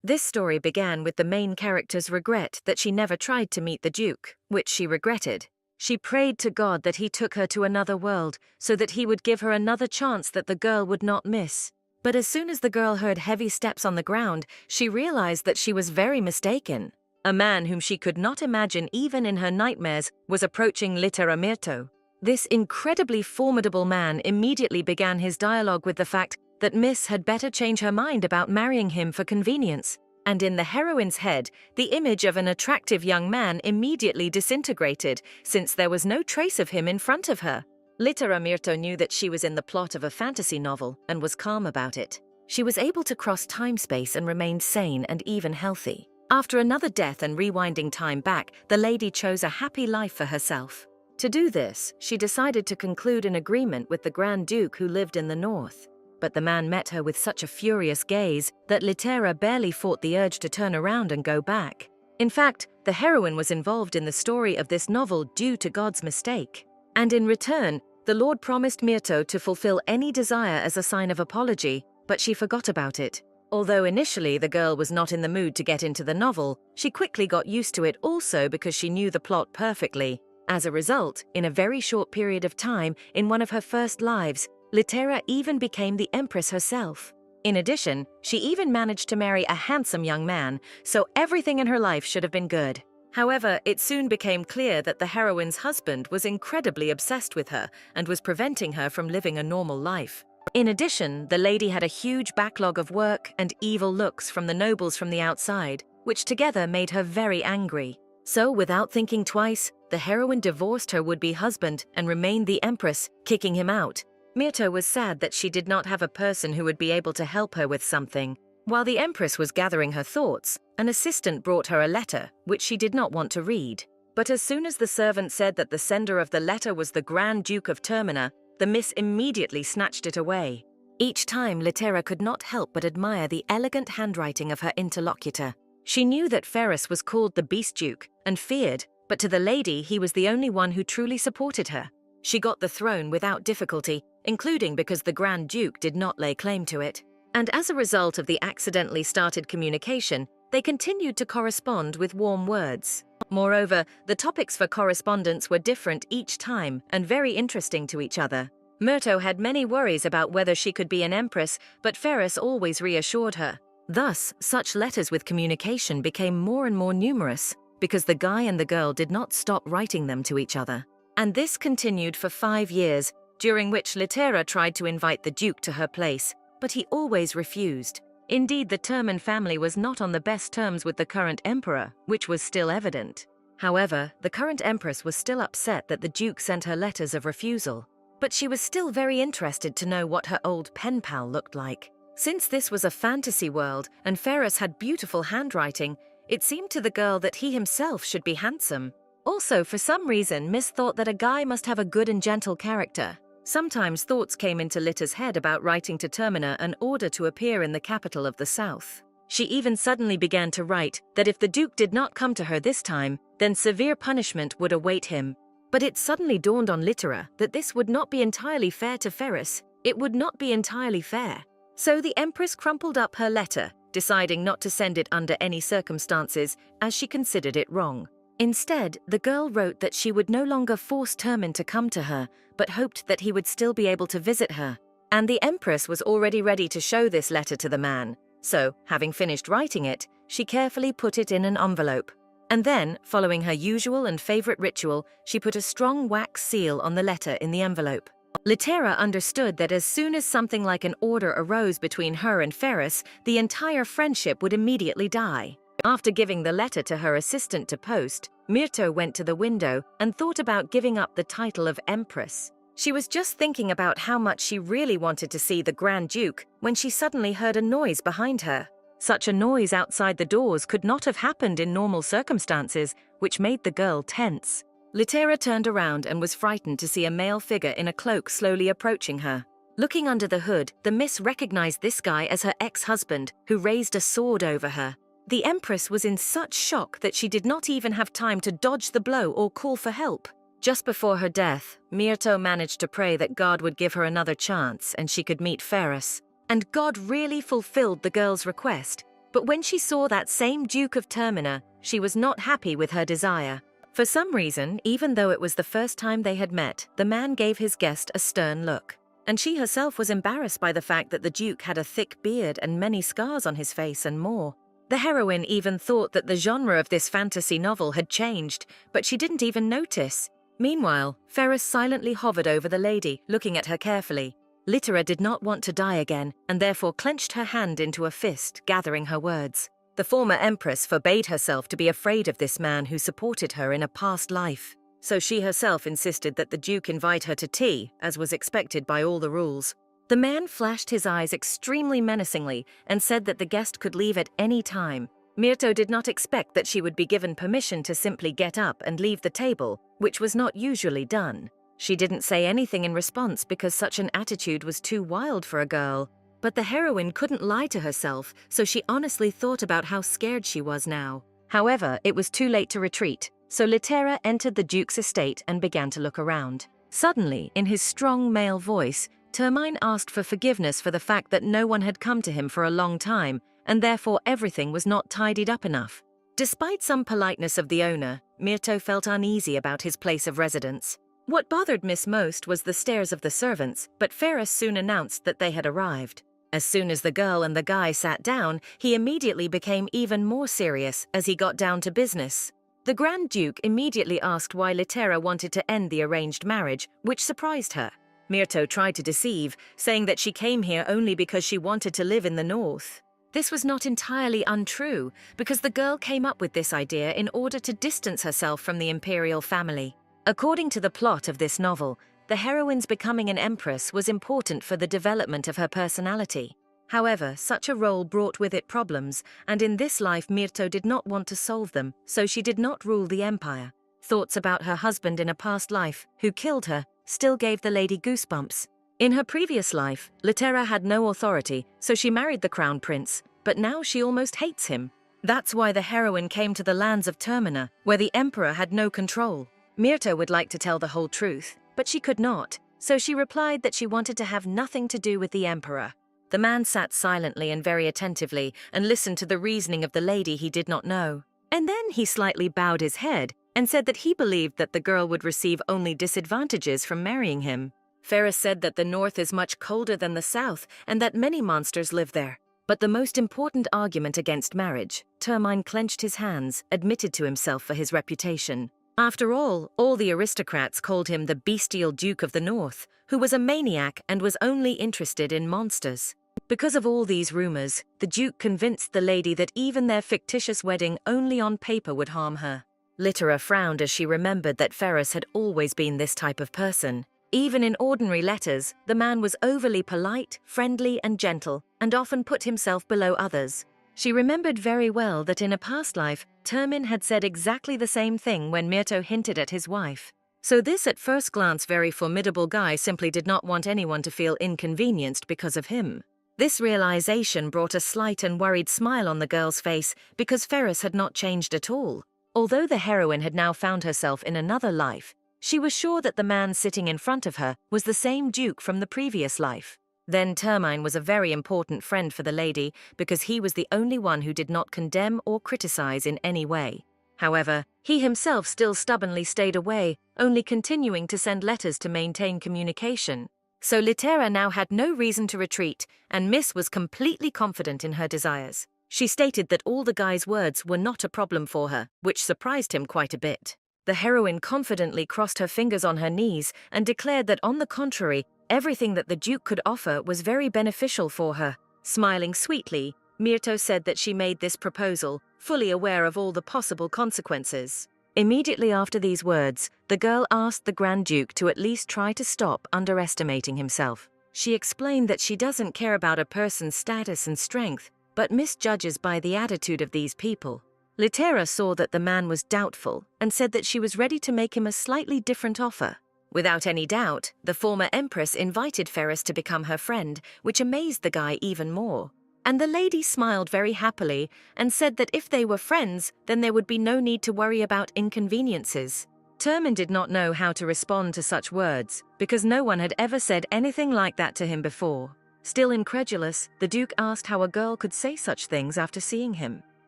This story began with the main character's regret that she never tried to meet the Duke, which she regretted. She prayed to God that he took her to another world so that he would give her another chance that the girl would not miss. But as soon as the girl heard heavy steps on the ground, she realized that she was very mistaken. A man whom she could not imagine even in her nightmares was approaching Literamirto. This incredibly formidable man immediately began his dialogue with the fact that Miss had better change her mind about marrying him for convenience. And in the heroine's head, the image of an attractive young man immediately disintegrated, since there was no trace of him in front of her. Literamirto knew that she was in the plot of a fantasy novel and was calm about it. She was able to cross time-space and remained sane and even healthy. After another death and rewinding time back, the lady chose a happy life for herself. To do this, she decided to conclude an agreement with the Grand Duke who lived in the north. But the man met her with such a furious gaze that Litera barely fought the urge to turn around and go back. In fact, the heroine was involved in the story of this novel due to God's mistake. And in return, the Lord promised Mirto to fulfill any desire as a sign of apology, but she forgot about it. Although initially the girl was not in the mood to get into the novel, she quickly got used to it also because she knew the plot perfectly. As a result, in a very short period of time, in one of her first lives, Litera even became the Empress herself. In addition, she even managed to marry a handsome young man, so everything in her life should have been good. However, it soon became clear that the heroine's husband was incredibly obsessed with her and was preventing her from living a normal life. In addition, the lady had a huge backlog of work and evil looks from the nobles from the outside, which together made her very angry. So, without thinking twice, the heroine divorced her would-be husband and remained the Empress, kicking him out. Mirto was sad that she did not have a person who would be able to help her with something. While the Empress was gathering her thoughts, an assistant brought her a letter, which she did not want to read. But as soon as the servant said that the sender of the letter was the Grand Duke of Termina, the miss immediately snatched it away. Each time, Litera could not help but admire the elegant handwriting of her interlocutor. She knew that Ferrus was called the Beast Duke and feared, but to the lady he was the only one who truly supported her. She got the throne without difficulty, including because the Grand Duke did not lay claim to it. And as a result of the accidentally started communication, they continued to correspond with warm words. Moreover, the topics for correspondence were different each time and very interesting to each other. Mirto had many worries about whether she could be an empress, but Ferrus always reassured her. Thus, such letters with communication became more and more numerous, because the guy and the girl did not stop writing them to each other. And this continued for 5 years, during which Litera tried to invite the Duke to her place, but he always refused. Indeed, the Terman family was not on the best terms with the current emperor, which was still evident. However, the current empress was still upset that the Duke sent her letters of refusal. But she was still very interested to know what her old pen pal looked like. Since this was a fantasy world and Ferrus had beautiful handwriting, it seemed to the girl that he himself should be handsome. Also, for some reason, Miss thought that a guy must have a good and gentle character. Sometimes thoughts came into Lita's head about writing to Termina in order to appear in the capital of the south. She even suddenly began to write that if the Duke did not come to her this time, then severe punishment would await him. But it suddenly dawned on Litera that this would not be entirely fair to Ferrus. It would not be entirely fair. So the Empress crumpled up her letter, deciding not to send it under any circumstances, as she considered it wrong. Instead, the girl wrote that she would no longer force Termin to come to her, but hoped that he would still be able to visit her. And the Empress was already ready to show this letter to the man. So, having finished writing it, she carefully put it in an envelope. And then, following her usual and favorite ritual, she put a strong wax seal on the letter in the envelope. Litera understood that as soon as something like an order arose between her and Ferrus, the entire friendship would immediately die. After giving the letter to her assistant to post, Mirto went to the window and thought about giving up the title of Empress. She was just thinking about how much she really wanted to see the Grand Duke when she suddenly heard a noise behind her. Such a noise outside the doors could not have happened in normal circumstances, which made the girl tense. Litera turned around and was frightened to see a male figure in a cloak slowly approaching her. Looking under the hood, the miss recognized this guy as her ex-husband, who raised a sword over her. The Empress was in such shock that she did not even have time to dodge the blow or call for help. Just before her death, Mirto managed to pray that God would give her another chance and she could meet Ferrus. And God really fulfilled the girl's request. But when she saw that same Duke of Termina, she was not happy with her desire. For some reason, even though it was the first time they had met, the man gave his guest a stern look. And she herself was embarrassed by the fact that the Duke had a thick beard and many scars on his face and more. The heroine even thought that the genre of this fantasy novel had changed, but she didn't even notice. Meanwhile, Ferris silently hovered over the lady, looking at her carefully. Littera did not want to die again, and therefore clenched her hand into a fist, gathering her words. The former empress forbade herself to be afraid of this man who supported her in a past life. So she herself insisted that the Duke invite her to tea, as was expected by all the rules. The man flashed his eyes extremely menacingly and said that the guest could leave at any time. Myrto did not expect that she would be given permission to simply get up and leave the table, which was not usually done. She didn't say anything in response because such an attitude was too wild for a girl. But the heroine couldn't lie to herself, so she honestly thought about how scared she was now. However, it was too late to retreat, so Littera entered the Duke's estate and began to look around. Suddenly, in his strong male voice, Termine asked for forgiveness for the fact that no one had come to him for a long time, and therefore everything was not tidied up enough. Despite some politeness of the owner, Myrto felt uneasy about his place of residence. What bothered Miss most was the stares of the servants, but Ferris soon announced that they had arrived. As soon as the girl and the guy sat down, he immediately became even more serious as he got down to business. The Grand Duke immediately asked why Littera wanted to end the arranged marriage, which surprised her. Myrto tried to deceive, saying that she came here only because she wanted to live in the north. This was not entirely untrue, because the girl came up with this idea in order to distance herself from the imperial family. According to the plot of this novel, the heroine's becoming an empress was important for the development of her personality. However, such a role brought with it problems, and in this life Myrto did not want to solve them, so she did not rule the empire. Thoughts about her husband in a past life, who killed her, still gave the lady goosebumps. In her previous life, Littera had no authority, so she married the crown prince, but now she almost hates him. That's why the heroine came to the lands of Termina, where the emperor had no control. Myrto would like to tell the whole truth, but she could not, so she replied that she wanted to have nothing to do with the emperor. The man sat silently and very attentively and listened to the reasoning of the lady he did not know. And then he slightly bowed his head and said that he believed that the girl would receive only disadvantages from marrying him. Ferris said that the north is much colder than the south and that many monsters live there. But the most important argument against marriage, Termine clenched his hands, admitted to himself for his reputation. After all the aristocrats called him the bestial Duke of the North, who was a maniac and was only interested in monsters. Because of all these rumors, the Duke convinced the lady that even their fictitious wedding only on paper would harm her. Littera frowned as she remembered that Ferris had always been this type of person. Even in ordinary letters, the man was overly polite, friendly, and gentle, and often put himself below others. She remembered very well that in a past life, Termin had said exactly the same thing when Myrto hinted at his wife. So this at first glance very formidable guy simply did not want anyone to feel inconvenienced because of him. This realization brought a slight and worried smile on the girl's face because Ferris had not changed at all. Although the heroine had now found herself in another life, she was sure that the man sitting in front of her was the same Duke from the previous life. Then Termine was a very important friend for the lady because he was the only one who did not condemn or criticize in any way. However, he himself still stubbornly stayed away, only continuing to send letters to maintain communication. So Littera now had no reason to retreat, and Miss was completely confident in her desires. She stated that all the guy's words were not a problem for her, which surprised him quite a bit. The heroine confidently crossed her fingers on her knees and declared that on the contrary, everything that the Duke could offer was very beneficial for her. Smiling sweetly, Myrto said that she made this proposal, fully aware of all the possible consequences. Immediately after these words, the girl asked the Grand Duke to at least try to stop underestimating himself. She explained that she doesn't care about a person's status and strength, but misjudges by the attitude of these people. Littera saw that the man was doubtful and said that she was ready to make him a slightly different offer. Without any doubt, the former empress invited Ferris to become her friend, which amazed the guy even more. And the lady smiled very happily and said that if they were friends, then there would be no need to worry about inconveniences. Termin did not know how to respond to such words, because no one had ever said anything like that to him before. Still incredulous, the Duke asked how a girl could say such things after seeing him.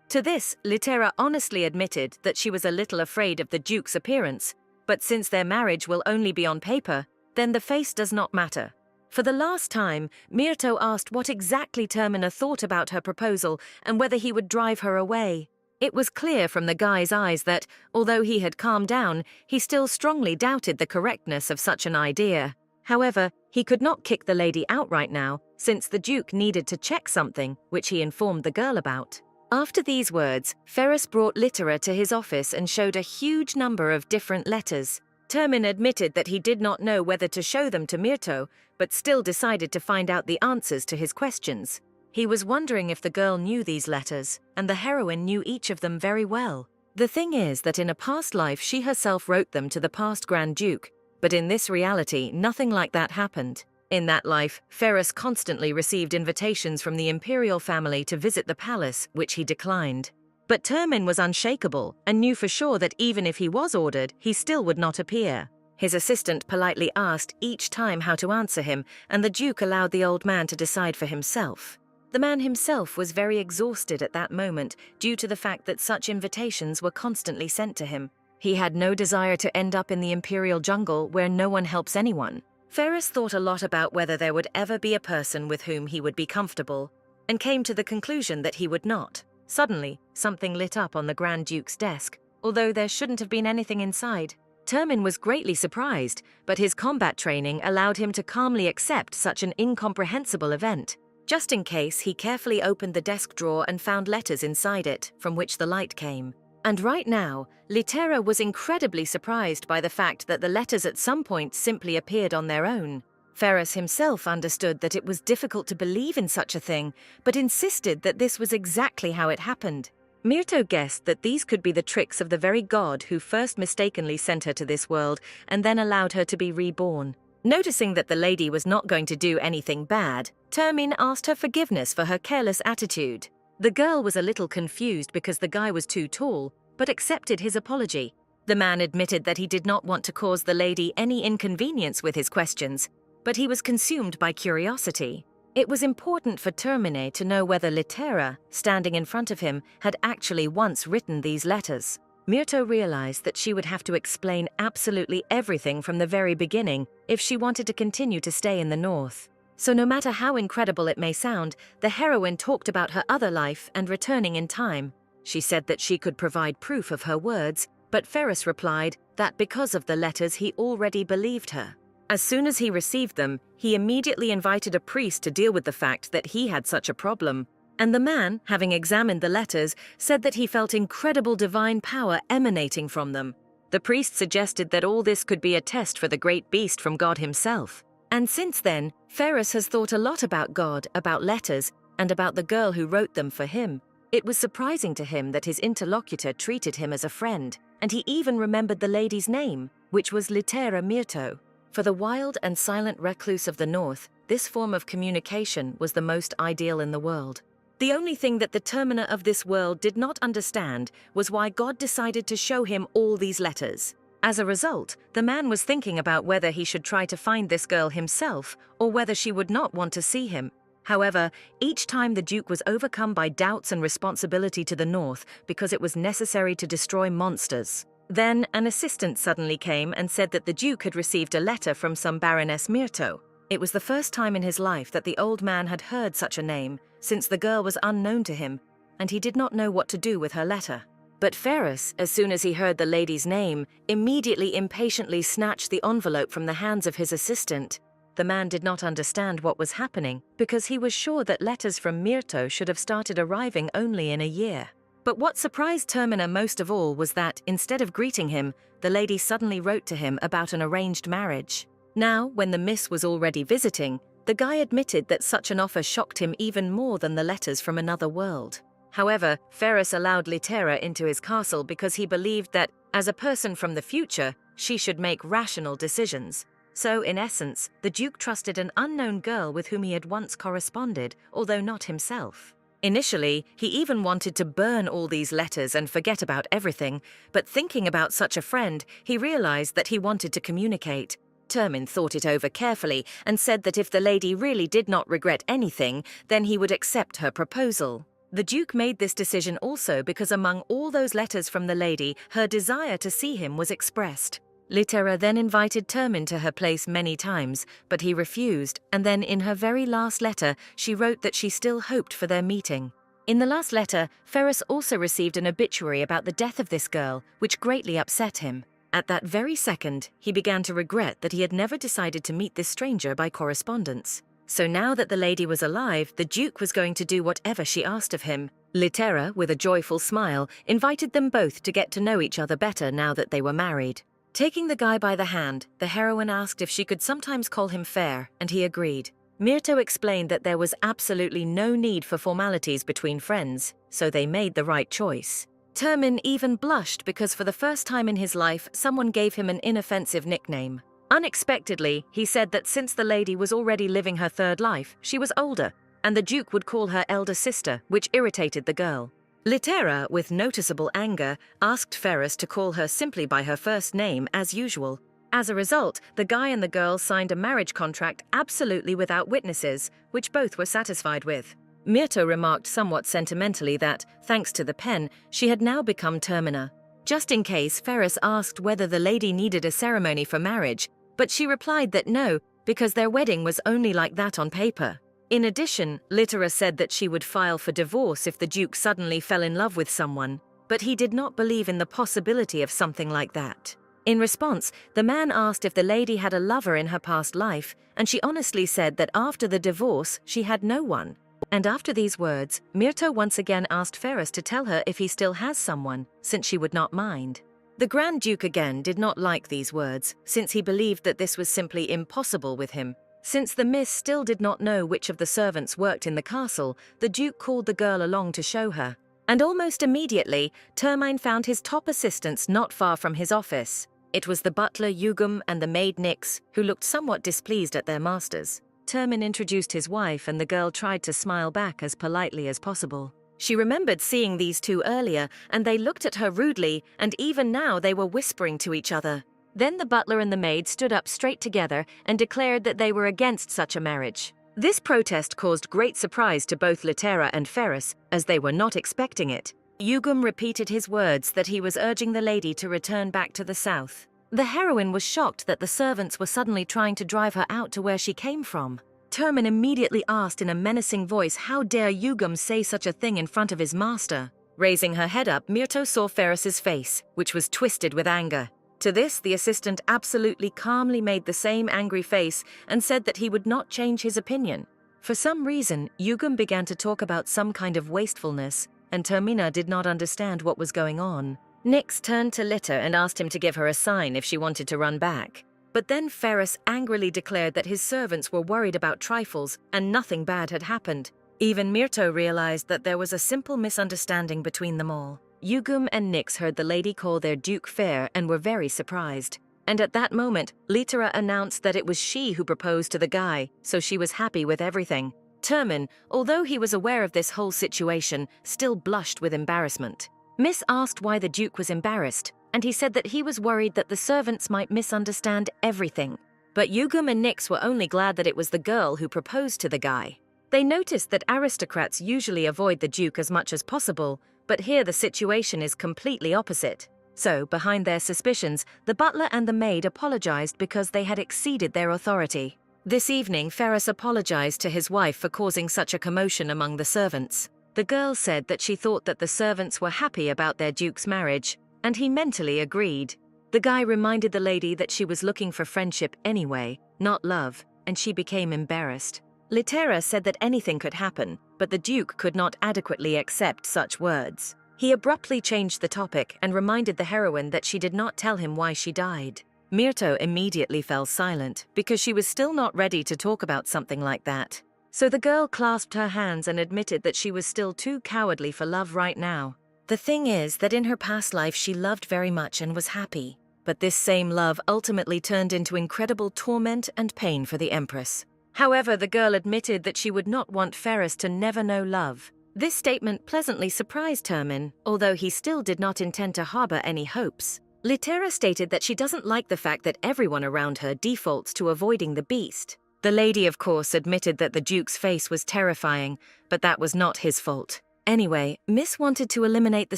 To this, Litera honestly admitted that she was a little afraid of the Duke's appearance, but since their marriage will only be on paper, then the face does not matter. For the last time, Myrto asked what exactly Termina thought about her proposal and whether he would drive her away. It was clear from the guy's eyes that, although he had calmed down, he still strongly doubted the correctness of such an idea. However, he could not kick the lady out right now, since the Duke needed to check something, which he informed the girl about. After these words, Ferrus brought Litera to his office and showed a huge number of different letters. Termin admitted that he did not know whether to show them to Myrto, but still decided to find out the answers to his questions. He was wondering if the girl knew these letters, and the heroine knew each of them very well. The thing is that in a past life she herself wrote them to the past Grand Duke, but in this reality nothing like that happened. In that life, Ferrus constantly received invitations from the imperial family to visit the palace, which he declined. But Termin was unshakable and knew for sure that even if he was ordered, he still would not appear. His assistant politely asked each time how to answer him, and the Duke allowed the old man to decide for himself. The man himself was very exhausted at that moment due to the fact that such invitations were constantly sent to him. He had no desire to end up in the imperial jungle where no one helps anyone. Ferrus thought a lot about whether there would ever be a person with whom he would be comfortable, and came to the conclusion that he would not. Suddenly, something lit up on the Grand Duke's desk, although there shouldn't have been anything inside. Termin was greatly surprised, but his combat training allowed him to calmly accept such an incomprehensible event. Just in case, he carefully opened the desk drawer and found letters inside it, from which the light came. And right now, Litera was incredibly surprised by the fact that the letters at some point simply appeared on their own. Ferrus himself understood that it was difficult to believe in such a thing, but insisted that this was exactly how it happened. Myrto guessed that these could be the tricks of the very god who first mistakenly sent her to this world and then allowed her to be reborn. Noticing that the lady was not going to do anything bad, Termin asked her forgiveness for her careless attitude. The girl was a little confused because the guy was too tall, but accepted his apology. The man admitted that he did not want to cause the lady any inconvenience with his questions, but he was consumed by curiosity. It was important for Termine to know whether Litera, standing in front of him, had actually once written these letters. Myrto realized that she would have to explain absolutely everything from the very beginning if she wanted to continue to stay in the north. So no matter how incredible it may sound, the heroine talked about her other life and returning in time. She said that she could provide proof of her words, but Ferrus replied that because of the letters he already believed her. As soon as he received them, he immediately invited a priest to deal with the fact that he had such a problem. And the man, having examined the letters, said that he felt incredible divine power emanating from them. The priest suggested that all this could be a test for the great beast from God himself. And since then, Ferrus has thought a lot about God, about letters, and about the girl who wrote them for him. It was surprising to him that his interlocutor treated him as a friend, and he even remembered the lady's name, which was Litera Myrto. For the wild and silent recluse of the north, this form of communication was the most ideal in the world. The only thing that the Termina of this world did not understand was why God decided to show him all these letters. As a result, the man was thinking about whether he should try to find this girl himself or whether she would not want to see him. However, each time the Duke was overcome by doubts and responsibility to the north because it was necessary to destroy monsters. Then an assistant suddenly came and said that the Duke had received a letter from some Baroness Myrto. It was the first time in his life that the old man had heard such a name, since the girl was unknown to him, and he did not know what to do with her letter. But Ferrus, as soon as he heard the lady's name, immediately impatiently snatched the envelope from the hands of his assistant. The man did not understand what was happening, because he was sure that letters from Myrto should have started arriving only in a year. But what surprised Termina most of all was that, instead of greeting him, the lady suddenly wrote to him about an arranged marriage. Now, when the miss was already visiting, the guy admitted that such an offer shocked him even more than the letters from another world. However, Ferrus allowed Litera into his castle because he believed that, as a person from the future, she should make rational decisions. So, in essence, the Duke trusted an unknown girl with whom he had once corresponded, although not himself. Initially, he even wanted to burn all these letters and forget about everything, but thinking about such a friend, he realized that he wanted to communicate. Termin thought it over carefully and said that if the lady really did not regret anything, then he would accept her proposal. The Duke made this decision also because among all those letters from the lady, her desire to see him was expressed. Litera then invited Termin to her place many times, but he refused, and then in her very last letter, she wrote that she still hoped for their meeting. In the last letter, Ferris also received an obituary about the death of this girl, which greatly upset him. At that very second, he began to regret that he had never decided to meet this stranger by correspondence. So now that the lady was alive, the Duke was going to do whatever she asked of him. Litera, with a joyful smile, invited them both to get to know each other better now that they were married. Taking the guy by the hand, the heroine asked if she could sometimes call him Fair, and he agreed. Myrto explained that there was absolutely no need for formalities between friends, so they made the right choice. Termin even blushed because for the first time in his life, someone gave him an inoffensive nickname. Unexpectedly, he said that since the lady was already living her third life, she was older, and the Duke would call her elder sister, which irritated the girl. Litera, with noticeable anger, asked Ferris to call her simply by her first name as usual. As a result, the guy and the girl signed a marriage contract absolutely without witnesses, which both were satisfied with. Myrto remarked somewhat sentimentally that, thanks to the pen, she had now become Termina. Just in case, Ferris asked whether the lady needed a ceremony for marriage, but she replied that no, because their wedding was only like that on paper. In addition, Litera said that she would file for divorce if the Duke suddenly fell in love with someone, but he did not believe in the possibility of something like that. In response, the man asked if the lady had a lover in her past life, and she honestly said that after the divorce, she had no one. And after these words, Myrto once again asked Ferris to tell her if he still has someone, since she would not mind. The Grand Duke again did not like these words, since he believed that this was simply impossible with him. Since the miss still did not know which of the servants worked in the castle, the Duke called the girl along to show her. And almost immediately, Termine found his top assistants not far from his office. It was the butler Yugum and the maid Nyx, who looked somewhat displeased at their masters. Termin introduced his wife, and the girl tried to smile back as politely as possible. She remembered seeing these two earlier, and they looked at her rudely, and even now they were whispering to each other. Then the butler and the maid stood up straight together and declared that they were against such a marriage. This protest caused great surprise to both Litera and Ferris, as they were not expecting it. Yugum repeated his words that he was urging the lady to return back to the south. The heroine was shocked that the servants were suddenly trying to drive her out to where she came from. Termin immediately asked in a menacing voice how dare Yugum say such a thing in front of his master. Raising her head up, Myrto saw Ferris's face, which was twisted with anger. To this, the assistant absolutely calmly made the same angry face and said that he would not change his opinion. For some reason, Yugum began to talk about some kind of wastefulness, and Termina did not understand what was going on. Nyx turned to Litter and asked him to give her a sign if she wanted to run back. But then Ferris angrily declared that his servants were worried about trifles and nothing bad had happened. Even Myrto realized that there was a simple misunderstanding between them all. Yugum and Nyx heard the lady call their Duke Fair and were very surprised. And at that moment, Litera announced that it was she who proposed to the guy, so she was happy with everything. Termin, although he was aware of this whole situation, still blushed with embarrassment. Miss asked why the Duke was embarrassed, and he said that he was worried that the servants might misunderstand everything. But Yugum and Nyx were only glad that it was the girl who proposed to the guy. They noticed that aristocrats usually avoid the Duke as much as possible, but here the situation is completely opposite. So, behind their suspicions, the butler and the maid apologized because they had exceeded their authority. This evening, Ferris apologized to his wife for causing such a commotion among the servants. The girl said that she thought that the servants were happy about their Duke's marriage, and he mentally agreed. The guy reminded the lady that she was looking for friendship anyway, not love, and she became embarrassed. Litera said that anything could happen, but the Duke could not adequately accept such words. He abruptly changed the topic and reminded the heroine that she did not tell him why she died. Myrto immediately fell silent because she was still not ready to talk about something like that. So the girl clasped her hands and admitted that she was still too cowardly for love right now. The thing is that in her past life she loved very much and was happy. But this same love ultimately turned into incredible torment and pain for the Empress. However, the girl admitted that she would not want Ferris to never know love. This statement pleasantly surprised Termin, although he still did not intend to harbor any hopes. Litera stated that she doesn't like the fact that everyone around her defaults to avoiding the beast. The lady, of course, admitted that the Duke's face was terrifying, but that was not his fault. Anyway, Miss wanted to eliminate the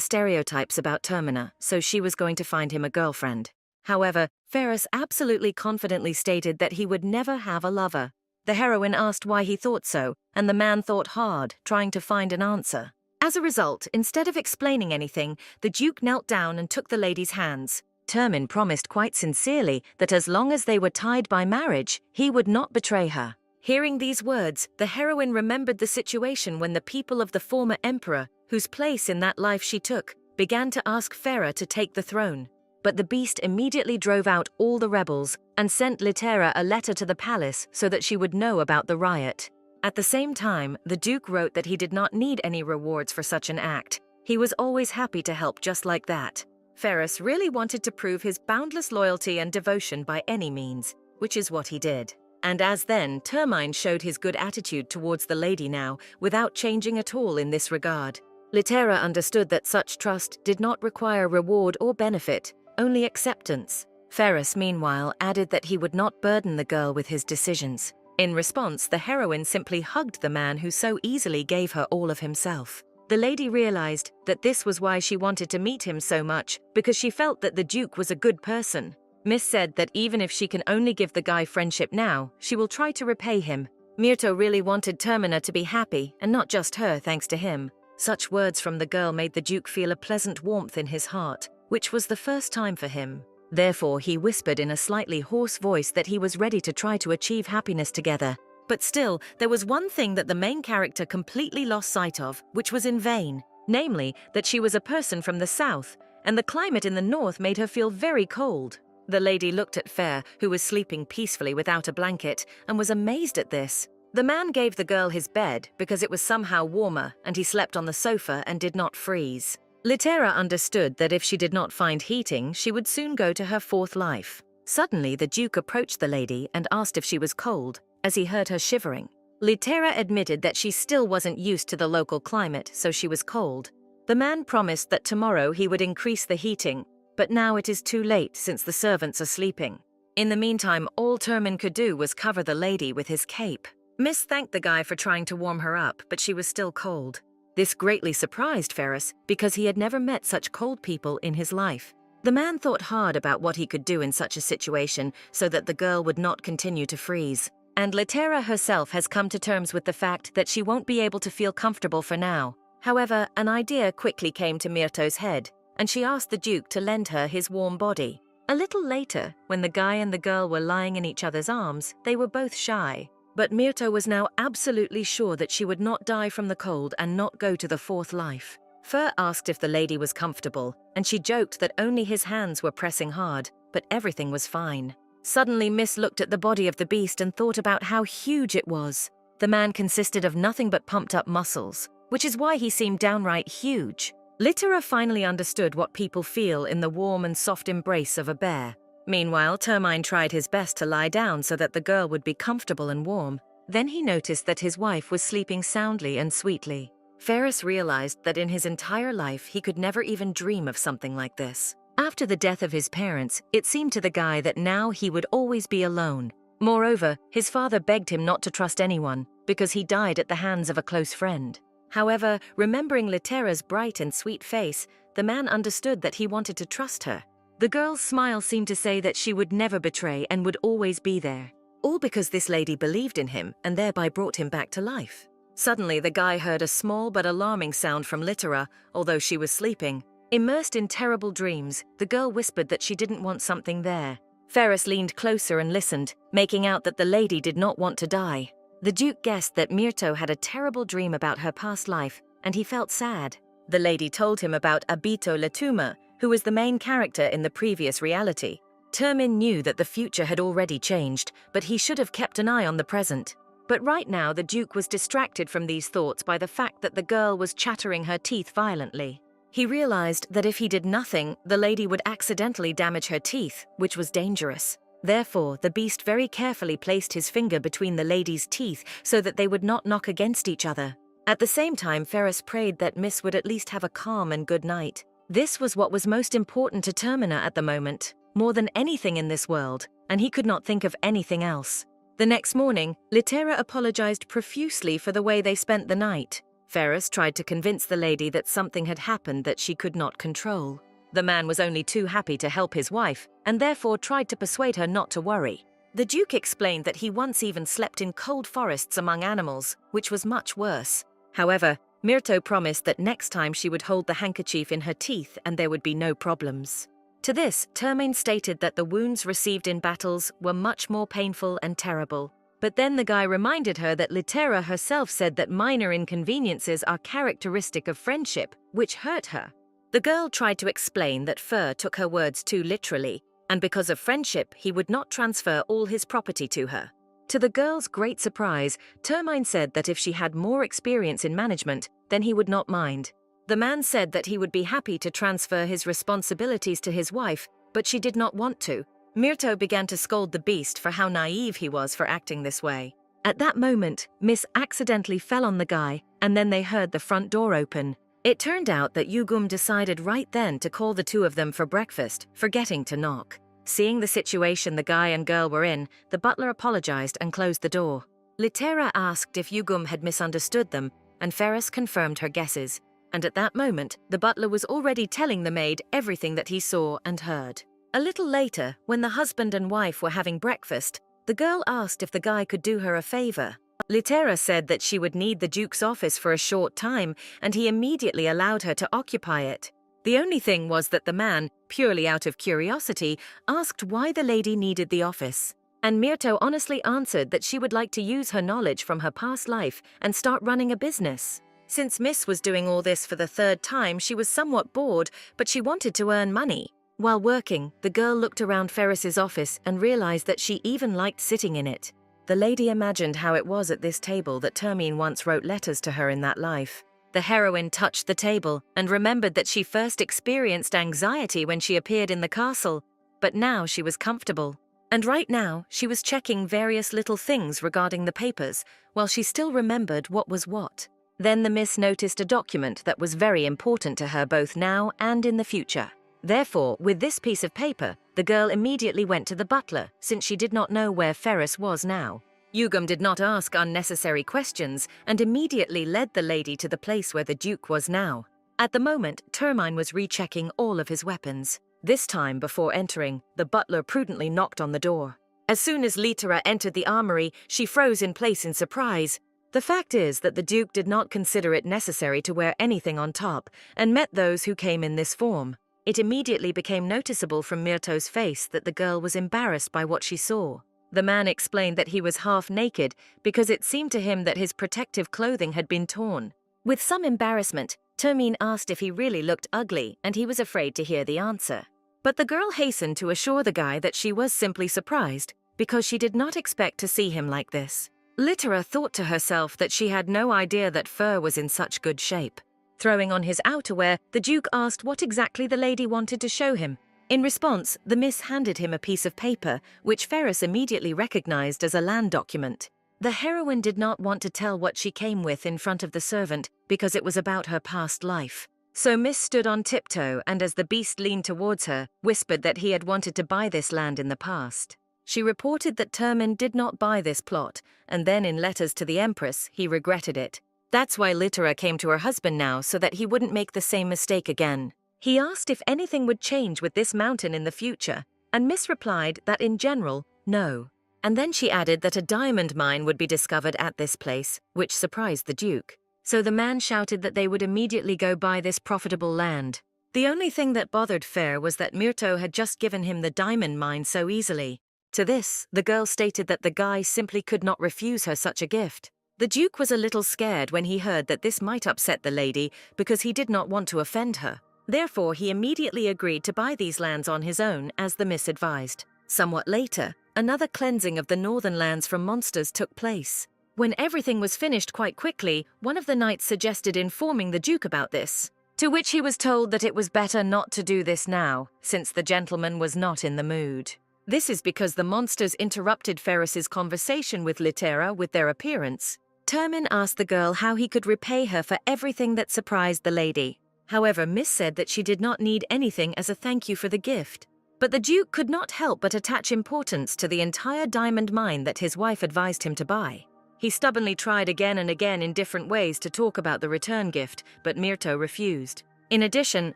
stereotypes about Termina, so she was going to find him a girlfriend. However, Ferris absolutely confidently stated that he would never have a lover. The heroine asked why he thought so, and the man thought hard, trying to find an answer. As a result, instead of explaining anything, the Duke knelt down and took the lady's hands. Termin promised quite sincerely that as long as they were tied by marriage, he would not betray her. Hearing these words, the heroine remembered the situation when the people of the former emperor, whose place in that life she took, began to ask Farah to take the throne. But the beast immediately drove out all the rebels and sent Litera a letter to the palace so that she would know about the riot. At the same time, the Duke wrote that he did not need any rewards for such an act. He was always happy to help just like that. Ferris really wanted to prove his boundless loyalty and devotion by any means, which is what he did. And as then, Termine showed his good attitude towards the lady now, without changing at all in this regard. Litera understood that such trust did not require reward or benefit, only acceptance. Ferris, meanwhile, added that he would not burden the girl with his decisions. In response, the heroine simply hugged the man who so easily gave her all of himself. The lady realized that this was why she wanted to meet him so much, because she felt that the Duke was a good person. Miss said that even if she can only give the guy friendship now, she will try to repay him. Myrto really wanted Termina to be happy, and not just her thanks to him. Such words from the girl made the Duke feel a pleasant warmth in his heart, which was the first time for him. Therefore, he whispered in a slightly hoarse voice that he was ready to try to achieve happiness together. But still, there was one thing that the main character completely lost sight of, which was in vain. Namely, that she was a person from the south, and the climate in the north made her feel very cold. The lady looked at Fair, who was sleeping peacefully without a blanket, and was amazed at this. The man gave the girl his bed because it was somehow warmer, and he slept on the sofa and did not freeze. Litera understood that if she did not find heating, she would soon go to her fourth life. Suddenly, the Duke approached the lady and asked if she was cold, as he heard her shivering. Litera admitted that she still wasn't used to the local climate, so she was cold. The man promised that tomorrow he would increase the heating, but now it is too late since the servants are sleeping. In the meantime, all Termin could do was cover the lady with his cape. Miss thanked the guy for trying to warm her up, but she was still cold. This greatly surprised Ferris because he had never met such cold people in his life. The man thought hard about what he could do in such a situation so that the girl would not continue to freeze. And Litera herself has come to terms with the fact that she won't be able to feel comfortable for now. However, an idea quickly came to Myrto's head, and she asked the Duke to lend her his warm body. A little later, when the guy and the girl were lying in each other's arms, they were both shy. But Myrto was now absolutely sure that she would not die from the cold and not go to the fourth life. Fur asked if the lady was comfortable, and she joked that only his hands were pressing hard, but everything was fine. Suddenly, Miss looked at the body of the beast and thought about how huge it was. The man consisted of nothing but pumped-up muscles, which is why he seemed downright huge. Litera finally understood what people feel in the warm and soft embrace of a bear. Meanwhile, Termine tried his best to lie down so that the girl would be comfortable and warm. Then he noticed that his wife was sleeping soundly and sweetly. Ferris realized that in his entire life he could never even dream of something like this. After the death of his parents, it seemed to the guy that now he would always be alone. Moreover, his father begged him not to trust anyone, because he died at the hands of a close friend. However, remembering Litera's bright and sweet face, the man understood that he wanted to trust her. The girl's smile seemed to say that she would never betray and would always be there. All because this lady believed in him and thereby brought him back to life. Suddenly, the guy heard a small but alarming sound from Litera, although she was sleeping. Immersed in terrible dreams, the girl whispered that she didn't want something there. Ferris leaned closer and listened, making out that the lady did not want to die. The Duke guessed that Myrto had a terrible dream about her past life, and he felt sad. The lady told him about Abito Letuma, who was the main character in the previous reality. Termin knew that the future had already changed, but he should have kept an eye on the present. But right now, the Duke was distracted from these thoughts by the fact that the girl was chattering her teeth violently. He realized that if he did nothing, the lady would accidentally damage her teeth, which was dangerous. Therefore, the beast very carefully placed his finger between the lady's teeth so that they would not knock against each other. At the same time, Ferris prayed that Miss would at least have a calm and good night. This was what was most important to Termina at the moment, more than anything in this world, and he could not think of anything else. The next morning, Litera apologized profusely for the way they spent the night. Ferris tried to convince the lady that something had happened that she could not control. The man was only too happy to help his wife, and therefore tried to persuade her not to worry. The Duke explained that he once even slept in cold forests among animals, which was much worse. However, Myrto promised that next time she would hold the handkerchief in her teeth and there would be no problems. To this, Termaine stated that the wounds received in battles were much more painful and terrible. But then the guy reminded her that Litera herself said that minor inconveniences are characteristic of friendship, which hurt her. The girl tried to explain that Fer took her words too literally, and because of friendship, he would not transfer all his property to her. To the girl's great surprise, Termaine said that if she had more experience in management, then he would not mind. The man said that he would be happy to transfer his responsibilities to his wife, but she did not want to. Myrto began to scold the beast for how naive he was for acting this way. At that moment, Miss accidentally fell on the guy, and then they heard the front door open. It turned out that Yugum decided right then to call the two of them for breakfast, forgetting to knock. Seeing the situation the guy and girl were in, the butler apologized and closed the door. Litera asked if Yugum had misunderstood them, and Ferris confirmed her guesses. And at that moment, the butler was already telling the maid everything that he saw and heard. A little later, when the husband and wife were having breakfast, the girl asked if the guy could do her a favor. Litera said that she would need the Duke's office for a short time, and he immediately allowed her to occupy it. The only thing was that the man, purely out of curiosity, asked why the lady needed the office. And Myrto honestly answered that she would like to use her knowledge from her past life and start running a business. Since Miss was doing all this for the third time, she was somewhat bored, but she wanted to earn money. While working, the girl looked around Ferris's office and realized that she even liked sitting in it. The lady imagined how it was at this table that Termaine once wrote letters to her in that life. The heroine touched the table and remembered that she first experienced anxiety when she appeared in the castle, but now she was comfortable. And right now, she was checking various little things regarding the papers, while she still remembered what was what. Then the miss noticed a document that was very important to her both now and in the future. Therefore, with this piece of paper, the girl immediately went to the butler, since she did not know where Ferris was now. Yugum did not ask unnecessary questions and immediately led the lady to the place where the Duke was now. At the moment, Termaine was rechecking all of his weapons. This time, before entering, the butler prudently knocked on the door. As soon as Litera entered the armory, she froze in place in surprise. The fact is that the Duke did not consider it necessary to wear anything on top and met those who came in this form. It immediately became noticeable from Myrto's face that the girl was embarrassed by what she saw. The man explained that he was half naked because it seemed to him that his protective clothing had been torn. With some embarrassment, Termaine asked if he really looked ugly, and he was afraid to hear the answer. But the girl hastened to assure the guy that she was simply surprised because she did not expect to see him like this. Litera thought to herself that she had no idea that Fer was in such good shape. Throwing on his outerwear, the Duke asked what exactly the lady wanted to show him. In response, the miss handed him a piece of paper, which Ferris immediately recognized as a land document. The heroine did not want to tell what she came with in front of the servant because it was about her past life. So Miss stood on tiptoe and as the beast leaned towards her, whispered that he had wanted to buy this land in the past. She reported that Termaine did not buy this plot, and then in letters to the Empress, he regretted it. That's why Litera came to her husband now, so that he wouldn't make the same mistake again. He asked if anything would change with this mountain in the future, and Miss replied that in general, no. And then she added that a diamond mine would be discovered at this place, which surprised the Duke. So the man shouted that they would immediately go buy this profitable land. The only thing that bothered Fer was that Myrto had just given him the diamond mine so easily. To this, the girl stated that the guy simply could not refuse her such a gift. The Duke was a little scared when he heard that this might upset the lady because he did not want to offend her. Therefore, he immediately agreed to buy these lands on his own, as the miss advised. Somewhat later, another cleansing of the northern lands from monsters took place. When everything was finished quite quickly, one of the knights suggested informing the Duke about this, to which he was told that it was better not to do this now, since the gentleman was not in the mood. This is because the monsters interrupted Ferris's conversation with Litera with their appearance. Termaine asked the girl how he could repay her for everything that surprised the lady. However, Miss said that she did not need anything as a thank you for the gift. But the Duke could not help but attach importance to the entire diamond mine that his wife advised him to buy. He stubbornly tried again and again in different ways to talk about the return gift, but Myrto refused. In addition,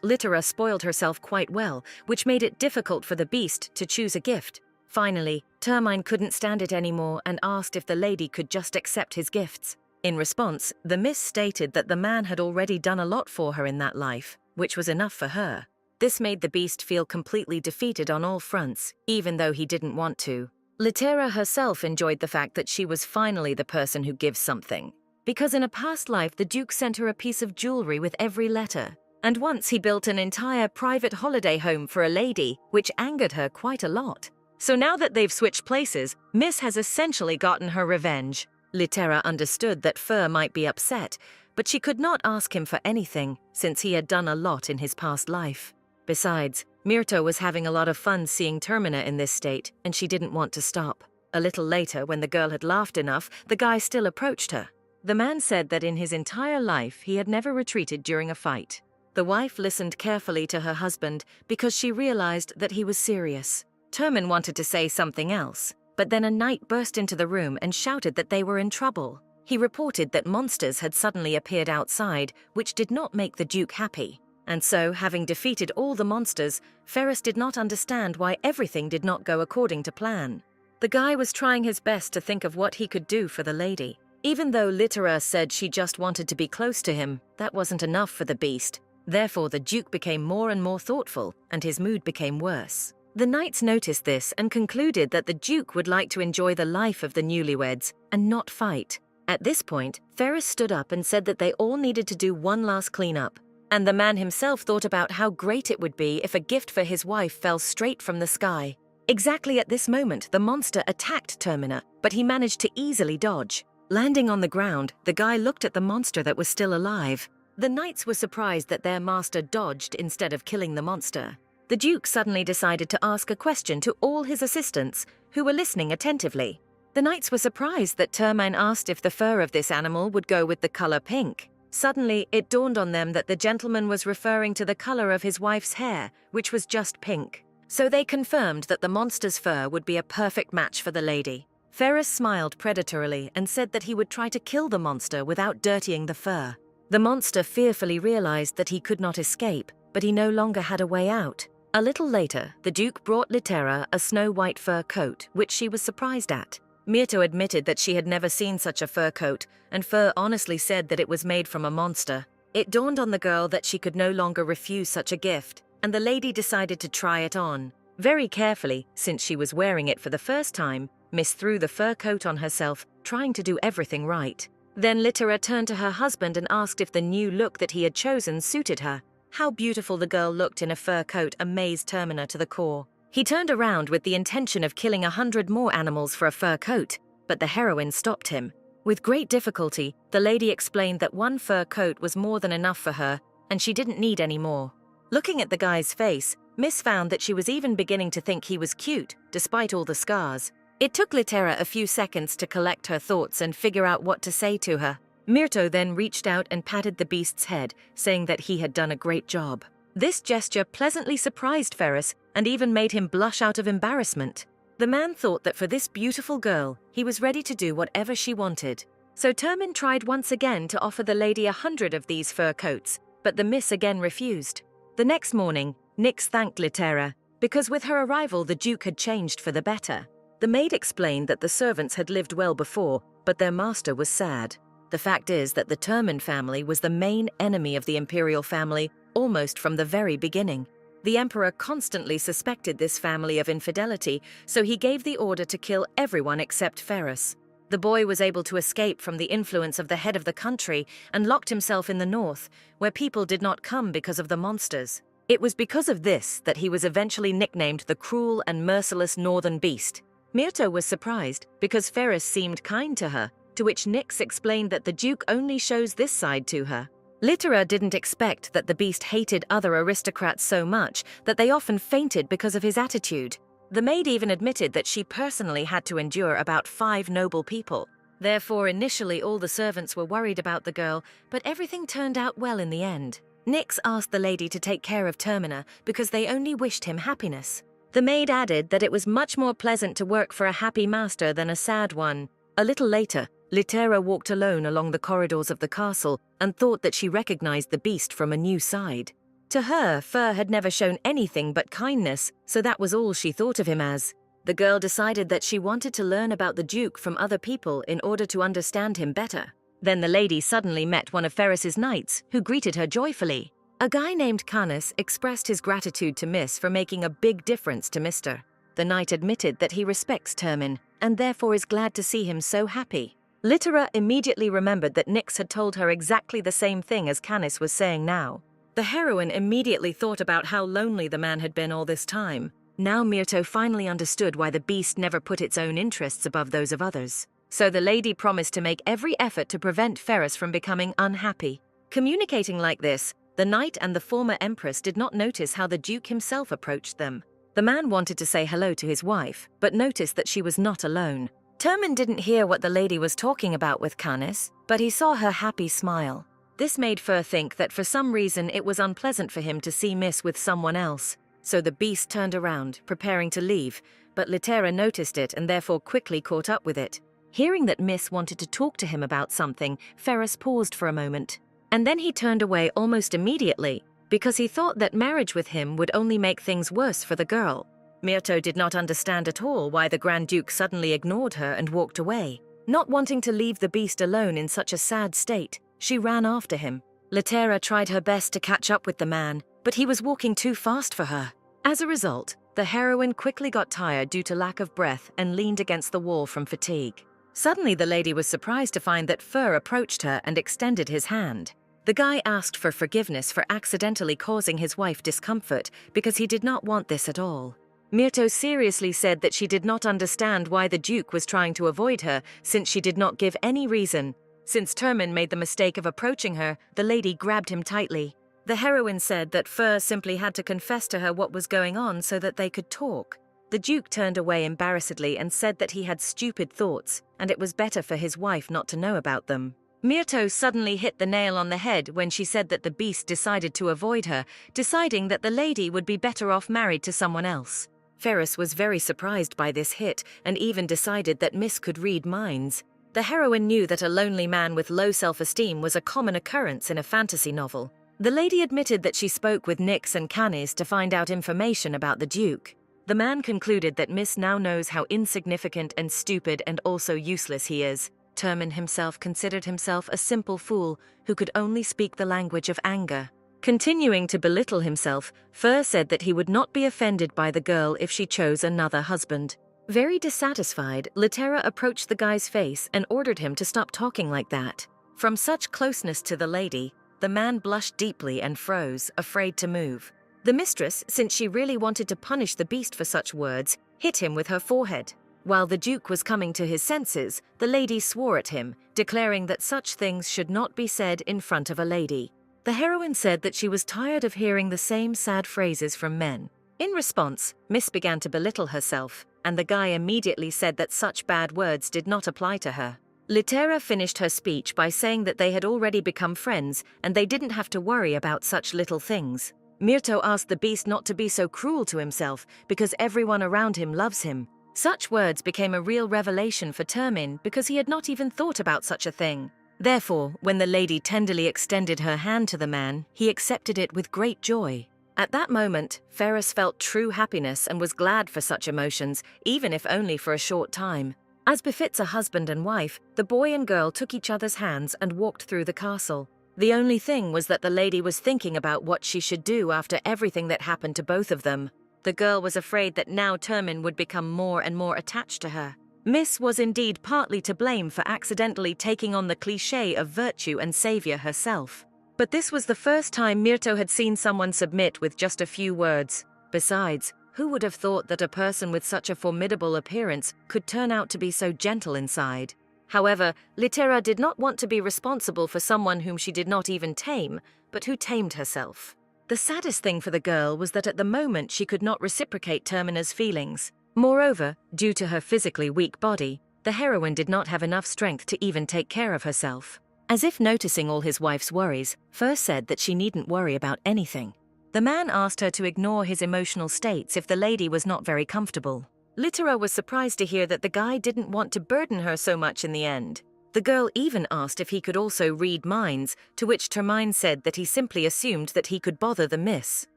Littera spoiled herself quite well, which made it difficult for the beast to choose a gift. Finally, Termine couldn't stand it anymore and asked if the lady could just accept his gifts. In response, the Miss stated that the man had already done a lot for her in that life, which was enough for her. This made the beast feel completely defeated on all fronts, even though he didn't want to. Littera herself enjoyed the fact that she was finally the person who gives something. Because in a past life, the Duke sent her a piece of jewelry with every letter. And once he built an entire private holiday home for a lady, which angered her quite a lot. So now that they've switched places, Miss has essentially gotten her revenge. Littera understood that Fur might be upset, but she could not ask him for anything, since he had done a lot in his past life. Besides, Myrto was having a lot of fun seeing Termina in this state, and she didn't want to stop. A little later, when the girl had laughed enough, the guy still approached her. The man said that in his entire life he had never retreated during a fight. The wife listened carefully to her husband because she realized that he was serious. Termin wanted to say something else, but then a knight burst into the room and shouted that they were in trouble. He reported that monsters had suddenly appeared outside, which did not make the Duke happy. And so, having defeated all the monsters, Ferris did not understand why everything did not go according to plan. The guy was trying his best to think of what he could do for the lady. Even though Littera said she just wanted to be close to him, that wasn't enough for the beast. Therefore, the Duke became more and more thoughtful, and his mood became worse. The knights noticed this and concluded that the Duke would like to enjoy the life of the newlyweds and not fight. At this point, Ferris stood up and said that they all needed to do one last cleanup. And the man himself thought about how great it would be if a gift for his wife fell straight from the sky. Exactly at this moment, the monster attacked Termina, but he managed to easily dodge. Landing on the ground, the guy looked at the monster that was still alive. The knights were surprised that their master dodged instead of killing the monster. The Duke suddenly decided to ask a question to all his assistants, who were listening attentively. The knights were surprised that Termine asked if the fur of this animal would go with the color pink. Suddenly, it dawned on them that the gentleman was referring to the color of his wife's hair, which was just pink. So they confirmed that the monster's fur would be a perfect match for the lady. Ferris smiled predatorily and said that he would try to kill the monster without dirtying the fur. The monster fearfully realized that he could not escape, but he no longer had a way out. A little later, the Duke brought Littera a snow-white fur coat, which she was surprised at. Myrto admitted that she had never seen such a fur coat, and Fur honestly said that it was made from a monster. It dawned on the girl that she could no longer refuse such a gift, and the lady decided to try it on. Very carefully, since she was wearing it for the first time, Miss threw the fur coat on herself, trying to do everything right. Then Littera turned to her husband and asked if the new look that he had chosen suited her. How beautiful the girl looked in a fur coat amazed Termina to the core. He turned around with the intention of killing 100 more animals for a fur coat, but the heroine stopped him. With great difficulty, the lady explained that one fur coat was more than enough for her, and she didn't need any more. Looking at the guy's face, Miss found that she was even beginning to think he was cute, despite all the scars. It took Littera a few seconds to collect her thoughts and figure out what to say to her. Myrto then reached out and patted the beast's head, saying that he had done a great job. This gesture pleasantly surprised Ferris and even made him blush out of embarrassment. The man thought that for this beautiful girl, he was ready to do whatever she wanted. So Termin tried once again to offer the lady 100 of these fur coats, but the miss again refused. The next morning, Nyx thanked Littera, because with her arrival the Duke had changed for the better. The maid explained that the servants had lived well before, but their master was sad. The fact is that the Termin family was the main enemy of the imperial family almost from the very beginning. The emperor constantly suspected this family of infidelity, so he gave the order to kill everyone except Ferris. The boy was able to escape from the influence of the head of the country and locked himself in the north, where people did not come because of the monsters. It was because of this that he was eventually nicknamed the cruel and merciless northern beast. Myrto was surprised because Ferris seemed kind to her, to which Nyx explained that the Duke only shows this side to her. Littera didn't expect that the beast hated other aristocrats so much that they often fainted because of his attitude. The maid even admitted that she personally had to endure about 5 noble people. Therefore, initially all the servants were worried about the girl, but everything turned out well in the end. Nix asked the lady to take care of Termina because they only wished him happiness. The maid added that it was much more pleasant to work for a happy master than a sad one. A little later, Litera walked alone along the corridors of the castle and thought that she recognized the beast from a new side. To her, Fur had never shown anything but kindness, so that was all she thought of him as. The girl decided that she wanted to learn about the Duke from other people in order to understand him better. Then the lady suddenly met one of Ferris's knights, who greeted her joyfully. A guy named Canis expressed his gratitude to Miss for making a big difference to Mr. The knight admitted that he respects Termin, and therefore is glad to see him so happy. Litera immediately remembered that Nix had told her exactly the same thing as Canis was saying now. The heroine immediately thought about how lonely the man had been all this time. Now Myrto finally understood why the beast never put its own interests above those of others. So the lady promised to make every effort to prevent Ferris from becoming unhappy. Communicating like this, the knight and the former empress did not notice how the Duke himself approached them. The man wanted to say hello to his wife, but noticed that she was not alone. Termin didn't hear what the lady was talking about with Canis, but he saw her happy smile. This made Fur think that for some reason it was unpleasant for him to see Miss with someone else. So the beast turned around, preparing to leave, but Litera noticed it and therefore quickly caught up with it. Hearing that Miss wanted to talk to him about something, Ferris paused for a moment. And then he turned away almost immediately, because he thought that marriage with him would only make things worse for the girl. Myrto did not understand at all why the Grand Duke suddenly ignored her and walked away. Not wanting to leave the beast alone in such a sad state, she ran after him. Litera tried her best to catch up with the man, but he was walking too fast for her. As a result, the heroine quickly got tired due to lack of breath and leaned against the wall from fatigue. Suddenly the lady was surprised to find that Fur approached her and extended his hand. The guy asked for forgiveness for accidentally causing his wife discomfort because he did not want this at all. Myrto seriously said that she did not understand why the Duke was trying to avoid her since she did not give any reason. Since Termin made the mistake of approaching her, the lady grabbed him tightly. The heroine said that Fur simply had to confess to her what was going on so that they could talk. The Duke turned away embarrassedly and said that he had stupid thoughts, and it was better for his wife not to know about them. Myrto suddenly hit the nail on the head when she said that the beast decided to avoid her, deciding that the lady would be better off married to someone else. Ferris was very surprised by this hit and even decided that Miss could read minds. The heroine knew that a lonely man with low self-esteem was a common occurrence in a fantasy novel. The lady admitted that she spoke with Nix and Canis to find out information about the Duke. The man concluded that Miss now knows how insignificant and stupid and also useless he is. Termin himself considered himself a simple fool who could only speak the language of anger. Continuing to belittle himself, Fur said that he would not be offended by the girl if she chose another husband. Very dissatisfied, Litera approached the guy's face and ordered him to stop talking like that. From such closeness to the lady, the man blushed deeply and froze, afraid to move. The mistress, since she really wanted to punish the beast for such words, hit him with her forehead. While the Duke was coming to his senses, the lady swore at him, declaring that such things should not be said in front of a lady. The heroine said that she was tired of hearing the same sad phrases from men. In response, Miss began to belittle herself, and the guy immediately said that such bad words did not apply to her. Litera finished her speech by saying that they had already become friends and they didn't have to worry about such little things. Myrto asked the beast not to be so cruel to himself because everyone around him loves him. Such words became a real revelation for Termin because he had not even thought about such a thing. Therefore, when the lady tenderly extended her hand to the man, he accepted it with great joy. At that moment, Ferris felt true happiness and was glad for such emotions, even if only for a short time. As befits a husband and wife, the boy and girl took each other's hands and walked through the castle. The only thing was that the lady was thinking about what she should do after everything that happened to both of them. The girl was afraid that now Termin would become more and more attached to her. Miss was indeed partly to blame for accidentally taking on the cliché of virtue and savior herself. But this was the first time Myrto had seen someone submit with just a few words. Besides, who would have thought that a person with such a formidable appearance could turn out to be so gentle inside? However, Litera did not want to be responsible for someone whom she did not even tame, but who tamed herself. The saddest thing for the girl was that at the moment she could not reciprocate Termina's feelings. Moreover, due to her physically weak body, the heroine did not have enough strength to even take care of herself. As if noticing all his wife's worries, Fur said that she needn't worry about anything. The man asked her to ignore his emotional states if the lady was not very comfortable. Littera was surprised to hear that the guy didn't want to burden her so much in the end. The girl even asked if he could also read minds, to which Termine said that he simply assumed that he could bother the miss.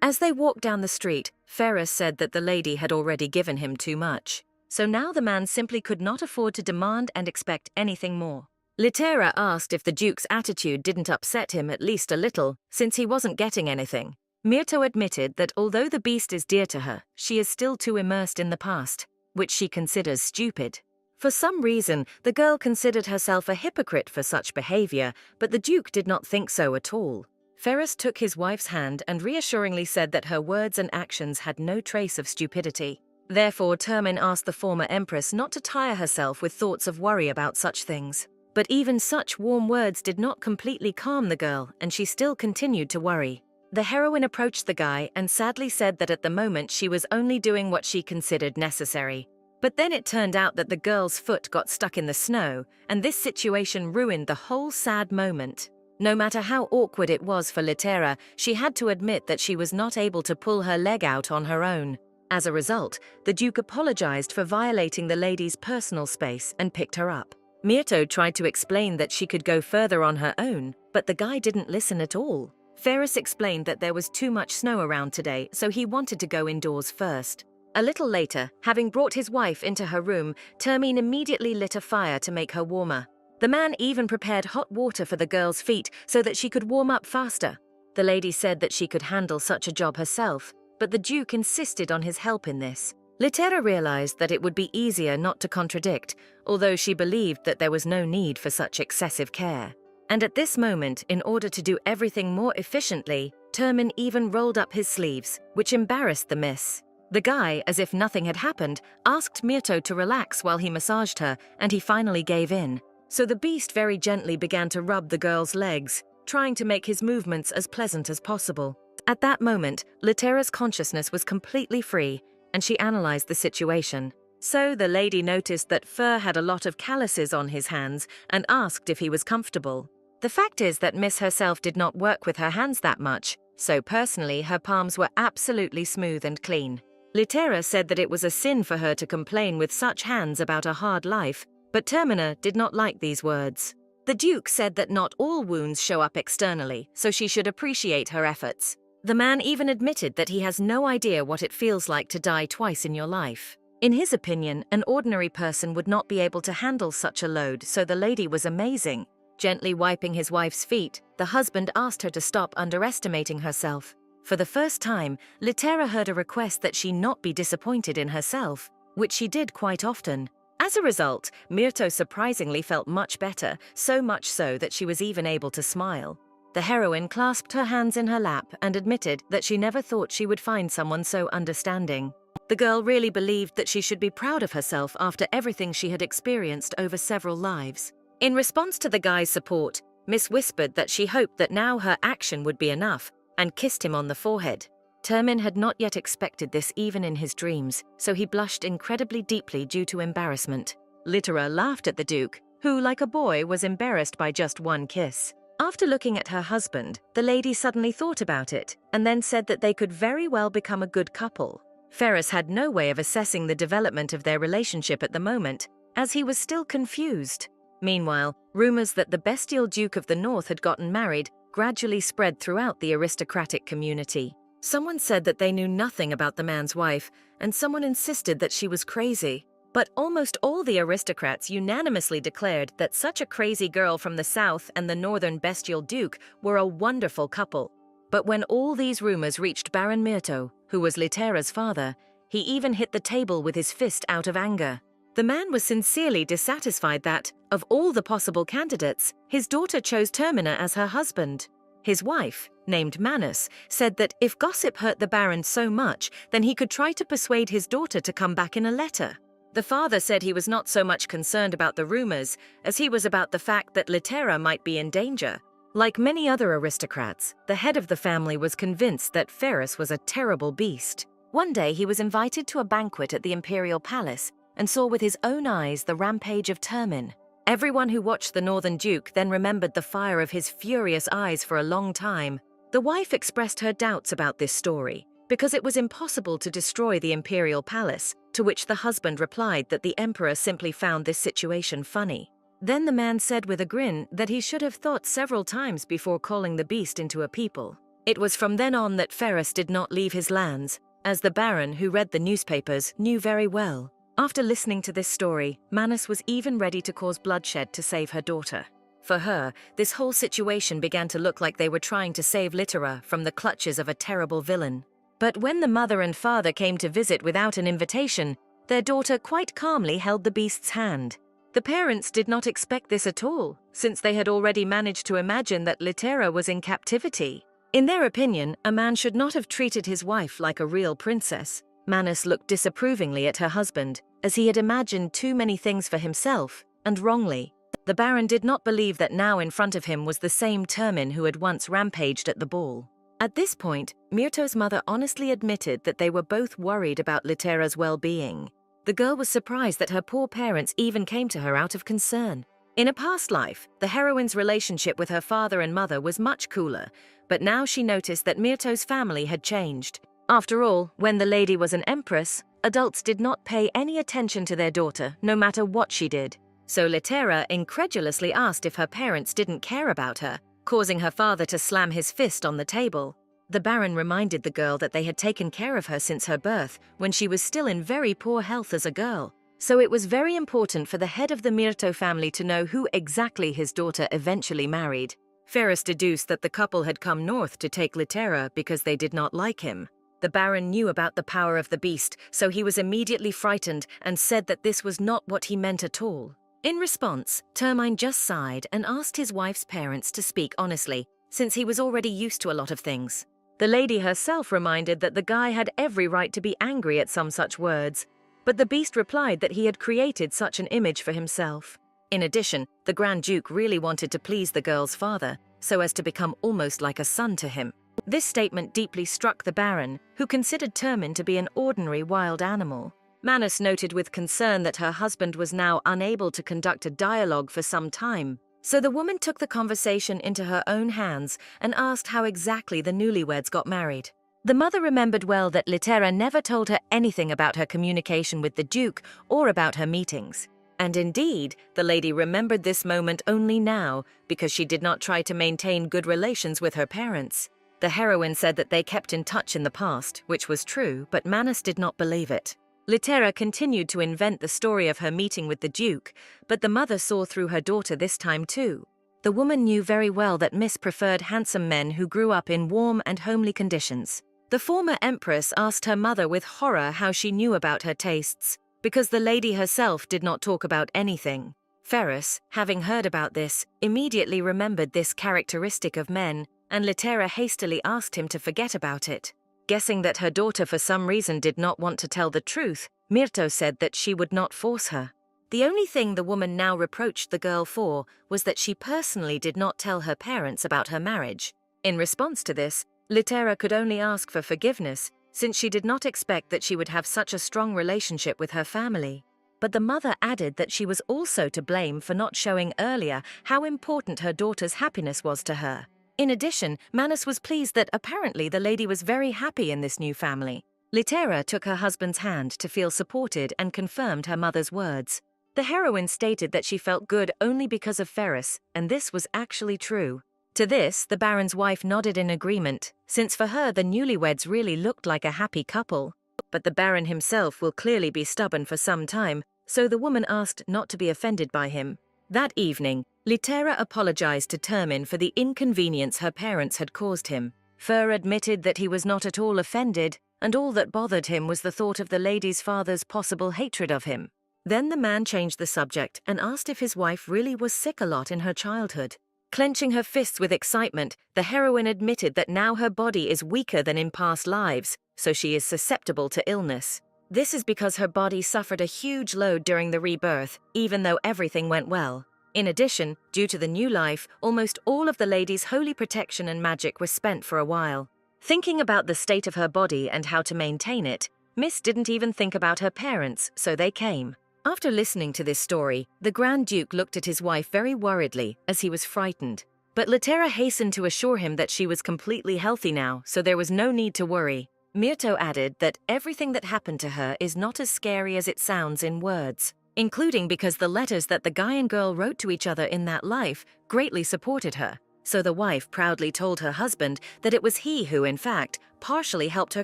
As they walked down the street, Ferris said that the lady had already given him too much. So now the man simply could not afford to demand and expect anything more. Littera asked if the Duke's attitude didn't upset him at least a little, since he wasn't getting anything. Myrto admitted that although the beast is dear to her, she is still too immersed in the past, which she considers stupid. For some reason, the girl considered herself a hypocrite for such behavior, but the Duke did not think so at all. Ferris took his wife's hand and reassuringly said that her words and actions had no trace of stupidity. Therefore, Termin asked the former empress not to tire herself with thoughts of worry about such things. But even such warm words did not completely calm the girl, and she still continued to worry. The heroine approached the guy and sadly said that at the moment she was only doing what she considered necessary. But then it turned out that the girl's foot got stuck in the snow, and this situation ruined the whole sad moment. No matter how awkward it was for Littera, she had to admit that she was not able to pull her leg out on her own. As a result, the Duke apologized for violating the lady's personal space and picked her up. Myrto tried to explain that she could go further on her own, but the guy didn't listen at all. Ferris explained that there was too much snow around today, so he wanted to go indoors first. A little later, having brought his wife into her room, Termine immediately lit a fire to make her warmer. The man even prepared hot water for the girl's feet so that she could warm up faster. The lady said that she could handle such a job herself, but the Duke insisted on his help in this. Littera realized that it would be easier not to contradict, although she believed that there was no need for such excessive care. And at this moment, in order to do everything more efficiently, Termin even rolled up his sleeves, which embarrassed the miss. The guy, as if nothing had happened, asked Myrto to relax while he massaged her, and he finally gave in. So the beast very gently began to rub the girl's legs, trying to make his movements as pleasant as possible. At that moment, Littera's consciousness was completely free, and she analyzed the situation. So the lady noticed that Fur had a lot of calluses on his hands and asked if he was comfortable. The fact is that Miss herself did not work with her hands that much, so personally her palms were absolutely smooth and clean. Littera said that it was a sin for her to complain with such hands about a hard life, but Termina did not like these words. The Duke said that not all wounds show up externally, so she should appreciate her efforts. The man even admitted that he has no idea what it feels like to die twice in your life. In his opinion, an ordinary person would not be able to handle such a load, so the lady was amazing. Gently wiping his wife's feet, the husband asked her to stop underestimating herself. For the first time, Littera heard a request that she not be disappointed in herself, which she did quite often. As a result, Myrto surprisingly felt much better, so much so that she was even able to smile. The heroine clasped her hands in her lap and admitted that she never thought she would find someone so understanding. The girl really believed that she should be proud of herself after everything she had experienced over several lives. In response to the guy's support, Miss whispered that she hoped that now her action would be enough, and kissed him on the forehead. Termin had not yet expected this even in his dreams, so he blushed incredibly deeply due to embarrassment. Littera laughed at the Duke, who, like a boy, was embarrassed by just one kiss. After looking at her husband, the lady suddenly thought about it, and then said that they could very well become a good couple. Ferris had no way of assessing the development of their relationship at the moment, as he was still confused. Meanwhile, rumors that the bestial Duke of the North had gotten married gradually spread throughout the aristocratic community. Someone said that they knew nothing about the man's wife, and someone insisted that she was crazy. But almost all the aristocrats unanimously declared that such a crazy girl from the south and the northern bestial Duke were a wonderful couple. But when all these rumors reached Baron Myrto, who was Littera's father, he even hit the table with his fist out of anger. The man was sincerely dissatisfied that, of all the possible candidates, his daughter chose Termina as her husband. His wife, named Manus, said that if gossip hurt the Baron so much, then he could try to persuade his daughter to come back in a letter. The father said he was not so much concerned about the rumors as he was about the fact that Littera might be in danger. Like many other aristocrats, the head of the family was convinced that Ferris was a terrible beast. One day he was invited to a banquet at the imperial palace and saw with his own eyes the rampage of Termin. Everyone who watched the Northern Duke then remembered the fire of his furious eyes for a long time. The wife expressed her doubts about this story, because it was impossible to destroy the imperial palace, to which the husband replied that the emperor simply found this situation funny. Then the man said with a grin that he should have thought several times before calling the beast into a people. It was from then on that Ferrus did not leave his lands, as the Baron, who read the newspapers, knew very well. After listening to this story, Manus was even ready to cause bloodshed to save her daughter. For her, this whole situation began to look like they were trying to save Littera from the clutches of a terrible villain. But when the mother and father came to visit without an invitation, their daughter quite calmly held the beast's hand. The parents did not expect this at all, since they had already managed to imagine that Littera was in captivity. In their opinion, a man should not have treated his wife like a real princess. Manus looked disapprovingly at her husband, as he had imagined too many things for himself, and wrongly. The Baron did not believe that now in front of him was the same Termin who had once rampaged at the ball. At this point, Myrto's mother honestly admitted that they were both worried about Littera's well-being. The girl was surprised that her poor parents even came to her out of concern. In a past life, the heroine's relationship with her father and mother was much cooler, but now she noticed that Myrto's family had changed. After all, when the lady was an empress, adults did not pay any attention to their daughter, no matter what she did. So Littera incredulously asked if her parents didn't care about her, causing her father to slam his fist on the table. The Baron reminded the girl that they had taken care of her since her birth, when she was still in very poor health as a girl. So it was very important for the head of the Myrto family to know who exactly his daughter eventually married. Ferrus deduced that the couple had come north to take Littera because they did not like him. The Baron knew about the power of the beast, so he was immediately frightened and said that this was not what he meant at all. In response, Termine just sighed and asked his wife's parents to speak honestly, since he was already used to a lot of things. The lady herself reminded that the guy had every right to be angry at some such words, but the beast replied that he had created such an image for himself. In addition, the Grand Duke really wanted to please the girl's father, so as to become almost like a son to him. This statement deeply struck the Baron, who considered Termin to be an ordinary wild animal. Manus noted with concern that her husband was now unable to conduct a dialogue for some time. So the woman took the conversation into her own hands and asked how exactly the newlyweds got married. The mother remembered well that Littera never told her anything about her communication with the Duke or about her meetings. And indeed, the lady remembered this moment only now because she did not try to maintain good relations with her parents. The heroine said that they kept in touch in the past, which was true, but Manus did not believe it. Littera continued to invent the story of her meeting with the Duke, but the mother saw through her daughter this time too. The woman knew very well that Miss preferred handsome men who grew up in warm and homely conditions. The former empress asked her mother with horror how she knew about her tastes, because the lady herself did not talk about anything. Ferrus, having heard about this, immediately remembered this characteristic of men, and Littera hastily asked him to forget about it. Guessing that her daughter for some reason did not want to tell the truth, Myrto said that she would not force her. The only thing the woman now reproached the girl for was that she personally did not tell her parents about her marriage. In response to this, Littera could only ask for forgiveness, since she did not expect that she would have such a strong relationship with her family. But the mother added that she was also to blame for not showing earlier how important her daughter's happiness was to her. In addition, Manus was pleased that apparently the lady was very happy in this new family. Littera took her husband's hand to feel supported and confirmed her mother's words. The heroine stated that she felt good only because of Ferrus, and this was actually true. To this, the Baron's wife nodded in agreement, since for her the newlyweds really looked like a happy couple. But the Baron himself will clearly be stubborn for some time, so the woman asked not to be offended by him. That evening, Littera apologized to Termin for the inconvenience her parents had caused him. Fer admitted that he was not at all offended, and all that bothered him was the thought of the lady's father's possible hatred of him. Then the man changed the subject and asked if his wife really was sick a lot in her childhood. Clenching her fists with excitement, the heroine admitted that now her body is weaker than in past lives, so she is susceptible to illness. This is because her body suffered a huge load during the rebirth, even though everything went well. In addition, due to the new life, almost all of the lady's holy protection and magic was spent for a while. Thinking about the state of her body and how to maintain it, Miss didn't even think about her parents, so they came. After listening to this story, the Grand Duke looked at his wife very worriedly, as he was frightened. But Litera hastened to assure him that she was completely healthy now, so there was no need to worry. Myrto added that everything that happened to her is not as scary as it sounds in words, including because the letters that the guy and girl wrote to each other in that life greatly supported her. So the wife proudly told her husband that it was he who, in fact, partially helped her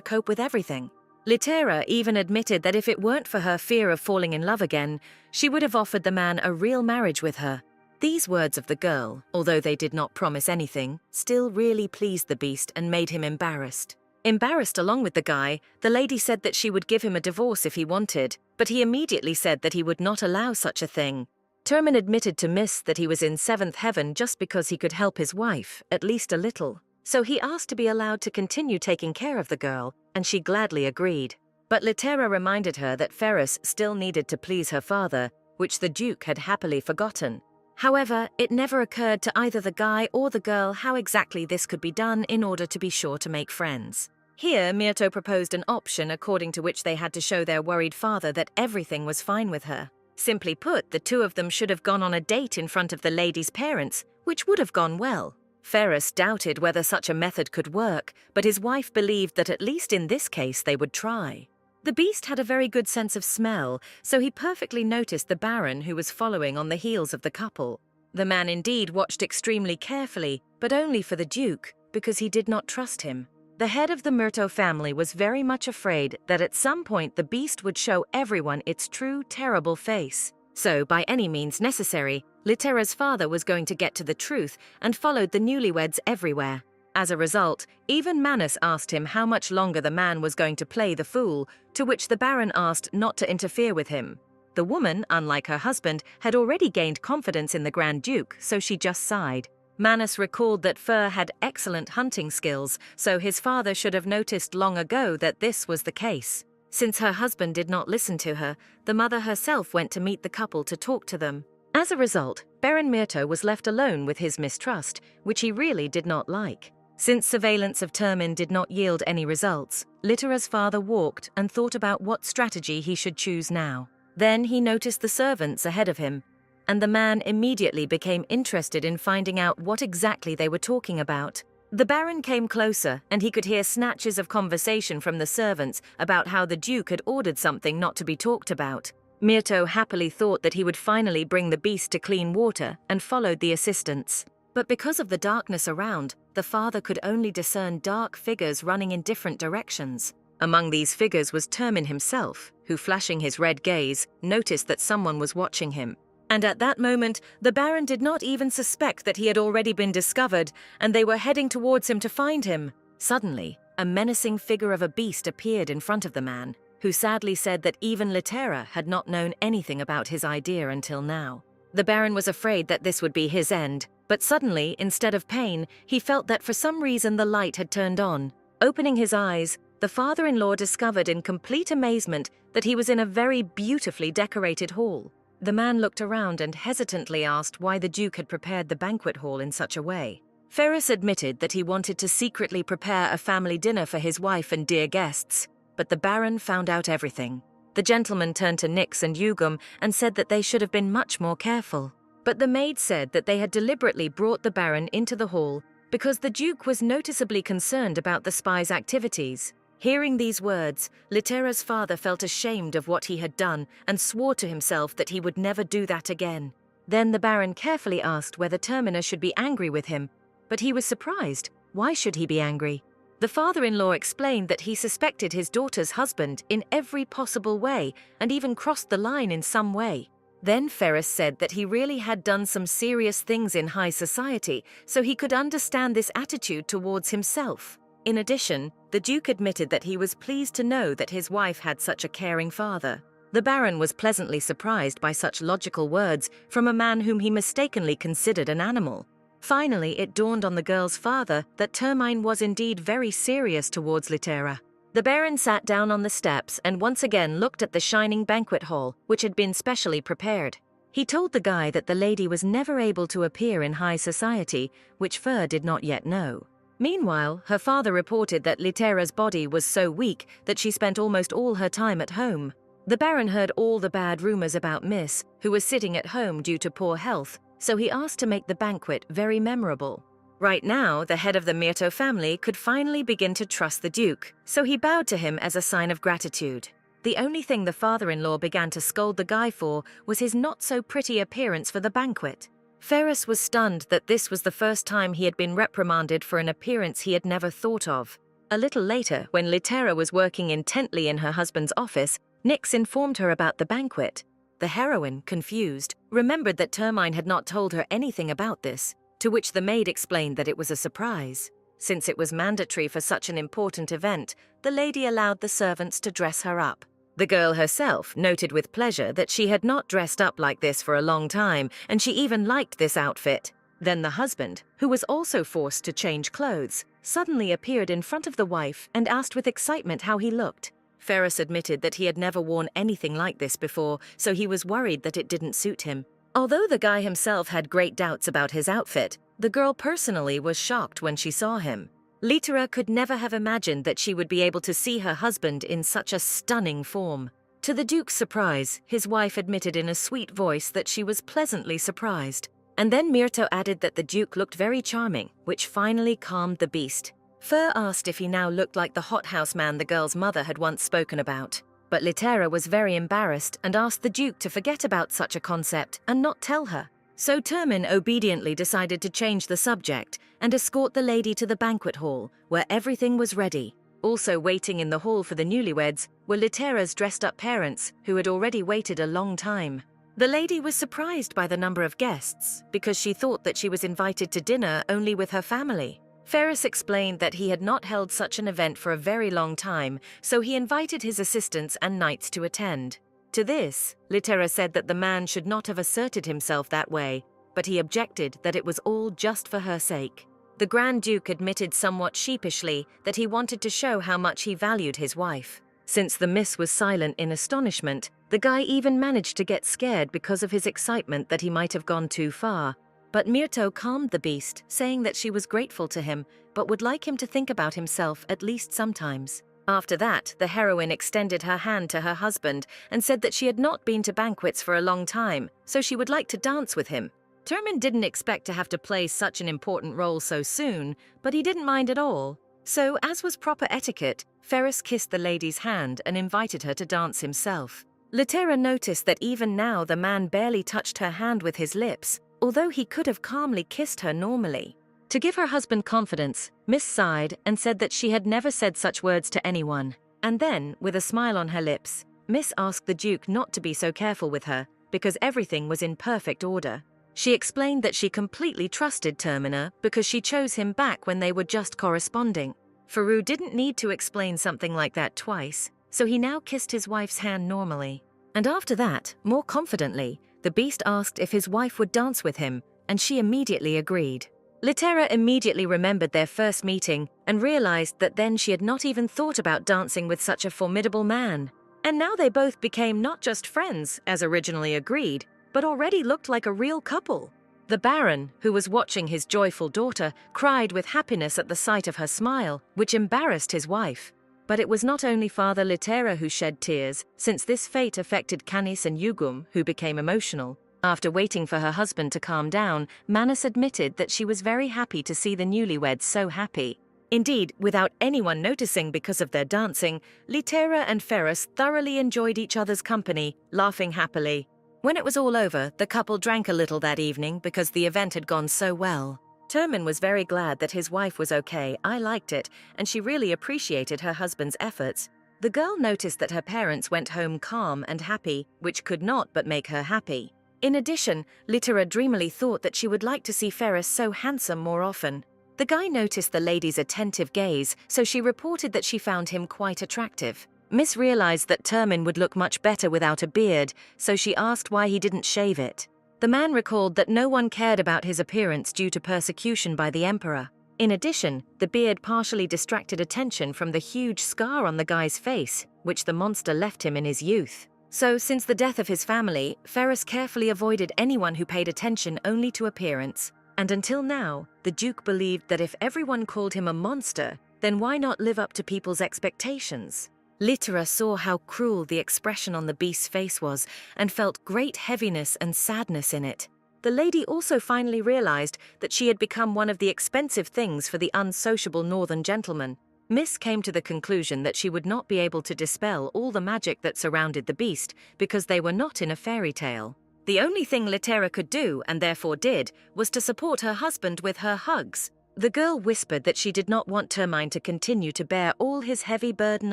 cope with everything. Litera even admitted that if it weren't for her fear of falling in love again, she would have offered the man a real marriage with her. These words of the girl, although they did not promise anything, still really pleased the beast and made him embarrassed. Embarrassed along with the guy, the lady said that she would give him a divorce if he wanted, but he immediately said that he would not allow such a thing. Termin admitted to Miss that he was in seventh heaven just because he could help his wife, at least a little. So he asked to be allowed to continue taking care of the girl, and she gladly agreed. But Litera reminded her that Ferris still needed to please her father, which the Duke had happily forgotten. However, it never occurred to either the guy or the girl how exactly this could be done in order to be sure to make friends. Here, Myrto proposed an option according to which they had to show their worried father that everything was fine with her. Simply put, the two of them should have gone on a date in front of the lady's parents, which would have gone well. Ferris doubted whether such a method could work, but his wife believed that at least in this case they would try. The beast had a very good sense of smell, so he perfectly noticed the Baron who was following on the heels of the couple. The man indeed watched extremely carefully, but only for the Duke, because he did not trust him. The head of the Myrto family was very much afraid that at some point the beast would show everyone its true, terrible face. So, by any means necessary, Litera's father was going to get to the truth and followed the newlyweds everywhere. As a result, even Manus asked him how much longer the man was going to play the fool, to which the Baron asked not to interfere with him. The woman, unlike her husband, had already gained confidence in the Grand Duke, so she just sighed. Manus recalled that Fur had excellent hunting skills, so his father should have noticed long ago that this was the case. Since her husband did not listen to her, the mother herself went to meet the couple to talk to them. As a result, Baron Myrto was left alone with his mistrust, which he really did not like. Since surveillance of Termin did not yield any results, Litera's father walked and thought about what strategy he should choose now. Then he noticed the servants ahead of him, and the man immediately became interested in finding out what exactly they were talking about. The Baron came closer, and he could hear snatches of conversation from the servants about how the Duke had ordered something not to be talked about. Myrto happily thought that he would finally bring the beast to clean water and followed the assistants. But because of the darkness around, the father could only discern dark figures running in different directions. Among these figures was Termin himself, who, flashing his red gaze, noticed that someone was watching him. And at that moment, the Baron did not even suspect that he had already been discovered, and they were heading towards him to find him. Suddenly, a menacing figure of a beast appeared in front of the man, who sadly said that even Litera had not known anything about his idea until now. The Baron was afraid that this would be his end, but suddenly, instead of pain, he felt that for some reason the light had turned on. Opening his eyes, the father-in-law discovered in complete amazement that he was in a very beautifully decorated hall. The man looked around and hesitantly asked why the Duke had prepared the banquet hall in such a way. Ferris admitted that he wanted to secretly prepare a family dinner for his wife and dear guests, but the Baron found out everything. The gentleman turned to Nyx and Hugum and said that they should have been much more careful. But the maid said that they had deliberately brought the Baron into the hall because the Duke was noticeably concerned about the spy's activities. Hearing these words, Litera's father felt ashamed of what he had done and swore to himself that he would never do that again. Then the Baron carefully asked whether Termina should be angry with him, but he was surprised. Why should he be angry? The father-in-law explained that he suspected his daughter's husband in every possible way and even crossed the line in some way. Then Ferris said that he really had done some serious things in high society, so he could understand this attitude towards himself. In addition, the Duke admitted that he was pleased to know that his wife had such a caring father. The Baron was pleasantly surprised by such logical words from a man whom he mistakenly considered an animal. Finally, it dawned on the girl's father that Termine was indeed very serious towards Litera. The Baron sat down on the steps and once again looked at the shining banquet hall, which had been specially prepared. He told the guy that the lady was never able to appear in high society, which Fur did not yet know. Meanwhile, her father reported that Litera's body was so weak that she spent almost all her time at home. The Baron heard all the bad rumors about Miss, who was sitting at home due to poor health, so he asked to make the banquet very memorable. Right now, the head of the Myrto family could finally begin to trust the Duke, so he bowed to him as a sign of gratitude. The only thing the father-in-law began to scold the guy for was his not-so-pretty appearance for the banquet. Ferrus was stunned that this was the first time he had been reprimanded for an appearance he had never thought of. A little later, when Litera was working intently in her husband's office, Nyx informed her about the banquet. The heroine, confused, remembered that Termine had not told her anything about this, to which the maid explained that it was a surprise. Since it was mandatory for such an important event, the lady allowed the servants to dress her up. The girl herself noted with pleasure that she had not dressed up like this for a long time, and she even liked this outfit. Then the husband, who was also forced to change clothes, suddenly appeared in front of the wife and asked with excitement how he looked. Ferrus admitted that he had never worn anything like this before, so he was worried that it didn't suit him. Although the guy himself had great doubts about his outfit, the girl personally was shocked when she saw him. Litera could never have imagined that she would be able to see her husband in such a stunning form. To the Duke's surprise, his wife admitted in a sweet voice that she was pleasantly surprised. And then Myrto added that the Duke looked very charming, which finally calmed the beast. Fer asked if he now looked like the hothouse man the girl's mother had once spoken about. But Litera was very embarrassed and asked the Duke to forget about such a concept and not tell her. So Termin obediently decided to change the subject and escort the lady to the banquet hall, where everything was ready. Also waiting in the hall for the newlyweds were Litera's dressed-up parents, who had already waited a long time. The lady was surprised by the number of guests, because she thought that she was invited to dinner only with her family. Ferrus explained that he had not held such an event for a very long time, so he invited his assistants and knights to attend. To this, Litera said that the man should not have asserted himself that way, but he objected that it was all just for her sake. The Grand Duke admitted somewhat sheepishly that he wanted to show how much he valued his wife. Since the miss was silent in astonishment, the guy even managed to get scared because of his excitement that he might have gone too far. But Myrto calmed the beast, saying that she was grateful to him, but would like him to think about himself at least sometimes. After that, the heroine extended her hand to her husband and said that she had not been to banquets for a long time, so she would like to dance with him. Termin didn't expect to have to play such an important role so soon, but he didn't mind at all. So, as was proper etiquette, Ferrus kissed the lady's hand and invited her to dance himself. Litera noticed that even now the man barely touched her hand with his lips, although he could have calmly kissed her normally. To give her husband confidence, Miss sighed and said that she had never said such words to anyone. And then, with a smile on her lips, Miss asked the Duke not to be so careful with her, because everything was in perfect order. She explained that she completely trusted Termina because she chose him back when they were just corresponding. Faru didn't need to explain something like that twice, so he now kissed his wife's hand normally. And after that, more confidently, the beast asked if his wife would dance with him, and she immediately agreed. Litera immediately remembered their first meeting and realized that then she had not even thought about dancing with such a formidable man. And now they both became not just friends, as originally agreed, but already looked like a real couple. The Baron, who was watching his joyful daughter, cried with happiness at the sight of her smile, which embarrassed his wife. But it was not only Father Litera who shed tears, since this fate affected Canis and Yugum, who became emotional. After waiting for her husband to calm down, Manus admitted that she was very happy to see the newlyweds so happy. Indeed, without anyone noticing because of their dancing, Litera and Ferrus thoroughly enjoyed each other's company, laughing happily. When it was all over, the couple drank a little that evening because the event had gone so well. Termin was very glad that his wife was okay. I liked it, and she really appreciated her husband's efforts. The girl noticed that her parents went home calm and happy, which could not but make her happy. In addition, Litera dreamily thought that she would like to see Ferrus so handsome more often. The guy noticed the lady's attentive gaze, so she reported that she found him quite attractive. Miss realized that Termin would look much better without a beard, so she asked why he didn't shave it. The man recalled that no one cared about his appearance due to persecution by the Emperor. In addition, the beard partially distracted attention from the huge scar on the guy's face, which the monster left him in his youth. So, since the death of his family, Ferrus carefully avoided anyone who paid attention only to appearance. And until now, the Duke believed that if everyone called him a monster, then why not live up to people's expectations? Litera saw how cruel the expression on the beast's face was and felt great heaviness and sadness in it. The lady also finally realized that she had become one of the expensive things for the unsociable northern gentleman. Miss came to the conclusion that she would not be able to dispel all the magic that surrounded the beast because they were not in a fairy tale. The only thing Litera could do, and therefore did, was to support her husband with her hugs. The girl whispered that she did not want Termine to continue to bear all his heavy burden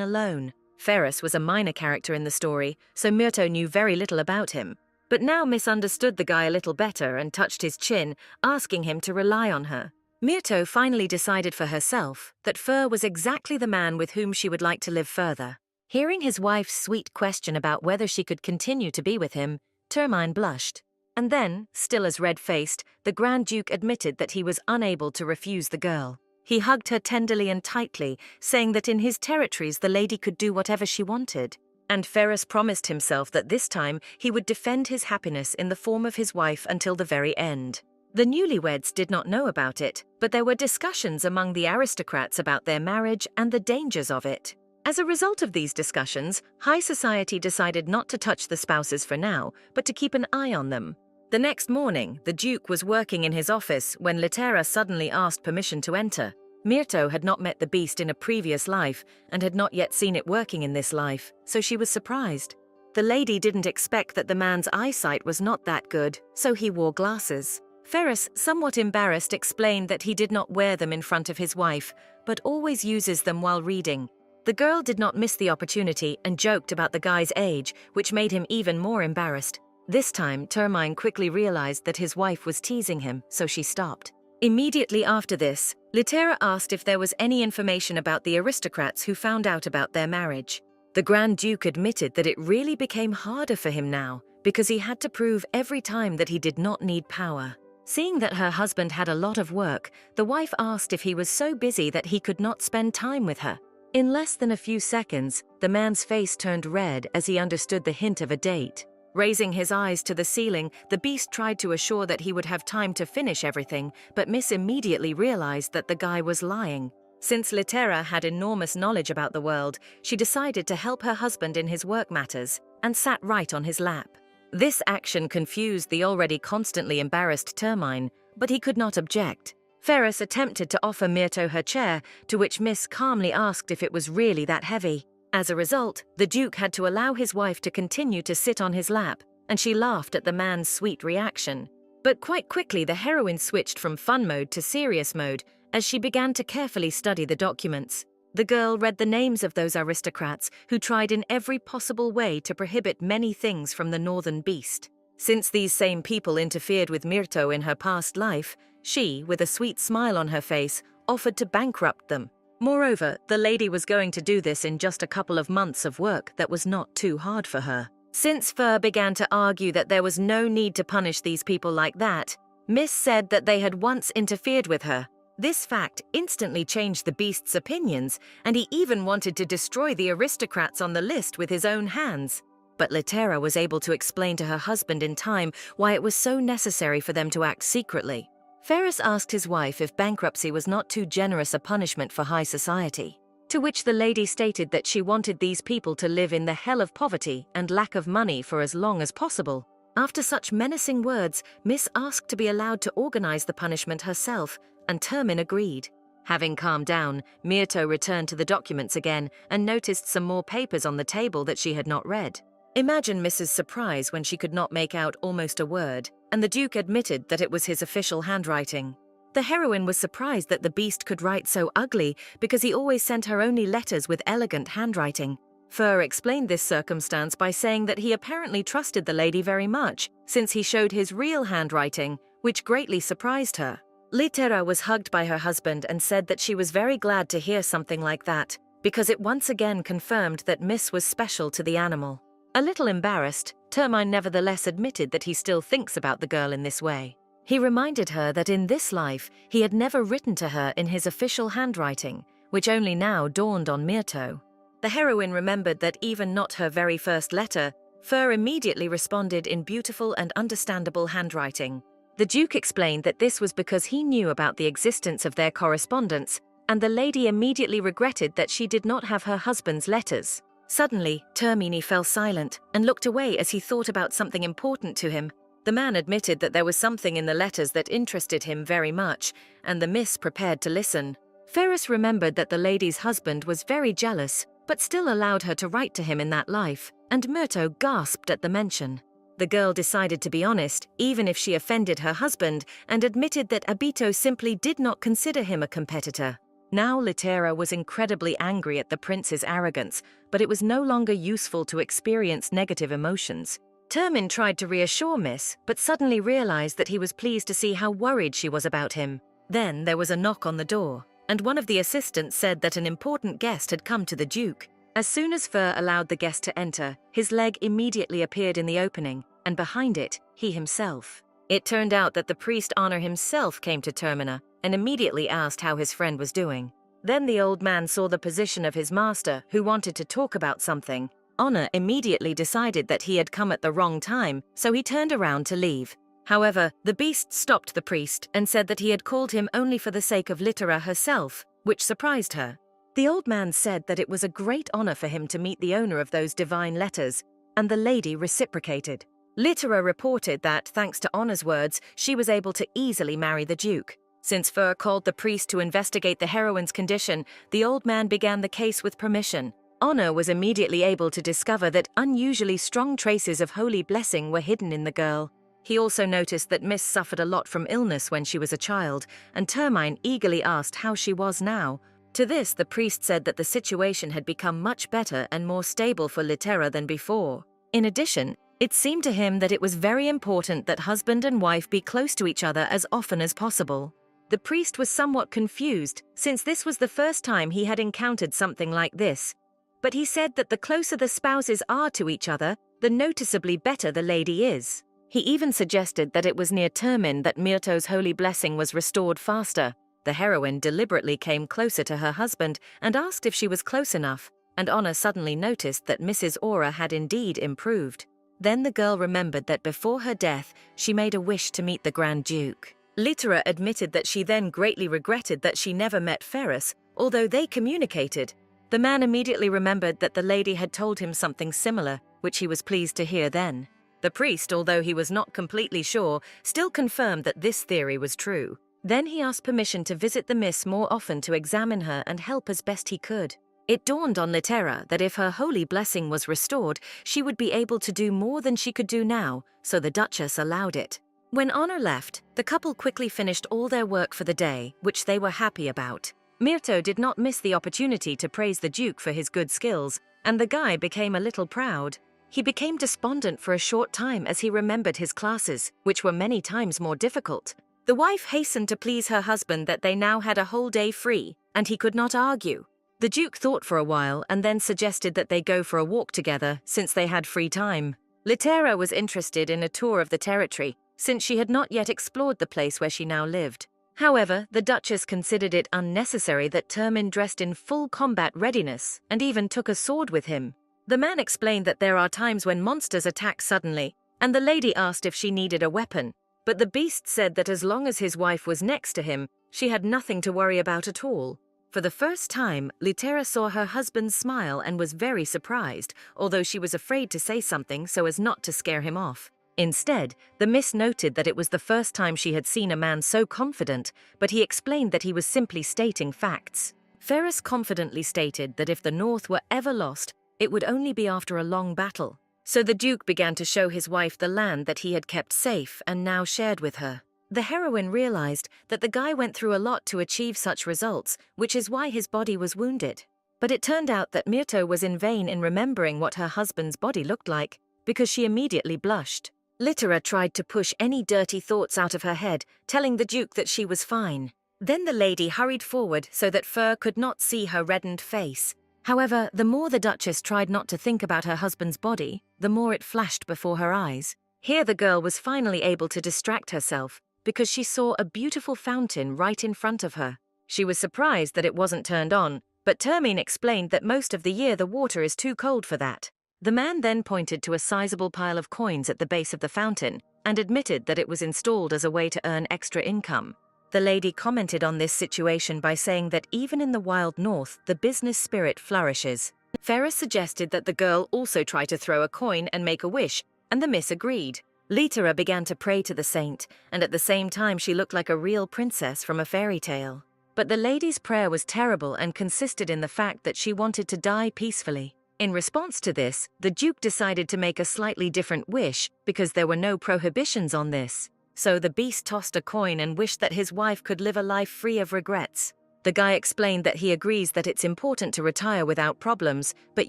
alone. Ferris was a minor character in the story, so Myrto knew very little about him. But now Miss understood the guy a little better and touched his chin, asking him to rely on her. Myrto finally decided for herself that Fur was exactly the man with whom she would like to live further. Hearing his wife's sweet question about whether she could continue to be with him, Termine blushed. And then, still as red-faced, the Grand Duke admitted that he was unable to refuse the girl. He hugged her tenderly and tightly, saying that in his territories the lady could do whatever she wanted. And Ferris promised himself that this time he would defend his happiness in the form of his wife until the very end. The newlyweds did not know about it, but there were discussions among the aristocrats about their marriage and the dangers of it. As a result of these discussions, high society decided not to touch the spouses for now, but to keep an eye on them. The next morning, the Duke was working in his office when Litera suddenly asked permission to enter. Myrto had not met the beast in a previous life and had not yet seen it working in this life, so she was surprised. The lady didn't expect that the man's eyesight was not that good, so he wore glasses. Ferris, somewhat embarrassed, explained that he did not wear them in front of his wife, but always uses them while reading. The girl did not miss the opportunity and joked about the guy's age, which made him even more embarrassed. This time, Termine quickly realized that his wife was teasing him, so she stopped. Immediately after this, Litera asked if there was any information about the aristocrats who found out about their marriage. The Grand Duke admitted that it really became harder for him now, because he had to prove every time that he did not need power. Seeing that her husband had a lot of work, the wife asked if he was so busy that he could not spend time with her. In less than a few seconds, the man's face turned red as he understood the hint of a date. Raising his eyes to the ceiling, the beast tried to assure that he would have time to finish everything, but Miss immediately realized that the guy was lying. Since Litera had enormous knowledge about the world, she decided to help her husband in his work matters, and sat right on his lap. This action confused the already constantly embarrassed Termine, but he could not object. Ferris attempted to offer Myrto her chair, to which Miss calmly asked if it was really that heavy. As a result, the Duke had to allow his wife to continue to sit on his lap, and she laughed at the man's sweet reaction. But quite quickly the heroine switched from fun mode to serious mode as she began to carefully study the documents. The girl read the names of those aristocrats who tried in every possible way to prohibit many things from the northern beast. Since these same people interfered with Myrto in her past life, she, with a sweet smile on her face, offered to bankrupt them. Moreover, the lady was going to do this in just a couple of months of work that was not too hard for her. Since Fur began to argue that there was no need to punish these people like that, Miss said that they had once interfered with her. This fact instantly changed the beast's opinions, and he even wanted to destroy the aristocrats on the list with his own hands. But Litera was able to explain to her husband in time why it was so necessary for them to act secretly. Ferris asked his wife if bankruptcy was not too generous a punishment for high society, to which the lady stated that she wanted these people to live in the hell of poverty and lack of money for as long as possible. After such menacing words, Miss asked to be allowed to organize the punishment herself, and Termine agreed. Having calmed down, Myrto returned to the documents again and noticed some more papers on the table that she had not read. Imagine Mrs. surprise when she could not make out almost a word, and the Duke admitted that it was his official handwriting. The heroine was surprised that the beast could write so ugly because he always sent her only letters with elegant handwriting. Fur explained this circumstance by saying that he apparently trusted the lady very much, since he showed his real handwriting, which greatly surprised her. Litera was hugged by her husband and said that she was very glad to hear something like that, because it once again confirmed that Miss was special to the animal. A little embarrassed, Termine nevertheless admitted that he still thinks about the girl in this way. He reminded her that in this life he had never written to her in his official handwriting, which only now dawned on Myrto. The heroine remembered that even not her very first letter, Fur immediately responded in beautiful and understandable handwriting. The Duke explained that this was because he knew about the existence of their correspondence, and the lady immediately regretted that she did not have her husband's letters. Suddenly, Termini fell silent and looked away as he thought about something important to him. The man admitted that there was something in the letters that interested him very much, and the miss prepared to listen. Ferris remembered that the lady's husband was very jealous, but still allowed her to write to him in that life, and Myrto gasped at the mention. The girl decided to be honest, even if she offended her husband, and admitted that Abito simply did not consider him a competitor. Now Litera was incredibly angry at the prince's arrogance, but it was no longer useful to experience negative emotions. Termin tried to reassure Miss, but suddenly realized that he was pleased to see how worried she was about him. Then there was a knock on the door, and one of the assistants said that an important guest had come to the Duke. As soon as Fer allowed the guest to enter, his leg immediately appeared in the opening, and behind it, he himself. It turned out that the priest Honor himself came to Termina and immediately asked how his friend was doing. Then the old man saw the position of his master, who wanted to talk about something. Honor immediately decided that he had come at the wrong time, so he turned around to leave. However, the beast stopped the priest and said that he had called him only for the sake of Litera herself, which surprised her. The old man said that it was a great honor for him to meet the owner of those divine letters, and the lady reciprocated. Litera reported that, thanks to Honor's words, she was able to easily marry the Duke. Since Fer called the priest to investigate the heroine's condition, the old man began the case with permission. Honor was immediately able to discover that unusually strong traces of holy blessing were hidden in the girl. He also noticed that Miss suffered a lot from illness when she was a child, and Termine eagerly asked how she was now. To this, the priest said that the situation had become much better and more stable for Litera than before. In addition, it seemed to him that it was very important that husband and wife be close to each other as often as possible. The priest was somewhat confused, since this was the first time he had encountered something like this. But he said that the closer the spouses are to each other, the noticeably better the lady is. He even suggested that it was near Termin that Myrto's holy blessing was restored faster. The heroine deliberately came closer to her husband and asked if she was close enough, and Honor suddenly noticed that Mrs. Aura had indeed improved. Then the girl remembered that before her death, she made a wish to meet the Grand Duke. Litera admitted that she then greatly regretted that she never met Ferris, although they communicated. The man immediately remembered that the lady had told him something similar, which he was pleased to hear then. The priest, although he was not completely sure, still confirmed that this theory was true. Then he asked permission to visit the miss more often to examine her and help as best he could. It dawned on Litera that if her holy blessing was restored, she would be able to do more than she could do now, so the Duchess allowed it. When Honor left, the couple quickly finished all their work for the day, which they were happy about. Myrto did not miss the opportunity to praise the Duke for his good skills, and the guy became a little proud. He became despondent for a short time as he remembered his classes, which were many times more difficult. The wife hastened to please her husband that they now had a whole day free, and he could not argue. The Duke thought for a while and then suggested that they go for a walk together, since they had free time. Litera was interested in a tour of the territory, since she had not yet explored the place where she now lived. However, the Duchess considered it unnecessary that Termin dressed in full combat readiness and even took a sword with him. The man explained that there are times when monsters attack suddenly, and the lady asked if she needed a weapon, but the beast said that as long as his wife was next to him, she had nothing to worry about at all. For the first time, Litera saw her husband smile and was very surprised, although she was afraid to say something so as not to scare him off. Instead, the miss noted that it was the first time she had seen a man so confident, but he explained that he was simply stating facts. Ferris confidently stated that if the North were ever lost, it would only be after a long battle. So the Duke began to show his wife the land that he had kept safe and now shared with her. The heroine realized that the guy went through a lot to achieve such results, which is why his body was wounded. But it turned out that Myrto was in vain in remembering what her husband's body looked like, because she immediately blushed. Litera tried to push any dirty thoughts out of her head, telling the Duke that she was fine. Then the lady hurried forward so that Fer could not see her reddened face. However, the more the Duchess tried not to think about her husband's body, the more it flashed before her eyes. Here the girl was finally able to distract herself, because she saw a beautiful fountain right in front of her. She was surprised that it wasn't turned on, but Termine explained that most of the year the water is too cold for that. The man then pointed to a sizable pile of coins at the base of the fountain and admitted that it was installed as a way to earn extra income. The lady commented on this situation by saying that even in the wild north, the business spirit flourishes. Ferris suggested that the girl also try to throw a coin and make a wish, and the miss agreed. Litera began to pray to the saint, and at the same time she looked like a real princess from a fairy tale. But the lady's prayer was terrible and consisted in the fact that she wanted to die peacefully. In response to this, the Duke decided to make a slightly different wish because there were no prohibitions on this. So the beast tossed a coin and wished that his wife could live a life free of regrets. The guy explained that he agrees that it's important to retire without problems, but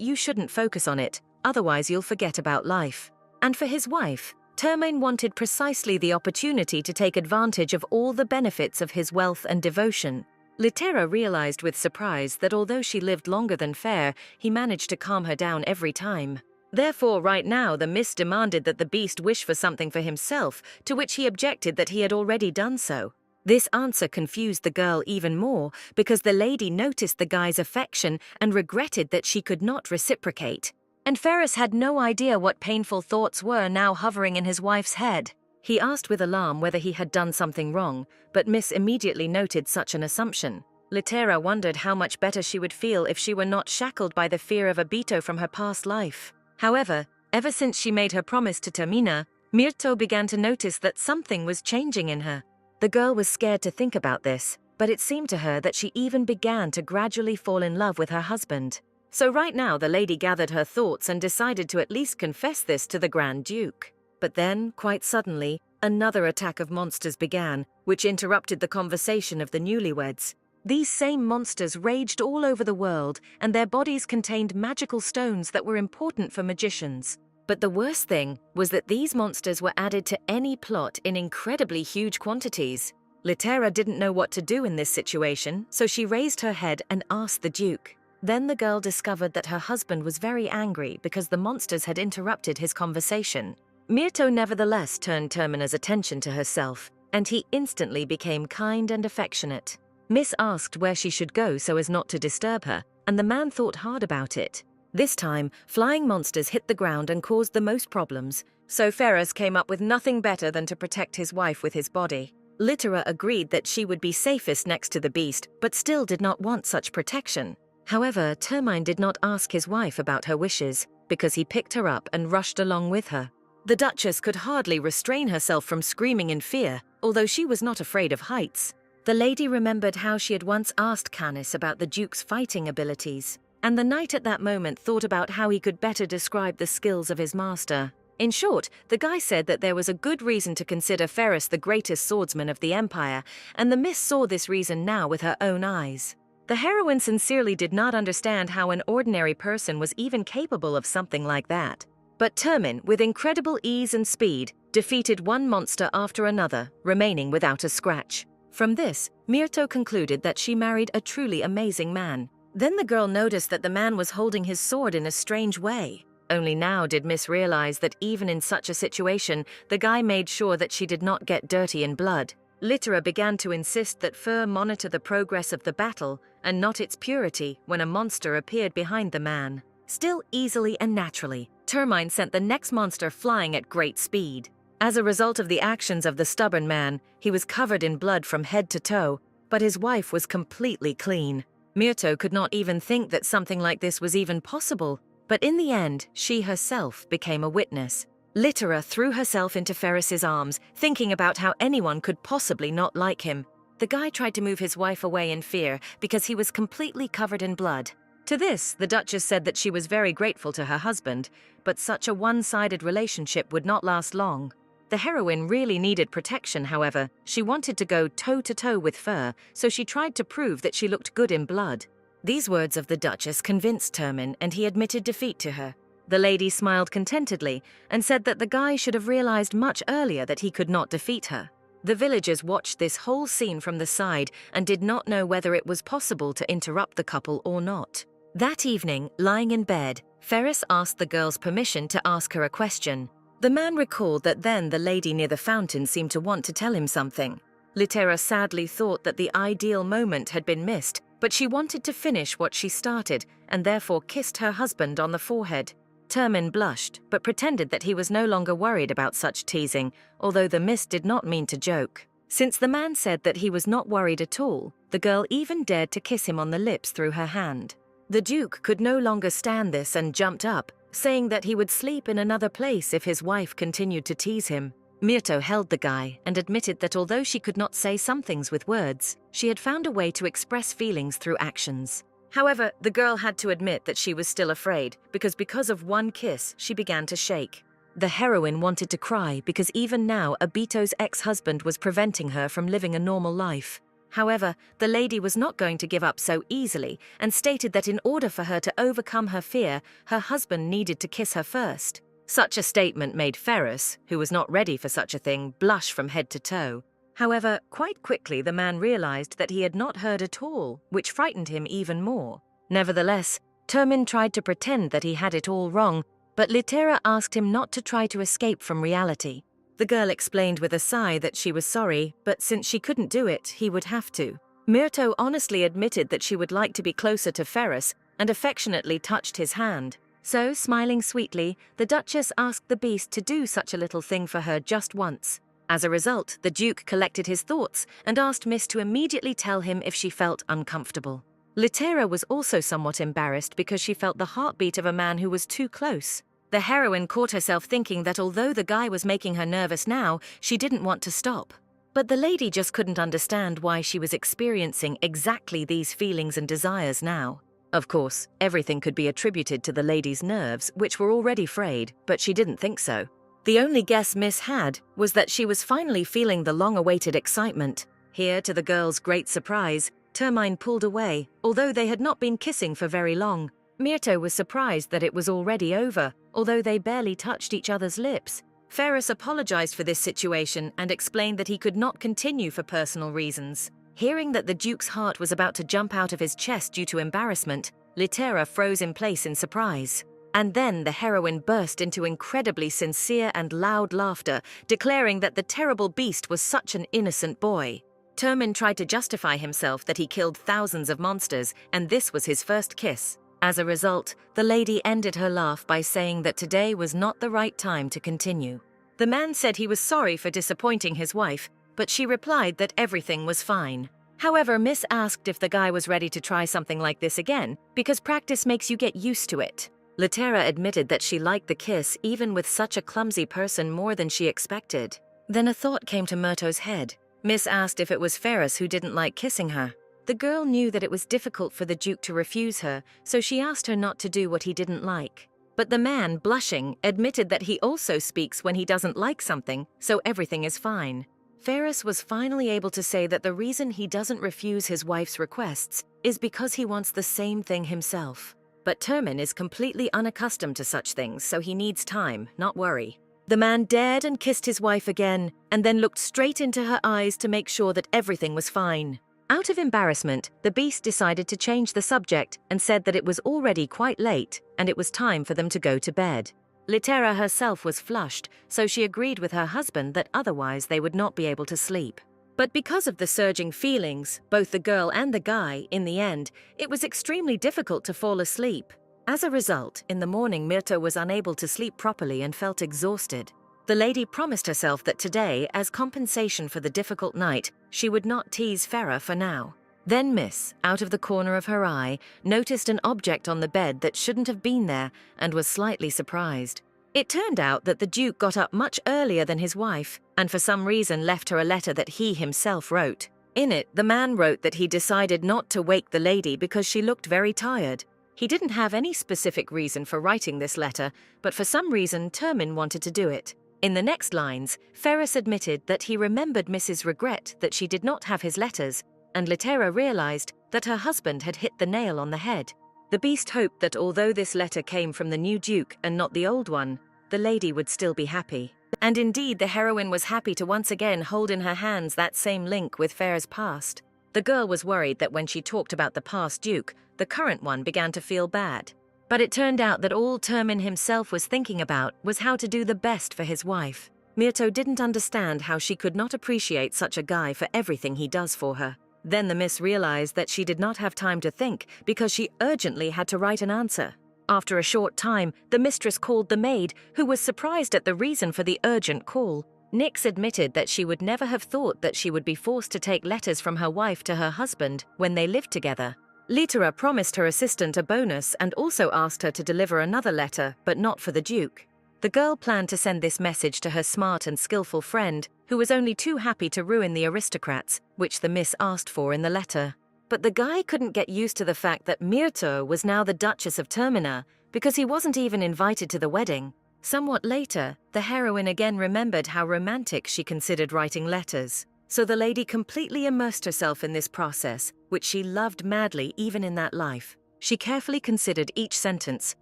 you shouldn't focus on it, otherwise you'll forget about life. And for his wife, Termain wanted precisely the opportunity to take advantage of all the benefits of his wealth and devotion. Litera realized with surprise that although she lived longer than Fair, he managed to calm her down every time. Therefore, right now, the Miss demanded that the beast wish for something for himself, to which he objected that he had already done so. This answer confused the girl even more because the lady noticed the guy's affection and regretted that she could not reciprocate. And Ferris had no idea what painful thoughts were now hovering in his wife's head. He asked with alarm whether he had done something wrong, but Miss immediately noted such an assumption. Litera wondered how much better she would feel if she were not shackled by the fear of a Beto from her past life. However, ever since she made her promise to Termina, Myrto began to notice that something was changing in her. The girl was scared to think about this, but it seemed to her that she even began to gradually fall in love with her husband. So right now the lady gathered her thoughts and decided to at least confess this to the Grand Duke. But then, quite suddenly, another attack of monsters began, which interrupted the conversation of the newlyweds. These same monsters raged all over the world, and their bodies contained magical stones that were important for magicians. But the worst thing was that these monsters were added to any plot in incredibly huge quantities. Litera didn't know what to do in this situation, so she raised her head and asked the Duke. Then the girl discovered that her husband was very angry because the monsters had interrupted his conversation. Myrto nevertheless turned Termina's attention to herself, and he instantly became kind and affectionate. Miss asked where she should go so as not to disturb her, and the man thought hard about it. This time, flying monsters hit the ground and caused the most problems, so Ferris came up with nothing better than to protect his wife with his body. Litera agreed that she would be safest next to the beast, but still did not want such protection. However, Termine did not ask his wife about her wishes, because he picked her up and rushed along with her. The Duchess could hardly restrain herself from screaming in fear, although she was not afraid of heights. The lady remembered how she had once asked Canis about the Duke's fighting abilities, and the knight at that moment thought about how he could better describe the skills of his master. In short, the guy said that there was a good reason to consider Ferris the greatest swordsman of the Empire, and the Miss saw this reason now with her own eyes. The heroine sincerely did not understand how an ordinary person was even capable of something like that. But Termin, with incredible ease and speed, defeated one monster after another, remaining without a scratch. From this, Myrto concluded that she married a truly amazing man. Then the girl noticed that the man was holding his sword in a strange way. Only now did Miss realize that even in such a situation, the guy made sure that she did not get dirty in blood. Litera began to insist that Fur monitor the progress of the battle and not its purity when a monster appeared behind the man. Still easily and naturally, Termine sent the next monster flying at great speed. As a result of the actions of the stubborn man, he was covered in blood from head to toe, but his wife was completely clean. Myrto could not even think that something like this was even possible, but in the end, she herself became a witness. Litera threw herself into Ferris's arms, thinking about how anyone could possibly not like him. The guy tried to move his wife away in fear because he was completely covered in blood. To this, the Duchess said that she was very grateful to her husband, but such a one-sided relationship would not last long. The heroine really needed protection, however. She wanted to go toe-to-toe with Fur, so she tried to prove that she looked good in blood. These words of the Duchess convinced Termin, and he admitted defeat to her. The lady smiled contentedly and said that the guy should have realized much earlier that he could not defeat her. The villagers watched this whole scene from the side and did not know whether it was possible to interrupt the couple or not. That evening, lying in bed, Ferris asked the girl's permission to ask her a question. The man recalled that then the lady near the fountain seemed to want to tell him something. Litera sadly thought that the ideal moment had been missed, but she wanted to finish what she started and therefore kissed her husband on the forehead. Termin blushed, but pretended that he was no longer worried about such teasing, although the Miss did not mean to joke. Since the man said that he was not worried at all, the girl even dared to kiss him on the lips through her hand. The Duke could no longer stand this and jumped up, saying that he would sleep in another place if his wife continued to tease him. Myrto held the guy and admitted that although she could not say some things with words, she had found a way to express feelings through actions. However, the girl had to admit that she was still afraid, because of one kiss, she began to shake. The heroine wanted to cry because even now Obito's ex-husband was preventing her from living a normal life. However, the lady was not going to give up so easily and stated that in order for her to overcome her fear, her husband needed to kiss her first. Such a statement made Ferris, who was not ready for such a thing, blush from head to toe. However, quite quickly the man realized that he had not heard at all, which frightened him even more. Nevertheless, Termin tried to pretend that he had it all wrong, but Litera asked him not to try to escape from reality. The girl explained with a sigh that she was sorry, but since she couldn't do it, he would have to. Myrto honestly admitted that she would like to be closer to Ferris and affectionately touched his hand. So, smiling sweetly, the Duchess asked the beast to do such a little thing for her just once. As a result, the Duke collected his thoughts and asked Miss to immediately tell him if she felt uncomfortable. Litera was also somewhat embarrassed because she felt the heartbeat of a man who was too close. The heroine caught herself thinking that although the guy was making her nervous now, she didn't want to stop. But the lady just couldn't understand why she was experiencing exactly these feelings and desires now. Of course, everything could be attributed to the lady's nerves, which were already frayed, but she didn't think so. The only guess Miss had was that she was finally feeling the long-awaited excitement. Here, to the girl's great surprise, Termine pulled away, although they had not been kissing for very long. Myrto was surprised that it was already over, although they barely touched each other's lips. Ferris apologized for this situation and explained that he could not continue for personal reasons. Hearing that the Duke's heart was about to jump out of his chest due to embarrassment, Litera froze in place in surprise. And then the heroine burst into incredibly sincere and loud laughter, declaring that the terrible beast was such an innocent boy. Termin tried to justify himself that he killed thousands of monsters, and this was his first kiss. As a result, the lady ended her laugh by saying that today was not the right time to continue. The man said he was sorry for disappointing his wife, but she replied that everything was fine. However, Miss asked if the guy was ready to try something like this again, because practice makes you get used to it. Litera admitted that she liked the kiss even with such a clumsy person more than she expected. Then a thought came to Myrto's head. Miss asked if it was Ferris who didn't like kissing her. The girl knew that it was difficult for the Duke to refuse her, so she asked her not to do what he didn't like. But the man, blushing, admitted that he also speaks when he doesn't like something, so everything is fine. Ferris was finally able to say that the reason he doesn't refuse his wife's requests is because he wants the same thing himself. But Termin is completely unaccustomed to such things, so he needs time, not worry. The man dared and kissed his wife again, and then looked straight into her eyes to make sure that everything was fine. Out of embarrassment, the beast decided to change the subject and said that it was already quite late and it was time for them to go to bed. Litera herself was flushed, so she agreed with her husband that otherwise they would not be able to sleep. But because of the surging feelings, both the girl and the guy, in the end, it was extremely difficult to fall asleep. As a result, in the morning Myrto was unable to sleep properly and felt exhausted. The lady promised herself that today, as compensation for the difficult night, she would not tease Farah for now. Then Miss, out of the corner of her eye, noticed an object on the bed that shouldn't have been there and was slightly surprised. It turned out that the Duke got up much earlier than his wife, and for some reason left her a letter that he himself wrote. In it, the man wrote that he decided not to wake the lady because she looked very tired. He didn't have any specific reason for writing this letter, but for some reason Termin wanted to do it. In the next lines, Ferris admitted that he remembered Mrs. Regret that she did not have his letters, and Litera realized that her husband had hit the nail on the head. The beast hoped that although this letter came from the new Duke and not the old one, the lady would still be happy. And indeed, the heroine was happy to once again hold in her hands that same link with Farah's past. The girl was worried that when she talked about the past Duke, the current one began to feel bad. But it turned out that all Termin himself was thinking about was how to do the best for his wife. Myrto didn't understand how she could not appreciate such a guy for everything he does for her. Then the miss realized that she did not have time to think because she urgently had to write an answer. After a short time, the mistress called the maid, who was surprised at the reason for the urgent call. Nix admitted that she would never have thought that she would be forced to take letters from her wife to her husband when they lived together. Litera promised her assistant a bonus and also asked her to deliver another letter, but not for the Duke. The girl planned to send this message to her smart and skillful friend, who was only too happy to ruin the aristocrats, which the miss asked for in the letter. But the guy couldn't get used to the fact that Myrto was now the Duchess of Termina, because he wasn't even invited to the wedding. Somewhat later, the heroine again remembered how romantic she considered writing letters. So the lady completely immersed herself in this process, which she loved madly even in that life. She carefully considered each sentence,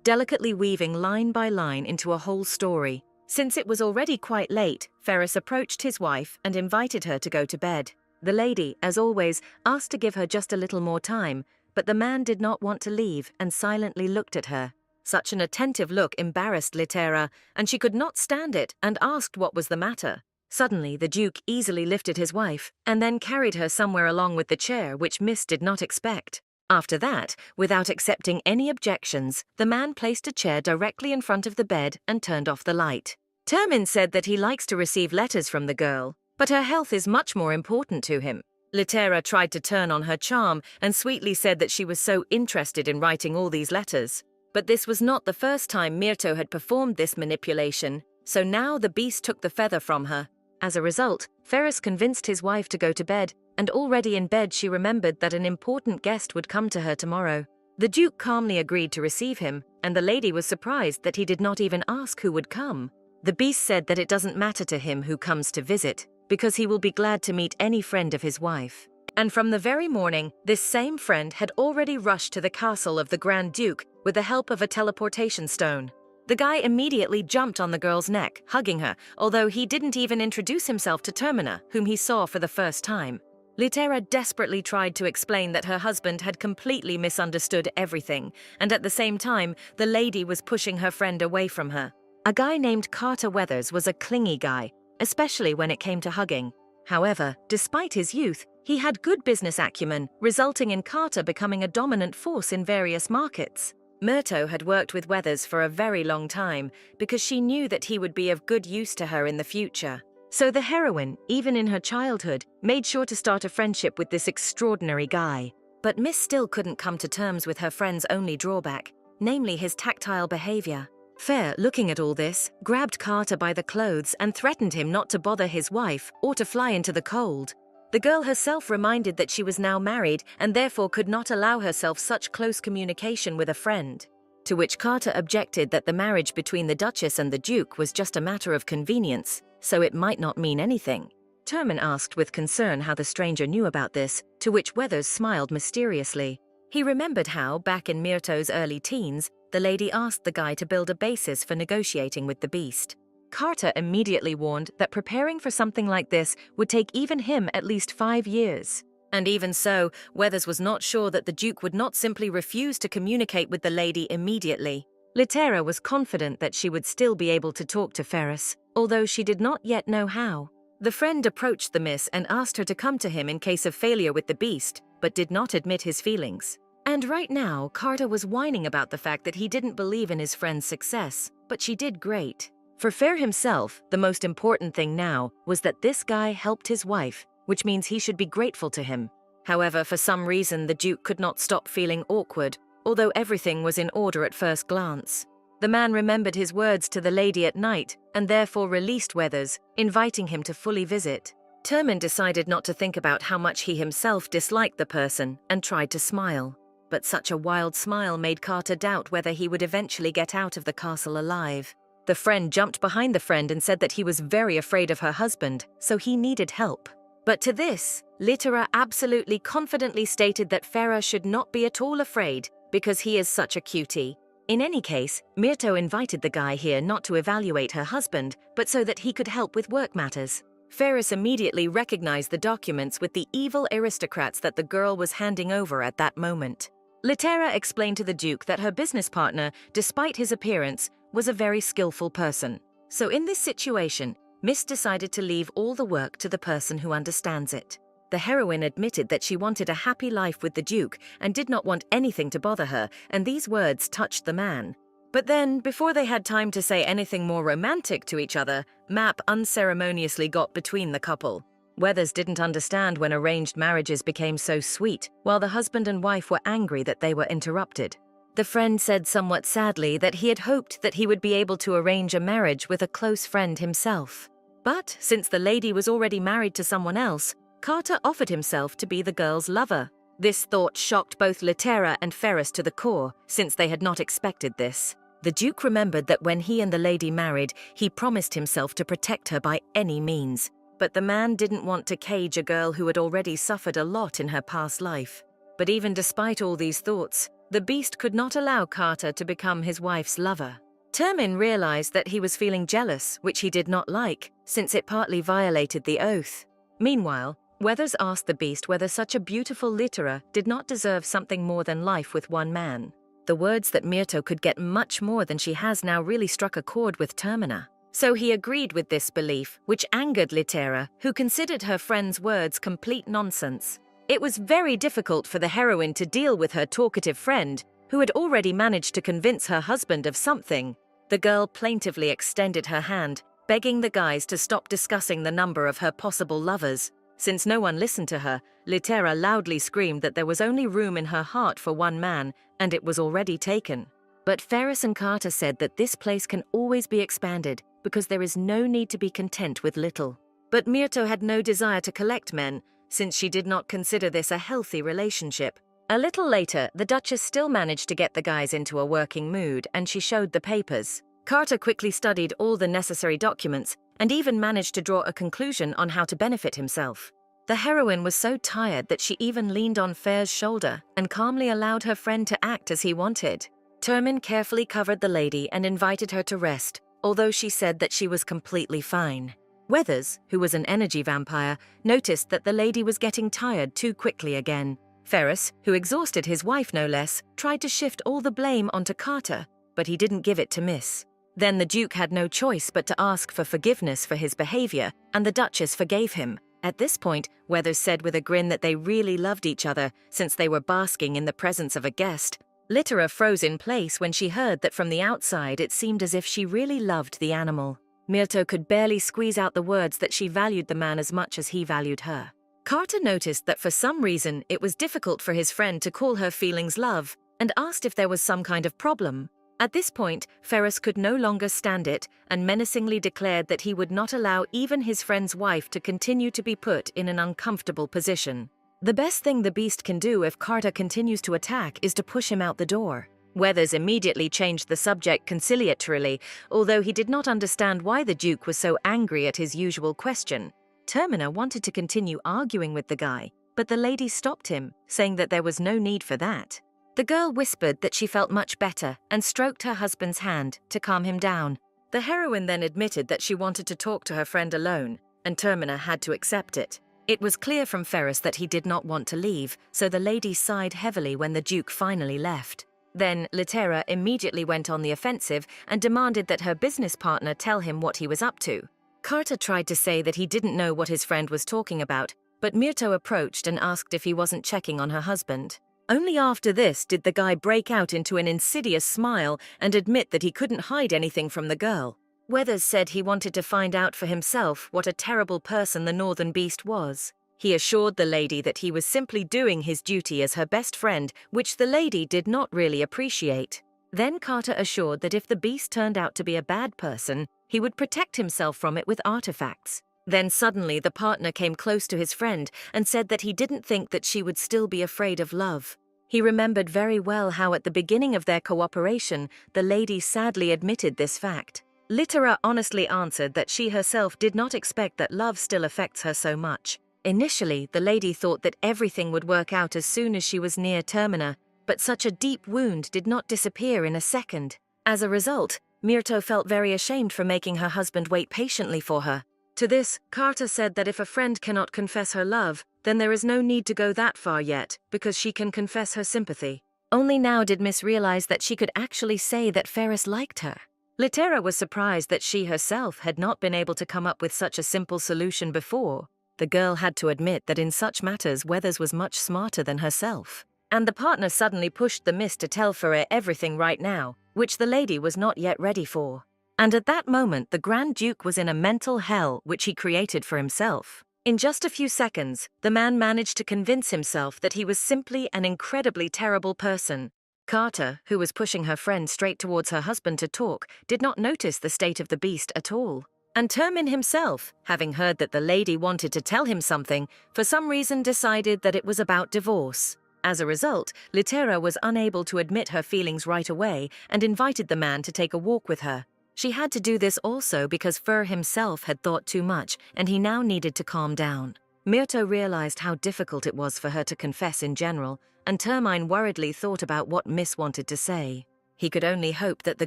delicately weaving line by line into a whole story. Since it was already quite late, Ferris approached his wife and invited her to go to bed. The lady, as always, asked to give her just a little more time, but the man did not want to leave and silently looked at her. Such an attentive look embarrassed Litera, and she could not stand it and asked what was the matter. Suddenly, the Duke easily lifted his wife and then carried her somewhere along with the chair, which Miss did not expect. After that, without accepting any objections, the man placed a chair directly in front of the bed and turned off the light. Termin said that he likes to receive letters from the girl, but her health is much more important to him. Litera tried to turn on her charm and sweetly said that she was so interested in writing all these letters. But this was not the first time Myrto had performed this manipulation, so now the beast took the feather from her. As a result, Ferris convinced his wife to go to bed, and already in bed she remembered that an important guest would come to her tomorrow. The Duke calmly agreed to receive him, and the lady was surprised that he did not even ask who would come. The beast said that it doesn't matter to him who comes to visit, because he will be glad to meet any friend of his wife. And from the very morning, this same friend had already rushed to the castle of the Grand Duke with the help of a teleportation stone. The guy immediately jumped on the girl's neck, hugging her, although he didn't even introduce himself to Termina, whom he saw for the first time. Litera desperately tried to explain that her husband had completely misunderstood everything, and at the same time, the lady was pushing her friend away from her. A guy named Carter Weathers was a clingy guy, especially when it came to hugging. However, despite his youth, he had good business acumen, resulting in Carter becoming a dominant force in various markets. Myrto had worked with Weathers for a very long time because she knew that he would be of good use to her in the future. So the heroine, even in her childhood, made sure to start a friendship with this extraordinary guy. But Miss still couldn't come to terms with her friend's only drawback, namely his tactile behavior. Fair, looking at all this, grabbed Carter by the clothes and threatened him not to bother his wife or to fly into the cold. The girl herself reminded that she was now married and therefore could not allow herself such close communication with a friend. To which Carter objected that the marriage between the Duchess and the Duke was just a matter of convenience, so it might not mean anything. Termin asked with concern how the stranger knew about this, to which Weathers smiled mysteriously. He remembered how, back in Myrto's early teens, the lady asked the guy to build a basis for negotiating with the beast. Carter immediately warned that preparing for something like this would take even him at least 5 years. And even so, Weathers was not sure that the Duke would not simply refuse to communicate with the lady immediately. Litera was confident that she would still be able to talk to Ferris, although she did not yet know how. The friend approached the miss and asked her to come to him in case of failure with the beast, but did not admit his feelings. And right now, Carter was whining about the fact that he didn't believe in his friend's success, but she did great. For Fair himself, the most important thing now was that this guy helped his wife, which means he should be grateful to him. However, for some reason, the Duke could not stop feeling awkward, although everything was in order at first glance. The man remembered his words to the lady at night and therefore released Weathers, inviting him to fully visit. Termin decided not to think about how much he himself disliked the person and tried to smile. But such a wild smile made Carter doubt whether he would eventually get out of the castle alive. The friend jumped behind the friend and said that he was very afraid of her husband, so he needed help. But to this, Litera absolutely confidently stated that Farah should not be at all afraid because he is such a cutie. In any case, Myrto invited the guy here not to evaluate her husband, but so that he could help with work matters. Ferris immediately recognized the documents with the evil aristocrats that the girl was handing over at that moment. Litera explained to the Duke that her business partner, despite his appearance, was a very skillful person. So in this situation, Miss decided to leave all the work to the person who understands it. The heroine admitted that she wanted a happy life with the Duke and did not want anything to bother her, and these words touched the man. But then, before they had time to say anything more romantic to each other, Map unceremoniously got between the couple. Weathers didn't understand when arranged marriages became so sweet, while the husband and wife were angry that they were interrupted. The friend said somewhat sadly that he had hoped that he would be able to arrange a marriage with a close friend himself. But since the lady was already married to someone else, Carter offered himself to be the girl's lover. This thought shocked both Litera and Ferris to the core, since they had not expected this. The Duke remembered that when he and the lady married, he promised himself to protect her by any means. But the man didn't want to cage a girl who had already suffered a lot in her past life. But even despite all these thoughts, the beast could not allow Carter to become his wife's lover. Termin realized that he was feeling jealous, which he did not like, since it partly violated the oath. Meanwhile, Weathers asked the beast whether such a beautiful Litera did not deserve something more than life with one man. The words that Myrto could get much more than she has now really struck a chord with Termina. So he agreed with this belief, which angered Litera, who considered her friend's words complete nonsense. It was very difficult for the heroine to deal with her talkative friend, who had already managed to convince her husband of something. The girl plaintively extended her hand, begging the guys to stop discussing the number of her possible lovers. Since no one listened to her, Litera loudly screamed that there was only room in her heart for one man, and it was already taken. But Ferris and Carter said that this place can always be expanded, because there is no need to be content with little. But Myrto had no desire to collect men, since she did not consider this a healthy relationship. A little later, the Duchess still managed to get the guys into a working mood, and she showed the papers. Carter quickly studied all the necessary documents, and even managed to draw a conclusion on how to benefit himself. The heroine was so tired that she even leaned on Fair's shoulder and calmly allowed her friend to act as he wanted. Termin carefully covered the lady and invited her to rest, although she said that she was completely fine. Weathers, who was an energy vampire, noticed that the lady was getting tired too quickly again. Ferris, who exhausted his wife no less, tried to shift all the blame onto Carter, but he didn't give it to Miss. Then the Duke had no choice but to ask for forgiveness for his behavior, and the Duchess forgave him. At this point, Weathers said with a grin that they really loved each other, since they were basking in the presence of a guest. Litera froze in place when she heard that from the outside it seemed as if she really loved the animal. Myrto could barely squeeze out the words that she valued the man as much as he valued her. Carter noticed that for some reason it was difficult for his friend to call her feelings love, and asked if there was some kind of problem. At this point, Ferris could no longer stand it and menacingly declared that he would not allow even his friend's wife to continue to be put in an uncomfortable position. The best thing the beast can do if Carter continues to attack is to push him out the door. Weathers immediately changed the subject conciliatorily, although he did not understand why the Duke was so angry at his usual question. Termina wanted to continue arguing with the guy, but the lady stopped him, saying that there was no need for that. The girl whispered that she felt much better and stroked her husband's hand to calm him down. The heroine then admitted that she wanted to talk to her friend alone, and Termina had to accept it. It was clear from Ferris that he did not want to leave, so the lady sighed heavily when the Duke finally left. Then Litera immediately went on the offensive and demanded that her business partner tell him what he was up to. Carter tried to say that he didn't know what his friend was talking about, but Myrto approached and asked if he wasn't checking on her husband. Only after this did the guy break out into an insidious smile and admit that he couldn't hide anything from the girl. Weathers said he wanted to find out for himself what a terrible person the Northern Beast was. He assured the lady that he was simply doing his duty as her best friend, which the lady did not really appreciate. Then Carter assured that if the beast turned out to be a bad person, he would protect himself from it with artifacts. Then suddenly the partner came close to his friend and said that he didn't think that she would still be afraid of love. He remembered very well how at the beginning of their cooperation, the lady sadly admitted this fact. Litera honestly answered that she herself did not expect that love still affects her so much. Initially, the lady thought that everything would work out as soon as she was near Termina, but such a deep wound did not disappear in a second. As a result, Myrto felt very ashamed for making her husband wait patiently for her. To this, Carter said that if a friend cannot confess her love, then there is no need to go that far yet, because she can confess her sympathy. Only now did Miss realize that she could actually say that Ferris liked her. Litera was surprised that she herself had not been able to come up with such a simple solution before. The girl had to admit that in such matters Weathers was much smarter than herself. And the partner suddenly pushed the Miss to tell Ferrer everything right now, which the lady was not yet ready for. And at that moment the Grand Duke was in a mental hell which he created for himself. In just a few seconds, the man managed to convince himself that he was simply an incredibly terrible person. Carter, who was pushing her friend straight towards her husband to talk, did not notice the state of the beast at all. And Termin himself, having heard that the lady wanted to tell him something, for some reason decided that it was about divorce. As a result, Litera was unable to admit her feelings right away and invited the man to take a walk with her. She had to do this also because Fur himself had thought too much, and he now needed to calm down. Myrto realized how difficult it was for her to confess in general, and Termine worriedly thought about what Miss wanted to say. He could only hope that the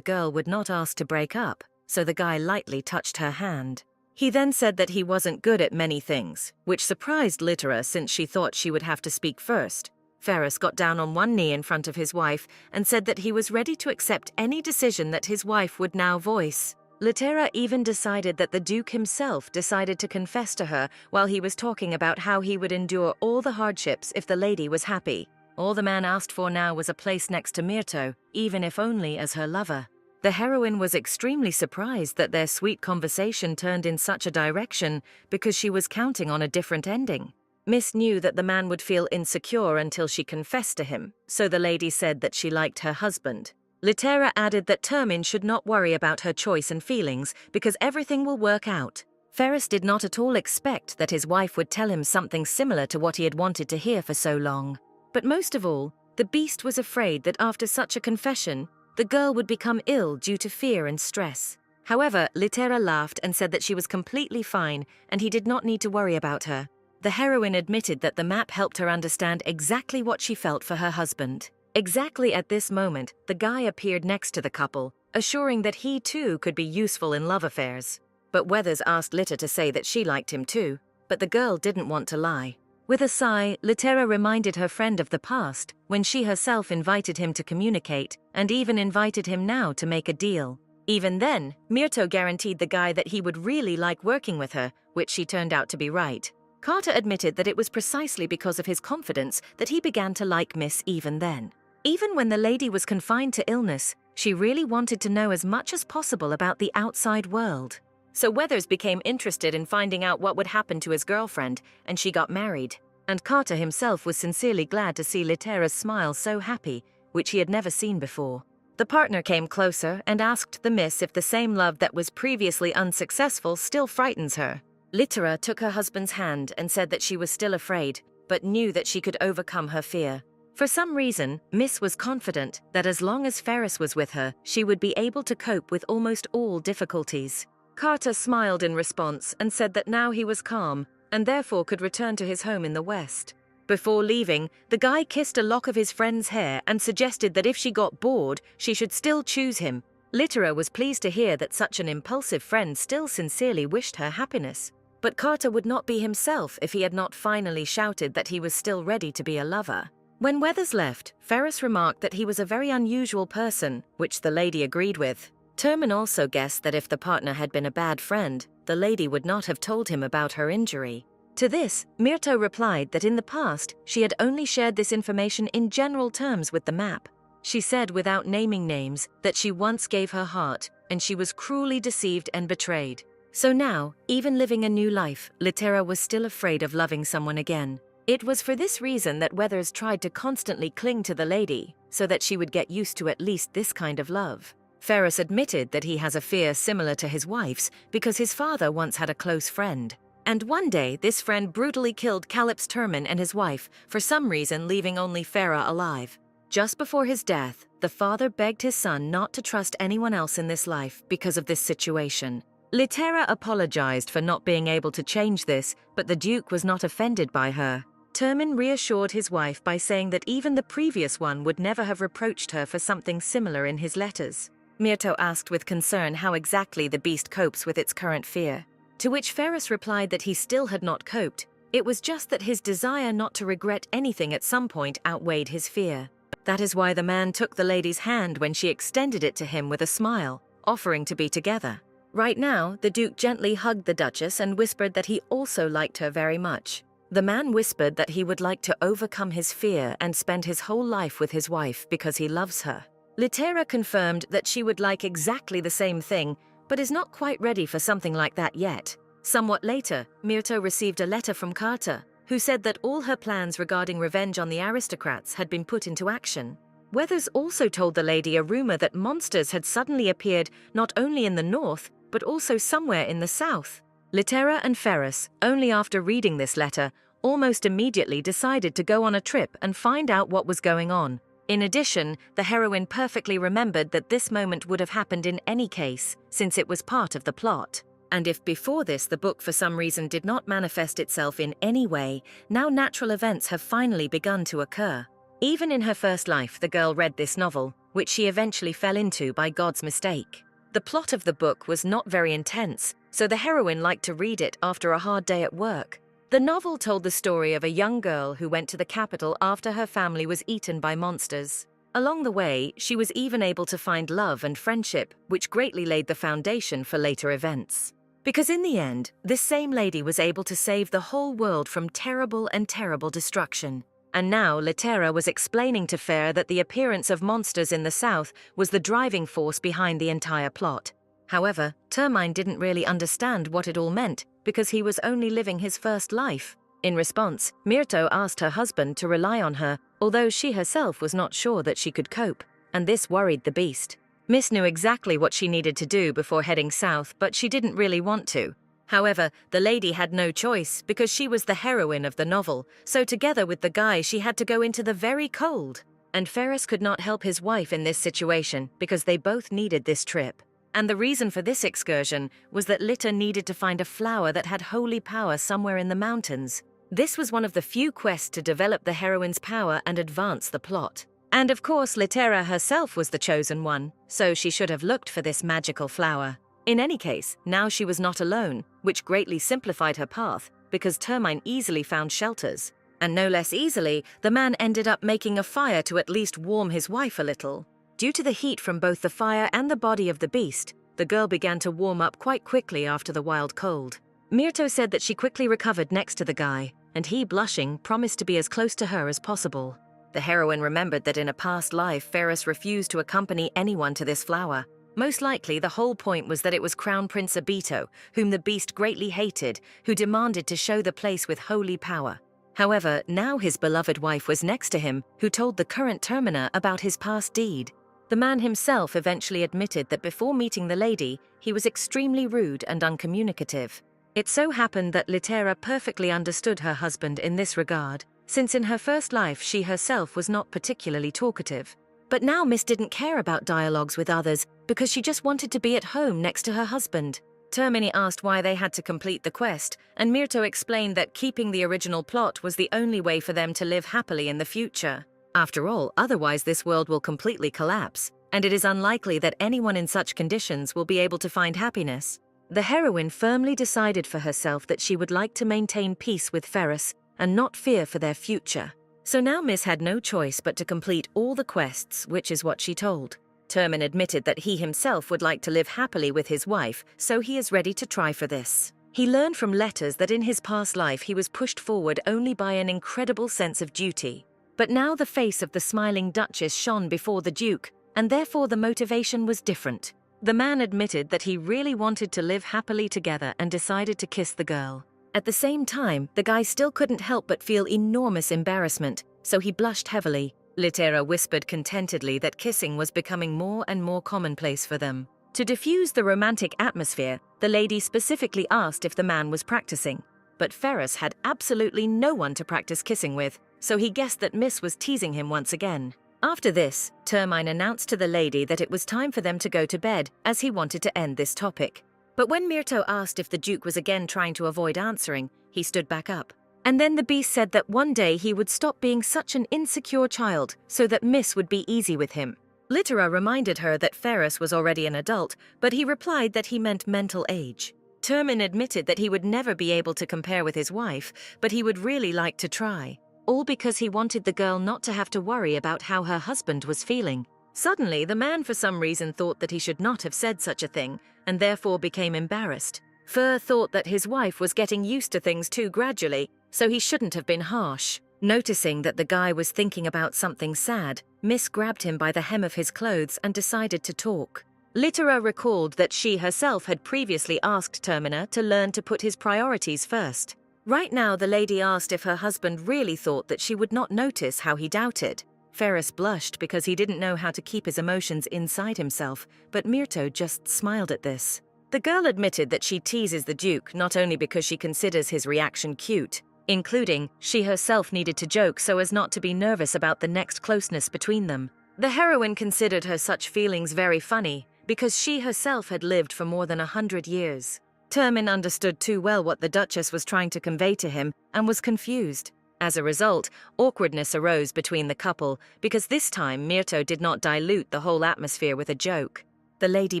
girl would not ask to break up, so the guy lightly touched her hand. He then said that he wasn't good at many things, which surprised Litera since she thought she would have to speak first. Ferris got down on one knee in front of his wife and said that he was ready to accept any decision that his wife would now voice. Litera even decided that the Duke himself decided to confess to her while he was talking about how he would endure all the hardships if the lady was happy. All the man asked for now was a place next to Myrto, even if only as her lover. The heroine was extremely surprised that their sweet conversation turned in such a direction because she was counting on a different ending. Miss knew that the man would feel insecure until she confessed to him, so the lady said that she liked her husband. Litera added that Termin should not worry about her choice and feelings because everything will work out. Ferris did not at all expect that his wife would tell him something similar to what he had wanted to hear for so long. But most of all, the beast was afraid that after such a confession, the girl would become ill due to fear and stress. However, Litera laughed and said that she was completely fine and he did not need to worry about her. The heroine admitted that the map helped her understand exactly what she felt for her husband. Exactly at this moment, the guy appeared next to the couple, assuring that he too could be useful in love affairs. But Weathers asked Litter to say that she liked him too, but the girl didn't want to lie. With a sigh, Litera reminded her friend of the past, when she herself invited him to communicate, and even invited him now to make a deal. Even then, Myrto guaranteed the guy that he would really like working with her, which she turned out to be right. Carter admitted that it was precisely because of his confidence that he began to like Miss even then. Even when the lady was confined to illness, she really wanted to know as much as possible about the outside world. So Weathers became interested in finding out what would happen to his girlfriend, and she got married. And Carter himself was sincerely glad to see Litera's smile so happy, which he had never seen before. The partner came closer and asked the miss if the same love that was previously unsuccessful still frightens her. Litera took her husband's hand and said that she was still afraid, but knew that she could overcome her fear. For some reason, Miss was confident that as long as Ferris was with her, she would be able to cope with almost all difficulties. Carter smiled in response and said that now he was calm, and therefore could return to his home in the West. Before leaving, the guy kissed a lock of his friend's hair and suggested that if she got bored, she should still choose him. Litera was pleased to hear that such an impulsive friend still sincerely wished her happiness. But Carter would not be himself if he had not finally shouted that he was still ready to be a lover. When Weathers left, Ferris remarked that he was a very unusual person, which the lady agreed with. Termin also guessed that if the partner had been a bad friend, the lady would not have told him about her injury. To this, Myrto replied that in the past, she had only shared this information in general terms with the map. She said without naming names that she once gave her heart, and she was cruelly deceived and betrayed. So now, even living a new life, Litera was still afraid of loving someone again. It was for this reason that Weathers tried to constantly cling to the lady, so that she would get used to at least this kind of love. Ferris admitted that he has a fear similar to his wife's because his father once had a close friend. And one day, this friend brutally killed Calypso Termin and his wife, for some reason leaving only Farah alive. Just before his death, the father begged his son not to trust anyone else in this life because of this situation. Litera apologized for not being able to change this, but the Duke was not offended by her. Termin reassured his wife by saying that even the previous one would never have reproached her for something similar in his letters. Myrto asked with concern how exactly the beast copes with its current fear. To which Ferris replied that he still had not coped. It was just that his desire not to regret anything at some point outweighed his fear. That is why the man took the lady's hand when she extended it to him with a smile, offering to be together. Right now, the Duke gently hugged the Duchess and whispered that he also liked her very much. The man whispered that he would like to overcome his fear and spend his whole life with his wife because he loves her. Litera confirmed that she would like exactly the same thing, but is not quite ready for something like that yet. Somewhat later, Myrto received a letter from Carter, who said that all her plans regarding revenge on the aristocrats had been put into action. Weathers also told the lady a rumor that monsters had suddenly appeared not only in the north, but also somewhere in the south. Litera and Ferris, only after reading this letter, almost immediately decided to go on a trip and find out what was going on. In addition, the heroine perfectly remembered that this moment would have happened in any case, since it was part of the plot. And if before this the book for some reason did not manifest itself in any way, now natural events have finally begun to occur. Even in her first life, the girl read this novel, which she eventually fell into by God's mistake. The plot of the book was not very intense, so the heroine liked to read it after a hard day at work. The novel told the story of a young girl who went to the capital after her family was eaten by monsters. Along the way, she was even able to find love and friendship, which greatly laid the foundation for later events. Because in the end, this same lady was able to save the whole world from terrible and terrible destruction. And now Litera was explaining to Fair that the appearance of monsters in the south was the driving force behind the entire plot. However, Termine didn't really understand what it all meant because he was only living his first life. In response, Myrto asked her husband to rely on her, although she herself was not sure that she could cope, and this worried the beast. Miss knew exactly what she needed to do before heading south, but she didn't really want to. However, the lady had no choice because she was the heroine of the novel, so together with the guy she had to go into the very cold. And Ferris could not help his wife in this situation because they both needed this trip. And the reason for this excursion was that Litter needed to find a flower that had holy power somewhere in the mountains. This was one of the few quests to develop the heroine's power and advance the plot. And of course, Litera herself was the chosen one, so she should have looked for this magical flower. In any case, now she was not alone, which greatly simplified her path, because Termine easily found shelters. And no less easily, the man ended up making a fire to at least warm his wife a little. Due to the heat from both the fire and the body of the beast, the girl began to warm up quite quickly after the wild cold. Myrto said that she quickly recovered next to the guy, and he, blushing, promised to be as close to her as possible. The heroine remembered that in a past life, Ferris refused to accompany anyone to this flower. Most likely, the whole point was that it was Crown Prince Abito, whom the beast greatly hated, who demanded to show the place with holy power. However, now his beloved wife was next to him, who told the current Terminer about his past deed. The man himself eventually admitted that before meeting the lady, he was extremely rude and uncommunicative. It so happened that Litera perfectly understood her husband in this regard, since in her first life she herself was not particularly talkative. But now Miss didn't care about dialogues with others because she just wanted to be at home next to her husband. Termini asked why they had to complete the quest, and Myrto explained that keeping the original plot was the only way for them to live happily in the future. After all, otherwise this world will completely collapse, and it is unlikely that anyone in such conditions will be able to find happiness. The heroine firmly decided for herself that she would like to maintain peace with Ferris and not fear for their future. So now Miss had no choice but to complete all the quests, which is what she told. Termin admitted that he himself would like to live happily with his wife, so he is ready to try for this. He learned from letters that in his past life he was pushed forward only by an incredible sense of duty. But now the face of the smiling Duchess shone before the Duke, and therefore the motivation was different. The man admitted that he really wanted to live happily together and decided to kiss the girl. At the same time, the guy still couldn't help but feel enormous embarrassment, so he blushed heavily. Litera whispered contentedly that kissing was becoming more and more commonplace for them. To diffuse the romantic atmosphere, the lady specifically asked if the man was practicing. But Ferris had absolutely no one to practice kissing with, so he guessed that Miss was teasing him once again. After this, Termine announced to the lady that it was time for them to go to bed, as he wanted to end this topic. But when Myrto asked if the Duke was again trying to avoid answering, he stood back up. And then the beast said that one day he would stop being such an insecure child so that Miss would be easy with him. Litera reminded her that Ferris was already an adult, but he replied that he meant mental age. Termin admitted that he would never be able to compare with his wife, but he would really like to try. All because he wanted the girl not to have to worry about how her husband was feeling. Suddenly, the man for some reason thought that he should not have said such a thing, and therefore became embarrassed. Fur thought that his wife was getting used to things too gradually, so he shouldn't have been harsh. Noticing that the guy was thinking about something sad, Miss grabbed him by the hem of his clothes and decided to talk. Litera recalled that she herself had previously asked Termina to learn to put his priorities first. Right now, the lady asked if her husband really thought that she would not notice how he doubted. Ferris blushed because he didn't know how to keep his emotions inside himself, but Myrto just smiled at this. The girl admitted that she teases the Duke not only because she considers his reaction cute, including she herself needed to joke so as not to be nervous about the next closeness between them. The heroine considered her such feelings very funny because she herself had lived for more than 100 years. Termin understood too well what the Duchess was trying to convey to him and was confused. As a result, awkwardness arose between the couple because this time Myrto did not dilute the whole atmosphere with a joke. The lady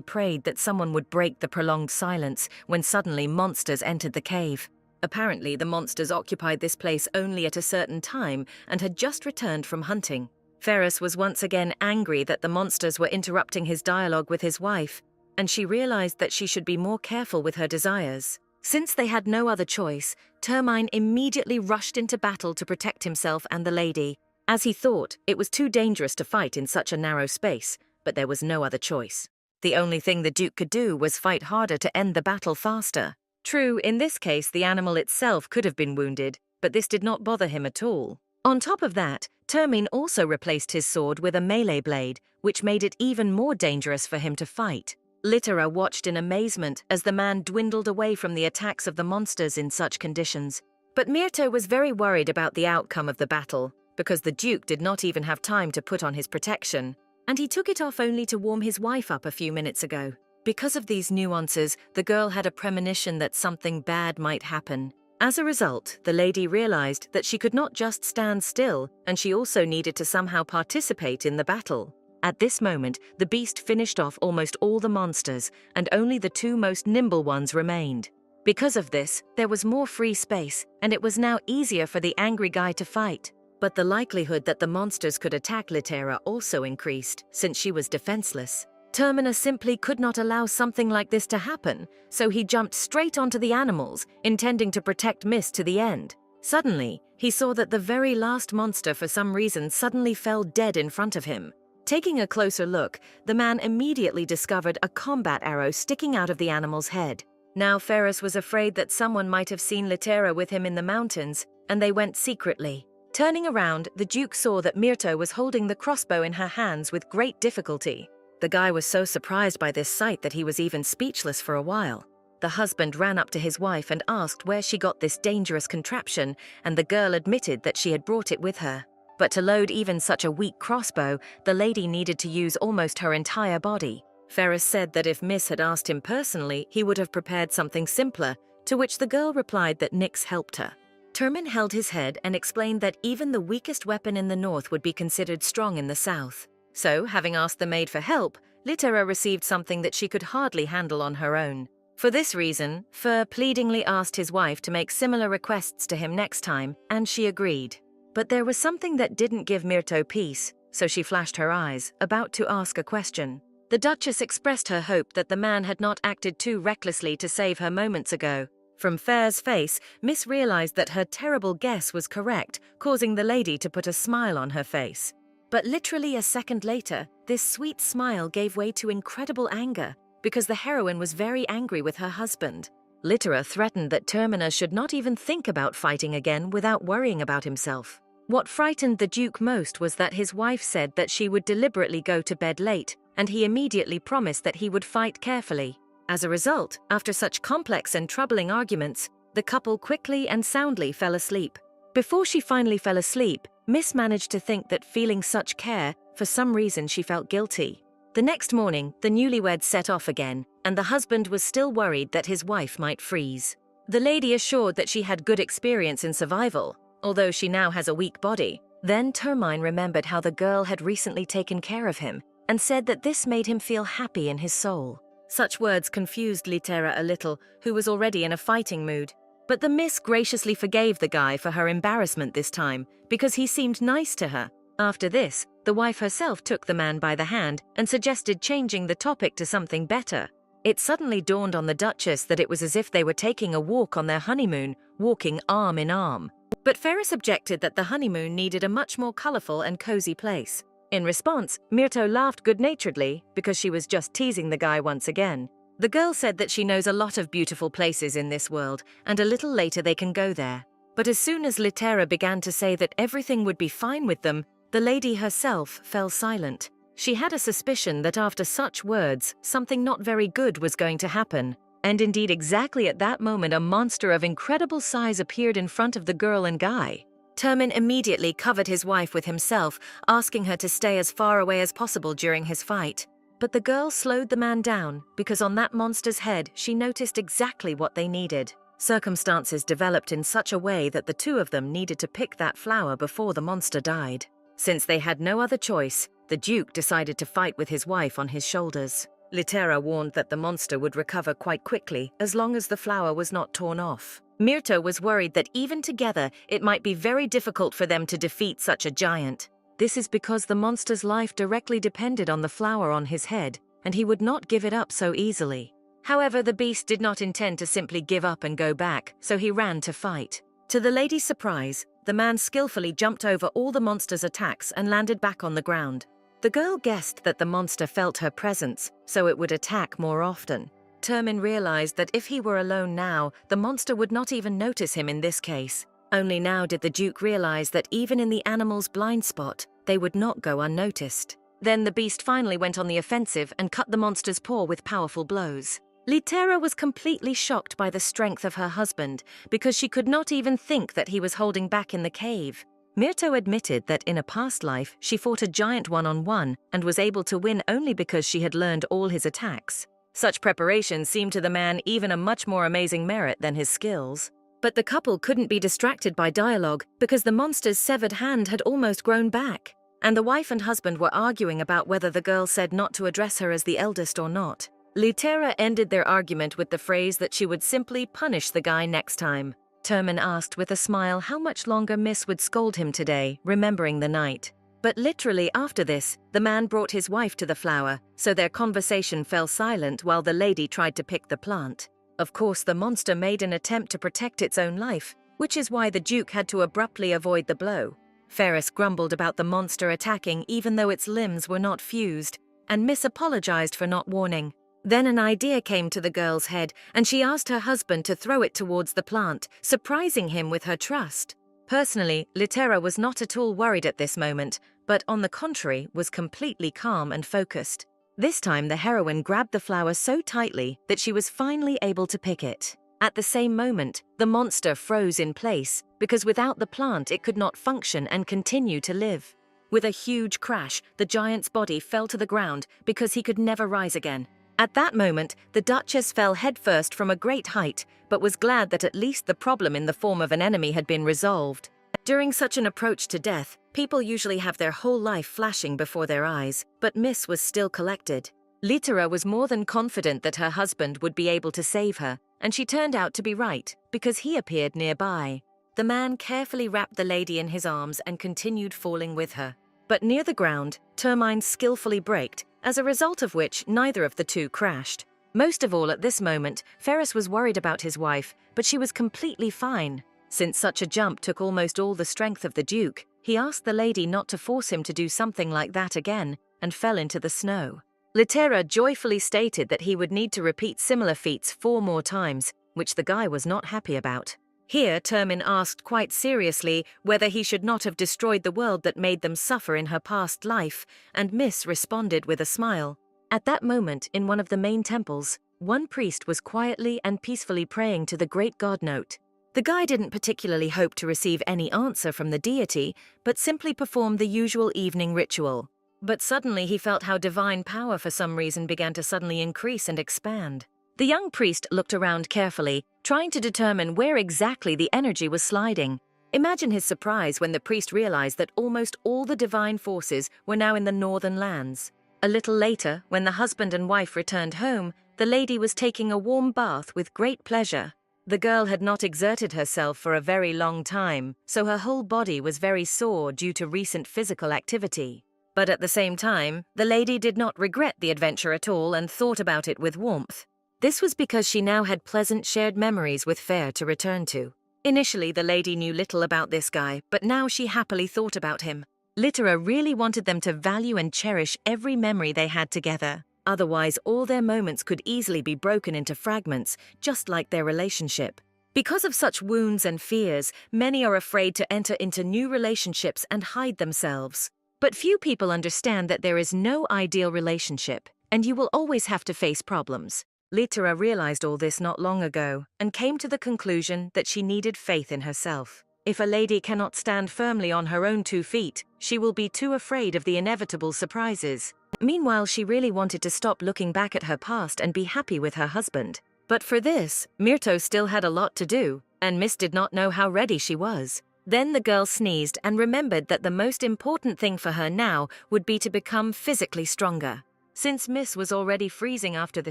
prayed that someone would break the prolonged silence when suddenly monsters entered the cave. Apparently, the monsters occupied this place only at a certain time and had just returned from hunting. Ferris was once again angry that the monsters were interrupting his dialogue with his wife, and she realized that she should be more careful with her desires. Since they had no other choice, Termine immediately rushed into battle to protect himself and the lady. As he thought, it was too dangerous to fight in such a narrow space, but there was no other choice. The only thing the Duke could do was fight harder to end the battle faster. True, in this case the animal itself could have been wounded, but this did not bother him at all. On top of that, Termine also replaced his sword with a melee blade, which made it even more dangerous for him to fight. Litera watched in amazement as the man dwindled away from the attacks of the monsters in such conditions. But Myrto was very worried about the outcome of the battle, because the Duke did not even have time to put on his protection, and he took it off only to warm his wife up a few minutes ago. Because of these nuances, the girl had a premonition that something bad might happen. As a result, the lady realized that she could not just stand still, and she also needed to somehow participate in the battle. At this moment, the beast finished off almost all the monsters, and only the two most nimble ones remained. Because of this, there was more free space, and it was now easier for the angry guy to fight. But the likelihood that the monsters could attack Litera also increased, since she was defenseless. Termina simply could not allow something like this to happen, so he jumped straight onto the animals, intending to protect Miss to the end. Suddenly, he saw that the very last monster for some reason suddenly fell dead in front of him. Taking a closer look, the man immediately discovered a combat arrow sticking out of the animal's head. Now Ferris was afraid that someone might have seen Litera with him in the mountains, and they went secretly. Turning around, the Duke saw that Myrto was holding the crossbow in her hands with great difficulty. The guy was so surprised by this sight that he was even speechless for a while. The husband ran up to his wife and asked where she got this dangerous contraption, and the girl admitted that she had brought it with her. But to load even such a weak crossbow, the lady needed to use almost her entire body. Ferris said that if Miss had asked him personally, he would have prepared something simpler, to which the girl replied that Nyx helped her. Termin held his head and explained that even the weakest weapon in the north would be considered strong in the south. So, having asked the maid for help, Litera received something that she could hardly handle on her own. For this reason, Fer pleadingly asked his wife to make similar requests to him next time, and she agreed. But there was something that didn't give Myrto peace, so she flashed her eyes, about to ask a question. The Duchess expressed her hope that the man had not acted too recklessly to save her moments ago. From Fer's face, Miss realized that her terrible guess was correct, causing the lady to put a smile on her face. But literally a second later, this sweet smile gave way to incredible anger, because the heroine was very angry with her husband. Litera threatened that Termina should not even think about fighting again without worrying about himself. What frightened the Duke most was that his wife said that she would deliberately go to bed late, and he immediately promised that he would fight carefully. As a result, after such complex and troubling arguments, the couple quickly and soundly fell asleep. Before she finally fell asleep, Miss managed to think that feeling such care, for some reason she felt guilty. The next morning, the newlyweds set off again, and the husband was still worried that his wife might freeze. The lady assured that she had good experience in survival, although she now has a weak body. Then Termine remembered how the girl had recently taken care of him, and said that this made him feel happy in his soul. Such words confused Litera a little, who was already in a fighting mood. But the miss graciously forgave the guy for her embarrassment this time, because he seemed nice to her. After this, the wife herself took the man by the hand and suggested changing the topic to something better. It suddenly dawned on the Duchess that it was as if they were taking a walk on their honeymoon, walking arm in arm. But Ferris objected that the honeymoon needed a much more colorful and cozy place. In response, Myrto laughed good-naturedly because she was just teasing the guy once again. The girl said that she knows a lot of beautiful places in this world, and a little later they can go there. But as soon as Litera began to say that everything would be fine with them, the lady herself fell silent. She had a suspicion that after such words, something not very good was going to happen. And indeed, exactly at that moment, a monster of incredible size appeared in front of the girl and guy. Termin immediately covered his wife with himself, asking her to stay as far away as possible during his fight. But the girl slowed the man down because on that monster's head she noticed exactly what they needed. Circumstances developed in such a way that the two of them needed to pick that flower before the monster died. Since they had no other choice, the Duke decided to fight with his wife on his shoulders. Litera warned that the monster would recover quite quickly as long as the flower was not torn off. Myrto was worried that even together it might be very difficult for them to defeat such a giant. This is because the monster's life directly depended on the flower on his head, and he would not give it up so easily. However, the beast did not intend to simply give up and go back, so he ran to fight. To the lady's surprise, the man skillfully jumped over all the monster's attacks and landed back on the ground. The girl guessed that the monster felt her presence, so it would attack more often. Termin realized that if he were alone now, the monster would not even notice him in this case. Only now did the Duke realize that even in the animal's blind spot, they would not go unnoticed. Then the beast finally went on the offensive and cut the monster's paw with powerful blows. Litera was completely shocked by the strength of her husband because she could not even think that he was holding back in the cave. Myrto admitted that in a past life she fought a giant one-on-one and was able to win only because she had learned all his attacks. Such preparation seemed to the man even a much more amazing merit than his skills. But the couple couldn't be distracted by dialogue because the monster's severed hand had almost grown back, and the wife and husband were arguing about whether the girl said not to address her as the eldest or not. Litera ended their argument with the phrase that she would simply punish the guy next time. Termin asked with a smile how much longer Miss would scold him today, remembering the night. But literally after this, the man brought his wife to the flower, so their conversation fell silent while the lady tried to pick the plant. Of course, the monster made an attempt to protect its own life, which is why the Duke had to abruptly avoid the blow. Ferris grumbled about the monster attacking even though its limbs were not fused, and Miss apologized for not warning. Then an idea came to the girl's head, and she asked her husband to throw it towards the plant, surprising him with her trust. Personally, Litera was not at all worried at this moment, but on the contrary, was completely calm and focused. This time the heroine grabbed the flower so tightly that she was finally able to pick it. At the same moment, the monster froze in place, because without the plant it could not function and continue to live. With a huge crash, the giant's body fell to the ground because he could never rise again. At that moment, the Duchess fell headfirst from a great height, but was glad that at least the problem in the form of an enemy had been resolved. During such an approach to death, people usually have their whole life flashing before their eyes, but Miss was still collected. Litera was more than confident that her husband would be able to save her, and she turned out to be right, because he appeared nearby. The man carefully wrapped the lady in his arms and continued falling with her. But near the ground, Termine skillfully braked, as a result of which neither of the two crashed. Most of all at this moment, Ferris was worried about his wife, but she was completely fine. Since such a jump took almost all the strength of the Duke, he asked the lady not to force him to do something like that again, and fell into the snow. Litera joyfully stated that he would need to repeat similar feats 4 more times, which the guy was not happy about. Here, Termin asked quite seriously whether he should not have destroyed the world that made them suffer in her past life, and Miss responded with a smile. At that moment, in one of the main temples, one priest was quietly and peacefully praying to the great god Note. The guy didn't particularly hope to receive any answer from the deity, but simply performed the usual evening ritual. But suddenly he felt how divine power for some reason began to suddenly increase and expand. The young priest looked around carefully, trying to determine where exactly the energy was sliding. Imagine his surprise when the priest realized that almost all the divine forces were now in the northern lands. A little later, when the husband and wife returned home, the lady was taking a warm bath with great pleasure. The girl had not exerted herself for a very long time, so her whole body was very sore due to recent physical activity. But at the same time, the lady did not regret the adventure at all and thought about it with warmth. This was because she now had pleasant shared memories with Fair to return to. Initially, the lady knew little about this guy, but now she happily thought about him. Littera really wanted them to value and cherish every memory they had together. Otherwise, all their moments could easily be broken into fragments, just like their relationship. Because of such wounds and fears, many are afraid to enter into new relationships and hide themselves. But few people understand that there is no ideal relationship, and you will always have to face problems. Littera realized all this not long ago, and came to the conclusion that she needed faith in herself. If a lady cannot stand firmly on her own 2 feet, she will be too afraid of the inevitable surprises. Meanwhile, she really wanted to stop looking back at her past and be happy with her husband. But for this, Myrto still had a lot to do, and Miss did not know how ready she was. Then the girl sneezed and remembered that the most important thing for her now would be to become physically stronger. Since Miss was already freezing after the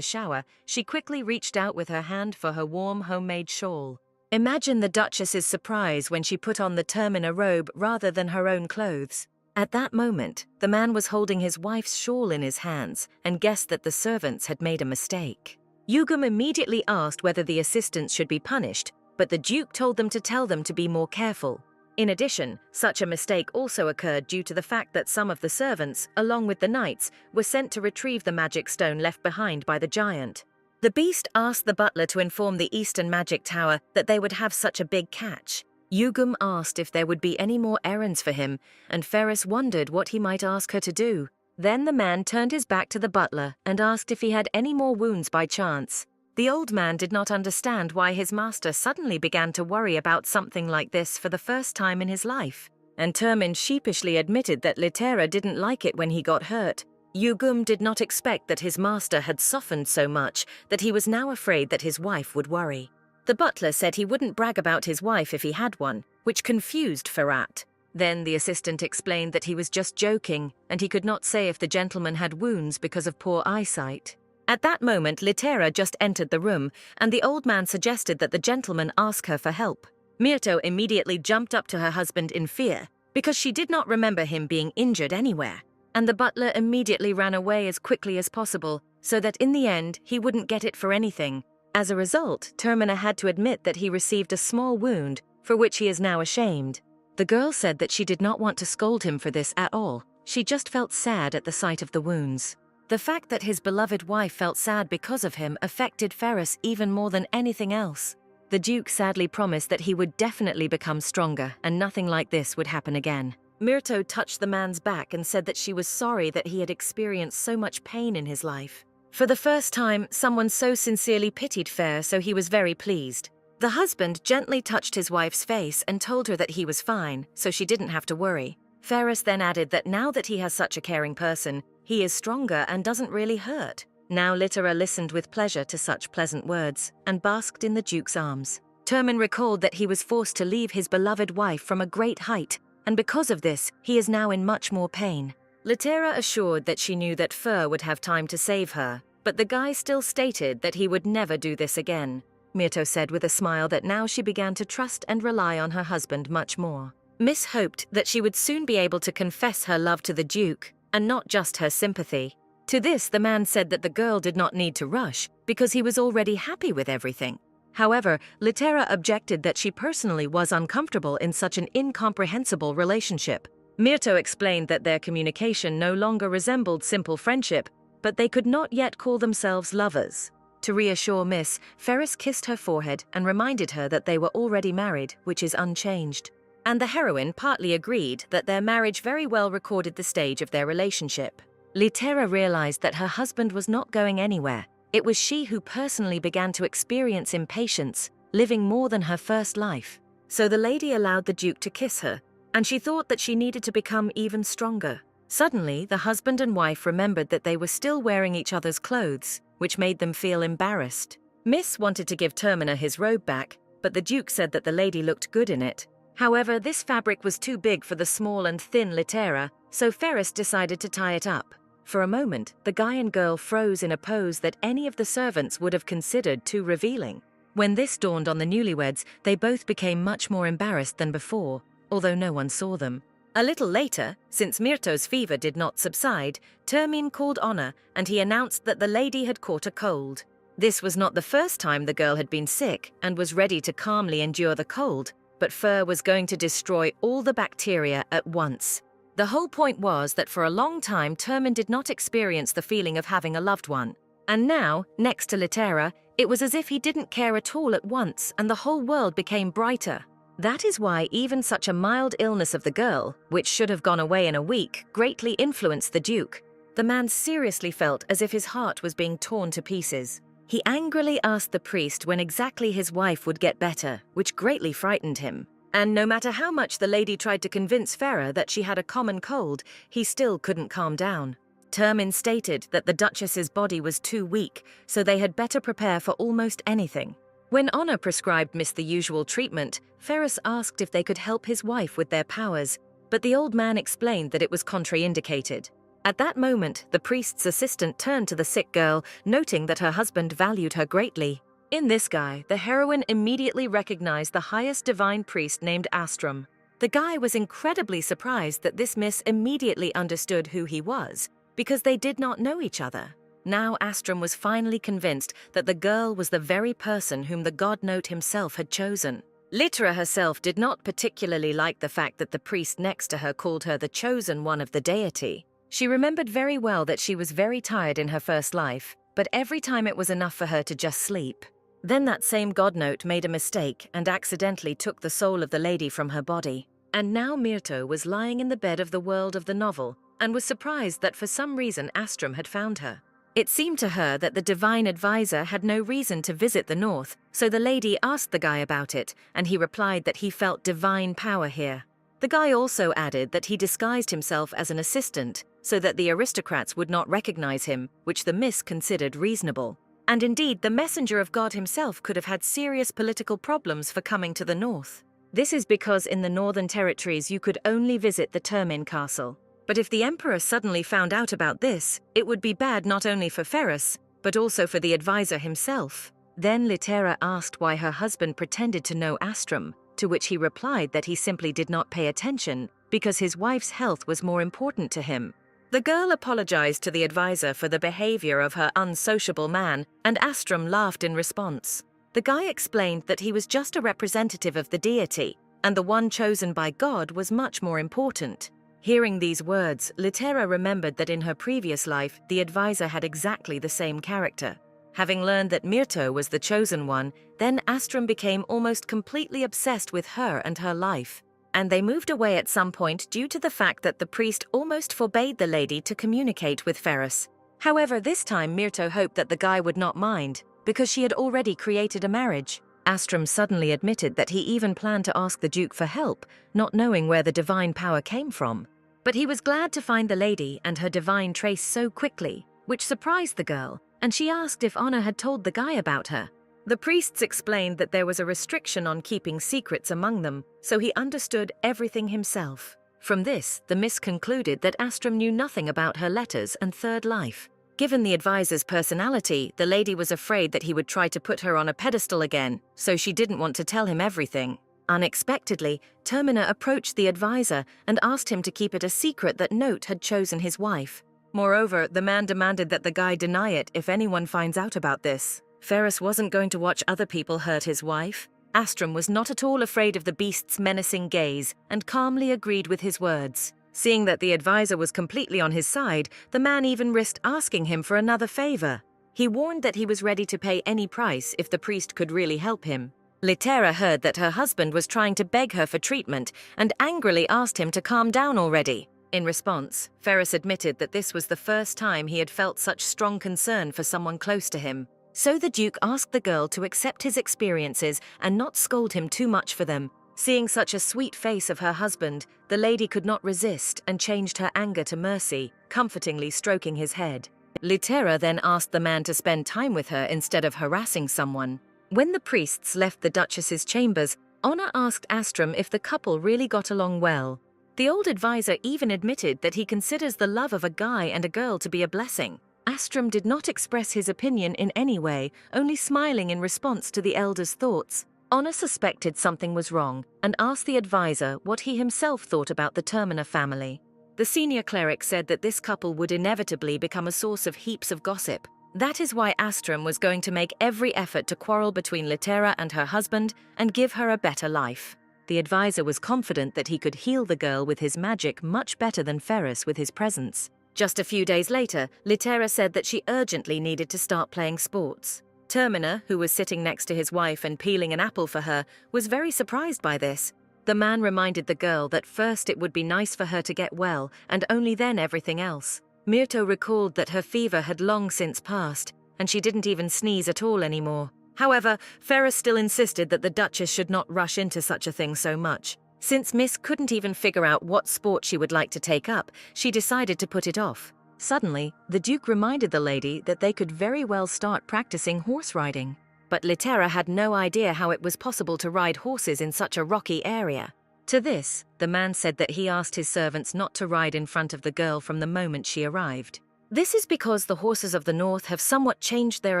shower, she quickly reached out with her hand for her warm homemade shawl. Imagine the Duchess's surprise when she put on the Termina robe rather than her own clothes. At that moment, the man was holding his wife's shawl in his hands and guessed that the servants had made a mistake. Yugum immediately asked whether the assistants should be punished, but the Duke told them to tell them to be more careful. In addition, such a mistake also occurred due to the fact that some of the servants, along with the knights, were sent to retrieve the magic stone left behind by the giant. The beast asked the butler to inform the Eastern Magic Tower that they would have such a big catch. Yugum asked if there would be any more errands for him, and Ferris wondered what he might ask her to do. Then the man turned his back to the butler and asked if he had any more wounds by chance. The old man did not understand why his master suddenly began to worry about something like this for the first time in his life, and Termin sheepishly admitted that Littera didn't like it when he got hurt. Yugum did not expect that his master had softened so much that he was now afraid that his wife would worry. The butler said he wouldn't brag about his wife if he had one, which confused Ferrat. Then the assistant explained that he was just joking, and he could not say if the gentleman had wounds because of poor eyesight. At that moment, Littera just entered the room, and the old man suggested that the gentleman ask her for help. Myrto immediately jumped up to her husband in fear, because she did not remember him being injured anywhere, and the butler immediately ran away as quickly as possible, so that in the end, he wouldn't get it for anything. As a result, Termina had to admit that he received a small wound, for which he is now ashamed. The girl said that she did not want to scold him for this at all. She just felt sad at the sight of the wounds. The fact that his beloved wife felt sad because of him affected Ferris even more than anything else. The Duke sadly promised that he would definitely become stronger and nothing like this would happen again. Myrto touched the man's back and said that she was sorry that he had experienced so much pain in his life. For the first time, someone so sincerely pitied Fer, so he was very pleased. The husband gently touched his wife's face and told her that he was fine, so she didn't have to worry. Ferris then added that now that he has such a caring person, he is stronger and doesn't really hurt. Now Littera listened with pleasure to such pleasant words and basked in the Duke's arms. Termin recalled that he was forced to leave his beloved wife from a great height, and because of this, he is now in much more pain. Littera assured that she knew that Fer would have time to save her, but the guy still stated that he would never do this again. Myrto said with a smile that now she began to trust and rely on her husband much more. Miss hoped that she would soon be able to confess her love to the Duke, and not just her sympathy. To this, the man said that the girl did not need to rush, because he was already happy with everything. However, Littera objected that she personally was uncomfortable in such an incomprehensible relationship. Myrto explained that their communication no longer resembled simple friendship, but they could not yet call themselves lovers. To reassure Miss, Ferris kissed her forehead and reminded her that they were already married, which is unchanged. And the heroine partly agreed that their marriage very well recorded the stage of their relationship. Littera realized that her husband was not going anywhere. It was she who personally began to experience impatience, living more than her first life. So the lady allowed the Duke to kiss her, and she thought that she needed to become even stronger. Suddenly, the husband and wife remembered that they were still wearing each other's clothes, which made them feel embarrassed. Miss wanted to give Termina his robe back, but the Duke said that the lady looked good in it. However, this fabric was too big for the small and thin Littera, so Ferris decided to tie it up. For a moment, the guy and girl froze in a pose that any of the servants would have considered too revealing. When this dawned on the newlyweds, they both became much more embarrassed than before, although no one saw them. A little later, since Myrto's fever did not subside, Termin called Honor and he announced that the lady had caught a cold. This was not the first time the girl had been sick and was ready to calmly endure the cold, but Fer was going to destroy all the bacteria at once. The whole point was that for a long time Termin did not experience the feeling of having a loved one. And now, next to Litera, it was as if he didn't care at all at once and the whole world became brighter. That is why even such a mild illness of the girl, which should have gone away in a week, greatly influenced the Duke. The man seriously felt as if his heart was being torn to pieces. He angrily asked the priest when exactly his wife would get better, which greatly frightened him. And no matter how much the lady tried to convince Farah that she had a common cold, he still couldn't calm down. Termin stated that the Duchess's body was too weak, so they had better prepare for almost anything. When Honor prescribed Miss the usual treatment, Ferris asked if they could help his wife with their powers, but the old man explained that it was contraindicated. At that moment, the priest's assistant turned to the sick girl, noting that her husband valued her greatly. In this guy, the heroine immediately recognized the highest divine priest named Astrum. The guy was incredibly surprised that this miss immediately understood who he was, because they did not know each other. Now Astrum was finally convinced that the girl was the very person whom the god note himself had chosen. Litera herself did not particularly like the fact that the priest next to her called her the chosen one of the deity. She remembered very well that she was very tired in her first life, but every time it was enough for her to just sleep. Then that same god note made a mistake and accidentally took the soul of the lady from her body. And now Myrto was lying in the bed of the world of the novel and was surprised that for some reason Astrum had found her. It seemed to her that the divine advisor had no reason to visit the north, so the lady asked the guy about it, and he replied that he felt divine power here. The guy also added that he disguised himself as an assistant so that the aristocrats would not recognize him, which the miss considered reasonable. And indeed, the messenger of God himself could have had serious political problems for coming to the north. This is because in the northern territories you could only visit the Termin castle. But if the emperor suddenly found out about this, it would be bad not only for Ferris, but also for the advisor himself. Then Litera asked why her husband pretended to know Astrum, to which he replied that he simply did not pay attention because his wife's health was more important to him. The girl apologized to the advisor for the behavior of her unsociable man, and Astrum laughed in response. The guy explained that he was just a representative of the deity, and the one chosen by God was much more important. Hearing these words, Litera remembered that in her previous life, the advisor had exactly the same character. Having learned that Myrto was the chosen one, then Astrum became almost completely obsessed with her and her life. And they moved away at some point due to the fact that the priest almost forbade the lady to communicate with Ferris. However, this time Myrto hoped that the guy would not mind, because she had already created a marriage. Astrum suddenly admitted that he even planned to ask the Duke for help, not knowing where the divine power came from. But he was glad to find the lady and her divine trace so quickly, which surprised the girl, and she asked if Honor had told the guy about her. The priests explained that there was a restriction on keeping secrets among them, so he understood everything himself. From this, the miss concluded that Astrum knew nothing about her letters and third life. Given the advisor's personality, the lady was afraid that he would try to put her on a pedestal again, so she didn't want to tell him everything. Unexpectedly, Termina approached the advisor and asked him to keep it a secret that Note had chosen his wife. Moreover, the man demanded that the guy deny it if anyone finds out about this. Ferris wasn't going to watch other people hurt his wife. Astrum was not at all afraid of the beast's menacing gaze and calmly agreed with his words. Seeing that the advisor was completely on his side, the man even risked asking him for another favor. He warned that he was ready to pay any price if the priest could really help him. Litera heard that her husband was trying to beg her for treatment and angrily asked him to calm down already. In response, Ferris admitted that this was the first time he had felt such strong concern for someone close to him. So the Duke asked the girl to accept his experiences and not scold him too much for them. Seeing such a sweet face of her husband, the lady could not resist and changed her anger to mercy, comfortingly stroking his head. Litera then asked the man to spend time with her instead of harassing someone. When the priests left the Duchess's chambers, Honor asked Astrum if the couple really got along well. The old advisor even admitted that he considers the love of a guy and a girl to be a blessing. Astrum did not express his opinion in any way, only smiling in response to the elder's thoughts. Honor suspected something was wrong and asked the advisor what he himself thought about the Termina family. The senior cleric said that this couple would inevitably become a source of heaps of gossip. That is why Astrum was going to make every effort to quarrel between Litera and her husband and give her a better life. The advisor was confident that he could heal the girl with his magic much better than Ferris with his presence. Just a few days later, Litera said that she urgently needed to start playing sports. Termina, who was sitting next to his wife and peeling an apple for her, was very surprised by this. The man reminded the girl that first it would be nice for her to get well, and only then everything else. Myrto recalled that her fever had long since passed, and she didn't even sneeze at all anymore. However, Ferris still insisted that the Duchess should not rush into such a thing so much. Since Miss couldn't even figure out what sport she would like to take up, she decided to put it off. Suddenly, the Duke reminded the lady that they could very well start practicing horse riding. But Litera had no idea how it was possible to ride horses in such a rocky area. To this, the man said that he asked his servants not to ride in front of the girl from the moment she arrived. This is because the horses of the north have somewhat changed their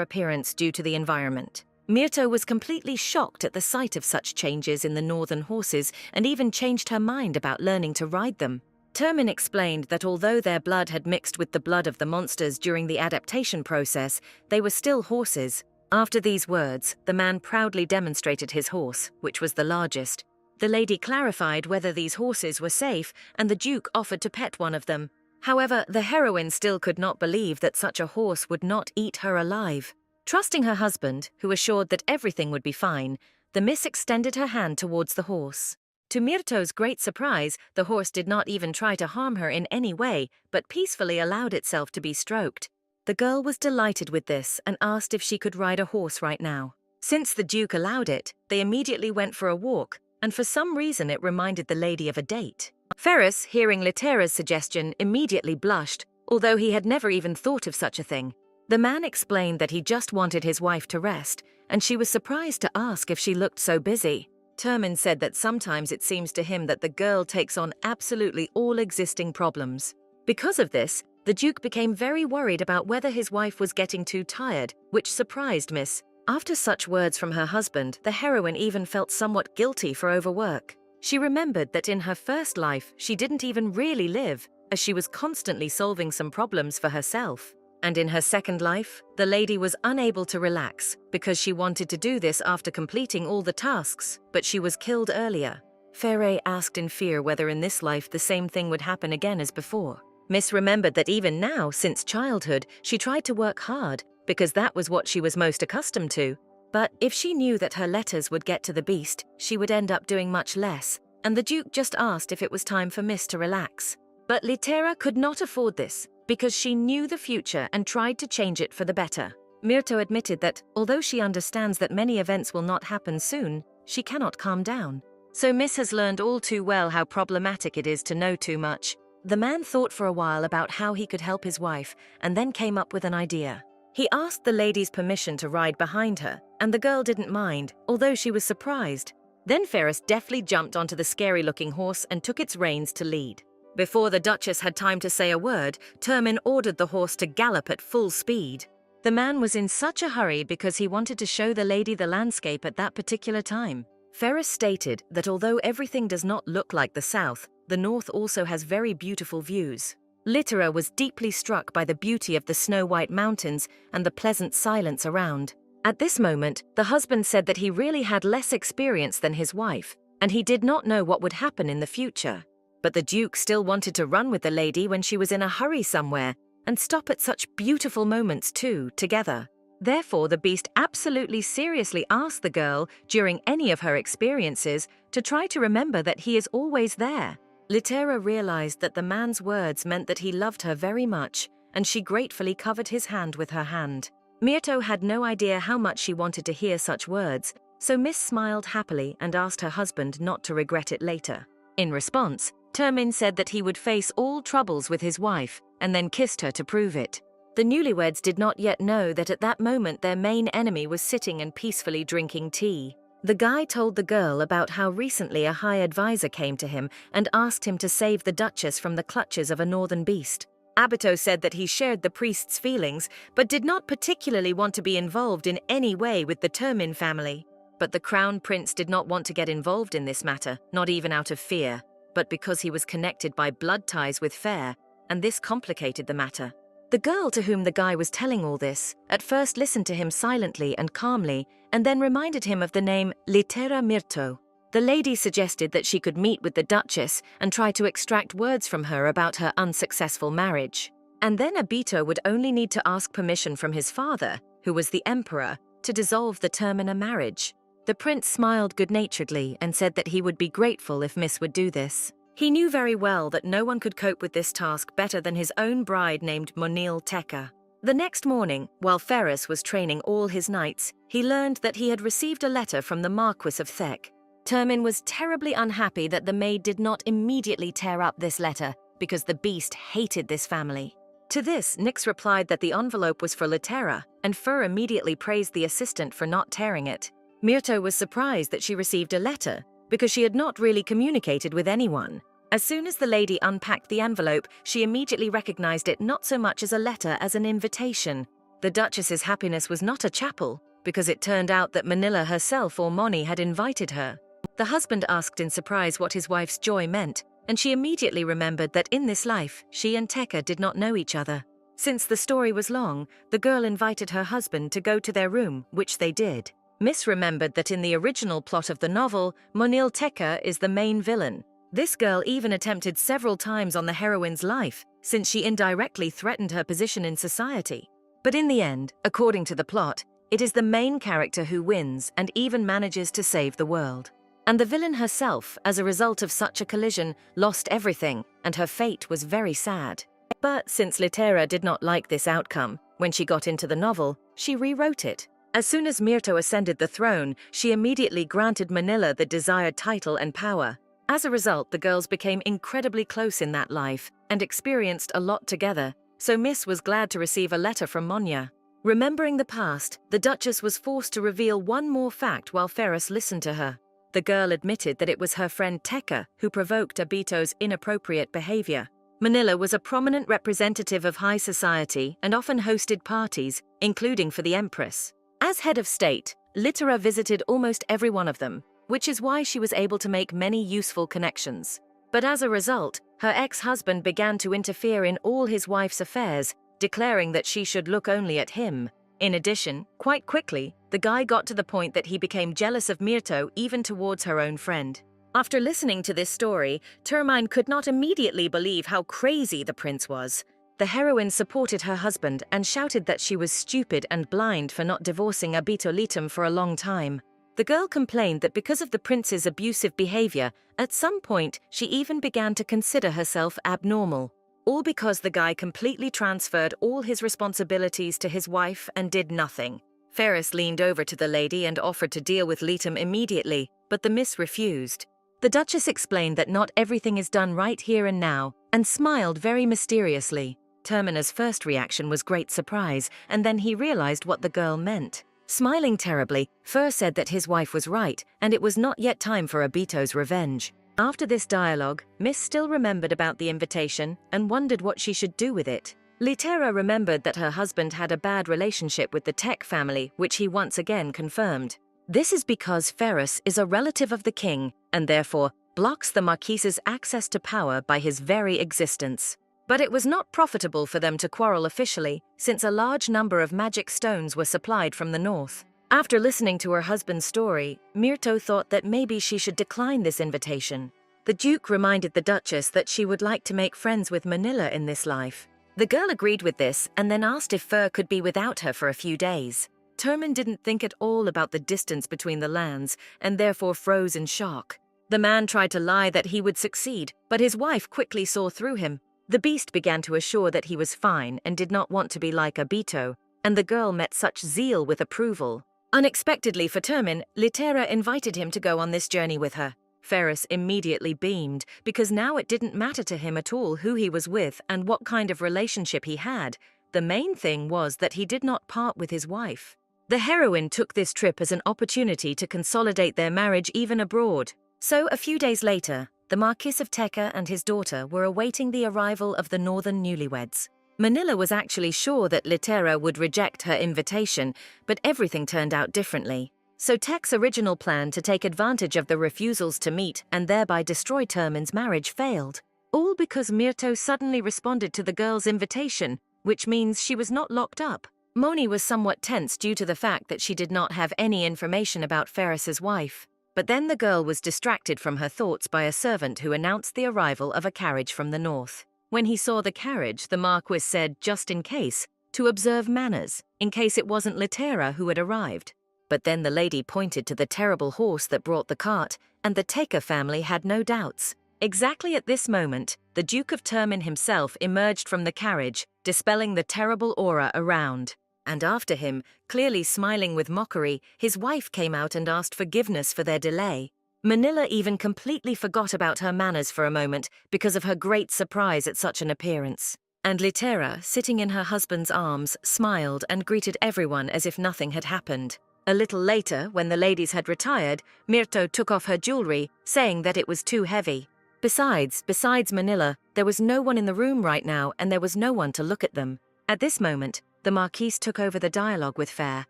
appearance due to the environment. Myrto was completely shocked at the sight of such changes in the northern horses and even changed her mind about learning to ride them. Termin explained that although their blood had mixed with the blood of the monsters during the adaptation process, they were still horses. After these words, the man proudly demonstrated his horse, which was the largest. The lady clarified whether these horses were safe, and the Duke offered to pet one of them. However, the heroine still could not believe that such a horse would not eat her alive. Trusting her husband, who assured that everything would be fine, the miss extended her hand towards the horse. To Myrto's great surprise, the horse did not even try to harm her in any way, but peacefully allowed itself to be stroked. The girl was delighted with this and asked if she could ride a horse right now. Since the Duke allowed it, they immediately went for a walk, and for some reason it reminded the lady of a date. Ferris, hearing Litera's suggestion, immediately blushed, although he had never even thought of such a thing. The man explained that he just wanted his wife to rest, and she was surprised to ask if she looked so busy. Termin said that sometimes it seems to him that the girl takes on absolutely all existing problems. Because of this, the Duke became very worried about whether his wife was getting too tired, which surprised Miss. After such words from her husband, the heroine even felt somewhat guilty for overwork. She remembered that in her first life, she didn't even really live, as she was constantly solving some problems for herself. And in her second life, the lady was unable to relax because she wanted to do this after completing all the tasks, but she was killed earlier. Ferret asked in fear whether in this life the same thing would happen again as before. Miss remembered that even now, since childhood, she tried to work hard because that was what she was most accustomed to. But if she knew that her letters would get to the beast, she would end up doing much less, and the Duke just asked if it was time for Miss to relax. But Litera could not afford this, because she knew the future and tried to change it for the better. Myrto admitted that, although she understands that many events will not happen soon, she cannot calm down. So Miss has learned all too well how problematic it is to know too much. The man thought for a while about how he could help his wife, and then came up with an idea. He asked the lady's permission to ride behind her, and the girl didn't mind, although she was surprised. Then Ferris deftly jumped onto the scary-looking horse and took its reins to lead. Before the Duchess had time to say a word, Termin ordered the horse to gallop at full speed. The man was in such a hurry because he wanted to show the lady the landscape at that particular time. Ferris stated that although everything does not look like the south, the north also has very beautiful views. Litera was deeply struck by the beauty of the snow-white mountains and the pleasant silence around. At this moment, the husband said that he really had less experience than his wife, and he did not know what would happen in the future. But the Duke still wanted to run with the lady when she was in a hurry somewhere, and stop at such beautiful moments too, together. Therefore, the beast absolutely seriously asked the girl, during any of her experiences, to try to remember that he is always there. Litera realized that the man's words meant that he loved her very much, and she gratefully covered his hand with her hand. Myrto had no idea how much she wanted to hear such words, so Miss smiled happily and asked her husband not to regret it later. In response, Termin said that he would face all troubles with his wife, and then kissed her to prove it. The newlyweds did not yet know that at that moment their main enemy was sitting and peacefully drinking tea. The guy told the girl about how recently a high advisor came to him and asked him to save the Duchess from the clutches of a northern beast. Abito said that he shared the priest's feelings, but did not particularly want to be involved in any way with the Termin family. But the crown prince did not want to get involved in this matter, not even out of fear, but because he was connected by blood ties with Fair, and this complicated the matter. The girl to whom the guy was telling all this at first listened to him silently and calmly, and then reminded him of the name Litera Myrto. The lady suggested that she could meet with the Duchess and try to extract words from her about her unsuccessful marriage. And then Abito would only need to ask permission from his father, who was the emperor, to dissolve the Termina marriage. The prince smiled good-naturedly and said that he would be grateful if Miss would do this. He knew very well that no one could cope with this task better than his own bride named Monil Tekka. The next morning, while Ferris was training all his knights, he learned that he had received a letter from the Marquis of Thek. Termin was terribly unhappy that the maid did not immediately tear up this letter, because the beast hated this family. To this, Nyx replied that the envelope was for Litera, and Fur immediately praised the assistant for not tearing it. Myrto was surprised that she received a letter, because she had not really communicated with anyone. As soon as the lady unpacked the envelope, she immediately recognized it not so much as a letter as an invitation. The Duchess's happiness was not a chapel, because it turned out that Manila herself or Moni had invited her. The husband asked in surprise what his wife's joy meant, and she immediately remembered that in this life, she and Tekka did not know each other. Since the story was long, the girl invited her husband to go to their room, which they did. Miss remembered that in the original plot of the novel, Monil Tekka is the main villain. This girl even attempted several times on the heroine's life, since she indirectly threatened her position in society. But in the end, according to the plot, it is the main character who wins and even manages to save the world. And the villain herself, as a result of such a collision, lost everything, and her fate was very sad. But since Litera did not like this outcome, when she got into the novel, she rewrote it. As soon as Myrto ascended the throne, she immediately granted Manila the desired title and power. As a result, the girls became incredibly close in that life, and experienced a lot together, so Miss was glad to receive a letter from Monya. Remembering the past, the Duchess was forced to reveal one more fact while Ferris listened to her. The girl admitted that it was her friend Tekka who provoked Abito's inappropriate behavior. Manila was a prominent representative of high society and often hosted parties, including for the Empress. As head of state, Litera visited almost every one of them, which is why she was able to make many useful connections. But as a result, her ex-husband began to interfere in all his wife's affairs, declaring that she should look only at him. In addition, quite quickly, the guy got to the point that he became jealous of Myrto even towards her own friend. After listening to this story, Termine could not immediately believe how crazy the prince was. The heroine supported her husband and shouted that she was stupid and blind for not divorcing Abito Litum for a long time. The girl complained that because of the prince's abusive behavior, at some point she even began to consider herself abnormal. All because the guy completely transferred all his responsibilities to his wife and did nothing. Ferris leaned over to the lady and offered to deal with Litum immediately, but the miss refused. The Duchess explained that not everything is done right here and now, and smiled very mysteriously. Termina's first reaction was great surprise, and then he realized what the girl meant. Smiling terribly, Fur said that his wife was right, and it was not yet time for Abito's revenge. After this dialogue, Miss still remembered about the invitation and wondered what she should do with it. Litera remembered that her husband had a bad relationship with the Tech family, which he once again confirmed. This is because Ferris is a relative of the king, and therefore blocks the Marquise's access to power by his very existence. But it was not profitable for them to quarrel officially, since a large number of magic stones were supplied from the north. After listening to her husband's story, Myrto thought that maybe she should decline this invitation. The Duke reminded the Duchess that she would like to make friends with Manila in this life. The girl agreed with this and then asked if Fur could be without her for a few days. Termin didn't think at all about the distance between the lands and therefore froze in shock. The man tried to lie that he would succeed, but his wife quickly saw through him. The beast began to assure that he was fine and did not want to be like Abito, and the girl met such zeal with approval. Unexpectedly for Termin, Litera invited him to go on this journey with her. Ferris immediately beamed, because now it didn't matter to him at all who he was with and what kind of relationship he had. The main thing was that he did not part with his wife. The heroine took this trip as an opportunity to consolidate their marriage even abroad. So a few days later, the Marquis of Tekka and his daughter were awaiting the arrival of the northern newlyweds. Manila was actually sure that Litera would reject her invitation, but everything turned out differently. So Tek's original plan to take advantage of the refusals to meet and thereby destroy Termin's marriage failed. All because Myrto suddenly responded to the girl's invitation, which means she was not locked up. Moni was somewhat tense due to the fact that she did not have any information about Ferris's wife. But then the girl was distracted from her thoughts by a servant who announced the arrival of a carriage from the north. When he saw the carriage, the Marquis said, just in case, to observe manners, in case it wasn't Litera who had arrived. But then the lady pointed to the terrible horse that brought the cart, and the Teca family had no doubts. Exactly at this moment, the Duke of Termin himself emerged from the carriage, dispelling the terrible aura around. And after him, clearly smiling with mockery, his wife came out and asked forgiveness for their delay. Manila even completely forgot about her manners for a moment because of her great surprise at such an appearance. And Litera, sitting in her husband's arms, smiled and greeted everyone as if nothing had happened. A little later, when the ladies had retired, Myrto took off her jewelry, saying that it was too heavy. Besides Manila, there was no one in the room right now and there was no one to look at them. At this moment, the Marquise took over the dialogue with Fair,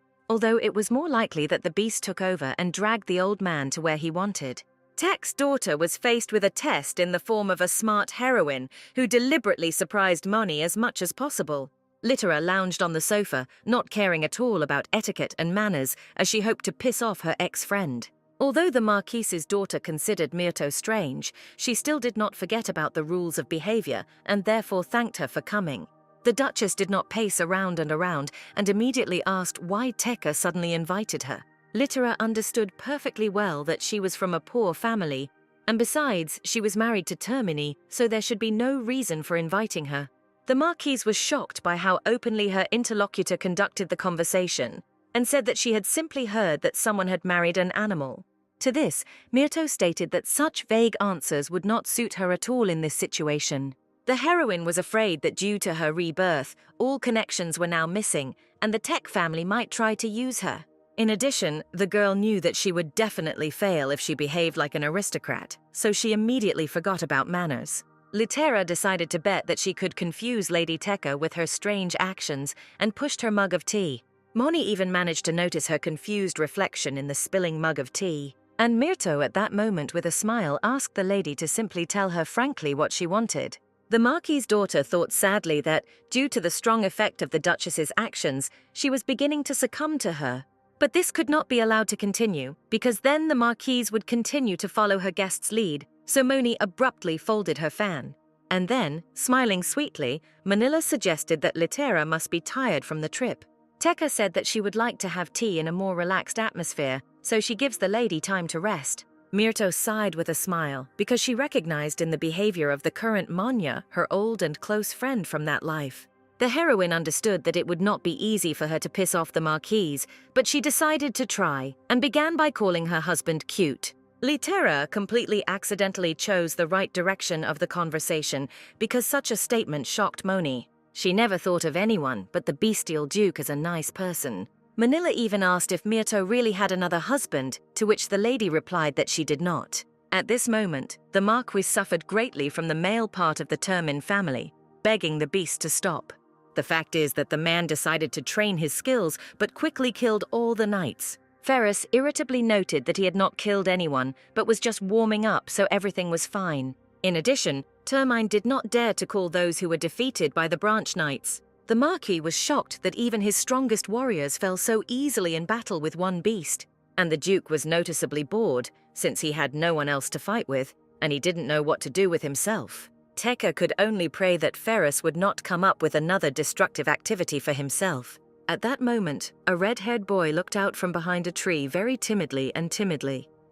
although it was more likely that the beast took over and dragged the old man to where he wanted. Tech's daughter was faced with a test in the form of a smart heroine who deliberately surprised Moni as much as possible. Litera lounged on the sofa, not caring at all about etiquette and manners, as she hoped to piss off her ex-friend. Although the Marquise's daughter considered Myrto strange, she still did not forget about the rules of behavior and therefore thanked her for coming. The Duchess did not pace around and immediately asked why Teca suddenly invited her. Litera understood perfectly well that she was from a poor family, and besides, she was married to Termini, so there should be no reason for inviting her. The Marquise was shocked by how openly her interlocutor conducted the conversation, and said that she had simply heard that someone had married an animal. To this, Myrto stated that such vague answers would not suit her at all in this situation. The heroine was afraid that due to her rebirth, all connections were now missing, and the Tech family might try to use her. In addition, the girl knew that she would definitely fail if she behaved like an aristocrat, so she immediately forgot about manners. Litera decided to bet that she could confuse Lady Teca with her strange actions and pushed her mug of tea. Moni even managed to notice her confused reflection in the spilling mug of tea. And Myrto at that moment with a smile asked the lady to simply tell her frankly what she wanted. The Marquis's daughter thought sadly that, due to the strong effect of the Duchess's actions, she was beginning to succumb to her. But this could not be allowed to continue, because then the Marquise would continue to follow her guest's lead, so Moni abruptly folded her fan. And then, smiling sweetly, Manila suggested that Litera must be tired from the trip. Teca said that she would like to have tea in a more relaxed atmosphere, so she gives the lady time to rest. Myrto sighed with a smile, because she recognized in the behavior of the current Manya her old and close friend from that life. The heroine understood that it would not be easy for her to piss off the Marquise, but she decided to try, and began by calling her husband cute. Litera completely accidentally chose the right direction of the conversation, because such a statement shocked Moni. She never thought of anyone but the bestial Duke as a nice person. Manila even asked if Myrto really had another husband, to which the lady replied that she did not. At this moment, the Marquis suffered greatly from the male part of the Termin family, begging the beast to stop. The fact is that the man decided to train his skills, but quickly killed all the knights. Ferris irritably noted that he had not killed anyone, but was just warming up, so everything was fine. In addition, Termine did not dare to call those who were defeated by the branch knights. The Marquis was shocked that even his strongest warriors fell so easily in battle with one beast, and the Duke was noticeably bored, since he had no one else to fight with, and he didn't know what to do with himself. Teca could only pray that Ferris would not come up with another destructive activity for himself. At that moment, a red-haired boy looked out from behind a tree very timidly.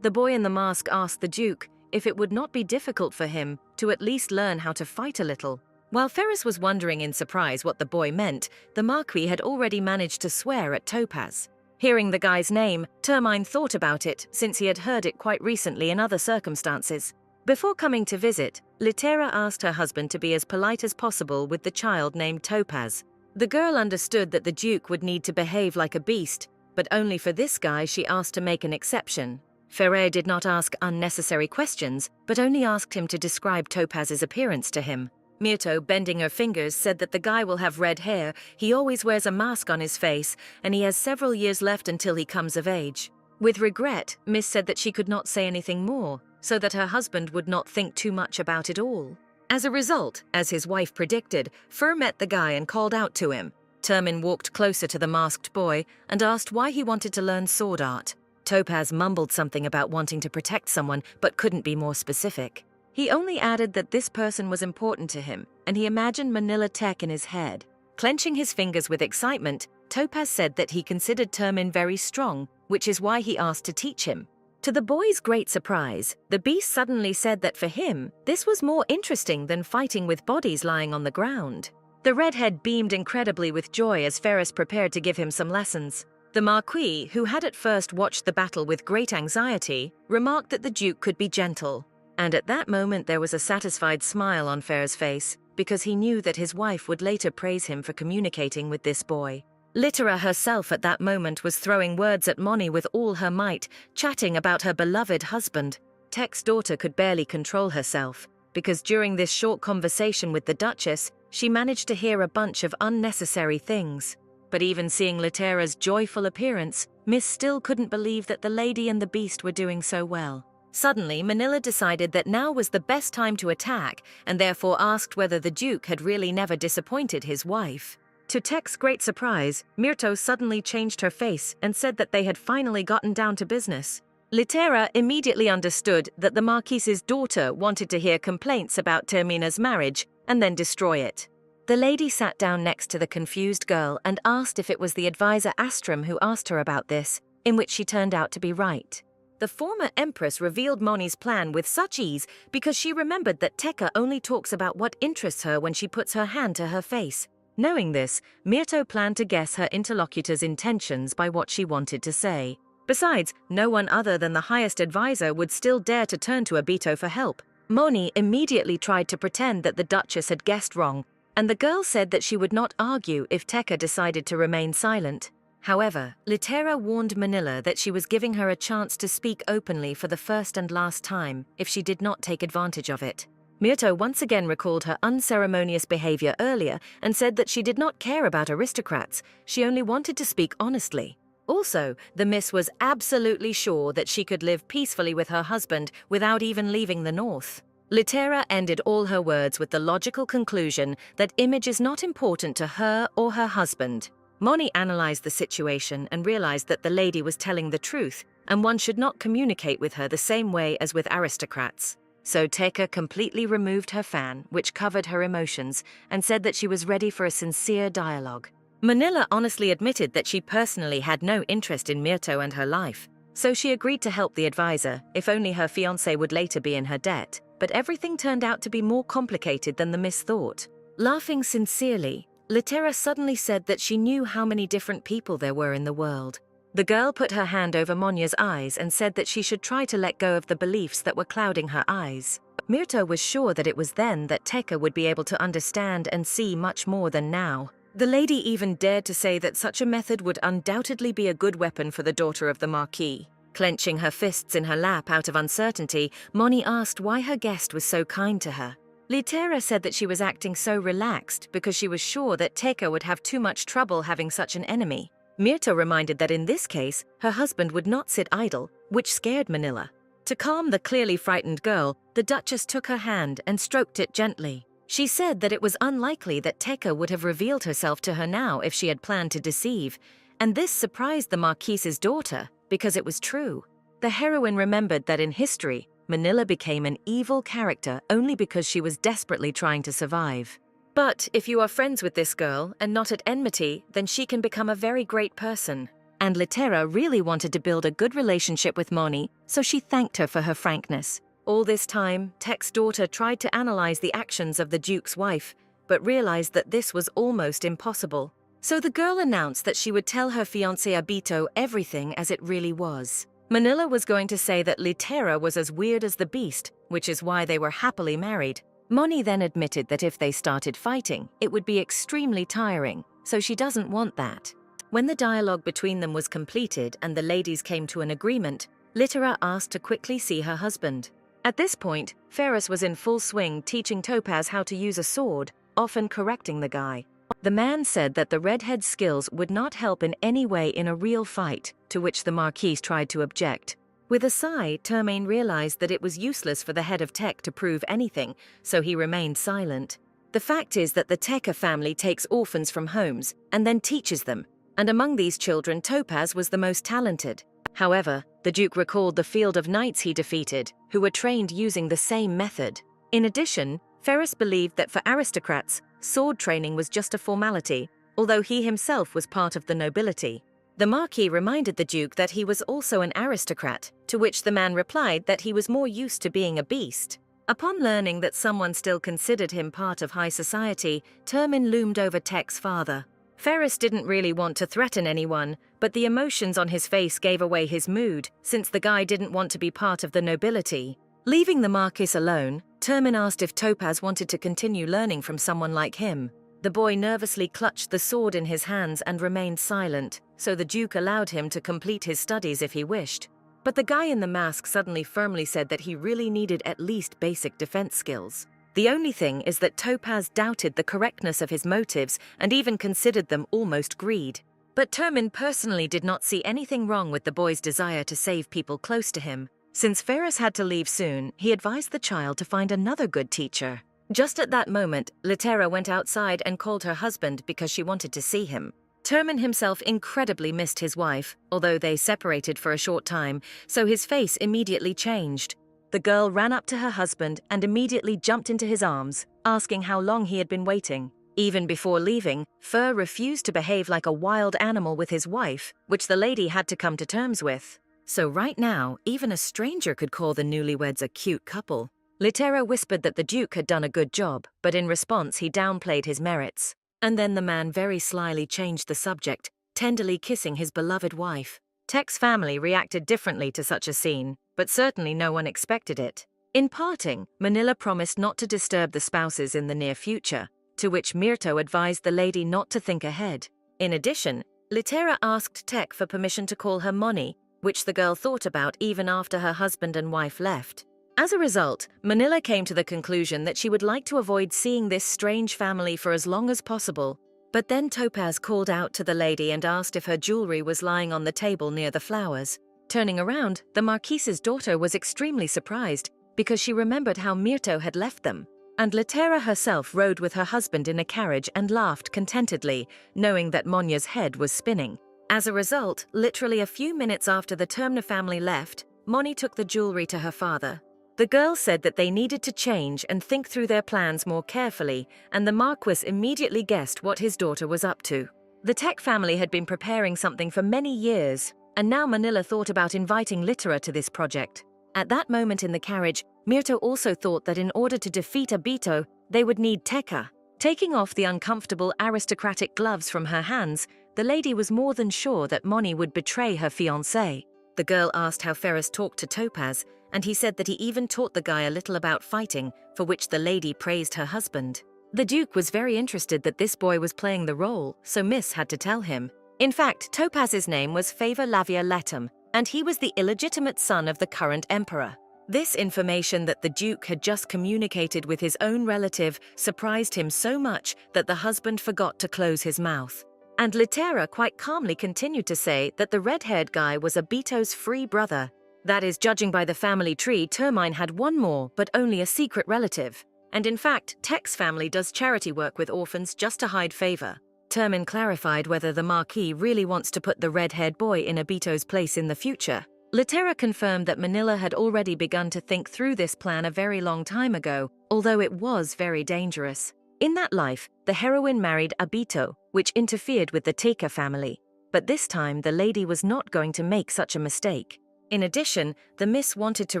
The boy in the mask asked the Duke if it would not be difficult for him to at least learn how to fight a little. While Ferris was wondering in surprise what the boy meant, the Marquis had already managed to swear at Topaz. Hearing the guy's name, Termine thought about it since he had heard it quite recently in other circumstances. Before coming to visit, Litera asked her husband to be as polite as possible with the child named Topaz. The girl understood that the Duke would need to behave like a beast, but only for this guy she asked to make an exception. Ferrer did not ask unnecessary questions, but only asked him to describe Topaz's appearance to him. Myrto, bending her fingers, said that the guy will have red hair, he always wears a mask on his face, and he has several years left until he comes of age. With regret, Miss said that she could not say anything more, so that her husband would not think too much about it all. As a result, as his wife predicted, Fur met the guy and called out to him. Termin walked closer to the masked boy and asked why he wanted to learn sword art. Topaz mumbled something about wanting to protect someone but couldn't be more specific. He only added that this person was important to him, and he imagined Manila Tech in his head. Clenching his fingers with excitement, Topaz said that he considered Termin very strong, which is why he asked to teach him. To the boy's great surprise, the beast suddenly said that for him, this was more interesting than fighting with bodies lying on the ground. The redhead beamed incredibly with joy as Ferris prepared to give him some lessons. The Marquis, who had at first watched the battle with great anxiety, remarked that the Duke could be gentle. And at that moment there was a satisfied smile on Ferris' face, because he knew that his wife would later praise him for communicating with this boy. Littera herself at that moment was throwing words at Moni with all her might, chatting about her beloved husband. Tech's daughter could barely control herself, because during this short conversation with the Duchess, she managed to hear a bunch of unnecessary things. But even seeing Littera's joyful appearance, Miss still couldn't believe that the lady and the beast were doing so well. Suddenly, Manila decided that now was the best time to attack, and therefore asked whether the Duke had really never disappointed his wife. To Tech's great surprise, Myrto suddenly changed her face and said that they had finally gotten down to business. Littera immediately understood that the Marquis's daughter wanted to hear complaints about Termina's marriage and then destroy it. The lady sat down next to the confused girl and asked if it was the advisor Astrum who asked her about this, in which she turned out to be right. The former Empress revealed Moni's plan with such ease because she remembered that Tekka only talks about what interests her when she puts her hand to her face. Knowing this, Myrto planned to guess her interlocutor's intentions by what she wanted to say. Besides, no one other than the highest advisor would still dare to turn to Abito for help. Moni immediately tried to pretend that the Duchess had guessed wrong, and the girl said that she would not argue if Tekka decided to remain silent. However, Littera warned Manila that she was giving her a chance to speak openly for the first and last time if she did not take advantage of it. Myrto once again recalled her unceremonious behavior earlier and said that she did not care about aristocrats, she only wanted to speak honestly. Also, the Miss was absolutely sure that she could live peacefully with her husband without even leaving the north. Littera ended all her words with the logical conclusion that image is not important to her or her husband. Moni analyzed the situation and realized that the lady was telling the truth, and one should not communicate with her the same way as with aristocrats. So Tekka completely removed her fan, which covered her emotions, and said that she was ready for a sincere dialogue. Manila honestly admitted that she personally had no interest in Myrto and her life, so she agreed to help the advisor, if only her fiancé would later be in her debt. But everything turned out to be more complicated than the Miss thought. Laughing sincerely, Littera suddenly said that she knew how many different people there were in the world. The girl put her hand over Monya's eyes and said that she should try to let go of the beliefs that were clouding her eyes. Myrto was sure that it was then that Tekka would be able to understand and see much more than now. The lady even dared to say that such a method would undoubtedly be a good weapon for the daughter of the Marquis. Clenching her fists in her lap out of uncertainty, Moni asked why her guest was so kind to her. Littera said that she was acting so relaxed because she was sure that Tekka would have too much trouble having such an enemy. Myrto reminded that in this case, her husband would not sit idle, which scared Manila. To calm the clearly frightened girl, the Duchess took her hand and stroked it gently. She said that it was unlikely that Tekka would have revealed herself to her now if she had planned to deceive, and this surprised the Marquis's daughter because it was true. The heroine remembered that in history, Manila became an evil character only because she was desperately trying to survive. But if you are friends with this girl and not at enmity, then she can become a very great person. And Littera really wanted to build a good relationship with Moni, so she thanked her for her frankness. All this time, Tek's daughter tried to analyze the actions of the Duke's wife, but realized that this was almost impossible. So the girl announced that she would tell her fiancé Abito everything as it really was. Manila was going to say that Littera was as weird as the beast, which is why they were happily married. Moni then admitted that if they started fighting, it would be extremely tiring, so she doesn't want that. When the dialogue between them was completed and the ladies came to an agreement, Littera asked to quickly see her husband. At this point, Ferris was in full swing teaching Topaz how to use a sword, often correcting the guy. The man said that the redhead's skills would not help in any way in a real fight, to which the Marquise tried to object. With a sigh, Termaine realized that it was useless for the head of Tech to prove anything, so he remained silent. The fact is that the Tekka family takes orphans from homes and then teaches them, and among these children Topaz was the most talented. However, The Duke recalled the field of knights he defeated, who were trained using the same method. In addition, Ferris believed that for aristocrats, sword training was just a formality, although he himself was part of the nobility. The Marquis reminded the Duke that he was also an aristocrat, to which the man replied that he was more used to being a beast. Upon learning that someone still considered him part of high society, Termin loomed over Tech's father. Ferris didn't really want to threaten anyone, but the emotions on his face gave away his mood, since the guy didn't want to be part of the nobility. Leaving the Marquis alone, Termin asked if Topaz wanted to continue learning from someone like him. The boy nervously clutched the sword in his hands and remained silent, so the Duke allowed him to complete his studies if he wished. But the guy in the mask suddenly firmly said that he really needed at least basic defense skills. The only thing is that Topaz doubted the correctness of his motives and even considered them almost greed. But Termin personally did not see anything wrong with the boy's desire to save people close to him. Since Ferris had to leave soon, he advised the child to find another good teacher. Just at that moment, Litera went outside and called her husband because she wanted to see him. Termin himself incredibly missed his wife, although they separated for a short time, so his face immediately changed. The girl ran up to her husband and immediately jumped into his arms, asking how long he had been waiting. Even before leaving, Fur refused to behave like a wild animal with his wife, which the lady had to come to terms with. So right now, even a stranger could call the newlyweds a cute couple. Litera whispered that the Duke had done a good job, but in response he downplayed his merits. And then the man very slyly changed the subject, tenderly kissing his beloved wife. Tech's family reacted differently to such a scene, but certainly no one expected it. In parting, Manila promised not to disturb the spouses in the near future, to which Myrto advised the lady not to think ahead. In addition, Litera asked Tech for permission to call her Moni, which the girl thought about even after her husband and wife left. As a result, Manila came to the conclusion that she would like to avoid seeing this strange family for as long as possible. But then Topaz called out to the lady and asked if her jewelry was lying on the table near the flowers. Turning around, the Marquise's daughter was extremely surprised because she remembered how Myrto had left them. And Litera herself rode with her husband in a carriage and laughed contentedly, knowing that Monya's head was spinning. As a result, literally a few minutes after the Termina family left, Moni took the jewelry to her father. The girl said that they needed to change and think through their plans more carefully, and the Marquis immediately guessed what his daughter was up to. The Tech family had been preparing something for many years, and now Manila thought about inviting Litera to this project. At that moment in the carriage, Myrto also thought that in order to defeat Abito, they would need Tekka. Taking off the uncomfortable aristocratic gloves from her hands, the lady was more than sure that Moni would betray her fiancé. The girl asked how Ferris talked to Topaz, and he said that he even taught the guy a little about fighting, for which the lady praised her husband. The Duke was very interested that this boy was playing the role, so Miss had to tell him. In fact, Topaz's name was Favor Lavia Letum, and he was the illegitimate son of the current emperor. This information that the Duke had just communicated with his own relative surprised him so much that the husband forgot to close his mouth. And Litera quite calmly continued to say that the red-haired guy was Abito's free brother. That is, judging by the family tree, Termine had one more, but only a secret relative. And in fact, Tech's family does charity work with orphans just to hide favor. Termine clarified whether the Marquis really wants to put the red-haired boy in Abito's place in the future. Litera confirmed that Manila had already begun to think through this plan a very long time ago, although it was very dangerous. In that life, the heroine married Abito, which interfered with the Teka family. But this time, the lady was not going to make such a mistake. In addition, the Miss wanted to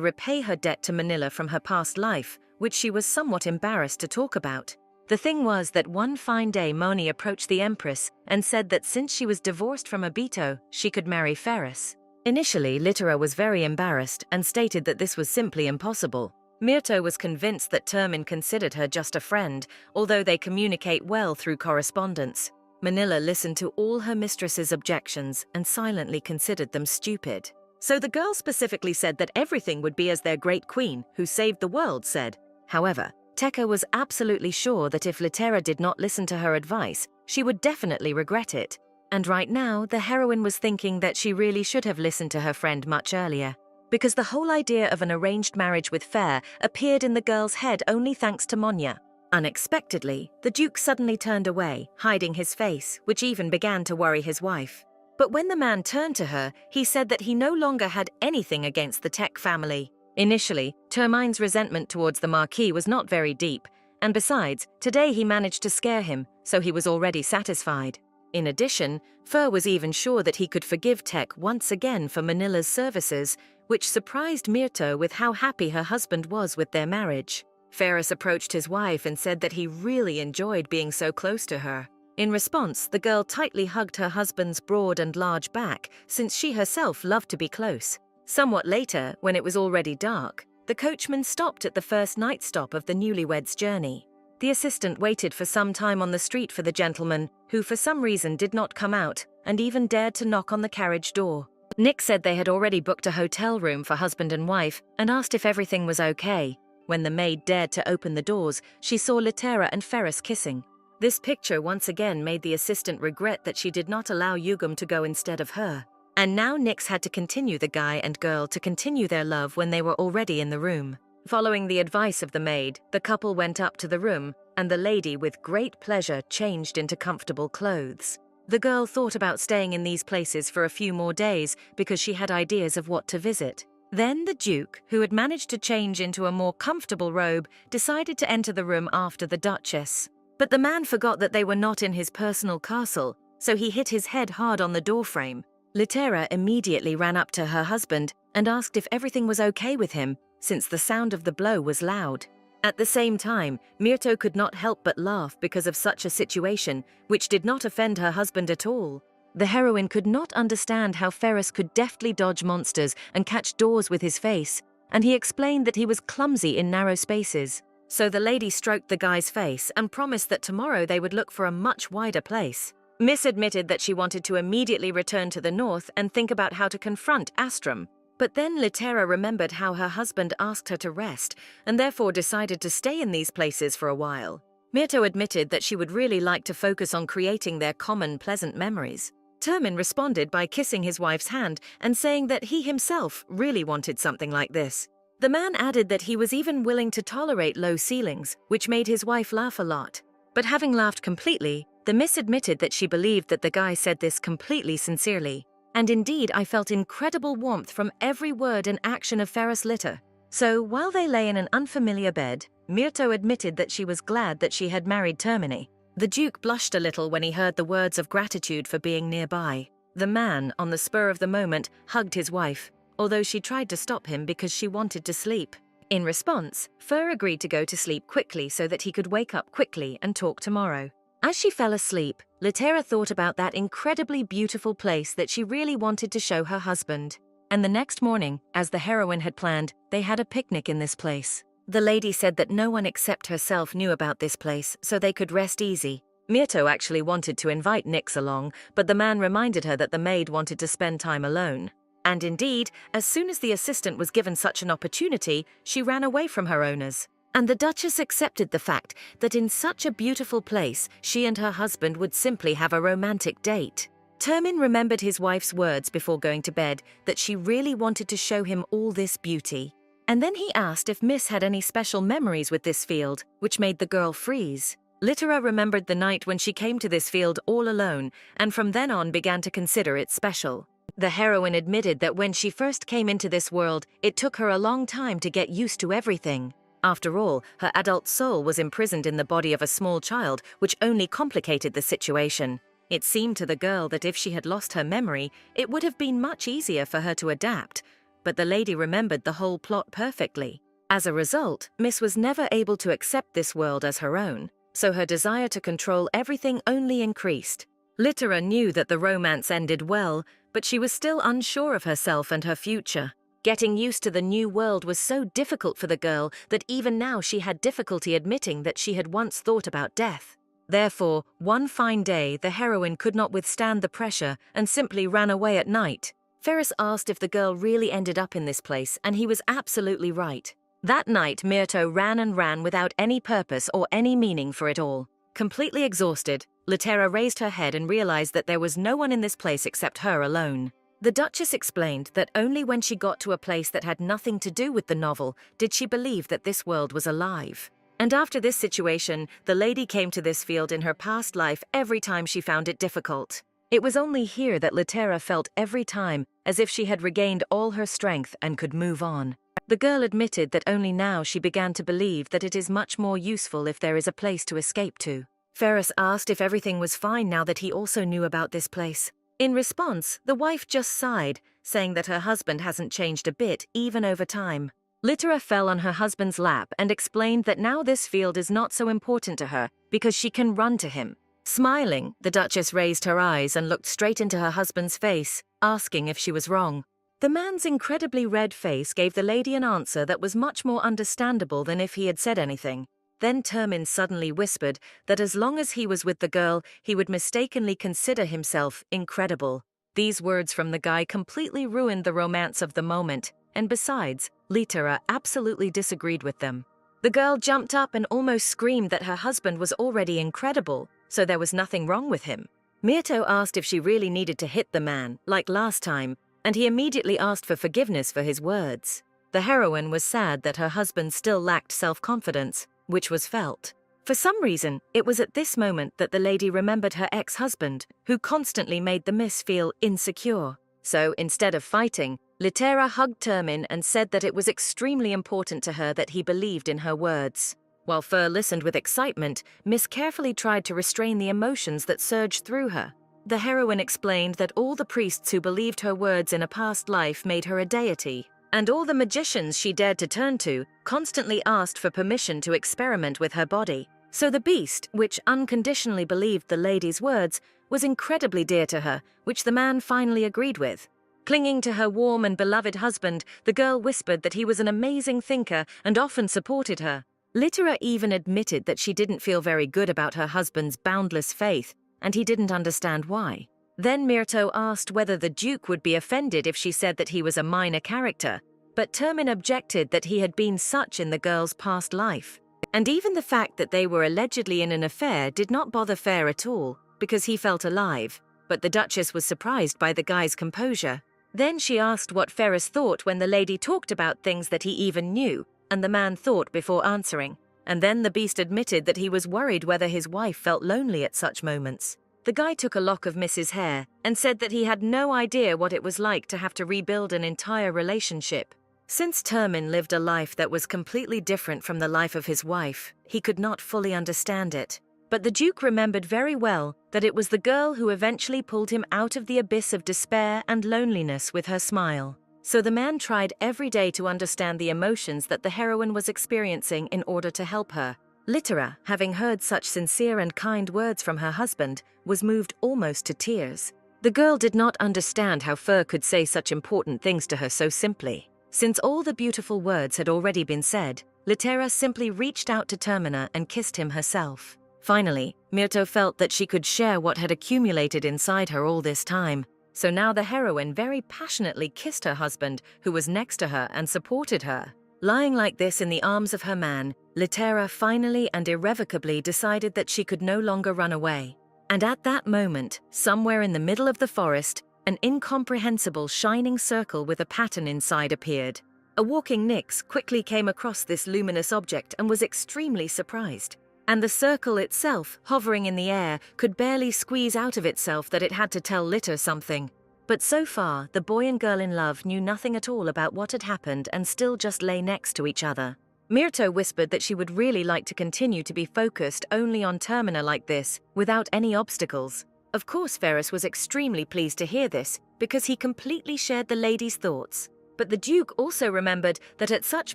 repay her debt to Manila from her past life, which she was somewhat embarrassed to talk about. The thing was that one fine day Moni approached the Empress and said that since she was divorced from Abito, she could marry Ferris. Initially, Litera was very embarrassed and stated that this was simply impossible. Myrto was convinced that Termin considered her just a friend, although they communicate well through correspondence. Manila listened to all her mistress's objections and silently considered them stupid. So the girl specifically said that everything would be as their great queen, who saved the world, said. However, Tekka was absolutely sure that if Litera did not listen to her advice, she would definitely regret it. And right now, the heroine was thinking that she really should have listened to her friend much earlier. Because the whole idea of an arranged marriage with Fair appeared in the girl's head only thanks to Monya. Unexpectedly, the Duke suddenly turned away, hiding his face, which even began to worry his wife. But when the man turned to her, he said that he no longer had anything against the Tech family. Initially, Termine's resentment towards the Marquis was not very deep, and besides, today he managed to scare him, so he was already satisfied. In addition, Fur was even sure that he could forgive Tech once again for Manila's services, which surprised Myrto with how happy her husband was with their marriage. Ferris approached his wife and said that he really enjoyed being so close to her. In response, the girl tightly hugged her husband's broad and large back, since she herself loved to be close. Somewhat later, when it was already dark, the coachman stopped at the first night stop of the newlyweds' journey. The assistant waited for some time on the street for the gentleman, who for some reason did not come out, and even dared to knock on the carriage door. Nick said they had already booked a hotel room for husband and wife, and asked if everything was okay. When the maid dared to open the doors, she saw Litera and Ferris kissing. This picture once again made the assistant regret that she did not allow Yugum to go instead of her. And now Nix had to continue the guy and girl to continue their love when they were already in the room. Following the advice of the maid, the couple went up to the room, and the lady with great pleasure changed into comfortable clothes. The girl thought about staying in these places for a few more days because she had ideas of what to visit. Then the Duke, who had managed to change into a more comfortable robe, decided to enter the room after the Duchess. But the man forgot that they were not in his personal castle, so he hit his head hard on the doorframe. Litera immediately ran up to her husband and asked if everything was okay with him, since the sound of the blow was loud. At the same time, Myrto could not help but laugh because of such a situation, which did not offend her husband at all. The heroine could not understand how Ferris could deftly dodge monsters and catch doors with his face, and he explained that he was clumsy in narrow spaces. So the lady stroked the guy's face and promised that tomorrow they would look for a much wider place. Miss admitted that she wanted to immediately return to the north and think about how to confront Astrum. But then Litera remembered how her husband asked her to rest, and therefore decided to stay in these places for a while. Myrto admitted that she would really like to focus on creating their common pleasant memories. Termin responded by kissing his wife's hand and saying that he himself really wanted something like this. The man added that he was even willing to tolerate low ceilings, which made his wife laugh a lot. But having laughed completely, the miss admitted that she believed that the guy said this completely sincerely. And indeed, I felt incredible warmth from every word and action of Ferris Litter. So, while they lay in an unfamiliar bed, Myrto admitted that she was glad that she had married Termini. The Duke blushed a little when he heard the words of gratitude for being nearby. The man, on the spur of the moment, hugged his wife, although she tried to stop him because she wanted to sleep. In response, Fur agreed to go to sleep quickly so that he could wake up quickly and talk tomorrow. As she fell asleep, Litera thought about that incredibly beautiful place that she really wanted to show her husband. And the next morning, as the heroine had planned, they had a picnic in this place. The lady said that no one except herself knew about this place, so they could rest easy. Myrto actually wanted to invite Nix along, but the man reminded her that the maid wanted to spend time alone. And indeed, as soon as the assistant was given such an opportunity, she ran away from her owners. And the Duchess accepted the fact that in such a beautiful place, she and her husband would simply have a romantic date. Termin remembered his wife's words before going to bed that she really wanted to show him all this beauty. And then he asked if Miss had any special memories with this field, which made the girl freeze. Litera remembered the night when she came to this field all alone, and from then on began to consider it special. The heroine admitted that when she first came into this world, it took her a long time to get used to everything. After all, her adult soul was imprisoned in the body of a small child, which only complicated the situation. It seemed to the girl that if she had lost her memory, it would have been much easier for her to adapt. But the lady remembered the whole plot perfectly. As a result, Miss was never able to accept this world as her own, so her desire to control everything only increased. Litera knew that the romance ended well, but she was still unsure of herself and her future. Getting used to the new world was so difficult for the girl that even now she had difficulty admitting that she had once thought about death. Therefore, one fine day, the heroine could not withstand the pressure and simply ran away at night. Ferris asked if the girl really ended up in this place, and he was absolutely right. That night, Myrto ran and ran without any purpose or any meaning for it all. Completely exhausted, Litera raised her head and realized that there was no one in this place except her alone. The Duchess explained that only when she got to a place that had nothing to do with the novel did she believe that this world was alive. And after this situation, the lady came to this field in her past life every time she found it difficult. It was only here that Litera felt every time as if she had regained all her strength and could move on. The girl admitted that only now she began to believe that it is much more useful if there is a place to escape to. Ferris asked if everything was fine now that he also knew about this place. In response, the wife just sighed, saying that her husband hasn't changed a bit, even over time. Litera fell on her husband's lap and explained that now this field is not so important to her because she can run to him. Smiling, the Duchess raised her eyes and looked straight into her husband's face, asking if she was wrong. The man's incredibly red face gave the lady an answer that was much more understandable than if he had said anything. Then Termin suddenly whispered that as long as he was with the girl, he would mistakenly consider himself incredible. These words from the guy completely ruined the romance of the moment, and besides, Litera absolutely disagreed with them. The girl jumped up and almost screamed that her husband was already incredible, so there was nothing wrong with him. Myrto asked if she really needed to hit the man, like last time, and he immediately asked for forgiveness for his words. The heroine was sad that her husband still lacked self-confidence, which was felt. For some reason, it was at this moment that the lady remembered her ex-husband, who constantly made the miss feel insecure. So, instead of fighting, Litera hugged Termin and said that it was extremely important to her that he believed in her words. While Fur listened with excitement, Miss carefully tried to restrain the emotions that surged through her. The heroine explained that all the priests who believed her words in a past life made her a deity, and all the magicians she dared to turn to constantly asked for permission to experiment with her body. So the beast, which unconditionally believed the lady's words, was incredibly dear to her, which the man finally agreed with. Clinging to her warm and beloved husband, the girl whispered that he was an amazing thinker and often supported her. Litera even admitted that she didn't feel very good about her husband's boundless faith, and he didn't understand why. Then Myrto asked whether the Duke would be offended if she said that he was a minor character, but Termin objected that he had been such in the girl's past life. And even the fact that they were allegedly in an affair did not bother Fair at all, because he felt alive. But the Duchess was surprised by the guy's composure. Then she asked what Ferris thought when the lady talked about things that he even knew, and the man thought before answering. And then the beast admitted that he was worried whether his wife felt lonely at such moments. The guy took a lock of Mrs. hair and said that he had no idea what it was like to have to rebuild an entire relationship. Since Termin lived a life that was completely different from the life of his wife, he could not fully understand it. But the Duke remembered very well that it was the girl who eventually pulled him out of the abyss of despair and loneliness with her smile. So the man tried every day to understand the emotions that the heroine was experiencing in order to help her. Litera, having heard such sincere and kind words from her husband, was moved almost to tears. The girl did not understand how Fur could say such important things to her so simply. Since all the beautiful words had already been said, Litera simply reached out to Termina and kissed him herself. Finally, Myrto felt that she could share what had accumulated inside her all this time. So now the heroine very passionately kissed her husband, who was next to her and supported her. Lying like this in the arms of her man, Litera finally and irrevocably decided that she could no longer run away. And at that moment, somewhere in the middle of the forest, an incomprehensible shining circle with a pattern inside appeared. A walking Nyx quickly came across this luminous object and was extremely surprised. And the circle itself, hovering in the air, could barely squeeze out of itself that it had to tell Litter something. But so far, the boy and girl in love knew nothing at all about what had happened and still just lay next to each other. Myrto whispered that she would really like to continue to be focused only on Termina like this, without any obstacles. Of course, Ferris was extremely pleased to hear this, because he completely shared the lady's thoughts. But the Duke also remembered that at such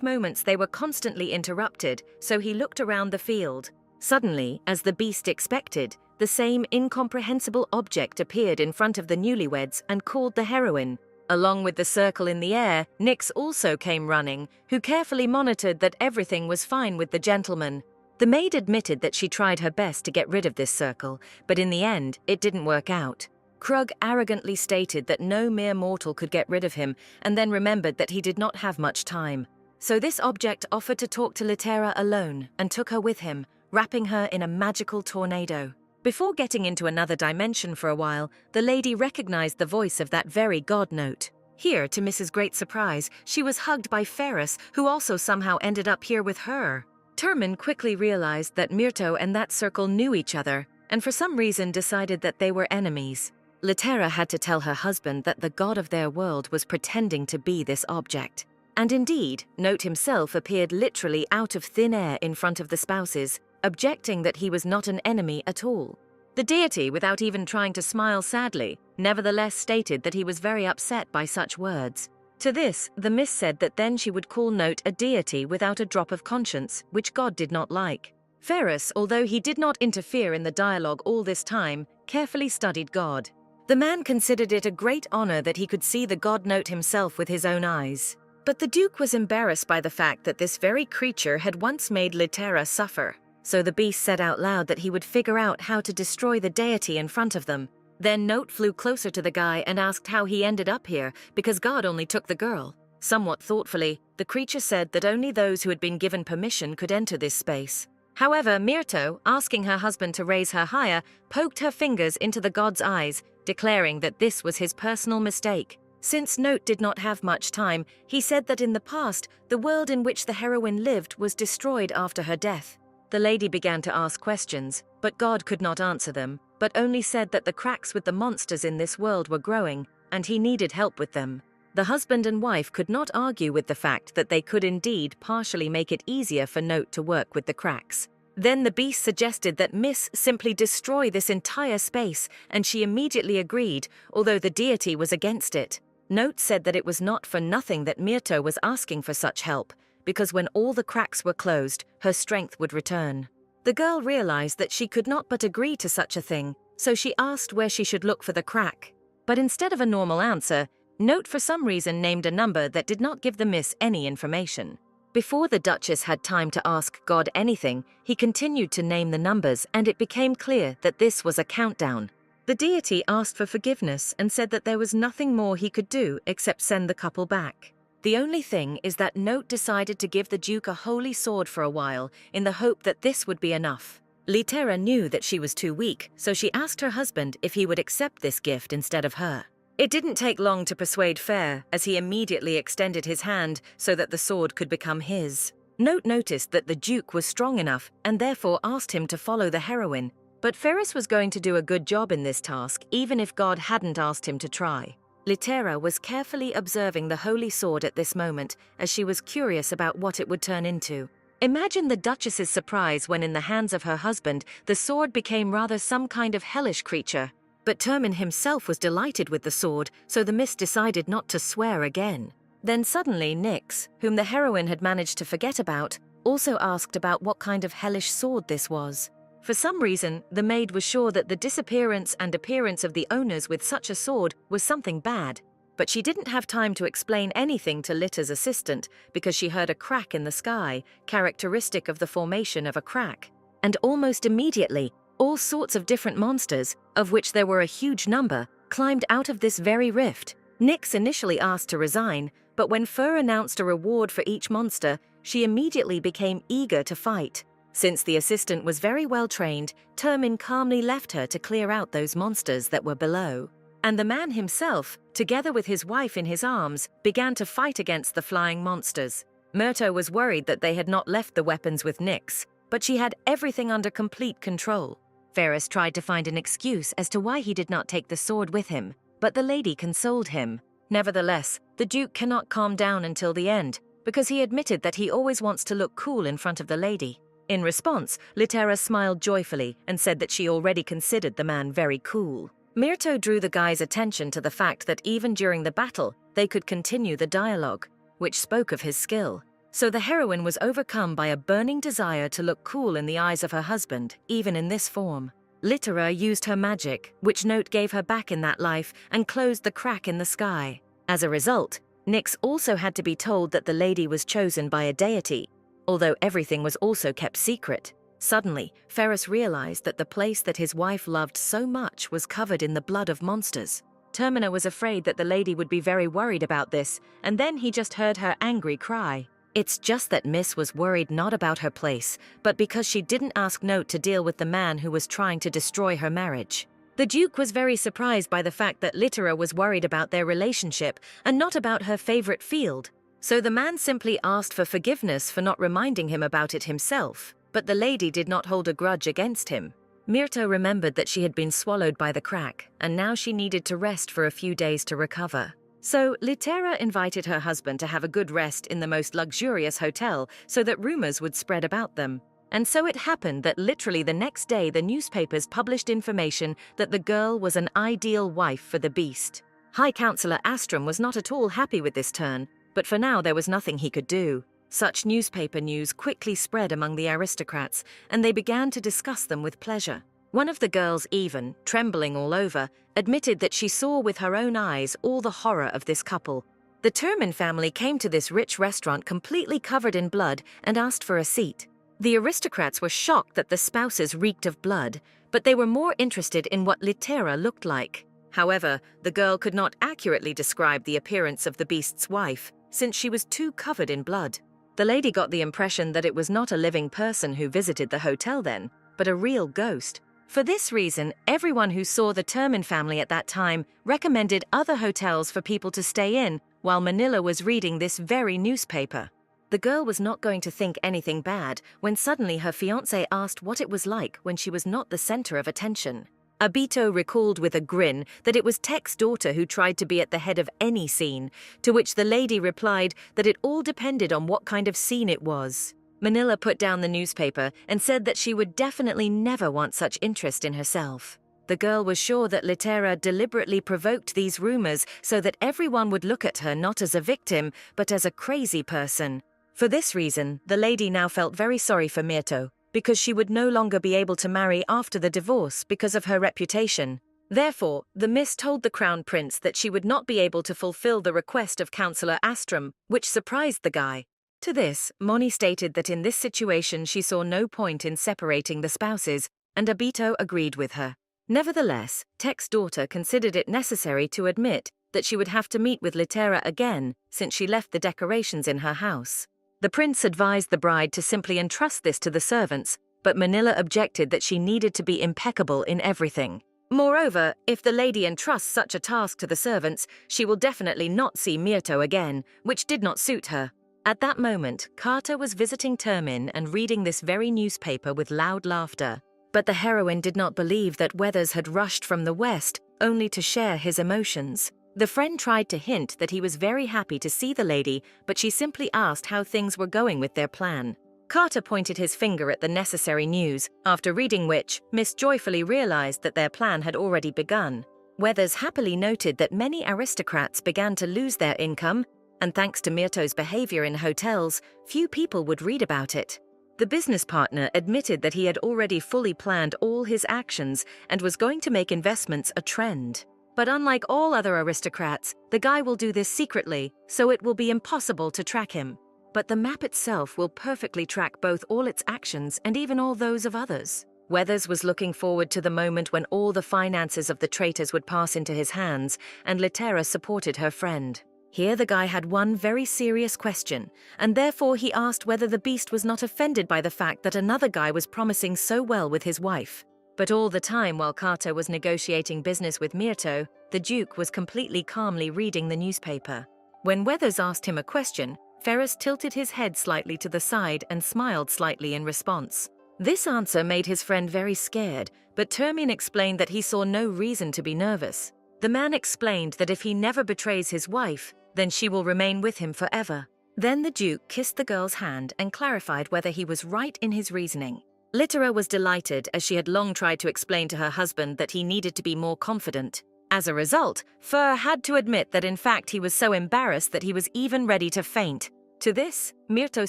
moments they were constantly interrupted, so he looked around the field. Suddenly, as the beast expected, the same incomprehensible object appeared in front of the newlyweds and called the heroine. Along with the circle in the air, Nyx also came running, who carefully monitored that everything was fine with the gentleman. The maid admitted that she tried her best to get rid of this circle, but in the end, it didn't work out. Krug arrogantly stated that no mere mortal could get rid of him, and then remembered that he did not have much time. So this object offered to talk to Litera alone and took her with him, wrapping her in a magical tornado. Before getting into another dimension for a while, the lady recognized the voice of that very god note. Here, to Mrs. Great surprise, she was hugged by Ferris, who also somehow ended up here with her. Termin quickly realized that Myrto and that circle knew each other, and for some reason decided that they were enemies. Litera had to tell her husband that the god of their world was pretending to be this object. And indeed, Note himself appeared literally out of thin air in front of the spouses, objecting that he was not an enemy at all. The deity, without even trying to smile sadly, nevertheless stated that he was very upset by such words. To this, the Miss said that then she would call Note a deity without a drop of conscience, which God did not like. Ferris, although he did not interfere in the dialogue all this time, carefully studied God. The man considered it a great honor that he could see the god Note himself with his own eyes. But the Duke was embarrassed by the fact that this very creature had once made Litera suffer. So the beast said out loud that he would figure out how to destroy the deity in front of them. Then Note flew closer to the guy and asked how he ended up here, because God only took the girl. Somewhat thoughtfully, the creature said that only those who had been given permission could enter this space. However, Myrto, asking her husband to raise her higher, poked her fingers into the god's eyes, declaring that this was his personal mistake. Since Note did not have much time, he said that in the past, the world in which the heroine lived was destroyed after her death. The lady began to ask questions, but God could not answer them, but only said that the cracks with the monsters in this world were growing, and he needed help with them. The husband and wife could not argue with the fact that they could indeed partially make it easier for Note to work with the cracks. Then the beast suggested that Miss simply destroy this entire space, and she immediately agreed, although the deity was against it. Note said that it was not for nothing that Myrto was asking for such help, because when all the cracks were closed, her strength would return. The girl realized that she could not but agree to such a thing, so she asked where she should look for the crack. But instead of a normal answer, Note for some reason named a number that did not give the Miss any information. Before the Duchess had time to ask God anything, he continued to name the numbers, and it became clear that this was a countdown. The deity asked for forgiveness and said that there was nothing more he could do except send the couple back. The only thing is that Note decided to give the Duke a holy sword for a while, in the hope that this would be enough. Litera knew that she was too weak, so she asked her husband if he would accept this gift instead of her. It didn't take long to persuade Fair, as he immediately extended his hand so that the sword could become his. Note noticed that the Duke was strong enough and therefore asked him to follow the heroine, but Ferris was going to do a good job in this task even if God hadn't asked him to try. Litera was carefully observing the holy sword at this moment, as she was curious about what it would turn into. Imagine the Duchess's surprise when in the hands of her husband the sword became rather some kind of hellish creature. But Termin himself was delighted with the sword, so the Miss decided not to swear again. Then suddenly Nyx, whom the heroine had managed to forget about, also asked about what kind of hellish sword this was. For some reason, the maid was sure that the disappearance and appearance of the owners with such a sword was something bad, but she didn't have time to explain anything to Litter's assistant because she heard a crack in the sky, characteristic of the formation of a crack. And almost immediately, all sorts of different monsters, of which there were a huge number, climbed out of this very rift. Nyx initially asked to resign, but when Fur announced a reward for each monster, she immediately became eager to fight. Since the assistant was very well trained, Termin calmly left her to clear out those monsters that were below. And the man himself, together with his wife in his arms, began to fight against the flying monsters. Myrto was worried that they had not left the weapons with Nyx, but she had everything under complete control. Ferris tried to find an excuse as to why he did not take the sword with him, but the lady consoled him. Nevertheless, the Duke cannot calm down until the end, because he admitted that he always wants to look cool in front of the lady. In response, Litera smiled joyfully and said that she already considered the man very cool. Myrto drew the guy's attention to the fact that even during the battle, they could continue the dialogue, which spoke of his skill. So the heroine was overcome by a burning desire to look cool in the eyes of her husband, even in this form. Litera used her magic, which Note gave her back in that life, and closed the crack in the sky. As a result, Nyx also had to be told that the lady was chosen by a deity, although everything was also kept secret. Suddenly, Ferris realized that the place that his wife loved so much was covered in the blood of monsters. Termina was afraid that the lady would be very worried about this, and then he just heard her angry cry. It's just that Miss was worried not about her place, but because she didn't ask Note to deal with the man who was trying to destroy her marriage. The Duke was very surprised by the fact that Litera was worried about their relationship and not about her favorite field. So the man simply asked for forgiveness for not reminding him about it himself, but the lady did not hold a grudge against him. Myrto remembered that she had been swallowed by the crack, and now she needed to rest for a few days to recover. So, Litera invited her husband to have a good rest in the most luxurious hotel so that rumors would spread about them. And so it happened that literally the next day the newspapers published information that the girl was an ideal wife for the beast. High Counselor Astrum was not at all happy with this turn, but for now there was nothing he could do. Such newspaper news quickly spread among the aristocrats, and they began to discuss them with pleasure. One of the girls even, trembling all over, admitted that she saw with her own eyes all the horror of this couple. The Termin family came to this rich restaurant completely covered in blood and asked for a seat. The aristocrats were shocked that the spouses reeked of blood, but they were more interested in what Litera looked like. However, the girl could not accurately describe the appearance of the beast's wife, since she was too covered in blood. The lady got the impression that it was not a living person who visited the hotel then, but a real ghost. For this reason, everyone who saw the Termin family at that time recommended other hotels for people to stay in while Manila was reading this very newspaper. The girl was not going to think anything bad when suddenly her fiancé asked what it was like when she was not the center of attention. Abito recalled with a grin that it was Tech's daughter who tried to be at the head of any scene, to which the lady replied that it all depended on what kind of scene it was. Manila put down the newspaper and said that she would definitely never want such interest in herself. The girl was sure that Litera deliberately provoked these rumors so that everyone would look at her not as a victim, but as a crazy person. For this reason, the lady now felt very sorry for Myrto, because she would no longer be able to marry after the divorce because of her reputation. Therefore, the Miss told the Crown Prince that she would not be able to fulfill the request of Counselor Astrum, which surprised the guy. To this, Moni stated that in this situation she saw no point in separating the spouses, and Abito agreed with her. Nevertheless, Tech's daughter considered it necessary to admit that she would have to meet with Litera again since she left the decorations in her house. The prince advised the bride to simply entrust this to the servants, but Manila objected that she needed to be impeccable in everything. Moreover, if the lady entrusts such a task to the servants, she will definitely not see Myrto again, which did not suit her. At that moment, Carter was visiting Termin and reading this very newspaper with loud laughter. But the heroine did not believe that Weathers had rushed from the west, only to share his emotions. The friend tried to hint that he was very happy to see the lady, but she simply asked how things were going with their plan. Carter pointed his finger at the necessary news, after reading which, Miss joyfully realized that their plan had already begun. Weathers happily noted that many aristocrats began to lose their income, and thanks to Myrto's behavior in hotels, few people would read about it. The business partner admitted that he had already fully planned all his actions and was going to make investments a trend. But unlike all other aristocrats, the guy will do this secretly, so it will be impossible to track him. But the map itself will perfectly track both all its actions and even all those of others. Weathers was looking forward to the moment when all the finances of the traitors would pass into his hands, and Litera supported her friend. Here the guy had one very serious question, and therefore he asked whether the beast was not offended by the fact that another guy was promising so well with his wife. But all the time while Carter was negotiating business with Myrto, the Duke was completely calmly reading the newspaper. When Weathers asked him a question, Ferris tilted his head slightly to the side and smiled slightly in response. This answer made his friend very scared, but Termin explained that he saw no reason to be nervous. The man explained that if he never betrays his wife, then she will remain with him forever. Then the Duke kissed the girl's hand and clarified whether he was right in his reasoning. Litera was delighted, as she had long tried to explain to her husband that he needed to be more confident. As a result, Fur had to admit that in fact he was so embarrassed that he was even ready to faint. To this, Myrto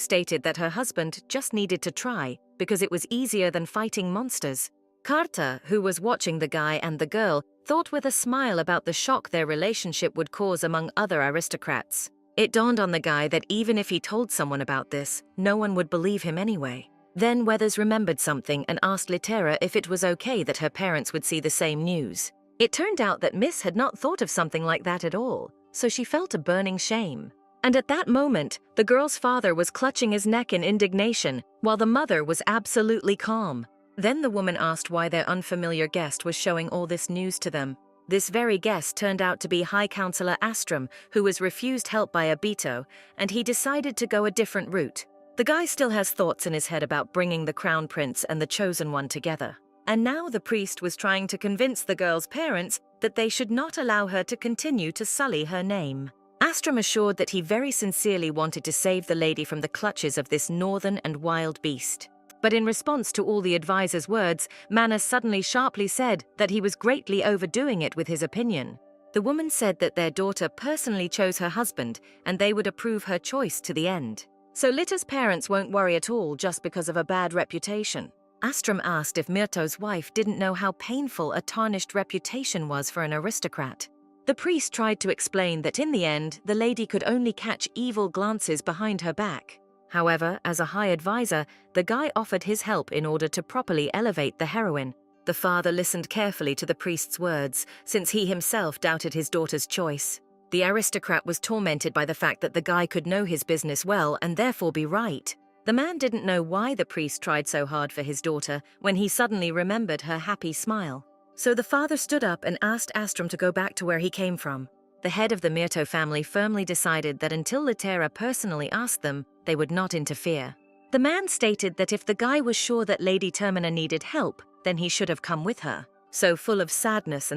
stated that her husband just needed to try, because it was easier than fighting monsters. Carter, who was watching the guy and the girl, thought with a smile about the shock their relationship would cause among other aristocrats. It dawned on the guy that even if he told someone about this, no one would believe him anyway. Then Weathers remembered something and asked Litera if it was okay that her parents would see the same news. It turned out that Miss had not thought of something like that at all, so she felt a burning shame. And at that moment, the girl's father was clutching his neck in indignation, while the mother was absolutely calm. Then the woman asked why their unfamiliar guest was showing all this news to them. This very guest turned out to be High Counselor Astrum, who was refused help by Abito, and he decided to go a different route. The guy still has thoughts in his head about bringing the Crown Prince and the Chosen One together. and now the priest was trying to convince the girl's parents that they should not allow her to continue to sully her name. Astram assured that he very sincerely wanted to save the lady from the clutches of this northern and wild beast. But in response to all the advisor's words, Manas suddenly sharply said that he was greatly overdoing it with his opinion. The woman said that their daughter personally chose her husband and they would approve her choice to the end. So Lita's parents won't worry at all just because of a bad reputation. Astram asked if Myrto's wife didn't know how painful a tarnished reputation was for an aristocrat. The priest tried to explain that in the end, the lady could only catch evil glances behind her back. However, as a high advisor, the guy offered his help in order to properly elevate the heroine. The father listened carefully to the priest's words, since he himself doubted his daughter's choice. The aristocrat was tormented by the fact that the guy could know his business well and therefore be right. The man didn't know why the priest tried so hard for his daughter when he suddenly remembered her happy smile. So the father stood up and asked Astram to go back to where he came from. The head of the Myrto family firmly decided that until Litera personally asked them, they would not interfere. The man stated that if the guy was sure that Lady Termina needed help, then he should have come with her. So full of sadness,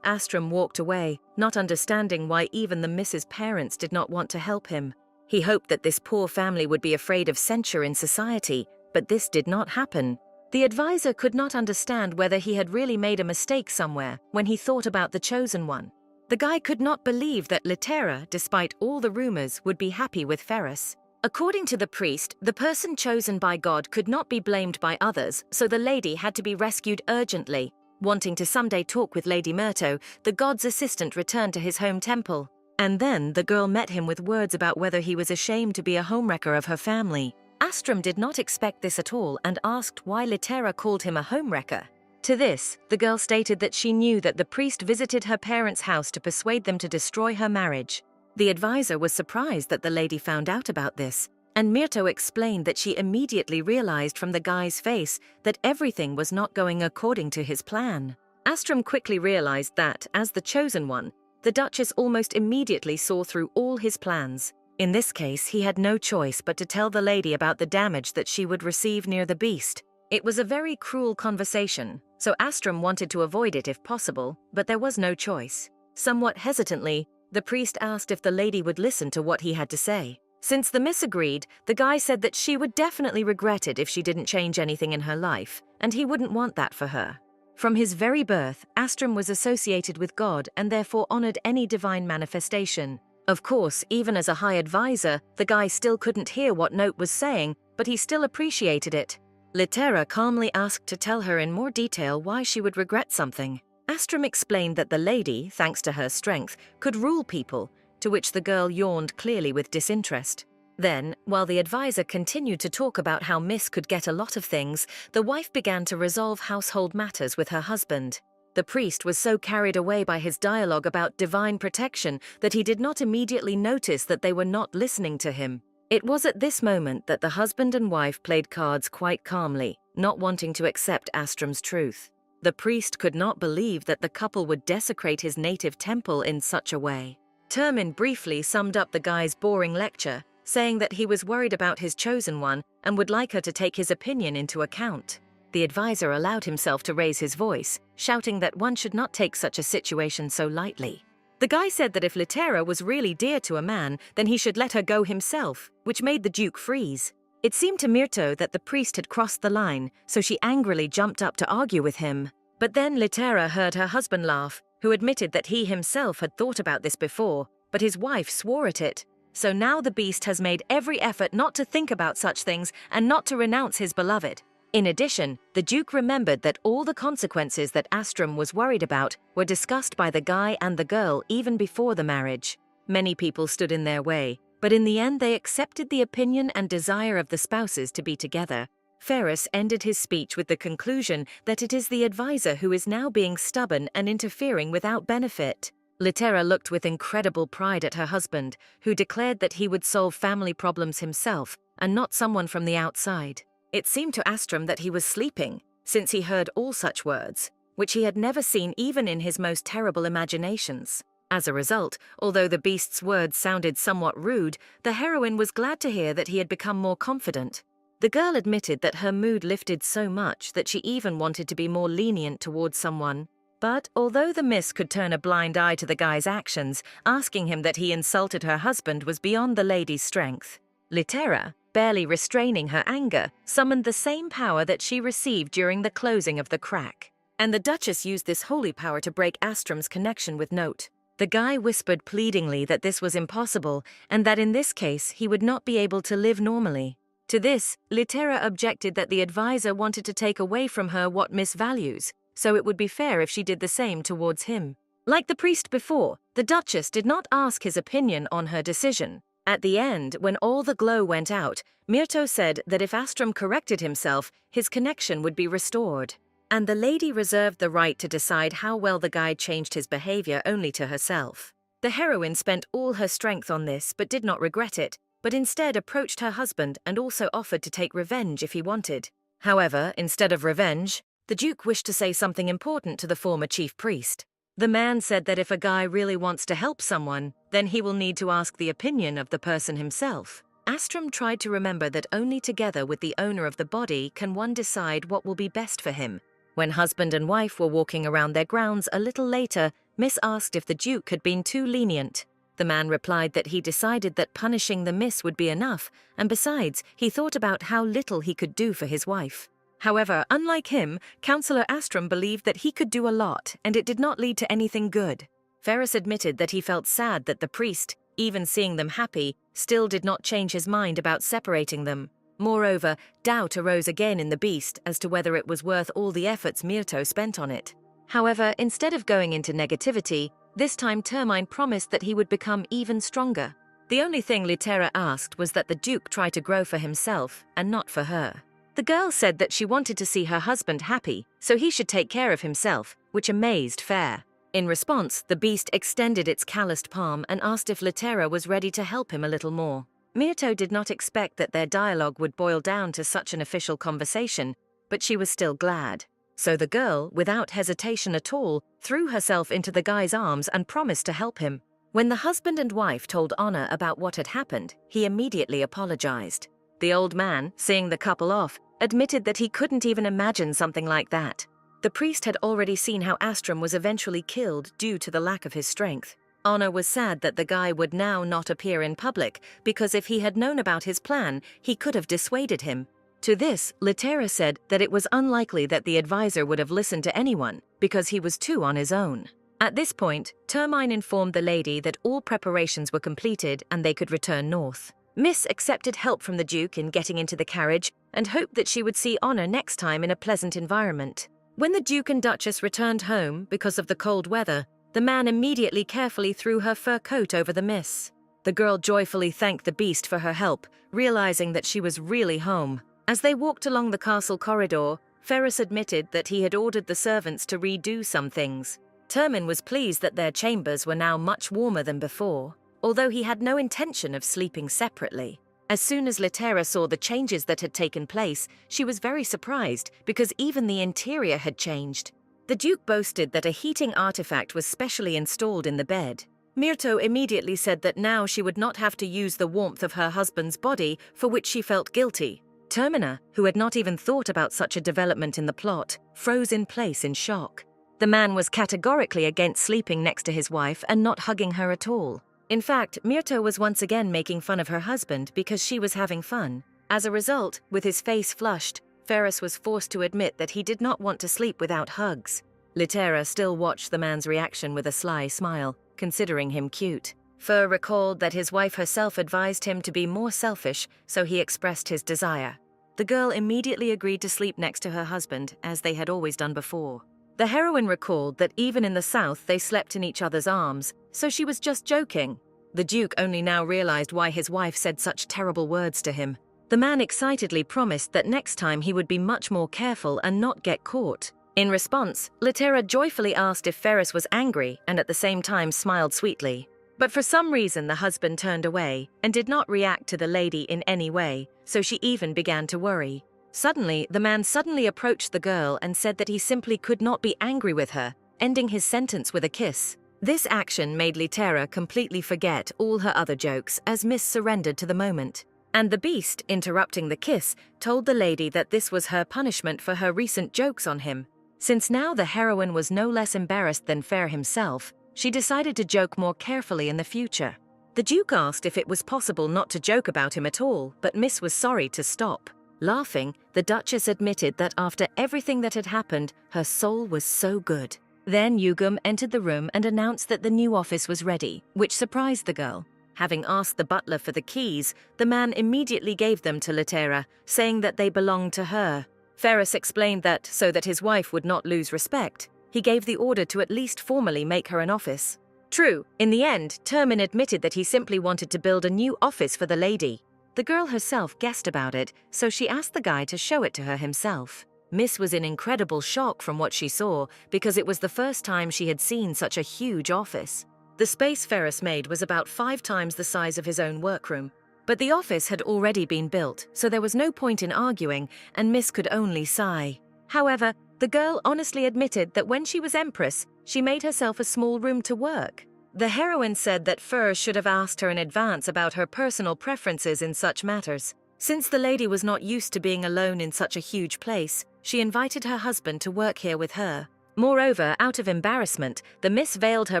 Astram walked away, not understanding why even the Mrs. parents did not want to help him. He hoped that this poor family would be afraid of censure in society, but this did not happen. The advisor could not understand whether he had really made a mistake somewhere when he thought about the chosen one. The guy could not believe that Litera, despite all the rumors, would be happy with Ferris. According to the priest, the person chosen by God could not be blamed by others, so the lady had to be rescued urgently. Wanting to someday talk with Lady Myrto, the god's assistant returned to his home temple. And then the girl met him with words about whether he was ashamed to be a homewrecker of her family. Astram did not expect this at all and asked why Litera called him a homewrecker. To this, the girl stated that she knew that the priest visited her parents' house to persuade them to destroy her marriage. The advisor was surprised that the lady found out about this, and Myrto explained that she immediately realized from the guy's face that everything was not going according to his plan. Astram quickly realized that, as the chosen one, the Duchess almost immediately saw through all his plans. In this case, he had no choice but to tell the lady about the damage that she would receive near the beast. It was a very cruel conversation, so Astram wanted to avoid it if possible, but there was no choice. Somewhat hesitantly, the priest asked if the lady would listen to what he had to say. Since the miss agreed, the guy said that she would definitely regret it if she didn't change anything in her life, and he wouldn't want that for her. From his very birth, Astram was associated with God and therefore honored any divine manifestation. Of course, even as a high advisor, the guy still couldn't hear what Note was saying, but he still appreciated it. Litera calmly asked to tell her in more detail why she would regret something. Astram explained that the lady, thanks to her strength, could rule people, to which the girl yawned clearly with disinterest. Then, while the advisor continued to talk about how Miss could get a lot of things, the wife began to resolve household matters with her husband. The priest was so carried away by his dialogue about divine protection that he did not immediately notice that they were not listening to him. It was at this moment that the husband and wife played cards quite calmly, not wanting to accept Astram's truth. The priest could not believe that the couple would desecrate his native temple in such a way. Termin briefly summed up the guy's boring lecture, saying that he was worried about his chosen one and would like her to take his opinion into account. The advisor allowed himself to raise his voice, shouting that one should not take such a situation so lightly. The guy said that if Litera was really dear to a man, then he should let her go himself, which made the Duke freeze. It seemed to Myrto that the priest had crossed the line, so she angrily jumped up to argue with him. But then Litera heard her husband laugh, who admitted that he himself had thought about this before, but his wife swore at it. So now the beast has made every effort not to think about such things and not to renounce his beloved. In addition, the Duke remembered that all the consequences that Astram was worried about were discussed by the guy and the girl even before the marriage. Many people stood in their way, but in the end they accepted the opinion and desire of the spouses to be together. Ferris ended his speech with the conclusion that it is the advisor who is now being stubborn and interfering without benefit. Litera looked with incredible pride at her husband, who declared that he would solve family problems himself and not someone from the outside. It seemed to Astram that he was sleeping, since he heard all such words, which he had never seen even in his most terrible imaginations. As a result, although the beast's words sounded somewhat rude, the heroine was glad to hear that he had become more confident. The girl admitted that her mood lifted so much that she even wanted to be more lenient towards someone. But although the miss could turn a blind eye to the guy's actions, asking him that he insulted her husband was beyond the lady's strength. Litera, barely restraining her anger, summoned the same power that she received during the closing of the crack. And the Duchess used this holy power to break Astrum's connection with Note. The guy whispered pleadingly that this was impossible, and that in this case he would not be able to live normally. To this, Litera objected that the advisor wanted to take away from her what Miss values, so it would be fair if she did the same towards him. Like the priest before, the Duchess did not ask his opinion on her decision. At the end, when all the glow went out, Myrto said that if Astrum corrected himself, his connection would be restored. And the lady reserved the right to decide how well the guy changed his behavior only to herself. The heroine spent all her strength on this but did not regret it, but instead approached her husband and also offered to take revenge if he wanted. However, instead of revenge, the Duke wished to say something important to the former chief priest. The man said that if a guy really wants to help someone, then he will need to ask the opinion of the person himself. Astrum tried to remember that only together with the owner of the body can one decide what will be best for him. When husband and wife were walking around their grounds a little later, Miss asked if the Duke had been too lenient. The man replied that he decided that punishing the miss would be enough, and besides, he thought about how little he could do for his wife. However, unlike him, Councillor Astrum believed that he could do a lot, and it did not lead to anything good. Ferris admitted that he felt sad that the priest, even seeing them happy, still did not change his mind about separating them. Moreover, doubt arose again in the beast as to whether it was worth all the efforts Myrto spent on it. However, instead of going into negativity, this time Termine promised that he would become even stronger. The only thing Litera asked was that the Duke try to grow for himself and not for her. The girl said that she wanted to see her husband happy, so he should take care of himself, which amazed Fair. In response, the beast extended its calloused palm and asked if Litera was ready to help him a little more. Myrto did not expect that their dialogue would boil down to such an official conversation, but she was still glad. So the girl, without hesitation at all, threw herself into the guy's arms and promised to help him. When the husband and wife told Honor about what had happened, he immediately apologized. The old man, seeing the couple off, admitted that he couldn't even imagine something like that. The priest had already seen how Astrum was eventually killed due to the lack of his strength. Honor was sad that the guy would now not appear in public, because if he had known about his plan, he could have dissuaded him. To this, Litera said that it was unlikely that the advisor would have listened to anyone, because he was too on his own. At this point, Termine informed the lady that all preparations were completed and they could return north. Miss accepted help from the Duke in getting into the carriage and hoped that she would see Honor next time in a pleasant environment. When the Duke and Duchess returned home because of the cold weather, the man immediately carefully threw her fur coat over the miss. The girl joyfully thanked the beast for her help, realizing that she was really home. As they walked along the castle corridor, Ferris admitted that he had ordered the servants to redo some things. Termin was pleased that their chambers were now much warmer than before, although he had no intention of sleeping separately. As soon as Litera saw the changes that had taken place, she was very surprised because even the interior had changed. The Duke boasted that a heating artifact was specially installed in the bed. Myrto immediately said that now she would not have to use the warmth of her husband's body, for which she felt guilty. Termina, who had not even thought about such a development in the plot, froze in place in shock. The man was categorically against sleeping next to his wife and not hugging her at all. In fact, Myrto was once again making fun of her husband because she was having fun. As a result, with his face flushed, Ferris was forced to admit that he did not want to sleep without hugs. Litera still watched the man's reaction with a sly smile, considering him cute. Fur recalled that his wife herself advised him to be more selfish, so he expressed his desire. The girl immediately agreed to sleep next to her husband, as they had always done before. The heroine recalled that even in the south they slept in each other's arms, so she was just joking. The Duke only now realized why his wife said such terrible words to him. The man excitedly promised that next time he would be much more careful and not get caught. In response, Litera joyfully asked if Ferris was angry and at the same time smiled sweetly. But for some reason the husband turned away and did not react to the lady in any way, so she even began to worry. Suddenly, the man suddenly approached the girl and said that he simply could not be angry with her, ending his sentence with a kiss. This action made Litera completely forget all her other jokes as Miss surrendered to the moment. And the beast, interrupting the kiss, told the lady that this was her punishment for her recent jokes on him. Since now the heroine was no less embarrassed than Fair himself, she decided to joke more carefully in the future. The Duke asked if it was possible not to joke about him at all, but Miss was sorry to stop. Laughing, the Duchess admitted that after everything that had happened, her soul was so good. Then Yugum entered the room and announced that the new office was ready, which surprised the girl. Having asked the butler for the keys, the man immediately gave them to Litera, saying that they belonged to her. Ferris explained that, so that his wife would not lose respect, he gave the order to at least formally make her an office. True, in the end, Termin admitted that he simply wanted to build a new office for the lady. The girl herself guessed about it, so she asked the guy to show it to her himself. Miss was in incredible shock from what she saw, because it was the first time she had seen such a huge office. The space Ferris made was about 5 times the size of his own workroom. But the office had already been built, so there was no point in arguing, and Miss could only sigh. However, the girl honestly admitted that when she was Empress, she made herself a small room to work. The heroine said that Fur should have asked her in advance about her personal preferences in such matters. Since the lady was not used to being alone in such a huge place, she invited her husband to work here with her. Moreover, out of embarrassment, the Miss veiled her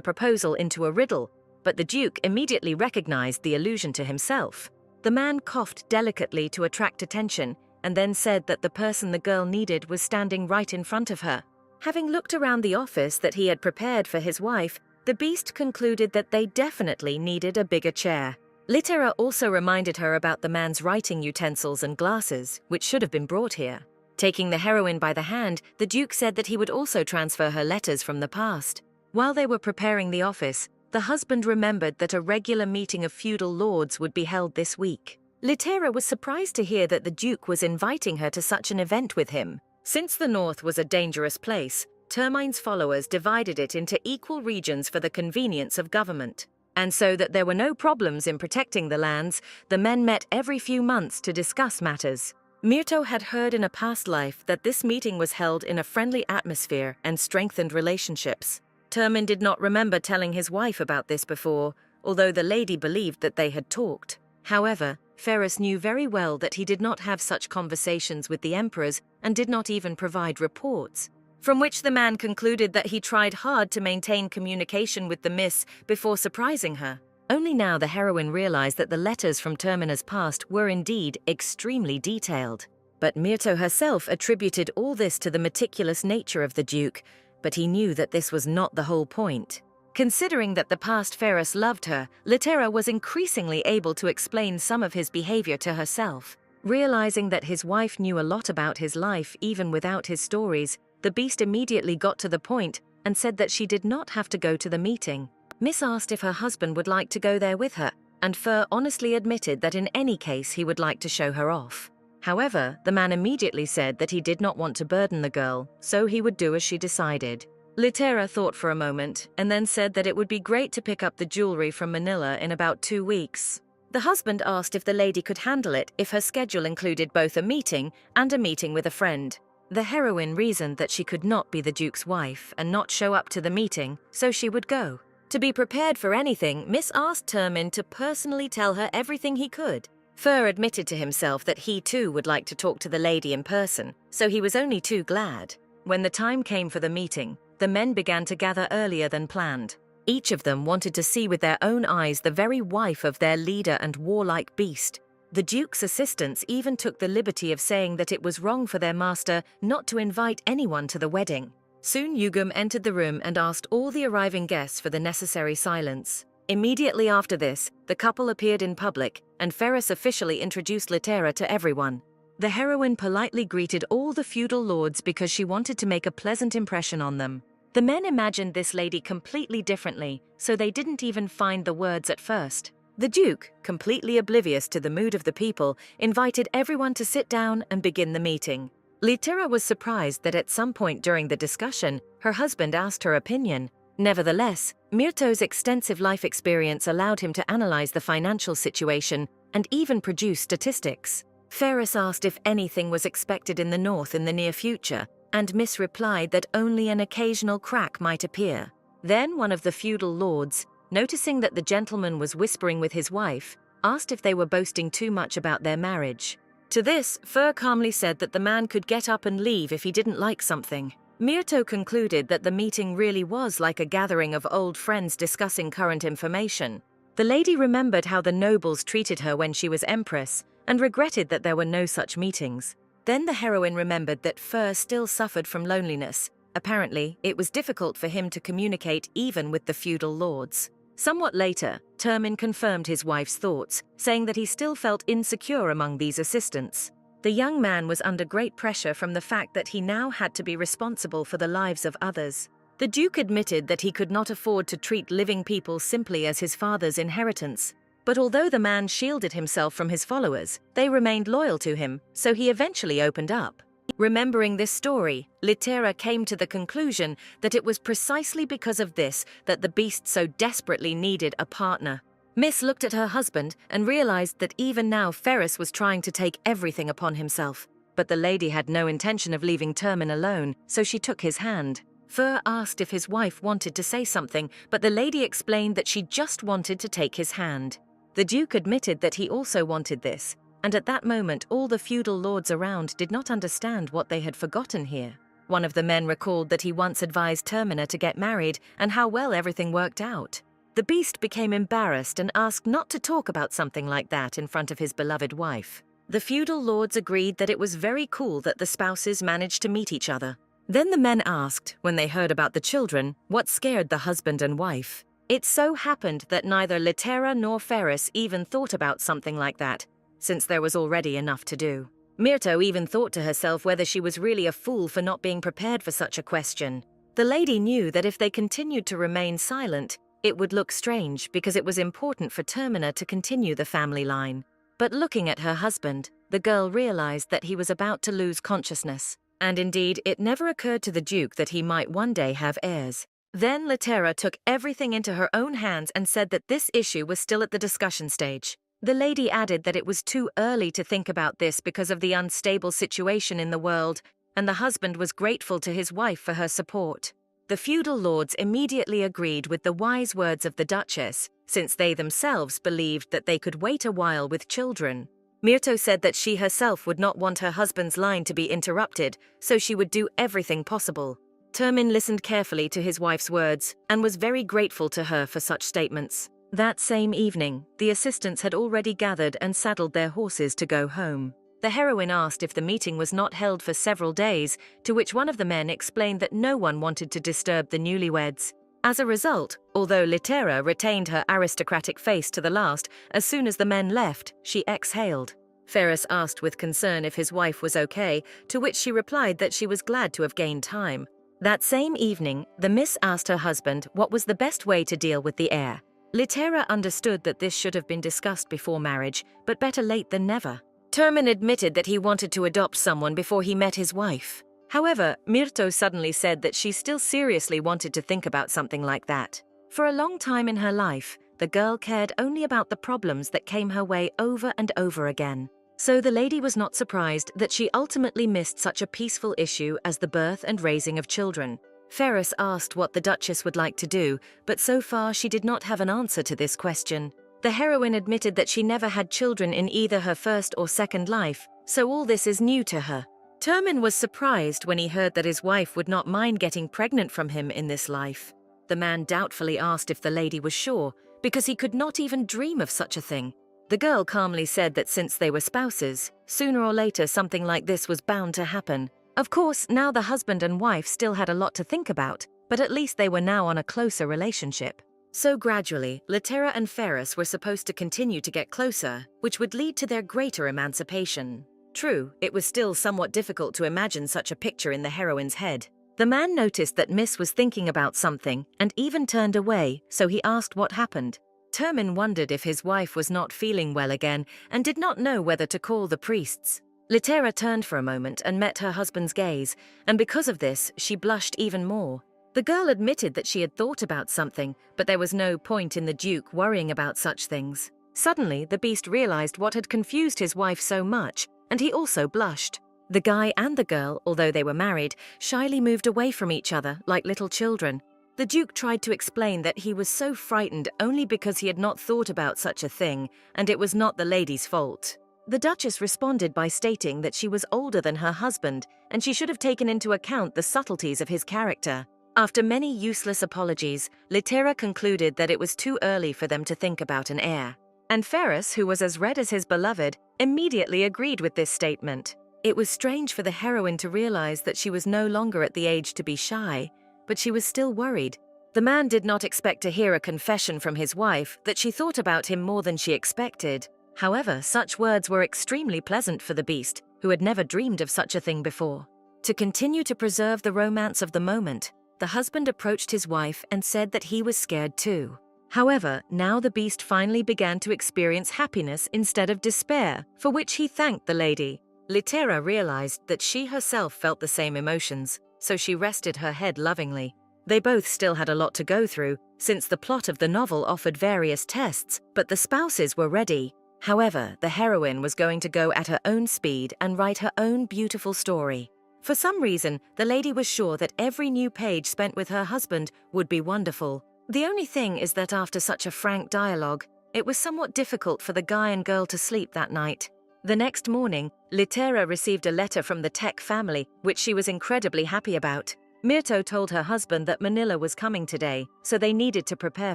proposal into a riddle, but the Duke immediately recognized the allusion to himself. The man coughed delicately to attract attention, and then said that the person the girl needed was standing right in front of her. Having looked around the office that he had prepared for his wife, the beast concluded that they definitely needed a bigger chair. Litera also reminded her about the man's writing utensils and glasses, which should have been brought here. Taking the heroine by the hand, the Duke said that he would also transfer her letters from the past. While they were preparing the office, the husband remembered that a regular meeting of feudal lords would be held this week. Litera was surprised to hear that the Duke was inviting her to such an event with him. Since the north was a dangerous place, Termine's followers divided it into equal regions for the convenience of government. And so that there were no problems in protecting the lands, the men met every few months to discuss matters. Myrto had heard in a past life that this meeting was held in a friendly atmosphere and strengthened relationships. Termin did not remember telling his wife about this before, although the lady believed that they had talked. However, Ferris knew very well that he did not have such conversations with the emperors and did not even provide reports, from which the man concluded that he tried hard to maintain communication with the Miss before surprising her. Only now the heroine realized that the letters from Termina's past were indeed extremely detailed. But Myrto herself attributed all this to the meticulous nature of the Duke, but he knew that this was not the whole point. Considering that the past Ferris loved her, Litera was increasingly able to explain some of his behavior to herself. Realizing that his wife knew a lot about his life even without his stories, the beast immediately got to the point and said that she did not have to go to the meeting. Miss asked if her husband would like to go there with her, and Fur honestly admitted that in any case he would like to show her off. However, the man immediately said that he did not want to burden the girl, so he would do as she decided. Litera thought for a moment, and then said that it would be great to pick up the jewelry from Manila in about 2 weeks. The husband asked if the lady could handle it if her schedule included both a meeting and a meeting with a friend. The heroine reasoned that she could not be the Duke's wife and not show up to the meeting, so she would go. To be prepared for anything, Miss asked Termin to personally tell her everything he could. Fur admitted to himself that he too would like to talk to the lady in person, so he was only too glad. When the time came for the meeting, the men began to gather earlier than planned. Each of them wanted to see with their own eyes the very wife of their leader and warlike beast. The Duke's assistants even took the liberty of saying that it was wrong for their master not to invite anyone to the wedding. Soon Yugum entered the room and asked all the arriving guests for the necessary silence. Immediately after this, the couple appeared in public, and Ferris officially introduced Litera to everyone. The heroine politely greeted all the feudal lords because she wanted to make a pleasant impression on them. The men imagined this lady completely differently, so they didn't even find the words at first. The Duke, completely oblivious to the mood of the people, invited everyone to sit down and begin the meeting. Litera was surprised that at some point during the discussion, her husband asked her opinion. Nevertheless, Myrto's extensive life experience allowed him to analyze the financial situation and even produce statistics. Ferris asked if anything was expected in the north in the near future, and Miss replied that only an occasional crack might appear. Then one of the feudal lords, noticing that the gentleman was whispering with his wife, asked if they were boasting too much about their marriage. To this, Fur calmly said that the man could get up and leave if he didn't like something. Myrto concluded that the meeting really was like a gathering of old friends discussing current information. The lady remembered how the nobles treated her when she was empress, and regretted that there were no such meetings. Then the heroine remembered that Fur still suffered from loneliness. Apparently, it was difficult for him to communicate even with the feudal lords. Somewhat later, Termin confirmed his wife's thoughts, saying that he still felt insecure among these assistants. The young man was under great pressure from the fact that he now had to be responsible for the lives of others. The Duke admitted that he could not afford to treat living people simply as his father's inheritance. But although the man shielded himself from his followers, they remained loyal to him, so he eventually opened up. Remembering this story, Litera came to the conclusion that it was precisely because of this that the beast so desperately needed a partner. Miss looked at her husband and realized that even now Ferris was trying to take everything upon himself. But the lady had no intention of leaving Termin alone, so she took his hand. Fur asked if his wife wanted to say something, but the lady explained that she just wanted to take his hand. The Duke admitted that he also wanted this, and at that moment all the feudal lords around did not understand what they had forgotten here. One of the men recalled that he once advised Termina to get married and how well everything worked out. The beast became embarrassed and asked not to talk about something like that in front of his beloved wife. The feudal lords agreed that it was very cool that the spouses managed to meet each other. Then the men asked, when they heard about the children, what scared the husband and wife. It so happened that neither Litera nor Ferris even thought about something like that, since there was already enough to do. Myrto even thought to herself whether she was really a fool for not being prepared for such a question. The lady knew that if they continued to remain silent, it would look strange because it was important for Termina to continue the family line. But looking at her husband, the girl realized that he was about to lose consciousness. And indeed, it never occurred to the Duke that he might one day have heirs. Then Litera took everything into her own hands and said that this issue was still at the discussion stage. The lady added that it was too early to think about this because of the unstable situation in the world, and the husband was grateful to his wife for her support. The feudal lords immediately agreed with the wise words of the Duchess, since they themselves believed that they could wait a while with children. Myrto said that she herself would not want her husband's line to be interrupted, so she would do everything possible. Termin listened carefully to his wife's words and was very grateful to her for such statements. That same evening, the assistants had already gathered and saddled their horses to go home. The heroine asked if the meeting was not held for several days, to which one of the men explained that no one wanted to disturb the newlyweds. As a result, although Litera retained her aristocratic face to the last, as soon as the men left, she exhaled. Ferris asked with concern if his wife was okay, to which she replied that she was glad to have gained time. That same evening, the miss asked her husband what was the best way to deal with the heir. Litera understood that this should have been discussed before marriage, but better late than never. Termin admitted that he wanted to adopt someone before he met his wife. However, Myrto suddenly said that she still seriously wanted to think about something like that. For a long time in her life, the girl cared only about the problems that came her way over and over again. So the lady was not surprised that she ultimately missed such a peaceful issue as the birth and raising of children. Ferris asked what the Duchess would like to do, but so far she did not have an answer to this question. The heroine admitted that she never had children in either her first or second life, so all this is new to her. Termin was surprised when he heard that his wife would not mind getting pregnant from him in this life. The man doubtfully asked if the lady was sure, because he could not even dream of such a thing. The girl calmly said that since they were spouses, sooner or later something like this was bound to happen. Of course, now the husband and wife still had a lot to think about, but at least they were now on a closer relationship. So gradually, Litera and Ferris were supposed to continue to get closer, which would lead to their greater emancipation. True, it was still somewhat difficult to imagine such a picture in the heroine's head. The man noticed that Miss was thinking about something and even turned away, so he asked what happened. Termin wondered if his wife was not feeling well again and did not know whether to call the priests. Litera turned for a moment and met her husband's gaze, and because of this, she blushed even more. The girl admitted that she had thought about something, but there was no point in the Duke worrying about such things. Suddenly, the beast realized what had confused his wife so much, and he also blushed. The guy and the girl, although they were married, shyly moved away from each other like little children. The Duke tried to explain that he was so frightened only because he had not thought about such a thing, and it was not the lady's fault. The Duchess responded by stating that she was older than her husband, and she should have taken into account the subtleties of his character. After many useless apologies, Litera concluded that it was too early for them to think about an heir. And Ferris, who was as red as his beloved, immediately agreed with this statement. It was strange for the heroine to realize that she was no longer at the age to be shy, but she was still worried. The man did not expect to hear a confession from his wife that she thought about him more than she expected. However, such words were extremely pleasant for the beast, who had never dreamed of such a thing before. To continue to preserve the romance of the moment, the husband approached his wife and said that he was scared too. However, now the beast finally began to experience happiness instead of despair, for which he thanked the lady. Litera realized that she herself felt the same emotions, so she rested her head lovingly. They both still had a lot to go through, since the plot of the novel offered various tests, but the spouses were ready. However, the heroine was going to go at her own speed and write her own beautiful story. For some reason, the lady was sure that every new page spent with her husband would be wonderful. The only thing is that after such a frank dialogue, it was somewhat difficult for the guy and girl to sleep that night. The next morning, Litera received a letter from the Tech family, which she was incredibly happy about. Myrto told her husband that Manila was coming today, so they needed to prepare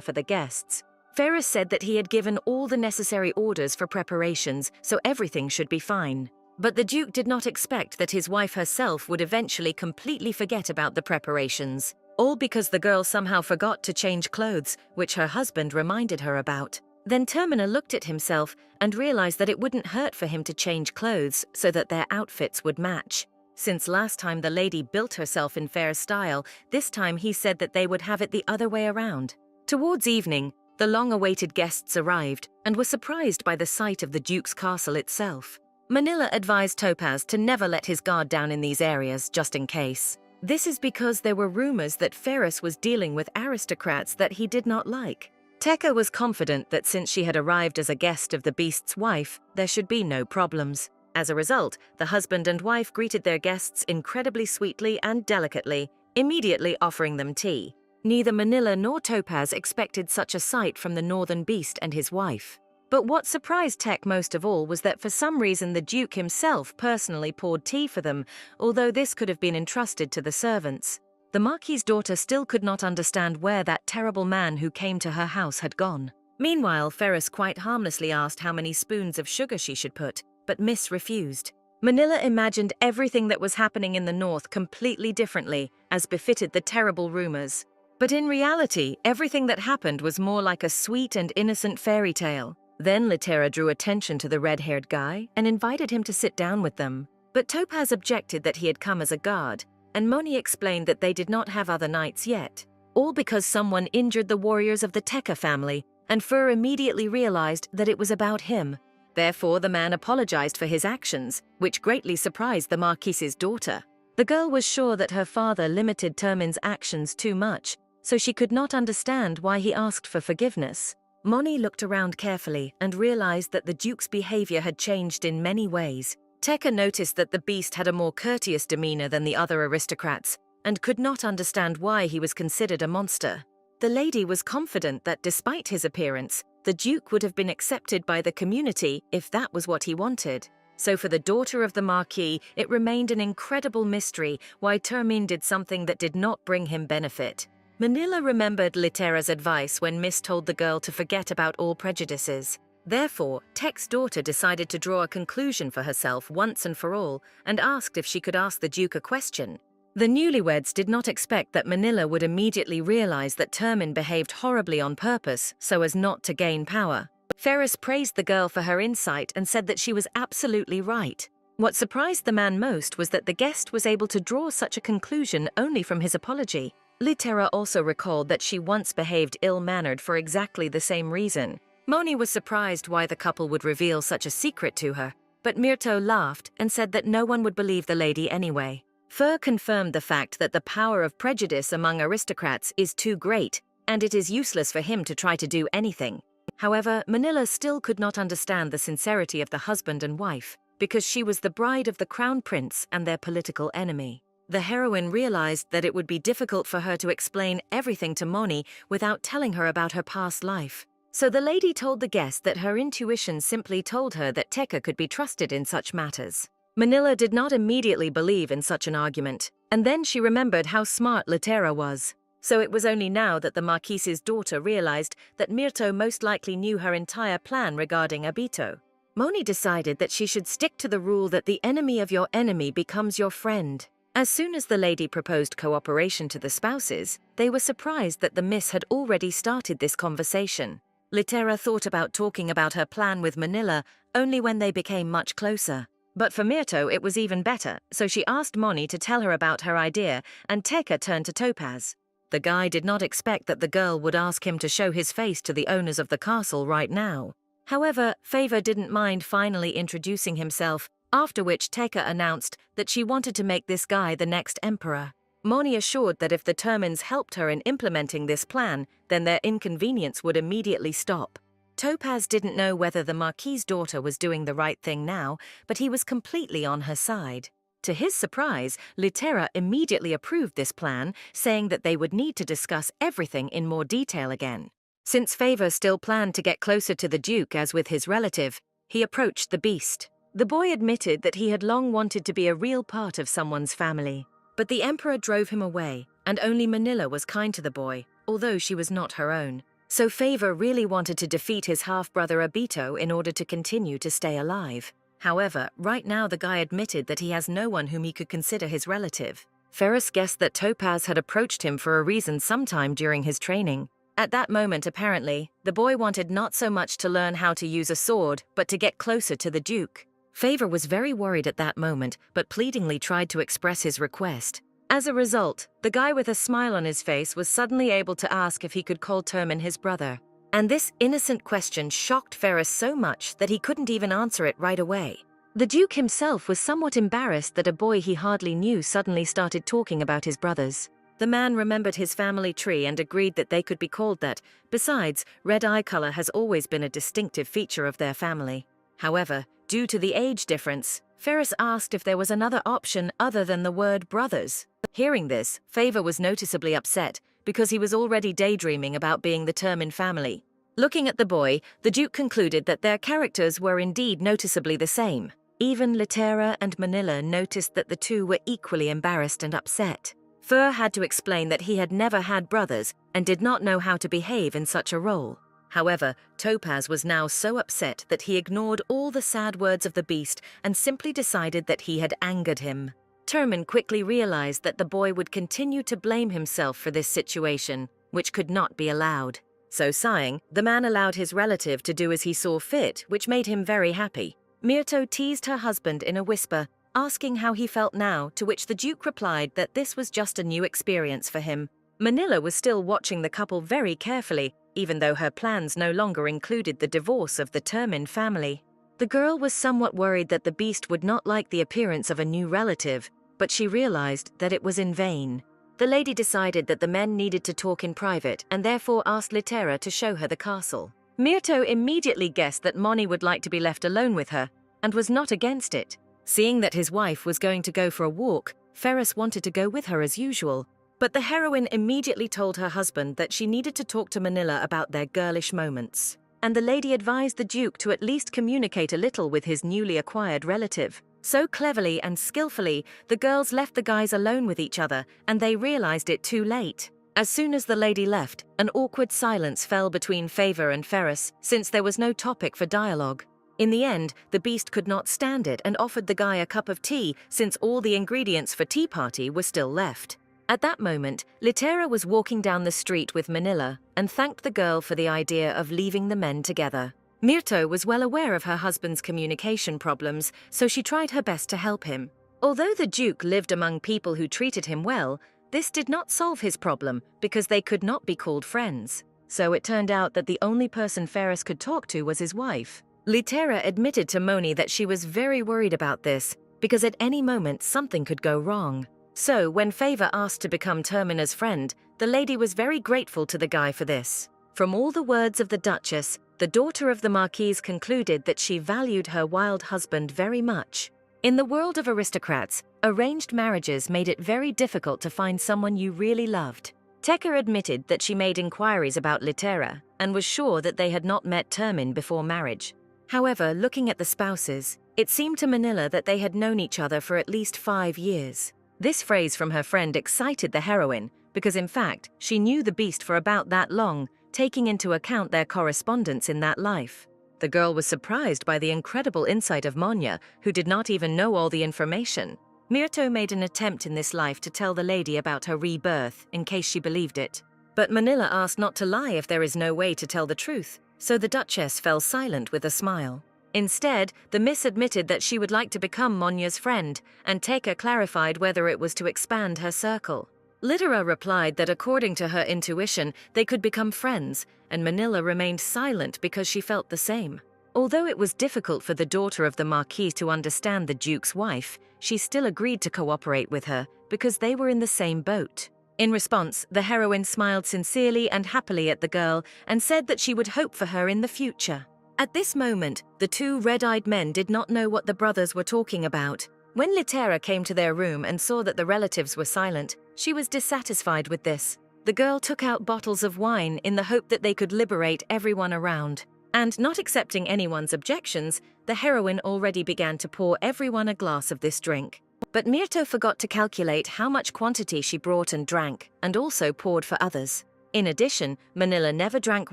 for the guests. Ferris said that he had given all the necessary orders for preparations, so everything should be fine. But the Duke did not expect that his wife herself would eventually completely forget about the preparations, all because the girl somehow forgot to change clothes, which her husband reminded her about. Then Termina looked at himself and realized that it wouldn't hurt for him to change clothes so that their outfits would match. Since last time the lady built herself in fair style, this time he said that they would have it the other way around. Towards evening, the long-awaited guests arrived and were surprised by the sight of the Duke's castle itself. Manila advised Topaz to never let his guard down in these areas, just in case. This is because there were rumors that Ferris was dealing with aristocrats that he did not like. Tekka was confident that since she had arrived as a guest of the beast's wife, there should be no problems. As a result, the husband and wife greeted their guests incredibly sweetly and delicately, immediately offering them tea. Neither Manila nor Topaz expected such a sight from the northern beast and his wife. But what surprised Tech most of all was that for some reason the Duke himself personally poured tea for them, although this could have been entrusted to the servants. The Marquis's daughter still could not understand where that terrible man who came to her house had gone. Meanwhile, Ferris quite harmlessly asked how many spoons of sugar she should put, but Miss refused. Manila imagined everything that was happening in the north completely differently, as befitted the terrible rumors. But in reality, everything that happened was more like a sweet and innocent fairy tale. Then Litera drew attention to the red-haired guy and invited him to sit down with them. But Topaz objected that he had come as a guard, and Moni explained that they did not have other knights yet. All because someone injured the warriors of the Tekka family, and Fur immediately realized that it was about him. Therefore, the man apologized for his actions, which greatly surprised the Marquis's daughter. The girl was sure that her father limited Termin's actions too much, so she could not understand why he asked for forgiveness. Moni looked around carefully and realized that the Duke's behavior had changed in many ways. Tekka noticed that the beast had a more courteous demeanor than the other aristocrats, and could not understand why he was considered a monster. The lady was confident that despite his appearance, the Duke would have been accepted by the community if that was what he wanted. So for the daughter of the Marquis, it remained an incredible mystery why Termin did something that did not bring him benefit. Manila remembered Litera's advice when Miss told the girl to forget about all prejudices. Therefore, Tech's daughter decided to draw a conclusion for herself once and for all, and asked if she could ask the Duke a question. The newlyweds did not expect that Manila would immediately realize that Termin behaved horribly on purpose so as not to gain power. Ferris praised the girl for her insight and said that she was absolutely right. What surprised the man most was that the guest was able to draw such a conclusion only from his apology. Litera also recalled that she once behaved ill-mannered for exactly the same reason. Moni was surprised why the couple would reveal such a secret to her, but Myrto laughed and said that no one would believe the lady anyway. Fur confirmed the fact that the power of prejudice among aristocrats is too great, and it is useless for him to try to do anything. However, Manila still could not understand the sincerity of the husband and wife, because she was the bride of the crown prince and their political enemy. The heroine realized that it would be difficult for her to explain everything to Moni without telling her about her past life. So the lady told the guest that her intuition simply told her that Teka could be trusted in such matters. Manila did not immediately believe in such an argument, and then she remembered how smart Litera was. So it was only now that the Marquise's daughter realized that Mirto most likely knew her entire plan regarding Abito. Moni decided that she should stick to the rule that the enemy of your enemy becomes your friend. As soon as the lady proposed cooperation to the spouses, they were surprised that the miss had already started this conversation. Litera thought about talking about her plan with Manila only when they became much closer. But for Mirto it was even better, so she asked Moni to tell her about her idea, and Teka turned to Topaz. The guy did not expect that the girl would ask him to show his face to the owners of the castle right now. However, Favor didn't mind finally introducing himself, after which Teka announced that she wanted to make this guy the next emperor. Moni assured that if the Termins helped her in implementing this plan, then their inconvenience would immediately stop. Topaz didn't know whether the Marquis's daughter was doing the right thing now, but he was completely on her side. To his surprise, Litera immediately approved this plan, saying that they would need to discuss everything in more detail again. Since Favor still planned to get closer to the Duke as with his relative, he approached the beast. The boy admitted that he had long wanted to be a real part of someone's family. But the Emperor drove him away, and only Manila was kind to the boy, although she was not her own. So Favor really wanted to defeat his half-brother Abito in order to continue to stay alive. However, right now the guy admitted that he has no one whom he could consider his relative. Ferris guessed that Topaz had approached him for a reason sometime during his training. At that moment, apparently, the boy wanted not so much to learn how to use a sword, but to get closer to the Duke. Favor was very worried at that moment, but pleadingly tried to express his request. As a result, the guy with a smile on his face was suddenly able to ask if he could call Termin his brother. And this innocent question shocked Ferris so much that he couldn't even answer it right away. The Duke himself was somewhat embarrassed that a boy he hardly knew suddenly started talking about his brothers. The man remembered his family tree and agreed that they could be called that. Besides, red eye color has always been a distinctive feature of their family. However, due to the age difference, Ferris asked if there was another option other than the word brothers. Hearing this, Favor was noticeably upset, because he was already daydreaming about being the Termin family. Looking at the boy, the Duke concluded that their characters were indeed noticeably the same. Even Litera and Manila noticed that the two were equally embarrassed and upset. Fur had to explain that he had never had brothers and did not know how to behave in such a role. However, Topaz was now so upset that he ignored all the sad words of the beast and simply decided that he had angered him. Termin quickly realized that the boy would continue to blame himself for this situation, which could not be allowed. So sighing, the man allowed his relative to do as he saw fit, which made him very happy. Mirto teased her husband in a whisper, asking how he felt now, to which the Duke replied that this was just a new experience for him. Manila was still watching the couple very carefully, even though her plans no longer included the divorce of the Termin family. The girl was somewhat worried that the beast would not like the appearance of a new relative, but she realized that it was in vain. The lady decided that the men needed to talk in private and therefore asked Litera to show her the castle. Mirto immediately guessed that Moni would like to be left alone with her, and was not against it. Seeing that his wife was going to go for a walk, Ferris wanted to go with her as usual. But the heroine immediately told her husband that she needed to talk to Manila about their girlish moments. And the lady advised the Duke to at least communicate a little with his newly acquired relative. So cleverly and skillfully, the girls left the guys alone with each other, and they realized it too late. As soon as the lady left, an awkward silence fell between Favor and Ferris, since there was no topic for dialogue. In the end, the beast could not stand it and offered the guy a cup of tea, since all the ingredients for tea party were still left. At that moment, Litera was walking down the street with Manila and thanked the girl for the idea of leaving the men together. Mirto was well aware of her husband's communication problems, so she tried her best to help him. Although the Duke lived among people who treated him well, this did not solve his problem because they could not be called friends. So it turned out that the only person Ferris could talk to was his wife. Litera admitted to Moni that she was very worried about this because at any moment something could go wrong. So when Favor asked to become Termina's friend, the lady was very grateful to the guy for this. From all the words of the Duchess, the daughter of the Marquise concluded that she valued her wild husband very much. In the world of aristocrats, arranged marriages made it very difficult to find someone you really loved. Tekka admitted that she made inquiries about Litera and was sure that they had not met Termin before marriage. However, looking at the spouses, it seemed to Manila that they had known each other for at least 5 years. This phrase from her friend excited the heroine because in fact, she knew the beast for about that long, taking into account their correspondence in that life. The girl was surprised by the incredible insight of Monya, who did not even know all the information. Myrto made an attempt in this life to tell the lady about her rebirth, in case she believed it. But Manila asked not to lie if there is no way to tell the truth, so the Duchess fell silent with a smile. Instead, the Miss admitted that she would like to become Monya's friend, and Tekka clarified whether it was to expand her circle. Litera replied that according to her intuition, they could become friends, and Manila remained silent because she felt the same. Although it was difficult for the daughter of the Marquis to understand the Duke's wife, she still agreed to cooperate with her because they were in the same boat. In response, the heroine smiled sincerely and happily at the girl and said that she would hope for her in the future. At this moment, the two red-eyed men did not know what the brothers were talking about. When Litera came to their room and saw that the relatives were silent, she was dissatisfied with this. The girl took out bottles of wine in the hope that they could liberate everyone around. And not accepting anyone's objections, the heroine already began to pour everyone a glass of this drink. But Myrto forgot to calculate how much quantity she brought and drank, and also poured for others. In addition, Manila never drank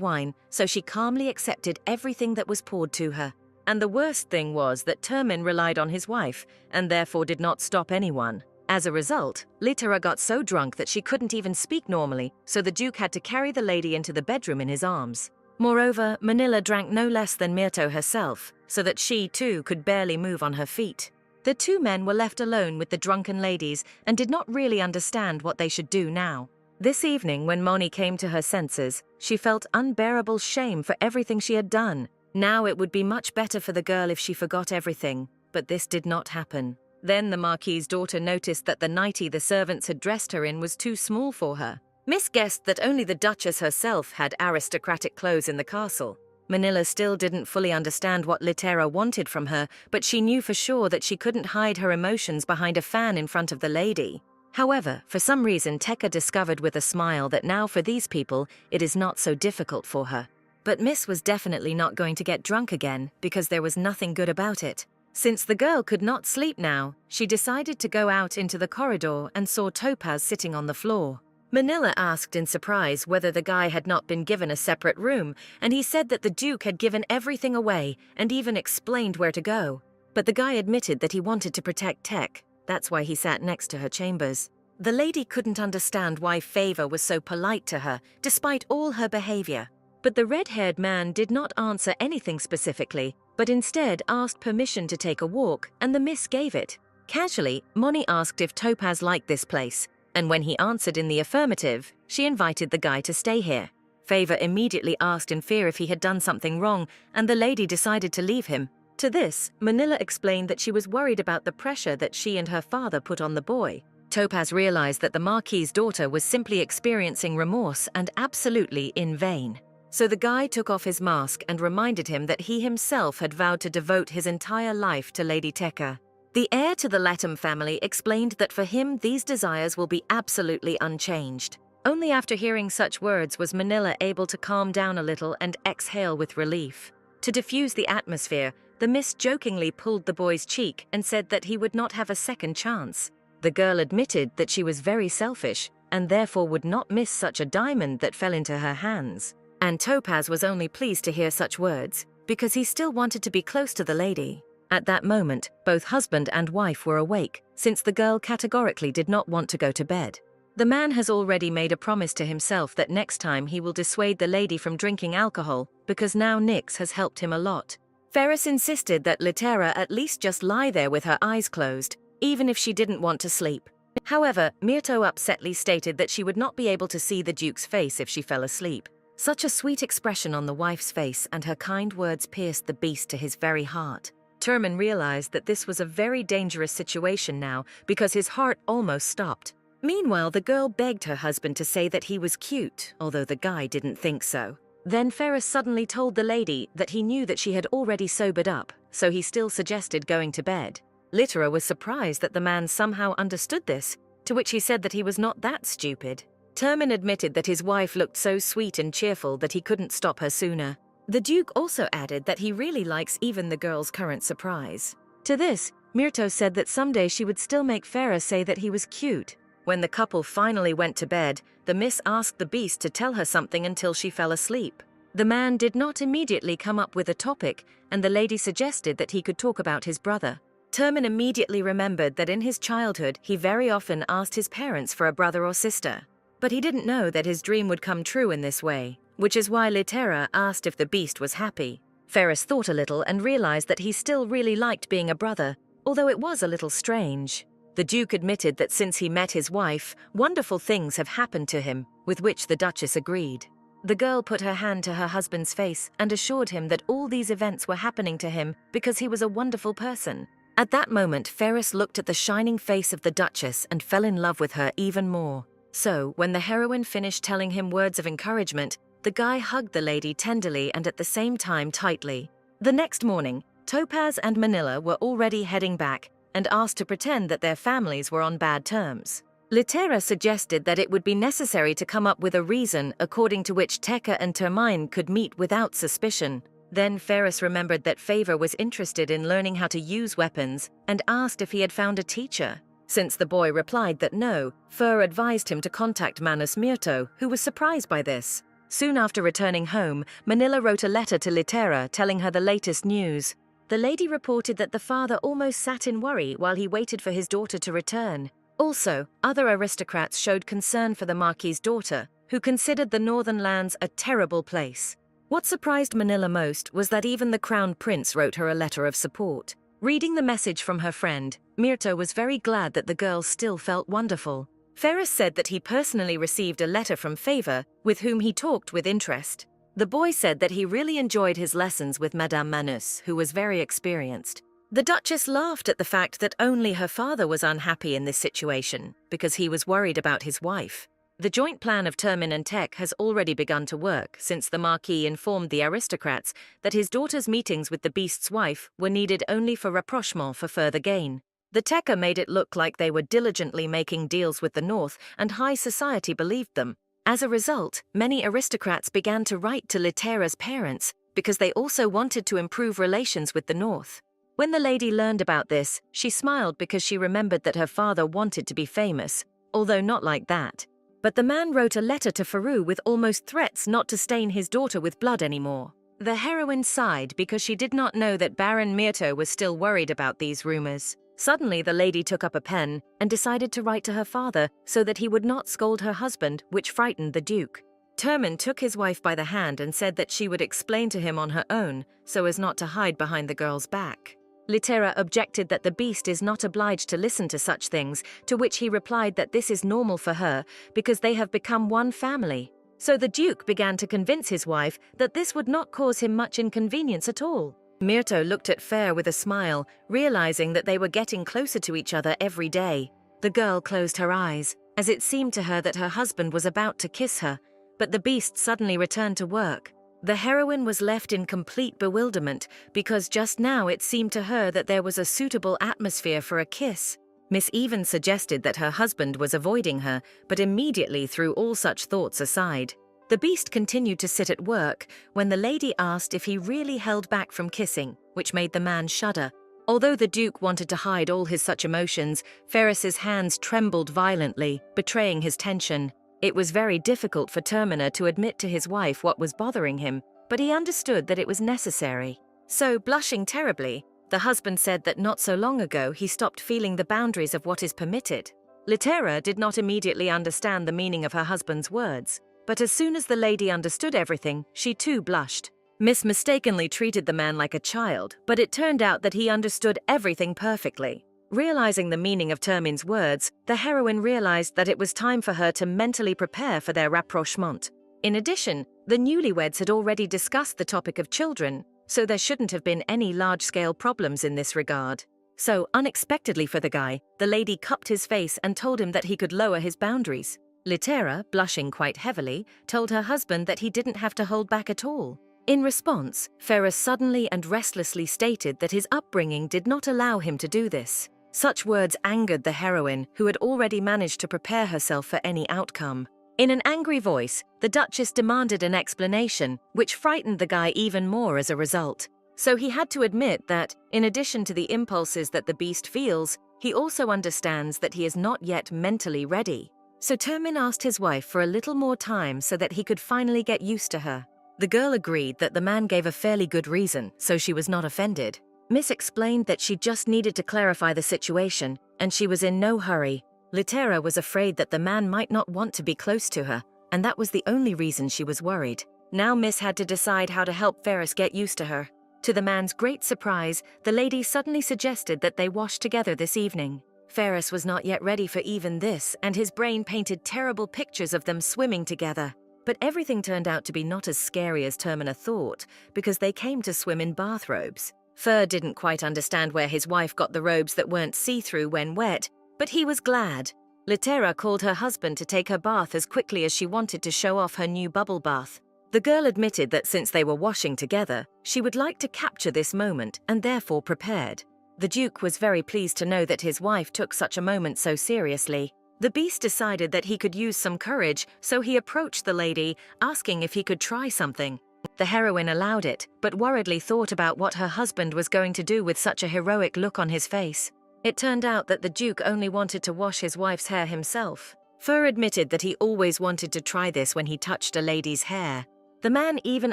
wine, so she calmly accepted everything that was poured to her. And the worst thing was that Termin relied on his wife, and therefore did not stop anyone. As a result, Litera got so drunk that she couldn't even speak normally, so the Duke had to carry the lady into the bedroom in his arms. Moreover, Manila drank no less than Myrto herself, so that she, too, could barely move on her feet. The two men were left alone with the drunken ladies and did not really understand what they should do now. This evening, when Moni came to her senses, she felt unbearable shame for everything she had done. Now it would be much better for the girl if she forgot everything, but this did not happen. Then the Marquis's daughter noticed that the nightie the servants had dressed her in was too small for her. Miss guessed that only the Duchess herself had aristocratic clothes in the castle. Manila still didn't fully understand what Litera wanted from her, but she knew for sure that she couldn't hide her emotions behind a fan in front of the lady. However, for some reason Tekka discovered with a smile that now for these people it is not so difficult for her. But Miss was definitely not going to get drunk again because there was nothing good about it. Since the girl could not sleep now, she decided to go out into the corridor and saw Topaz sitting on the floor. Manila asked in surprise whether the guy had not been given a separate room, and he said that the Duke had given everything away and even explained where to go. But the guy admitted that he wanted to protect Tech. That's why he sat next to her chambers. The lady couldn't understand why Favor was so polite to her, despite all her behavior. But the red-haired man did not answer anything specifically, but instead asked permission to take a walk, and the miss gave it. Casually, Moni asked if Topaz liked this place, and when he answered in the affirmative, she invited the guy to stay here. Favor immediately asked in fear if he had done something wrong, and the lady decided to leave him. To this, Manila explained that she was worried about the pressure that she and her father put on the boy. Topaz realized that the Marquis's daughter was simply experiencing remorse and absolutely in vain. So the guy took off his mask and reminded him that he himself had vowed to devote his entire life to Lady Tekka. The heir to the Latham family explained that for him these desires will be absolutely unchanged. Only after hearing such words was Manila able to calm down a little and exhale with relief. To diffuse the atmosphere, the miss jokingly pulled the boy's cheek and said that he would not have a second chance. The girl admitted that she was very selfish and therefore would not miss such a diamond that fell into her hands. And Topaz was only pleased to hear such words, because he still wanted to be close to the lady. At that moment, both husband and wife were awake, since the girl categorically did not want to go to bed. The man has already made a promise to himself that next time he will dissuade the lady from drinking alcohol, because now Nyx has helped him a lot. Ferris insisted that Litera at least just lie there with her eyes closed, even if she didn't want to sleep. However, Myrto upsetly stated that she would not be able to see the Duke's face if she fell asleep. Such a sweet expression on the wife's face, and her kind words pierced the beast to his very heart. Termin realized that this was a very dangerous situation now because his heart almost stopped. Meanwhile, the girl begged her husband to say that he was cute, although the guy didn't think so. Then Ferris suddenly told the lady that he knew that she had already sobered up, so he still suggested going to bed. Littera was surprised that the man somehow understood this, to which he said that he was not that stupid. Termin admitted that his wife looked so sweet and cheerful that he couldn't stop her sooner. The Duke also added that he really likes even the girl's current surprise. To this, Myrto said that someday she would still make Farah say that he was cute. When the couple finally went to bed, the miss asked the beast to tell her something until she fell asleep. The man did not immediately come up with a topic, and the lady suggested that he could talk about his brother. Termin immediately remembered that in his childhood he very often asked his parents for a brother or sister. But he didn't know that his dream would come true in this way, which is why Littera asked if the beast was happy. Ferris thought a little and realized that he still really liked being a brother, although it was a little strange. The Duke admitted that since he met his wife, wonderful things have happened to him, with which the Duchess agreed. The girl put her hand to her husband's face and assured him that all these events were happening to him because he was a wonderful person. At that moment, Ferris looked at the shining face of the Duchess and fell in love with her even more. So, when the heroine finished telling him words of encouragement, the guy hugged the lady tenderly and at the same time tightly. The next morning, Topaz and Manila were already heading back and asked to pretend that their families were on bad terms. Littera suggested that it would be necessary to come up with a reason according to which Tekka and Termine could meet without suspicion. Then Ferris remembered that Favor was interested in learning how to use weapons and asked if he had found a teacher. Since the boy replied that no, Fur advised him to contact Manus Myrto, who was surprised by this. Soon after returning home, Manila wrote a letter to Littera telling her the latest news. The lady reported that the father almost sat in worry while he waited for his daughter to return. Also, other aristocrats showed concern for the Marquis's daughter, who considered the northern lands a terrible place. What surprised Manila most was that even the Crown Prince wrote her a letter of support. Reading the message from her friend, Myrto was very glad that the girl still felt wonderful. Ferris said that he personally received a letter from Favor, with whom he talked with interest. The boy said that he really enjoyed his lessons with Madame Manus, who was very experienced. The Duchess laughed at the fact that only her father was unhappy in this situation, because he was worried about his wife. The joint plan of Termin and Tek has already begun to work, since the Marquis informed the aristocrats that his daughter's meetings with the beast's wife were needed only for rapprochement for further gain. The Tekka made it look like they were diligently making deals with the North, and high society believed them. As a result, many aristocrats began to write to Littera's parents, because they also wanted to improve relations with the North. When the lady learned about this, she smiled because she remembered that her father wanted to be famous, although not like that. But the man wrote a letter to Faru with almost threats not to stain his daughter with blood anymore. The heroine sighed because she did not know that Baron Myrto was still worried about these rumors. Suddenly, the lady took up a pen and decided to write to her father so that he would not scold her husband, which frightened the Duke. Termin took his wife by the hand and said that she would explain to him on her own so as not to hide behind the girl's back. Littera objected that the beast is not obliged to listen to such things, to which he replied that this is normal for her because they have become one family. So the Duke began to convince his wife that this would not cause him much inconvenience at all. Myrto looked at Fair with a smile, realizing that they were getting closer to each other every day. The girl closed her eyes, as it seemed to her that her husband was about to kiss her, but the beast suddenly returned to work. The heroine was left in complete bewilderment because just now it seemed to her that there was a suitable atmosphere for a kiss. Miss Even suggested that her husband was avoiding her, but immediately threw all such thoughts aside. The beast continued to sit at work when the lady asked if he really held back from kissing, which made the man shudder. Although the Duke wanted to hide all his such emotions, Ferris's hands trembled violently, betraying his tension. It was very difficult for Termina to admit to his wife what was bothering him, but he understood that it was necessary. So, blushing terribly, the husband said that not so long ago he stopped feeling the boundaries of what is permitted. Littera did not immediately understand the meaning of her husband's words, but as soon as the lady understood everything, she too blushed. Miss mistakenly treated the man like a child, but it turned out that he understood everything perfectly. Realizing the meaning of Termin's words, the heroine realized that it was time for her to mentally prepare for their rapprochement. In addition, the newlyweds had already discussed the topic of children, so there shouldn't have been any large-scale problems in this regard. So, unexpectedly for the guy, the lady cupped his face and told him that he could lower his boundaries. Littera, blushing quite heavily, told her husband that he didn't have to hold back at all. In response, Ferrus suddenly and restlessly stated that his upbringing did not allow him to do this. Such words angered the heroine, who had already managed to prepare herself for any outcome. In an angry voice, the Duchess demanded an explanation, which frightened the guy even more as a result. So he had to admit that, in addition to the impulses that the beast feels, he also understands that he is not yet mentally ready. So Termin asked his wife for a little more time so that he could finally get used to her. The girl agreed that the man gave a fairly good reason, so she was not offended. Miss explained that she just needed to clarify the situation, and she was in no hurry. Litera was afraid that the man might not want to be close to her, and that was the only reason she was worried. Now Miss had to decide how to help Ferrus get used to her. To the man's great surprise, the lady suddenly suggested that they wash together this evening. Ferrus was not yet ready for even this, and his brain painted terrible pictures of them swimming together. But everything turned out to be not as scary as Termina thought, because they came to swim in bathrobes. Fur didn't quite understand where his wife got the robes that weren't see-through when wet, but he was glad. Litera called her husband to take her bath as quickly as she wanted to show off her new bubble bath. The girl admitted that since they were washing together, she would like to capture this moment and therefore prepared. The Duke was very pleased to know that his wife took such a moment so seriously. The beast decided that he could use some courage, so he approached the lady, asking if he could try something. The heroine allowed it, but worriedly thought about what her husband was going to do with such a heroic look on his face. It turned out that the Duke only wanted to wash his wife's hair himself. Fur admitted that he always wanted to try this when he touched a lady's hair. The man even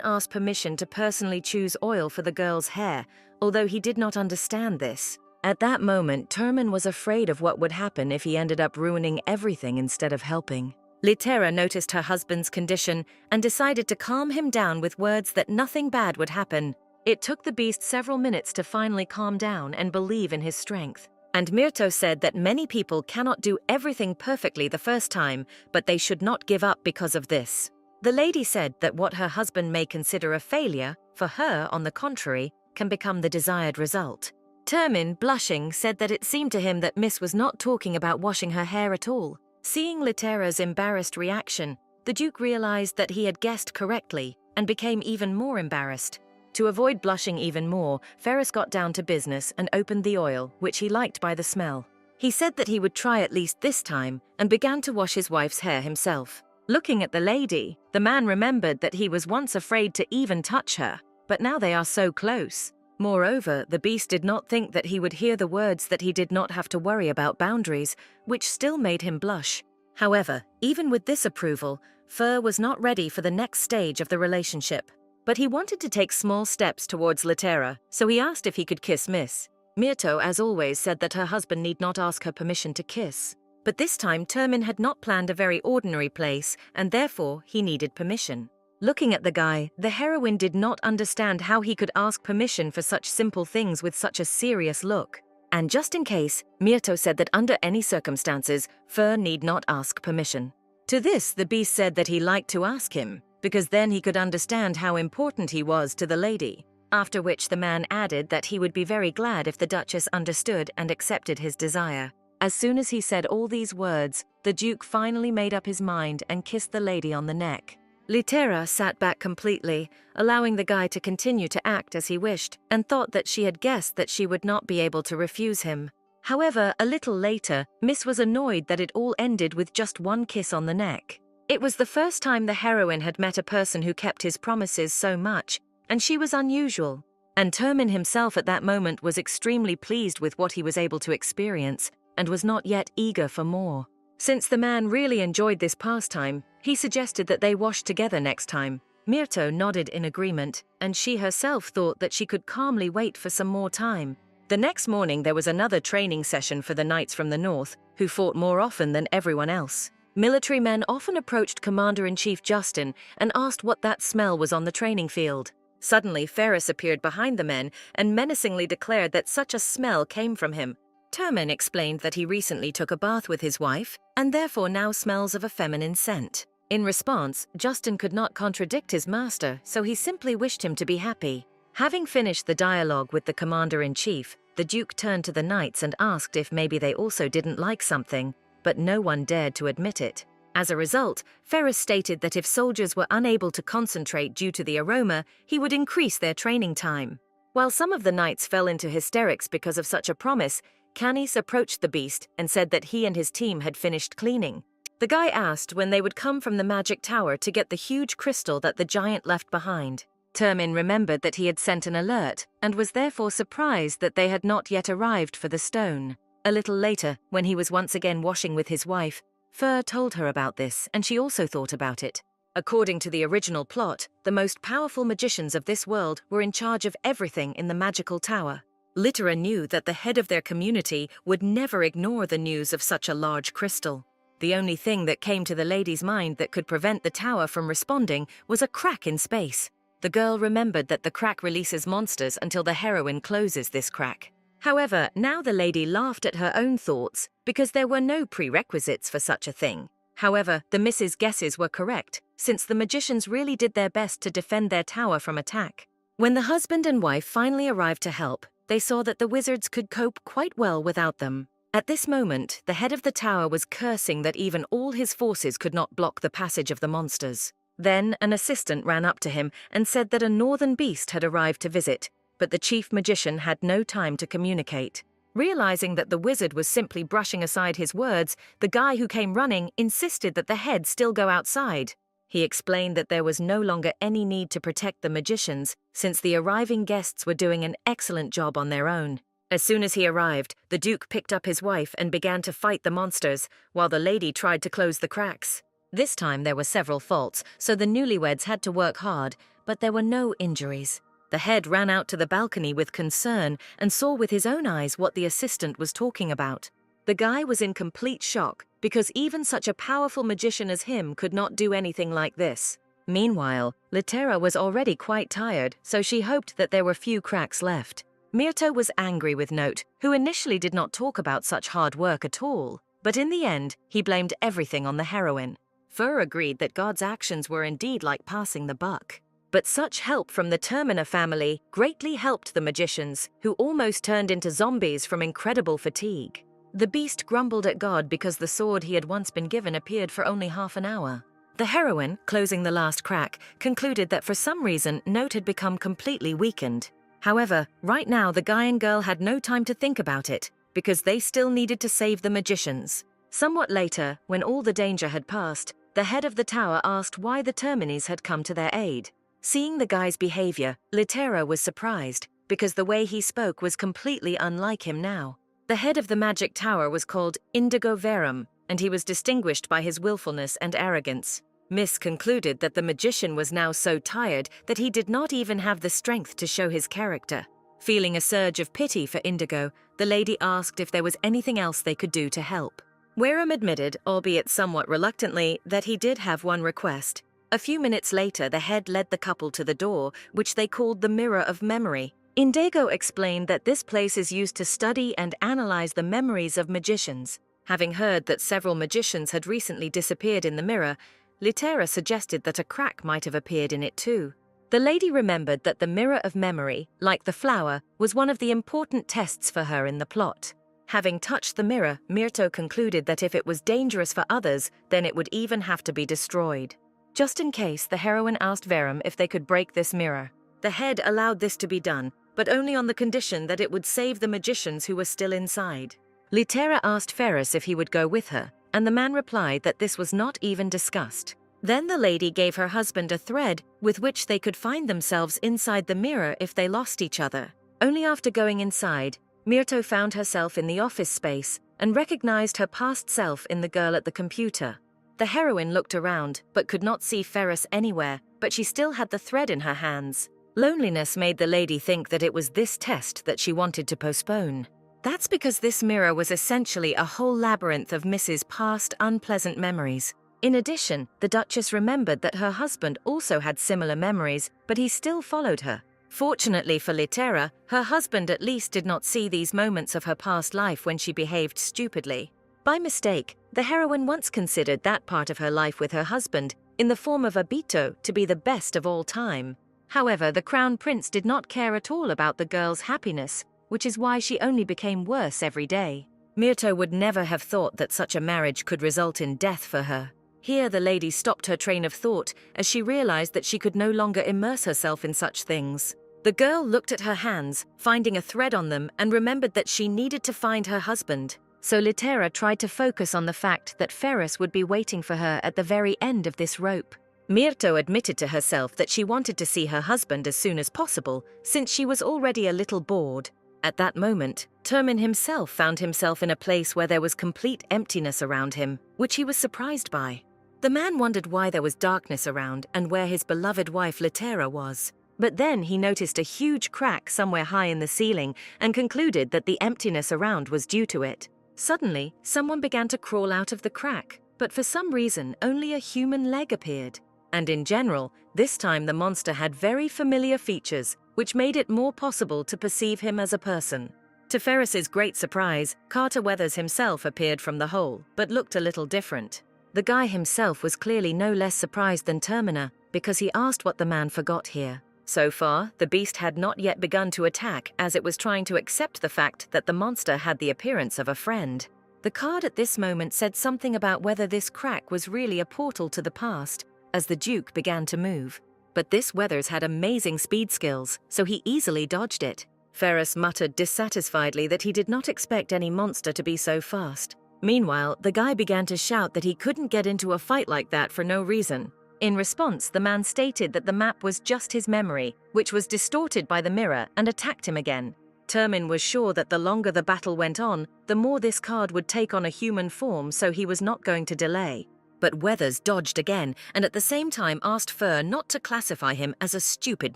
asked permission to personally choose oil for the girl's hair, although he did not understand this. At that moment, Termin was afraid of what would happen if he ended up ruining everything instead of helping. Litera noticed her husband's condition and decided to calm him down with words that nothing bad would happen. It took the beast several minutes to finally calm down and believe in his strength. And Myrto said that many people cannot do everything perfectly the first time, but they should not give up because of this. The lady said that what her husband may consider a failure, for her, on the contrary, can become the desired result. Termin, blushing, said that it seemed to him that Miss was not talking about washing her hair at all. Seeing Litera's embarrassed reaction, the Duke realized that he had guessed correctly and became even more embarrassed. To avoid blushing even more, Ferrus got down to business and opened the oil, which he liked by the smell. He said that he would try at least this time and began to wash his wife's hair himself. Looking at the lady, the man remembered that he was once afraid to even touch her, but now they are so close. Moreover, the beast did not think that he would hear the words that he did not have to worry about boundaries, which still made him blush. However, even with this approval, Fur was not ready for the next stage of the relationship. But he wanted to take small steps towards Litera, so he asked if he could kiss Miss. Myrto, as always, said that her husband need not ask her permission to kiss. But this time Termin had not planned a very ordinary place, and therefore he needed permission. Looking at the guy, the heroine did not understand how he could ask permission for such simple things with such a serious look. And just in case, Myrto said that under any circumstances, Fur need not ask permission. To this, the beast said that he liked to ask him, because then he could understand how important he was to the lady. After which the man added that he would be very glad if the Duchess understood and accepted his desire. As soon as he said all these words, the Duke finally made up his mind and kissed the lady on the neck. Litera sat back completely, allowing the guy to continue to act as he wished, and thought that she had guessed that she would not be able to refuse him. However, a little later, Miss was annoyed that it all ended with just one kiss on the neck. It was the first time the heroine had met a person who kept his promises so much, and she was unusual. And Termin himself at that moment was extremely pleased with what he was able to experience, and was not yet eager for more. Since the man really enjoyed this pastime, he suggested that they wash together next time. Myrto nodded in agreement, and she herself thought that she could calmly wait for some more time. The next morning there was another training session for the knights from the north, who fought more often than everyone else. Military men often approached Commander-in-Chief Justin and asked what that smell was on the training field. Suddenly Ferrus appeared behind the men and menacingly declared that such a smell came from him. Termin explained that he recently took a bath with his wife, and therefore now smells of a feminine scent. In response, Justin could not contradict his master, so he simply wished him to be happy. Having finished the dialogue with the Commander-in-Chief, the Duke turned to the knights and asked if maybe they also didn't like something, but no one dared to admit it. As a result, Ferris stated that if soldiers were unable to concentrate due to the aroma, he would increase their training time. While some of the knights fell into hysterics because of such a promise, Canis approached the beast and said that he and his team had finished cleaning. The guy asked when they would come from the magic tower to get the huge crystal that the giant left behind. Termin remembered that he had sent an alert and was therefore surprised that they had not yet arrived for the stone. A little later, when he was once again washing with his wife, Fur told her about this, and she also thought about it. According to the original plot, the most powerful magicians of this world were in charge of everything in the magical tower. Littera knew that the head of their community would never ignore the news of such a large crystal. The only thing that came to the lady's mind that could prevent the tower from responding was a crack in space. The girl remembered that the crack releases monsters until the heroine closes this crack. However, now the lady laughed at her own thoughts because there were no prerequisites for such a thing. However, the Mrs. guesses were correct, since the magicians really did their best to defend their tower from attack. When the husband and wife finally arrived to help, they saw that the wizards could cope quite well without them. At this moment, the head of the tower was cursing that even all his forces could not block the passage of the monsters. Then an assistant ran up to him and said that a northern beast had arrived to visit, but the chief magician had no time to communicate. Realizing that the wizard was simply brushing aside his words, the guy who came running insisted that the head still go outside. He explained that there was no longer any need to protect the magicians, since the arriving guests were doing an excellent job on their own. As soon as he arrived, the Duke picked up his wife and began to fight the monsters, while the lady tried to close the cracks. This time there were several faults, so the newlyweds had to work hard, but there were no injuries. The head ran out to the balcony with concern and saw with his own eyes what the assistant was talking about. The guy was in complete shock, because even such a powerful magician as him could not do anything like this. Meanwhile, Littera was already quite tired, so she hoped that there were few cracks left. Myrto was angry with Note, who initially did not talk about such hard work at all, but in the end, he blamed everything on the heroine. Fur agreed that God's actions were indeed like passing the buck. But such help from the Termina family greatly helped the magicians, who almost turned into zombies from incredible fatigue. The beast grumbled at God because the sword he had once been given appeared for only half an hour. The heroine, closing the last crack, concluded that for some reason Note had become completely weakened. However, right now the guy and girl had no time to think about it, because they still needed to save the magicians. Somewhat later, when all the danger had passed, the head of the tower asked why the Terminis had come to their aid. Seeing the guy's behavior, Littera was surprised, because the way he spoke was completely unlike him now. The head of the magic tower was called Indigo Verum, and he was distinguished by his willfulness and arrogance. Miss concluded that the magician was now so tired that he did not even have the strength to show his character. Feeling a surge of pity for Indigo, the lady asked if there was anything else they could do to help. Wareham admitted, albeit somewhat reluctantly, that he did have one request. A few minutes later, the head led the couple to the door, which they called the Mirror of Memory. Indigo explained that this place is used to study and analyze the memories of magicians. Having heard that several magicians had recently disappeared in the mirror, Littera suggested that a crack might have appeared in it too. The lady remembered that the Mirror of Memory, like the flower, was one of the important tests for her in the plot. Having touched the mirror, Myrto concluded that if it was dangerous for others, then it would even have to be destroyed. Just in case, the heroine asked Verum if they could break this mirror. The head allowed this to be done, but only on the condition that it would save the magicians who were still inside. Littera asked Ferris if he would go with her, and the man replied that this was not even discussed. Then the lady gave her husband a thread with which they could find themselves inside the mirror if they lost each other. Only after going inside, Myrto found herself in the office space and recognized her past self in the girl at the computer. The heroine looked around, but could not see Ferris anywhere, but she still had the thread in her hands. Loneliness made the lady think that it was this test that she wanted to postpone. That's because this mirror was essentially a whole labyrinth of Miss's past unpleasant memories. In addition, the Duchess remembered that her husband also had similar memories, but he still followed her. Fortunately for Littera, her husband at least did not see these moments of her past life when she behaved stupidly. By mistake, the heroine once considered that part of her life with her husband, in the form of Abito, to be the best of all time. However, the Crown Prince did not care at all about the girl's happiness, which is why she only became worse every day. Myrto would never have thought that such a marriage could result in death for her. Here the lady stopped her train of thought as she realized that she could no longer immerse herself in such things. The girl looked at her hands, finding a thread on them, and remembered that she needed to find her husband. So Litera tried to focus on the fact that Ferris would be waiting for her at the very end of this rope. Myrto admitted to herself that she wanted to see her husband as soon as possible, since she was already a little bored. At that moment, Termin himself found himself in a place where there was complete emptiness around him, which he was surprised by. The man wondered why there was darkness around and where his beloved wife Litera was. But then he noticed a huge crack somewhere high in the ceiling and concluded that the emptiness around was due to it. Suddenly, someone began to crawl out of the crack, but for some reason only a human leg appeared. And in general, this time the monster had very familiar features, which made it more possible to perceive him as a person. To Ferris's great surprise, Carter Weathers himself appeared from the hole, but looked a little different. The guy himself was clearly no less surprised than Termina, because he asked what the man forgot here. So far, the beast had not yet begun to attack, as it was trying to accept the fact that the monster had the appearance of a friend. The card at this moment said something about whether this crack was really a portal to the past, as the Duke began to move. But this Weathers had amazing speed skills, so he easily dodged it. Ferris muttered dissatisfiedly that he did not expect any monster to be so fast. Meanwhile, the guy began to shout that he couldn't get into a fight like that for no reason. In response, the man stated that the map was just his memory, which was distorted by the mirror, and attacked him again. Termin was sure that the longer the battle went on, the more this card would take on a human form, so he was not going to delay. But Weathers dodged again, and at the same time asked Fur not to classify him as a stupid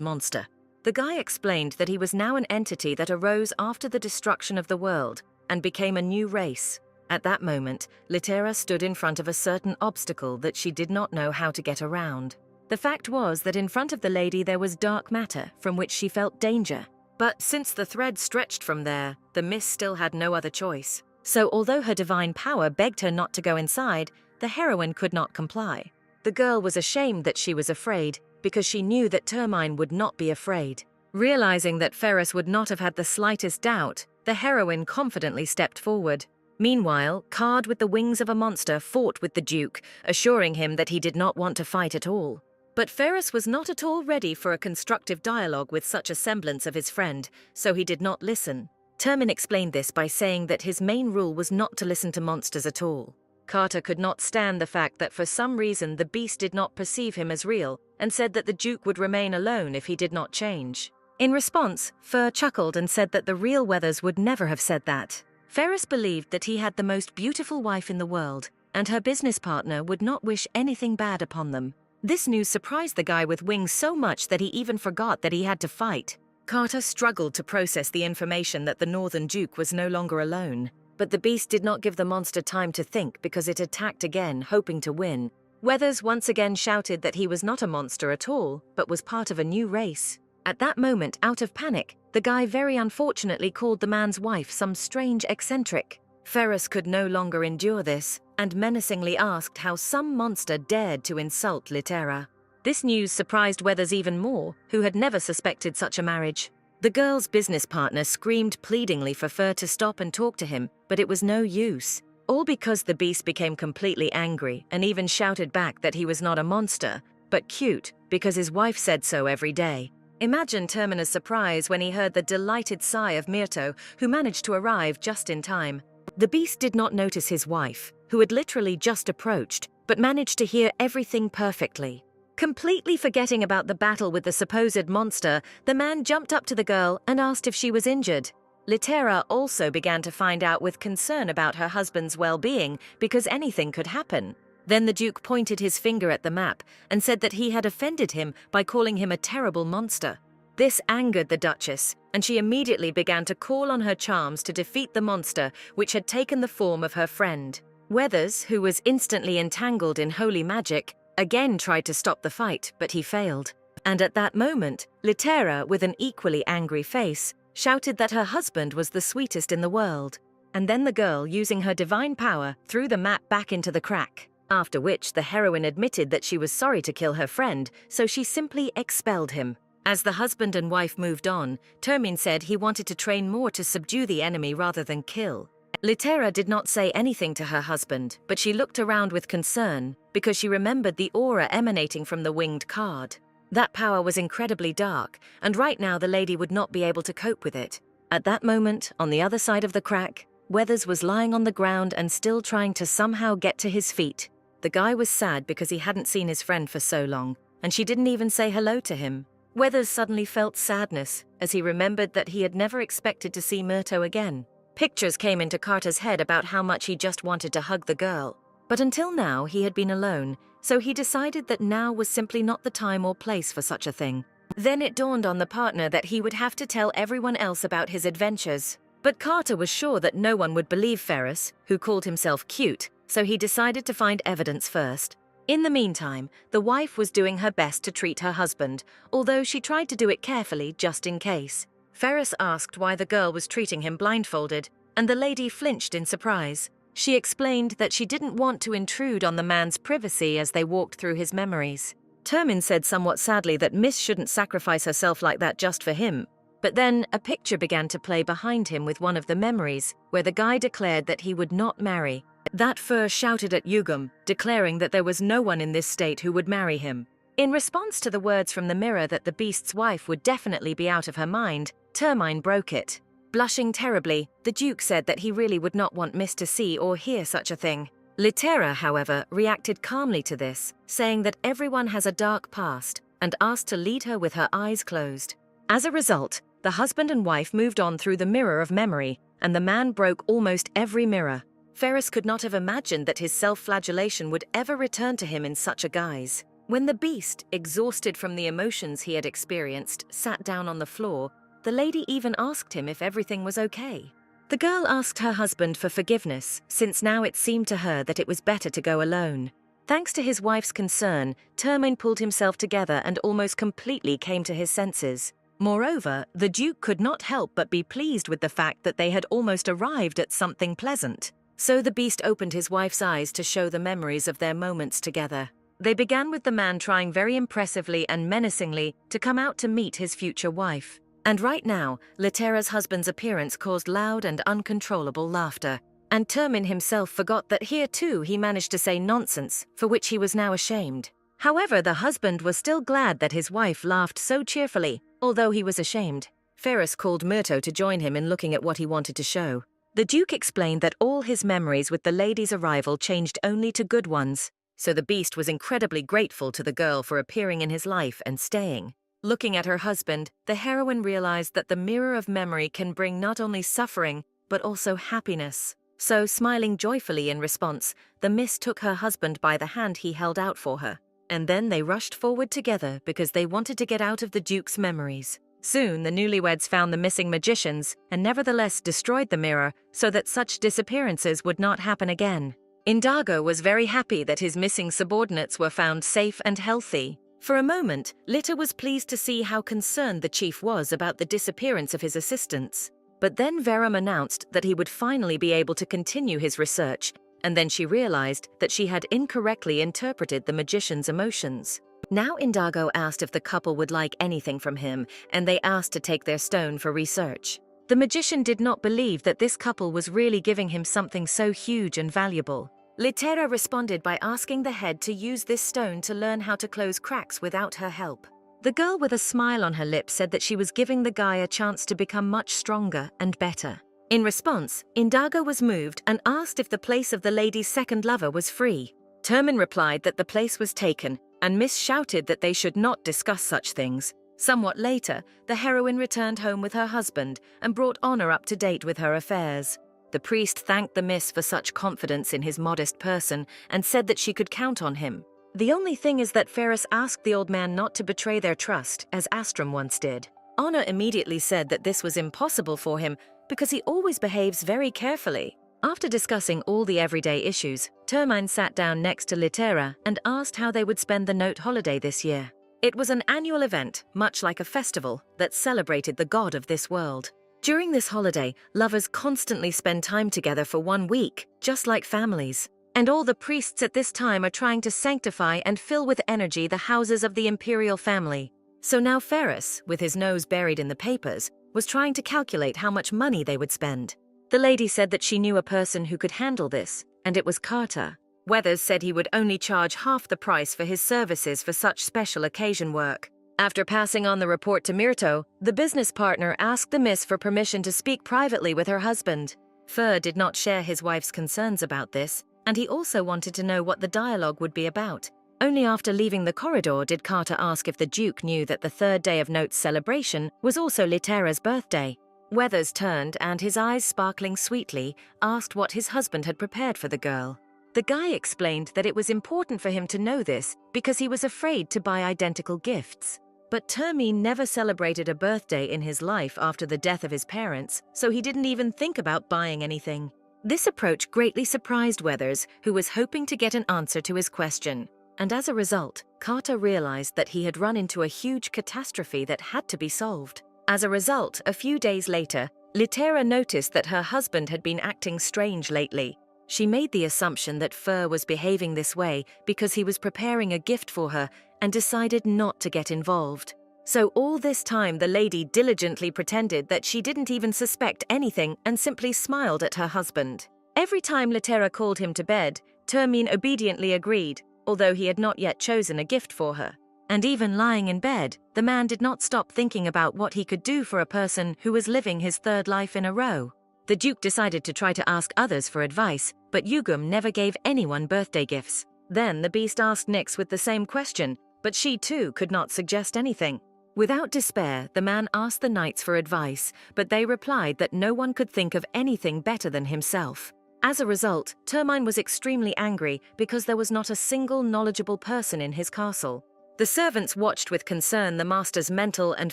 monster. The guy explained that he was now an entity that arose after the destruction of the world, and became a new race. At that moment, Litera stood in front of a certain obstacle that she did not know how to get around. The fact was that in front of the lady there was dark matter from which she felt danger. But since the thread stretched from there, the Miss still had no other choice. So although her divine power begged her not to go inside, the heroine could not comply. The girl was ashamed that she was afraid, because she knew that Termine would not be afraid. Realizing that Ferris would not have had the slightest doubt, the heroine confidently stepped forward. Meanwhile, Card with the wings of a monster fought with the Duke, assuring him that he did not want to fight at all. But Ferris was not at all ready for a constructive dialogue with such a semblance of his friend, so he did not listen. Termin explained this by saying that his main rule was not to listen to monsters at all. Carter could not stand the fact that for some reason the beast did not perceive him as real, and said that the Duke would remain alone if he did not change. In response, Fur chuckled and said that the real Weathers would never have said that. Ferris believed that he had the most beautiful wife in the world, and her business partner would not wish anything bad upon them. This news surprised the guy with wings so much that he even forgot that he had to fight. Carter struggled to process the information that the Northern Duke was no longer alone. But the beast did not give the monster time to think because it attacked again, hoping to win. Weathers once again shouted that he was not a monster at all, but was part of a new race. At that moment, out of panic, the guy very unfortunately called the man's wife some strange eccentric. Ferris could no longer endure this, and menacingly asked how some monster dared to insult Litera. This news surprised Weathers even more, who had never suspected such a marriage. The girl's business partner screamed pleadingly for Fur to stop and talk to him, but it was no use. All because the beast became completely angry and even shouted back that he was not a monster, but cute, because his wife said so every day. Imagine Termina's surprise when he heard the delighted sigh of Myrto, who managed to arrive just in time. The beast did not notice his wife, who had literally just approached, but managed to hear everything perfectly. Completely forgetting about the battle with the supposed monster, the man jumped up to the girl and asked if she was injured. Litera also began to find out with concern about her husband's well-being, because anything could happen. Then the Duke pointed his finger at the map and said that he had offended him by calling him a terrible monster. This angered the Duchess, and she immediately began to call on her charms to defeat the monster, which had taken the form of her friend. Weathers, who was instantly entangled in holy magic, again tried to stop the fight, but he failed. And at that moment, Litera, with an equally angry face, shouted that her husband was the sweetest in the world. And then the girl, using her divine power, threw the map back into the crack. After which, the heroine admitted that she was sorry to kill her friend, so she simply expelled him. As the husband and wife moved on, Termin said he wanted to train more to subdue the enemy rather than kill. Litera did not say anything to her husband, but she looked around with concern because she remembered the aura emanating from the winged card. That power was incredibly dark, and right now the lady would not be able to cope with it. At that moment, on the other side of the crack, Weathers was lying on the ground and still trying to somehow get to his feet. The guy was sad because he hadn't seen his friend for so long, and she didn't even say hello to him. Weathers suddenly felt sadness as he remembered that he had never expected to see Myrto again. Pictures came into Carter's head about how much he just wanted to hug the girl. But until now, he had been alone, so he decided that now was simply not the time or place for such a thing. Then it dawned on the partner that he would have to tell everyone else about his adventures. But Carter was sure that no one would believe Ferris, who called himself cute, so he decided to find evidence first. In the meantime, the wife was doing her best to treat her husband, although she tried to do it carefully just in case. Ferris asked why the girl was treating him blindfolded, and the lady flinched in surprise. She explained that she didn't want to intrude on the man's privacy as they walked through his memories. Termin said somewhat sadly that Miss shouldn't sacrifice herself like that just for him. But then a picture began to play behind him with one of the memories, where the guy declared that he would not marry. That fur shouted at Yugum, declaring that there was no one in this state who would marry him. In response to the words from the mirror that the beast's wife would definitely be out of her mind, Termine broke it. Blushing terribly, the Duke said that he really would not want Miss to see or hear such a thing. Litera, however, reacted calmly to this, saying that everyone has a dark past, and asked to lead her with her eyes closed. As a result, the husband and wife moved on through the mirror of memory, and the man broke almost every mirror. Ferris could not have imagined that his self-flagellation would ever return to him in such a guise. When the beast, exhausted from the emotions he had experienced, sat down on the floor, the lady even asked him if everything was okay. The girl asked her husband for forgiveness, since now it seemed to her that it was better to go alone. Thanks to his wife's concern, Termine pulled himself together and almost completely came to his senses. Moreover, the Duke could not help but be pleased with the fact that they had almost arrived at something pleasant. So the beast opened his wife's eyes to show the memories of their moments together. They began with the man trying very impressively and menacingly to come out to meet his future wife. And right now, Litera's husband's appearance caused loud and uncontrollable laughter. And Termin himself forgot that here too he managed to say nonsense, for which he was now ashamed. However, the husband was still glad that his wife laughed so cheerfully, although he was ashamed. Ferris called Myrto to join him in looking at what he wanted to show. The Duke explained that all his memories with the lady's arrival changed only to good ones, so the beast was incredibly grateful to the girl for appearing in his life and staying. Looking at her husband, the heroine realized that the mirror of memory can bring not only suffering, but also happiness. So, smiling joyfully in response, the miss took her husband by the hand he held out for her. And then they rushed forward together because they wanted to get out of the Duke's memories. Soon, the newlyweds found the missing magicians and nevertheless destroyed the mirror so that such disappearances would not happen again. Indago was very happy that his missing subordinates were found safe and healthy. For a moment, Litter was pleased to see how concerned the chief was about the disappearance of his assistants. But then Verum announced that he would finally be able to continue his research, and then she realized that she had incorrectly interpreted the magician's emotions. Now Indago asked if the couple would like anything from him, and they asked to take their stone for research. The magician did not believe that this couple was really giving him something so huge and valuable. Litera responded by asking the head to use this stone to learn how to close cracks without her help. The girl with a smile on her lips said that she was giving the guy a chance to become much stronger and better. In response, Indago was moved and asked if the place of the lady's second lover was free. Termin replied that the place was taken, and Miss shouted that they should not discuss such things. Somewhat later, the heroine returned home with her husband and brought Honor up to date with her affairs. The priest thanked the miss for such confidence in his modest person and said that she could count on him. The only thing is that Ferris asked the old man not to betray their trust, as Astrum once did. Honor immediately said that this was impossible for him because he always behaves very carefully. After discussing all the everyday issues, Termine sat down next to Litera and asked how they would spend the Note holiday this year. It was an annual event, much like a festival, that celebrated the god of this world. During this holiday, lovers constantly spend time together for 1 week, just like families. And all the priests at this time are trying to sanctify and fill with energy the houses of the imperial family. So now Ferris, with his nose buried in the papers, was trying to calculate how much money they would spend. The lady said that she knew a person who could handle this, and it was Carter. Weathers said he would only charge half the price for his services for such special occasion work. After passing on the report to Myrto, the business partner asked the miss for permission to speak privately with her husband. Fur did not share his wife's concerns about this, and he also wanted to know what the dialogue would be about. Only after leaving the corridor did Carter ask if the Duke knew that the third day of Note's celebration was also Litera's birthday. Weathers turned and, his eyes sparkling sweetly, asked what his husband had prepared for the girl. The guy explained that it was important for him to know this because he was afraid to buy identical gifts. But Termine never celebrated a birthday in his life after the death of his parents, so he didn't even think about buying anything. This approach greatly surprised Weathers, who was hoping to get an answer to his question. And as a result, Carter realized that he had run into a huge catastrophe that had to be solved. As a result, a few days later, Litera noticed that her husband had been acting strange lately. She made the assumption that Fur was behaving this way because he was preparing a gift for her and decided not to get involved. So all this time the lady diligently pretended that she didn't even suspect anything and simply smiled at her husband. Every time Litera called him to bed, Termine obediently agreed, although he had not yet chosen a gift for her. And even lying in bed, the man did not stop thinking about what he could do for a person who was living his third life in a row. The Duke decided to try to ask others for advice, but Yugum never gave anyone birthday gifts. Then the Beast asked Nyx with the same question, but she too could not suggest anything. Without despair, the man asked the knights for advice, but they replied that no one could think of anything better than himself. As a result, Termine was extremely angry because there was not a single knowledgeable person in his castle. The servants watched with concern the master's mental and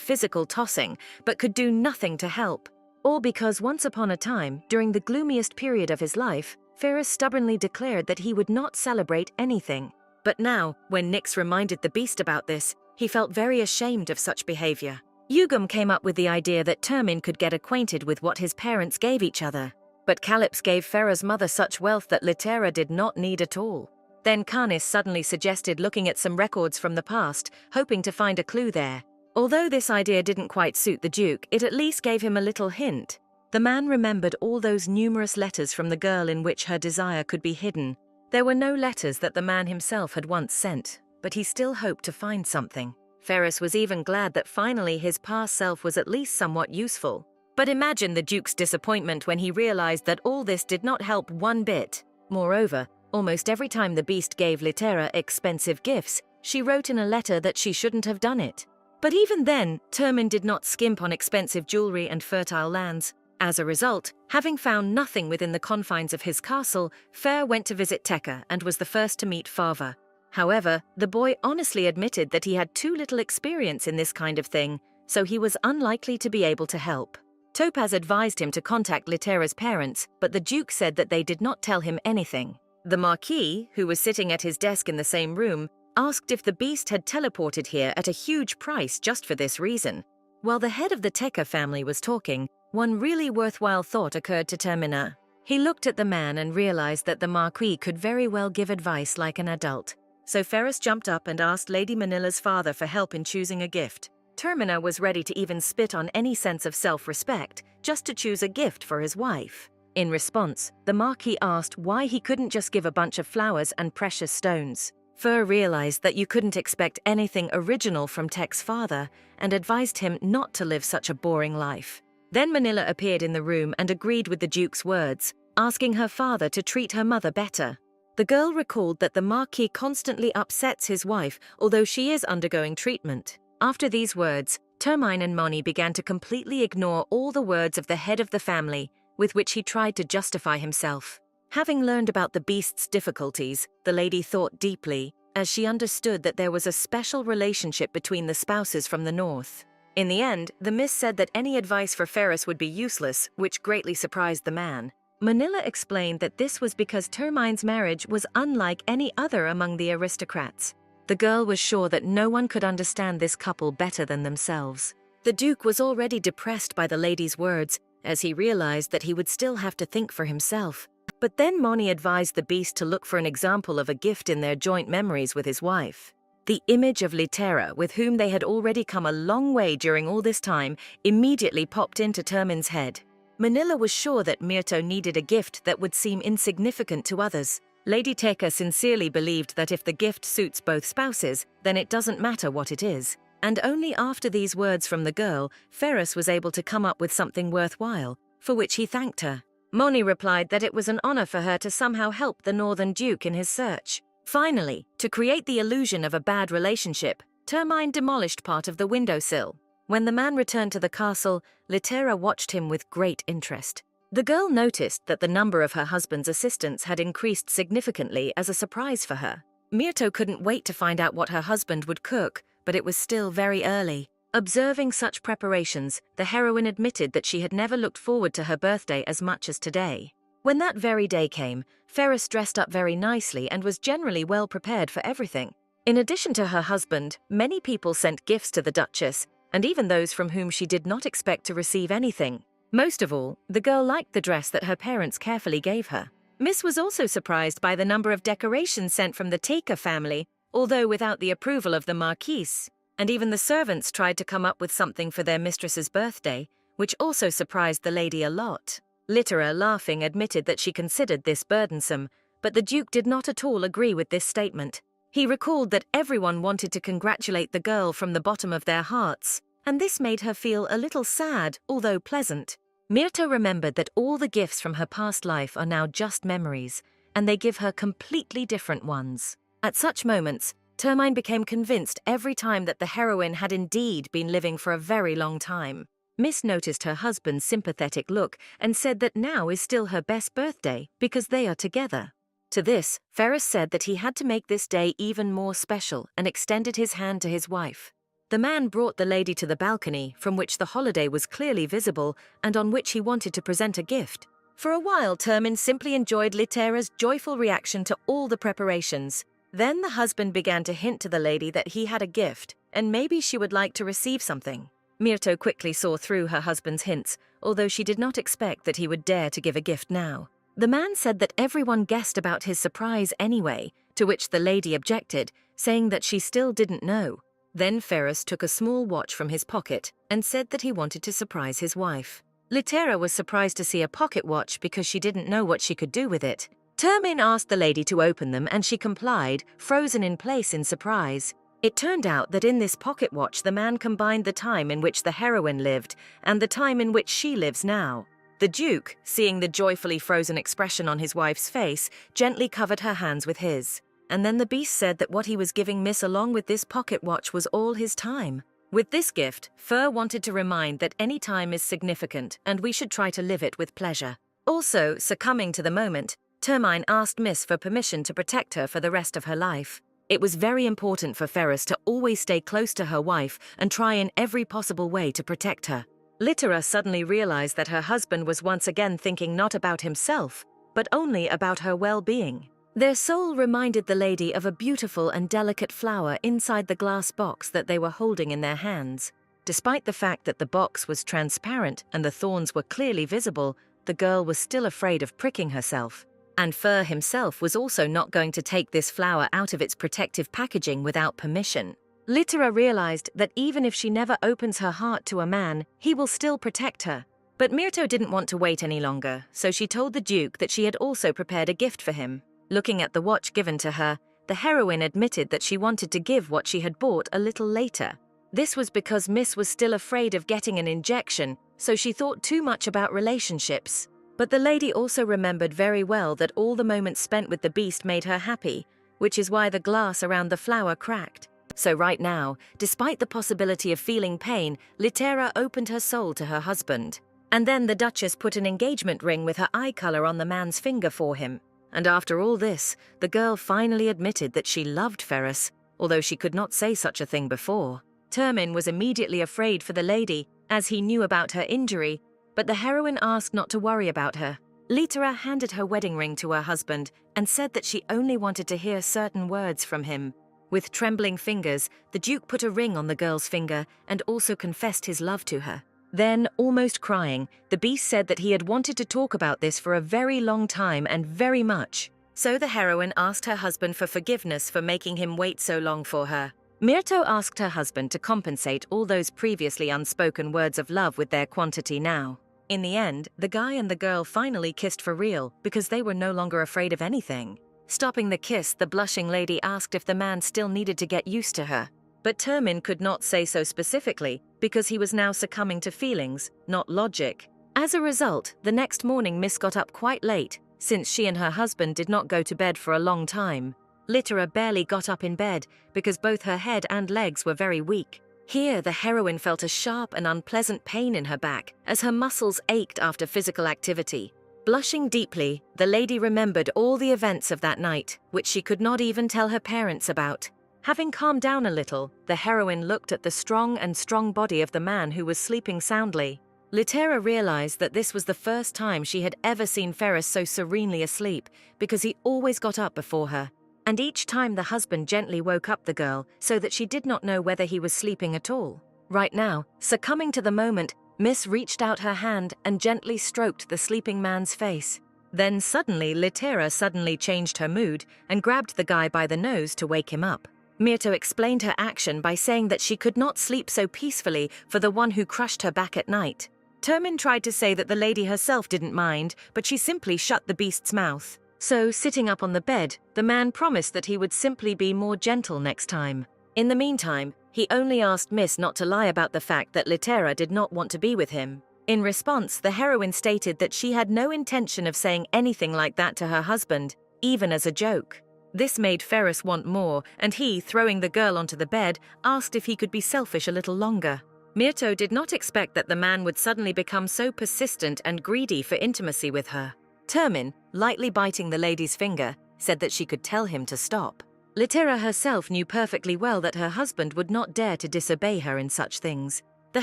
physical tossing, but could do nothing to help. All because once upon a time, during the gloomiest period of his life, Ferris stubbornly declared that he would not celebrate anything. But now, when Nyx reminded the Beast about this, he felt very ashamed of such behavior. Yugum came up with the idea that Termine could get acquainted with what his parents gave each other. But Calypso gave Ferra's mother such wealth that Litera did not need at all. Then Canis suddenly suggested looking at some records from the past, hoping to find a clue there. Although this idea didn't quite suit the Duke, it at least gave him a little hint. The man remembered all those numerous letters from the girl in which her desire could be hidden. There were no letters that the man himself had once sent, but he still hoped to find something. Ferris was even glad that finally his past self was at least somewhat useful. But imagine the Duke's disappointment when he realized that all this did not help one bit. Moreover, almost every time the Beast gave Litera expensive gifts, she wrote in a letter that she shouldn't have done it. But even then, Termine did not skimp on expensive jewelry and fertile lands. As a result, having found nothing within the confines of his castle, Fer went to visit Tekka and was the first to meet Fava. However, the boy honestly admitted that he had too little experience in this kind of thing, so he was unlikely to be able to help. Topaz advised him to contact Litera's parents, but the Duke said that they did not tell him anything. The Marquis, who was sitting at his desk in the same room, asked if the Beast had teleported here at a huge price just for this reason. While the head of the Tekka family was talking, one really worthwhile thought occurred to Termina. He looked at the man and realized that the Marquis could very well give advice like an adult. So Ferris jumped up and asked Lady Manila's father for help in choosing a gift. Termina was ready to even spit on any sense of self-respect just to choose a gift for his wife. In response, the Marquis asked why he couldn't just give a bunch of flowers and precious stones. Fur realized that you couldn't expect anything original from Tek's father and advised him not to live such a boring life. Then Manila appeared in the room and agreed with the Duke's words, asking her father to treat her mother better. The girl recalled that the Marquis constantly upsets his wife, although she is undergoing treatment. After these words, Termine and Moni began to completely ignore all the words of the head of the family, with which he tried to justify himself. Having learned about the Beast's difficulties, the lady thought deeply, as she understood that there was a special relationship between the spouses from the north. In the end, the Miss said that any advice for Ferris would be useless, which greatly surprised the man. Manila explained that this was because Termine's marriage was unlike any other among the aristocrats. The girl was sure that no one could understand this couple better than themselves. The Duke was already depressed by the lady's words, as he realized that he would still have to think for himself. But then Moni advised the Beast to look for an example of a gift in their joint memories with his wife. The image of Litera, with whom they had already come a long way during all this time, immediately popped into Termine's head. Manila was sure that Myrto needed a gift that would seem insignificant to others. Lady Teka sincerely believed that if the gift suits both spouses, then it doesn't matter what it is. And only after these words from the girl, Ferris was able to come up with something worthwhile, for which he thanked her. Moni replied that it was an honor for her to somehow help the Northern Duke in his search. Finally, to create the illusion of a bad relationship, Termine demolished part of the windowsill. When the man returned to the castle, Litera watched him with great interest. The girl noticed that the number of her husband's assistants had increased significantly as a surprise for her. Myrto couldn't wait to find out what her husband would cook, but it was still very early. Observing such preparations, the heroine admitted that she had never looked forward to her birthday as much as today. When that very day came, Ferris dressed up very nicely and was generally well prepared for everything. In addition to her husband, many people sent gifts to the Duchess, and even those from whom she did not expect to receive anything. Most of all, the girl liked the dress that her parents carefully gave her. Miss was also surprised by the number of decorations sent from the Teka family, although without the approval of the Marquise. And even the servants tried to come up with something for their mistress's birthday, which also surprised the lady a lot. Litera, laughing, admitted that she considered this burdensome, but the Duke did not at all agree with this statement. He recalled that everyone wanted to congratulate the girl from the bottom of their hearts, and this made her feel a little sad, although pleasant. Myrto remembered that all the gifts from her past life are now just memories, and they give her completely different ones. At such moments, Termine became convinced every time that the heroine had indeed been living for a very long time. Miss noticed her husband's sympathetic look and said that now is still her best birthday because they are together. To this, Ferris said that he had to make this day even more special and extended his hand to his wife. The man brought the lady to the balcony, from which the holiday was clearly visible and on which he wanted to present a gift. For a while, Termine simply enjoyed Litera's joyful reaction to all the preparations. Then the husband began to hint to the lady that he had a gift, and maybe she would like to receive something. Myrto quickly saw through her husband's hints, although she did not expect that he would dare to give a gift now. The man said that everyone guessed about his surprise anyway, to which the lady objected, saying that she still didn't know. Then Ferris took a small watch from his pocket and said that he wanted to surprise his wife. Litera was surprised to see a pocket watch because she didn't know what she could do with it. Termine asked the lady to open them and she complied, frozen in place in surprise. It turned out that in this pocket watch the man combined the time in which the heroine lived and the time in which she lives now. The Duke, seeing the joyfully frozen expression on his wife's face, gently covered her hands with his. And then the beast said that what he was giving Miss along with this pocket watch was all his time. With this gift, Fur wanted to remind that any time is significant and we should try to live it with pleasure. Also, succumbing to the moment, Termine asked Miss for permission to protect her for the rest of her life. It was very important for Ferris to always stay close to her wife and try in every possible way to protect her. Litera suddenly realized that her husband was once again thinking not about himself, but only about her well-being. Their soul reminded the lady of a beautiful and delicate flower inside the glass box that they were holding in their hands. Despite the fact that the box was transparent and the thorns were clearly visible, the girl was still afraid of pricking herself. And Fur himself was also not going to take this flower out of its protective packaging without permission. Litera realized that even if she never opens her heart to a man, he will still protect her. But Myrto didn't want to wait any longer, so she told the Duke that she had also prepared a gift for him. Looking at the watch given to her, the heroine admitted that she wanted to give what she had bought a little later. This was because Miss was still afraid of getting an injection, so she thought too much about relationships. But the lady also remembered very well that all the moments spent with the beast made her happy, which is why the glass around the flower cracked. So right now, despite the possibility of feeling pain, Litera opened her soul to her husband. And then the Duchess put an engagement ring with her eye color on the man's finger for him. And after all this, the girl finally admitted that she loved Ferris, although she could not say such a thing before. Termine was immediately afraid for the lady, as he knew about her injury, but the heroine asked not to worry about her. Litera handed her wedding ring to her husband and said that she only wanted to hear certain words from him. With trembling fingers, the Duke put a ring on the girl's finger and also confessed his love to her. Then, almost crying, the beast said that he had wanted to talk about this for a very long time and very much. So the heroine asked her husband for forgiveness for making him wait so long for her. Myrto asked her husband to compensate all those previously unspoken words of love with their quantity now. In the end, the guy and the girl finally kissed for real because they were no longer afraid of anything. Stopping the kiss, the blushing lady asked if the man still needed to get used to her. But Termin could not say so specifically because he was now succumbing to feelings, not logic. As a result, the next morning Miss got up quite late, since she and her husband did not go to bed for a long time. Littera barely got up in bed because both her head and legs were very weak. Here, the heroine felt a sharp and unpleasant pain in her back as her muscles ached after physical activity. Blushing deeply, the lady remembered all the events of that night, which she could not even tell her parents about. Having calmed down a little, the heroine looked at the strong body of the man who was sleeping soundly. Littera realized that this was the first time she had ever seen Ferris so serenely asleep, because he always got up before her. And each time the husband gently woke up the girl so that she did not know whether he was sleeping at all. Right now, succumbing to the moment, Miss reached out her hand and gently stroked the sleeping man's face. Then suddenly Littera changed her mood and grabbed the guy by the nose to wake him up. Myrto explained her action by saying that she could not sleep so peacefully for the one who crushed her back at night. Termin tried to say that the lady herself didn't mind, but she simply shut the beast's mouth. So, sitting up on the bed, the man promised that he would simply be more gentle next time. In the meantime, he only asked Miss not to lie about the fact that Littera did not want to be with him. In response, the heroine stated that she had no intention of saying anything like that to her husband, even as a joke. This made Ferris want more, and he, throwing the girl onto the bed, asked if he could be selfish a little longer. Myrto did not expect that the man would suddenly become so persistent and greedy for intimacy with her. Termin, lightly biting the lady's finger, said that she could tell him to stop. Littera herself knew perfectly well that her husband would not dare to disobey her in such things. The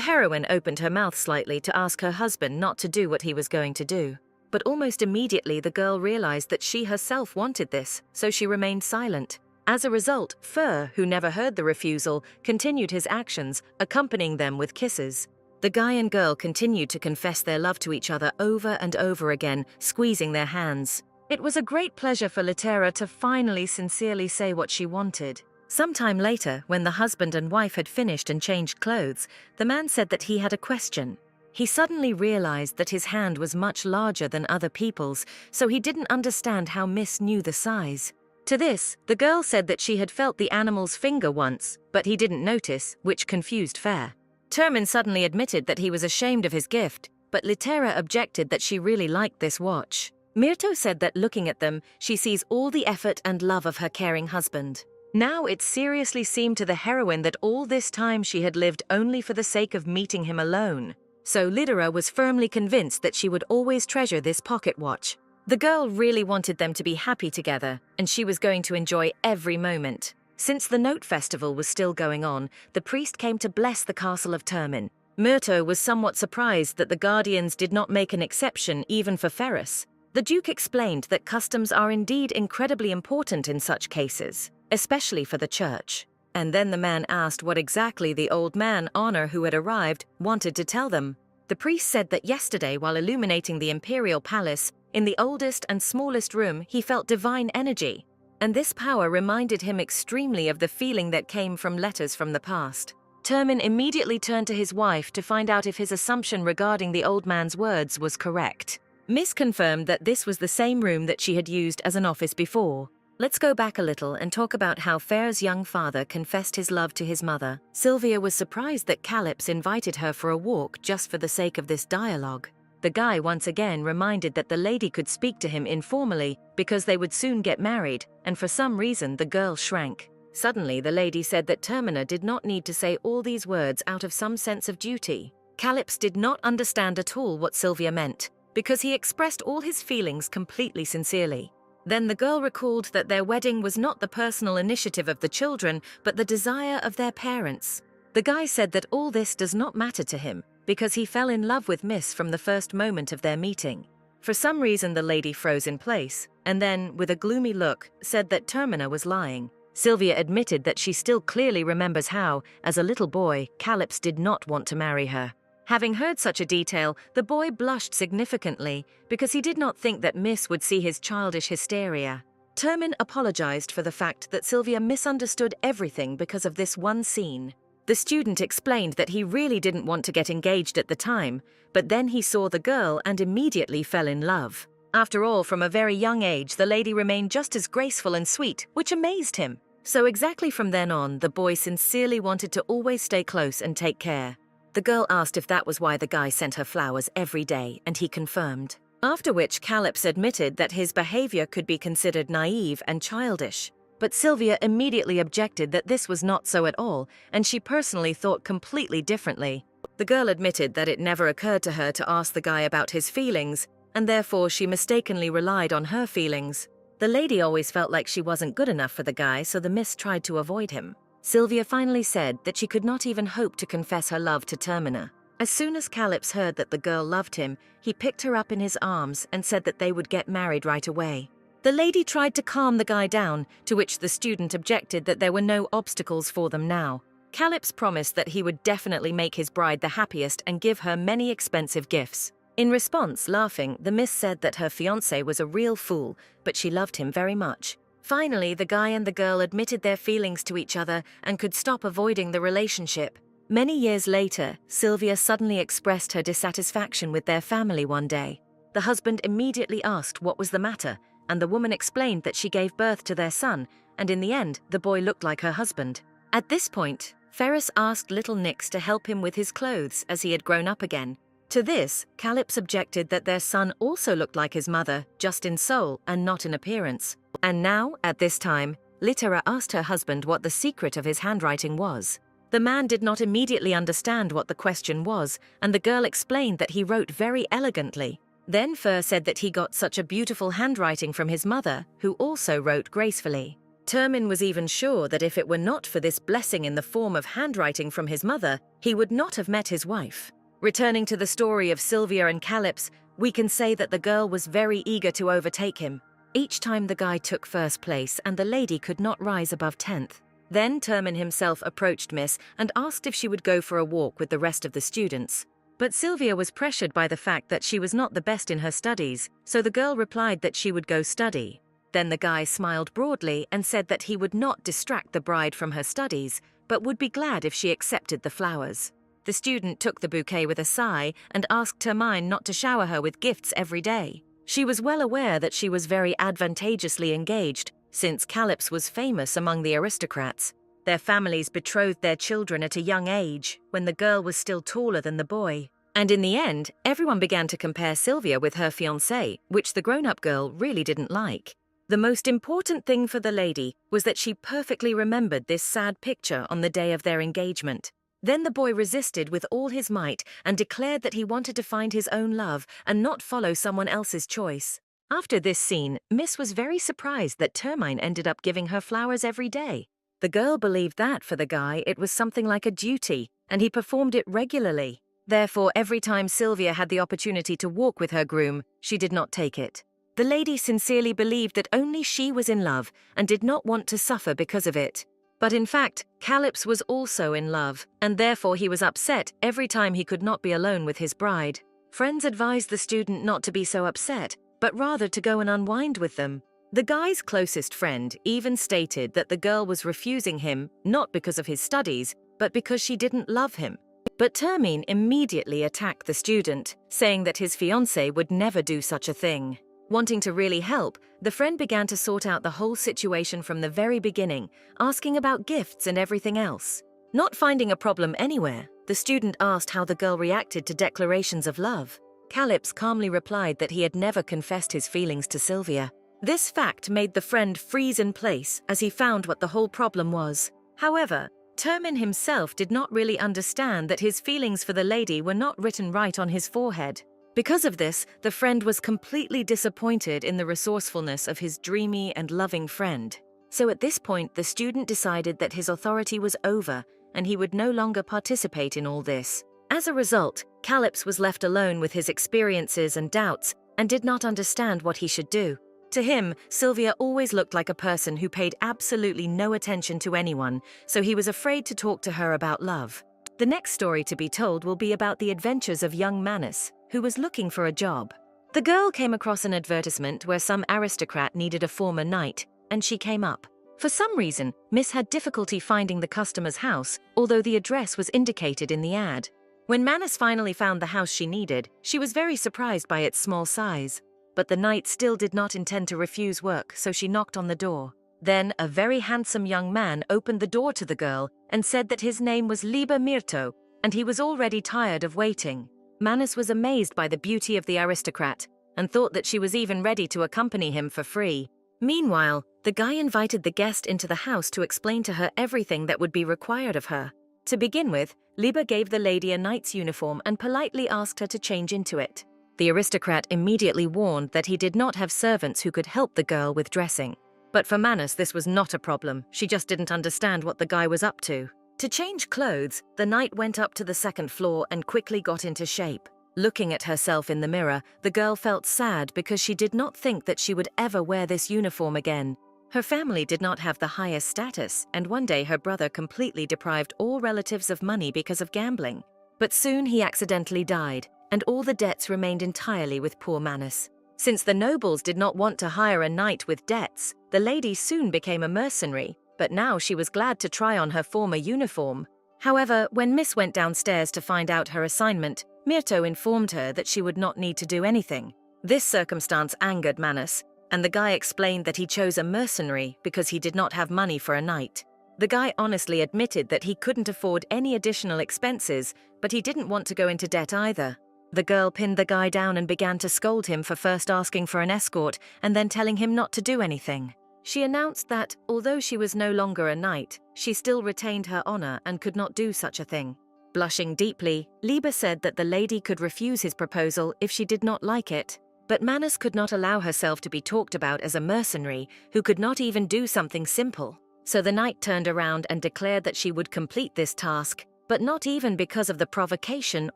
heroine opened her mouth slightly to ask her husband not to do what he was going to do. But almost immediately the girl realized that she herself wanted this, so she remained silent. As a result, Fur, who never heard the refusal, continued his actions, accompanying them with kisses. The guy and girl continued to confess their love to each other over and over again, squeezing their hands. It was a great pleasure for Littera to finally sincerely say what she wanted. Sometime later, when the husband and wife had finished and changed clothes, the man said that he had a question. He suddenly realized that his hand was much larger than other people's, so he didn't understand how Miss knew the size. To this, the girl said that she had felt the animal's finger once, but he didn't notice, which confused Fair. Termin suddenly admitted that he was ashamed of his gift, but Littera objected that she really liked this watch. Myrto said that looking at them, she sees all the effort and love of her caring husband. Now it seriously seemed to the heroine that all this time she had lived only for the sake of meeting him alone. So Littera was firmly convinced that she would always treasure this pocket watch. The girl really wanted them to be happy together, and she was going to enjoy every moment. Since the Note Festival was still going on, the priest came to bless the castle of Termin. Myrto was somewhat surprised that the guardians did not make an exception even for Ferris. The Duke explained that customs are indeed incredibly important in such cases, especially for the church. And then the man asked what exactly the old man, Honor, who had arrived, wanted to tell them. The priest said that yesterday, while illuminating the imperial palace, in the oldest and smallest room, he felt divine energy. And this power reminded him extremely of the feeling that came from letters from the past. Termin immediately turned to his wife to find out if his assumption regarding the old man's words was correct. Miss confirmed that this was the same room that she had used as an office before. Let's go back a little and talk about how Fair's young father confessed his love to his mother. Sylvia was surprised that Calypso invited her for a walk just for the sake of this dialogue. The guy once again reminded that the lady could speak to him informally because they would soon get married, and for some reason the girl shrank. Suddenly the lady said that Termina did not need to say all these words out of some sense of duty. Calypso did not understand at all what Sylvia meant, because he expressed all his feelings completely sincerely. Then the girl recalled that their wedding was not the personal initiative of the children, but the desire of their parents. The guy said that all this does not matter to him, because he fell in love with Miss from the first moment of their meeting. For some reason the lady froze in place, and then, with a gloomy look, said that Termina was lying. Sylvia admitted that she still clearly remembers how, as a little boy, Calypso did not want to marry her. Having heard such a detail, the boy blushed significantly because he did not think that Miss would see his childish hysteria. Termin apologized for the fact that Sylvia misunderstood everything because of this one scene. The student explained that he really didn't want to get engaged at the time, but then he saw the girl and immediately fell in love. After all, from a very young age, the lady remained just as graceful and sweet, which amazed him. So exactly from then on, the boy sincerely wanted to always stay close and take care. The girl asked if that was why the guy sent her flowers every day, and he confirmed. After which, Calypso admitted that his behavior could be considered naive and childish. But Sylvia immediately objected that this was not so at all, and she personally thought completely differently. The girl admitted that it never occurred to her to ask the guy about his feelings, and therefore she mistakenly relied on her feelings. The lady always felt like she wasn't good enough for the guy, so the miss tried to avoid him. Sylvia finally said that she could not even hope to confess her love to Termina. As soon as Calypso heard that the girl loved him, he picked her up in his arms and said that they would get married right away. The lady tried to calm the guy down, to which the student objected that there were no obstacles for them now. Calypso promised that he would definitely make his bride the happiest and give her many expensive gifts. In response, laughing, the miss said that her fiancé was a real fool, but she loved him very much. Finally, the guy and the girl admitted their feelings to each other and could stop avoiding the relationship. Many years later, Sylvia suddenly expressed her dissatisfaction with their family one day. The husband immediately asked what was the matter, and the woman explained that she gave birth to their son, and in the end, the boy looked like her husband. At this point, Ferris asked little Nix to help him with his clothes as he had grown up again. To this, Calypso objected that their son also looked like his mother, just in soul and not in appearance. And now, at this time, Littera asked her husband what the secret of his handwriting was. The man did not immediately understand what the question was, and the girl explained that he wrote very elegantly. Then Fer said that he got such a beautiful handwriting from his mother, who also wrote gracefully. Termin was even sure that if it were not for this blessing in the form of handwriting from his mother, he would not have met his wife. Returning to the story of Sylvia and Calypso, we can say that the girl was very eager to overtake him. Each time the guy took first place and the lady could not rise above 10th. Then Termin himself approached Miss and asked if she would go for a walk with the rest of the students. But Sylvia was pressured by the fact that she was not the best in her studies, so the girl replied that she would go study. Then the guy smiled broadly and said that he would not distract the bride from her studies, but would be glad if she accepted the flowers. The student took the bouquet with a sigh and asked Termine not to shower her with gifts every day. She was well aware that she was very advantageously engaged, since Calypso was famous among the aristocrats. Their families betrothed their children at a young age, when the girl was still taller than the boy. And in the end, everyone began to compare Sylvia with her fiancé, which the grown-up girl really didn't like. The most important thing for the lady was that she perfectly remembered this sad picture on the day of their engagement. Then the boy resisted with all his might and declared that he wanted to find his own love and not follow someone else's choice. After this scene, Miss was very surprised that Termine ended up giving her flowers every day. The girl believed that for the guy it was something like a duty, and he performed it regularly. Therefore, every time Sylvia had the opportunity to walk with her groom, she did not take it. The lady sincerely believed that only she was in love and did not want to suffer because of it. But in fact, Calypso was also in love, and therefore he was upset every time he could not be alone with his bride. Friends advised the student not to be so upset, but rather to go and unwind with them. The guy's closest friend even stated that the girl was refusing him not because of his studies, but because she didn't love him. But Termine immediately attacked the student, saying that his fiancé would never do such a thing. Wanting to really help, the friend began to sort out the whole situation from the very beginning, asking about gifts and everything else. Not finding a problem anywhere, the student asked how the girl reacted to declarations of love. Calypso calmly replied that he had never confessed his feelings to Sylvia. This fact made the friend freeze in place as he found what the whole problem was. However, Termin himself did not really understand that his feelings for the lady were not written right on his forehead. Because of this, the friend was completely disappointed in the resourcefulness of his dreamy and loving friend. So at this point, the student decided that his authority was over and he would no longer participate in all this. As a result, Calypso was left alone with his experiences and doubts and did not understand what he should do. To him, Sylvia always looked like a person who paid absolutely no attention to anyone, so he was afraid to talk to her about love. The next story to be told will be about the adventures of young Manus, who was looking for a job. The girl came across an advertisement where some aristocrat needed a former knight, and she came up. For some reason, Miss had difficulty finding the customer's house, although the address was indicated in the ad. When Manus finally found the house she needed, she was very surprised by its small size. But the knight still did not intend to refuse work, so she knocked on the door. Then a very handsome young man opened the door to the girl and said that his name was Liber Myrto, and he was already tired of waiting. Manus was amazed by the beauty of the aristocrat and thought that she was even ready to accompany him for free. Meanwhile, the guy invited the guest into the house to explain to her everything that would be required of her. To begin with, Liber gave the lady a knight's uniform and politely asked her to change into it. The aristocrat immediately warned that he did not have servants who could help the girl with dressing. But for Manus, this was not a problem. She just didn't understand what the guy was up to. To change clothes, the knight went up to the second floor and quickly got into shape. Looking at herself in the mirror, the girl felt sad because she did not think that she would ever wear this uniform again. Her family did not have the highest status, and one day her brother completely deprived all relatives of money because of gambling. But soon he accidentally died, and all the debts remained entirely with poor Manus. Since the nobles did not want to hire a knight with debts, the lady soon became a mercenary, but now she was glad to try on her former uniform. However, when Miss went downstairs to find out her assignment, Myrto informed her that she would not need to do anything. This circumstance angered Manus, and the guy explained that he chose a mercenary because he did not have money for a knight. The guy honestly admitted that he couldn't afford any additional expenses, but he didn't want to go into debt either. The girl pinned the guy down and began to scold him for first asking for an escort and then telling him not to do anything. She announced that, although she was no longer a knight, she still retained her honor and could not do such a thing. Blushing deeply, Liber said that the lady could refuse his proposal if she did not like it. But Manus could not allow herself to be talked about as a mercenary who could not even do something simple. So the knight turned around and declared that she would complete this task, but not even because of the provocation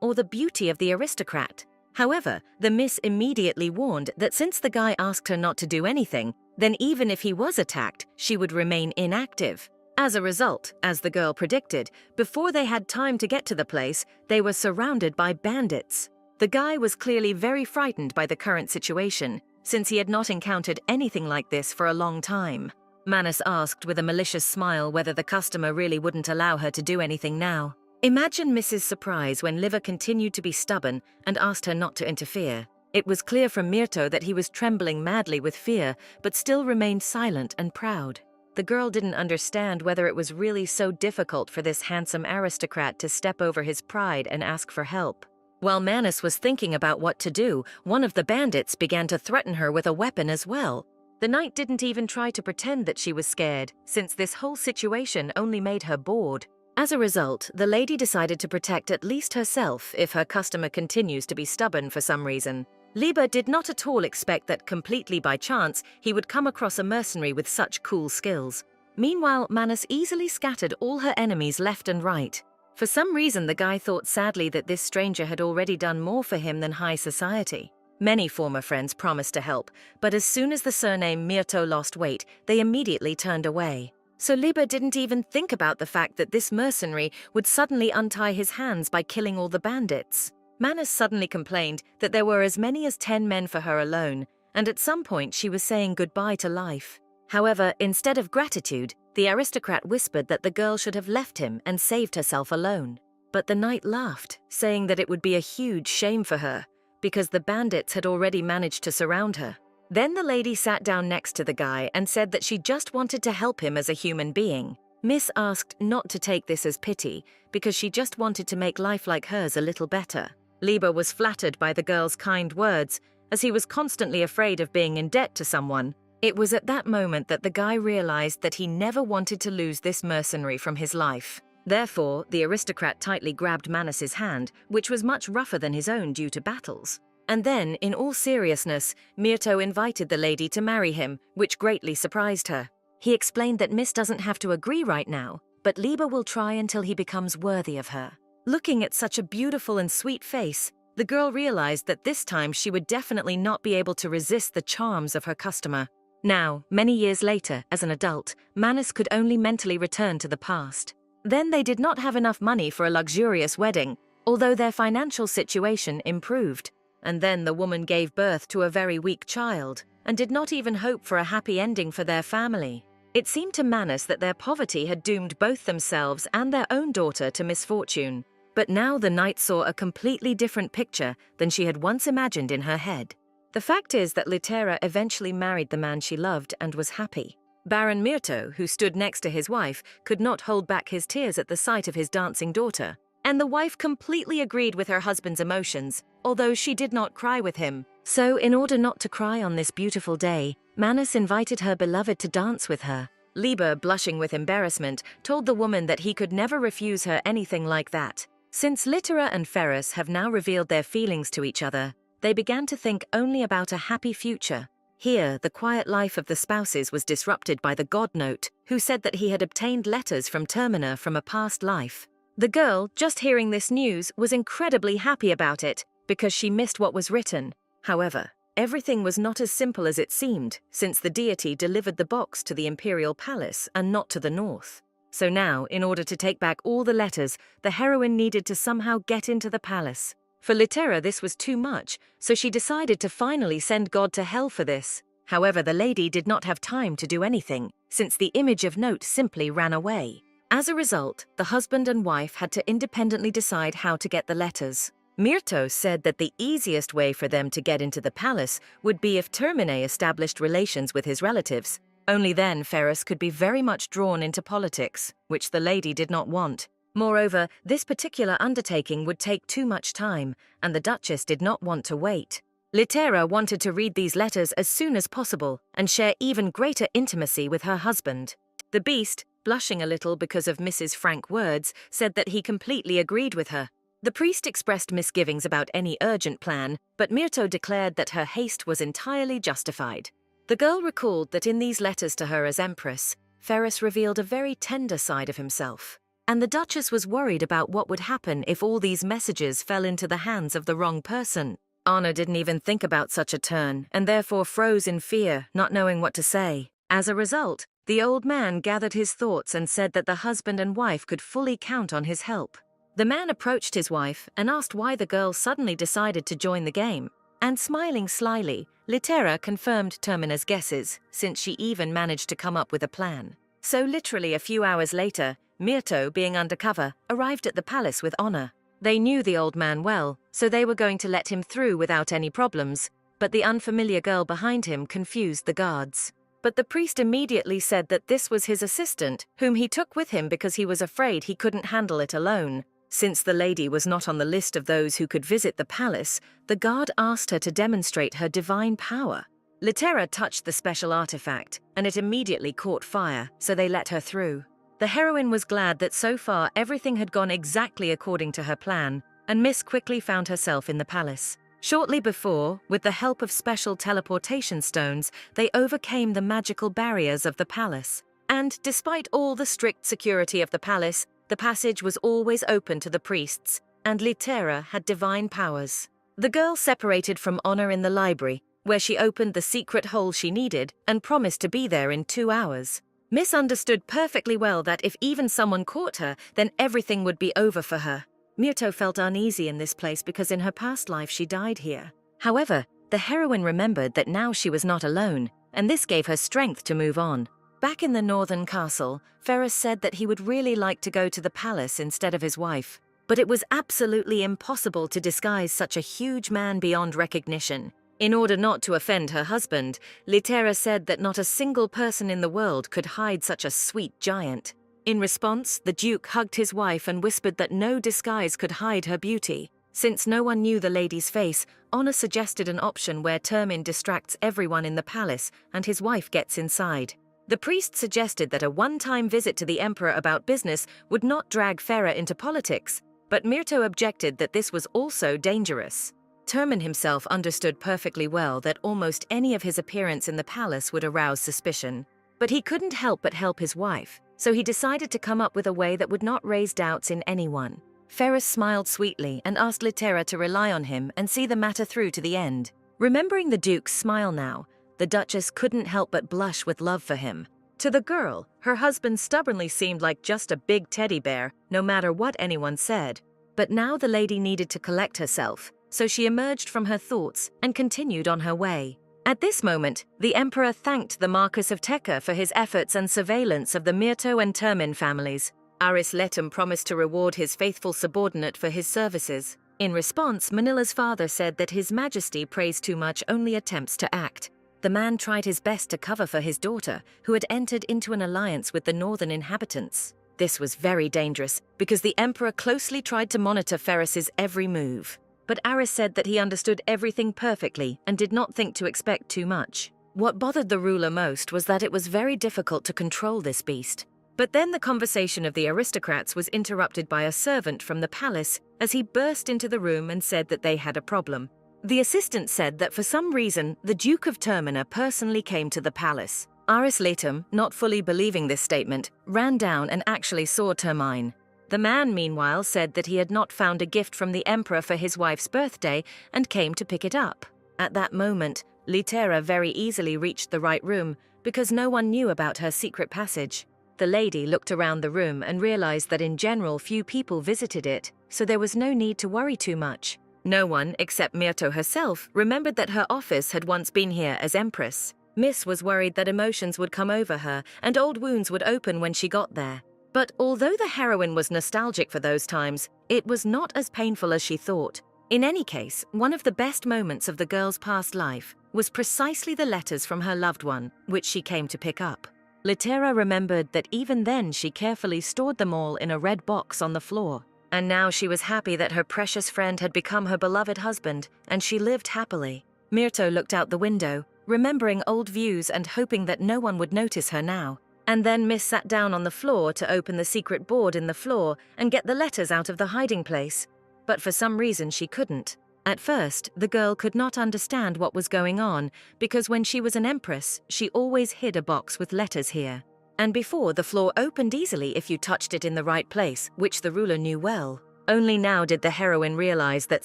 or the beauty of the aristocrat. However, the miss immediately warned that since the guy asked her not to do anything, then even if he was attacked, she would remain inactive. As a result, as the girl predicted, before they had time to get to the place, they were surrounded by bandits. The guy was clearly very frightened by the current situation, since he had not encountered anything like this for a long time. Manus asked with a malicious smile whether the customer really wouldn't allow her to do anything now. Imagine Mrs. surprise when Liver continued to be stubborn and asked her not to interfere. It was clear from Myrto that he was trembling madly with fear, but still remained silent and proud. The girl didn't understand whether it was really so difficult for this handsome aristocrat to step over his pride and ask for help. While Manus was thinking about what to do, one of the bandits began to threaten her with a weapon as well. The knight didn't even try to pretend that she was scared, since this whole situation only made her bored. As a result, the lady decided to protect at least herself if her customer continues to be stubborn for some reason. Liber did not at all expect that completely by chance he would come across a mercenary with such cool skills. Meanwhile, Manus easily scattered all her enemies left and right. For some reason, the guy thought sadly that this stranger had already done more for him than high society. Many former friends promised to help, but as soon as the surname Myrto lost weight, they immediately turned away. So Liber didn't even think about the fact that this mercenary would suddenly untie his hands by killing all the bandits. Manus suddenly complained that there were as many as 10 men for her alone, and at some point she was saying goodbye to life. However, instead of gratitude, the aristocrat whispered that the girl should have left him and saved herself alone. But the knight laughed, saying that it would be a huge shame for her, because the bandits had already managed to surround her. Then the lady sat down next to the guy and said that she just wanted to help him as a human being. Miss asked not to take this as pity, because she just wanted to make life like hers a little better. Liber was flattered by the girl's kind words, as he was constantly afraid of being in debt to someone. It was at that moment that the guy realized that he never wanted to lose this mercenary from his life. Therefore, the aristocrat tightly grabbed Manus's hand, which was much rougher than his own due to battles. And then, in all seriousness, Myrto invited the lady to marry him, which greatly surprised her. He explained that Miss doesn't have to agree right now, but Liber will try until he becomes worthy of her. Looking at such a beautiful and sweet face, the girl realized that this time she would definitely not be able to resist the charms of her customer. Now, many years later, as an adult, Manus could only mentally return to the past. Then they did not have enough money for a luxurious wedding, although their financial situation improved. And then the woman gave birth to a very weak child, and did not even hope for a happy ending for their family. It seemed to Manus that their poverty had doomed both themselves and their own daughter to misfortune. But now the knight saw a completely different picture than she had once imagined in her head. The fact is that Litera eventually married the man she loved and was happy. Baron Myrto, who stood next to his wife, could not hold back his tears at the sight of his dancing daughter. And the wife completely agreed with her husband's emotions, although she did not cry with him. So, in order not to cry on this beautiful day, Manus invited her beloved to dance with her. Liber, blushing with embarrassment, told the woman that he could never refuse her anything like that. Since Litera and Ferrus have now revealed their feelings to each other, they began to think only about a happy future. Here, the quiet life of the spouses was disrupted by the god note, who said that he had obtained letters from Termina from a past life. The girl, just hearing this news, was incredibly happy about it, because she missed what was written. However, everything was not as simple as it seemed, since the deity delivered the box to the imperial palace and not to the north. So now, in order to take back all the letters, the heroine needed to somehow get into the palace. For Litera, this was too much, so she decided to finally send God to hell for this. However, the lady did not have time to do anything, since the image of note simply ran away. As a result, the husband and wife had to independently decide how to get the letters. Myrto said that the easiest way for them to get into the palace would be if Termine established relations with his relatives. Only then Ferrus could be very much drawn into politics, which the lady did not want. Moreover, this particular undertaking would take too much time, and the Duchess did not want to wait. Litera wanted to read these letters as soon as possible and share even greater intimacy with her husband. The beast, blushing a little because of Mrs. Frank words, said that he completely agreed with her. The priest expressed misgivings about any urgent plan, but Myrto declared that her haste was entirely justified. The girl recalled that in these letters to her as empress, Ferrus revealed a very tender side of himself. And the Duchess was worried about what would happen if all these messages fell into the hands of the wrong person. Anna didn't even think about such a turn, and therefore froze in fear, not knowing what to say. As a result, the old man gathered his thoughts and said that the husband and wife could fully count on his help. The man approached his wife and asked why the girl suddenly decided to join the game. And smiling slyly, Litera confirmed Termina's guesses, since she even managed to come up with a plan. So literally a few hours later, Myrto, being undercover, arrived at the palace with honor. They knew the old man well, so they were going to let him through without any problems, but the unfamiliar girl behind him confused the guards. But the priest immediately said that this was his assistant, whom he took with him because he was afraid he couldn't handle it alone. Since the lady was not on the list of those who could visit the palace, the guard asked her to demonstrate her divine power. Litera touched the special artifact, and it immediately caught fire, so they let her through. The heroine was glad that so far everything had gone exactly according to her plan, and Miss quickly found herself in the palace. Shortly before, with the help of special teleportation stones, they overcame the magical barriers of the palace. And despite all the strict security of the palace, the passage was always open to the priests, and Litera had divine powers. The girl separated from Honor in the library, where she opened the secret hole she needed and promised to be there in 2 hours. Miss understood perfectly well that if even someone caught her, then everything would be over for her. Myrto felt uneasy in this place because in her past life she died here. However, the heroine remembered that now she was not alone, and this gave her strength to move on. Back in the northern castle, Ferrus said that he would really like to go to the palace instead of his wife. But it was absolutely impossible to disguise such a huge man beyond recognition. In order not to offend her husband, Litera said that not a single person in the world could hide such a sweet giant. In response, the Duke hugged his wife and whispered that no disguise could hide her beauty. Since no one knew the lady's face, Honor suggested an option where Termin distracts everyone in the palace and his wife gets inside. The priest suggested that a one-time visit to the emperor about business would not drag Farah into politics, but Myrto objected that this was also dangerous. Termin himself understood perfectly well that almost any of his appearance in the palace would arouse suspicion. But he couldn't help but help his wife, so he decided to come up with a way that would not raise doubts in anyone. Ferrus smiled sweetly and asked Litera to rely on him and see the matter through to the end. Remembering the Duke's smile now, the Duchess couldn't help but blush with love for him. To the girl, her husband stubbornly seemed like just a big teddy bear, no matter what anyone said. But now the lady needed to collect herself, so she emerged from her thoughts and continued on her way. At this moment, the emperor thanked the Marquis of Teka for his efforts and surveillance of the Myrto and Termin families. Aris Letum promised to reward his faithful subordinate for his services. In response, Manila's father said that His Majesty prays too much only attempts to act. The man tried his best to cover for his daughter, who had entered into an alliance with the northern inhabitants. This was very dangerous, because the emperor closely tried to monitor Ferris's every move. But Aris said that he understood everything perfectly and did not think to expect too much. What bothered the ruler most was that it was very difficult to control this beast. But then the conversation of the aristocrats was interrupted by a servant from the palace as he burst into the room and said that they had a problem. The assistant said that for some reason, the Duke of Termina personally came to the palace. Aris Letum, not fully believing this statement, ran down and actually saw Termine. The man, meanwhile, said that he had not found a gift from the emperor for his wife's birthday and came to pick it up. At that moment, Litera very easily reached the right room because no one knew about her secret passage. The lady looked around the room and realized that in general few people visited it, so there was no need to worry too much. No one, except Myrto herself, remembered that her office had once been here as empress. Miss was worried that emotions would come over her and old wounds would open when she got there. But although the heroine was nostalgic for those times, it was not as painful as she thought. In any case, one of the best moments of the girl's past life was precisely the letters from her loved one, which she came to pick up. Litera remembered that even then she carefully stored them all in a red box on the floor. And now she was happy that her precious friend had become her beloved husband, and she lived happily. Myrto looked out the window, remembering old views and hoping that no one would notice her now. And then Miss sat down on the floor to open the secret board in the floor and get the letters out of the hiding place. But for some reason she couldn't. At first, the girl could not understand what was going on because when she was an empress, she always hid a box with letters here. And before, the floor opened easily if you touched it in the right place, which the ruler knew well. Only now did the heroine realize that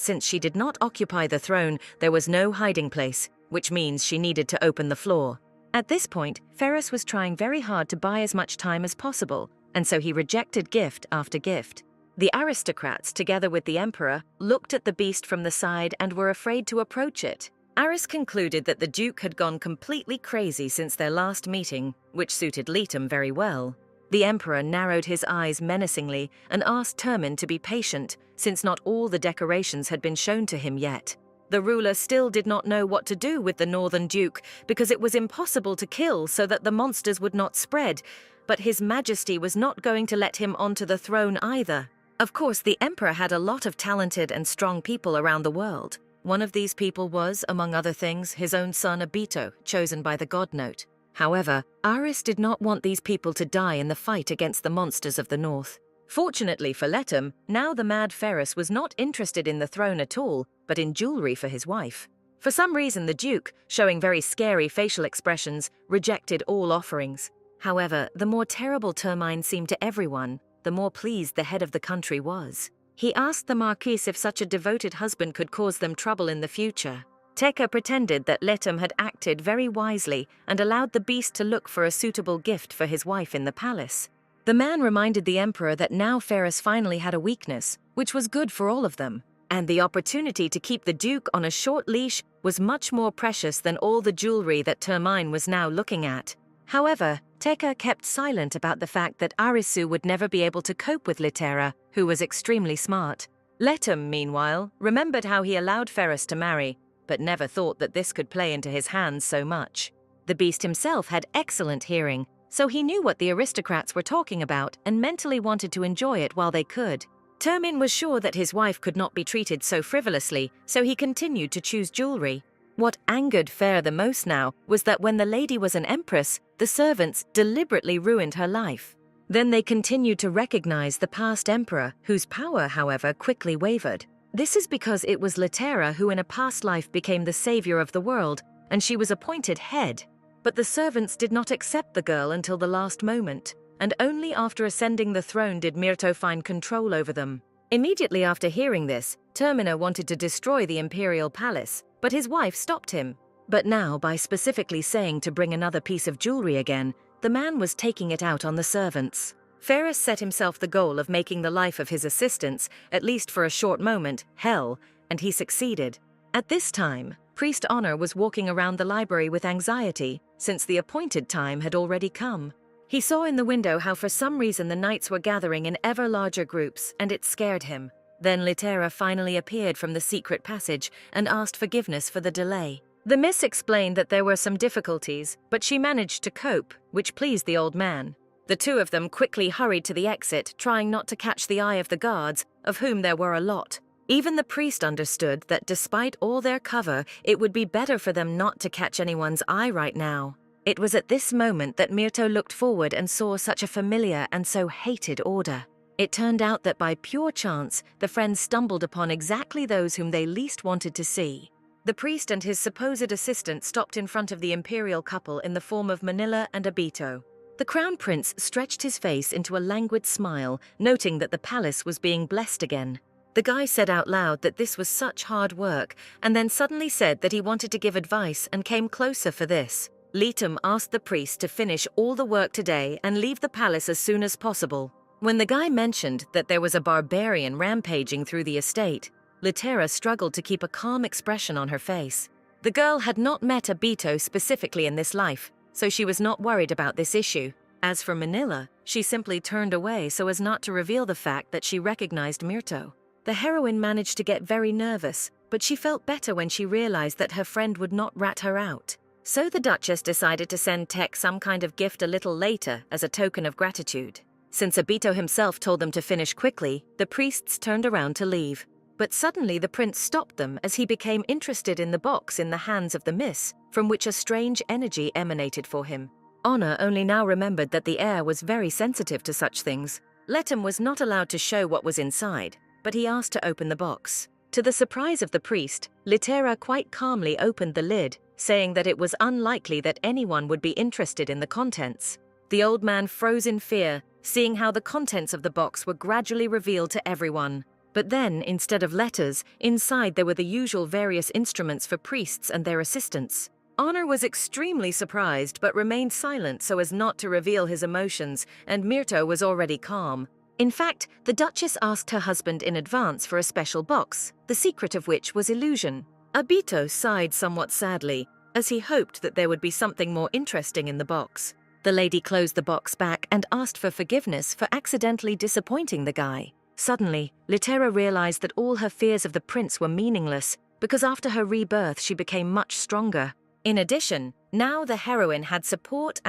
since she did not occupy the throne, there was no hiding place, which means she needed to open the floor. At this point, Ferris was trying very hard to buy as much time as possible, and so he rejected gift after gift. The aristocrats, together with the emperor, looked at the beast from the side and were afraid to approach it. Aris concluded that the Duke had gone completely crazy since their last meeting, which suited Letum very well. The emperor narrowed his eyes menacingly and asked Termin to be patient, since not all the decorations had been shown to him yet. The ruler still did not know what to do with the Northern Duke because it was impossible to kill so that the monsters would not spread, but His Majesty was not going to let him onto the throne either. Of course, the emperor had a lot of talented and strong people around the world. One of these people was, among other things, his own son Abito, chosen by the God Note. However, Aris did not want these people to die in the fight against the monsters of the north. Fortunately for Letum, now the mad Ferris was not interested in the throne at all, but in jewelry for his wife. For some reason, the Duke, showing very scary facial expressions, rejected all offerings. However, the more terrible Termine seemed to everyone, the more pleased the head of the country was. He asked the Marquis if such a devoted husband could cause them trouble in the future. Teka pretended that Letum had acted very wisely and allowed the beast to look for a suitable gift for his wife in the palace. The man reminded the emperor that now Ferris finally had a weakness, which was good for all of them, and the opportunity to keep the Duke on a short leash was much more precious than all the jewelry that Termine was now looking at. However, Teka kept silent about the fact that Arisu would never be able to cope with Litera, who was extremely smart. Letum, meanwhile, remembered how he allowed Ferris to marry, but never thought that this could play into his hands so much. The beast himself had excellent hearing, so he knew what the aristocrats were talking about and mentally wanted to enjoy it while they could. Termin was sure that his wife could not be treated so frivolously, so he continued to choose jewelry. What angered Fer the most now was that when the lady was an empress, the servants deliberately ruined her life. Then they continued to recognize the past emperor, whose power, however, quickly wavered. This is because it was Litera who in a past life became the savior of the world, and she was appointed head. But the servants did not accept the girl until the last moment, and only after ascending the throne did Myrto find control over them. Immediately after hearing this, Termina wanted to destroy the imperial palace, but his wife stopped him. But now, by specifically saying to bring another piece of jewelry again, the man was taking it out on the servants. Ferris set himself the goal of making the life of his assistants, at least for a short moment, hell, and he succeeded. At this time, Priest Honor was walking around the library with anxiety, since the appointed time had already come. He saw in the window how for some reason the knights were gathering in ever larger groups, and it scared him. Then Litera finally appeared from the secret passage and asked forgiveness for the delay. The miss explained that there were some difficulties, but she managed to cope, which pleased the old man. The two of them quickly hurried to the exit, trying not to catch the eye of the guards, of whom there were a lot. Even the priest understood that despite all their cover, it would be better for them not to catch anyone's eye right now. It was at this moment that Myrto looked forward and saw such a familiar and so hated order. It turned out that by pure chance, the friends stumbled upon exactly those whom they least wanted to see. The priest and his supposed assistant stopped in front of the imperial couple in the form of Manila and Abito. The crown prince stretched his face into a languid smile, noting that the palace was being blessed again. The guy said out loud that this was such hard work, and then suddenly said that he wanted to give advice and came closer for this. Litum asked the priest to finish all the work today and leave the palace as soon as possible. When the guy mentioned that there was a barbarian rampaging through the estate, Litera struggled to keep a calm expression on her face. The girl had not met Abito specifically in this life, so she was not worried about this issue. As for Manila, she simply turned away so as not to reveal the fact that she recognized Myrto. The heroine managed to get very nervous, but she felt better when she realized that her friend would not rat her out. So the Duchess decided to send Tech some kind of gift a little later as a token of gratitude. Since Abito himself told them to finish quickly, the priests turned around to leave. But suddenly the prince stopped them as he became interested in the box in the hands of the miss, from which a strange energy emanated for him. Honor only now remembered that the heir was very sensitive to such things. Letum was not allowed to show what was inside, but he asked to open the box. To the surprise of the priest, Litera quite calmly opened the lid, saying that it was unlikely that anyone would be interested in the contents. The old man froze in fear, seeing how the contents of the box were gradually revealed to everyone. But then, instead of letters, inside there were the usual various instruments for priests and their assistants. Honor was extremely surprised but remained silent so as not to reveal his emotions, and Myrto was already calm. In fact, the Duchess asked her husband in advance for a special box, the secret of which was illusion. Abito sighed somewhat sadly, as he hoped that there would be something more interesting in the box. The lady closed the box back and asked for forgiveness for accidentally disappointing the guy. Suddenly, Litera realized that all her fears of the prince were meaningless, because after her rebirth she became much stronger. In addition, now the heroine had support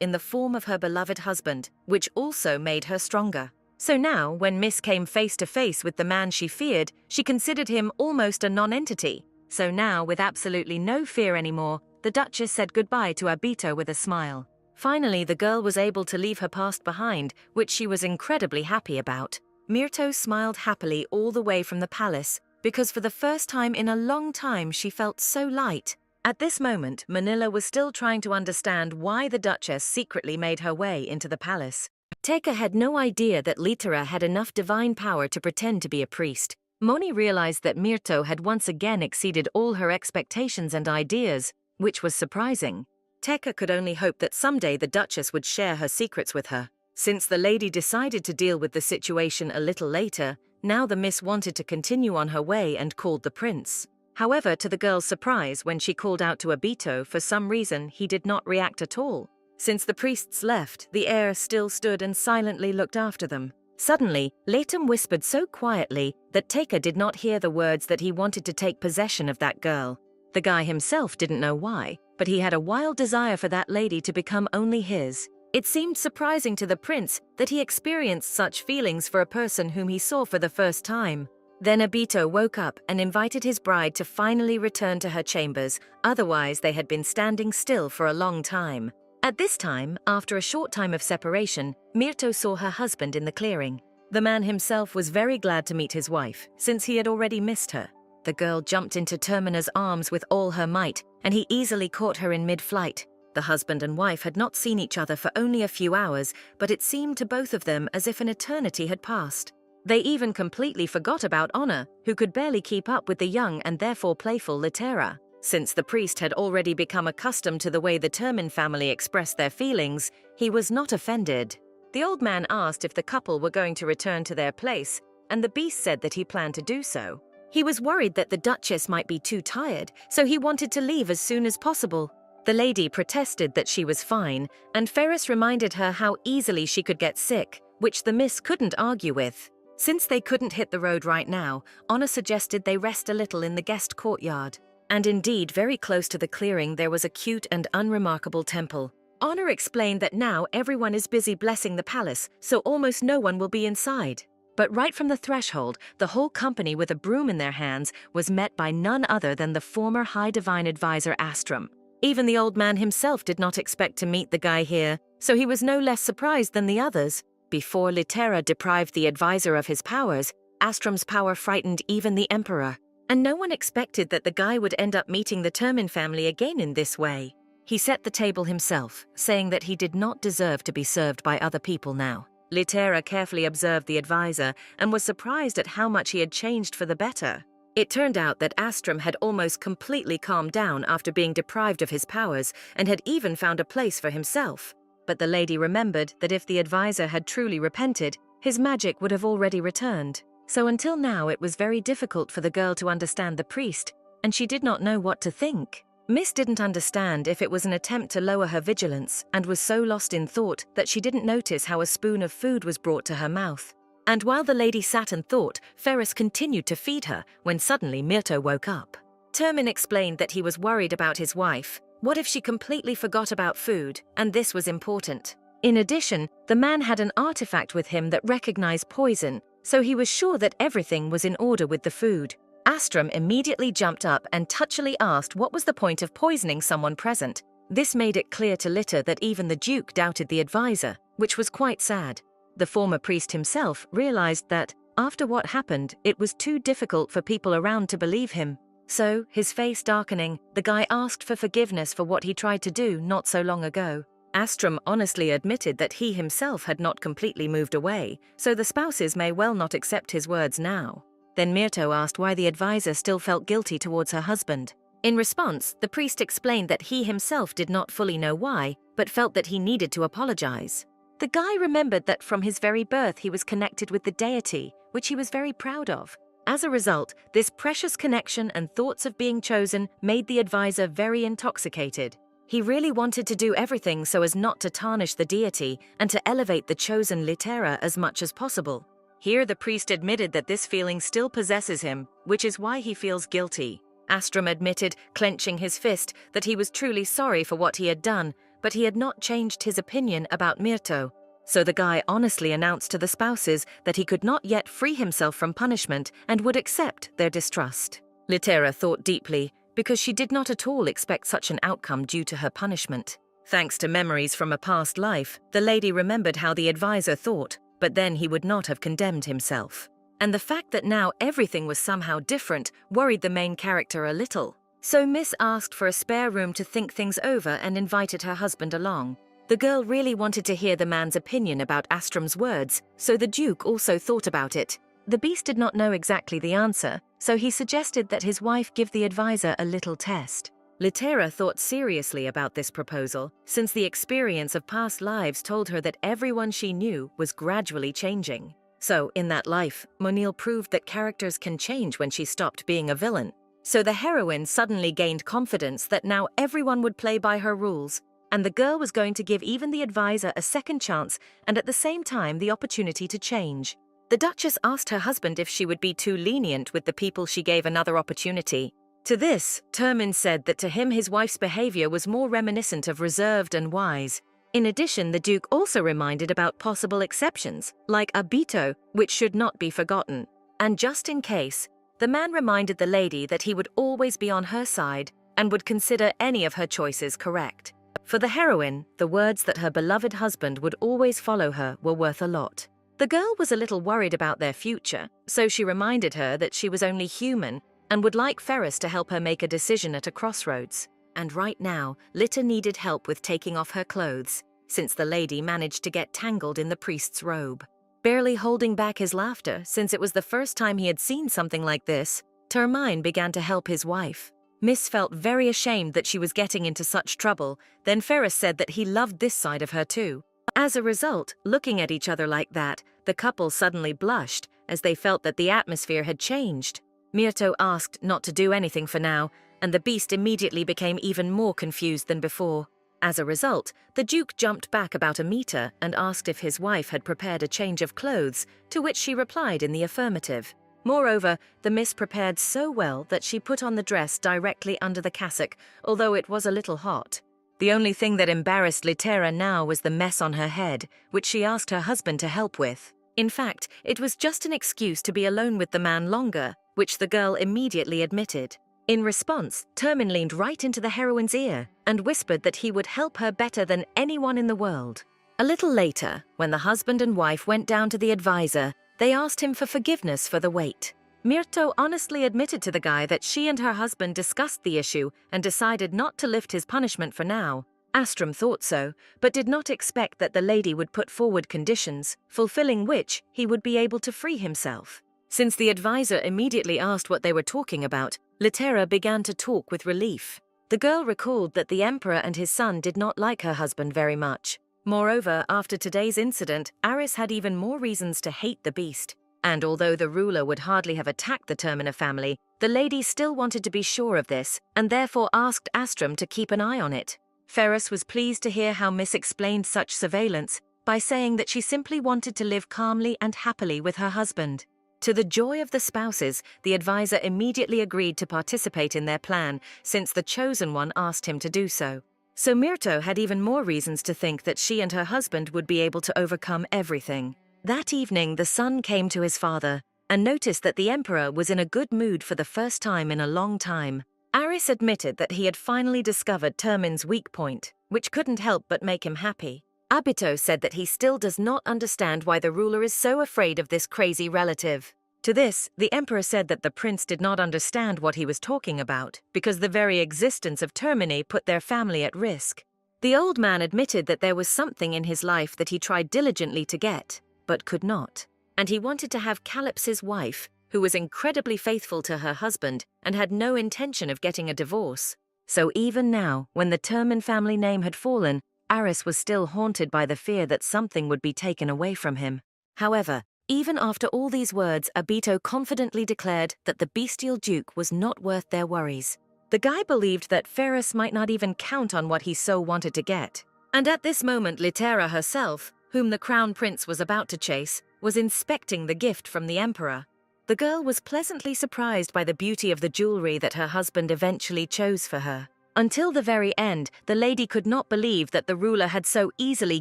in the form of her beloved husband, which also made her stronger. So now, when Miss came face to face with the man she feared, she considered him almost a non-entity. So now, with absolutely no fear anymore, the Duchess said goodbye to Abito with a smile. Finally, the girl was able to leave her past behind, which she was incredibly happy about. Myrto smiled happily all the way from the palace, because for the first time in a long time she felt so light. At this moment, Manila was still trying to understand why the Duchess secretly made her way into the palace. Teka had no idea that Litera had enough divine power to pretend to be a priest. Moni realized that Myrto had once again exceeded all her expectations and ideas, which was surprising. Teka could only hope that someday the Duchess would share her secrets with her. Since the lady decided to deal with the situation a little later, now the miss wanted to continue on her way and called the prince. However, to the girl's surprise, when she called out to Abito, for some reason he did not react at all. Since the priests left, the heir still stood and silently looked after them. Suddenly, Letum whispered so quietly that Teka did not hear the words that he wanted to take possession of that girl. The guy himself didn't know why, but he had a wild desire for that lady to become only his. It seemed surprising to the prince that he experienced such feelings for a person whom he saw for the first time. Then Abito woke up and invited his bride to finally return to her chambers, otherwise they had been standing still for a long time. At this time, after a short time of separation, Myrto saw her husband in the clearing. The man himself was very glad to meet his wife, since he had already missed her. The girl jumped into Termina's arms with all her might, and he easily caught her in mid-flight. The husband and wife had not seen each other for only a few hours, but it seemed to both of them as if an eternity had passed. They even completely forgot about Honor, who could barely keep up with the young and therefore playful Litera. Since the priest had already become accustomed to the way the Termin family expressed their feelings, he was not offended. The old man asked if the couple were going to return to their place, and the beast said that he planned to do so. He was worried that the Duchess might be too tired, so he wanted to leave as soon as possible. The lady protested that she was fine, and Ferris reminded her how easily she could get sick, which the miss couldn't argue with. Since they couldn't hit the road right now, Honor suggested they rest a little in the guest courtyard. And indeed, very close to the clearing there was a cute and unremarkable temple. Honor explained that now everyone is busy blessing the palace, so almost no one will be inside. But right from the threshold, the whole company with a broom in their hands was met by none other than the former High Divine Advisor Astrum. Even the old man himself did not expect to meet the guy here, so he was no less surprised than the others. Before Litera deprived the advisor of his powers, Astrum's power frightened even the emperor. And no one expected that the guy would end up meeting the Termin family again in this way. He set the table himself, saying that he did not deserve to be served by other people now. Litera carefully observed the advisor and was surprised at how much he had changed for the better. It turned out that Astrum had almost completely calmed down after being deprived of his powers and had even found a place for himself. But the lady remembered that if the advisor had truly repented, his magic would have already returned. So until now it was very difficult for the girl to understand the priest, and she did not know what to think. Miss didn't understand if it was an attempt to lower her vigilance and was so lost in thought that she didn't notice how a spoon of food was brought to her mouth. And while the lady sat and thought, Ferris continued to feed her when suddenly Myrto woke up. Termin explained that he was worried about his wife. What if she completely forgot about food, and this was important? In addition, the man had an artifact with him that recognized poison, so he was sure that everything was in order with the food. Astrum immediately jumped up and touchily asked what was the point of poisoning someone present. This made it clear to Litter that even the Duke doubted the advisor, which was quite sad. The former priest himself realized that, after what happened, it was too difficult for people around to believe him. So, his face darkening, the guy asked for forgiveness for what he tried to do not so long ago. Astrum honestly admitted that he himself had not completely moved away, so the spouses may well not accept his words now. Then Myrto asked why the advisor still felt guilty towards her husband. In response, the priest explained that he himself did not fully know why, but felt that he needed to apologize. The guy remembered that from his very birth he was connected with the deity, which he was very proud of. As a result, this precious connection and thoughts of being chosen made the advisor very intoxicated. He really wanted to do everything so as not to tarnish the deity and to elevate the chosen Litera as much as possible. Here the priest admitted that this feeling still possesses him, which is why he feels guilty. Astrum admitted, clenching his fist, that he was truly sorry for what he had done, but he had not changed his opinion about Myrto. So the guy honestly announced to the spouses that he could not yet free himself from punishment and would accept their distrust. Litera thought deeply, because she did not at all expect such an outcome due to her punishment. Thanks to memories from a past life, the lady remembered how the advisor thought, but then he would not have condemned himself. And the fact that now everything was somehow different worried the main character a little. So Miss asked for a spare room to think things over and invited her husband along. The girl really wanted to hear the man's opinion about Astrum's words, so the Duke also thought about it. The beast did not know exactly the answer, so he suggested that his wife give the advisor a little test. Litera thought seriously about this proposal, since the experience of past lives told her that everyone she knew was gradually changing. So, in that life, Monil proved that characters can change when she stopped being a villain. So the heroine suddenly gained confidence that now everyone would play by her rules, and the girl was going to give even the advisor a second chance and at the same time the opportunity to change. The Duchess asked her husband if she would be too lenient with the people she gave another opportunity. To this, Termin said that to him his wife's behavior was more reminiscent of reserved and wise. In addition, the Duke also reminded about possible exceptions, like Abito, which should not be forgotten. And just in case, the man reminded the lady that he would always be on her side and would consider any of her choices correct. For the heroine, the words that her beloved husband would always follow her were worth a lot. The girl was a little worried about their future, so she reminded her that she was only human and would like Ferris to help her make a decision at a crossroads. And right now, Litter needed help with taking off her clothes, since the lady managed to get tangled in the priest's robe. Barely holding back his laughter, since it was the first time he had seen something like this, Termine began to help his wife. Miss felt very ashamed that she was getting into such trouble, then Ferris said that he loved this side of her too. As a result, looking at each other like that, the couple suddenly blushed, as they felt that the atmosphere had changed. Myrto asked not to do anything for now, and the beast immediately became even more confused than before. As a result, the Duke jumped back about a meter and asked if his wife had prepared a change of clothes, to which she replied in the affirmative. Moreover, the miss prepared so well that she put on the dress directly under the cassock, although it was a little hot. The only thing that embarrassed Litera now was the mess on her head, which she asked her husband to help with. In fact, it was just an excuse to be alone with the man longer, which the girl immediately admitted. In response, Termin leaned right into the heroine's ear and whispered that he would help her better than anyone in the world. A little later, when the husband and wife went down to the advisor, they asked him for forgiveness for the wait. Myrto honestly admitted to the guy that she and her husband discussed the issue and decided not to lift his punishment for now. Astrum thought so, but did not expect that the lady would put forward conditions, fulfilling which he would be able to free himself. Since the advisor immediately asked what they were talking about, Litera began to talk with relief. The girl recalled that the emperor and his son did not like her husband very much. Moreover, after today's incident, Aris had even more reasons to hate the beast. And although the ruler would hardly have attacked the Termina family, the lady still wanted to be sure of this, and therefore asked Astrum to keep an eye on it. Ferris was pleased to hear how Miss explained such surveillance by saying that she simply wanted to live calmly and happily with her husband. To the joy of the spouses, the advisor immediately agreed to participate in their plan, since the chosen one asked him to do so. So Myrto had even more reasons to think that she and her husband would be able to overcome everything. That evening, the son came to his father and noticed that the emperor was in a good mood for the first time in a long time. Aris admitted that he had finally discovered Termin's weak point, which couldn't help but make him happy. Abito said that he still does not understand why the ruler is so afraid of this crazy relative. To this, the emperor said that the prince did not understand what he was talking about, because the very existence of Termini put their family at risk. The old man admitted that there was something in his life that he tried diligently to get, but could not. And he wanted to have Calyps's wife, who was incredibly faithful to her husband and had no intention of getting a divorce. So even now, when the Termin family name had fallen, Aris was still haunted by the fear that something would be taken away from him. However, even after all these words, Abito confidently declared that the bestial duke was not worth their worries. The guy believed that Ferris might not even count on what he so wanted to get. And at this moment, Litera herself, whom the crown prince was about to chase, was inspecting the gift from the emperor. The girl was pleasantly surprised by the beauty of the jewelry that her husband eventually chose for her. Until the very end, the lady could not believe that the ruler had so easily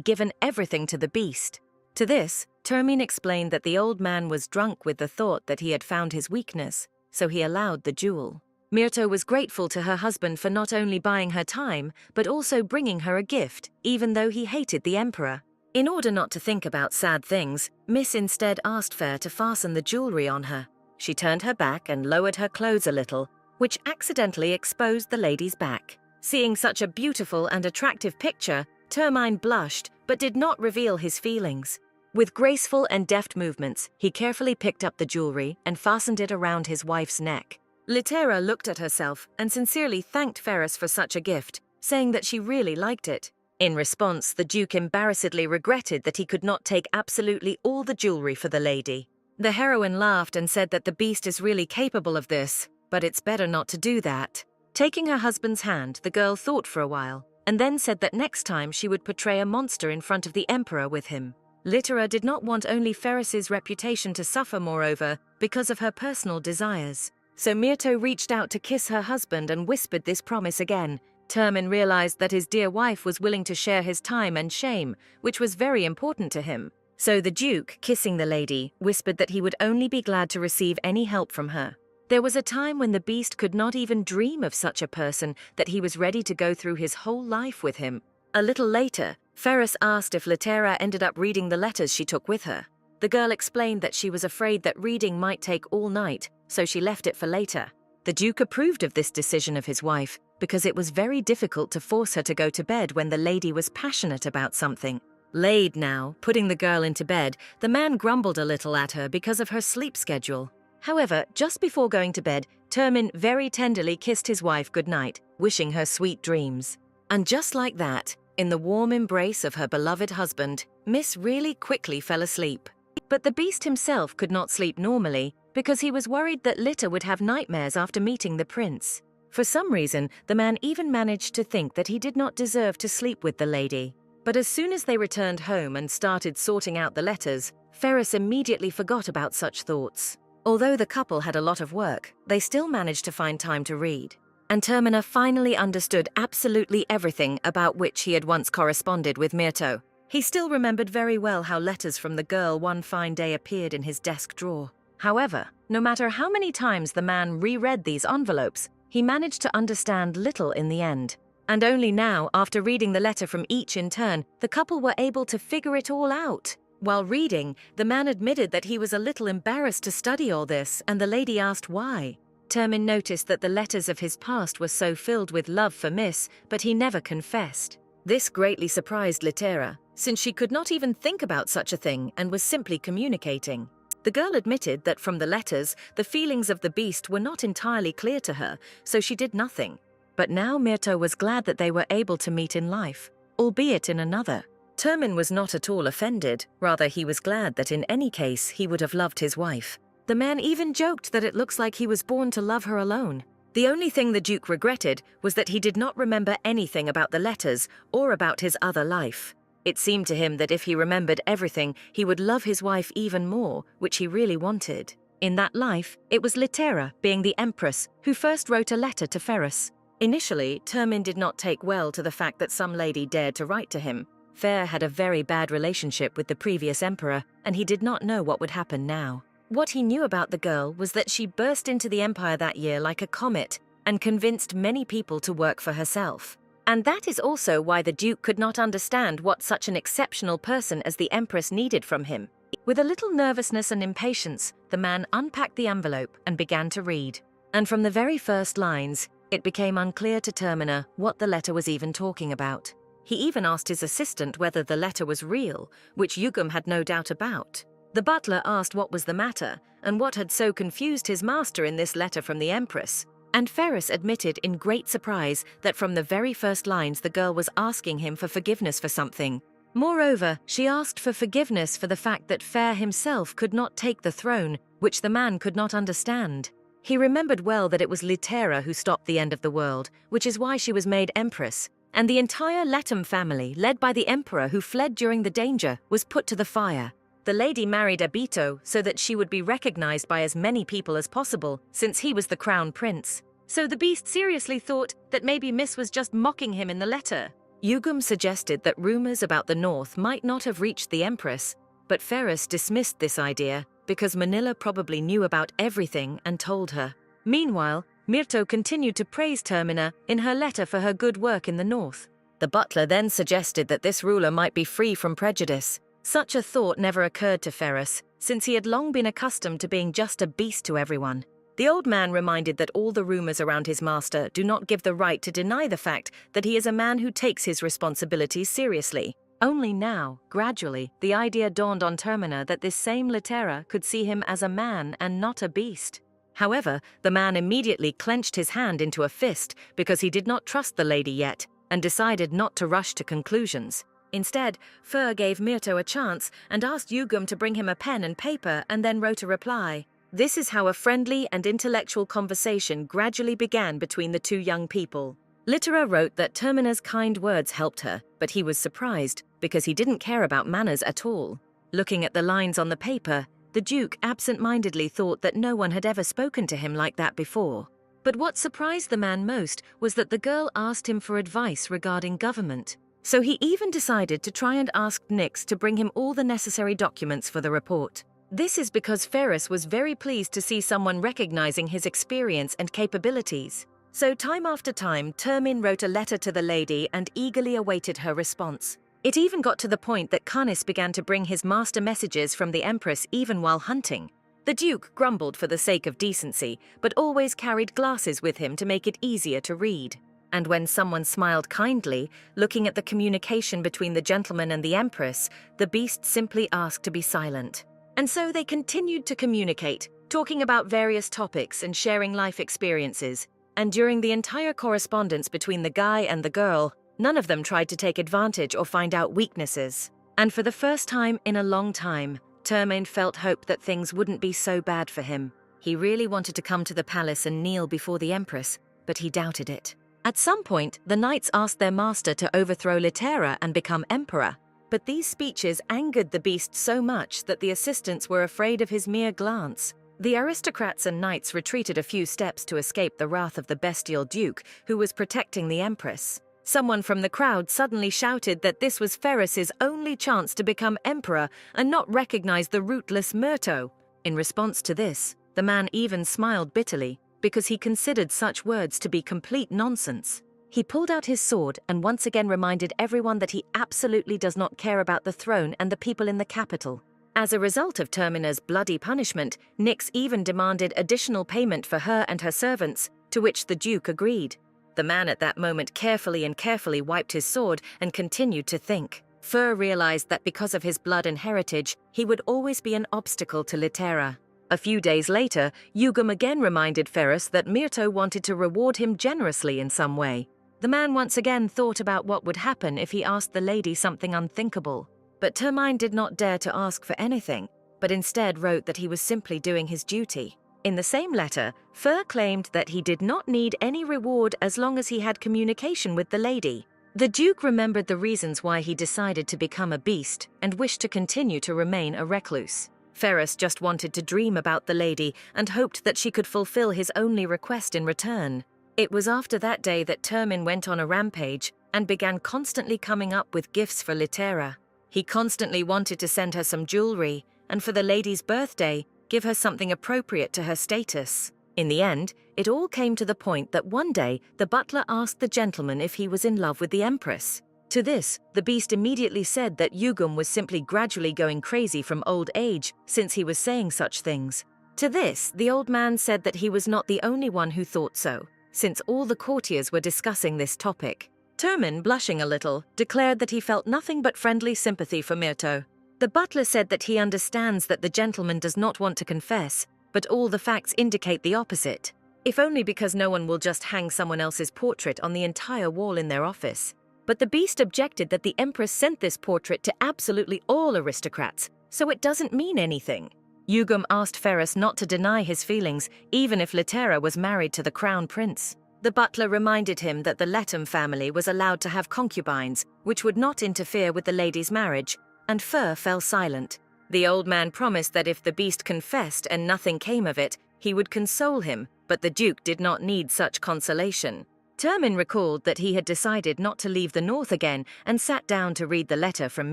given everything to the beast. To this, Termin explained that the old man was drunk with the thought that he had found his weakness, so he allowed the jewel. Myrto was grateful to her husband for not only buying her time, but also bringing her a gift, even though he hated the emperor. In order not to think about sad things, Miss instead asked Fair to fasten the jewelry on her. She turned her back and lowered her clothes a little, which accidentally exposed the lady's back. Seeing such a beautiful and attractive picture, Termine blushed, but did not reveal his feelings. With graceful and deft movements, he carefully picked up the jewelry and fastened it around his wife's neck. Litera looked at herself and sincerely thanked Ferris for such a gift, saying that she really liked it. In response, the Duke embarrassedly regretted that he could not take absolutely all the jewelry for the lady. The heroine laughed and said that the beast is really capable of this, but it's better not to do that. Taking her husband's hand, the girl thought for a while, and then said that next time she would portray a monster in front of the emperor with him. Litera did not want only Ferris's reputation to suffer, moreover, because of her personal desires. So Myrto reached out to kiss her husband and whispered this promise again. Termin realized that his dear wife was willing to share his time and shame, which was very important to him. So the Duke, kissing the lady, whispered that he would only be glad to receive any help from her. There was a time when the beast could not even dream of such a person, that he was ready to go through his whole life with him. A little later, Ferris asked if Litera ended up reading the letters she took with her. The girl explained that she was afraid that reading might take all night, so she left it for later. The Duke approved of this decision of his wife, because it was very difficult to force her to go to bed when the lady was passionate about something. Laid now, putting the girl into bed, the man grumbled a little at her because of her sleep schedule. However, just before going to bed, Termin very tenderly kissed his wife goodnight, wishing her sweet dreams. And just like that, in the warm embrace of her beloved husband, Miss really quickly fell asleep. But the beast himself could not sleep normally, because he was worried that Litter would have nightmares after meeting the prince. For some reason, the man even managed to think that he did not deserve to sleep with the lady. But as soon as they returned home and started sorting out the letters, Ferris immediately forgot about such thoughts. Although the couple had a lot of work, they still managed to find time to read. And Termina finally understood absolutely everything about which he had once corresponded with Myrto. He still remembered very well how letters from the girl one fine day appeared in his desk drawer. However, no matter how many times the man reread these envelopes, he managed to understand little in the end. And only now, after reading the letter from each in turn, the couple were able to figure it all out. While reading, the man admitted that he was a little embarrassed to study all this, and the lady asked why. Termin noticed that the letters of his past were so filled with love for Miss, but he never confessed. This greatly surprised Littera, since she could not even think about such a thing and was simply communicating. The girl admitted that from the letters, the feelings of the beast were not entirely clear to her, so she did nothing. But now Myrto was glad that they were able to meet in life, albeit in another. Termin was not at all offended, rather he was glad that in any case he would have loved his wife. The man even joked that it looks like he was born to love her alone. The only thing the Duke regretted was that he did not remember anything about the letters or about his other life. It seemed to him that if he remembered everything, he would love his wife even more, which he really wanted. In that life, it was Littera, being the Empress, who first wrote a letter to Ferris. Initially, Termin did not take well to the fact that some lady dared to write to him. Fer had a very bad relationship with the previous emperor, and he did not know what would happen now. What he knew about the girl was that she burst into the empire that year like a comet and convinced many people to work for herself. And that is also why the Duke could not understand what such an exceptional person as the Empress needed from him. With a little nervousness and impatience, the man unpacked the envelope and began to read. And from the very first lines, it became unclear to Termina what the letter was even talking about. He even asked his assistant whether the letter was real, which Yugum had no doubt about. The butler asked what was the matter, and what had so confused his master in this letter from the Empress. And Ferris admitted in great surprise that from the very first lines the girl was asking him for forgiveness for something. Moreover, she asked for forgiveness for the fact that Fer himself could not take the throne, which the man could not understand. He remembered well that it was Littera who stopped the end of the world, which is why she was made Empress, and the entire Letum family, led by the Emperor who fled during the danger, was put to the fire. The lady married Abito so that she would be recognized by as many people as possible, since he was the crown prince. So the beast seriously thought that maybe Miss was just mocking him in the letter. Yugum suggested that rumors about the North might not have reached the Empress, but Ferris dismissed this idea because Manila probably knew about everything and told her. Meanwhile, Myrto continued to praise Termina in her letter for her good work in the North. The butler then suggested that this ruler might be free from prejudice. Such a thought never occurred to Ferris, since he had long been accustomed to being just a beast to everyone. The old man reminded that all the rumors around his master do not give the right to deny the fact that he is a man who takes his responsibilities seriously. Only now, gradually, the idea dawned on Termina that this same Littera could see him as a man and not a beast. However, the man immediately clenched his hand into a fist because he did not trust the lady yet and decided not to rush to conclusions. Instead, Fer gave Myrto a chance and asked Yugum to bring him a pen and paper and then wrote a reply. This is how a friendly and intellectual conversation gradually began between the two young people. Littera wrote that Termina's kind words helped her, but he was surprised because he didn't care about manners at all. Looking at the lines on the paper, the Duke absent-mindedly thought that no one had ever spoken to him like that before. But what surprised the man most was that the girl asked him for advice regarding government. So he even decided to try and ask Nyx to bring him all the necessary documents for the report. This is because Ferris was very pleased to see someone recognizing his experience and capabilities. So time after time, Termin wrote a letter to the lady and eagerly awaited her response. It even got to the point that Canis began to bring his master messages from the Empress even while hunting. The Duke grumbled for the sake of decency, but always carried glasses with him to make it easier to read. And when someone smiled kindly, looking at the communication between the gentleman and the Empress, the beast simply asked to be silent. And so they continued to communicate, talking about various topics and sharing life experiences. And during the entire correspondence between the guy and the girl, none of them tried to take advantage or find out weaknesses. And for the first time in a long time, Termain felt hope that things wouldn't be so bad for him. He really wanted to come to the palace and kneel before the empress, but he doubted it. At some point, the knights asked their master to overthrow Litera and become emperor, but these speeches angered the beast so much that the assistants were afraid of his mere glance. The aristocrats and knights retreated a few steps to escape the wrath of the bestial duke, who was protecting the empress. Someone from the crowd suddenly shouted that this was Ferris's only chance to become emperor and not recognize the ruthless Myrto. In response to this, the man even smiled bitterly, because he considered such words to be complete nonsense. He pulled out his sword and once again reminded everyone that he absolutely does not care about the throne and the people in the capital. As a result of Termina's bloody punishment, Nyx even demanded additional payment for her and her servants, to which the Duke agreed. The man at that moment carefully wiped his sword and continued to think. Fer realized that because of his blood and heritage, he would always be an obstacle to Litera. A few days later, Yugam again reminded Ferris that Myrto wanted to reward him generously in some way. The man once again thought about what would happen if he asked the lady something unthinkable. But Termine did not dare to ask for anything, but instead wrote that he was simply doing his duty. In the same letter, Fer claimed that he did not need any reward as long as he had communication with the lady. The Duke remembered the reasons why he decided to become a beast and wished to continue to remain a recluse. Ferris just wanted to dream about the lady and hoped that she could fulfill his only request in return. It was after that day that Termin went on a rampage and began constantly coming up with gifts for Litera. He constantly wanted to send her some jewelry, and for the lady's birthday, give her something appropriate to her status. In the end, it all came to the point that one day the butler asked the gentleman if he was in love with the empress. To this, the beast immediately said that Yugam was simply gradually going crazy from old age since he was saying such things. To this, the old man said that he was not the only one who thought so, since all the courtiers were discussing this topic. Termin, blushing a little, declared that he felt nothing but friendly sympathy for Myrto. The butler said that he understands that the gentleman does not want to confess, but all the facts indicate the opposite, if only because no one will just hang someone else's portrait on the entire wall in their office. But the beast objected that the empress sent this portrait to absolutely all aristocrats, so it doesn't mean anything. Yugam asked Ferris not to deny his feelings, even if Litera was married to the crown prince. The butler reminded him that the Letham family was allowed to have concubines, which would not interfere with the lady's marriage, and Fer fell silent. The old man promised that if the beast confessed and nothing came of it, he would console him, but the Duke did not need such consolation. Termin recalled that he had decided not to leave the north again and sat down to read the letter from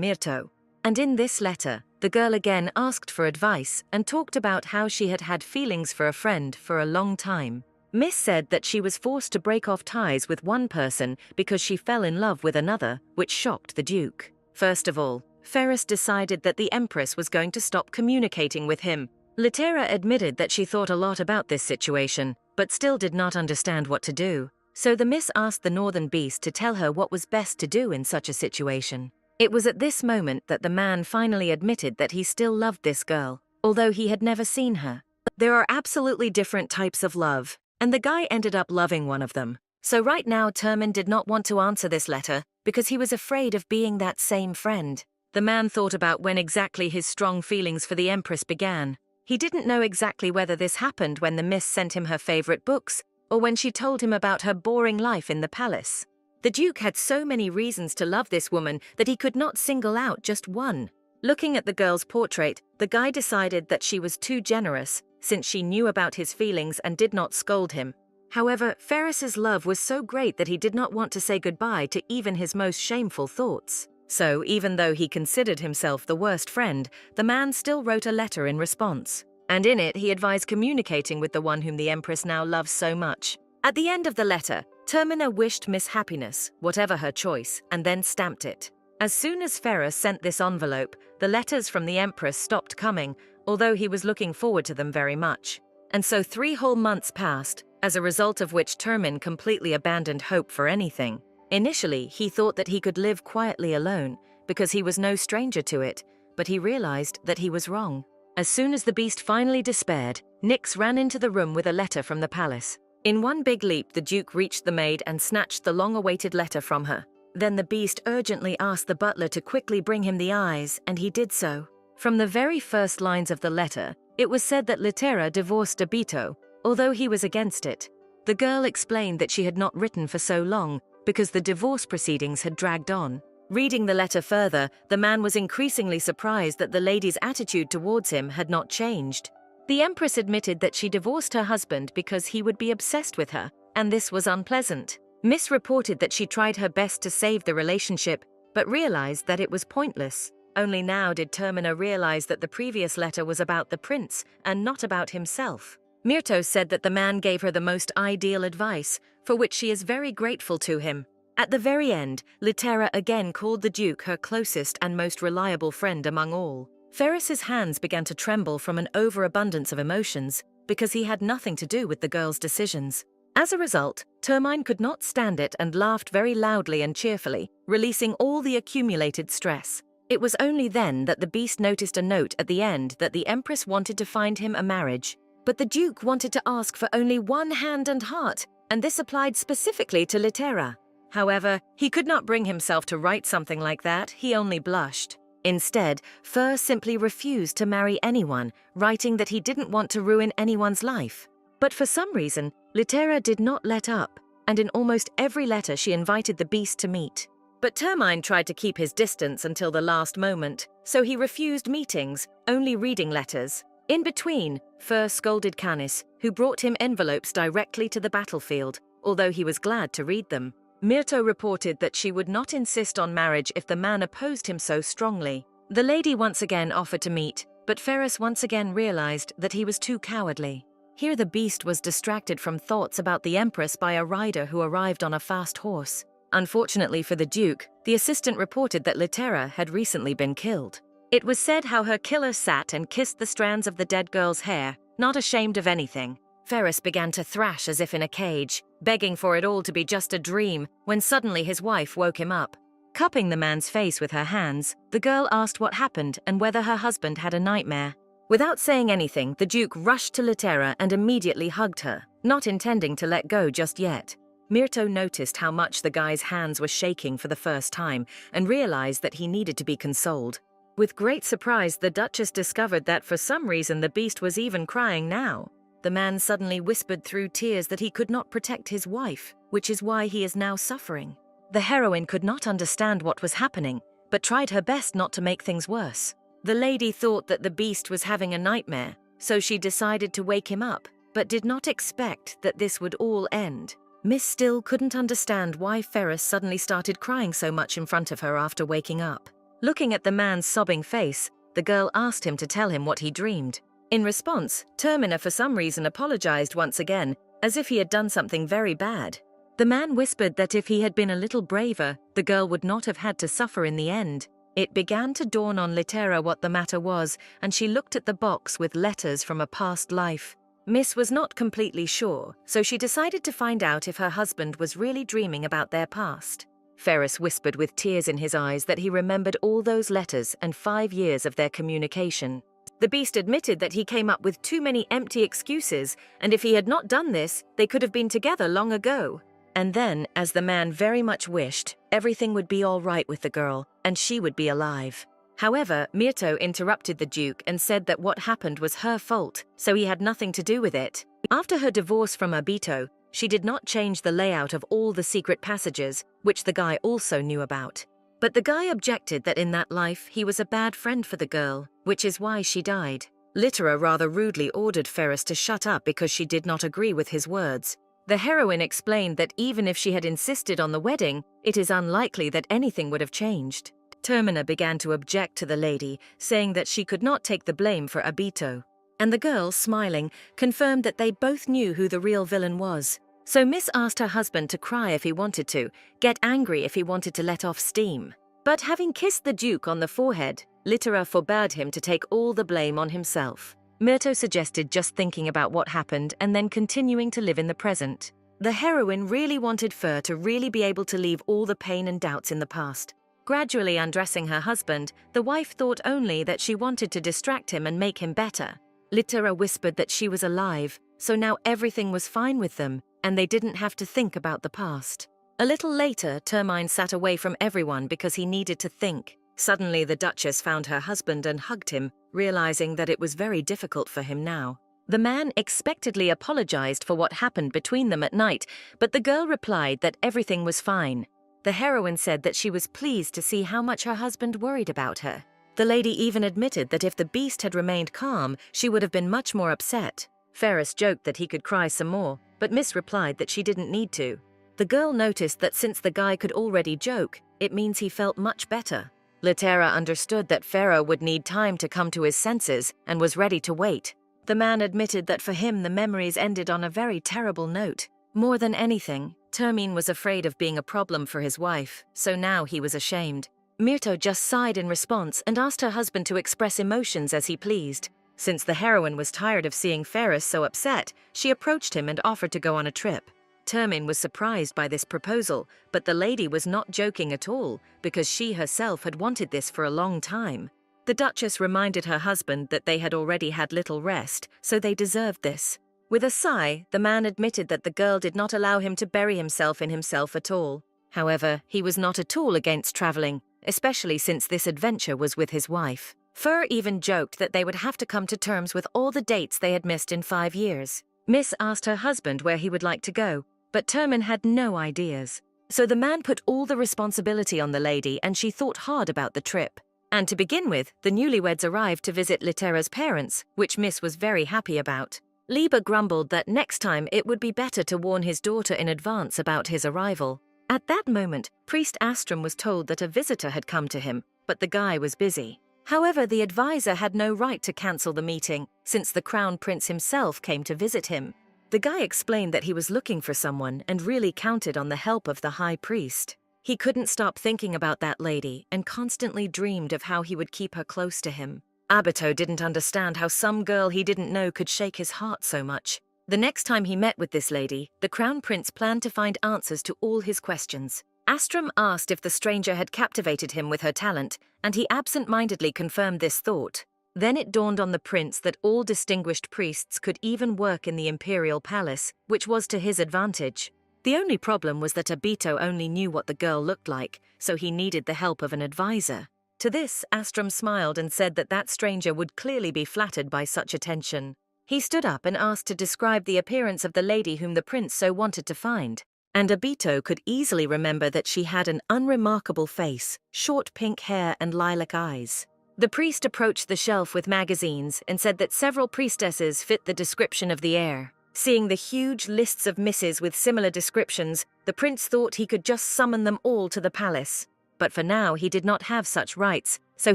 Myrto. And in this letter, the girl again asked for advice and talked about how she had had feelings for a friend for a long time. Miss said that she was forced to break off ties with one person because she fell in love with another, which shocked the Duke. First of all, Ferris decided that the Empress was going to stop communicating with him. Litera admitted that she thought a lot about this situation, but still did not understand what to do. So the Miss asked the Northern Beast to tell her what was best to do in such a situation. It was at this moment that the man finally admitted that he still loved this girl, although he had never seen her. There are absolutely different types of love, and the guy ended up loving one of them. So right now Termin did not want to answer this letter because he was afraid of being that same friend. The man thought about when exactly his strong feelings for the Empress began. He didn't know exactly whether this happened when the Miss sent him her favorite books, or when she told him about her boring life in the palace. The Duke had so many reasons to love this woman that he could not single out just one. Looking at the girl's portrait, the guy decided that she was too generous, since she knew about his feelings and did not scold him. However, Ferris's love was so great that he did not want to say goodbye to even his most shameful thoughts. So, even though he considered himself the worst friend, the man still wrote a letter in response. And in it, he advised communicating with the one whom the Empress now loves so much. At the end of the letter, Termina wished Miss happiness, whatever her choice, and then stamped it. As soon as Ferris sent this envelope, the letters from the Empress stopped coming, although he was looking forward to them very much. And so 3 whole months passed, as a result of which Termin completely abandoned hope for anything. Initially, he thought that he could live quietly alone, because he was no stranger to it, but he realized that he was wrong. As soon as the beast finally despaired, Nyx ran into the room with a letter from the palace. In one big leap, the Duke reached the maid and snatched the long-awaited letter from her. Then the beast urgently asked the butler to quickly bring him the eyes, and he did so. From the very first lines of the letter, It was said that Litera divorced Abito, although he was against it. The girl explained that she had not written for so long because the divorce proceedings had dragged on. Reading the letter further, the man was increasingly surprised that the lady's attitude towards him had not changed. The Empress admitted that she divorced her husband because he would be obsessed with her, and this was unpleasant. Miss reported that she tried her best to save the relationship, but realized that it was pointless. Only now did Termina realize that the previous letter was about the prince and not about himself. Myrto said that the man gave her the most ideal advice, for which she is very grateful to him. At the very end, Litera again called the Duke her closest and most reliable friend among all. Ferris's hands began to tremble from an overabundance of emotions because he had nothing to do with the girl's decisions. As a result, Termine could not stand it and laughed very loudly and cheerfully, releasing all the accumulated stress. It was only then that the beast noticed a note at the end that the Empress wanted to find him a marriage. But the Duke wanted to ask for only one hand and heart, and this applied specifically to Litera. However, he could not bring himself to write something like that, he only blushed. Instead, Fur simply refused to marry anyone, writing that he didn't want to ruin anyone's life. But for some reason, Litera did not let up, and in almost every letter she invited the beast to meet. But Termine tried to keep his distance until the last moment, so he refused meetings, only reading letters. In between, Fur scolded Canis, who brought him envelopes directly to the battlefield, although he was glad to read them. Myrto reported that she would not insist on marriage if the man opposed him so strongly. The lady once again offered to meet, but Ferris once again realized that he was too cowardly. Here the beast was distracted from thoughts about the Empress by a rider who arrived on a fast horse. Unfortunately for the Duke, the assistant reported that Litera had recently been killed. It was said how her killer sat and kissed the strands of the dead girl's hair, not ashamed of anything. Ferris began to thrash as if in a cage, begging for it all to be just a dream, when suddenly his wife woke him up. Cupping the man's face with her hands, the girl asked what happened and whether her husband had a nightmare. Without saying anything, the Duke rushed to Litera and immediately hugged her, not intending to let go just yet. Myrto noticed how much the guy's hands were shaking for the first time and realized that he needed to be consoled. With great surprise, the Duchess discovered that for some reason the beast was even crying now. The man suddenly whispered through tears that he could not protect his wife, which is why he is now suffering. The heroine could not understand what was happening, but tried her best not to make things worse. The lady thought that the beast was having a nightmare, so she decided to wake him up, but did not expect that this would all end. Miss still couldn't understand why Ferris suddenly started crying so much in front of her after waking up. Looking at the man's sobbing face, the girl asked him to tell him what he dreamed. In response, Termina for some reason apologized once again, as if he had done something very bad. The man whispered that if he had been a little braver, the girl would not have had to suffer in the end. It began to dawn on Litera what the matter was, and she looked at the box with letters from a past life. Miss was not completely sure, so she decided to find out if her husband was really dreaming about their past. Ferris whispered with tears in his eyes that he remembered all those letters and 5 years of their communication. The beast admitted that he came up with too many empty excuses, and if he had not done this, they could have been together long ago. And then, as the man very much wished, everything would be all right with the girl, and she would be alive. However, Myrto interrupted the Duke and said that what happened was her fault, so he had nothing to do with it. After her divorce from Abito, she did not change the layout of all the secret passages, which the guy also knew about. But the guy objected that in that life he was a bad friend for the girl, which is why she died. Litera rather rudely ordered Ferris to shut up because she did not agree with his words. The heroine explained that even if she had insisted on the wedding, it is unlikely that anything would have changed. Termina began to object to the lady, saying that she could not take the blame for Abito. And the girl, smiling, confirmed that they both knew who the real villain was. So Miss asked her husband to cry if he wanted to, get angry if he wanted to let off steam. But having kissed the Duke on the forehead, Litera forbade him to take all the blame on himself. Myrto suggested just thinking about what happened and then continuing to live in the present. The heroine really wanted Fur to really be able to leave all the pain and doubts in the past. Gradually undressing her husband, the wife thought only that she wanted to distract him and make him better. Litera whispered that she was alive, so now everything was fine with them, and they didn't have to think about the past. A little later, Termine sat away from everyone because he needed to think. Suddenly, the Duchess found her husband and hugged him, realizing that it was very difficult for him now. The man expectedly apologized for what happened between them at night, but the girl replied that everything was fine. The heroine said that she was pleased to see how much her husband worried about her. The lady even admitted that if the beast had remained calm, she would have been much more upset. Ferris joked that he could cry some more, but Miss replied that she didn't need to. The girl noticed that since the guy could already joke, it means he felt much better. Litera understood that Pharaoh would need time to come to his senses and was ready to wait. The man admitted that for him the memories ended on a very terrible note. More than anything, Termine was afraid of being a problem for his wife, so now he was ashamed. Myrto just sighed in response and asked her husband to express emotions as he pleased. Since the heroine was tired of seeing Ferris so upset, she approached him and offered to go on a trip. Termine was surprised by this proposal, but the lady was not joking at all, because she herself had wanted this for a long time. The Duchess reminded her husband that they had already had little rest, so they deserved this. With a sigh, the man admitted that the girl did not allow him to bury himself in himself at all. However, he was not at all against traveling, especially since this adventure was with his wife. Fur even joked that they would have to come to terms with all the dates they had missed in 5 years. Miss asked her husband where he would like to go, but Termine had no ideas. So the man put all the responsibility on the lady and she thought hard about the trip. And to begin with, the newlyweds arrived to visit Litera's parents, which Miss was very happy about. Liber grumbled that next time it would be better to warn his daughter in advance about his arrival. At that moment, Priest Astrum was told that a visitor had come to him, but the guy was busy. However, the advisor had no right to cancel the meeting, since the Crown Prince himself came to visit him. The guy explained that he was looking for someone and really counted on the help of the High Priest. He couldn't stop thinking about that lady and constantly dreamed of how he would keep her close to him. Abito didn't understand how some girl he didn't know could shake his heart so much. The next time he met with this lady, the Crown Prince planned to find answers to all his questions. Astrum asked if the stranger had captivated him with her talent, and he absent-mindedly confirmed this thought. Then it dawned on the prince that all distinguished priests could even work in the imperial palace, which was to his advantage. The only problem was that Abito only knew what the girl looked like, so he needed the help of an advisor. To this, Astrum smiled and said that that stranger would clearly be flattered by such attention. He stood up and asked to describe the appearance of the lady whom the prince so wanted to find. And Abito could easily remember that she had an unremarkable face, short pink hair and lilac eyes. The priest approached the shelf with magazines and said that several priestesses fit the description of the heir. Seeing the huge lists of misses with similar descriptions, the prince thought he could just summon them all to the palace. But for now he did not have such rights, so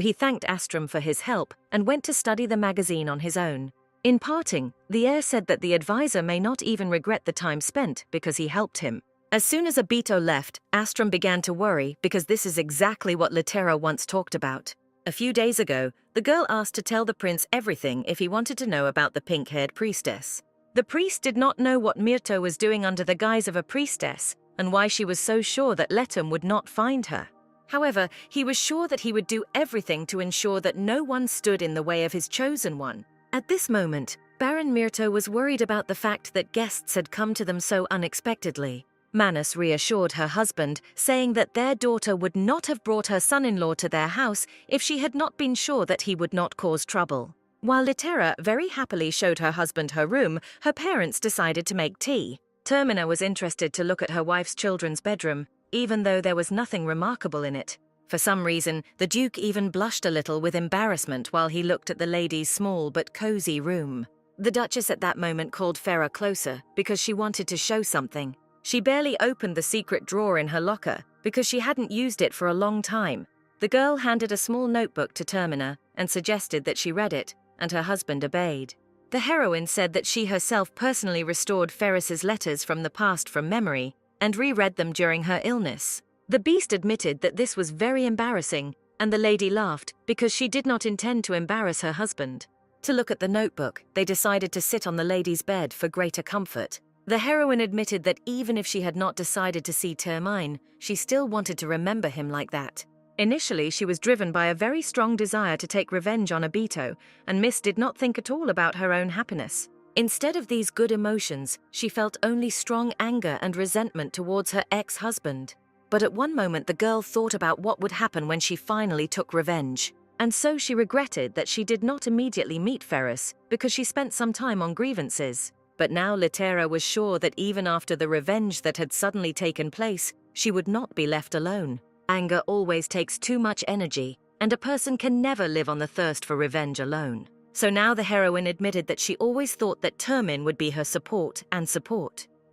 he thanked Astrum for his help and went to study the magazine on his own. In parting, the heir said that the advisor may not even regret the time spent because he helped him. As soon as Abito left, Astrum began to worry because this is exactly what Litera once talked about. A few days ago, the girl asked to tell the prince everything if he wanted to know about the pink-haired priestess. The priest did not know what Myrto was doing under the guise of a priestess and why she was so sure that Letum would not find her. However, he was sure that he would do everything to ensure that no one stood in the way of his chosen one. At this moment, Baron Myrto was worried about the fact that guests had come to them so unexpectedly. Manus reassured her husband, saying that their daughter would not have brought her son-in-law to their house if she had not been sure that he would not cause trouble. While Litera very happily showed her husband her room, her parents decided to make tea. Termina was interested to look at her wife's children's bedroom, even though there was nothing remarkable in it. For some reason, the Duke even blushed a little with embarrassment while he looked at the lady's small but cozy room. The Duchess at that moment called Farah closer because she wanted to show something. She barely opened the secret drawer in her locker because she hadn't used it for a long time. The girl handed a small notebook to Termina and suggested that she read it, and her husband obeyed. The heroine said that she herself personally restored Ferris's letters from the past from memory and reread them during her illness. The beast admitted that this was very embarrassing, and the lady laughed because she did not intend to embarrass her husband. To look at the notebook, they decided to sit on the lady's bed for greater comfort. The heroine admitted that even if she had not decided to see Termine, she still wanted to remember him like that. Initially, she was driven by a very strong desire to take revenge on Abito, and Miss did not think at all about her own happiness. Instead of these good emotions, she felt only strong anger and resentment towards her ex-husband. but at one moment the girl thought about what would happen when she finally took revenge. And so she regretted that she did not immediately meet Ferris, because she spent some time on grievances. But now Litera was sure that even after the revenge that had suddenly taken place, she would not be left alone. Anger always takes too much energy, and a person can never live on the thirst for revenge alone. So now the heroine admitted that she always thought that Termin would be her support.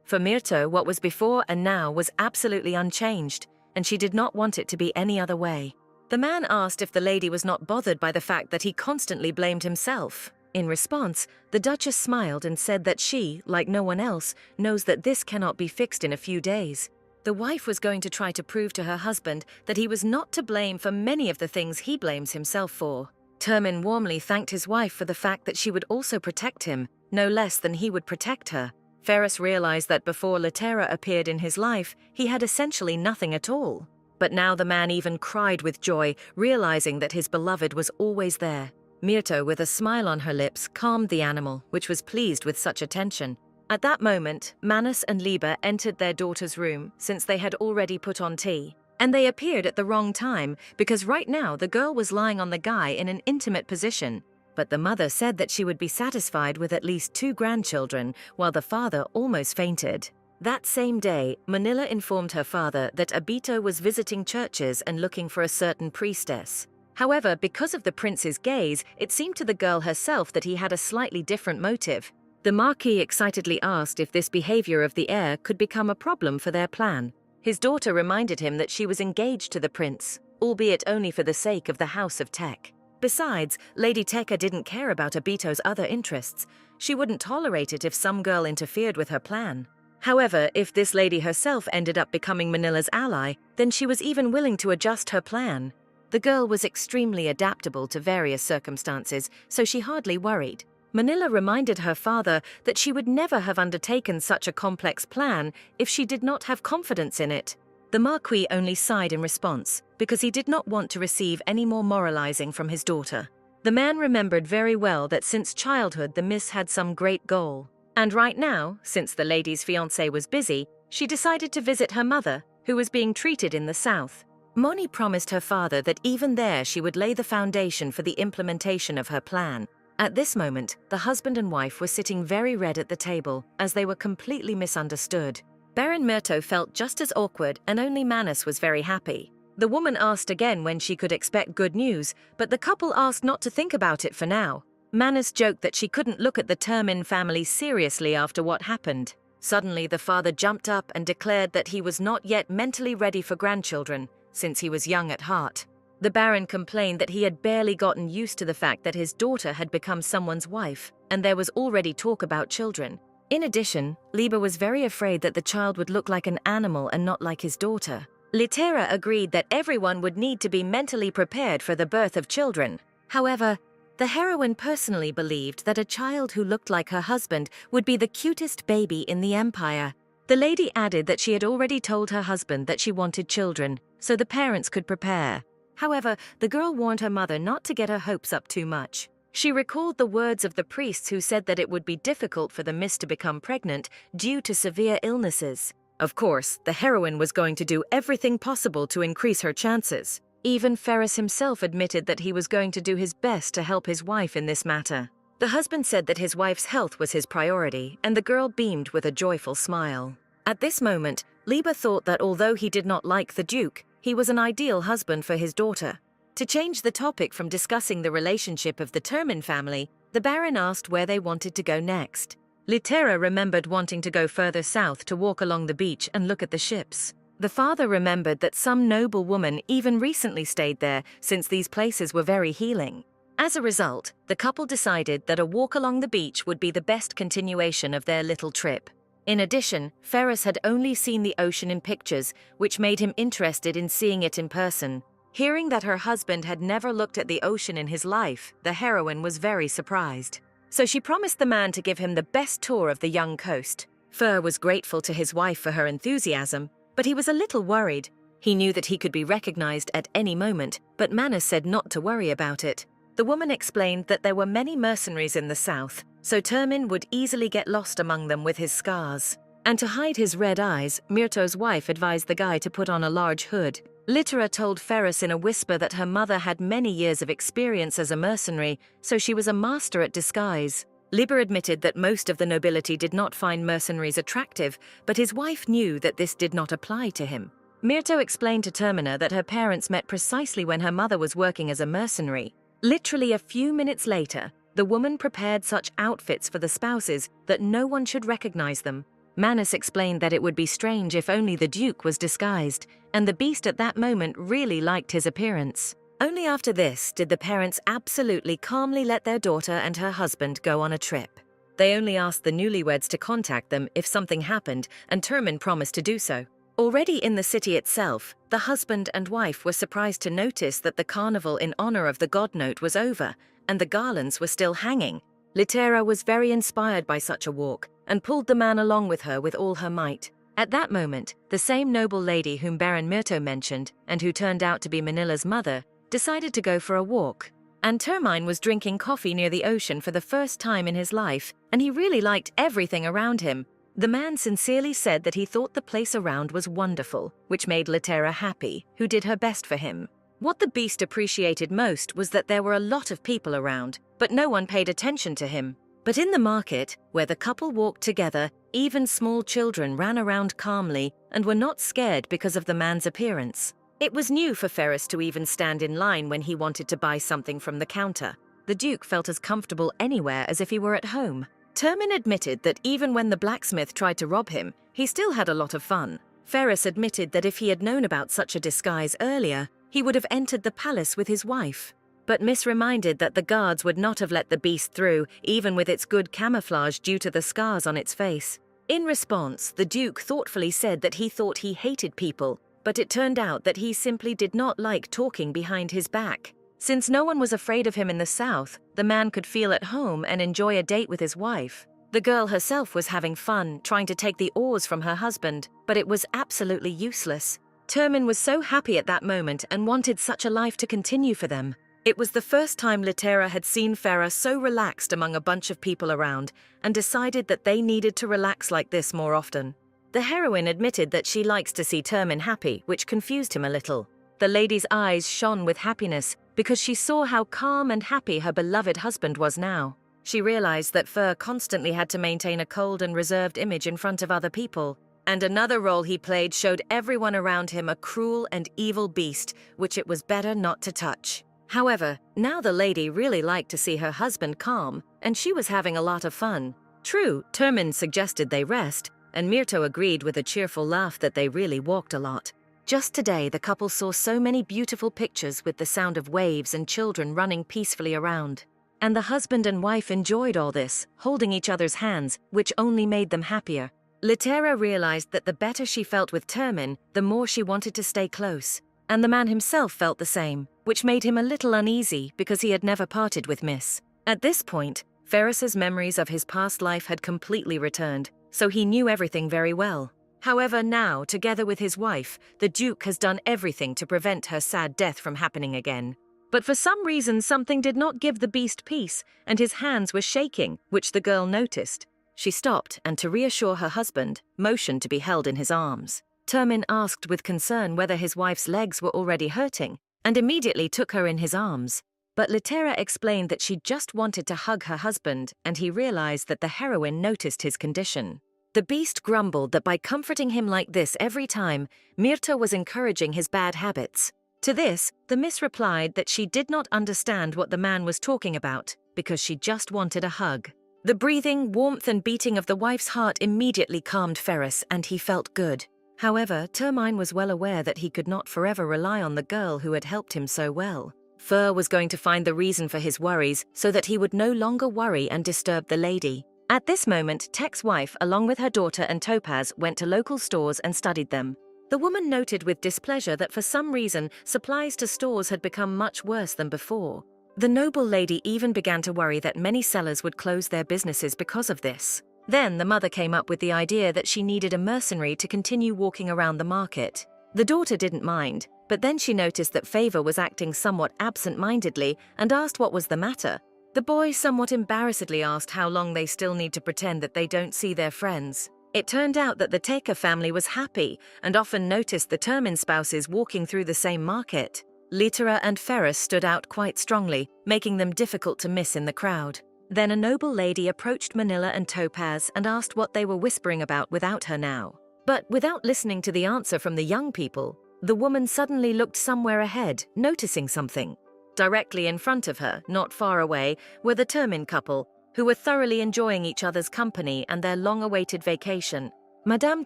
For Myrto, what was before and now was absolutely unchanged, and she did not want it to be any other way. The man asked if the lady was not bothered by the fact that he constantly blamed himself. In response, the Duchess smiled and said that she, like no one else, knows that this cannot be fixed in a few days. The wife was going to try to prove to her husband that he was not to blame for many of the things he blames himself for. Termin warmly thanked his wife for the fact that she would also protect him, no less than he would protect her. Ferris realized that before Litera appeared in his life, he had essentially nothing at all. But now the man even cried with joy, realizing that his beloved was always there. Myrto, with a smile on her lips, calmed the animal, which was pleased with such attention. At that moment, Manus and Liber entered their daughter's room, since they had already put on tea. And they appeared at the wrong time, because right now the girl was lying on the guy in an intimate position. But the mother said that she would be satisfied with at least 2 grandchildren, while the father almost fainted. That same day, Manila informed her father that Abito was visiting churches and looking for a certain priestess. However, because of the prince's gaze, it seemed to the girl herself that he had a slightly different motive. The Marquis excitedly asked if this behavior of the heir could become a problem for their plan. His daughter reminded him that she was engaged to the prince, albeit only for the sake of the House of Tech. Besides, Lady Tekka didn't care about Abito's other interests. She wouldn't tolerate it if some girl interfered with her plan. However, if this lady herself ended up becoming Manila's ally, then she was even willing to adjust her plan. The girl was extremely adaptable to various circumstances, so she hardly worried. Manila reminded her father that she would never have undertaken such a complex plan if she did not have confidence in it. The Marquis only sighed in response, because he did not want to receive any more moralizing from his daughter. The man remembered very well that since childhood the miss had some great goal. And right now, since the lady's fiancé was busy, she decided to visit her mother, who was being treated in the south. Moni promised her father that even there she would lay the foundation for the implementation of her plan. At this moment, the husband and wife were sitting very red at the table, as they were completely misunderstood. Baron Myrto felt just as awkward, and only Manus was very happy. The woman asked again when she could expect good news, but the couple asked not to think about it for now. Manus joked that she couldn't look at the Termin family seriously after what happened. Suddenly, the father jumped up and declared that he was not yet mentally ready for grandchildren, since he was young at heart. The Baron complained that he had barely gotten used to the fact that his daughter had become someone's wife, and there was already talk about children. In addition, Liber was very afraid that the child would look like an animal and not like his daughter. Litera agreed that everyone would need to be mentally prepared for the birth of children. However, the heroine personally believed that a child who looked like her husband would be the cutest baby in the Empire. The lady added that she had already told her husband that she wanted children, so the parents could prepare. However, the girl warned her mother not to get her hopes up too much. She recalled the words of the priests who said that it would be difficult for the miss to become pregnant due to severe illnesses. Of course, the heroine was going to do everything possible to increase her chances. Even Ferris himself admitted that he was going to do his best to help his wife in this matter. The husband said that his wife's health was his priority, and the girl beamed with a joyful smile. At this moment, Liber thought that although he did not like the Duke, he was an ideal husband for his daughter. To change the topic from discussing the relationship of the Termin family, the Baron asked where they wanted to go next. Litera remembered wanting to go further south to walk along the beach and look at the ships. The father remembered that some noble woman even recently stayed there, since these places were very healing. As a result, the couple decided that a walk along the beach would be the best continuation of their little trip. In addition, Ferris had only seen the ocean in pictures, which made him interested in seeing it in person. Hearing that her husband had never looked at the ocean in his life, the heroine was very surprised. So she promised the man to give him the best tour of the young coast. Fur was grateful to his wife for her enthusiasm, but he was a little worried. He knew that he could be recognized at any moment, but Manus said not to worry about it. The woman explained that there were many mercenaries in the south, so Termin would easily get lost among them with his scars. And to hide his red eyes, Myrto's wife advised the guy to put on a large hood. Litera told Ferris in a whisper that her mother had many years of experience as a mercenary, so she was a master at disguise. Liber admitted that most of the nobility did not find mercenaries attractive, but his wife knew that this did not apply to him. Myrto explained to Termina that her parents met precisely when her mother was working as a mercenary. Literally a few minutes later, the woman prepared such outfits for the spouses that no one should recognize them. Manus explained that it would be strange if only the Duke was disguised, and the beast at that moment really liked his appearance. Only after this did the parents absolutely calmly let their daughter and her husband go on a trip. They only asked the newlyweds to contact them if something happened, and Termin promised to do so. Already in the city itself, the husband and wife were surprised to notice that the carnival in honor of the god note was over, and the garlands were still hanging. Litera was very inspired by such a walk, and pulled the man along with her with all her might. At that moment, the same noble lady whom Baron Myrto mentioned, and who turned out to be Manila's mother, decided to go for a walk. And Termine was drinking coffee near the ocean for the first time in his life, and he really liked everything around him. The man sincerely said that he thought the place around was wonderful, which made Litera happy, who did her best for him. What the beast appreciated most was that there were a lot of people around, but no one paid attention to him. But in the market, where the couple walked together, even small children ran around calmly and were not scared because of the man's appearance. It was new for Ferris to even stand in line when he wanted to buy something from the counter. The Duke felt as comfortable anywhere as if he were at home. Termin admitted that even when the blacksmith tried to rob him, he still had a lot of fun. Ferris admitted that if he had known about such a disguise earlier, he would have entered the palace with his wife. But Miss reminded that the guards would not have let the beast through, even with its good camouflage due to the scars on its face. In response, the Duke thoughtfully said that he thought he hated people, but it turned out that he simply did not like talking behind his back. Since no one was afraid of him in the south, the man could feel at home and enjoy a date with his wife. The girl herself was having fun, trying to take the oars from her husband, but it was absolutely useless. Termin was so happy at that moment and wanted such a life to continue for them. It was the first time Litera had seen Farah so relaxed among a bunch of people around, and decided that they needed to relax like this more often. The heroine admitted that she likes to see Termin happy, which confused him a little. The lady's eyes shone with happiness because she saw how calm and happy her beloved husband was now. She realized that Fur constantly had to maintain a cold and reserved image in front of other people, and another role he played showed everyone around him a cruel and evil beast, which it was better not to touch. However, now the lady really liked to see her husband calm, and she was having a lot of fun. True, Termin suggested they rest, and Myrto agreed with a cheerful laugh that they really walked a lot. Just today, the couple saw so many beautiful pictures with the sound of waves and children running peacefully around. And the husband and wife enjoyed all this, holding each other's hands, which only made them happier. Litera realized that the better she felt with Termin, the more she wanted to stay close. And the man himself felt the same, which made him a little uneasy because he had never parted with Miss. At this point, Ferris's memories of his past life had completely returned, so he knew everything very well. However, now, together with his wife, the Duke has done everything to prevent her sad death from happening again. But for some reason, something did not give the beast peace, and his hands were shaking, which the girl noticed. She stopped and, to reassure her husband, motioned to be held in his arms. Termin asked with concern whether his wife's legs were already hurting, and immediately took her in his arms. But Litera explained that she just wanted to hug her husband, and he realized that the heroine noticed his condition. The beast grumbled that by comforting him like this every time, Myrto was encouraging his bad habits. To this, the miss replied that she did not understand what the man was talking about, because she just wanted a hug. The breathing, warmth and beating of the wife's heart immediately calmed Ferris, and he felt good. However, Termine was well aware that he could not forever rely on the girl who had helped him so well. Fur was going to find the reason for his worries so that he would no longer worry and disturb the lady. At this moment, Tech's wife, along with her daughter and Topaz, went to local stores and studied them. The woman noted with displeasure that for some reason, supplies to stores had become much worse than before. The noble lady even began to worry that many sellers would close their businesses because of this. Then the mother came up with the idea that she needed a mercenary to continue walking around the market. The daughter didn't mind, but then she noticed that Favor was acting somewhat absent-mindedly and asked what was the matter. The boy somewhat embarrassedly asked how long they still need to pretend that they don't see their friends. It turned out that the Teka family was happy and often noticed the Termin spouses walking through the same market. Litera and Ferris stood out quite strongly, making them difficult to miss in the crowd. Then a noble lady approached Manila and Topaz and asked what they were whispering about without her now. But without listening to the answer from the young people, the woman suddenly looked somewhere ahead, noticing something. Directly in front of her, not far away, were the Termin couple, who were thoroughly enjoying each other's company and their long-awaited vacation. Madame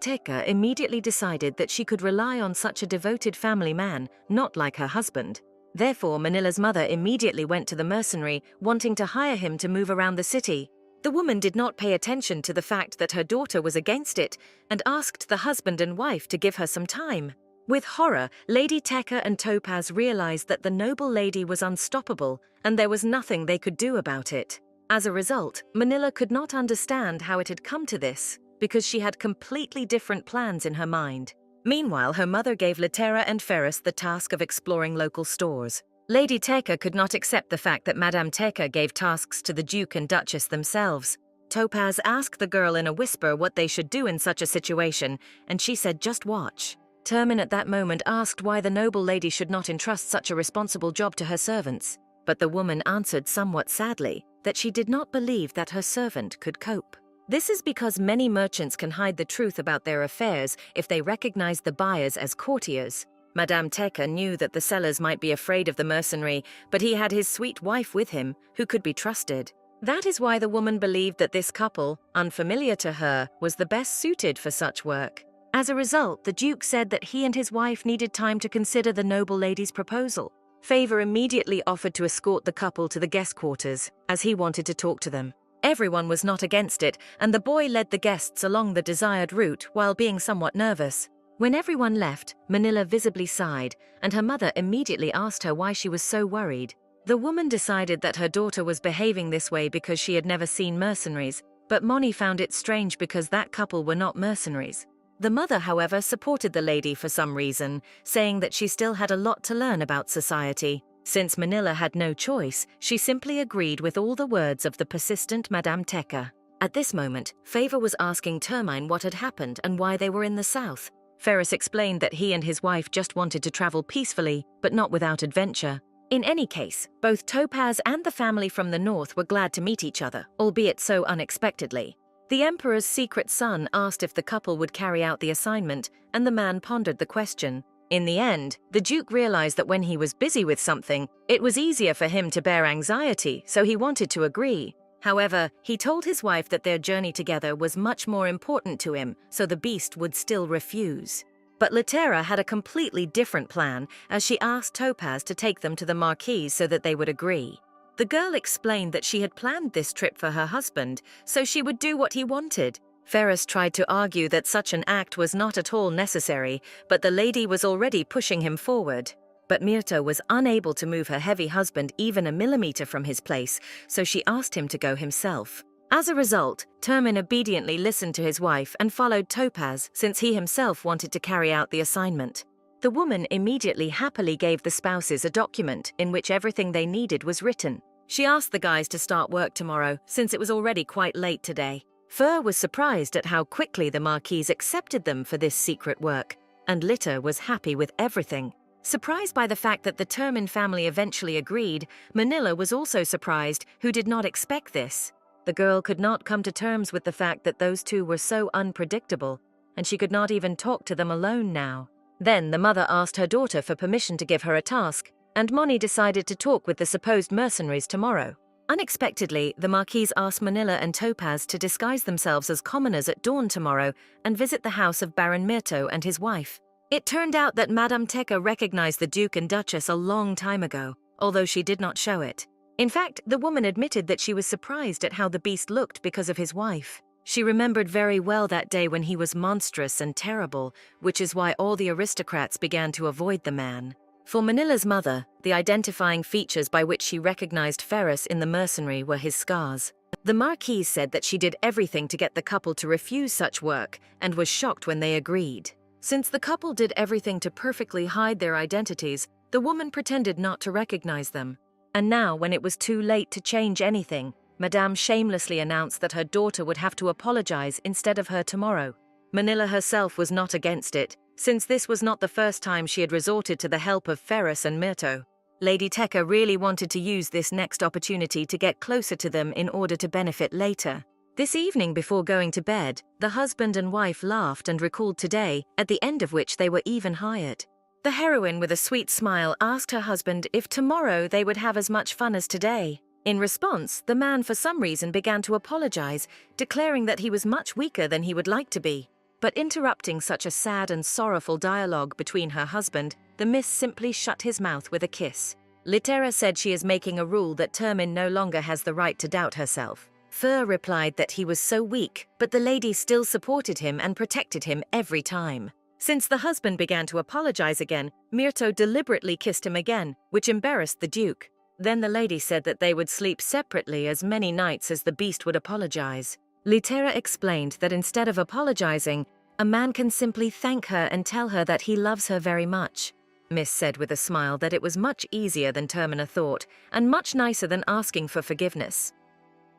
Teka immediately decided that she could rely on such a devoted family man, not like her husband. Therefore, Manila's mother immediately went to the mercenary, wanting to hire him to move around the city. The woman did not pay attention to the fact that her daughter was against it and asked the husband and wife to give her some time. With horror, Lady Teka and Topaz realized that the noble lady was unstoppable and there was nothing they could do about it. As a result, Manila could not understand how it had come to this, because she had completely different plans in her mind. Meanwhile, her mother gave Litera and Ferris the task of exploring local stores. Lady Teka could not accept the fact that Madame Teka gave tasks to the Duke and Duchess themselves. Topaz asked the girl in a whisper what they should do in such a situation, and she said just watch. Termin at that moment asked why the noble lady should not entrust such a responsible job to her servants. But the woman answered somewhat sadly that she did not believe that her servant could cope. This is because many merchants can hide the truth about their affairs if they recognize the buyers as courtiers. Madame Teka knew that the sellers might be afraid of the mercenary, but he had his sweet wife with him, who could be trusted. That is why the woman believed that this couple, unfamiliar to her, was the best suited for such work. As a result, the Duke said that he and his wife needed time to consider the noble lady's proposal. Favor immediately offered to escort the couple to the guest quarters, as he wanted to talk to them. Everyone was not against it, and the boy led the guests along the desired route while being somewhat nervous. When everyone left, Manila visibly sighed, and her mother immediately asked her why she was so worried. The woman decided that her daughter was behaving this way because she had never seen mercenaries, but Moni found it strange because that couple were not mercenaries. The mother, however, supported the lady for some reason, saying that she still had a lot to learn about society. Since Manila had no choice, she simply agreed with all the words of the persistent Madame Teka. At this moment, Favor was asking Termine what had happened and why they were in the south. Ferris explained that he and his wife just wanted to travel peacefully, but not without adventure. In any case, both Topaz and the family from the north were glad to meet each other, albeit so unexpectedly. The Emperor's secret son asked if the couple would carry out the assignment, and the man pondered the question. In the end, the Duke realized that when he was busy with something, it was easier for him to bear anxiety, so he wanted to agree. However, he told his wife that their journey together was much more important to him, so the beast would still refuse. But Litera had a completely different plan, as she asked Topaz to take them to the Marquise so that they would agree. The girl explained that she had planned this trip for her husband, so she would do what he wanted. Ferris tried to argue that such an act was not at all necessary, but the lady was already pushing him forward. But Myrto was unable to move her heavy husband even a millimeter from his place, so she asked him to go himself. As a result, Termin obediently listened to his wife and followed Topaz since he himself wanted to carry out the assignment. The woman immediately happily gave the spouses a document in which everything they needed was written. She asked the guys to start work tomorrow, since it was already quite late today. Fur was surprised at how quickly the Marquise accepted them for this secret work, and Litter was happy with everything. Surprised by the fact that the Termin family eventually agreed, Manila was also surprised, who did not expect this. The girl could not come to terms with the fact that those two were so unpredictable, and she could not even talk to them alone now. Then the mother asked her daughter for permission to give her a task, and Moni decided to talk with the supposed mercenaries tomorrow. Unexpectedly, the Marquise asked Manila and Topaz to disguise themselves as commoners at dawn tomorrow and visit the house of Baron Myrto and his wife. It turned out that Madame Teka recognized the Duke and Duchess a long time ago, although she did not show it. In fact, the woman admitted that she was surprised at how the beast looked because of his wife. She remembered very well that day when he was monstrous and terrible, which is why all the aristocrats began to avoid the man. For Manila's mother, the identifying features by which she recognized Ferris in the mercenary were his scars. The Marquise said that she did everything to get the couple to refuse such work and was shocked when they agreed. Since the couple did everything to perfectly hide their identities, the woman pretended not to recognize them. And now, when it was too late to change anything, Madame shamelessly announced that her daughter would have to apologize instead of her tomorrow. Manila herself was not against it, since this was not the first time she had resorted to the help of Ferris and Myrto. Lady Tekka really wanted to use this next opportunity to get closer to them in order to benefit later. This evening before going to bed, the husband and wife laughed and recalled today, at the end of which they were even hired. The heroine with a sweet smile asked her husband if tomorrow they would have as much fun as today. In response, the man for some reason began to apologize, declaring that he was much weaker than he would like to be. But interrupting such a sad and sorrowful dialogue between her husband, the miss simply shut his mouth with a kiss. Litera said she is making a rule that Termin no longer has the right to doubt herself. Fur replied that he was so weak, but the lady still supported him and protected him every time. Since the husband began to apologize again, Myrto deliberately kissed him again, which embarrassed the Duke. Then the lady said that they would sleep separately as many nights as the beast would apologize. Litera explained that instead of apologizing, a man can simply thank her and tell her that he loves her very much. Miss said with a smile that it was much easier than Termina thought, and much nicer than asking for forgiveness.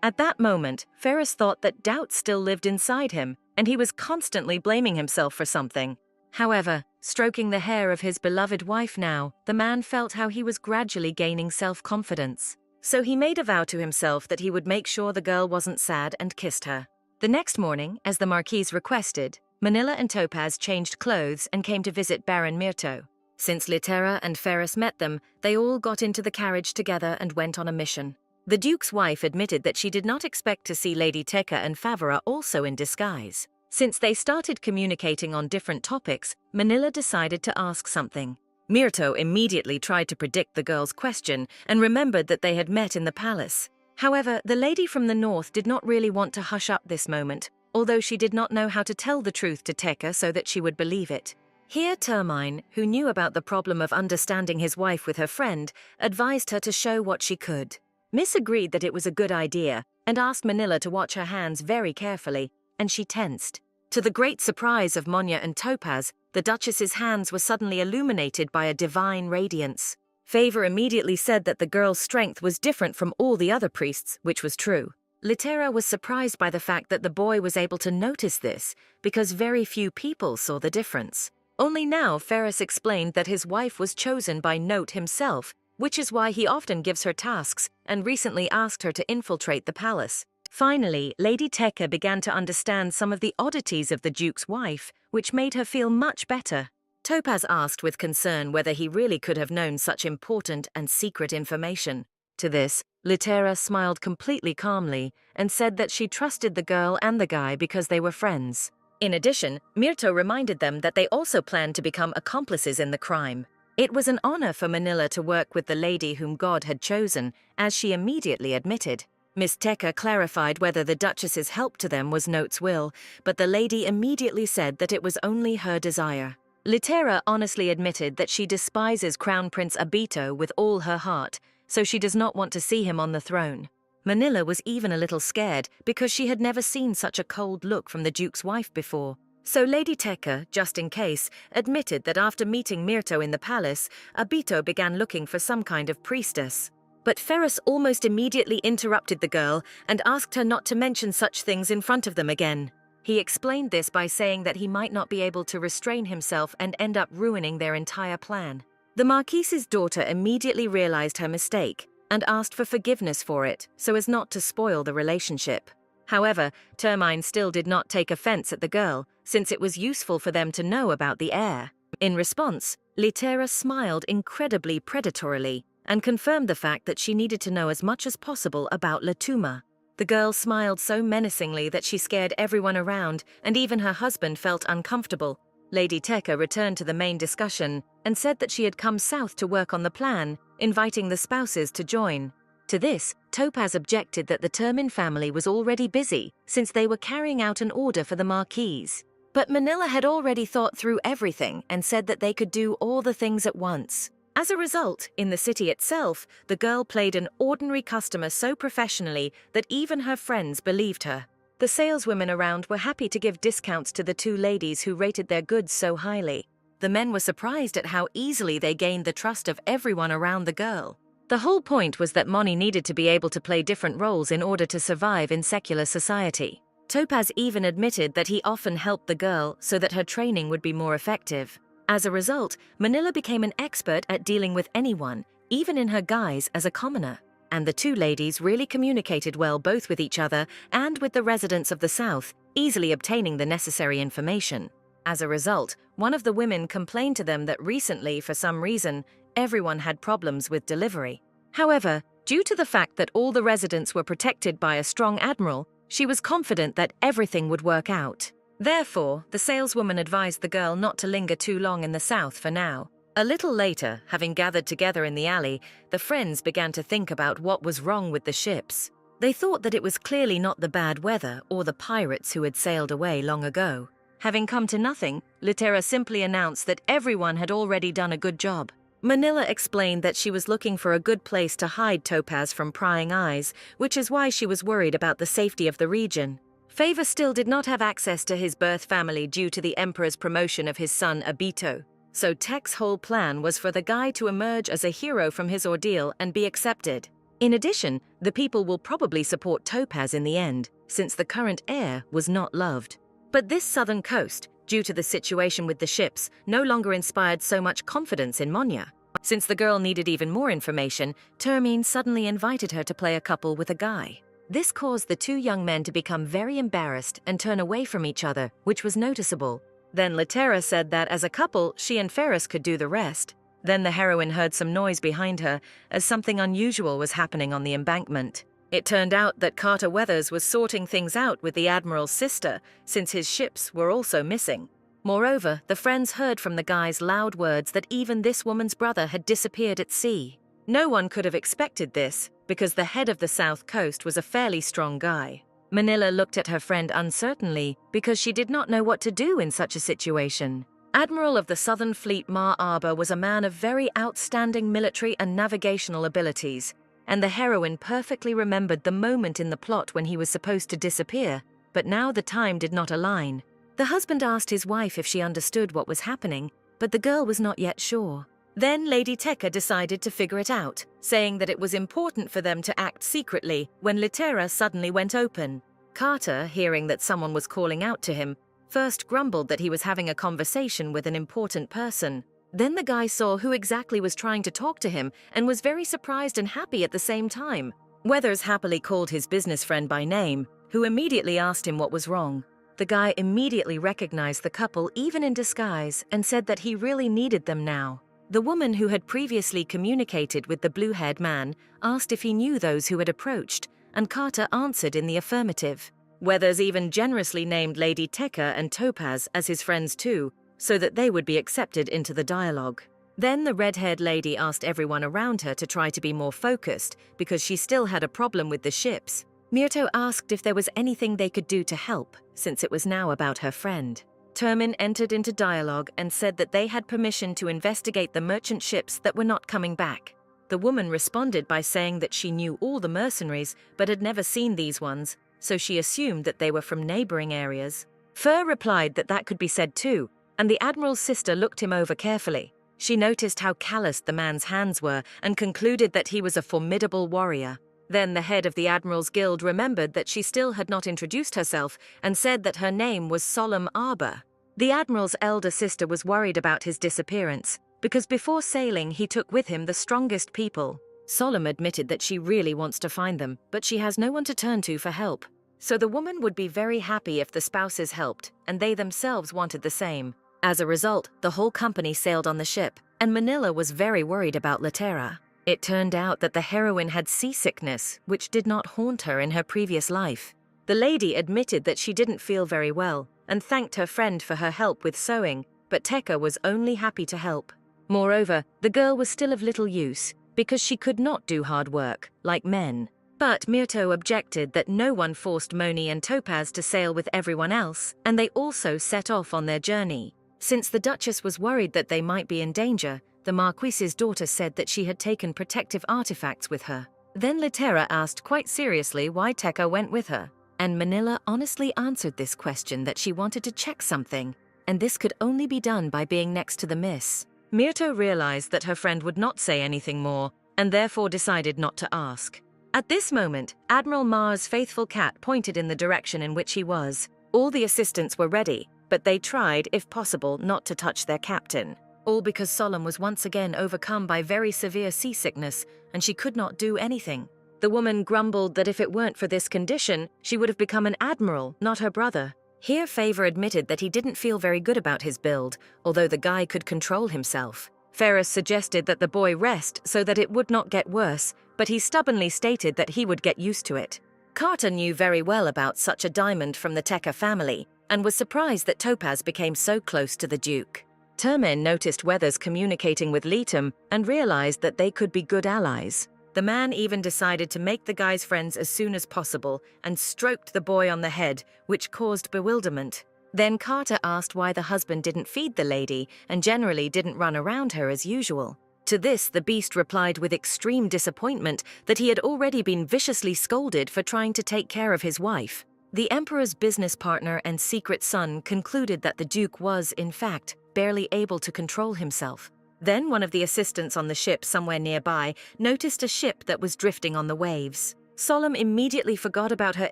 At that moment, Ferris thought that doubt still lived inside him, and he was constantly blaming himself for something. However, stroking the hair of his beloved wife now, the man felt how he was gradually gaining self-confidence. So he made a vow to himself that he would make sure the girl wasn't sad and kissed her. The next morning, as the Marquise requested, Manila and Topaz changed clothes and came to visit Baron Myrto. Since Litera and Ferris met them, they all got into the carriage together and went on a mission. The Duke's wife admitted that she did not expect to see Lady Tekka and Favara also in disguise. Since they started communicating on different topics, Manila decided to ask something. Myrto immediately tried to predict the girl's question and remembered that they had met in the palace. However, the lady from the north did not really want to hush up this moment, although she did not know how to tell the truth to Tekka so that she would believe it. Here Termine, who knew about the problem of understanding his wife with her friend, advised her to show what she could. Miss agreed that it was a good idea and asked Manila to watch her hands very carefully, and she tensed. To the great surprise of Monya and Topaz, the Duchess's hands were suddenly illuminated by a divine radiance. Favor immediately said that the girl's strength was different from all the other priests, which was true. Litera was surprised by the fact that the boy was able to notice this, because very few people saw the difference. Only now Ferris explained that his wife was chosen by Note himself, which is why he often gives her tasks and recently asked her to infiltrate the palace. Finally, Lady Tekka began to understand some of the oddities of the Duke's wife, which made her feel much better. Topaz asked with concern whether he really could have known such important and secret information. To this, Litera smiled completely calmly and said that she trusted the girl and the guy because they were friends. In addition, Myrto reminded them that they also planned to become accomplices in the crime. It was an honor for Manila to work with the lady whom God had chosen, as she immediately admitted. Miss Tekka clarified whether the Duchess's help to them was Note's will, but the lady immediately said that it was only her desire. Litera honestly admitted that she despises Crown Prince Abito with all her heart, so she does not want to see him on the throne. Manila was even a little scared because she had never seen such a cold look from the Duke's wife before. So Lady Tekka, just in case, admitted that after meeting Myrto in the palace, Abito began looking for some kind of priestess. But Ferris almost immediately interrupted the girl and asked her not to mention such things in front of them again. He explained this by saying that he might not be able to restrain himself and end up ruining their entire plan. The Marquise's daughter immediately realized her mistake and asked for forgiveness for it so as not to spoil the relationship. However, Termine still did not take offense at the girl, since it was useful for them to know about the heir. In response, Litera smiled incredibly predatorily and confirmed the fact that she needed to know as much as possible about Latuma. The girl smiled so menacingly that she scared everyone around, and even her husband felt uncomfortable. Lady Tekka returned to the main discussion and said that she had come south to work on the plan, inviting the spouses to join. To this, Topaz objected that the Termin family was already busy, since they were carrying out an order for the Marquise. But Manila had already thought through everything and said that they could do all the things at once. As a result, in the city itself, the girl played an ordinary customer so professionally that even her friends believed her. The saleswomen around were happy to give discounts to the two ladies who rated their goods so highly. The men were surprised at how easily they gained the trust of everyone around the girl. The whole point was that Moni needed to be able to play different roles in order to survive in secular society. Topaz even admitted that he often helped the girl so that her training would be more effective. As a result, Manila became an expert at dealing with anyone, even in her guise as a commoner. And the two ladies really communicated well both with each other and with the residents of the South, easily obtaining the necessary information. As a result, one of the women complained to them that recently, for some reason, everyone had problems with delivery. However, due to the fact that all the residents were protected by a strong admiral, she was confident that everything would work out. Therefore, the saleswoman advised the girl not to linger too long in the South for now. A little later, having gathered together in the alley, the friends began to think about what was wrong with the ships. They thought that it was clearly not the bad weather or the pirates who had sailed away long ago. Having come to nothing, Litera simply announced that everyone had already done a good job. Manila explained that she was looking for a good place to hide Topaz from prying eyes, which is why she was worried about the safety of the region. Favor still did not have access to his birth family due to the Emperor's promotion of his son Abito. So Tech's whole plan was for the guy to emerge as a hero from his ordeal and be accepted. In addition, the people will probably support Topaz in the end, since the current heir was not loved. But this southern coast, due to the situation with the ships, no longer inspired so much confidence in Monya. Since the girl needed even more information, Termine suddenly invited her to play a couple with a guy. This caused the two young men to become very embarrassed and turn away from each other, which was noticeable. Then Litera said that as a couple, she and Ferris could do the rest. Then the heroine heard some noise behind her, as something unusual was happening on the embankment. It turned out that Carter Weathers was sorting things out with the Admiral's sister, since his ships were also missing. Moreover, the friends heard from the guy's loud words that even this woman's brother had disappeared at sea. No one could have expected this, because the head of the South Coast was a fairly strong guy. Manila looked at her friend uncertainly because she did not know what to do in such a situation. Admiral of the Southern Fleet Mar Arbor was a man of very outstanding military and navigational abilities, and the heroine perfectly remembered the moment in the plot when he was supposed to disappear, but now the time did not align. The husband asked his wife if she understood what was happening, but the girl was not yet sure. Then Lady Tekka decided to figure it out, saying that it was important for them to act secretly when Litera suddenly went open. Carter, hearing that someone was calling out to him, first grumbled that he was having a conversation with an important person. Then the guy saw who exactly was trying to talk to him and was very surprised and happy at the same time. Weathers happily called his business friend by name, who immediately asked him what was wrong. The guy immediately recognized the couple even in disguise and said that he really needed them now. The woman who had previously communicated with the blue-haired man asked if he knew those who had approached, and Carter answered in the affirmative. Weathers even generously named Lady Tekka and Topaz as his friends too, so that they would be accepted into the dialogue. Then the red-haired lady asked everyone around her to try to be more focused because she still had a problem with the ships. Myrto asked if there was anything they could do to help, since it was now about her friend. Termin entered into dialogue and said that they had permission to investigate the merchant ships that were not coming back. The woman responded by saying that she knew all the mercenaries but had never seen these ones, so she assumed that they were from neighboring areas. Fur replied that that could be said too, and the Admiral's sister looked him over carefully. She noticed how calloused the man's hands were and concluded that he was a formidable warrior. Then the head of the Admiral's Guild remembered that she still had not introduced herself and said that her name was Solemn Arbor. The Admiral's elder sister was worried about his disappearance, because before sailing he took with him the strongest people. Solemn admitted that she really wants to find them, but she has no one to turn to for help. So the woman would be very happy if the spouses helped, and they themselves wanted the same. As a result, the whole company sailed on the ship, and Manila was very worried about Litera. It turned out that the heroine had seasickness, which did not haunt her in her previous life. The lady admitted that she didn't feel very well, and thanked her friend for her help with sewing, but Tekka was only happy to help. Moreover, the girl was still of little use, because she could not do hard work, like men. But Myrto objected that no one forced Moni and Topaz to sail with everyone else, and they also set off on their journey. Since the Duchess was worried that they might be in danger, the Marquise's daughter said that she had taken protective artifacts with her. Then Litera asked quite seriously why Tekka went with her, and Manila honestly answered this question that she wanted to check something, and this could only be done by being next to the miss. Myrto realized that her friend would not say anything more, and therefore decided not to ask. At this moment, Admiral Mar's faithful cat pointed in the direction in which he was. All the assistants were ready, but they tried, if possible, not to touch their captain. All because Solemn was once again overcome by very severe seasickness, and she could not do anything. The woman grumbled that if it weren't for this condition, she would have become an admiral, not her brother. Here Favor admitted that he didn't feel very good about his build, although the guy could control himself. Ferris suggested that the boy rest so that it would not get worse, but he stubbornly stated that he would get used to it. Carter knew very well about such a diamond from the Tekka family, and was surprised that Topaz became so close to the Duke. Termin noticed Weathers communicating with Leetum and realized that they could be good allies. The man even decided to make the guy's friends as soon as possible and stroked the boy on the head, which caused bewilderment. Then Carter asked why the husband didn't feed the lady and generally didn't run around her as usual. To this, the beast replied with extreme disappointment that he had already been viciously scolded for trying to take care of his wife. The Emperor's business partner and secret son concluded that the Duke was, in fact, barely able to control himself. Then one of the assistants on the ship somewhere nearby noticed a ship that was drifting on the waves. Solemn immediately forgot about her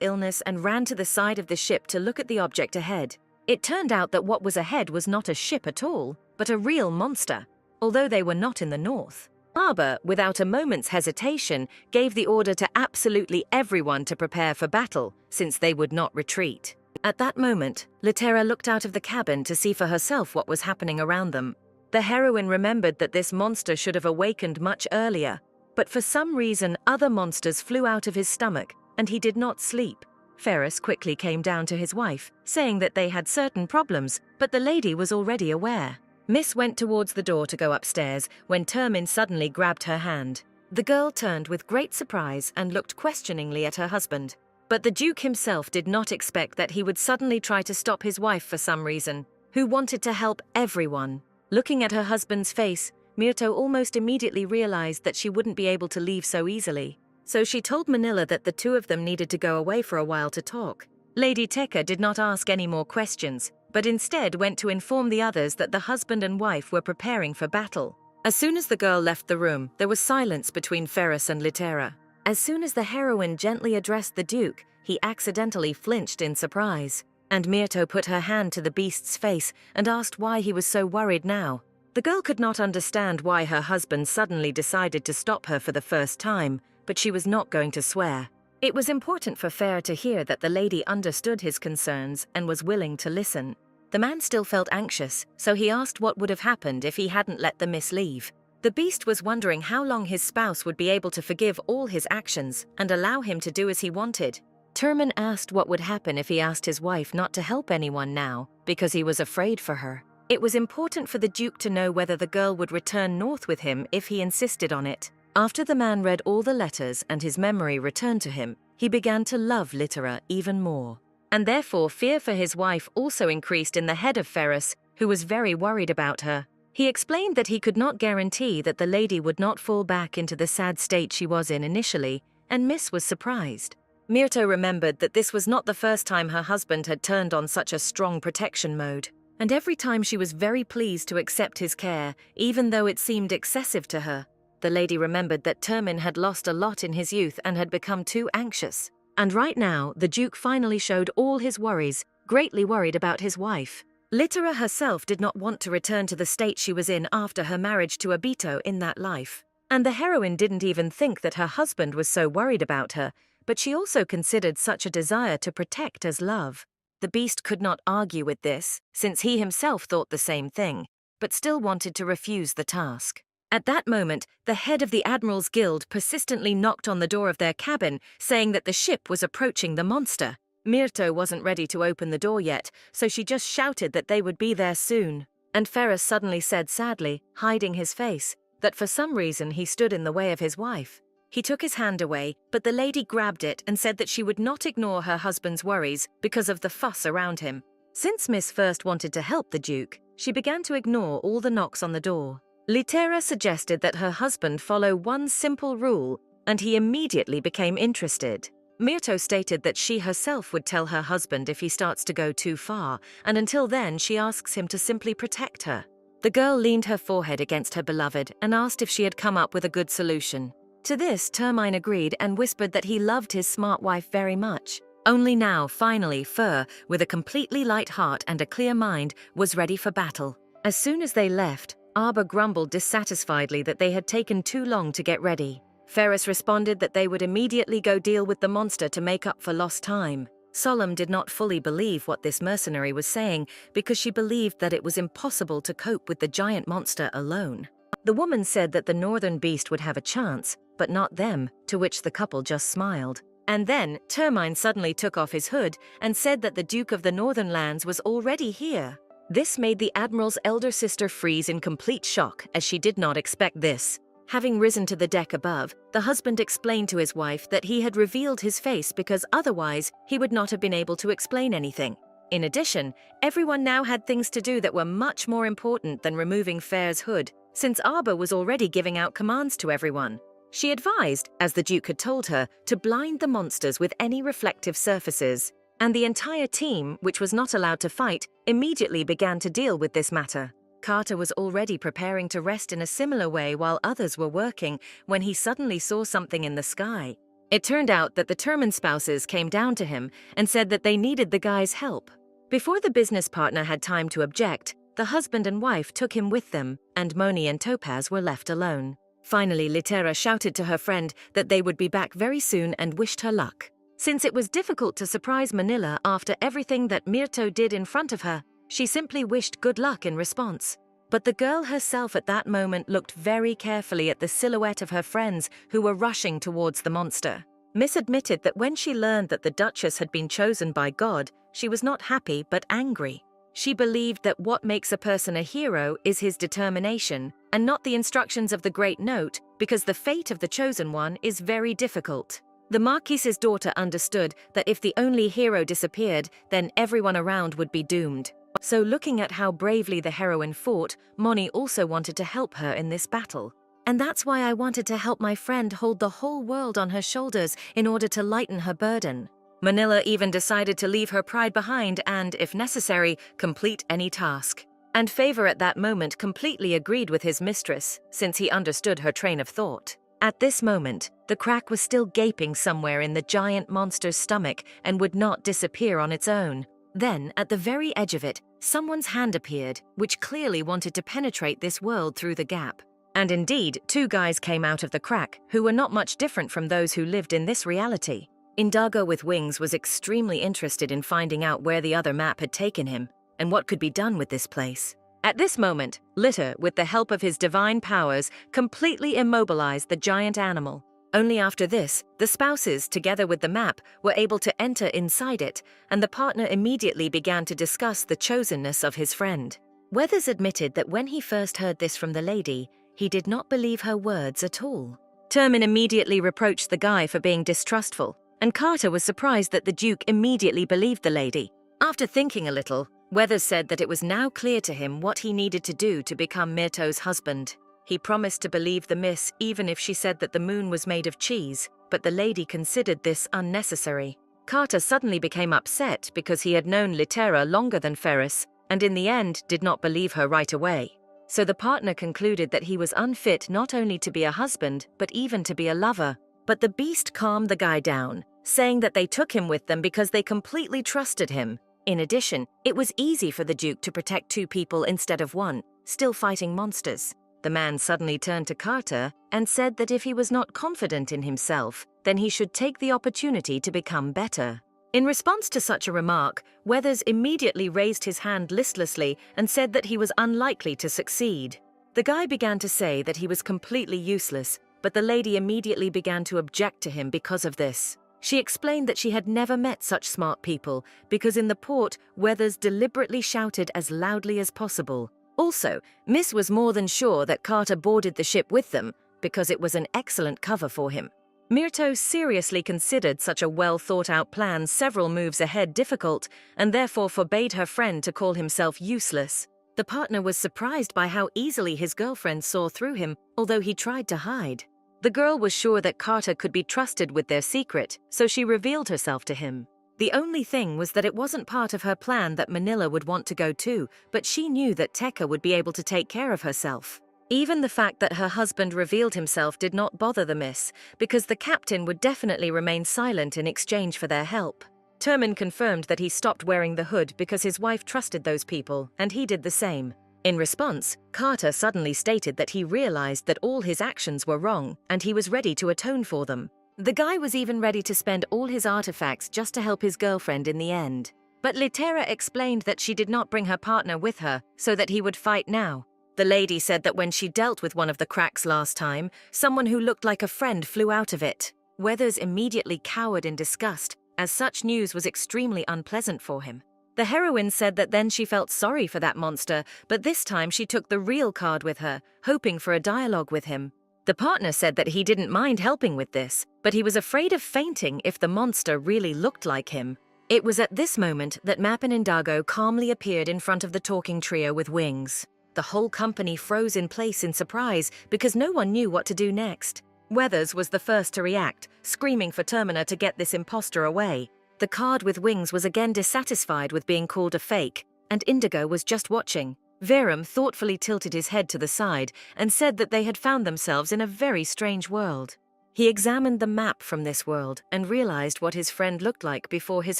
illness and ran to the side of the ship to look at the object ahead. It turned out that what was ahead was not a ship at all, but a real monster, although they were not in the north. Arbor, without a moment's hesitation, gave the order to absolutely everyone to prepare for battle, since they would not retreat. At that moment, Litera looked out of the cabin to see for herself what was happening around them. The heroine remembered that this monster should have awakened much earlier, but for some reason other monsters flew out of his stomach, and he did not sleep. Ferris quickly came down to his wife, saying that they had certain problems, but the lady was already aware. Miss went towards the door to go upstairs when Termin suddenly grabbed her hand. The girl turned with great surprise and looked questioningly at her husband. But the Duke himself did not expect that he would suddenly try to stop his wife for some reason, who wanted to help everyone. Looking at her husband's face, Myrto almost immediately realized that she wouldn't be able to leave so easily. So she told Manila that the two of them needed to go away for a while to talk. Lady Tekka did not ask any more questions, but instead went to inform the others that the husband and wife were preparing for battle. As soon as the girl left the room, there was silence between Ferris and Litera. As soon as the heroine gently addressed the Duke, he accidentally flinched in surprise, and Myrto put her hand to the beast's face and asked why he was so worried now. The girl could not understand why her husband suddenly decided to stop her for the first time, but she was not going to swear. It was important for Fair to hear that the lady understood his concerns and was willing to listen. The man still felt anxious, so he asked what would have happened if he hadn't let the miss leave. The beast was wondering how long his spouse would be able to forgive all his actions and allow him to do as he wanted. Termin asked what would happen if he asked his wife not to help anyone now, because he was afraid for her. It was important for the Duke to know whether the girl would return north with him if he insisted on it. After the man read all the letters and his memory returned to him, he began to love Litera even more. And therefore fear for his wife also increased in the head of Ferris, who was very worried about her. He explained that he could not guarantee that the lady would not fall back into the sad state she was in initially, and Miss was surprised. Myrto remembered that this was not the first time her husband had turned on such a strong protection mode, and every time she was very pleased to accept his care, even though it seemed excessive to her. The lady remembered that Termin had lost a lot in his youth and had become too anxious. And right now, the Duke finally showed all his worries, greatly worried about his wife. Litera herself did not want to return to the state she was in after her marriage to Obito in that life. And the heroine didn't even think that her husband was so worried about her, but she also considered such a desire to protect as love. The beast could not argue with this, since he himself thought the same thing, but still wanted to refuse the task. At that moment, the head of the Admiral's Guild persistently knocked on the door of their cabin, saying that the ship was approaching the monster. Myrto wasn't ready to open the door yet, so she just shouted that they would be there soon. And Ferris suddenly said sadly, hiding his face, that for some reason he stood in the way of his wife. He took his hand away, but the lady grabbed it and said that she would not ignore her husband's worries because of the fuss around him. Since Miss first wanted to help the Duke, she began to ignore all the knocks on the door. Litera suggested that her husband follow one simple rule, and he immediately became interested. Myrto stated that she herself would tell her husband if he starts to go too far, and until then she asks him to simply protect her. The girl leaned her forehead against her beloved and asked if she had come up with a good solution. To this, Termine agreed and whispered that he loved his smart wife very much. Only now, finally, Fur, with a completely light heart and a clear mind, was ready for battle. As soon as they left, Arbor grumbled dissatisfiedly that they had taken too long to get ready. Ferris responded that they would immediately go deal with the monster to make up for lost time. Solemn did not fully believe what this mercenary was saying because she believed that it was impossible to cope with the giant monster alone. The woman said that the northern beast would have a chance, but not them, to which the couple just smiled. And then, Termine suddenly took off his hood and said that the Duke of the Northern Lands was already here. This made the Admiral's elder sister freeze in complete shock, as she did not expect this. Having risen to the deck above, the husband explained to his wife that he had revealed his face because otherwise he would not have been able to explain anything. In addition, everyone now had things to do that were much more important than removing Fair's hood, since Arbor was already giving out commands to everyone. She advised, as the Duke had told her, to blind the monsters with any reflective surfaces, and the entire team, which was not allowed to fight, immediately began to deal with this matter. Carter was already preparing to rest in a similar way while others were working when he suddenly saw something in the sky. It turned out that the Terman spouses came down to him and said that they needed the guy's help. Before the business partner had time to object, the husband and wife took him with them, and Moni and Topaz were left alone. Finally, Litera shouted to her friend that they would be back very soon and wished her luck. Since it was difficult to surprise Manila after everything that Myrto did in front of her, she simply wished good luck in response. But the girl herself at that moment looked very carefully at the silhouette of her friends who were rushing towards the monster. Miss admitted that when she learned that the Duchess had been chosen by God, she was not happy but angry. She believed that what makes a person a hero is his determination, and not the instructions of the Great Note, because the fate of the chosen one is very difficult. The Marquise's daughter understood that if the only hero disappeared, then everyone around would be doomed. So looking at how bravely the heroine fought, Moni also wanted to help her in this battle. And that's why I wanted to help my friend hold the whole world on her shoulders in order to lighten her burden. Manila even decided to leave her pride behind and, if necessary, complete any task. And Favor at that moment completely agreed with his mistress, since he understood her train of thought. At this moment, the crack was still gaping somewhere in the giant monster's stomach and would not disappear on its own. Then, at the very edge of it, someone's hand appeared, which clearly wanted to penetrate this world through the gap. And indeed, two guys came out of the crack who were not much different from those who lived in this reality. Indago with Wings was extremely interested in finding out where the other map had taken him, and what could be done with this place. At this moment, Litter, with the help of his divine powers, completely immobilized the giant animal. Only after this, the spouses, together with the map, were able to enter inside it, and the partner immediately began to discuss the chosenness of his friend. Weathers admitted that when he first heard this from the lady, he did not believe her words at all. Terman immediately reproached the guy for being distrustful, and Carter was surprised that the Duke immediately believed the lady. After thinking a little, Weathers said that it was now clear to him what he needed to do to become Myrto's husband. He promised to believe the miss even if she said that the moon was made of cheese, but the lady considered this unnecessary. Carter suddenly became upset because he had known Litera longer than Ferris, and in the end did not believe her right away. So the partner concluded that he was unfit not only to be a husband, but even to be a lover. But the beast calmed the guy down, saying that they took him with them because they completely trusted him. In addition, it was easy for the Duke to protect two people instead of one, still fighting monsters. The man suddenly turned to Carter and said that if he was not confident in himself, then he should take the opportunity to become better. In response to such a remark, Weathers immediately raised his hand listlessly and said that he was unlikely to succeed. The guy began to say that he was completely useless, but the lady immediately began to object to him because of this. She explained that she had never met such smart people because in the port, Weathers deliberately shouted as loudly as possible. Also, Miss was more than sure that Carter boarded the ship with them because it was an excellent cover for him. Myrto seriously considered such a well-thought-out plan several moves ahead difficult and therefore forbade her friend to call himself useless. The partner was surprised by how easily his girlfriend saw through him, although he tried to hide. The girl was sure that Carter could be trusted with their secret, so she revealed herself to him. The only thing was that it wasn't part of her plan that Manila would want to go too, but she knew that Tekka would be able to take care of herself. Even the fact that her husband revealed himself did not bother the miss, because the captain would definitely remain silent in exchange for their help. Termin confirmed that he stopped wearing the hood because his wife trusted those people, and he did the same. In response, Carter suddenly stated that he realized that all his actions were wrong, and he was ready to atone for them. The guy was even ready to spend all his artifacts just to help his girlfriend in the end. But Litera explained that she did not bring her partner with her, so that he would fight now. The lady said that when she dealt with one of the cracks last time, someone who looked like a friend flew out of it. Weathers immediately cowered in disgust, as such news was extremely unpleasant for him. The heroine said that then she felt sorry for that monster, but this time she took the real card with her, hoping for a dialogue with him. The partner said that he didn't mind helping with this, but he was afraid of fainting if the monster really looked like him. It was at this moment that Map and Indago calmly appeared in front of the talking trio with wings. The whole company froze in place in surprise because no one knew what to do next. Weathers was the first to react, screaming for Termina to get this imposter away. The card with wings was again dissatisfied with being called a fake, and Indigo was just watching. Verum thoughtfully tilted his head to the side and said that they had found themselves in a very strange world. He examined the map from this world and realized what his friend looked like before his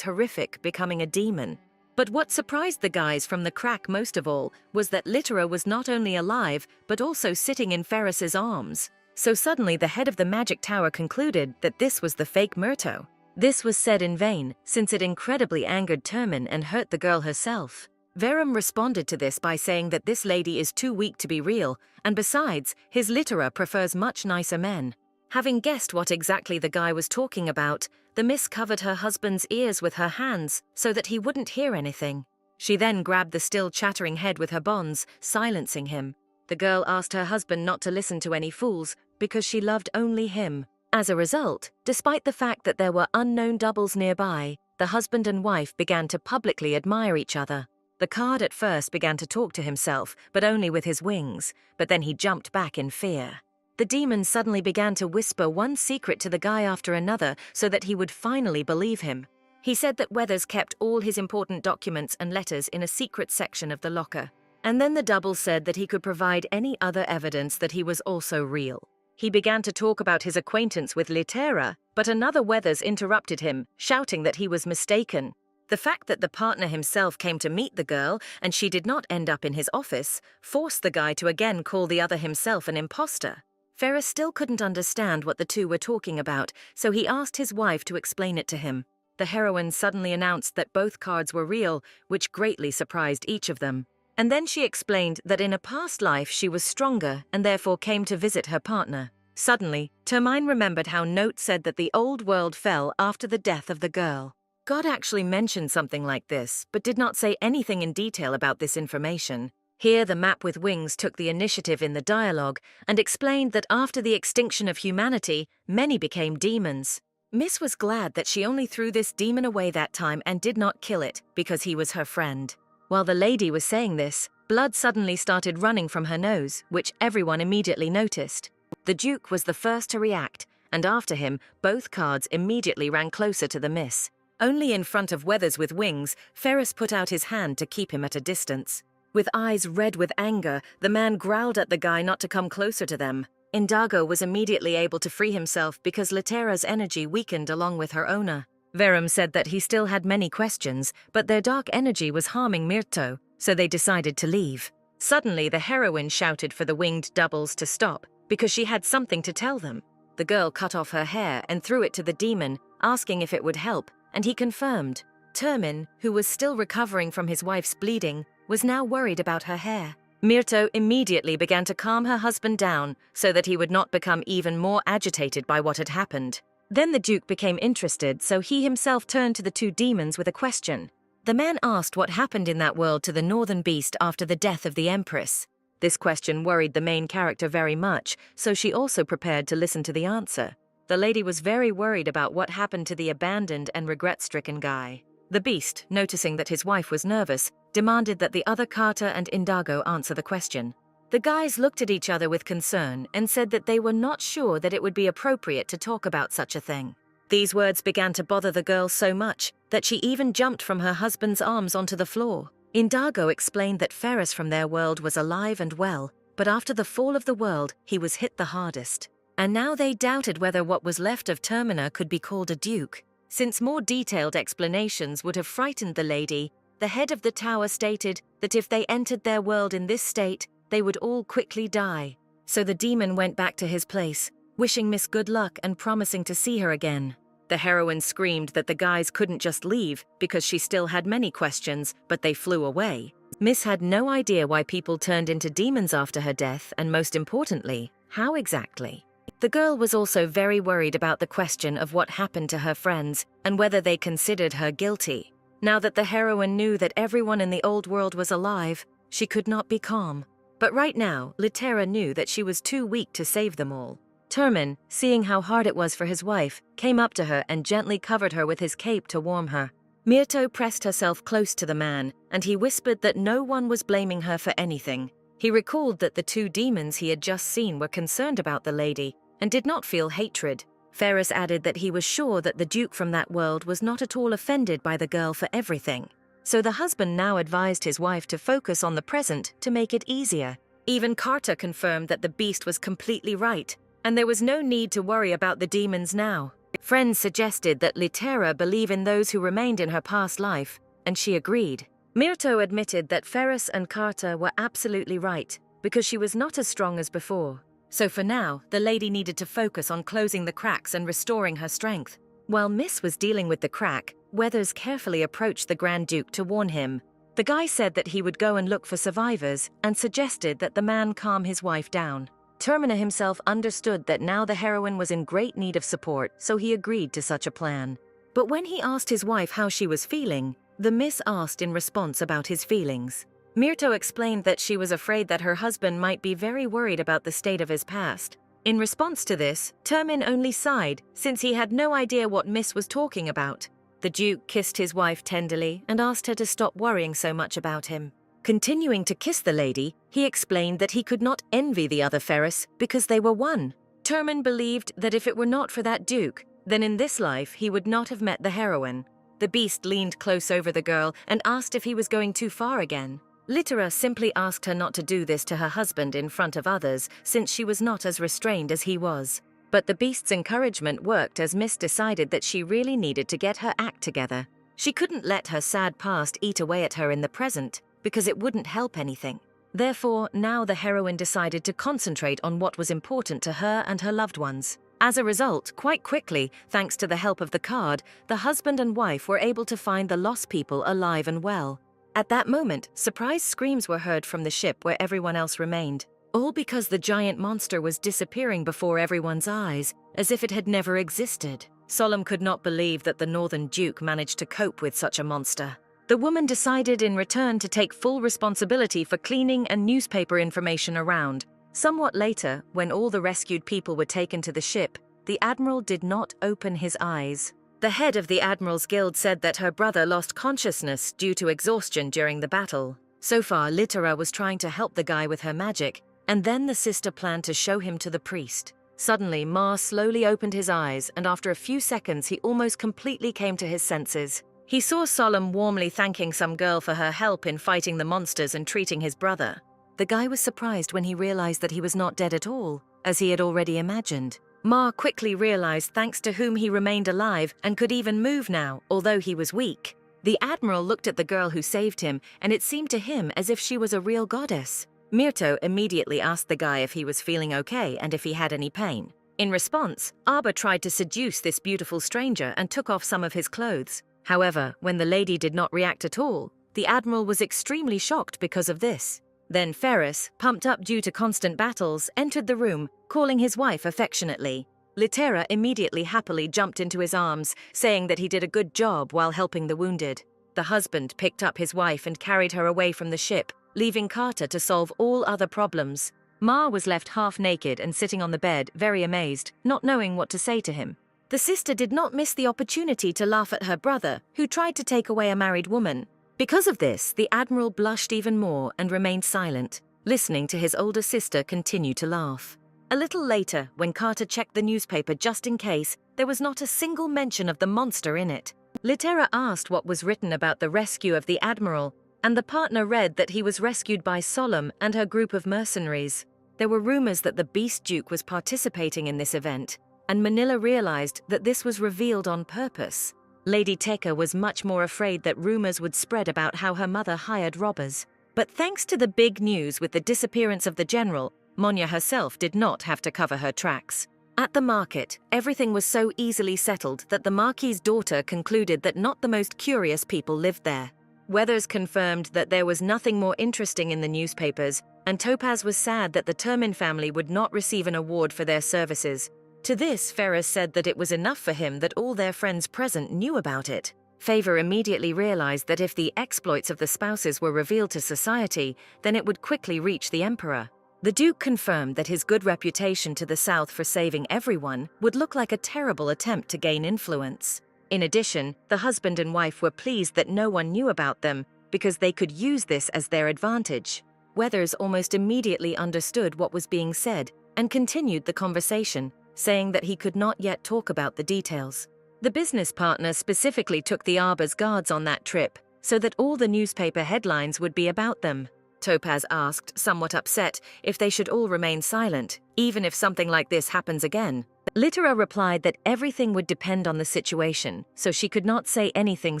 horrific becoming a demon. But what surprised the guys from the crack most of all was that Litera was not only alive, but also sitting in Ferris's arms. So suddenly the head of the magic tower concluded that this was the fake Myrto. This was said in vain, since it incredibly angered Termin and hurt the girl herself. Verum responded to this by saying that this lady is too weak to be real, and besides, his Litera prefers much nicer men. Having guessed what exactly the guy was talking about, the miss covered her husband's ears with her hands so that he wouldn't hear anything. She then grabbed the still chattering head with her bonds, silencing him. The girl asked her husband not to listen to any fools because she loved only him. As a result, despite the fact that there were unknown doubles nearby, the husband and wife began to publicly admire each other. The card at first began to talk to himself, but only with his wings, but then he jumped back in fear. The demon suddenly began to whisper one secret to the guy after another so that he would finally believe him. He said that Weathers kept all his important documents and letters in a secret section of the locker. And then the double said that he could provide any other evidence that he was also real. He began to talk about his acquaintance with Litera, but another Weathers interrupted him, shouting that he was mistaken. The fact that the partner himself came to meet the girl and she did not end up in his office forced the guy to again call the other himself an imposter. Ferris still couldn't understand what the two were talking about, so he asked his wife to explain it to him. The heroine suddenly announced that both cards were real, which greatly surprised each of them. And then she explained that in a past life she was stronger and therefore came to visit her partner. Suddenly, Termine remembered how Note said that the old world fell after the death of the girl. God actually mentioned something like this, but did not say anything in detail about this information. Here the map with wings took the initiative in the dialogue and explained that after the extinction of humanity, many became demons. Miss was glad that she only threw this demon away that time and did not kill it because he was her friend. While the lady was saying this, blood suddenly started running from her nose, which everyone immediately noticed. The Duke was the first to react, and after him, both cards immediately ran closer to the miss. Only in front of Weathers with wings, Ferris put out his hand to keep him at a distance. With eyes red with anger, the man growled at the guy not to come closer to them. Indago was immediately able to free himself because Litera's energy weakened along with her owner. Verum said that he still had many questions, but their dark energy was harming Myrto, so they decided to leave. Suddenly, the heroine shouted for the winged doubles to stop, because she had something to tell them. The girl cut off her hair and threw it to the demon, asking if it would help, and he confirmed. Termin, who was still recovering from his wife's bleeding, was now worried about her hair. Myrto immediately began to calm her husband down so that he would not become even more agitated by what had happened. Then the Duke became interested, so he himself turned to the two demons with a question. The man asked what happened in that world to the Northern Beast after the death of the Empress. This question worried the main character very much, so she also prepared to listen to the answer. The lady was very worried about what happened to the abandoned and regret-stricken guy. The Beast, noticing that his wife was nervous, demanded that the other Carter and Indago answer the question. The guys looked at each other with concern and said that they were not sure that it would be appropriate to talk about such a thing. These words began to bother the girl so much that she even jumped from her husband's arms onto the floor. Indigo explained that Ferris from their world was alive and well, but after the fall of the world, he was hit the hardest. And now they doubted whether what was left of Termina could be called a duke. Since more detailed explanations would have frightened the lady, the head of the tower stated that if they entered their world in this state, they would all quickly die. So the demon went back to his place, wishing Miss good luck and promising to see her again. The heroine screamed that the guys couldn't just leave because she still had many questions, but they flew away. Miss had no idea why people turned into demons after her death, and most importantly, how exactly. The girl was also very worried about the question of what happened to her friends and whether they considered her guilty. Now that the heroine knew that everyone in the old world was alive, she could not be calm. But right now, Litera knew that she was too weak to save them all. Termin, seeing how hard it was for his wife, came up to her and gently covered her with his cape to warm her. Myrto pressed herself close to the man, and he whispered that no one was blaming her for anything. He recalled that the two demons he had just seen were concerned about the lady and did not feel hatred. Ferris added that he was sure that the Duke from that world was not at all offended by the girl for everything. So the husband now advised his wife to focus on the present to make it easier. Even Carter confirmed that the beast was completely right, and there was no need to worry about the demons now. Friends suggested that Litera believe in those who remained in her past life, and she agreed. Myrto admitted that Ferris and Carter were absolutely right, because she was not as strong as before. So for now, the lady needed to focus on closing the cracks and restoring her strength. While Miss was dealing with the crack, Weathers carefully approached the Grand Duke to warn him. The guy said that he would go and look for survivors and suggested that the man calm his wife down. Termina himself understood that now the heroine was in great need of support, so he agreed to such a plan. But when he asked his wife how she was feeling, the Miss asked in response about his feelings. Myrto explained that she was afraid that her husband might be very worried about the state of his past. In response to this, Termin only sighed, since he had no idea what Miss was talking about. The Duke kissed his wife tenderly and asked her to stop worrying so much about him. Continuing to kiss the lady, he explained that he could not envy the other Ferris because they were one. Termin believed that if it were not for that Duke, then in this life he would not have met the heroine. The beast leaned close over the girl and asked if he was going too far again. Litera simply asked her not to do this to her husband in front of others, since she was not as restrained as he was. But the beast's encouragement worked as Miss decided that she really needed to get her act together. She couldn't let her sad past eat away at her in the present, because it wouldn't help anything. Therefore, now the heroine decided to concentrate on what was important to her and her loved ones. As a result, quite quickly, thanks to the help of the card, the husband and wife were able to find the lost people alive and well. At that moment, surprised screams were heard from the ship where everyone else remained. All because the giant monster was disappearing before everyone's eyes, as if it had never existed. Solemn could not believe that the Northern Duke managed to cope with such a monster. The woman decided in return to take full responsibility for cleaning and newspaper information around. Somewhat later, when all the rescued people were taken to the ship, the Admiral did not open his eyes. The head of the Admiral's Guild said that her brother lost consciousness due to exhaustion during the battle. So far, Litera was trying to help the guy with her magic, and then the sister planned to show him to the priest. Suddenly, Ma slowly opened his eyes, and after a few seconds, he almost completely came to his senses. He saw Solemn warmly thanking some girl for her help in fighting the monsters and treating his brother. The guy was surprised when he realized that he was not dead at all, as he had already imagined. Ma quickly realized thanks to whom he remained alive and could even move now, although he was weak. The Admiral looked at the girl who saved him, and it seemed to him as if she was a real goddess. Myrto immediately asked the guy if he was feeling okay and if he had any pain. In response, Abba tried to seduce this beautiful stranger and took off some of his clothes. However, when the lady did not react at all, the Admiral was extremely shocked because of this. Then Ferris, pumped up due to constant battles, entered the room, calling his wife affectionately. Litera immediately happily jumped into his arms, saying that he did a good job while helping the wounded. The husband picked up his wife and carried her away from the ship, leaving Carter to solve all other problems. Ma was left half naked and sitting on the bed, very amazed, not knowing what to say to him. The sister did not miss the opportunity to laugh at her brother, who tried to take away a married woman. Because of this, the Admiral blushed even more and remained silent, listening to his older sister continue to laugh. A little later, when Carter checked the newspaper just in case, there was not a single mention of the monster in it. Litera asked what was written about the rescue of the admiral, and the partner read that he was rescued by Solemn and her group of mercenaries. There were rumors that the Beast Duke was participating in this event, and Manila realized that this was revealed on purpose. Lady Teka was much more afraid that rumors would spread about how her mother hired robbers. But thanks to the big news with the disappearance of the general, Monya herself did not have to cover her tracks. At the market, everything was so easily settled that the Marquis's daughter concluded that not the most curious people lived there. Weathers confirmed that there was nothing more interesting in the newspapers, and Topaz was sad that the Termin family would not receive an award for their services. To this, Ferris said that it was enough for him that all their friends present knew about it. Favor immediately realized that if the exploits of the spouses were revealed to society, then it would quickly reach the Emperor. The Duke confirmed that his good reputation to the south for saving everyone would look like a terrible attempt to gain influence. In addition, the husband and wife were pleased that no one knew about them because they could use this as their advantage. Weathers almost immediately understood what was being said and continued the conversation, saying that he could not yet talk about the details. The business partner specifically took the Arbor's guards on that trip so that all the newspaper headlines would be about them. Topaz asked, somewhat upset, if they should all remain silent, even if something like this happens again. Litera replied that everything would depend on the situation, so she could not say anything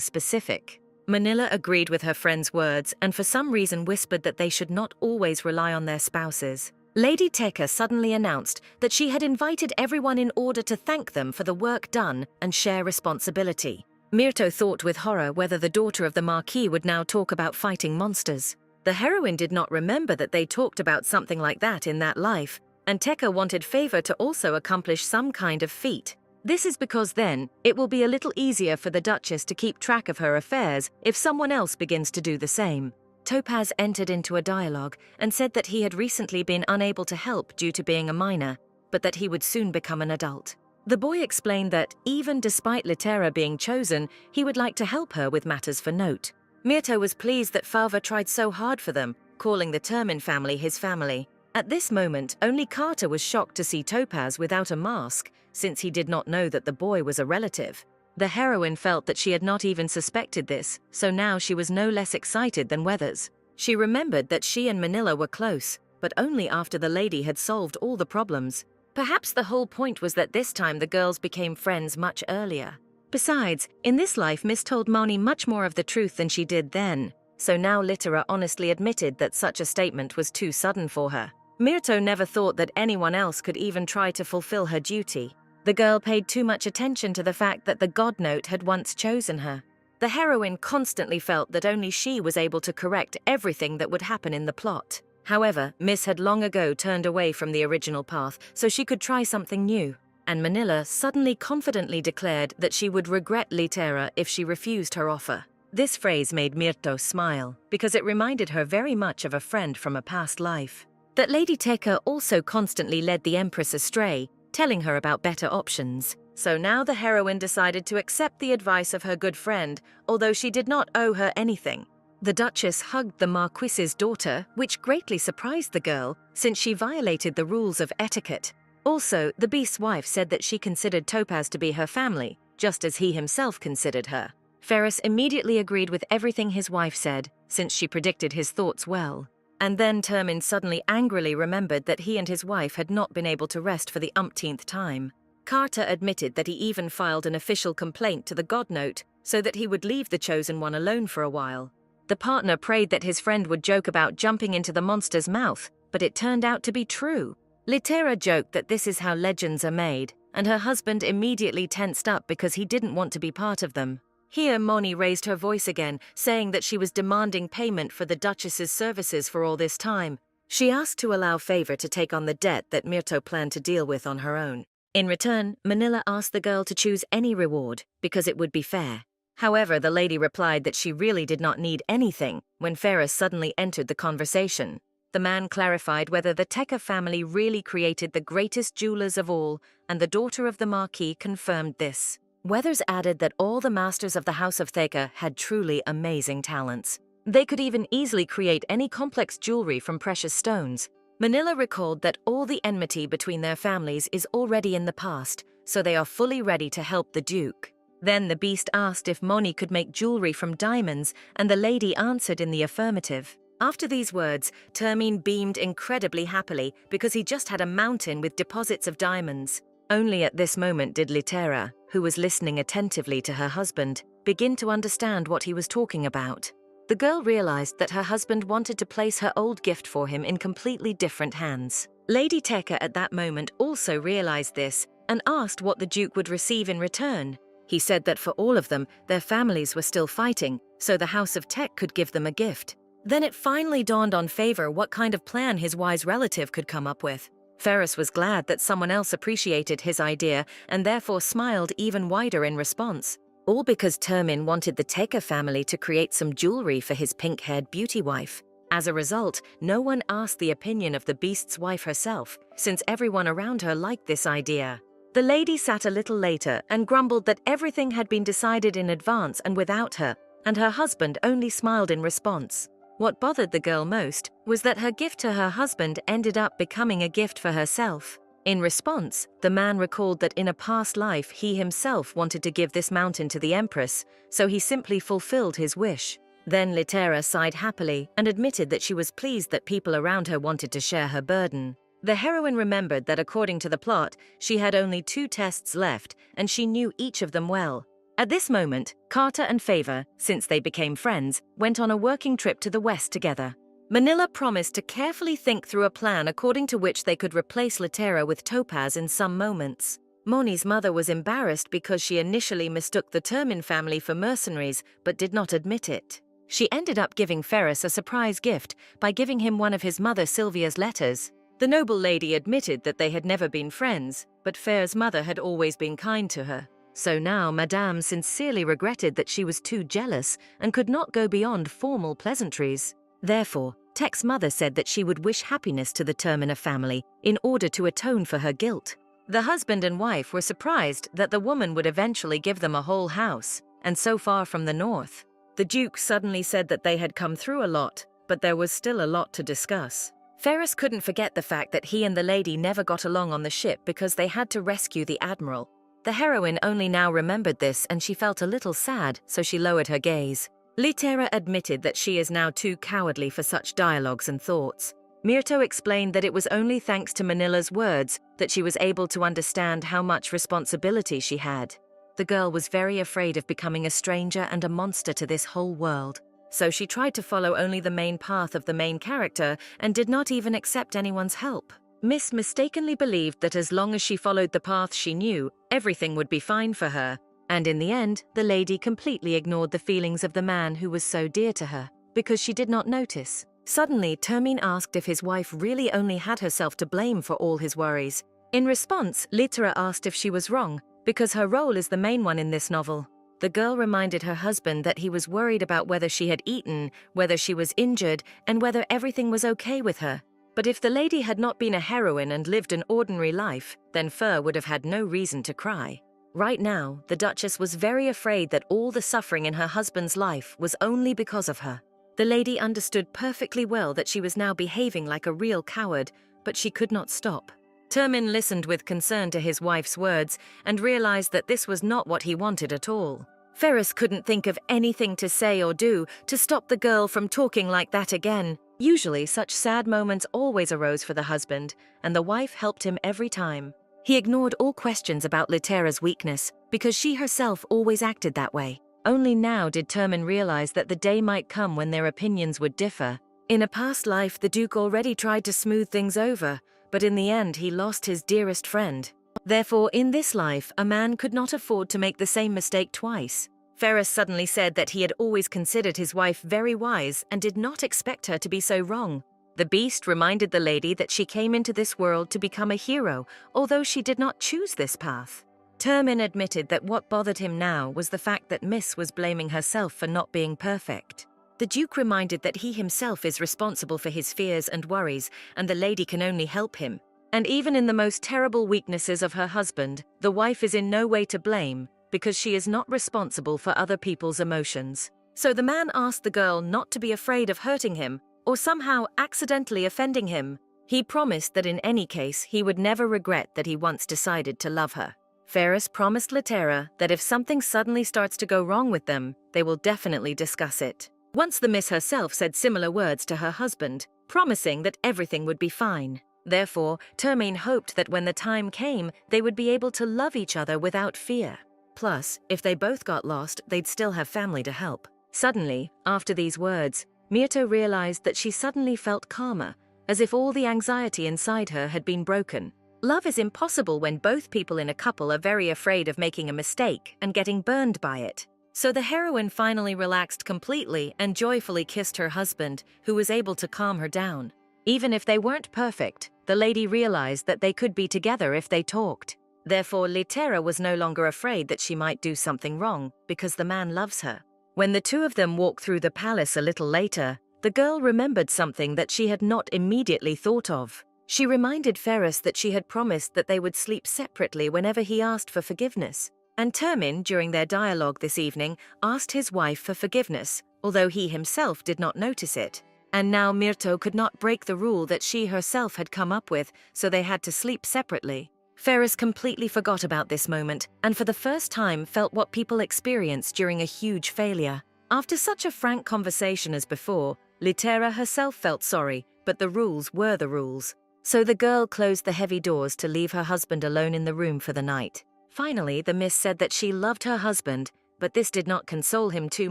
specific. Manila agreed with her friend's words and for some reason whispered that they should not always rely on their spouses. Lady Teka suddenly announced that she had invited everyone in order to thank them for the work done and share responsibility. Myrto thought with horror whether the daughter of the Marquis would now talk about fighting monsters. The heroine did not remember that they talked about something like that in that life, and Teka wanted Favor to also accomplish some kind of feat. This is because then it will be a little easier for the Duchess to keep track of her affairs if someone else begins to do the same. Topaz entered into a dialogue and said that he had recently been unable to help due to being a minor, but that he would soon become an adult. The boy explained that, even despite Litera being chosen, he would like to help her with matters for note. Myrto was pleased that Favor tried so hard for them, calling the Termin family his family. At this moment, only Carter was shocked to see Topaz without a mask, since he did not know that the boy was a relative. The heroine felt that she had not even suspected this, so now she was no less excited than Weathers. She remembered that she and Manila were close, but only after the lady had solved all the problems. Perhaps the whole point was that this time the girls became friends much earlier. Besides, in this life Miss told Moni much more of the truth than she did then, so now Litera honestly admitted that such a statement was too sudden for her. Myrto never thought that anyone else could even try to fulfill her duty. The girl paid too much attention to the fact that the God Note had once chosen her. The heroine constantly felt that only she was able to correct everything that would happen in the plot. However, Miss had long ago turned away from the original path so she could try something new. And Manila suddenly confidently declared that she would regret Litera if she refused her offer. This phrase made Myrto smile, because it reminded her very much of a friend from a past life. That Lady Teka also constantly led the Empress astray, telling her about better options. So now the heroine decided to accept the advice of her good friend, although she did not owe her anything. The Duchess hugged the Marquis's daughter, which greatly surprised the girl, since she violated the rules of etiquette. Also, the Beast's wife said that she considered Topaz to be her family, just as he himself considered her. Ferris immediately agreed with everything his wife said, since she predicted his thoughts well. And then Termin suddenly angrily remembered that he and his wife had not been able to rest for the umpteenth time. Carter admitted that he even filed an official complaint to the God Note so that he would leave the chosen one alone for a while. The partner prayed that his friend would joke about jumping into the monster's mouth, but it turned out to be true. Litera joked that this is how legends are made, and her husband immediately tensed up because he didn't want to be part of them. Here Moni raised her voice again, saying that she was demanding payment for the Duchess's services for all this time. She asked to allow Favor to take on the debt that Myrto planned to deal with on her own. In return, Manila asked the girl to choose any reward, because it would be fair. However, the lady replied that she really did not need anything when Ferris suddenly entered the conversation. The man clarified whether the Teka family really created the greatest jewelers of all, and the daughter of the Marquis confirmed this. Weathers added that all the masters of the House of Theka had truly amazing talents. They could even easily create any complex jewelry from precious stones. Manila recalled that all the enmity between their families is already in the past, so they are fully ready to help the Duke. Then the beast asked if Moni could make jewelry from diamonds, and the lady answered in the affirmative. After these words, Termin beamed incredibly happily because he just had a mountain with deposits of diamonds. Only at this moment did Litera, who was listening attentively to her husband, begin to understand what he was talking about. The girl realized that her husband wanted to place her old gift for him in completely different hands. Lady Tekka at that moment also realized this and asked what the Duke would receive in return. He said that for all of them, their families were still fighting, so the House of Tek could give them a gift. Then it finally dawned on Favor what kind of plan his wise relative could come up with. Ferris was glad that someone else appreciated his idea and therefore smiled even wider in response. All because Termin wanted the Tekka family to create some jewelry for his pink-haired beauty wife. As a result, no one asked the opinion of the beast's wife herself, since everyone around her liked this idea. The lady sat a little later and grumbled that everything had been decided in advance and without her, and her husband only smiled in response. What bothered the girl most was that her gift to her husband ended up becoming a gift for herself. In response, the man recalled that in a past life he himself wanted to give this mountain to the Empress, so he simply fulfilled his wish. Then Litera sighed happily and admitted that she was pleased that people around her wanted to share her burden. The heroine remembered that according to the plot, she had only 2 tests left, and she knew each of them well. At this moment, Carter and Favor, since they became friends, went on a working trip to the west together. Manila promised to carefully think through a plan according to which they could replace Litera with Topaz in some moments. Moni's mother was embarrassed because she initially mistook the Termin family for mercenaries but did not admit it. She ended up giving Ferris a surprise gift by giving him one of his mother Sylvia's letters. The noble lady admitted that they had never been friends, but Fair's mother had always been kind to her. So now Madame sincerely regretted that she was too jealous and could not go beyond formal pleasantries. Therefore, Tek's mother said that she would wish happiness to the Termina family in order to atone for her guilt. The husband and wife were surprised that the woman would eventually give them a whole house, and so far from the north. The Duke suddenly said that they had come through a lot, but there was still a lot to discuss. Ferris couldn't forget the fact that he and the lady never got along on the ship because they had to rescue the Admiral. The heroine only now remembered this and she felt a little sad, so she lowered her gaze. Litera admitted that she is now too cowardly for such dialogues and thoughts. Mirto explained that it was only thanks to Manila's words that she was able to understand how much responsibility she had. The girl was very afraid of becoming a stranger and a monster to this whole world, so she tried to follow only the main path of the main character and did not even accept anyone's help. Miss mistakenly believed that as long as she followed the path she knew, everything would be fine for her. And in the end, the lady completely ignored the feelings of the man who was so dear to her, because she did not notice. Suddenly, Termin asked if his wife really only had herself to blame for all his worries. In response, Litera asked if she was wrong, because her role is the main one in this novel. The girl reminded her husband that he was worried about whether she had eaten, whether she was injured, and whether everything was okay with her. But if the lady had not been a heroine and lived an ordinary life, then Fur would have had no reason to cry. Right now, the Duchess was very afraid that all the suffering in her husband's life was only because of her. The lady understood perfectly well that she was now behaving like a real coward, but she could not stop. Termin listened with concern to his wife's words and realized that this was not what he wanted at all. Ferris couldn't think of anything to say or do to stop the girl from talking like that again. Usually, such sad moments always arose for the husband, and the wife helped him every time. He ignored all questions about Litera's weakness, because she herself always acted that way. Only now did Termin realize that the day might come when their opinions would differ. In a past life, the Duke already tried to smooth things over, but in the end he lost his dearest friend. Therefore, in this life, a man could not afford to make the same mistake twice. Ferris suddenly said that he had always considered his wife very wise and did not expect her to be so wrong. The beast reminded the lady that she came into this world to become a hero, although she did not choose this path. Termin admitted that what bothered him now was the fact that Miss was blaming herself for not being perfect. The Duke reminded that he himself is responsible for his fears and worries, and the lady can only help him. And even in the most terrible weaknesses of her husband, the wife is in no way to blame, because she is not responsible for other people's emotions. So the man asked the girl not to be afraid of hurting him, or somehow accidentally offending him. He promised that in any case he would never regret that he once decided to love her. Ferris promised Litera that if something suddenly starts to go wrong with them, they will definitely discuss it. Once the miss herself said similar words to her husband, promising that everything would be fine. Therefore, Termaine hoped that when the time came, they would be able to love each other without fear. Plus, if they both got lost, they'd still have family to help. Suddenly, after these words, Myrto realized that she suddenly felt calmer, as if all the anxiety inside her had been broken. Love is impossible when both people in a couple are very afraid of making a mistake and getting burned by it. So the heroine finally relaxed completely and joyfully kissed her husband, who was able to calm her down. Even if they weren't perfect, the lady realized that they could be together if they talked. Therefore, Litera was no longer afraid that she might do something wrong, because the man loves her. When the two of them walked through the palace a little later, the girl remembered something that she had not immediately thought of. She reminded Ferris that she had promised that they would sleep separately whenever he asked for forgiveness. And Termaine, during their dialogue this evening, asked his wife for forgiveness, although he himself did not notice it. And now Myrto could not break the rule that she herself had come up with, so they had to sleep separately. Ferris completely forgot about this moment, and for the first time felt what people experience during a huge failure. After such a frank conversation as before, Litera herself felt sorry, but the rules were the rules. So the girl closed the heavy doors to leave her husband alone in the room for the night. Finally, the miss said that she loved her husband, but this did not console him too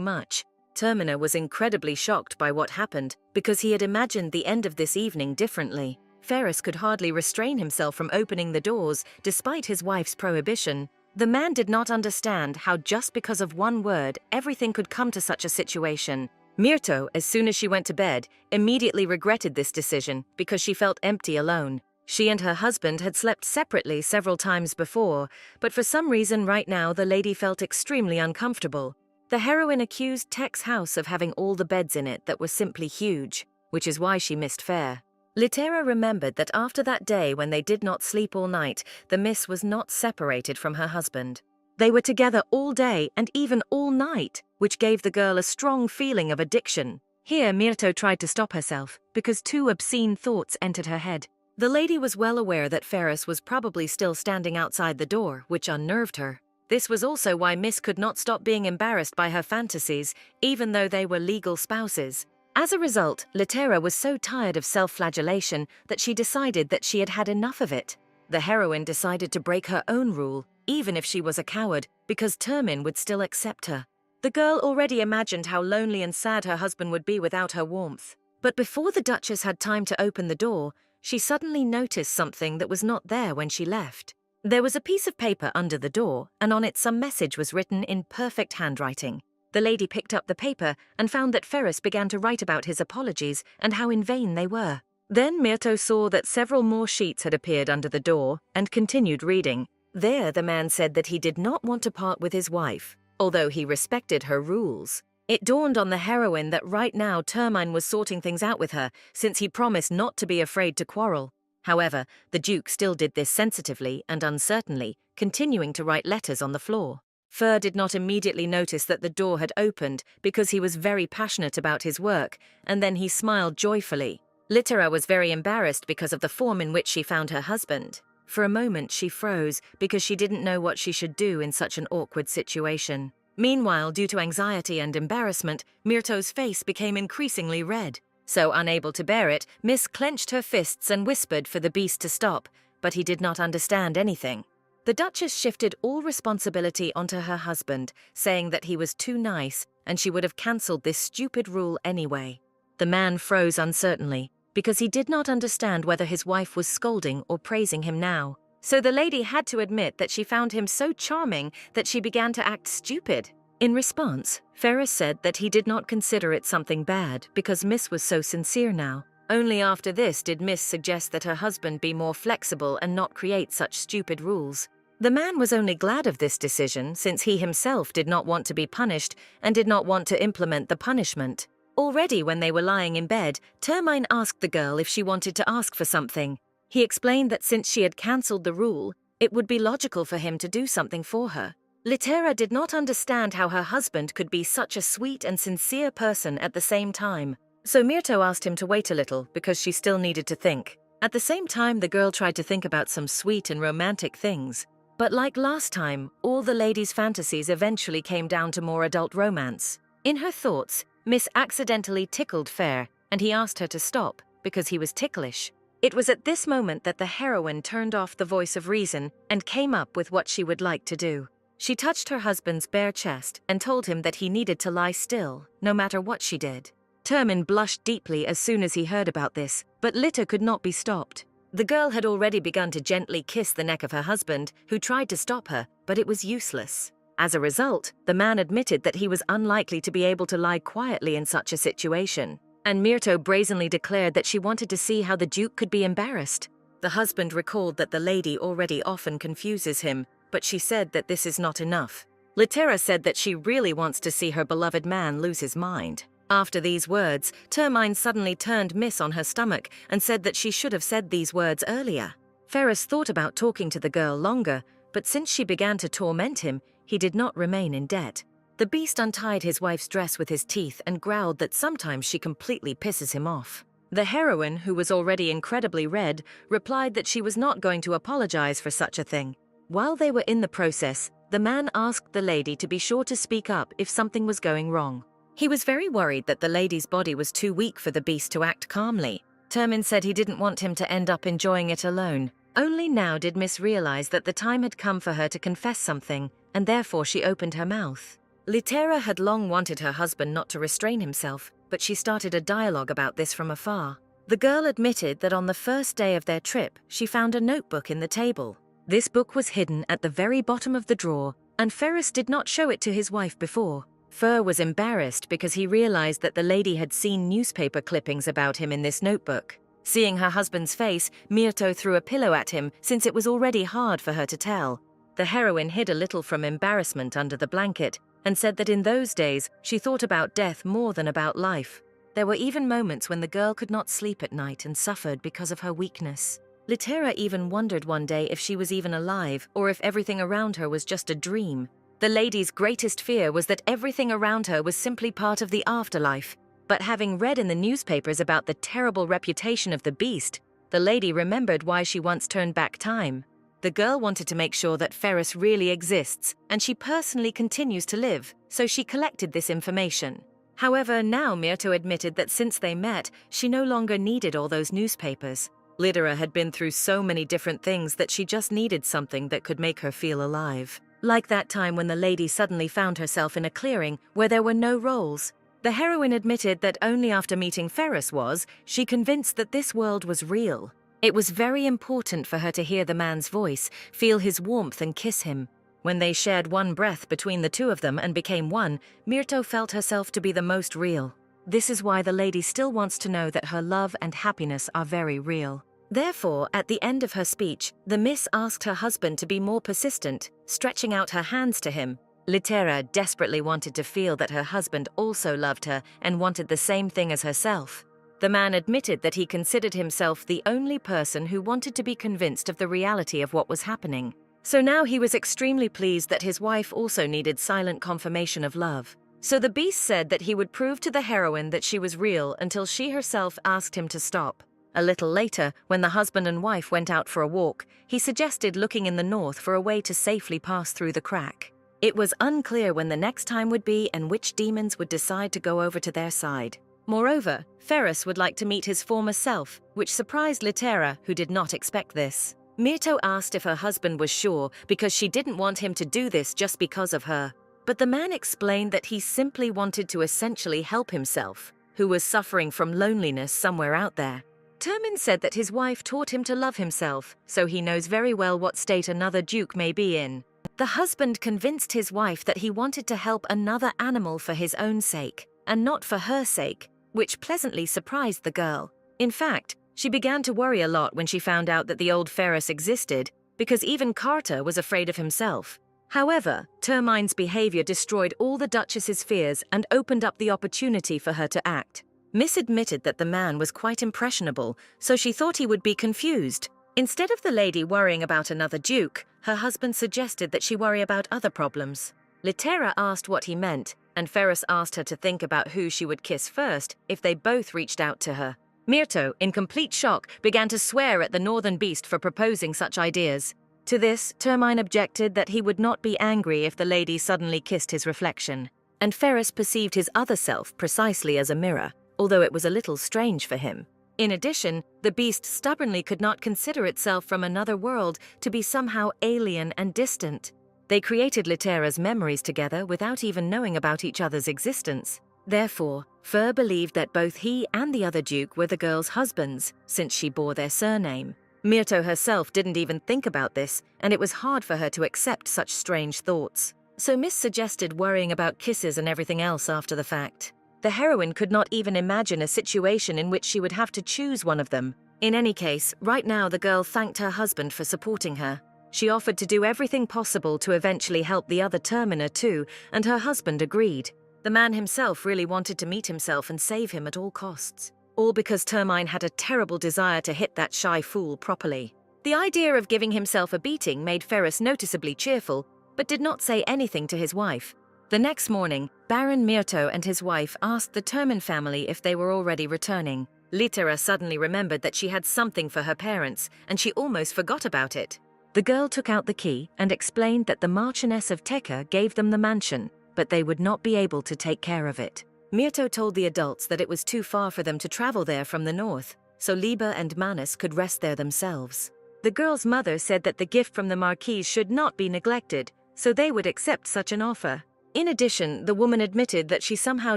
much. Termina was incredibly shocked by what happened, because he had imagined the end of this evening differently. Ferris could hardly restrain himself from opening the doors, despite his wife's prohibition. The man did not understand how just because of one word, everything could come to such a situation. Myrto, as soon as she went to bed, immediately regretted this decision because she felt empty alone. She and her husband had slept separately several times before, but for some reason right now the lady felt extremely uncomfortable. The heroine accused Tech's house of having all the beds in it that were simply huge, which is why she missed Fair. Litera remembered that after that day when they did not sleep all night, the miss was not separated from her husband. They were together all day and even all night, which gave the girl a strong feeling of addiction. Here Myrto tried to stop herself, because two obscene thoughts entered her head. The lady was well aware that Ferris was probably still standing outside the door, which unnerved her. This was also why Miss could not stop being embarrassed by her fantasies, even though they were legal spouses. As a result, Litera was so tired of self-flagellation that she decided that she had had enough of it. The heroine decided to break her own rule, even if she was a coward, because Termaine would still accept her. The girl already imagined how lonely and sad her husband would be without her warmth. But before the Duchess had time to open the door, she suddenly noticed something that was not there when she left. There was a piece of paper under the door, and on it some message was written in perfect handwriting. The lady picked up the paper and found that Ferris began to write about his apologies and how in vain they were. Then Myrto saw that several more sheets had appeared under the door and continued reading. There the man said that he did not want to part with his wife, although he respected her rules. It dawned on the heroine that right now Termaine was sorting things out with her, since he promised not to be afraid to quarrel. However, the Duke still did this sensitively and uncertainly, continuing to write letters on the floor. Fur did not immediately notice that the door had opened because he was very passionate about his work, and then he smiled joyfully. Litera was very embarrassed because of the form in which she found her husband. For a moment she froze because she didn't know what she should do in such an awkward situation. Meanwhile, due to anxiety and embarrassment, Myrto's face became increasingly red. So, unable to bear it, Miss clenched her fists and whispered for the beast to stop, but he did not understand anything. The Duchess shifted all responsibility onto her husband, saying that he was too nice and she would have cancelled this stupid rule anyway. The man froze uncertainly, because he did not understand whether his wife was scolding or praising him now. So the lady had to admit that she found him so charming that she began to act stupid. In response, Ferris said that he did not consider it something bad because Miss was so sincere now. Only after this did Miss suggest that her husband be more flexible and not create such stupid rules. The man was only glad of this decision since he himself did not want to be punished and did not want to implement the punishment. Already when they were lying in bed, Termaine asked the girl if she wanted to ask for something. He explained that since she had cancelled the rule, it would be logical for him to do something for her. Litera did not understand how her husband could be such a sweet and sincere person at the same time. So Myrto asked him to wait a little because she still needed to think. At the same time, the girl tried to think about some sweet and romantic things. But like last time, all the lady's fantasies eventually came down to more adult romance. In her thoughts, Miss accidentally tickled Fair, and he asked her to stop because he was ticklish. It was at this moment that the heroine turned off the voice of reason and came up with what she would like to do. She touched her husband's bare chest and told him that he needed to lie still, no matter what she did. Termin blushed deeply as soon as he heard about this, but Litter could not be stopped. The girl had already begun to gently kiss the neck of her husband, who tried to stop her, but it was useless. As a result, the man admitted that he was unlikely to be able to lie quietly in such a situation, and Myrto brazenly declared that she wanted to see how the Duke could be embarrassed. The husband recalled that the lady already often confuses him, but she said that this is not enough. Littera said that she really wants to see her beloved man lose his mind. After these words, Termine suddenly turned miss on her stomach and said that she should have said these words earlier. Ferris thought about talking to the girl longer, but since she began to torment him, he did not remain in debt. The beast untied his wife's dress with his teeth and growled that sometimes she completely pisses him off. The heroine, who was already incredibly red, replied that she was not going to apologize for such a thing. While they were in the process, the man asked the lady to be sure to speak up if something was going wrong. He was very worried that the lady's body was too weak for the beast to act calmly. Termin said he didn't want him to end up enjoying it alone. Only now did Miss realize that the time had come for her to confess something, and therefore she opened her mouth. Littera had long wanted her husband not to restrain himself, but she started a dialogue about this from afar. The girl admitted that on the first day of their trip, she found a notebook in the table. This book was hidden at the very bottom of the drawer, and Ferris did not show it to his wife before. Fur was embarrassed because he realized that the lady had seen newspaper clippings about him in this notebook. Seeing her husband's face, Myrto threw a pillow at him since it was already hard for her to tell. The heroine hid a little from embarrassment under the blanket and said that in those days she thought about death more than about life. There were even moments when the girl could not sleep at night and suffered because of her weakness. Littera even wondered one day if she was even alive or if everything around her was just a dream. The lady's greatest fear was that everything around her was simply part of the afterlife. But having read in the newspapers about the terrible reputation of the beast, the lady remembered why she once turned back time. The girl wanted to make sure that Ferris really exists, and she personally continues to live, so she collected this information. However, now Myrto admitted that since they met, she no longer needed all those newspapers. Littera had been through so many different things that she just needed something that could make her feel alive. Like that time when the lady suddenly found herself in a clearing where there were no rolls. The heroine admitted that only after meeting Ferris was she convinced that this world was real. It was very important for her to hear the man's voice, feel his warmth and kiss him. When they shared one breath between the two of them and became one, Myrto felt herself to be the most real. This is why the lady still wants to know that her love and happiness are very real. Therefore, at the end of her speech, the miss asked her husband to be more persistent, stretching out her hands to him. Littera desperately wanted to feel that her husband also loved her and wanted the same thing as herself. The man admitted that he considered himself the only person who wanted to be convinced of the reality of what was happening. So now he was extremely pleased that his wife also needed silent confirmation of love. So the beast said that he would prove to the heroine that she was real until she herself asked him to stop. A little later, when the husband and wife went out for a walk, he suggested looking in the north for a way to safely pass through the crack. It was unclear when the next time would be and which demons would decide to go over to their side. Moreover, Ferris would like to meet his former self, which surprised Littera, who did not expect this. Myrto asked if her husband was sure because she didn't want him to do this just because of her. But the man explained that he simply wanted to essentially help himself, who was suffering from loneliness somewhere out there. Termin said that his wife taught him to love himself, so he knows very well what state another duke may be in. The husband convinced his wife that he wanted to help another animal for his own sake, and not for her sake, which pleasantly surprised the girl. In fact, she began to worry a lot when she found out that the old Ferris existed, because even Carter was afraid of himself. However, Termine's behavior destroyed all the Duchess's fears and opened up the opportunity for her to act. Miss admitted that the man was quite impressionable, so she thought he would be confused. Instead of the lady worrying about another duke, her husband suggested that she worry about other problems. Littera asked what he meant, and Ferris asked her to think about who she would kiss first if they both reached out to her. Myrto, in complete shock, began to swear at the northern beast for proposing such ideas. To this, Termine objected that he would not be angry if the lady suddenly kissed his reflection, and Ferris perceived his other self precisely as a mirror, although it was a little strange for him. In addition, the beast stubbornly could not consider itself from another world to be somehow alien and distant. They created Litera's memories together without even knowing about each other's existence. Therefore, Fer believed that both he and the other duke were the girl's husbands, since she bore their surname. Myrto herself didn't even think about this, and it was hard for her to accept such strange thoughts. So Miss suggested worrying about kisses and everything else after the fact. The heroine could not even imagine a situation in which she would have to choose one of them. In any case, right now the girl thanked her husband for supporting her. She offered to do everything possible to eventually help the other Terminer too, and her husband agreed. The man himself really wanted to meet himself and save him at all costs. All because Termine had a terrible desire to hit that shy fool properly. The idea of giving himself a beating made Ferris noticeably cheerful, but did not say anything to his wife. The next morning, Baron Myrto and his wife asked the Termin family if they were already returning. Litera suddenly remembered that she had something for her parents, and she almost forgot about it. The girl took out the key and explained that the Marchioness of Tekka gave them the mansion, but they would not be able to take care of it. Myrto told the adults that it was too far for them to travel there from the north, so Liber and Manus could rest there themselves. The girl's mother said that the gift from the Marquise should not be neglected, so they would accept such an offer. In addition, the woman admitted that she somehow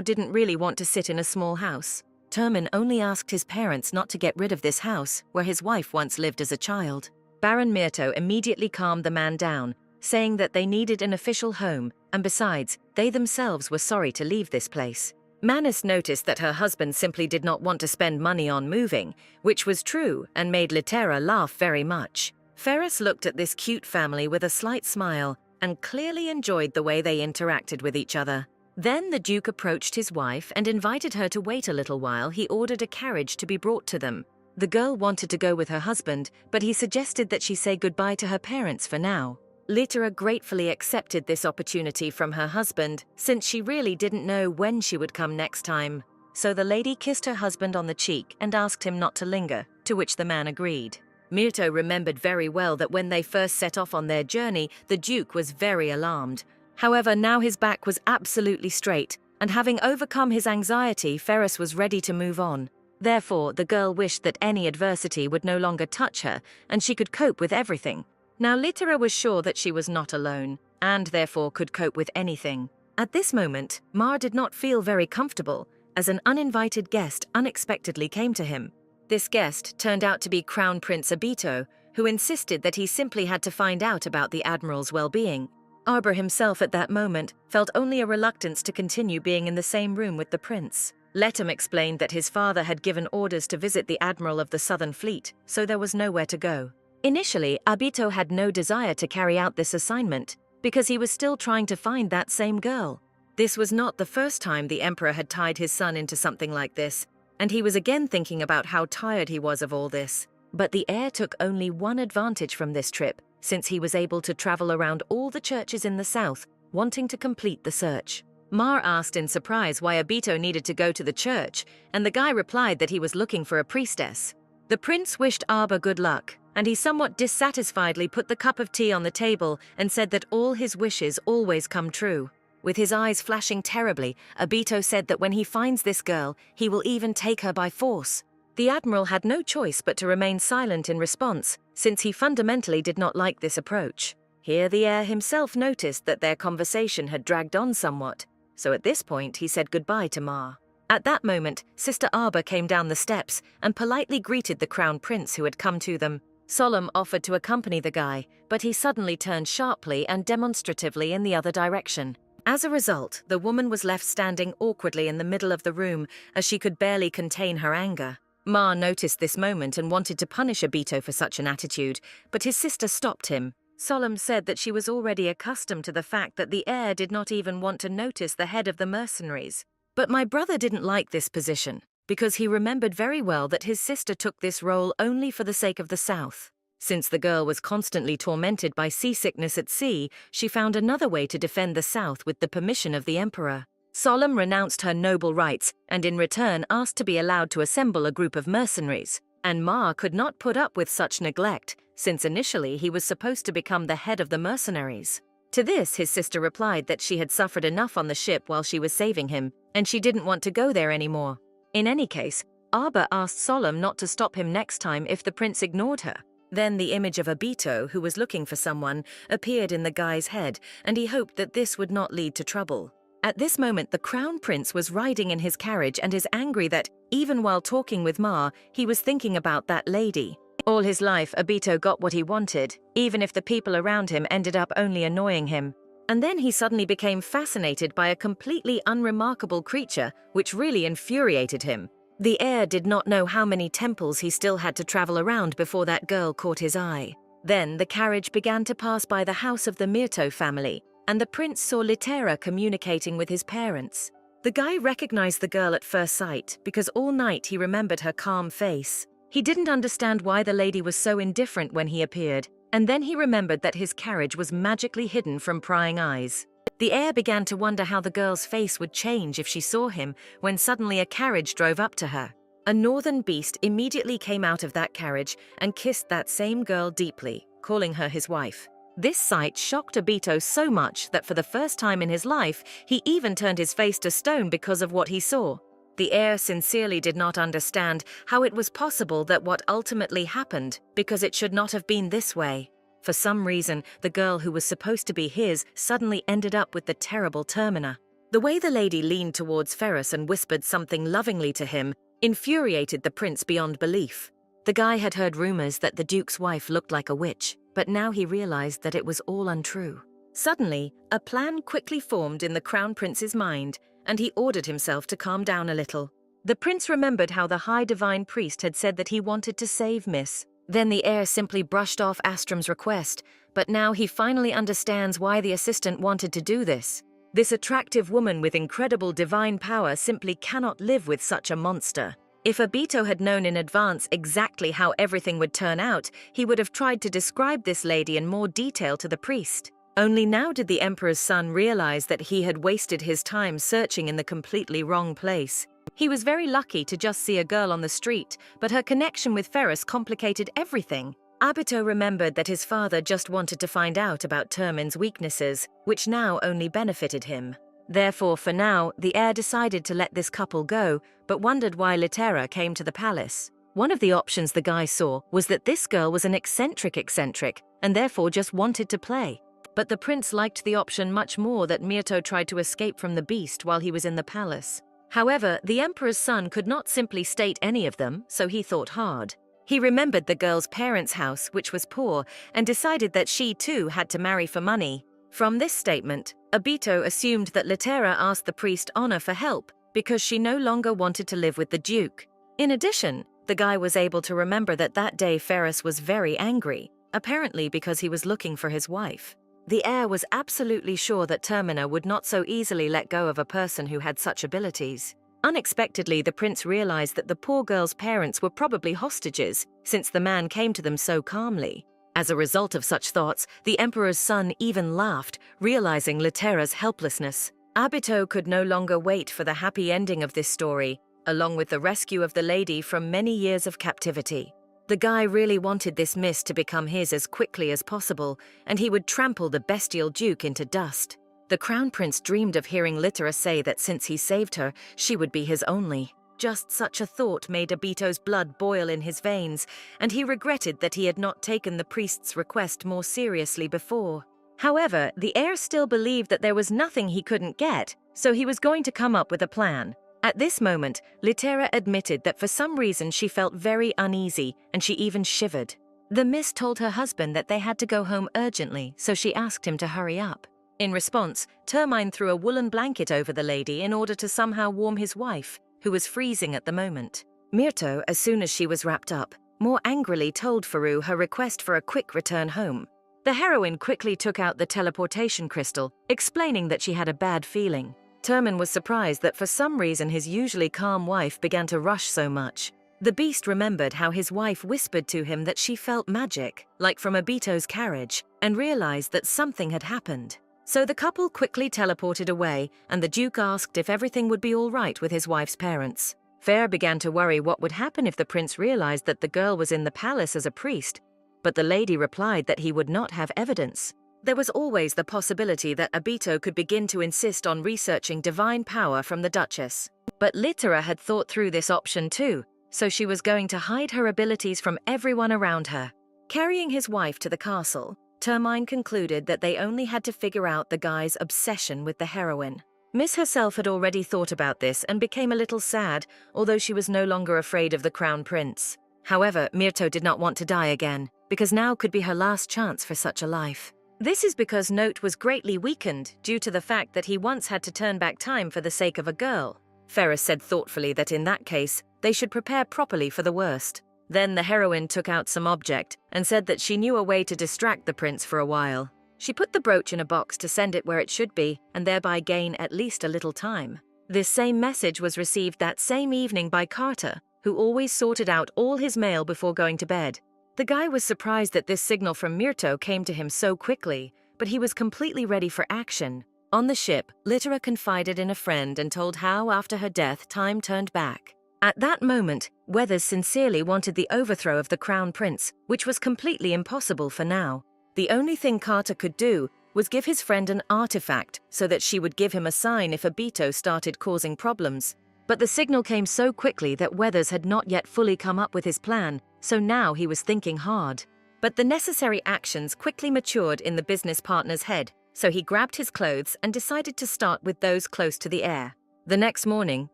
didn't really want to sit in a small house. Termin only asked his parents not to get rid of this house, where his wife once lived as a child. Baron Myrto immediately calmed the man down, saying that they needed an official home, and besides, they themselves were sorry to leave this place. Manus noticed that her husband simply did not want to spend money on moving, which was true and made Litera laugh very much. Ferris looked at this cute family with a slight smile and clearly enjoyed the way they interacted with each other. Then the Duke approached his wife and invited her to wait a little while. He ordered a carriage to be brought to them. The girl wanted to go with her husband, but he suggested that she say goodbye to her parents for now. Litera gratefully accepted this opportunity from her husband, since she really didn't know when she would come next time. So the lady kissed her husband on the cheek and asked him not to linger, to which the man agreed. Myrto remembered very well that when they first set off on their journey, the Duke was very alarmed. However, now his back was absolutely straight, and having overcome his anxiety, Ferris was ready to move on. Therefore, the girl wished that any adversity would no longer touch her, and she could cope with everything. Now Litera was sure that she was not alone, and therefore could cope with anything. At this moment, Mar did not feel very comfortable, as an uninvited guest unexpectedly came to him. This guest turned out to be Crown Prince Abito, who insisted that he simply had to find out about the Admiral's well-being. Arbor himself at that moment felt only a reluctance to continue being in the same room with the prince. Lettum explained that his father had given orders to visit the Admiral of the Southern Fleet, so there was nowhere to go. Initially, Abito had no desire to carry out this assignment, because he was still trying to find that same girl. This was not the first time the Emperor had tied his son into something like this, and he was again thinking about how tired he was of all this. But the heir took only one advantage from this trip, since he was able to travel around all the churches in the south, wanting to complete the search. Mar asked in surprise why Abito needed to go to the church, and the guy replied that he was looking for a priestess. The prince wished Arbor good luck, and he somewhat dissatisfiedly put the cup of tea on the table and said that all his wishes always come true. With his eyes flashing terribly, Abito said that when he finds this girl, he will even take her by force. The Admiral had no choice but to remain silent in response, since he fundamentally did not like this approach. Here the heir himself noticed that their conversation had dragged on somewhat, so at this point he said goodbye to Mar. At that moment, Sister Arbor came down the steps and politely greeted the Crown Prince who had come to them. Solemn offered to accompany the guy, but he suddenly turned sharply and demonstratively in the other direction. As a result, the woman was left standing awkwardly in the middle of the room, as she could barely contain her anger. Mar noticed this moment and wanted to punish Abito for such an attitude, but his sister stopped him. Solemn said that she was already accustomed to the fact that the heir did not even want to notice the head of the mercenaries. But my brother didn't like this position, because he remembered very well that his sister took this role only for the sake of the South. Since the girl was constantly tormented by seasickness at sea, she found another way to defend the South with the permission of the Emperor. Solemn renounced her noble rights and in return asked to be allowed to assemble a group of mercenaries, and Mar could not put up with such neglect, since initially he was supposed to become the head of the mercenaries. To this, his sister replied that she had suffered enough on the ship while she was saving him, and she didn't want to go there anymore. In any case, Arba asked Solemn not to stop him next time if the prince ignored her. Then the image of Abito, who was looking for someone, appeared in the guy's head, and he hoped that this would not lead to trouble. At this moment, the crown prince was riding in his carriage and is angry that, even while talking with Ma, he was thinking about that lady. All his life, Abito got what he wanted, even if the people around him ended up only annoying him. And then he suddenly became fascinated by a completely unremarkable creature, which really infuriated him. The heir did not know how many temples he still had to travel around before that girl caught his eye. Then the carriage began to pass by the house of the Myrto family, and the prince saw Litera communicating with his parents. The guy recognized the girl at first sight because all night he remembered her calm face. He didn't understand why the lady was so indifferent when he appeared, and then he remembered that his carriage was magically hidden from prying eyes. The heir began to wonder how the girl's face would change if she saw him when suddenly a carriage drove up to her. A northern beast immediately came out of that carriage and kissed that same girl deeply, calling her his wife. This sight shocked Abito so much that for the first time in his life, he even turned his face to stone because of what he saw. The heir sincerely did not understand how it was possible that what ultimately happened, because it should not have been this way. For some reason, the girl who was supposed to be his suddenly ended up with the terrible Termina. The way the lady leaned towards Ferrus and whispered something lovingly to him infuriated the prince beyond belief. The guy had heard rumors that the duke's wife looked like a witch, but now he realized that it was all untrue. Suddenly, a plan quickly formed in the crown prince's mind, and he ordered himself to calm down a little. The prince remembered how the high divine priest had said that he wanted to save Miss. Then the heir simply brushed off Astrum's request, but now he finally understands why the assistant wanted to do this. This attractive woman with incredible divine power simply cannot live with such a monster. If Abito had known in advance exactly how everything would turn out, he would have tried to describe this lady in more detail to the priest. Only now did the emperor's son realize that he had wasted his time searching in the completely wrong place. He was very lucky to just see a girl on the street, but her connection with Ferrus complicated everything. Abito remembered that his father just wanted to find out about Termin's weaknesses, which now only benefited him. Therefore, for now, the heir decided to let this couple go, but wondered why Litera came to the palace. One of the options the guy saw was that this girl was an eccentric, and therefore just wanted to play. But the prince liked the option much more that Myrto tried to escape from the beast while he was in the palace. However, the emperor's son could not simply state any of them, so he thought hard. He remembered the girl's parents' house, which was poor, and decided that she too had to marry for money. From this statement, Abito assumed that Litera asked the priest honor for help because she no longer wanted to live with the duke. In addition, the guy was able to remember that that day Ferrus was very angry, apparently because he was looking for his wife. The heir was absolutely sure that Termina would not so easily let go of a person who had such abilities. Unexpectedly, the prince realized that the poor girl's parents were probably hostages, since the man came to them so calmly. As a result of such thoughts, the emperor's son even laughed, realizing Litera's helplessness. Abito could no longer wait for the happy ending of this story, along with the rescue of the lady from many years of captivity. The guy really wanted this miss to become his as quickly as possible, and he would trample the bestial duke into dust. The crown prince dreamed of hearing Litera say that since he saved her, she would be his only. Just such a thought made Abito's blood boil in his veins, and he regretted that he had not taken the priest's request more seriously before. However, the heir still believed that there was nothing he couldn't get, so he was going to come up with a plan. At this moment, Litera admitted that for some reason she felt very uneasy, and she even shivered. The miss told her husband that they had to go home urgently, so she asked him to hurry up. In response, Termine threw a woolen blanket over the lady in order to somehow warm his wife, who was freezing at the moment. Myrto, as soon as she was wrapped up, more angrily told Faru her request for a quick return home. The heroine quickly took out the teleportation crystal, explaining that she had a bad feeling. Termin was surprised that for some reason his usually calm wife began to rush so much. The beast remembered how his wife whispered to him that she felt magic, like from Abito's carriage, and realized that something had happened. So the couple quickly teleported away, and the duke asked if everything would be all right with his wife's parents. Fair began to worry what would happen if the prince realized that the girl was in the palace as a priest, but the lady replied that he would not have evidence. There was always the possibility that Abito could begin to insist on researching divine power from the Duchess. But Litera had thought through this option too, so she was going to hide her abilities from everyone around her. Carrying his wife to the castle, Termine concluded that they only had to figure out the guy's obsession with the heroine. Miss herself had already thought about this and became a little sad, although she was no longer afraid of the Crown Prince. However, Myrto did not want to die again, because now could be her last chance for such a life. This is because Note was greatly weakened due to the fact that he once had to turn back time for the sake of a girl. Ferris said thoughtfully that in that case, they should prepare properly for the worst. Then the heroine took out some object and said that she knew a way to distract the prince for a while. She put the brooch in a box to send it where it should be and thereby gain at least a little time. This same message was received that same evening by Carter, who always sorted out all his mail before going to bed. The guy was surprised that this signal from Myrto came to him so quickly, but he was completely ready for action. On the ship, Litera confided in a friend and told how after her death time turned back. At that moment, Weathers sincerely wanted the overthrow of the Crown Prince, which was completely impossible for now. The only thing Carter could do was give his friend an artifact so that she would give him a sign if Abito started causing problems. But the signal came so quickly that Weathers had not yet fully come up with his plan, so now he was thinking hard. But the necessary actions quickly matured in the business partner's head, so he grabbed his clothes and decided to start with those close to the heir. The next morning,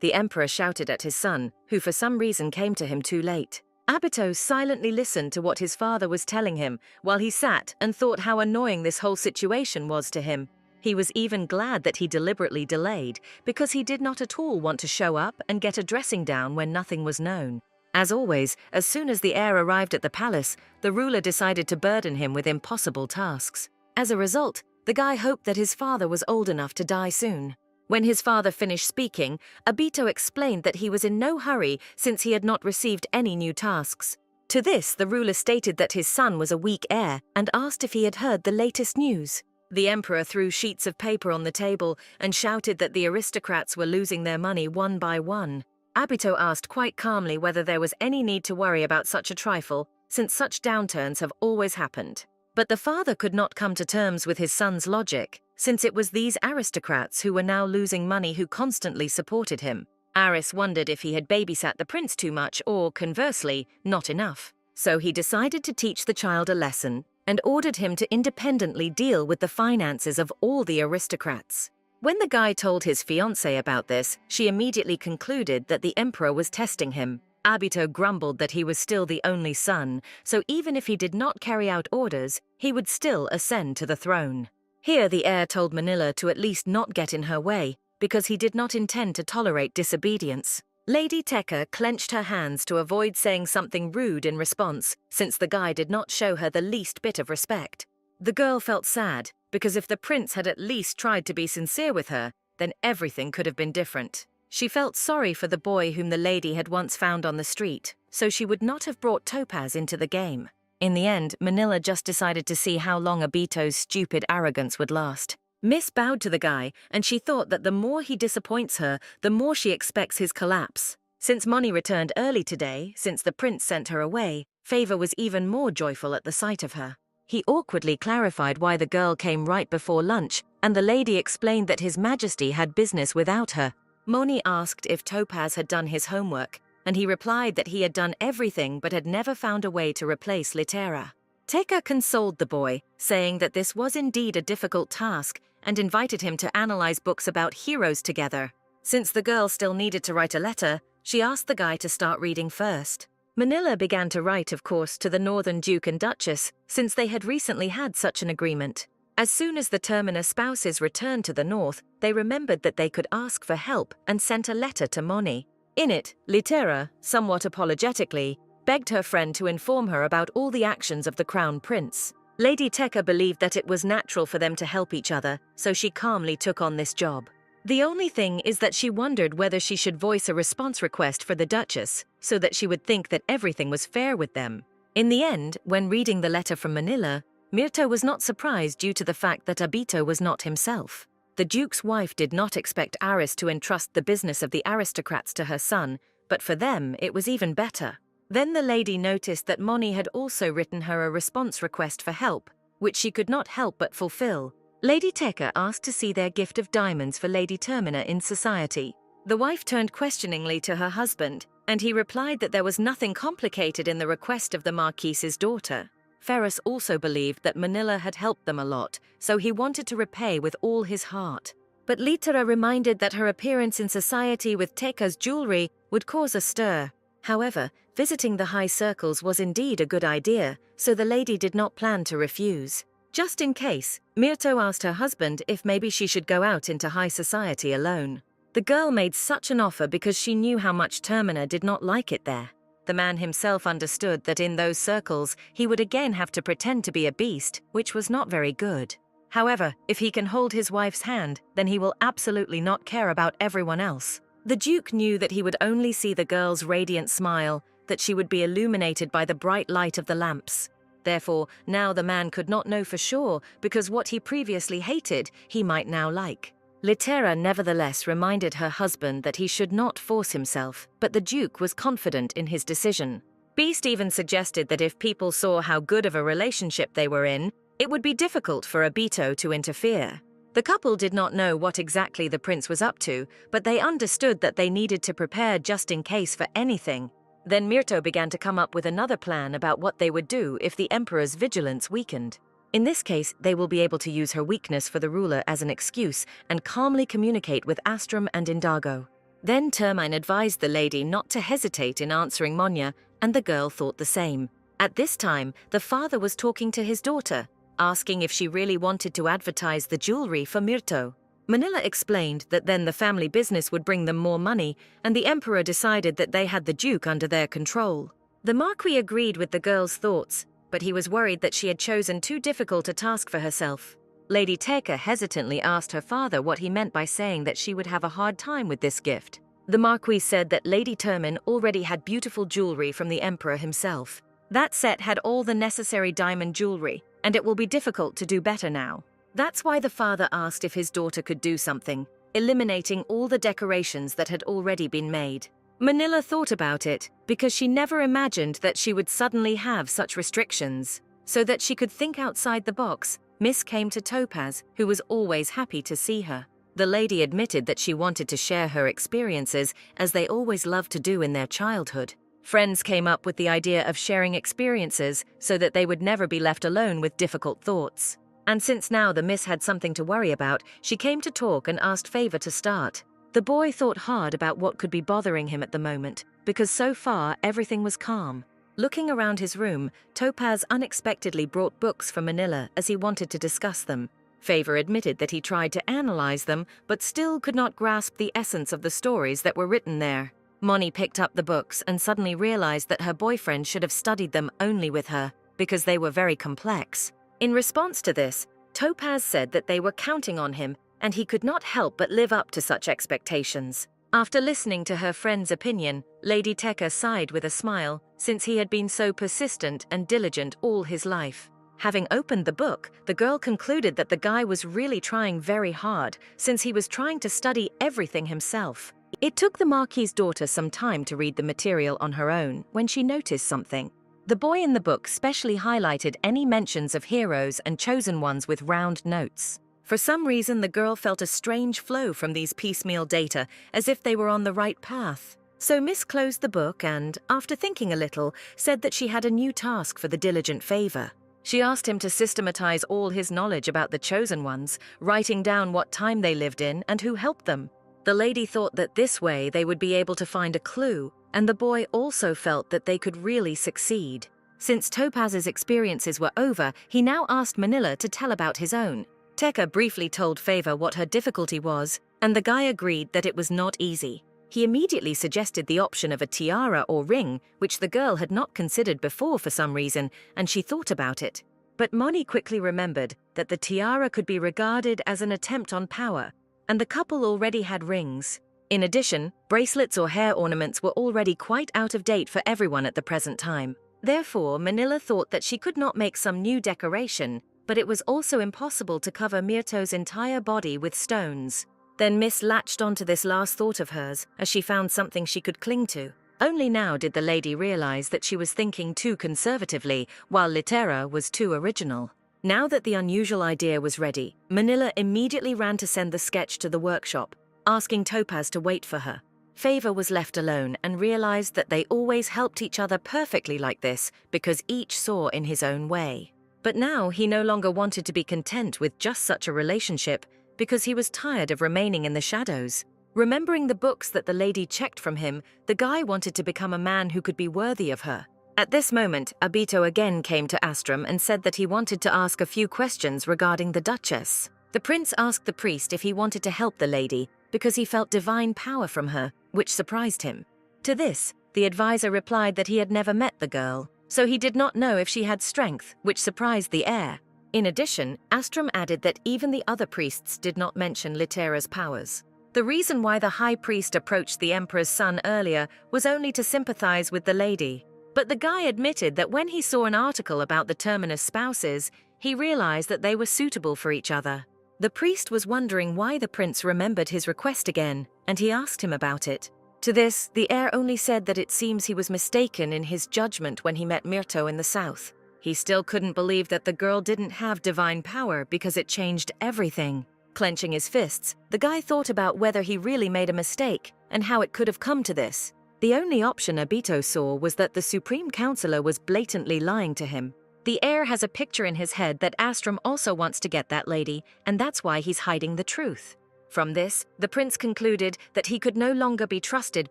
the Emperor shouted at his son, who for some reason came to him too late. Abito silently listened to what his father was telling him while he sat and thought how annoying this whole situation was to him. He was even glad that he deliberately delayed, because he did not at all want to show up and get a dressing down when nothing was known. As always, as soon as the heir arrived at the palace, the ruler decided to burden him with impossible tasks. As a result, the guy hoped that his father was old enough to die soon. When his father finished speaking, Abito explained that he was in no hurry since he had not received any new tasks. To this, the ruler stated that his son was a weak heir and asked if he had heard the latest news. The emperor threw sheets of paper on the table and shouted that the aristocrats were losing their money one by one. Abito asked quite calmly whether there was any need to worry about such a trifle, since such downturns have always happened. But the father could not come to terms with his son's logic, since it was these aristocrats who were now losing money who constantly supported him. Aris wondered if he had babysat the prince too much or, conversely, not enough. So he decided to teach the child a lesson and ordered him to independently deal with the finances of all the aristocrats. When the guy told his fiancée about this, she immediately concluded that the emperor was testing him. Abito grumbled that he was still the only son, so even if he did not carry out orders, he would still ascend to the throne. Here the heir told Manila to at least not get in her way, because he did not intend to tolerate disobedience. Lady Tekka clenched her hands to avoid saying something rude in response, since the guy did not show her the least bit of respect. The girl felt sad, because if the prince had at least tried to be sincere with her, then everything could have been different. She felt sorry for the boy whom the lady had once found on the street, so she would not have brought Topaz into the game. In the end, Manila just decided to see how long Abito's stupid arrogance would last. Miss bowed to the guy, and she thought that the more he disappoints her, the more she expects his collapse. Since Moni returned early today, since the prince sent her away, Favor was even more joyful at the sight of her. He awkwardly clarified why the girl came right before lunch, and the lady explained that His Majesty had business without her. Moni asked if Topaz had done his homework, and he replied that he had done everything but had never found a way to replace Litera. Tekka consoled the boy, saying that this was indeed a difficult task, and invited him to analyze books about heroes together. Since the girl still needed to write a letter, she asked the guy to start reading first. Manila began to write, of course, to the Northern Duke and Duchess, since they had recently had such an agreement. As soon as the Termina spouses returned to the north, they remembered that they could ask for help and sent a letter to Moni. In it, Litera, somewhat apologetically, begged her friend to inform her about all the actions of the Crown Prince. Lady Tekka believed that it was natural for them to help each other, so she calmly took on this job. The only thing is that she wondered whether she should voice a response request for the Duchess, so that she would think that everything was fair with them. In the end, when reading the letter from Manila, Myrto was not surprised due to the fact that Abito was not himself. The Duke's wife did not expect Aris to entrust the business of the aristocrats to her son, but for them it was even better. Then the lady noticed that Moni had also written her a response request for help, which she could not help but fulfill. Lady Teka asked to see their gift of diamonds for Lady Termina in society. The wife turned questioningly to her husband, and he replied that there was nothing complicated in the request of the Marquise's daughter. Ferris also believed that Manila had helped them a lot, so he wanted to repay with all his heart. But Litera reminded that her appearance in society with Teka's jewelry would cause a stir. However, visiting the high circles was indeed a good idea, so the lady did not plan to refuse. Just in case, Myrto asked her husband if maybe she should go out into high society alone. The girl made such an offer because she knew how much Termina did not like it there. The man himself understood that in those circles he would again have to pretend to be a beast, which was not very good. However, if he can hold his wife's hand, then he will absolutely not care about everyone else. The Duke knew that he would only see the girl's radiant smile, that she would be illuminated by the bright light of the lamps. Therefore, now the man could not know for sure, because what he previously hated, he might now like. Litera nevertheless reminded her husband that he should not force himself, but the Duke was confident in his decision. Beast even suggested that if people saw how good of a relationship they were in, it would be difficult for Obito to interfere. The couple did not know what exactly the prince was up to, but they understood that they needed to prepare just in case for anything. Then Myrto began to come up with another plan about what they would do if the emperor's vigilance weakened. In this case, they will be able to use her weakness for the ruler as an excuse and calmly communicate with Astrum and Indago. Then Termine advised the lady not to hesitate in answering Monya, and the girl thought the same. At this time, the father was talking to his daughter, asking if she really wanted to advertise the jewelry for Myrto. Manila explained that then the family business would bring them more money, and the emperor decided that they had the Duke under their control. The Marquis agreed with the girl's thoughts, but he was worried that she had chosen too difficult a task for herself. Lady Teka hesitantly asked her father what he meant by saying that she would have a hard time with this gift. The Marquis said that Lady Termin already had beautiful jewelry from the emperor himself. That set had all the necessary diamond jewelry, and it will be difficult to do better now. That's why the father asked if his daughter could do something, eliminating all the decorations that had already been made. Manila thought about it because she never imagined that she would suddenly have such restrictions. So that she could think outside the box, Miss came to Topaz, who was always happy to see her. The lady admitted that she wanted to share her experiences, as they always loved to do in their childhood. Friends came up with the idea of sharing experiences so that they would never be left alone with difficult thoughts. And since now the Miss had something to worry about, she came to talk and asked Favor to start. The boy thought hard about what could be bothering him at the moment, because so far everything was calm. Looking around his room, Topaz unexpectedly brought books for Manila as he wanted to discuss them. Favor admitted that he tried to analyze them, but still could not grasp the essence of the stories that were written there. Moni picked up the books and suddenly realized that her boyfriend should have studied them only with her, because they were very complex. In response to this, Topaz said that they were counting on him, and he could not help but live up to such expectations. After listening to her friend's opinion, Lady Teka sighed with a smile, since he had been so persistent and diligent all his life. Having opened the book, the girl concluded that the guy was really trying very hard, since he was trying to study everything himself. It took the Marquis's daughter some time to read the material on her own when she noticed something. The boy in the book specially highlighted any mentions of heroes and chosen ones with round notes. For some reason, the girl felt a strange flow from these piecemeal data, as if they were on the right path. So Miss closed the book and, after thinking a little, said that she had a new task for the diligent Favor. She asked him to systematize all his knowledge about the chosen ones, writing down what time they lived in and who helped them. The lady thought that this way they would be able to find a clue, and the boy also felt that they could really succeed. Since Topaz's experiences were over, he now asked Manila to tell about his own. Teka briefly told Favor what her difficulty was, and the guy agreed that it was not easy. He immediately suggested the option of a tiara or ring, which the girl had not considered before for some reason, and she thought about it. But Moni quickly remembered that the tiara could be regarded as an attempt on power, and the couple already had rings. In addition, bracelets or hair ornaments were already quite out of date for everyone at the present time. Therefore, Manila thought that she could not make some new decoration, but it was also impossible to cover Myrto's entire body with stones. Then Miss latched onto this last thought of hers, as she found something she could cling to. Only now did the lady realize that she was thinking too conservatively, while Litera was too original. Now that the unusual idea was ready, Manila immediately ran to send the sketch to the workshop, asking Topaz to wait for her. Favor was left alone and realized that they always helped each other perfectly like this because each saw in his own way. But now he no longer wanted to be content with just such a relationship because he was tired of remaining in the shadows. Remembering the books that the lady checked from him, the guy wanted to become a man who could be worthy of her. At this moment, Abito again came to Astrum and said that he wanted to ask a few questions regarding the Duchess. The prince asked the priest if he wanted to help the lady because he felt divine power from her, which surprised him. To this, the advisor replied that he had never met the girl, so he did not know if she had strength, which surprised the heir. In addition, Astrum added that even the other priests did not mention Litera's powers. The reason why the high priest approached the emperor's son earlier was only to sympathize with the lady. But the guy admitted that when he saw an article about the Terminus spouses, he realized that they were suitable for each other. The priest was wondering why the prince remembered his request again, and he asked him about it. To this, the heir only said that it seems he was mistaken in his judgment when he met Myrto in the south. He still couldn't believe that the girl didn't have divine power because it changed everything. Clenching his fists, the guy thought about whether he really made a mistake and how it could have come to this. The only option Abito saw was that the Supreme Counselor was blatantly lying to him. The heir has a picture in his head that Astrum also wants to get that lady, and that's why he's hiding the truth. From this, the prince concluded that he could no longer be trusted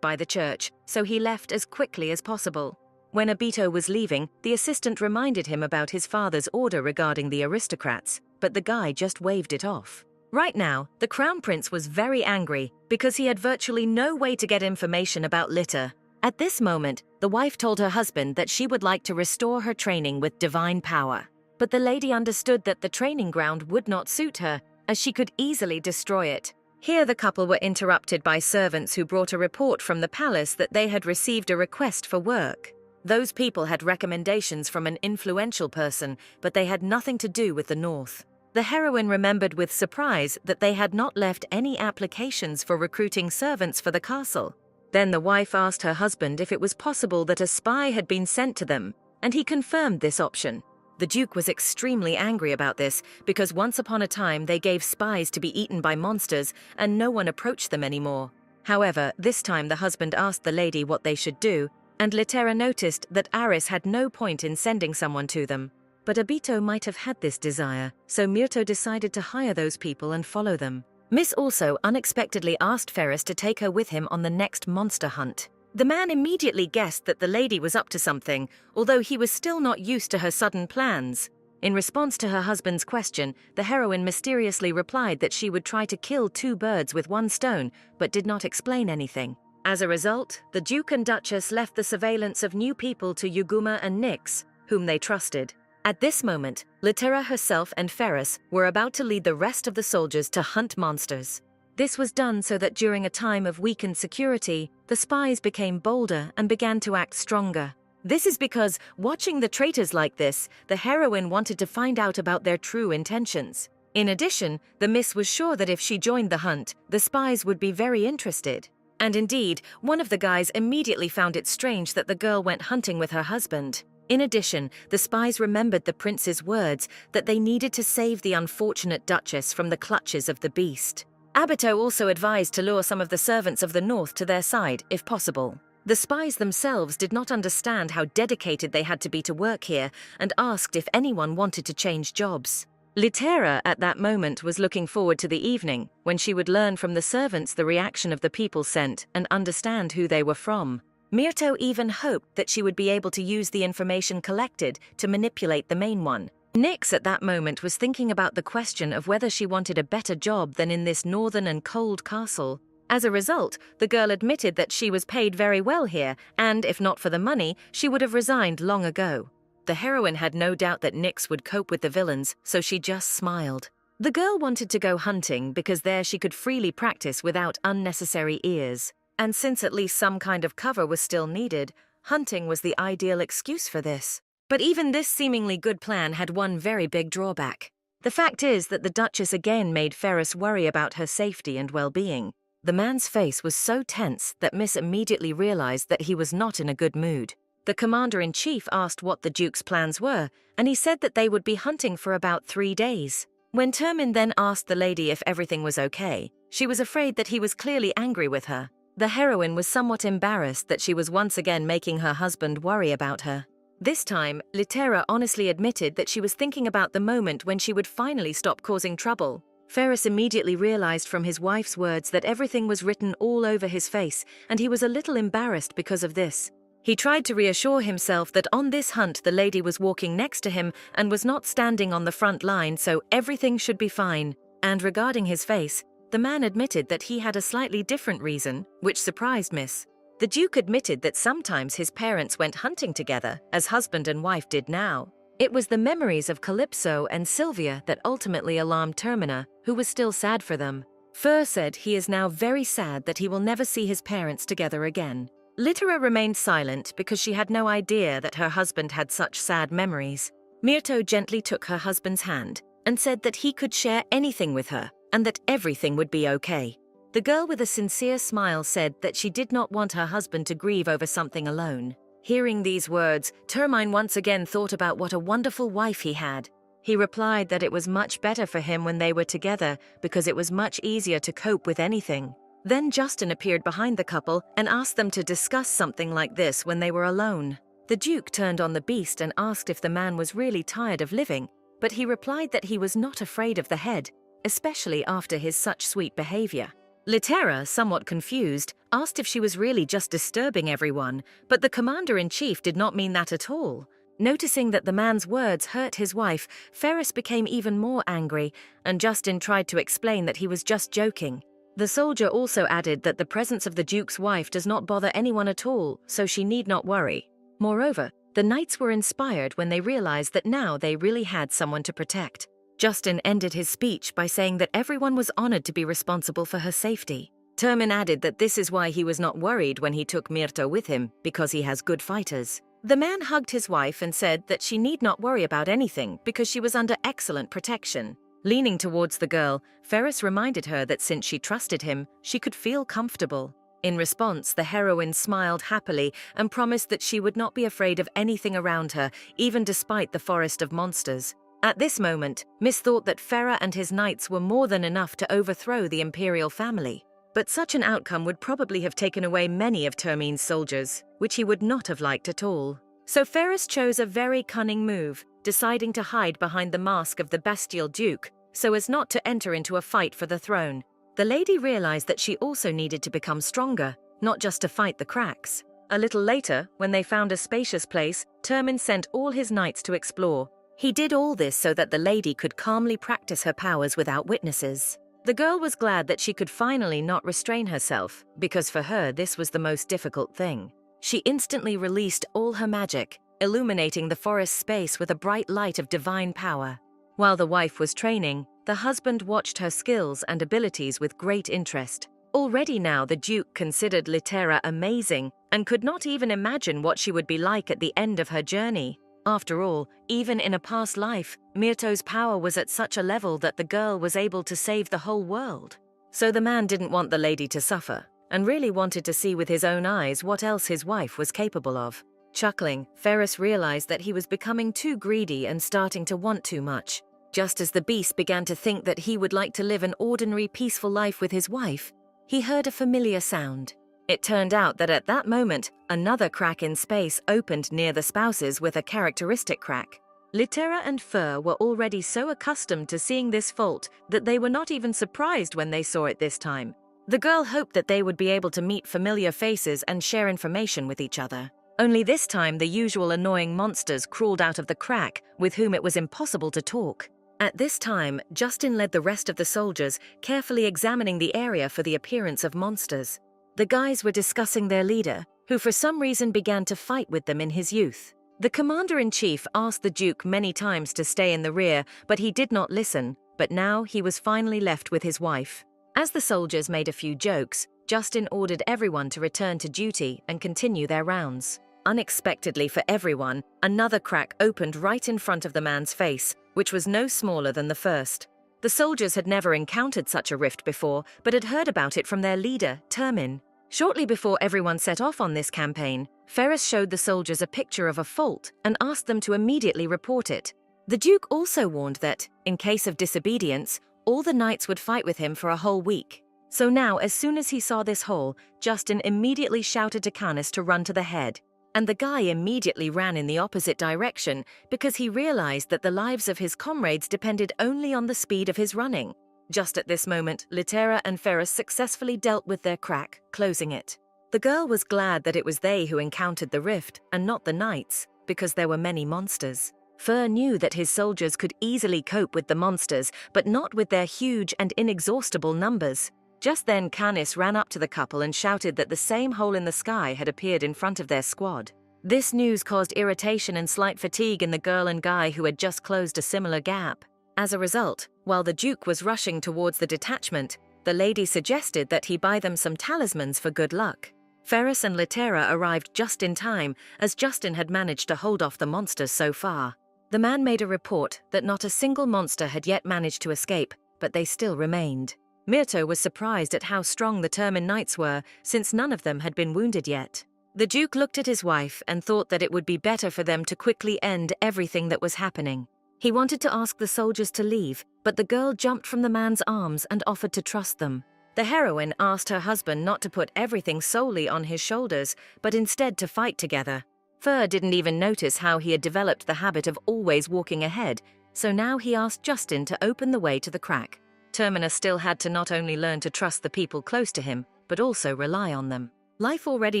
by the church, so he left as quickly as possible. When Abito was leaving, the assistant reminded him about his father's order regarding the aristocrats, but the guy just waved it off. Right now, the crown prince was very angry because he had virtually no way to get information about Litter. At this moment, the wife told her husband that she would like to restore her training with divine power. But the lady understood that the training ground would not suit her, as she could easily destroy it. Here the couple were interrupted by servants who brought a report from the palace that they had received a request for work. Those people had recommendations from an influential person, but they had nothing to do with the north. The heroine remembered with surprise that they had not left any applications for recruiting servants for the castle. Then the wife asked her husband if it was possible that a spy had been sent to them, and he confirmed this option. The Duke was extremely angry about this because once upon a time they gave spies to be eaten by monsters and no one approached them anymore. However, this time the husband asked the lady what they should do, and Litera noticed that Aris had no point in sending someone to them. But Abito might have had this desire, so Myrto decided to hire those people and follow them. Miss also unexpectedly asked Ferris to take her with him on the next monster hunt. The man immediately guessed that the lady was up to something, although he was still not used to her sudden plans. In response to her husband's question, the heroine mysteriously replied that she would try to kill 2 birds with 1 stone, but did not explain anything. As a result, the Duke and Duchess left the surveillance of new people to Yuguma and Nyx, whom they trusted. At this moment, Litera herself and Ferris were about to lead the rest of the soldiers to hunt monsters. This was done so that during a time of weakened security, the spies became bolder and began to act stronger. This is because, watching the traitors like this, the heroine wanted to find out about their true intentions. In addition, the miss was sure that if she joined the hunt, the spies would be very interested. And indeed, one of the guys immediately found it strange that the girl went hunting with her husband. In addition, the spies remembered the prince's words that they needed to save the unfortunate Duchess from the clutches of the beast. Abito also advised to lure some of the servants of the north to their side, if possible. The spies themselves did not understand how dedicated they had to be to work here and asked if anyone wanted to change jobs. Litera at that moment was looking forward to the evening, when she would learn from the servants the reaction of the people sent and understand who they were from. Myrto even hoped that she would be able to use the information collected to manipulate the main one. Nyx at that moment was thinking about the question of whether she wanted a better job than in this northern and cold castle. As a result, the girl admitted that she was paid very well here, and if not for the money, she would have resigned long ago. The heroine had no doubt that Nyx would cope with the villains, so she just smiled. The girl wanted to go hunting because there she could freely practice without unnecessary ears. And since at least some kind of cover was still needed, hunting was the ideal excuse for this. But even this seemingly good plan had one very big drawback. The fact is that the Duchess again made Ferris worry about her safety and well-being. The man's face was so tense that Miss immediately realized that he was not in a good mood. The commander-in-chief asked what the Duke's plans were, and he said that they would be hunting for about 3 days. When Termin then asked the lady if everything was okay, she was afraid that he was clearly angry with her. The heroine was somewhat embarrassed that she was once again making her husband worry about her. This time, Litera honestly admitted that she was thinking about the moment when she would finally stop causing trouble. Ferris immediately realized from his wife's words that everything was written all over his face, and he was a little embarrassed because of this. He tried to reassure himself that on this hunt the lady was walking next to him and was not standing on the front line, so everything should be fine. And regarding his face, the man admitted that he had a slightly different reason, which surprised Miss. The Duke admitted that sometimes his parents went hunting together, as husband and wife did now. It was the memories of Calypso and Sylvia that ultimately alarmed Termina, who was still sad for them. Fur said he is now very sad that he will never see his parents together again. Litera remained silent because she had no idea that her husband had such sad memories. Myrto gently took her husband's hand and said that he could share anything with her and that everything would be okay. The girl with a sincere smile said that she did not want her husband to grieve over something alone. Hearing these words, Termine once again thought about what a wonderful wife he had. He replied that it was much better for him when they were together because it was much easier to cope with anything. Then Justin appeared behind the couple and asked them to discuss something like this when they were alone. The Duke turned on the beast and asked if the man was really tired of living, but he replied that he was not afraid of the head, especially after his such sweet behavior. Litera, somewhat confused, asked if she was really just disturbing everyone, but the commander-in-chief did not mean that at all. Noticing that the man's words hurt his wife, Ferris became even more angry, and Justin tried to explain that he was just joking. The soldier also added that the presence of the Duke's wife does not bother anyone at all, so she need not worry. Moreover, the knights were inspired when they realized that now they really had someone to protect. Justin ended his speech by saying that everyone was honored to be responsible for her safety. Termin added that this is why he was not worried when he took Myrto with him, because he has good fighters. The man hugged his wife and said that she need not worry about anything because she was under excellent protection. Leaning towards the girl, Ferris reminded her that since she trusted him, she could feel comfortable. In response, the heroine smiled happily and promised that she would not be afraid of anything around her, even despite the forest of monsters. At this moment, Miss thought that Ferrer and his knights were more than enough to overthrow the imperial family. But such an outcome would probably have taken away many of Termine's soldiers, which he would not have liked at all. So Ferris chose a very cunning move, deciding to hide behind the mask of the bestial Duke, so as not to enter into a fight for the throne. The lady realized that she also needed to become stronger, not just to fight the cracks. A little later, when they found a spacious place, Termin sent all his knights to explore. He did all this so that the lady could calmly practice her powers without witnesses. The girl was glad that she could finally not restrain herself, because for her this was the most difficult thing. She instantly released all her magic, illuminating the forest space with a bright light of divine power. While the wife was training, the husband watched her skills and abilities with great interest. Already now the Duke considered Litera amazing and could not even imagine what she would be like at the end of her journey. After all, even in a past life, Myrto's power was at such a level that the girl was able to save the whole world. So the man didn't want the lady to suffer, and really wanted to see with his own eyes what else his wife was capable of. Chuckling, Ferris realized that he was becoming too greedy and starting to want too much. Just as the beast began to think that he would like to live an ordinary, peaceful life with his wife, he heard a familiar sound. It turned out that at that moment, another crack in space opened near the spouses with a characteristic crack. Litera and Fur were already so accustomed to seeing this fault that they were not even surprised when they saw it this time. The girl hoped that they would be able to meet familiar faces and share information with each other. Only this time the usual annoying monsters crawled out of the crack, with whom it was impossible to talk. At this time, Justin led the rest of the soldiers, carefully examining the area for the appearance of monsters. The guys were discussing their leader, who for some reason began to fight with them in his youth. The commander-in-chief asked the Duke many times to stay in the rear, but he did not listen, but now he was finally left with his wife. As the soldiers made a few jokes, Justin ordered everyone to return to duty and continue their rounds. Unexpectedly for everyone, another crack opened right in front of the man's face, which was no smaller than the first. The soldiers had never encountered such a rift before, but had heard about it from their leader, Termin. Shortly before everyone set off on this campaign, Ferrus showed the soldiers a picture of a fault and asked them to immediately report it. The Duke also warned that, in case of disobedience, all the knights would fight with him for a whole week. So now, as soon as he saw this hole, Justin immediately shouted to Canis to run to the head. And the guy immediately ran in the opposite direction because he realized that the lives of his comrades depended only on the speed of his running. Just at this moment, Litera and Ferrus successfully dealt with their crack, closing it. The girl was glad that it was they who encountered the rift and not the knights, because there were many monsters. Fer knew that his soldiers could easily cope with the monsters, but not with their huge and inexhaustible numbers. Just then Canis ran up to the couple and shouted that the same hole in the sky had appeared in front of their squad. This news caused irritation and slight fatigue in the girl and guy who had just closed a similar gap. As a result, while the Duke was rushing towards the detachment, the lady suggested that he buy them some talismans for good luck. Ferrus and Litera arrived just in time, as Justin had managed to hold off the monsters so far. The man made a report that not a single monster had yet managed to escape, but they still remained. Myrto was surprised at how strong the Termin knights were, since none of them had been wounded yet. The Duke looked at his wife and thought that it would be better for them to quickly end everything that was happening. He wanted to ask the soldiers to leave, but the girl jumped from the man's arms and offered to trust them. The heroine asked her husband not to put everything solely on his shoulders, but instead to fight together. Fer didn't even notice how he had developed the habit of always walking ahead, so now he asked Justin to open the way to the crack. Terminus still had to not only learn to trust the people close to him, but also rely on them. Life already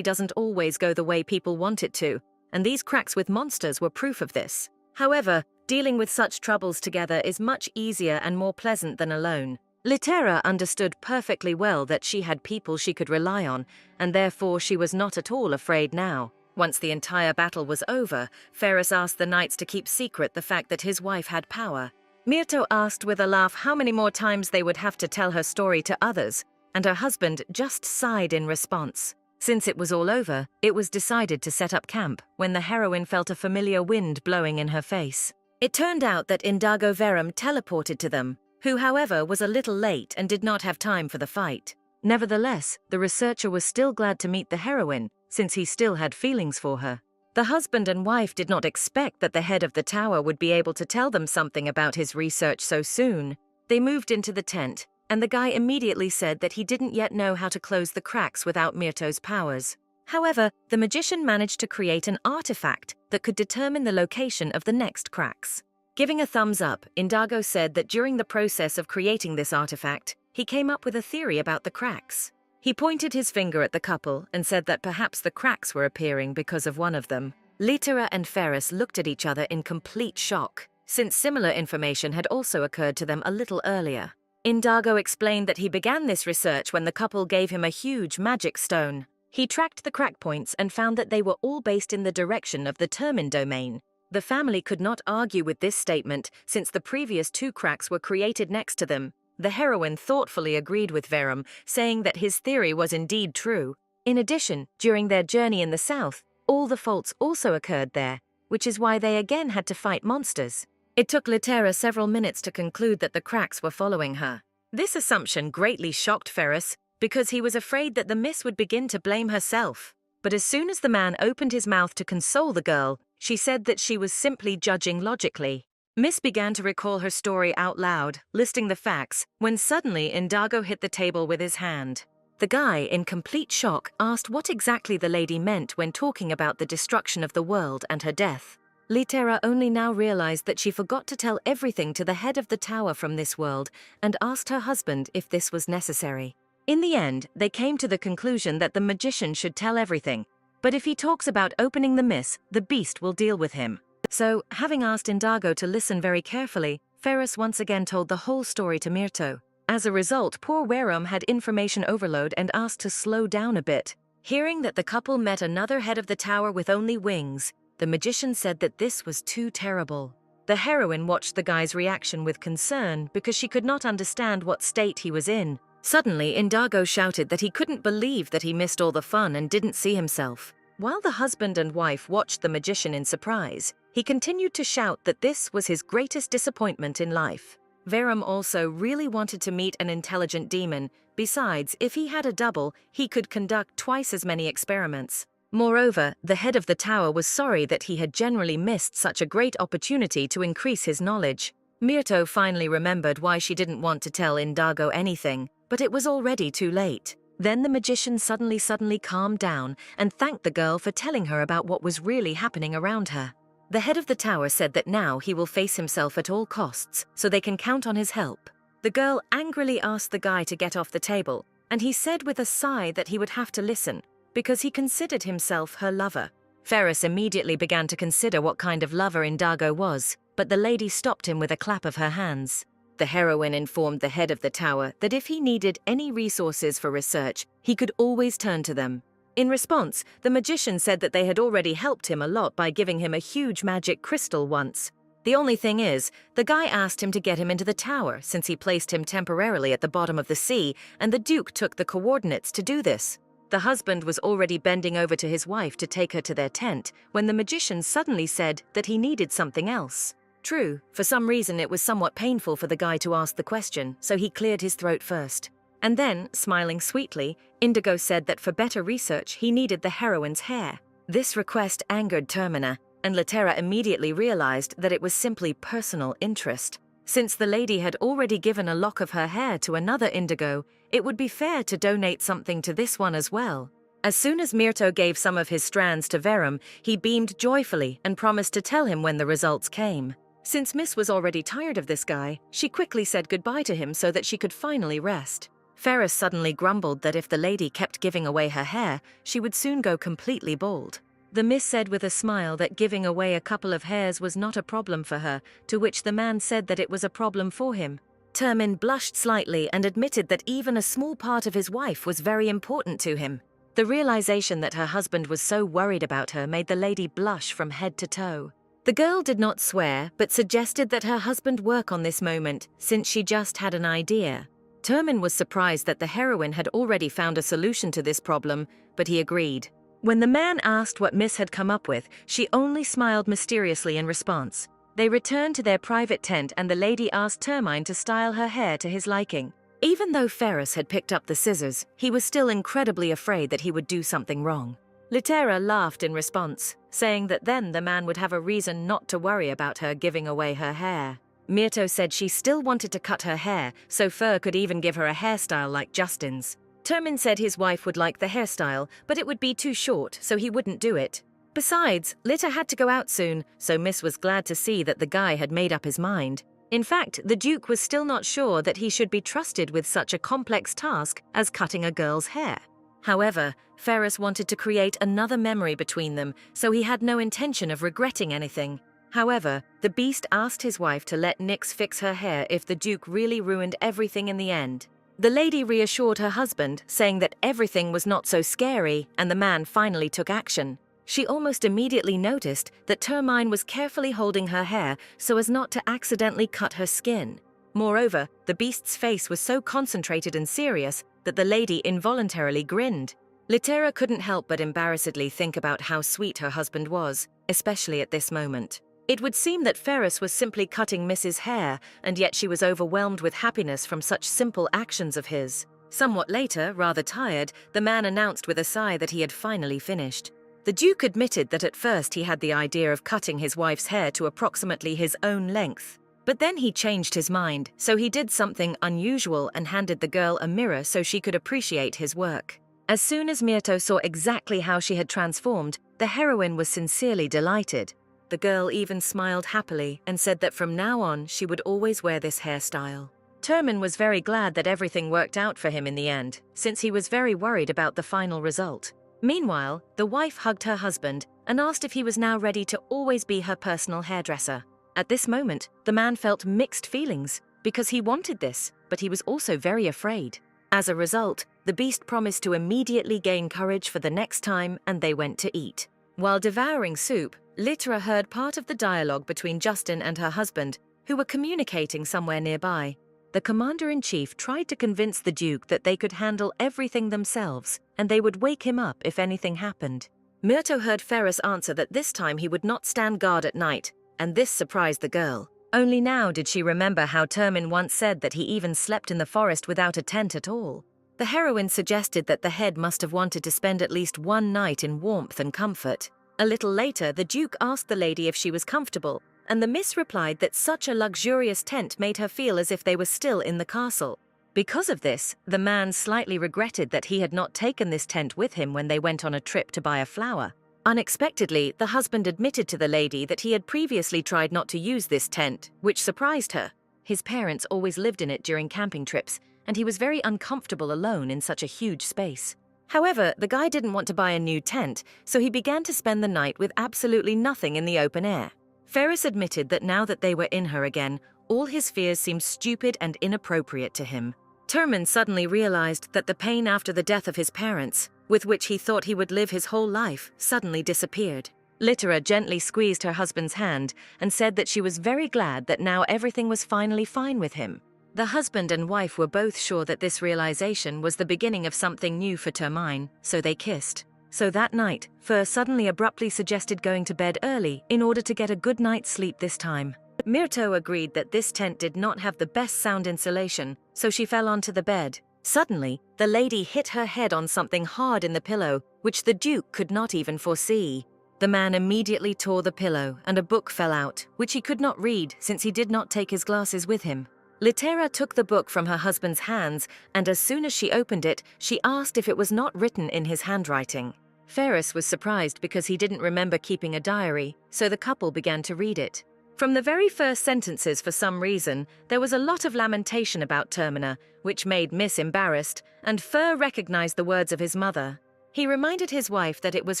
doesn't always go the way people want it to, and these cracks with monsters were proof of this. However, dealing with such troubles together is much easier and more pleasant than alone. Litera understood perfectly well that she had people she could rely on, and therefore she was not at all afraid now. Once the entire battle was over, Ferrus asked the knights to keep secret the fact that his wife had power. Myrto asked with a laugh how many more times they would have to tell her story to others, and her husband just sighed in response. Since it was all over, it was decided to set up camp when the heroine felt a familiar wind blowing in her face. It turned out that Indago Verum teleported to them, who however was a little late and did not have time for the fight. Nevertheless, the researcher was still glad to meet the heroine, since he still had feelings for her. The husband and wife did not expect that the head of the tower would be able to tell them something about his research so soon. They moved into the tent, and the guy immediately said that he didn't yet know how to close the cracks without Myrto's powers. However, the magician managed to create an artifact that could determine the location of the next cracks. Giving a thumbs up, Indago said that during the process of creating this artifact, he came up with a theory about the cracks. He pointed his finger at the couple and said that perhaps the cracks were appearing because of one of them. Litera and Ferrus looked at each other in complete shock, since similar information had also occurred to them a little earlier. Indago explained that he began this research when the couple gave him a huge magic stone. He tracked the crack points and found that they were all based in the direction of the Termin domain. The family could not argue with this statement, since the previous two cracks were created next to them. The heroine thoughtfully agreed with Verum, saying that his theory was indeed true. In addition, during their journey in the south, all the faults also occurred there, which is why they again had to fight monsters. It took Litera several minutes to conclude that the cracks were following her. This assumption greatly shocked Ferrus, because he was afraid that the miss would begin to blame herself. But as soon as the man opened his mouth to console the girl, she said that she was simply judging logically. Miss began to recall her story out loud, listing the facts, when suddenly Indago hit the table with his hand. The guy, in complete shock, asked what exactly the lady meant when talking about the destruction of the world and her death. Litera only now realized that she forgot to tell everything to the head of the tower from this world and asked her husband if this was necessary. In the end, they came to the conclusion that the magician should tell everything, but if he talks about opening the miss, the beast will deal with him. So, having asked Indago to listen very carefully, Ferrus once again told the whole story to Myrto. As a result, poor Verum had information overload and asked to slow down a bit. Hearing that the couple met another head of the tower with only wings, the magician said that this was too terrible. The heroine watched the guy's reaction with concern because she could not understand what state he was in. Suddenly, Indago shouted that he couldn't believe that he missed all the fun and didn't see himself. While the husband and wife watched the magician in surprise, he continued to shout that this was his greatest disappointment in life. Verum also really wanted to meet an intelligent demon. Besides, if he had a double, he could conduct twice as many experiments. Moreover, the head of the tower was sorry that he had generally missed such a great opportunity to increase his knowledge. Myrto finally remembered why she didn't want to tell Indago anything, but it was already too late. Then the magician suddenly calmed down and thanked the girl for telling her about what was really happening around her. The head of the tower said that now he will face himself at all costs, so they can count on his help. The girl angrily asked the guy to get off the table, and he said with a sigh that he would have to listen, because he considered himself her lover. Ferris immediately began to consider what kind of lover Indago was, but the lady stopped him with a clap of her hands. The heroine informed the head of the tower that if he needed any resources for research, he could always turn to them. In response, the magician said that they had already helped him a lot by giving him a huge magic crystal once. The only thing is, the guy asked him to get him into the tower since he placed him temporarily at the bottom of the sea, and the Duke took the coordinates to do this. The husband was already bending over to his wife to take her to their tent when the magician suddenly said that he needed something else. True, for some reason it was somewhat painful for the guy to ask the question, so he cleared his throat first. And then, smiling sweetly, Indigo said that for better research he needed the heroine's hair. This request angered Termina, and Litera immediately realized that it was simply personal interest. Since the lady had already given a lock of her hair to another Indigo, it would be fair to donate something to this one as well. As soon as Myrto gave some of his strands to Verum, he beamed joyfully and promised to tell him when the results came. Since Miss was already tired of this guy, she quickly said goodbye to him so that she could finally rest. Ferris suddenly grumbled that if the lady kept giving away her hair, she would soon go completely bald. The miss said with a smile that giving away a couple of hairs was not a problem for her, to which the man said that it was a problem for him. Termin blushed slightly and admitted that even a small part of his wife was very important to him. The realization that her husband was so worried about her made the lady blush from head to toe. The girl did not swear, but suggested that her husband work on this moment, since she just had an idea. Termin was surprised that the heroine had already found a solution to this problem, but he agreed. When the man asked what Miss had come up with, she only smiled mysteriously in response. They returned to their private tent and the lady asked Termine to style her hair to his liking. Even though Ferris had picked up the scissors, he was still incredibly afraid that he would do something wrong. Litera laughed in response, saying that then the man would have a reason not to worry about her giving away her hair. Myrto said she still wanted to cut her hair, so Fur could even give her a hairstyle like Justin's. Termin said his wife would like the hairstyle, but it would be too short, so he wouldn't do it. Besides, Litter had to go out soon, so Miss was glad to see that the guy had made up his mind. In fact, the Duke was still not sure that he should be trusted with such a complex task as cutting a girl's hair. However, Ferris wanted to create another memory between them, so he had no intention of regretting anything. However, the Beast asked his wife to let Nyx fix her hair if the Duke really ruined everything in the end. The lady reassured her husband, saying that everything was not so scary, and the man finally took action. She almost immediately noticed that Termine was carefully holding her hair so as not to accidentally cut her skin. Moreover, the Beast's face was so concentrated and serious that the lady involuntarily grinned. Litera couldn't help but embarrassedly think about how sweet her husband was, especially at this moment. It would seem that Ferris was simply cutting Mrs. hair, and yet she was overwhelmed with happiness from such simple actions of his. Somewhat later, rather tired, the man announced with a sigh that he had finally finished. The Duke admitted that at first he had the idea of cutting his wife's hair to approximately his own length. But then he changed his mind, so he did something unusual and handed the girl a mirror so she could appreciate his work. As soon as Myrto saw exactly how she had transformed, the heroine was sincerely delighted. The girl even smiled happily and said that from now on she would always wear this hairstyle. Termin was very glad that everything worked out for him in the end, since he was very worried about the final result. Meanwhile, the wife hugged her husband and asked if he was now ready to always be her personal hairdresser. At this moment, the man felt mixed feelings, because he wanted this, but he was also very afraid. As a result, the Beast promised to immediately gain courage for the next time, and they went to eat. While devouring soup, Litera heard part of the dialogue between Justin and her husband, who were communicating somewhere nearby. The commander-in-chief tried to convince the Duke that they could handle everything themselves, and they would wake him up if anything happened. Myrto heard Ferris answer that this time he would not stand guard at night, and this surprised the girl. Only now did she remember how Termin once said that he even slept in the forest without a tent at all. The heroine suggested that the head must have wanted to spend at least one night in warmth and comfort. A little later, the Duke asked the lady if she was comfortable, and the miss replied that such a luxurious tent made her feel as if they were still in the castle. Because of this, the man slightly regretted that he had not taken this tent with him when they went on a trip to buy a flower. Unexpectedly, the husband admitted to the lady that he had previously tried not to use this tent, which surprised her. His parents always lived in it during camping trips, and he was very uncomfortable alone in such a huge space. However, the guy didn't want to buy a new tent, so he began to spend the night with absolutely nothing in the open air. Ferris admitted that now that they were in her again, all his fears seemed stupid and inappropriate to him. Termin suddenly realized that the pain after the death of his parents, with which he thought he would live his whole life, suddenly disappeared. Littera gently squeezed her husband's hand and said that she was very glad that now everything was finally fine with him. The husband and wife were both sure that this realization was the beginning of something new for Termine, so they kissed. So that night, Fer suddenly abruptly suggested going to bed early in order to get a good night's sleep this time. Myrto agreed that this tent did not have the best sound insulation, so she fell onto the bed. Suddenly, the lady hit her head on something hard in the pillow, which the Duke could not even foresee. The man immediately tore the pillow, and a book fell out, which he could not read since he did not take his glasses with him. Littera took the book from her husband's hands, and as soon as she opened it, she asked if it was not written in his handwriting. Ferris was surprised because he didn't remember keeping a diary, so the couple began to read it. From the very first sentences, for some reason, there was a lot of lamentation about Termina, which made Miss embarrassed, and Fer recognized the words of his mother. He reminded his wife that it was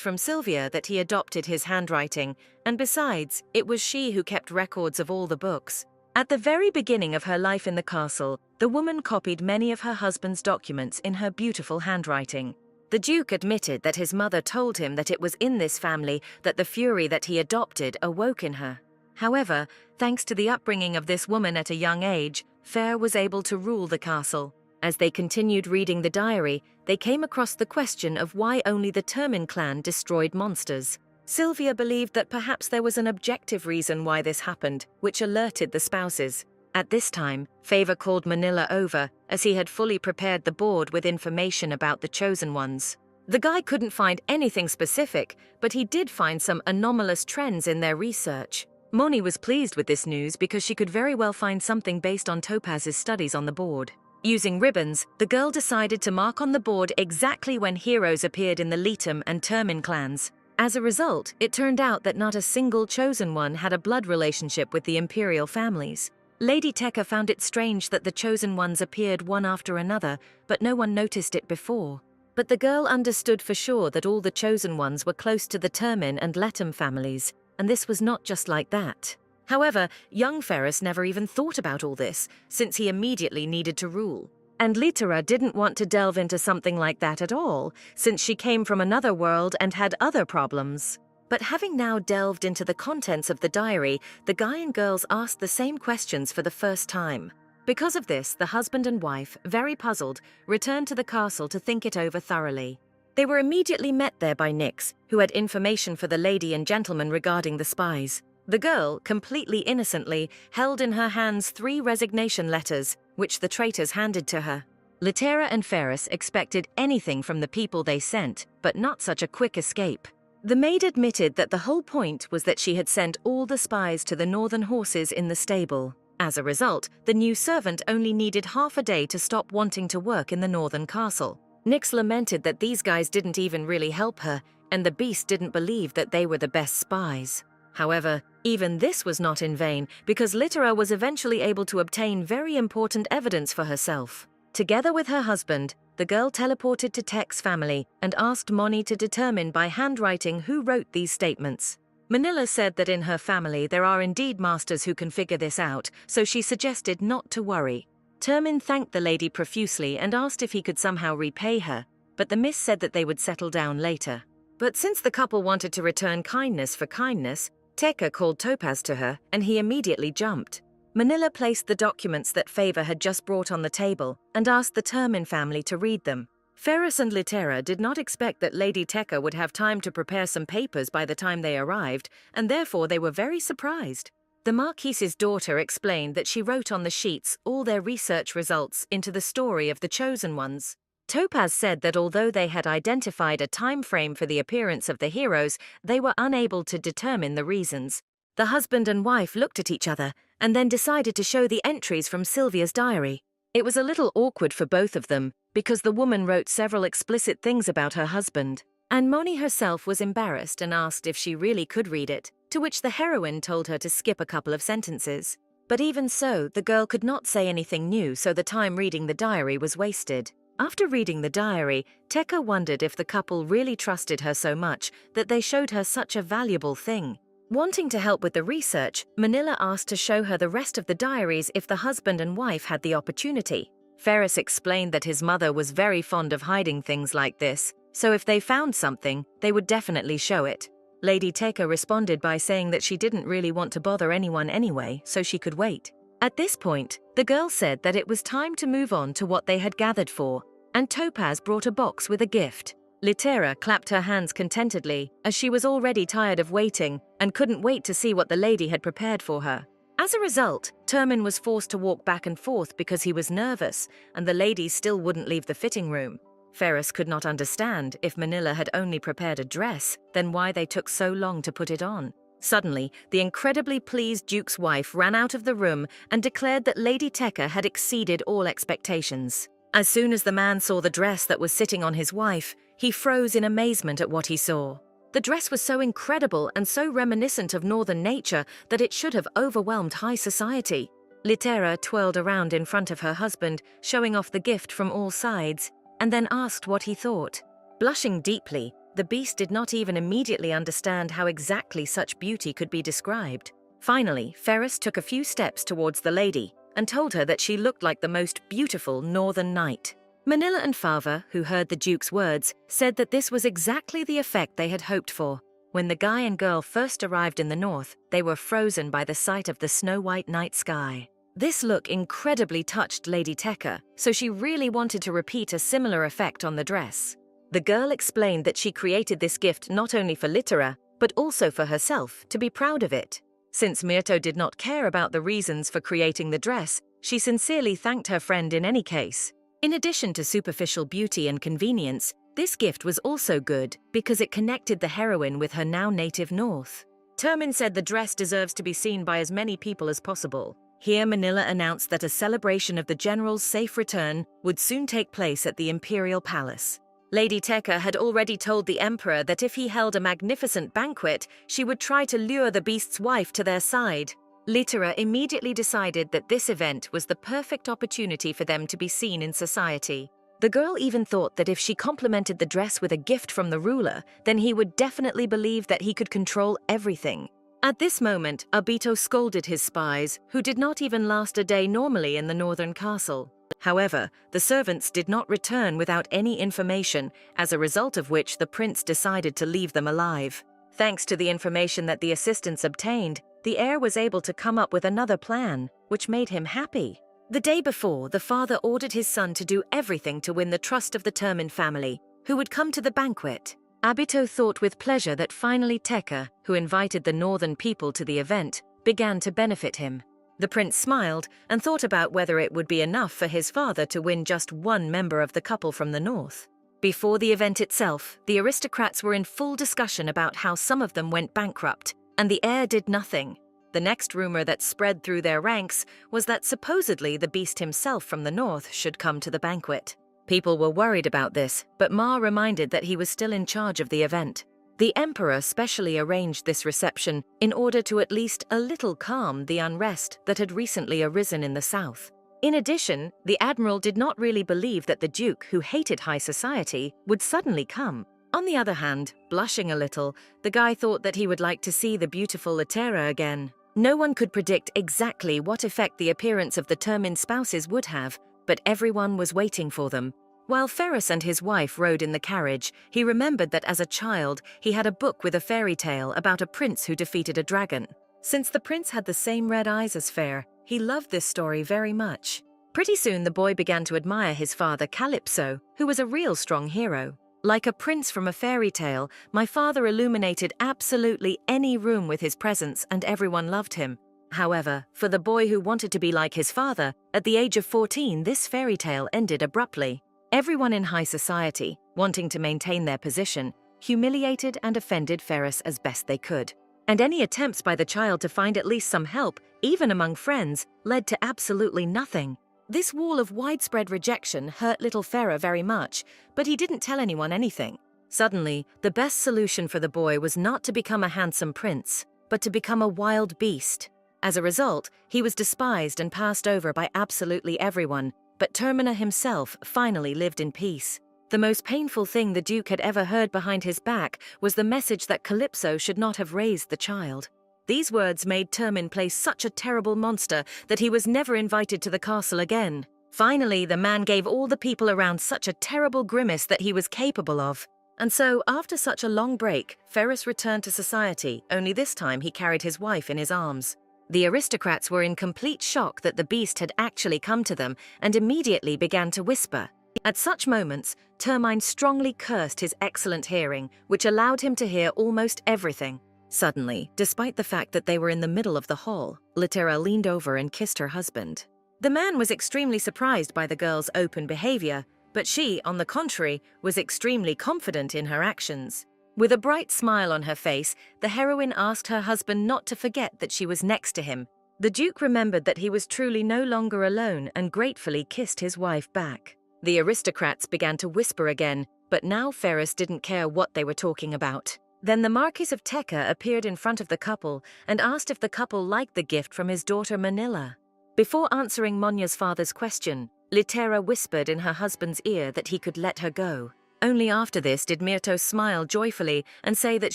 from Sylvia that he adopted his handwriting, and besides, it was she who kept records of all the books. At the very beginning of her life in the castle, the woman copied many of her husband's documents in her beautiful handwriting. The Duke admitted that his mother told him that it was in this family that the fury that he adopted awoke in her. However, thanks to the upbringing of this woman at a young age, Fer was able to rule the castle. As they continued reading the diary, they came across the question of why only the Termin clan destroyed monsters. Sylvia believed that perhaps there was an objective reason why this happened, which alerted the spouses. At this time, Favor called Manila over, as he had fully prepared the board with information about the Chosen Ones. The guy couldn't find anything specific, but he did find some anomalous trends in their research. Moni was pleased with this news because she could very well find something based on Topaz's studies on the board. Using ribbons, the girl decided to mark on the board exactly when heroes appeared in the Leetum and Termin clans. As a result, it turned out that not a single Chosen One had a blood relationship with the imperial families. Lady Tekka found it strange that the Chosen Ones appeared one after another, but no one noticed it before. But the girl understood for sure that all the Chosen Ones were close to the Termin and Leetum families, and this was not just like that. However, young Ferris never even thought about all this, since he immediately needed to rule. And Littera didn't want to delve into something like that at all, since she came from another world and had other problems. But having now delved into the contents of the diary, the guy and girls asked the same questions for the first time. Because of this, the husband and wife, very puzzled, returned to the castle to think it over thoroughly. They were immediately met there by Nyx, who had information for the lady and gentleman regarding the spies. The girl, completely innocently, held in her hands 3 resignation letters, which the traitors handed to her. Littera and Ferris expected anything from the people they sent, but not such a quick escape. The maid admitted that the whole point was that she had sent all the spies to the northern horses in the stable. As a result, the new servant only needed half a day to stop wanting to work in the northern castle. Nyx lamented that these guys didn't even really help her, and the beast didn't believe that they were the best spies. However, even this was not in vain, because Littera was eventually able to obtain very important evidence for herself. Together with her husband, the girl teleported to Tek's family and asked Moni to determine by handwriting who wrote these statements. Manila said that in her family there are indeed masters who can figure this out, so she suggested not to worry. Termin thanked the lady profusely and asked if he could somehow repay her, but the miss said that they would settle down later. But since the couple wanted to return kindness for kindness, Tekka called Topaz to her, and he immediately jumped. Manila placed the documents that Favor had just brought on the table and asked the Termin family to read them. Ferris and Littera did not expect that Lady Tekka would have time to prepare some papers by the time they arrived, and therefore they were very surprised. The Marquise's daughter explained that she wrote on the sheets all their research results into the story of the chosen ones. Topaz said that although they had identified a time frame for the appearance of the heroes, they were unable to determine the reasons. The husband and wife looked at each other and then decided to show the entries from Sylvia's diary. It was a little awkward for both of them because the woman wrote several explicit things about her husband, and Moni herself was embarrassed and asked if she really could read it, to which the heroine told her to skip a couple of sentences. But even so, the girl could not say anything new, so the time reading the diary was wasted. After reading the diary, Tekka wondered if the couple really trusted her so much that they showed her such a valuable thing. Wanting to help with the research, Manila asked to show her the rest of the diaries if the husband and wife had the opportunity. Ferris explained that his mother was very fond of hiding things like this, so if they found something, they would definitely show it. Lady Tekka responded by saying that she didn't really want to bother anyone anyway, so she could wait. At this point, the girl said that it was time to move on to what they had gathered for, and Topaz brought a box with a gift. Litera clapped her hands contentedly, as she was already tired of waiting and couldn't wait to see what the lady had prepared for her. As a result, Termin was forced to walk back and forth because he was nervous, and the ladies still wouldn't leave the fitting room. Ferris could not understand if Manila had only prepared a dress, then why they took so long to put it on. Suddenly, the incredibly pleased Duke's wife ran out of the room and declared that Lady Tekka had exceeded all expectations. As soon as the man saw the dress that was sitting on his wife, he froze in amazement at what he saw. The dress was so incredible and so reminiscent of northern nature that it should have overwhelmed high society. Litera twirled around in front of her husband, showing off the gift from all sides, and then asked what he thought. Blushing deeply, the beast did not even immediately understand how exactly such beauty could be described. Finally, Ferris took a few steps towards the lady and told her that she looked like the most beautiful northern night. Manila and Fava, who heard the Duke's words, said that this was exactly the effect they had hoped for. When the guy and girl first arrived in the north, they were frozen by the sight of the snow-white night sky. This look incredibly touched Lady Tekka, so she really wanted to repeat a similar effect on the dress. The girl explained that she created this gift not only for Litera, but also for herself, to be proud of it. Since Myrto did not care about the reasons for creating the dress, she sincerely thanked her friend in any case. In addition to superficial beauty and convenience, this gift was also good because it connected the heroine with her now native north. Termin said the dress deserves to be seen by as many people as possible. Here Manila announced that a celebration of the general's safe return would soon take place at the Imperial Palace. Lady Tekka had already told the Emperor that if he held a magnificent banquet, she would try to lure the beast's wife to their side. Litera immediately decided that this event was the perfect opportunity for them to be seen in society. The girl even thought that if she complimented the dress with a gift from the ruler, then he would definitely believe that he could control everything. At this moment, Abito scolded his spies, who did not even last a day normally in the northern castle. However, the servants did not return without any information, as a result of which the prince decided to leave them alive. Thanks to the information that the assistants obtained, the heir was able to come up with another plan, which made him happy. The day before, the father ordered his son to do everything to win the trust of the Termin family, who would come to the banquet. Abito thought with pleasure that finally Tekka, who invited the northern people to the event, began to benefit him. The prince smiled and thought about whether it would be enough for his father to win just one member of the couple from the north. Before the event itself, the aristocrats were in full discussion about how some of them went bankrupt, and the heir did nothing. The next rumor that spread through their ranks was that supposedly the beast himself from the north should come to the banquet. People were worried about this, but Ma reminded that he was still in charge of the event. The emperor specially arranged this reception in order to at least a little calm the unrest that had recently arisen in the south. In addition, the admiral did not really believe that the duke, who hated high society, would suddenly come. On the other hand, blushing a little, the guy thought that he would like to see the beautiful Litera again. No one could predict exactly what effect the appearance of the Termin spouses would have, but everyone was waiting for them. While Ferris and his wife rode in the carriage, he remembered that as a child, he had a book with a fairy tale about a prince who defeated a dragon. Since the prince had the same red eyes as Fair, he loved this story very much. Pretty soon the boy began to admire his father Calypso, who was a real strong hero. Like a prince from a fairy tale, my father illuminated absolutely any room with his presence and everyone loved him. However, for the boy who wanted to be like his father, at the age of 14, this fairy tale ended abruptly. Everyone in high society, wanting to maintain their position, humiliated and offended Ferris as best they could. And any attempts by the child to find at least some help, even among friends, led to absolutely nothing. This wall of widespread rejection hurt little Ferris very much, but he didn't tell anyone anything. Suddenly, the best solution for the boy was not to become a handsome prince, but to become a wild beast. As a result, he was despised and passed over by absolutely everyone, but Termina himself finally lived in peace. The most painful thing the Duke had ever heard behind his back was the message that Calypso should not have raised the child. These words made Termin play such a terrible monster that he was never invited to the castle again. Finally, the man gave all the people around such a terrible grimace that he was capable of. And so, after such a long break, Ferris returned to society, only this time he carried his wife in his arms. The aristocrats were in complete shock that the beast had actually come to them and immediately began to whisper. At such moments, Termine strongly cursed his excellent hearing, which allowed him to hear almost everything. Suddenly, despite the fact that they were in the middle of the hall, Litera leaned over and kissed her husband. The man was extremely surprised by the girl's open behavior, but she, on the contrary, was extremely confident in her actions. With a bright smile on her face, the heroine asked her husband not to forget that she was next to him. The Duke remembered that he was truly no longer alone and gratefully kissed his wife back. The aristocrats began to whisper again, but now Ferris didn't care what they were talking about. Then the Marquis of Tekka appeared in front of the couple and asked if the couple liked the gift from his daughter Manila. Before answering Monya's father's question, Litera whispered in her husband's ear that he could let her go. Only after this did Myrto smile joyfully and say that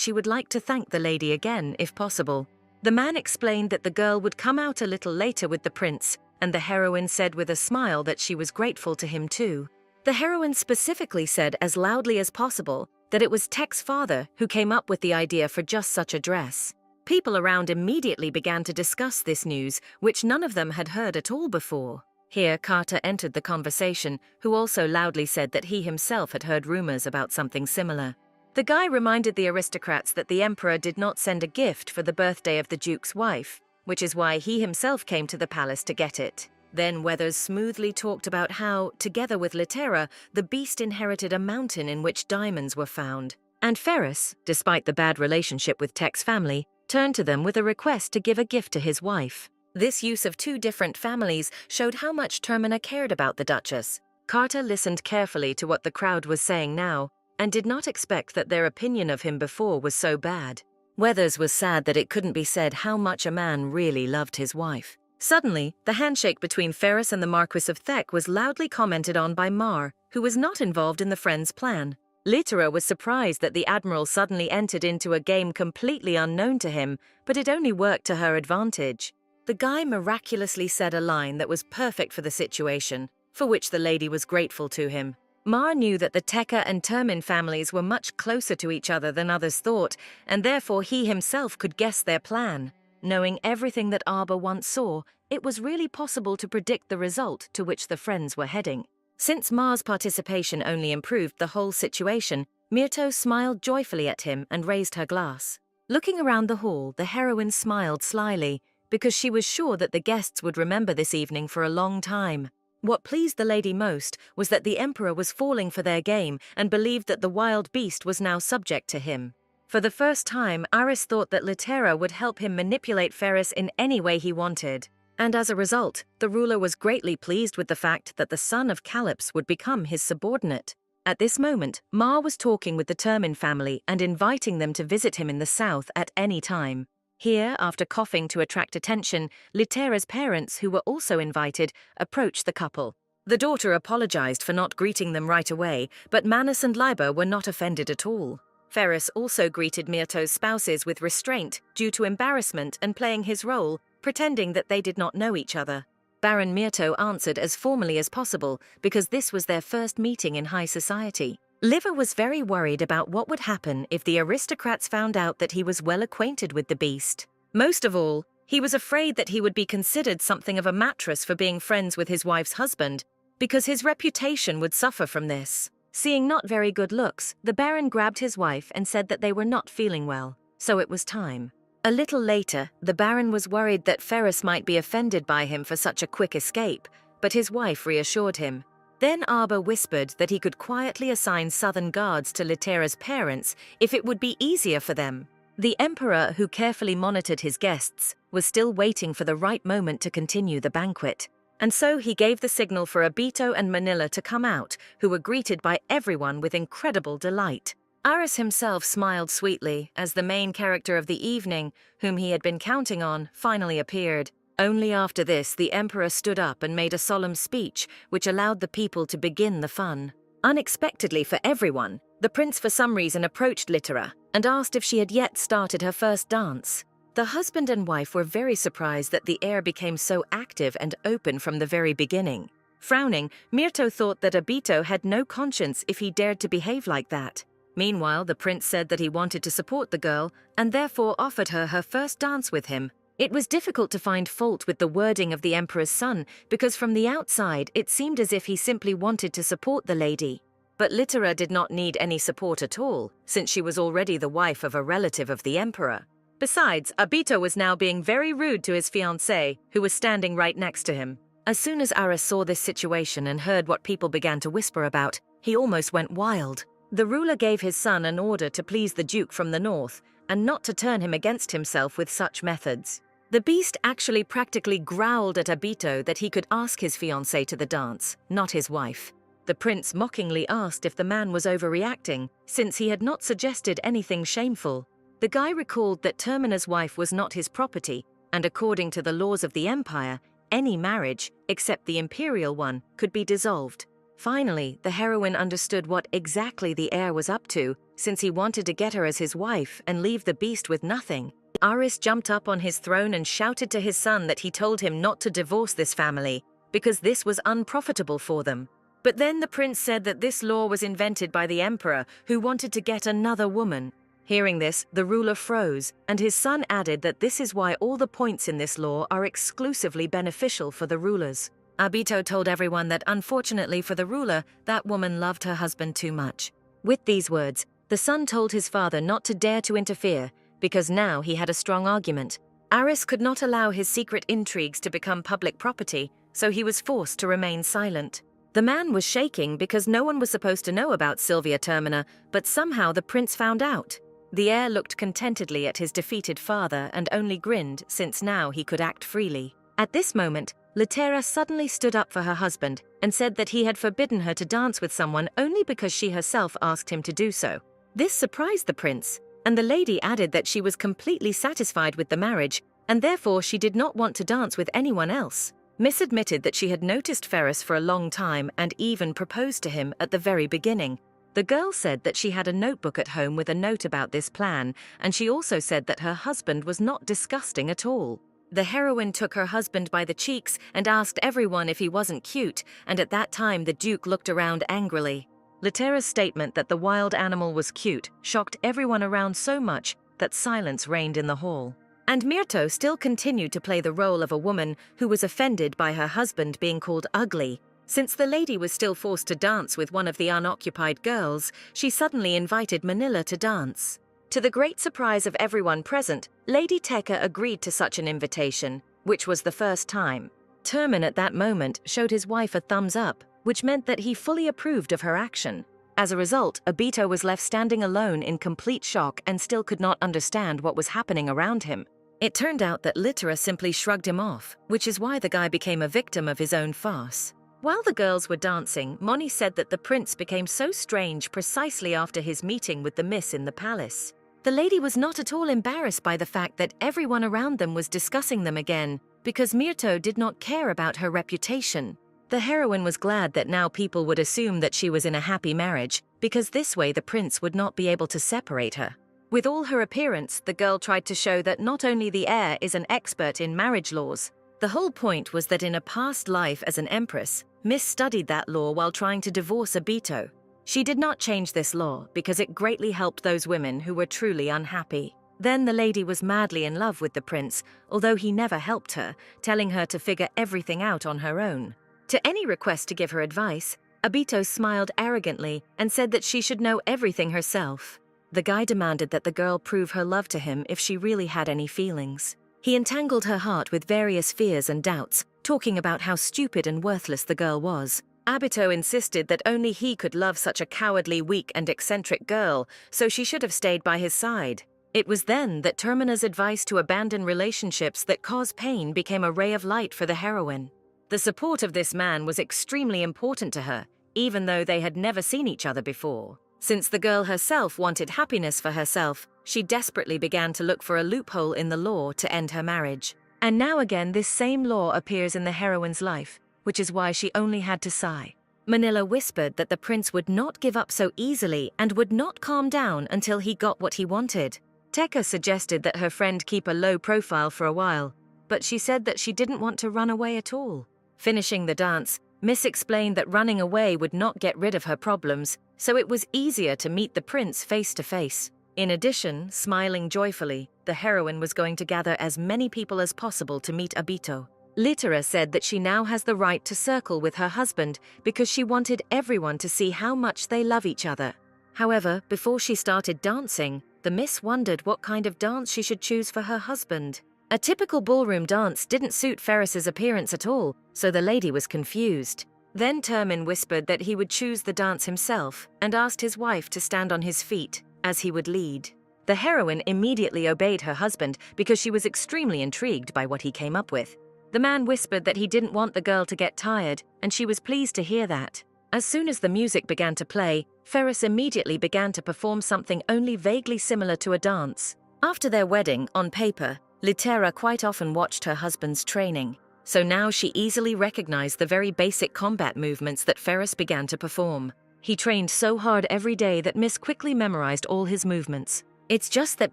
she would like to thank the lady again, if possible. The man explained that the girl would come out a little later with the prince, and the heroine said with a smile that she was grateful to him too. The heroine specifically said as loudly as possible that it was Tek's father who came up with the idea for just such a dress. People around immediately began to discuss this news, which none of them had heard at all before. Here Carter entered the conversation, who also loudly said that he himself had heard rumors about something similar. The guy reminded the aristocrats that the emperor did not send a gift for the birthday of the Duke's wife, which is why he himself came to the palace to get it. Then Weathers smoothly talked about how, together with Litera, the beast inherited a mountain in which diamonds were found. And Ferris, despite the bad relationship with Tek's family, turned to them with a request to give a gift to his wife. This use of two different families showed how much Termina cared about the Duchess. Carter listened carefully to what the crowd was saying now, and did not expect that their opinion of him before was so bad. Weathers was sad that it couldn't be said how much a man really loved his wife. Suddenly, the handshake between Ferris and the Marquis of Thek was loudly commented on by Mar, who was not involved in the friends' plan. Litera was surprised that the Admiral suddenly entered into a game completely unknown to him, but it only worked to her advantage. The guy miraculously said a line that was perfect for the situation, for which the lady was grateful to him. Mar knew that the Tekka and Termin families were much closer to each other than others thought, and therefore he himself could guess their plan. Knowing everything that Arba once saw, it was really possible to predict the result to which the friends were heading. Since Mar's participation only improved the whole situation, Myrto smiled joyfully at him and raised her glass. Looking around the hall, the heroine smiled slyly, because she was sure that the guests would remember this evening for a long time. What pleased the lady most was that the Emperor was falling for their game and believed that the wild beast was now subject to him. For the first time, Aris thought that Litera would help him manipulate Ferris in any way he wanted. And as a result, the ruler was greatly pleased with the fact that the son of Calypso would become his subordinate. At this moment, Mar was talking with the Termin family and inviting them to visit him in the south at any time. Here, after coughing to attract attention, Litera's parents, who were also invited, approached the couple. The daughter apologized for not greeting them right away, but Manus and Liber were not offended at all. Ferris also greeted Myrto's spouses with restraint due to embarrassment and playing his role, pretending that they did not know each other. Baron Myrto answered as formally as possible because this was their first meeting in high society. Liver was very worried about what would happen if the aristocrats found out that he was well acquainted with the beast. Most of all, he was afraid that he would be considered something of a mattress for being friends with his wife's husband, because his reputation would suffer from this. Seeing not very good looks, the Baron grabbed his wife and said that they were not feeling well, so it was time. A little later, the Baron was worried that Ferris might be offended by him for such a quick escape, but his wife reassured him. Then Arba whispered that he could quietly assign southern guards to Litera's parents if it would be easier for them. The Emperor, who carefully monitored his guests, was still waiting for the right moment to continue the banquet. And so he gave the signal for Abito and Manila to come out, who were greeted by everyone with incredible delight. Aris himself smiled sweetly as the main character of the evening, whom he had been counting on, finally appeared. Only after this, the Emperor stood up and made a solemn speech, which allowed the people to begin the fun. Unexpectedly for everyone, the prince for some reason approached Litera and asked if she had yet started her first dance. The husband and wife were very surprised that the air became so active and open from the very beginning. Frowning, Mirto thought that Abito had no conscience if he dared to behave like that. Meanwhile, the prince said that he wanted to support the girl and therefore offered her her first dance with him. It was difficult to find fault with the wording of the Emperor's son because from the outside it seemed as if he simply wanted to support the lady. But Litera did not need any support at all, since she was already the wife of a relative of the Emperor. Besides, Abito was now being very rude to his fiancée, who was standing right next to him. As soon as Aris saw this situation and heard what people began to whisper about, he almost went wild. The ruler gave his son an order to please the Duke from the north, and not to turn him against himself with such methods. The beast actually practically growled at Abito that he could ask his fiancée to the dance, not his wife. The prince mockingly asked if the man was overreacting, since he had not suggested anything shameful. The guy recalled that Termina's wife was not his property, and according to the laws of the empire, any marriage, except the imperial one, could be dissolved. Finally, the heroine understood what exactly the heir was up to, since he wanted to get her as his wife and leave the beast with nothing. Aris jumped up on his throne and shouted to his son that he told him not to divorce this family, because this was unprofitable for them. But then the prince said that this law was invented by the emperor, who wanted to get another woman. Hearing this, the ruler froze, and his son added that this is why all the points in this law are exclusively beneficial for the rulers. Abito told everyone that unfortunately for the ruler, that woman loved her husband too much. With these words, the son told his father not to dare to interfere, because now he had a strong argument. Aris could not allow his secret intrigues to become public property, so he was forced to remain silent. The man was shaking because no one was supposed to know about Sylvia Termina, but somehow the prince found out. The heir looked contentedly at his defeated father and only grinned, since now he could act freely. At this moment, Litera suddenly stood up for her husband and said that he had forbidden her to dance with someone only because she herself asked him to do so. This surprised the prince, and the lady added that she was completely satisfied with the marriage, and therefore she did not want to dance with anyone else. Miss admitted that she had noticed Ferris for a long time and even proposed to him at the very beginning. The girl said that she had a notebook at home with a note about this plan, and she also said that her husband was not disgusting at all. The heroine took her husband by the cheeks and asked everyone if he wasn't cute, and at that time the Duke looked around angrily. Litera's statement that the wild animal was cute shocked everyone around so much that silence reigned in the hall. And Mirto still continued to play the role of a woman who was offended by her husband being called ugly. Since the lady was still forced to dance with one of the unoccupied girls, she suddenly invited Manila to dance. To the great surprise of everyone present, Lady Tekka agreed to such an invitation, which was the first time. Termin at that moment showed his wife a thumbs up, which meant that he fully approved of her action. As a result, Abito was left standing alone in complete shock and still could not understand what was happening around him. It turned out that Litera simply shrugged him off, which is why the guy became a victim of his own farce. While the girls were dancing, Moni said that the prince became so strange precisely after his meeting with the miss in the palace. The lady was not at all embarrassed by the fact that everyone around them was discussing them again, because Mirto did not care about her reputation. The heroine was glad that now people would assume that she was in a happy marriage, because this way the prince would not be able to separate her. With all her appearance, the girl tried to show that not only the heir is an expert in marriage laws. The whole point was that in a past life as an empress, Miss studied that law while trying to divorce Abito. She did not change this law because it greatly helped those women who were truly unhappy. Then the lady was madly in love with the prince, although he never helped her, telling her to figure everything out on her own. To any request to give her advice, Abito smiled arrogantly and said that she should know everything herself. The guy demanded that the girl prove her love to him if she really had any feelings. He entangled her heart with various fears and doubts, talking about how stupid and worthless the girl was. Abito insisted that only he could love such a cowardly, weak, and eccentric girl, so she should have stayed by his side. It was then that Termina's advice to abandon relationships that cause pain became a ray of light for the heroine. The support of this man was extremely important to her, even though they had never seen each other before. Since the girl herself wanted happiness for herself, she desperately began to look for a loophole in the law to end her marriage. And now again this same law appears in the heroine's life, which is why she only had to sigh. Manila whispered that the prince would not give up so easily and would not calm down until he got what he wanted. Tekka suggested that her friend keep a low profile for a while, but she said that she didn't want to run away at all. Finishing the dance, Miss explained that running away would not get rid of her problems, so it was easier to meet the prince face to face. In addition, smiling joyfully, the heroine was going to gather as many people as possible to meet Abito. Litera said that she now has the right to circle with her husband because she wanted everyone to see how much they love each other. However, before she started dancing, the miss wondered what kind of dance she should choose for her husband. A typical ballroom dance didn't suit Ferris's appearance at all, so the lady was confused. Then Termin whispered that he would choose the dance himself and asked his wife to stand on his feet, as he would lead. The heroine immediately obeyed her husband because she was extremely intrigued by what he came up with. The man whispered that he didn't want the girl to get tired, and she was pleased to hear that. As soon as the music began to play, Ferris immediately began to perform something only vaguely similar to a dance. After their wedding, on paper, Litera quite often watched her husband's training, so now she easily recognized the very basic combat movements that Ferris began to perform. He trained so hard every day that Miss quickly memorized all his movements. It's just that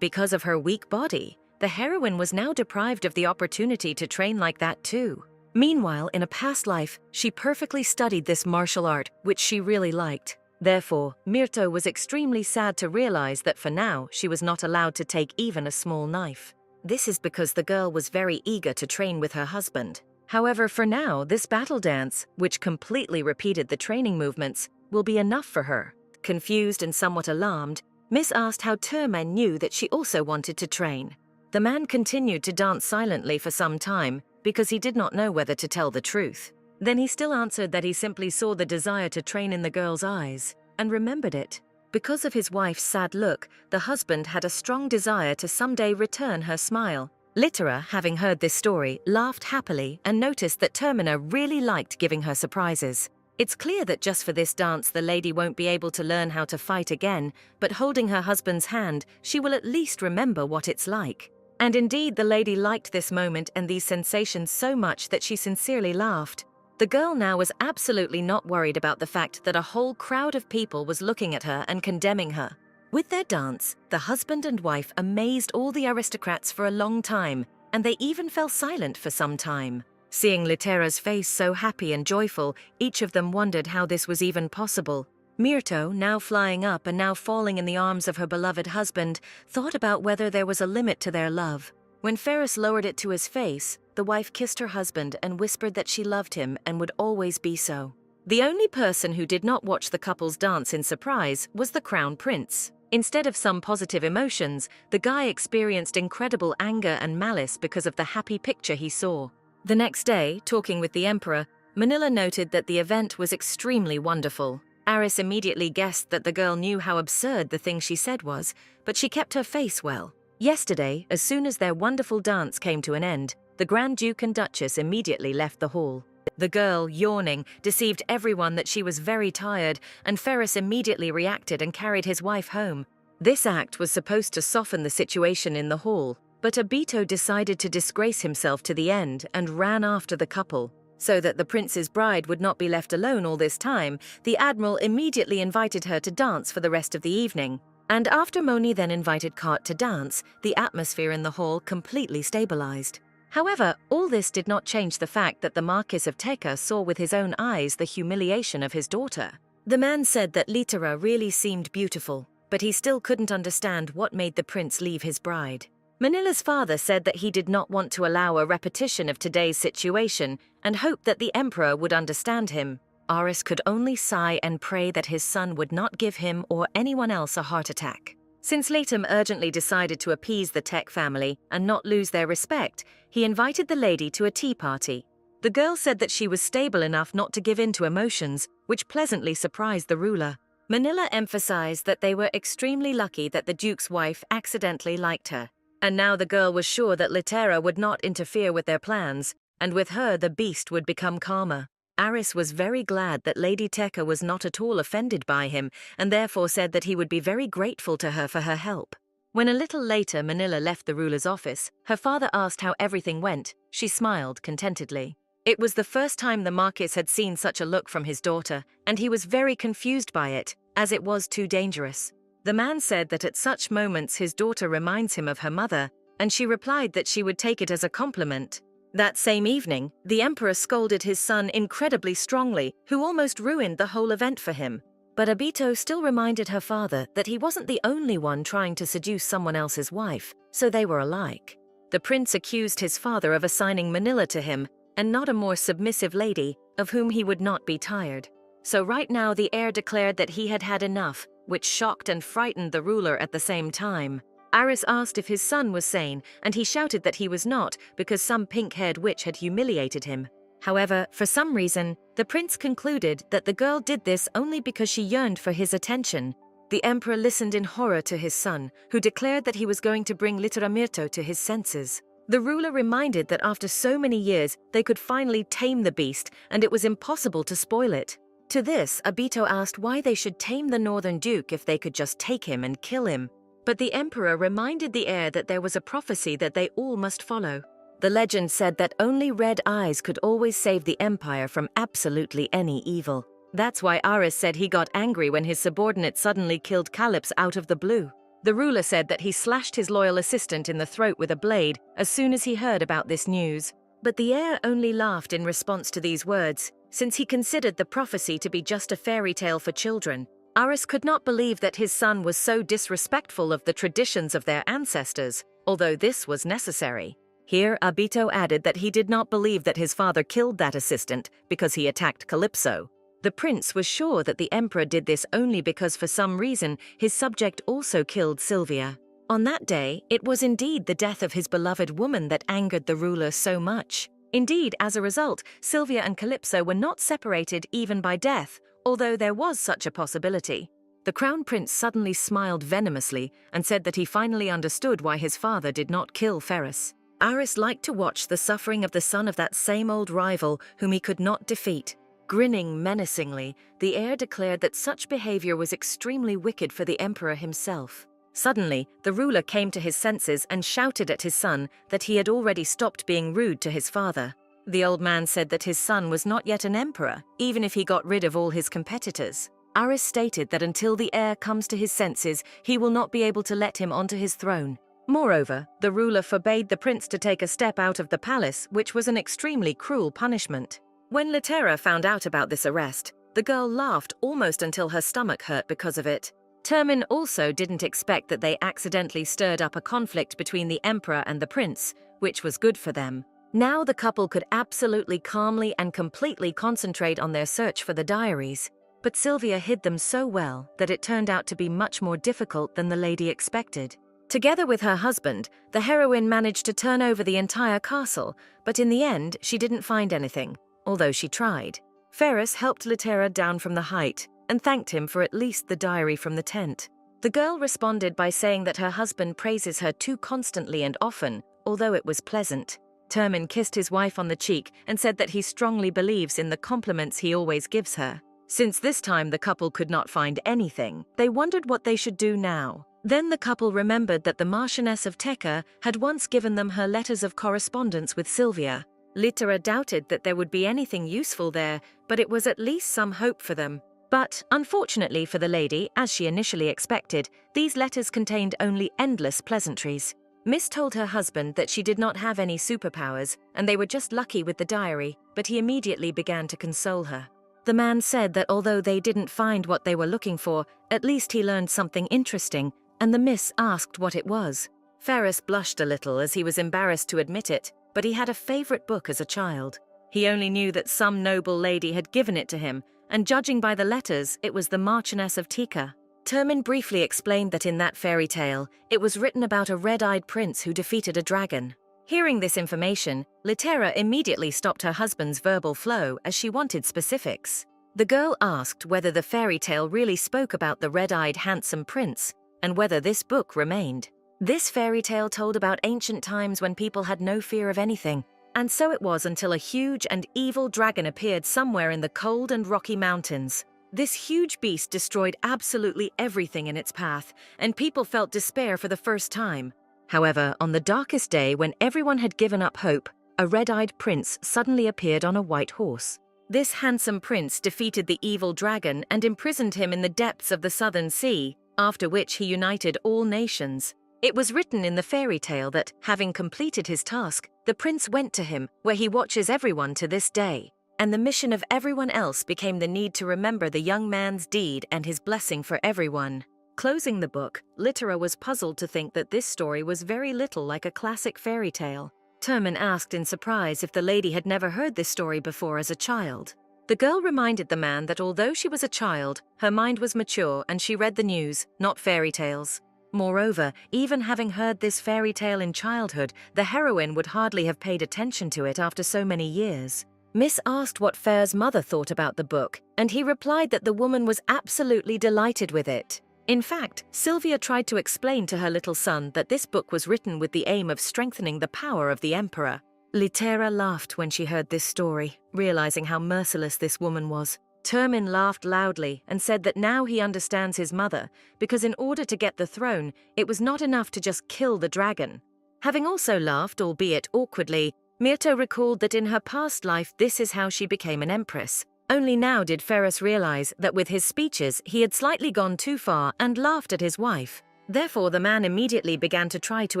because of her weak body, the heroine was now deprived of the opportunity to train like that too. Meanwhile, in a past life, she perfectly studied this martial art, which she really liked. Therefore, Myrto was extremely sad to realize that for now, she was not allowed to take even a small knife. This is because the girl was very eager to train with her husband. However, for now, this battle dance, which completely repeated the training movements, will be enough for her. Confused and somewhat alarmed, Miss asked how Termin knew that she also wanted to train. The man continued to dance silently for some time because he did not know whether to tell the truth. Then he still answered that he simply saw the desire to train in the girl's eyes and remembered it. Because of his wife's sad look, the husband had a strong desire to someday return her smile. Litera, having heard this story, laughed happily and noticed that Termina really liked giving her surprises. It's clear that just for this dance the lady won't be able to learn how to fight again, but holding her husband's hand, she will at least remember what it's like. And indeed, the lady liked this moment and these sensations so much that she sincerely laughed. The girl now was absolutely not worried about the fact that a whole crowd of people was looking at her and condemning her. With their dance, the husband and wife amazed all the aristocrats for a long time, and they even fell silent for some time. Seeing Litera's face so happy and joyful, each of them wondered how this was even possible. Myrto, now flying up and now falling in the arms of her beloved husband, thought about whether there was a limit to their love. When Ferris lowered it to his face, the wife kissed her husband and whispered that she loved him and would always be so. The only person who did not watch the couple's dance in surprise was the crown prince. Instead of some positive emotions, the guy experienced incredible anger and malice because of the happy picture he saw. The next day, talking with the emperor, Manila noted that the event was extremely wonderful. Aris immediately guessed that the girl knew how absurd the thing she said was, but she kept her face well. Yesterday, as soon as their wonderful dance came to an end, the Grand Duke and Duchess immediately left the hall. The girl, yawning, deceived everyone that she was very tired, and Ferris immediately reacted and carried his wife home. This act was supposed to soften the situation in the hall, but Abito decided to disgrace himself to the end and ran after the couple. So that the prince's bride would not be left alone all this time, the admiral immediately invited her to dance for the rest of the evening. And after Moni then invited Kart to dance, the atmosphere in the hall completely stabilized. However, all this did not change the fact that the Marquis of Tekka saw with his own eyes the humiliation of his daughter. The man said that Litera really seemed beautiful, but he still couldn't understand what made the prince leave his bride. Manila's father said that he did not want to allow a repetition of today's situation and hoped that the emperor would understand him. Aris could only sigh and pray that his son would not give him or anyone else a heart attack. Since Latham urgently decided to appease the Tech family and not lose their respect, he invited the lady to a tea party. The girl said that she was stable enough not to give in to emotions, which pleasantly surprised the ruler. Manila emphasized that they were extremely lucky that the Duke's wife accidentally liked her. And now the girl was sure that Litera would not interfere with their plans, and with her the beast would become calmer. Aris was very glad that Lady Teka was not at all offended by him, and therefore said that he would be very grateful to her for her help. When a little later Manila left the ruler's office, her father asked how everything went. She smiled contentedly. It was the first time the Marquis had seen such a look from his daughter, and he was very confused by it, as it was too dangerous. The man said that at such moments his daughter reminds him of her mother, and she replied that she would take it as a compliment. That same evening, the emperor scolded his son incredibly strongly, who almost ruined the whole event for him. But Abito still reminded her father that he wasn't the only one trying to seduce someone else's wife, so they were alike. The prince accused his father of assigning Manila to him, and not a more submissive lady, of whom he would not be tired. So right now the heir declared that he had had enough, which shocked and frightened the ruler at the same time. Aris asked if his son was sane, and he shouted that he was not, because some pink-haired witch had humiliated him. However, for some reason, the prince concluded that the girl did this only because she yearned for his attention. The emperor listened in horror to his son, who declared that he was going to bring Literamirto to his senses. The ruler reminded that after so many years, they could finally tame the beast, and it was impossible to spoil it. To this, Abito asked why they should tame the Northern Duke if they could just take him and kill him. But the emperor reminded the heir that there was a prophecy that they all must follow. The legend said that only red eyes could always save the empire from absolutely any evil. That's why Aris said he got angry when his subordinate suddenly killed Calypso out of the blue. The ruler said that he slashed his loyal assistant in the throat with a blade as soon as he heard about this news. But the heir only laughed in response to these words, since he considered the prophecy to be just a fairy tale for children. Aris could not believe that his son was so disrespectful of the traditions of their ancestors, although this was necessary. Here, Abito added that he did not believe that his father killed that assistant because he attacked Calypso. The prince was sure that the emperor did this only because for some reason his subject also killed Sylvia. On that day, it was indeed the death of his beloved woman that angered the ruler so much. Indeed, as a result, Sylvia and Calypso were not separated even by death, although there was such a possibility. The crown prince suddenly smiled venomously and said that he finally understood why his father did not kill Ferris. Aris liked to watch the suffering of the son of that same old rival whom he could not defeat. Grinning menacingly, the heir declared that such behavior was extremely wicked for the emperor himself. Suddenly, the ruler came to his senses and shouted at his son that he had already stopped being rude to his father. The old man said that his son was not yet an emperor, even if he got rid of all his competitors. Aris stated that until the heir comes to his senses, he will not be able to let him onto his throne. Moreover, the ruler forbade the prince to take a step out of the palace, which was an extremely cruel punishment. When Litera found out about this arrest, the girl laughed almost until her stomach hurt because of it. Termin also didn't expect that they accidentally stirred up a conflict between the emperor and the prince, which was good for them. Now the couple could absolutely calmly and completely concentrate on their search for the diaries. But Sylvia hid them so well that it turned out to be much more difficult than the lady expected. Together with her husband, the heroine managed to turn over the entire castle, but in the end she didn't find anything, although she tried. Ferris helped Litera down from the height and thanked him for at least the diary from the tent. The girl responded by saying that her husband praises her too constantly and often, although it was pleasant. Termin kissed his wife on the cheek and said that he strongly believes in the compliments he always gives her. Since this time the couple could not find anything, they wondered what they should do now. Then the couple remembered that the Marchioness of Teka had once given them her letters of correspondence with Sylvia. Litera doubted that there would be anything useful there, but it was at least some hope for them. But, unfortunately for the lady, as she initially expected, these letters contained only endless pleasantries. Miss told her husband that she did not have any superpowers, and they were just lucky with the diary, but he immediately began to console her. The man said that although they didn't find what they were looking for, at least he learned something interesting, and the miss asked what it was. Ferris blushed a little as he was embarrassed to admit it, but he had a favorite book as a child. He only knew that some noble lady had given it to him, and judging by the letters, it was the Marchioness of Teka. Termin briefly explained that in that fairy tale, it was written about a red-eyed prince who defeated a dragon. Hearing this information, Litera immediately stopped her husband's verbal flow as she wanted specifics. The girl asked whether the fairy tale really spoke about the red-eyed handsome prince, and whether this book remained. This fairy tale told about ancient times when people had no fear of anything, and so it was until a huge and evil dragon appeared somewhere in the cold and rocky mountains. This huge beast destroyed absolutely everything in its path, and people felt despair for the first time. However, on the darkest day when everyone had given up hope, a red-eyed prince suddenly appeared on a white horse. This handsome prince defeated the evil dragon and imprisoned him in the depths of the southern sea, after which he united all nations. It was written in the fairy tale that, having completed his task, the prince went to him, where he watches everyone to this day. And the mission of everyone else became the need to remember the young man's deed and his blessing for everyone. Closing the book, Litera was puzzled to think that this story was very little like a classic fairy tale. Termin asked in surprise if the lady had never heard this story before as a child. The girl reminded the man that although she was a child, her mind was mature and she read the news, not fairy tales. Moreover, even having heard this fairy tale in childhood, the heroine would hardly have paid attention to it after so many years. Miss asked what Fair's mother thought about the book, and he replied that the woman was absolutely delighted with it. In fact, Sylvia tried to explain to her little son that this book was written with the aim of strengthening the power of the emperor. Litera laughed when she heard this story, realizing how merciless this woman was. Termin laughed loudly and said that now he understands his mother, because in order to get the throne, it was not enough to just kill the dragon. Having also laughed, albeit awkwardly, Myrto recalled that in her past life this is how she became an empress. Only now did Ferris realize that with his speeches he had slightly gone too far and laughed at his wife. Therefore the man immediately began to try to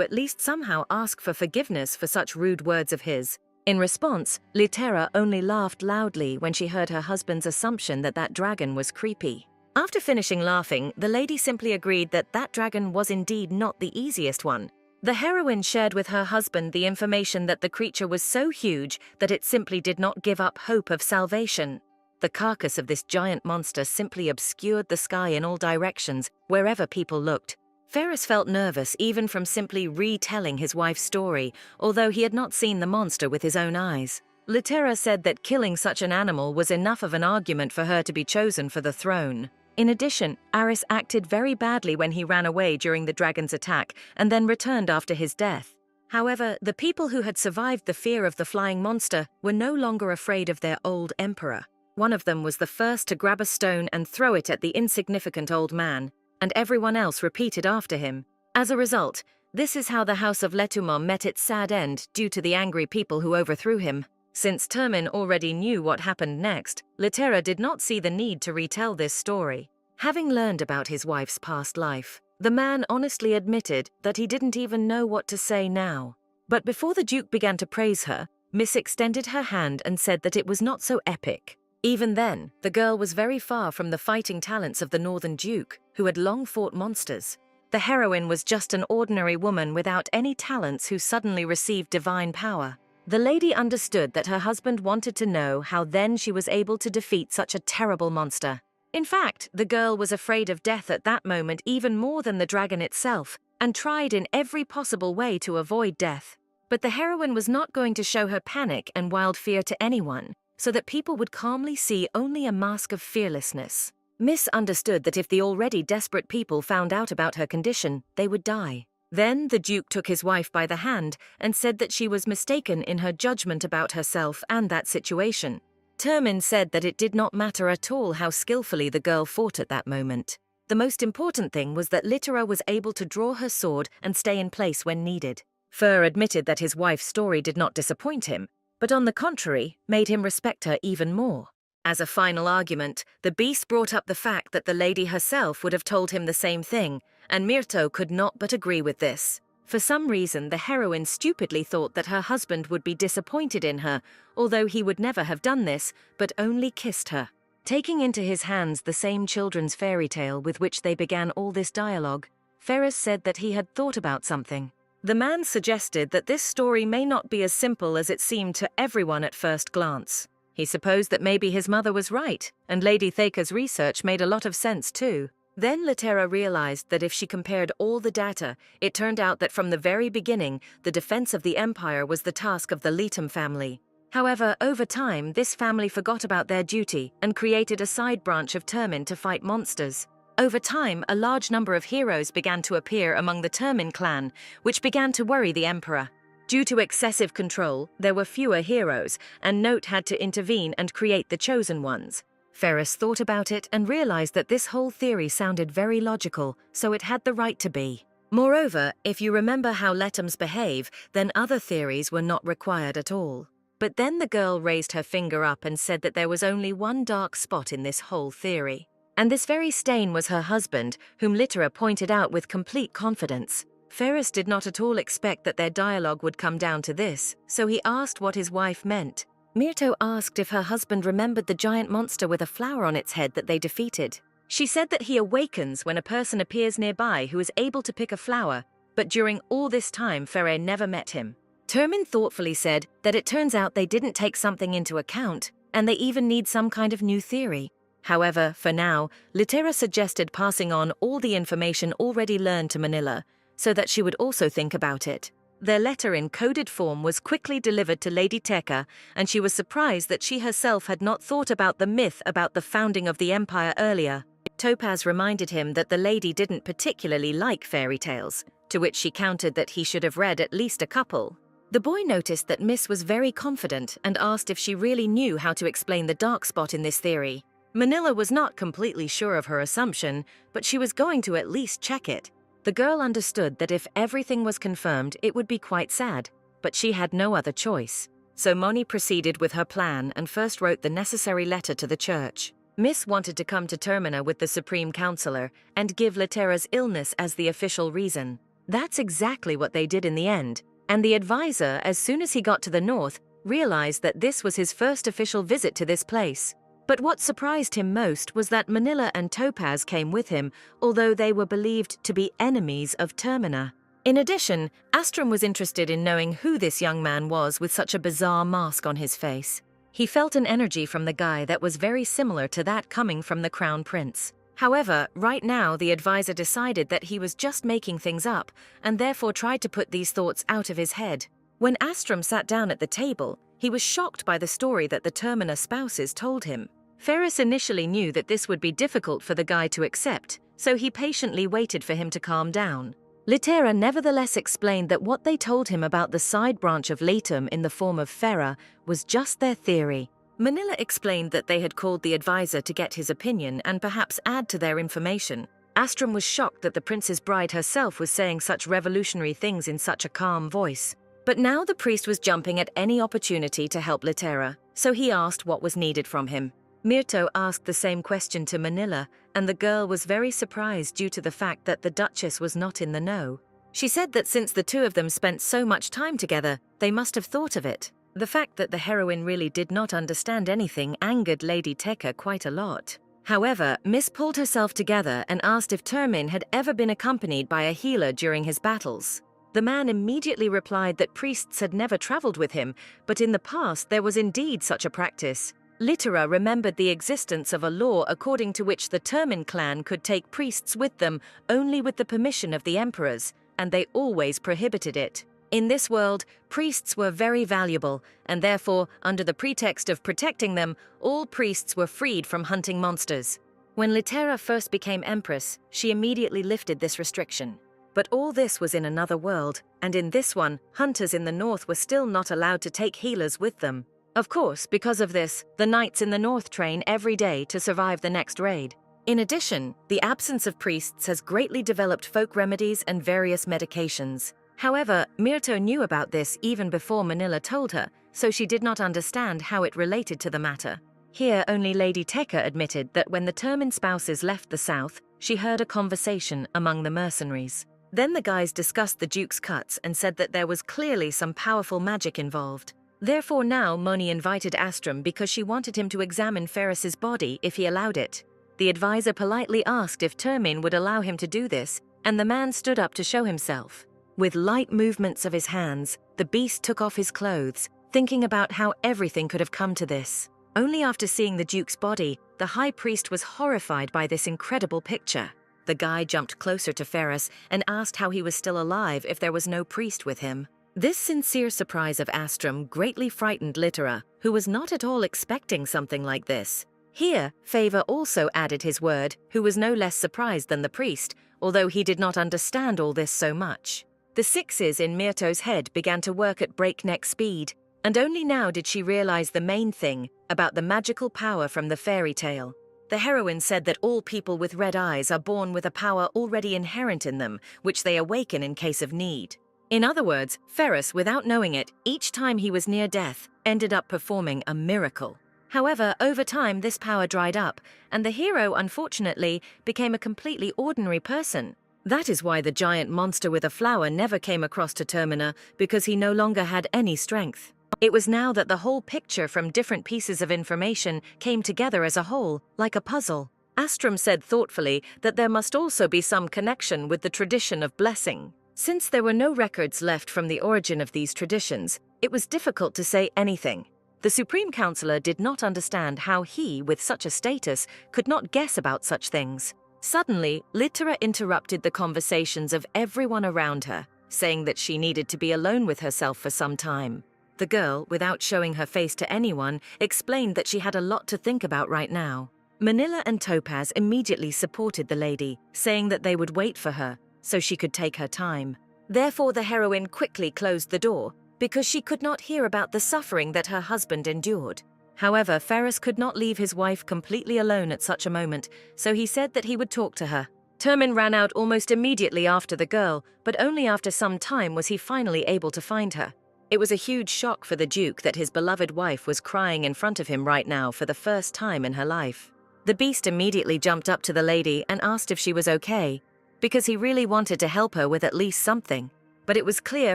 at least somehow ask for forgiveness for such rude words of his. In response, Litera only laughed loudly when she heard her husband's assumption that that dragon was creepy. After finishing laughing, the lady simply agreed that that dragon was indeed not the easiest one. The heroine shared with her husband the information that the creature was so huge that it simply did not give up hope of salvation. The carcass of this giant monster simply obscured the sky in all directions, wherever people looked. Ferris felt nervous even from simply retelling his wife's story, although he had not seen the monster with his own eyes. Litera said that killing such an animal was enough of an argument for her to be chosen for the throne. In addition, Aris acted very badly when he ran away during the dragon's attack and then returned after his death. However, the people who had survived the fear of the flying monster were no longer afraid of their old emperor. One of them was the first to grab a stone and throw it at the insignificant old man, and everyone else repeated after him. As a result, this is how the House of Letumon met its sad end due to the angry people who overthrew him. Since Termin already knew what happened next, Litera did not see the need to retell this story. Having learned about his wife's past life, the man honestly admitted that he didn't even know what to say now. But before the Duke began to praise her, Miss extended her hand and said that it was not so epic. Even then, the girl was very far from the fighting talents of the Northern Duke, who had long fought monsters. The heroine was just an ordinary woman without any talents who suddenly received divine power. The lady understood that her husband wanted to know how then she was able to defeat such a terrible monster. In fact, the girl was afraid of death at that moment even more than the dragon itself, and tried in every possible way to avoid death. But the heroine was not going to show her panic and wild fear to anyone, so that people would calmly see only a mask of fearlessness. Miss understood that if the already desperate people found out about her condition, they would die. Then the Duke took his wife by the hand and said that she was mistaken in her judgment about herself and that situation. Termin said that it did not matter at all how skillfully the girl fought at that moment. The most important thing was that Litera was able to draw her sword and stay in place when needed. Fur admitted that his wife's story did not disappoint him, but on the contrary, made him respect her even more. As a final argument, the beast brought up the fact that the lady herself would have told him the same thing, and Myrto could not but agree with this. For some reason, the heroine stupidly thought that her husband would be disappointed in her, although he would never have done this, but only kissed her. Taking into his hands the same children's fairy tale with which they began all this dialogue, Ferris said that he had thought about something. The man suggested that this story may not be as simple as it seemed to everyone at first glance. He supposed that maybe his mother was right, and Lady Thaker's research made a lot of sense too. Then Litera realized that if she compared all the data, it turned out that from the very beginning, the defense of the empire was the task of the Letum family. However, over time, this family forgot about their duty and created a side branch of Termin to fight monsters. Over time, a large number of heroes began to appear among the Termin clan, which began to worry the emperor. Due to excessive control, there were fewer heroes, and Note had to intervene and create the chosen ones. Ferris thought about it and realized that this whole theory sounded very logical, so it had the right to be. Moreover, if you remember how Letums behave, then other theories were not required at all. But then the girl raised her finger up and said that there was only one dark spot in this whole theory. And this very stain was her husband, whom Litera pointed out with complete confidence. Ferris did not at all expect that their dialogue would come down to this, so he asked what his wife meant. Myrto asked if her husband remembered the giant monster with a flower on its head that they defeated. She said that he awakens when a person appears nearby who is able to pick a flower, but during all this time Ferre never met him. Termin thoughtfully said that it turns out they didn't take something into account, and they even need some kind of new theory. However, for now, Litera suggested passing on all the information already learned to Manila, so that she would also think about it. Their letter in coded form was quickly delivered to Lady Teka, and she was surprised that she herself had not thought about the myth about the founding of the empire earlier. Topaz reminded him that the lady didn't particularly like fairy tales, to which she countered that he should have read at least a couple. The boy noticed that Miss was very confident and asked if she really knew how to explain the dark spot in this theory. Manila was not completely sure of her assumption, but she was going to at least check it. The girl understood that if everything was confirmed, it would be quite sad, but she had no other choice. So Moni proceeded with her plan and first wrote the necessary letter to the church. Miss wanted to come to Termina with the Supreme Counselor and give Litera's illness as the official reason. That's exactly what they did in the end, and the advisor, as soon as he got to the north, realized that this was his first official visit to this place. But what surprised him most was that Manila and Topaz came with him, although they were believed to be enemies of Termina. In addition, Astrum was interested in knowing who this young man was with such a bizarre mask on his face. He felt an energy from the guy that was very similar to that coming from the Crown Prince. However, right now the advisor decided that he was just making things up, and therefore tried to put these thoughts out of his head. When Astrum sat down at the table, he was shocked by the story that the Termina spouses told him. Ferris initially knew that this would be difficult for the guy to accept, so he patiently waited for him to calm down. Litera nevertheless explained that what they told him about the side branch of Letum in the form of Ferra was just their theory. Manila explained that they had called the advisor to get his opinion and perhaps add to their information. Astrum was shocked that the prince's bride herself was saying such revolutionary things in such a calm voice. But now the priest was jumping at any opportunity to help Litera, so he asked what was needed from him. Myrto asked the same question to Manila, and the girl was very surprised due to the fact that the Duchess was not in the know. She said that since the two of them spent so much time together, they must have thought of it. The fact that the heroine really did not understand anything angered Lady Teka quite a lot. However, Miss pulled herself together and asked if Termin had ever been accompanied by a healer during his battles. The man immediately replied that priests had never traveled with him, but in the past there was indeed such a practice. Litera remembered the existence of a law according to which the Termin clan could take priests with them only with the permission of the emperors, and they always prohibited it. In this world, priests were very valuable, and therefore, under the pretext of protecting them, all priests were freed from hunting monsters. When Litera first became empress, she immediately lifted this restriction. But all this was in another world, and in this one, hunters in the north were still not allowed to take healers with them. Of course, because of this, the knights in the north train every day to survive the next raid. In addition, the absence of priests has greatly developed folk remedies and various medications. However, Myrto knew about this even before Manila told her, so she did not understand how it related to the matter. Here, only Lady Teka admitted that when the Termin spouses left the south, she heard a conversation among the mercenaries. Then the guys discussed the Duke's cuts and said that there was clearly some powerful magic involved. Therefore now Moni invited Astrum because she wanted him to examine Ferris's body if he allowed it. The advisor politely asked if Termin would allow him to do this, and the man stood up to show himself. With light movements of his hands, the beast took off his clothes, thinking about how everything could have come to this. Only after seeing the Duke's body, the high priest was horrified by this incredible picture. The guy jumped closer to Ferris and asked how he was still alive if there was no priest with him. This sincere surprise of Astrum greatly frightened Littera, who was not at all expecting something like this. Here, Favor also added his word, who was no less surprised than the priest, although he did not understand all this so much. The sixes in Myrto's head began to work at breakneck speed, and only now did she realize the main thing about the magical power from the fairy tale. The heroine said that all people with red eyes are born with a power already inherent in them, which they awaken in case of need. In other words, Ferris, without knowing it, each time he was near death, ended up performing a miracle. However, over time this power dried up, and the hero, unfortunately, became a completely ordinary person. That is why the giant monster with a flower never came across to Termina, because he no longer had any strength. It was now that the whole picture from different pieces of information came together as a whole, like a puzzle. Astrum said thoughtfully that there must also be some connection with the tradition of blessing. Since there were no records left from the origin of these traditions, it was difficult to say anything. The Supreme Counselor did not understand how he, with such a status, could not guess about such things. Suddenly, Littera interrupted the conversations of everyone around her, saying that she needed to be alone with herself for some time. The girl, without showing her face to anyone, explained that she had a lot to think about right now. Manila and Topaz immediately supported the lady, saying that they would wait for her, so she could take her time. Therefore, the heroine quickly closed the door, because she could not hear about the suffering that her husband endured. However, Ferris could not leave his wife completely alone at such a moment, so he said that he would talk to her. Termin ran out almost immediately after the girl, but only after some time was he finally able to find her. It was a huge shock for the Duke that his beloved wife was crying in front of him right now for the first time in her life. The beast immediately jumped up to the lady and asked if she was okay, because he really wanted to help her with at least something. But it was clear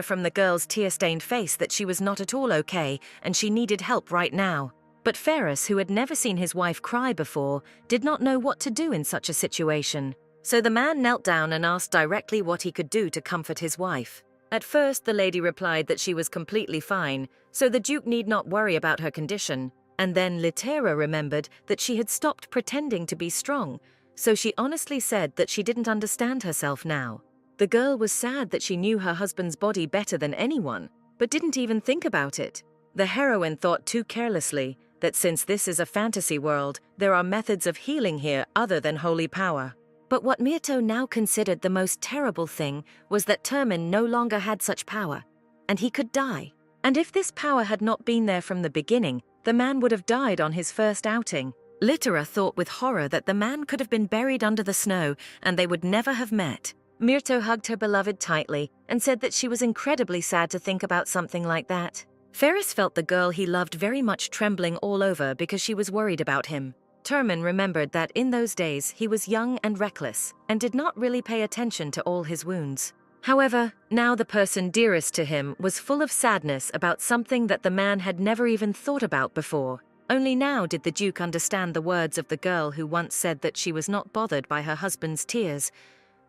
from the girl's tear-stained face that she was not at all okay and she needed help right now. But Ferris, who had never seen his wife cry before, did not know what to do in such a situation. So the man knelt down and asked directly what he could do to comfort his wife. At first, the lady replied that she was completely fine, so the Duke need not worry about her condition. And then Littera remembered that she had stopped pretending to be strong, so she honestly said that she didn't understand herself now. The girl was sad that she knew her husband's body better than anyone, but didn't even think about it. The heroine thought too carelessly that since this is a fantasy world, there are methods of healing here other than holy power. But what Myrto now considered the most terrible thing was that Termin no longer had such power, and he could die. And if this power had not been there from the beginning, the man would have died on his first outing. Littera thought with horror that the man could have been buried under the snow, and they would never have met. Myrto hugged her beloved tightly and said that she was incredibly sad to think about something like that. Ferris felt the girl he loved very much trembling all over because she was worried about him. Termin remembered that in those days he was young and reckless and did not really pay attention to all his wounds. However, now the person dearest to him was full of sadness about something that the man had never even thought about before. Only now did the Duke understand the words of the girl who once said that she was not bothered by her husband's tears,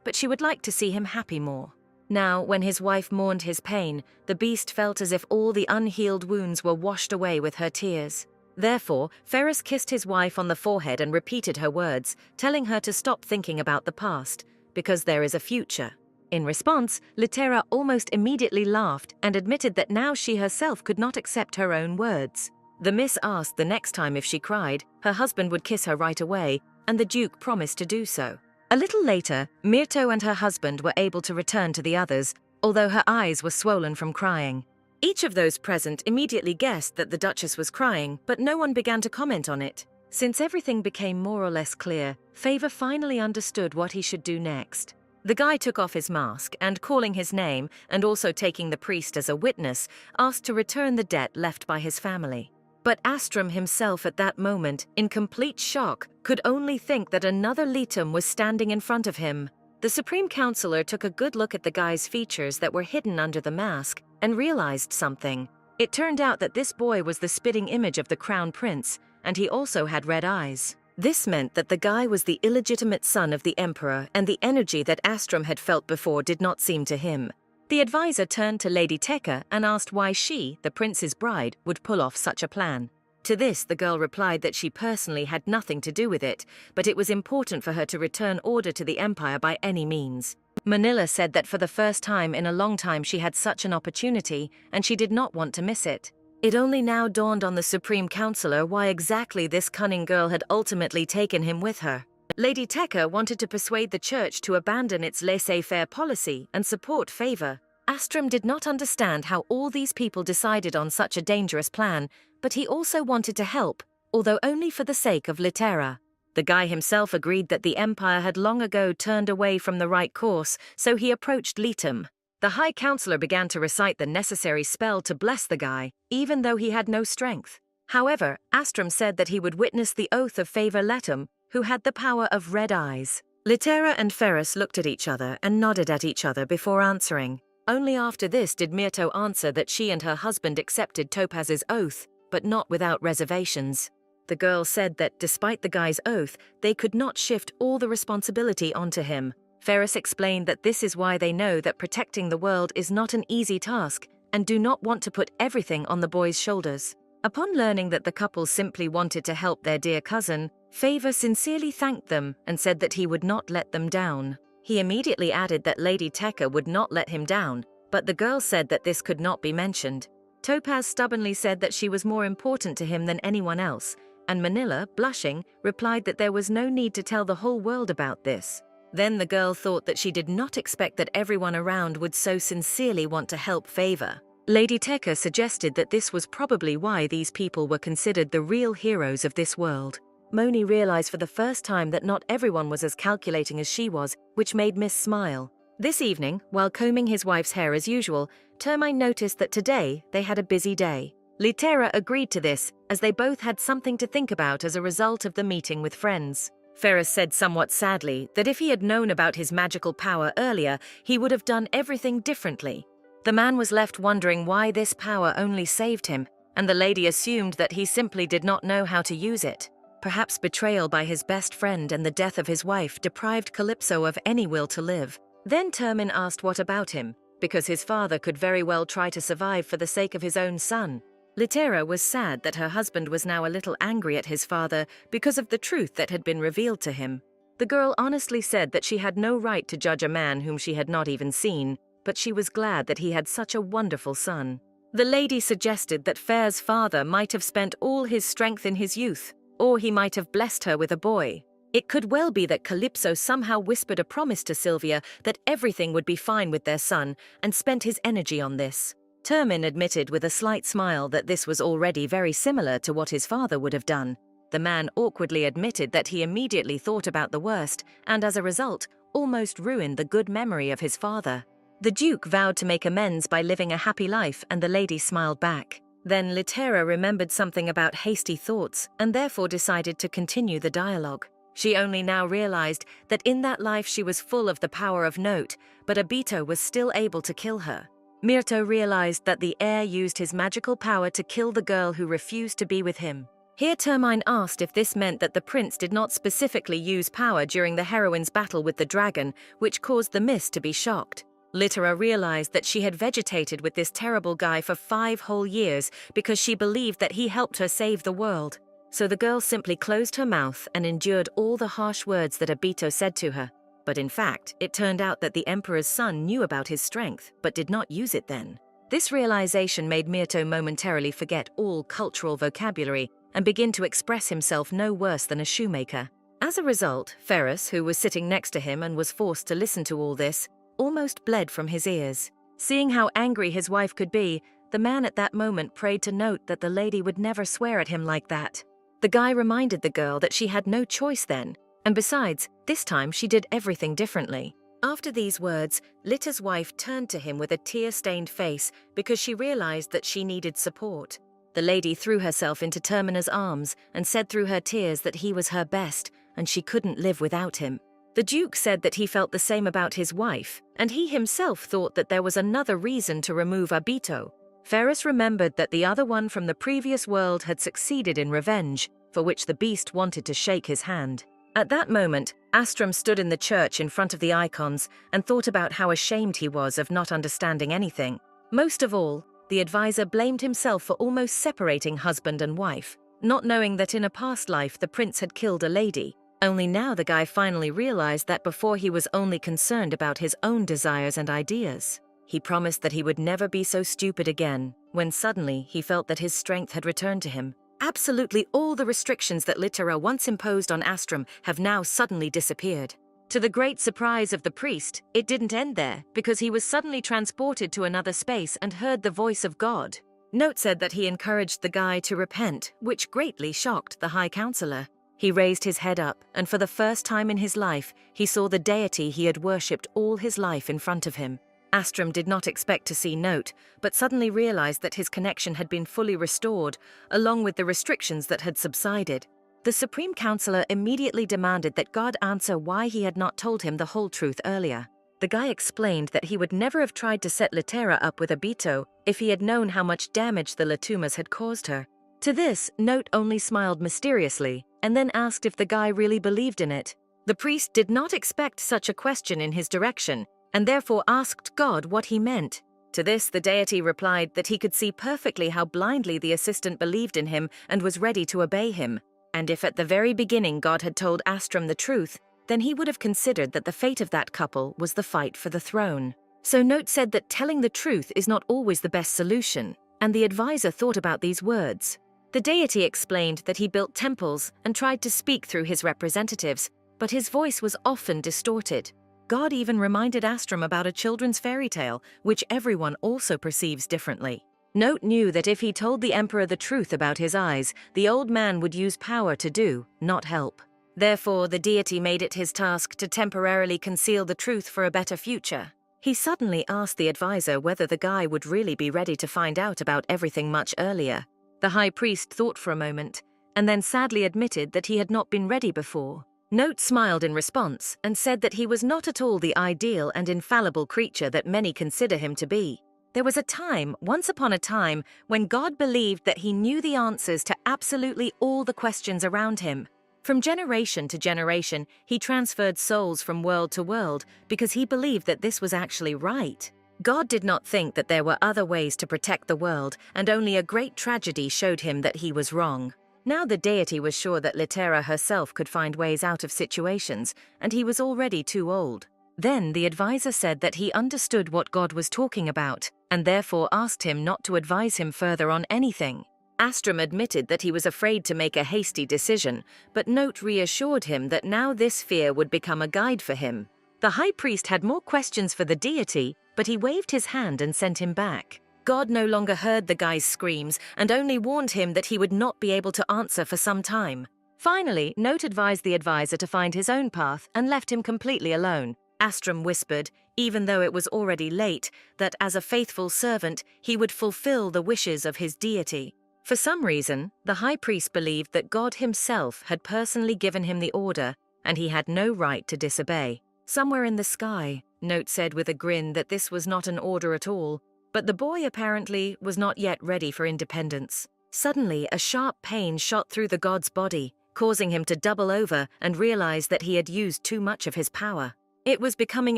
but she would like to see him happy more. Now, when his wife mourned his pain, the beast felt as if all the unhealed wounds were washed away with her tears. Therefore, Ferris kissed his wife on the forehead and repeated her words, telling her to stop thinking about the past, because there is a future. In response, Littera almost immediately laughed and admitted that now she herself could not accept her own words. The miss asked the next time if she cried, her husband would kiss her right away, and the Duke promised to do so. A little later, Myrto and her husband were able to return to the others, although her eyes were swollen from crying. Each of those present immediately guessed that the Duchess was crying, but no one began to comment on it. Since everything became more or less clear, Favor finally understood what he should do next. The guy took off his mask and, calling his name and also taking the priest as a witness, asked to return the debt left by his family. But Astrum himself at that moment, in complete shock, could only think that another Litum was standing in front of him. The Supreme Counselor took a good look at the guy's features that were hidden under the mask and realized something. It turned out that this boy was the spitting image of the Crown Prince, and he also had red eyes. This meant that the guy was the illegitimate son of the Emperor, and the energy that Astrum had felt before did not seem to him. The advisor turned to Lady Tekka and asked why she, the prince's bride, would pull off such a plan. To this, the girl replied that she personally had nothing to do with it, but it was important for her to return order to the empire by any means. Manila said that for the first time in a long time she had such an opportunity, and she did not want to miss it. It only now dawned on the Supreme Counselor why exactly this cunning girl had ultimately taken him with her. Lady Tekka wanted to persuade the church to abandon its laissez-faire policy and support favor. Astram did not understand how all these people decided on such a dangerous plan, but he also wanted to help, although only for the sake of Litera. The guy himself agreed that the empire had long ago turned away from the right course, so he approached Litum. The High Counselor began to recite the necessary spell to bless the guy, even though he had no strength. However, Astram said that he would witness the oath of favor Letum, who had the power of red eyes. Litera and Ferris looked at each other and nodded at each other before answering. Only after this did Myrto answer that she and her husband accepted Topaz's oath, but not without reservations. The girl said that despite the guy's oath, they could not shift all the responsibility onto him. Ferris explained that this is why they know that protecting the world is not an easy task and do not want to put everything on the boy's shoulders. Upon learning that the couple simply wanted to help their dear cousin, Favor sincerely thanked them and said that he would not let them down. He immediately added that Lady Tekka would not let him down, but the girl said that this could not be mentioned. Topaz stubbornly said that she was more important to him than anyone else, and Manila, blushing, replied that there was no need to tell the whole world about this. Then the girl thought that she did not expect that everyone around would so sincerely want to help Favor. Lady Tekka suggested that this was probably why these people were considered the real heroes of this world. Moni realized for the first time that not everyone was as calculating as she was, which made Miss smile. This evening, while combing his wife's hair as usual, Termine noticed that today they had a busy day. Litera agreed to this, as they both had something to think about as a result of the meeting with friends. Ferris said somewhat sadly that if he had known about his magical power earlier, he would have done everything differently. The man was left wondering why this power only saved him, and the lady assumed that he simply did not know how to use it. Perhaps betrayal by his best friend and the death of his wife deprived Calypso of any will to live. Then Termin asked what about him, because his father could very well try to survive for the sake of his own son. Litera was sad that her husband was now a little angry at his father because of the truth that had been revealed to him. The girl honestly said that she had no right to judge a man whom she had not even seen, but she was glad that he had such a wonderful son. The lady suggested that Fair's father might have spent all his strength in his youth, or he might have blessed her with a boy. It could well be that Calypso somehow whispered a promise to Sylvia that everything would be fine with their son and spent his energy on this. Termin admitted with a slight smile that this was already very similar to what his father would have done. The man awkwardly admitted that he immediately thought about the worst and, as a result, almost ruined the good memory of his father. The Duke vowed to make amends by living a happy life, and the lady smiled back. Then Litera remembered something about hasty thoughts and therefore decided to continue the dialogue. She only now realized that in that life she was full of the power of note, but Abito was still able to kill her. Myrto realized that the heir used his magical power to kill the girl who refused to be with him. Here Termine asked if this meant that the prince did not specifically use power during the heroine's battle with the dragon, which caused the mist to be shocked. Litera realized that she had vegetated with this terrible guy for 5 whole years because she believed that he helped her save the world. So the girl simply closed her mouth and endured all the harsh words that Abito said to her. But in fact, it turned out that the Emperor's son knew about his strength, but did not use it then. This realization made Myrto momentarily forget all cultural vocabulary and begin to express himself no worse than a shoemaker. As a result, Ferris, who was sitting next to him and was forced to listen to all this, almost bled from his ears. Seeing how angry his wife could be, the man at that moment prayed to note that the lady would never swear at him like that. The guy reminded the girl that she had no choice then, and besides, this time she did everything differently. After these words, Lita's wife turned to him with a tear-stained face because she realized that she needed support. The lady threw herself into Termina's arms and said through her tears that he was her best and she couldn't live without him. The Duke said that he felt the same about his wife, and he himself thought that there was another reason to remove Abito. Ferris remembered that the other one from the previous world had succeeded in revenge, for which the beast wanted to shake his hand. At that moment, Astram stood in the church in front of the icons and thought about how ashamed he was of not understanding anything. Most of all, the advisor blamed himself for almost separating husband and wife. not knowing that in a past life the prince had killed a lady. Only now the guy finally realized that before he was only concerned about his own desires and ideas. He promised that he would never be so stupid again, when suddenly he felt that his strength had returned to him. Absolutely all the restrictions that Littera once imposed on Astrum have now suddenly disappeared. To the great surprise of the priest, it didn't end there, because he was suddenly transported to another space and heard the voice of God. Note said that he encouraged the guy to repent, which greatly shocked the High Counselor. He raised his head up, and for the first time in his life, he saw the deity he had worshipped all his life in front of him. Astrum did not expect to see Note, but suddenly realized that his connection had been fully restored, along with the restrictions that had subsided. The Supreme Counselor immediately demanded that God answer why he had not told him the whole truth earlier. The guy explained that he would never have tried to set Littera up with Obito if he had known how much damage the Latumas had caused her. To this, Note only smiled mysteriously, and then asked if the guy really believed in it. The priest did not expect such a question in his direction, and therefore asked God what he meant. To this, the deity replied that he could see perfectly how blindly the assistant believed in him and was ready to obey him. And if at the very beginning God had told Astrum the truth, then he would have considered that the fate of that couple was the fight for the throne. So Note said that telling the truth is not always the best solution, and the advisor thought about these words. The deity explained that he built temples and tried to speak through his representatives, but his voice was often distorted. God even reminded Astrum about a children's fairy tale, which everyone also perceives differently. Note knew that if he told the emperor the truth about his eyes, the old man would use power to do, not help. Therefore, the deity made it his task to temporarily conceal the truth for a better future. He suddenly asked the advisor whether the guy would really be ready to find out about everything much earlier. The high priest thought for a moment, and then sadly admitted that he had not been ready before. Note smiled in response and said that he was not at all the ideal and infallible creature that many consider him to be. There was a time, once upon a time, when God believed that he knew the answers to absolutely all the questions around him. From generation to generation, he transferred souls from world to world because he believed that this was actually right. God did not think that there were other ways to protect the world, and only a great tragedy showed him that he was wrong. Now the deity was sure that Littera herself could find ways out of situations, and he was already too old. Then the advisor said that he understood what God was talking about, and therefore asked him not to advise him further on anything. Astrum admitted that he was afraid to make a hasty decision, but Note reassured him that now this fear would become a guide for him. The high priest had more questions for the deity, but he waved his hand and sent him back. God no longer heard the guy's screams and only warned him that he would not be able to answer for some time. Finally, Note advised the advisor to find his own path and left him completely alone. Astrum whispered, even though it was already late, that as a faithful servant, he would fulfill the wishes of his deity. For some reason, the high priest believed that God himself had personally given him the order, and he had no right to disobey. Somewhere in the sky, Note said with a grin that this was not an order at all, but the boy apparently was not yet ready for independence. Suddenly, a sharp pain shot through the god's body, causing him to double over and realize that he had used too much of his power. It was becoming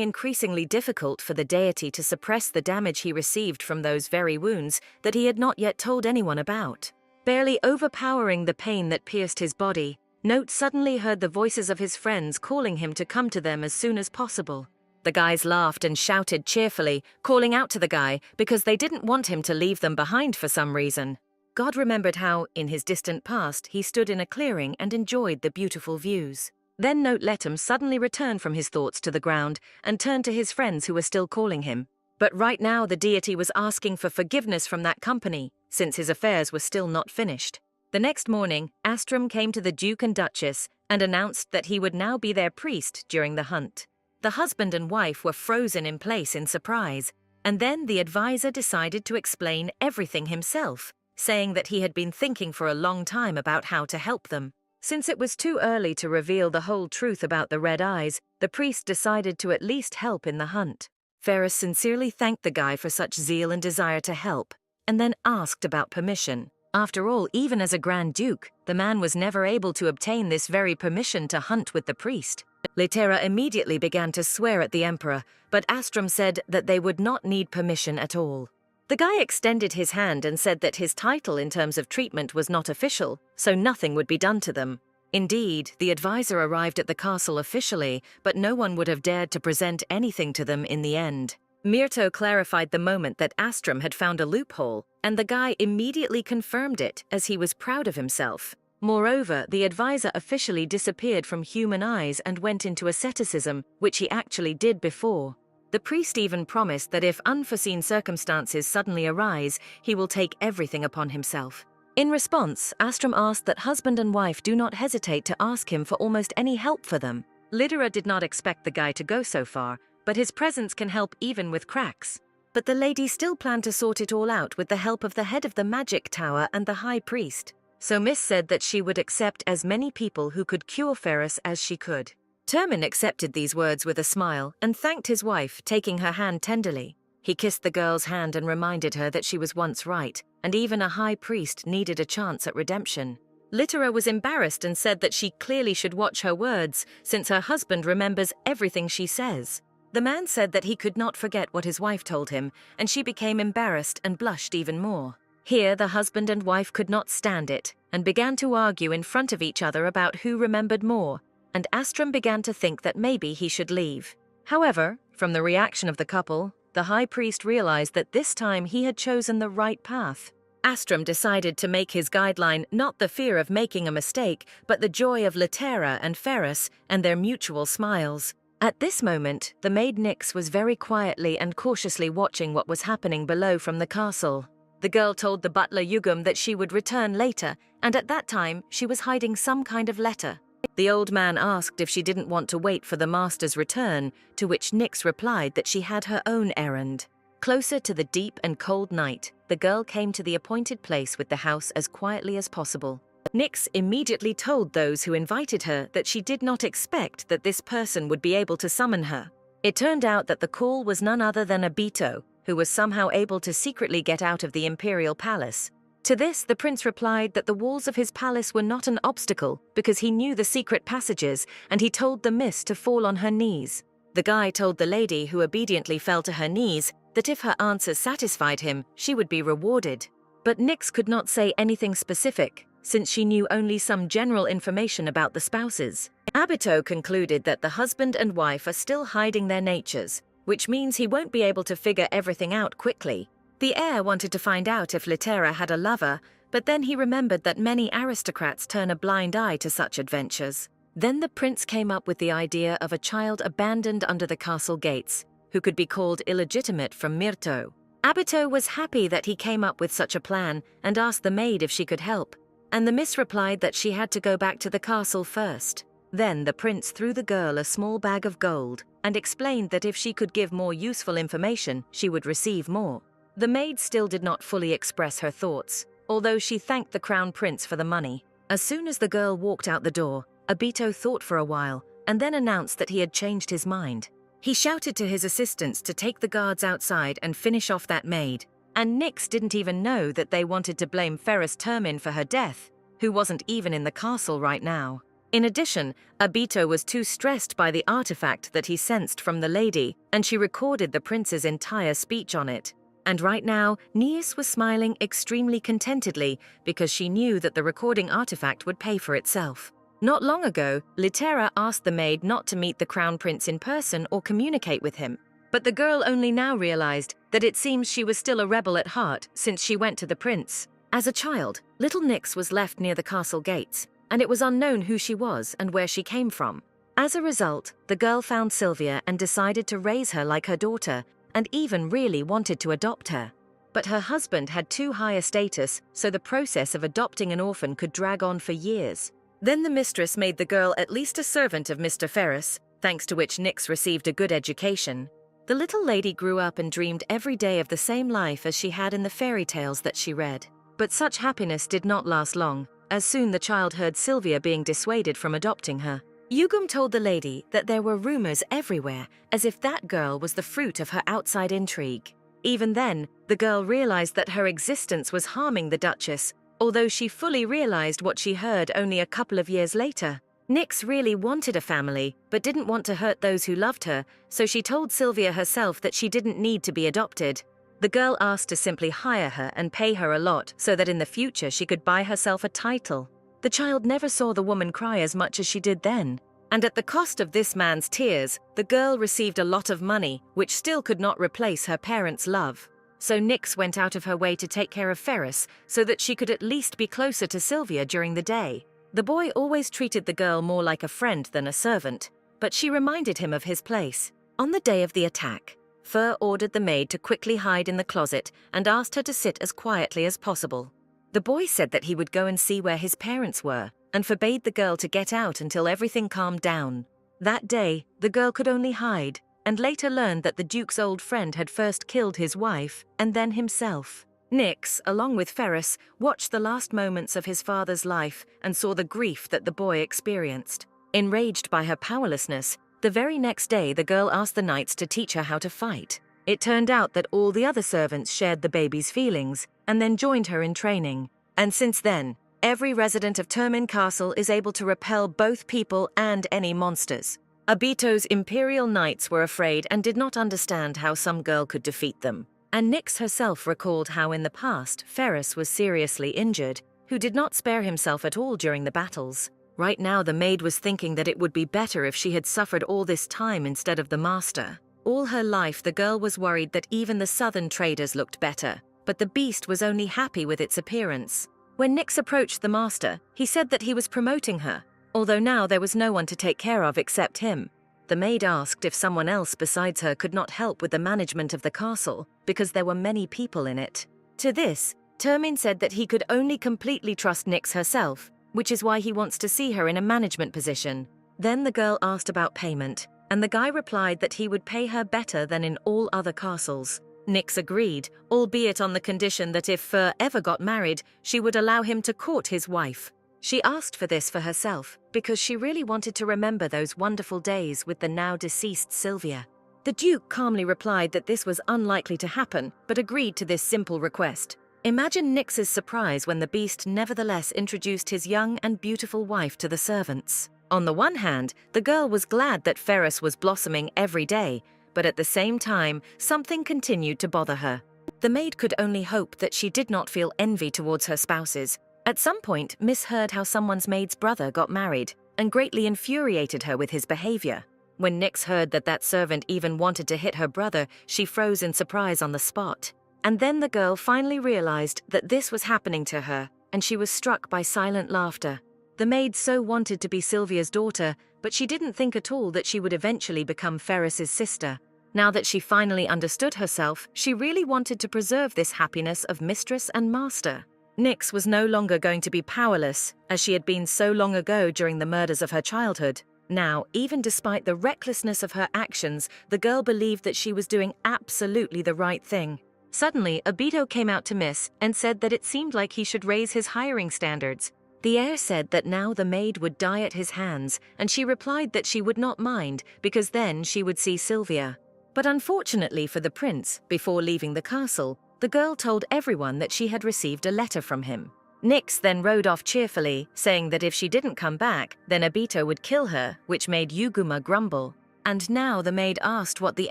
increasingly difficult for the deity to suppress the damage he received from those very wounds that he had not yet told anyone about. Barely overpowering the pain that pierced his body, Note suddenly heard the voices of his friends calling him to come to them as soon as possible. The guys laughed and shouted cheerfully, calling out to the guy because they didn't want him to leave them behind for some reason. God remembered how, in his distant past, he stood in a clearing and enjoyed the beautiful views. Then Note let him suddenly return from his thoughts to the ground and turned to his friends who were still calling him. But right now the deity was asking for forgiveness from that company, since his affairs were still not finished. The next morning, Astrum came to the Duke and Duchess and announced that he would now be their priest during the hunt. The husband and wife were frozen in place in surprise, and then the advisor decided to explain everything himself, saying that he had been thinking for a long time about how to help them. Since it was too early to reveal the whole truth about the red eyes, the priest decided to at least help in the hunt. Ferris sincerely thanked the guy for such zeal and desire to help, and then asked about permission. After all, even as a Grand Duke, the man was never able to obtain this very permission to hunt with the priest. Littera immediately began to swear at the emperor, but Astrum said that they would not need permission at all. The guy extended his hand and said that his title in terms of treatment was not official, so nothing would be done to them. Indeed, the advisor arrived at the castle officially, but no one would have dared to present anything to them in the end. Myrto clarified the moment that Astrum had found a loophole, and the guy immediately confirmed it, as he was proud of himself. Moreover, the advisor officially disappeared from human eyes and went into asceticism, which he actually did before. The priest even promised that if unforeseen circumstances suddenly arise, he will take everything upon himself. In response, Astrum asked that husband and wife do not hesitate to ask him for almost any help for them. Lyra did not expect the guy to go so far, but his presence can help even with cracks. But the lady still planned to sort it all out with the help of the head of the magic tower and the high priest. So Miss said that she would accept as many people who could cure Ferris as she could. Termin accepted these words with a smile and thanked his wife, taking her hand tenderly. He kissed the girl's hand and reminded her that she was once right, and even a high priest needed a chance at redemption. Lyra was embarrassed and said that she clearly should watch her words, since her husband remembers everything she says. The man said that he could not forget what his wife told him, and she became embarrassed and blushed even more. Here the husband and wife could not stand it, and began to argue in front of each other about who remembered more, and Astrum began to think that maybe he should leave. However, from the reaction of the couple, the high priest realized that this time he had chosen the right path. Astrum decided to make his guideline not the fear of making a mistake, but the joy of Lyra and Ferris and their mutual smiles. At this moment, the maid Nyx was very quietly and cautiously watching what was happening below from the castle. The girl told the butler Yugum that she would return later, and at that time she was hiding some kind of letter. The old man asked if she didn't want to wait for the master's return, to which Nyx replied that she had her own errand. Closer to the deep and cold night, the girl came to the appointed place with the house as quietly as possible. Nyx immediately told those who invited her that she did not expect that this person would be able to summon her. It turned out that the call was none other than Abito, who was somehow able to secretly get out of the imperial palace. To this, the prince replied that the walls of his palace were not an obstacle because he knew the secret passages, and he told the miss to fall on her knees. The guy told the lady, who obediently fell to her knees, that if her answers satisfied him, she would be rewarded. But Nyx could not say anything specific, since she knew only some general information about the spouses. Abito concluded that the husband and wife are still hiding their natures, which means he won't be able to figure everything out quickly. The heir wanted to find out if Lyra had a lover, but then he remembered that many aristocrats turn a blind eye to such adventures. Then the prince came up with the idea of a child abandoned under the castle gates, who could be called illegitimate from Myrto. Abito was happy that he came up with such a plan and asked the maid if she could help, and the miss replied that she had to go back to the castle first. Then the prince threw the girl a small bag of gold and explained that if she could give more useful information, she would receive more. The maid still did not fully express her thoughts, although she thanked the crown prince for the money. As soon as the girl walked out the door, Abito thought for a while and then announced that he had changed his mind. He shouted to his assistants to take the guards outside and finish off that maid, and Nyx didn't even know that they wanted to blame Ferris Termin for her death, who wasn't even in the castle right now. In addition, Abito was too stressed by the artifact that he sensed from the lady, and she recorded the prince's entire speech on it. And right now, Nyx was smiling extremely contentedly because she knew that the recording artifact would pay for itself. Not long ago, Lyra asked the maid not to meet the crown prince in person or communicate with him. But the girl only now realized that it seems she was still a rebel at heart since she went to the prince. As a child, little Nyx was left near the castle gates, and it was unknown who she was and where she came from. As a result, the girl found Sylvia and decided to raise her like her daughter, and even really wanted to adopt her. But her husband had too high a status, so the process of adopting an orphan could drag on for years. Then the mistress made the girl at least a servant of Mr. Ferris, thanks to which Nyx received a good education. The little lady grew up and dreamed every day of the same life as she had in the fairy tales that she read. But such happiness did not last long, as soon the child heard Sylvia being dissuaded from adopting her. Yugum told the lady that there were rumors everywhere, as if that girl was the fruit of her outside intrigue. Even then, the girl realized that her existence was harming the Duchess, although she fully realized what she heard only a couple of years later. Nyx really wanted a family, but didn't want to hurt those who loved her, so she told Sylvia herself that she didn't need to be adopted. The girl asked to simply hire her and pay her a lot so that in the future she could buy herself a title. The child never saw the woman cry as much as she did then. And at the cost of this man's tears, the girl received a lot of money, which still could not replace her parents' love. So Nyx went out of her way to take care of Ferris so that she could at least be closer to Sylvia during the day. The boy always treated the girl more like a friend than a servant, but she reminded him of his place. On the day of the attack, Fur ordered the maid to quickly hide in the closet and asked her to sit as quietly as possible. The boy said that he would go and see where his parents were and forbade the girl to get out until everything calmed down. That day, the girl could only hide, and later learned that the Duke's old friend had first killed his wife and then himself. Nyx, along with Ferris, watched the last moments of his father's life and saw the grief that the boy experienced. Enraged by her powerlessness, the very next day the girl asked the knights to teach her how to fight. It turned out that all the other servants shared the baby's feelings and then joined her in training. And since then, every resident of Termin Castle is able to repel both people and any monsters. Obito's imperial knights were afraid and did not understand how some girl could defeat them. And Nyx herself recalled how in the past Ferris was seriously injured, who did not spare himself at all during the battles. Right now the maid was thinking that it would be better if she had suffered all this time instead of the master. All her life the girl was worried that even the southern traders looked better, but the beast was only happy with its appearance. When Nyx approached the master, he said that he was promoting her, although now there was no one to take care of except him. The maid asked if someone else besides her could not help with the management of the castle, because there were many people in it. To this, Termin said that he could only completely trust Nyx herself, which is why he wants to see her in a management position. Then the girl asked about payment, and the guy replied that he would pay her better than in all other castles. Nyx agreed, albeit on the condition that if Fur ever got married, she would allow him to court his wife. She asked for this for herself, because she really wanted to remember those wonderful days with the now-deceased Sylvia. The Duke calmly replied that this was unlikely to happen, but agreed to this simple request. Imagine Nyx's surprise when the beast nevertheless introduced his young and beautiful wife to the servants. On the one hand, the girl was glad that Ferris was blossoming every day, but at the same time, something continued to bother her. The maid could only hope that she did not feel envy towards her spouses. At some point, Miss heard how someone's maid's brother got married, and greatly infuriated her with his behavior. When Nyx heard that that servant even wanted to hit her brother, she froze in surprise on the spot. And then the girl finally realized that this was happening to her, and she was struck by silent laughter. The maid so wanted to be Sylvia's daughter, but she didn't think at all that she would eventually become Ferris's sister. Now that she finally understood herself, she really wanted to preserve this happiness of mistress and master. Nyx was no longer going to be powerless, as she had been so long ago during the murders of her childhood. Now, even despite the recklessness of her actions, the girl believed that she was doing absolutely the right thing. Suddenly, Obito came out to Miss and said that it seemed like he should raise his hiring standards. The heir said that now the maid would die at his hands, and she replied that she would not mind, because then she would see Sylvia. But unfortunately for the prince, before leaving the castle, the girl told everyone that she had received a letter from him. Nyx then rode off cheerfully, saying that if she didn't come back, then Obito would kill her, which made Yuguma grumble. And now the maid asked what the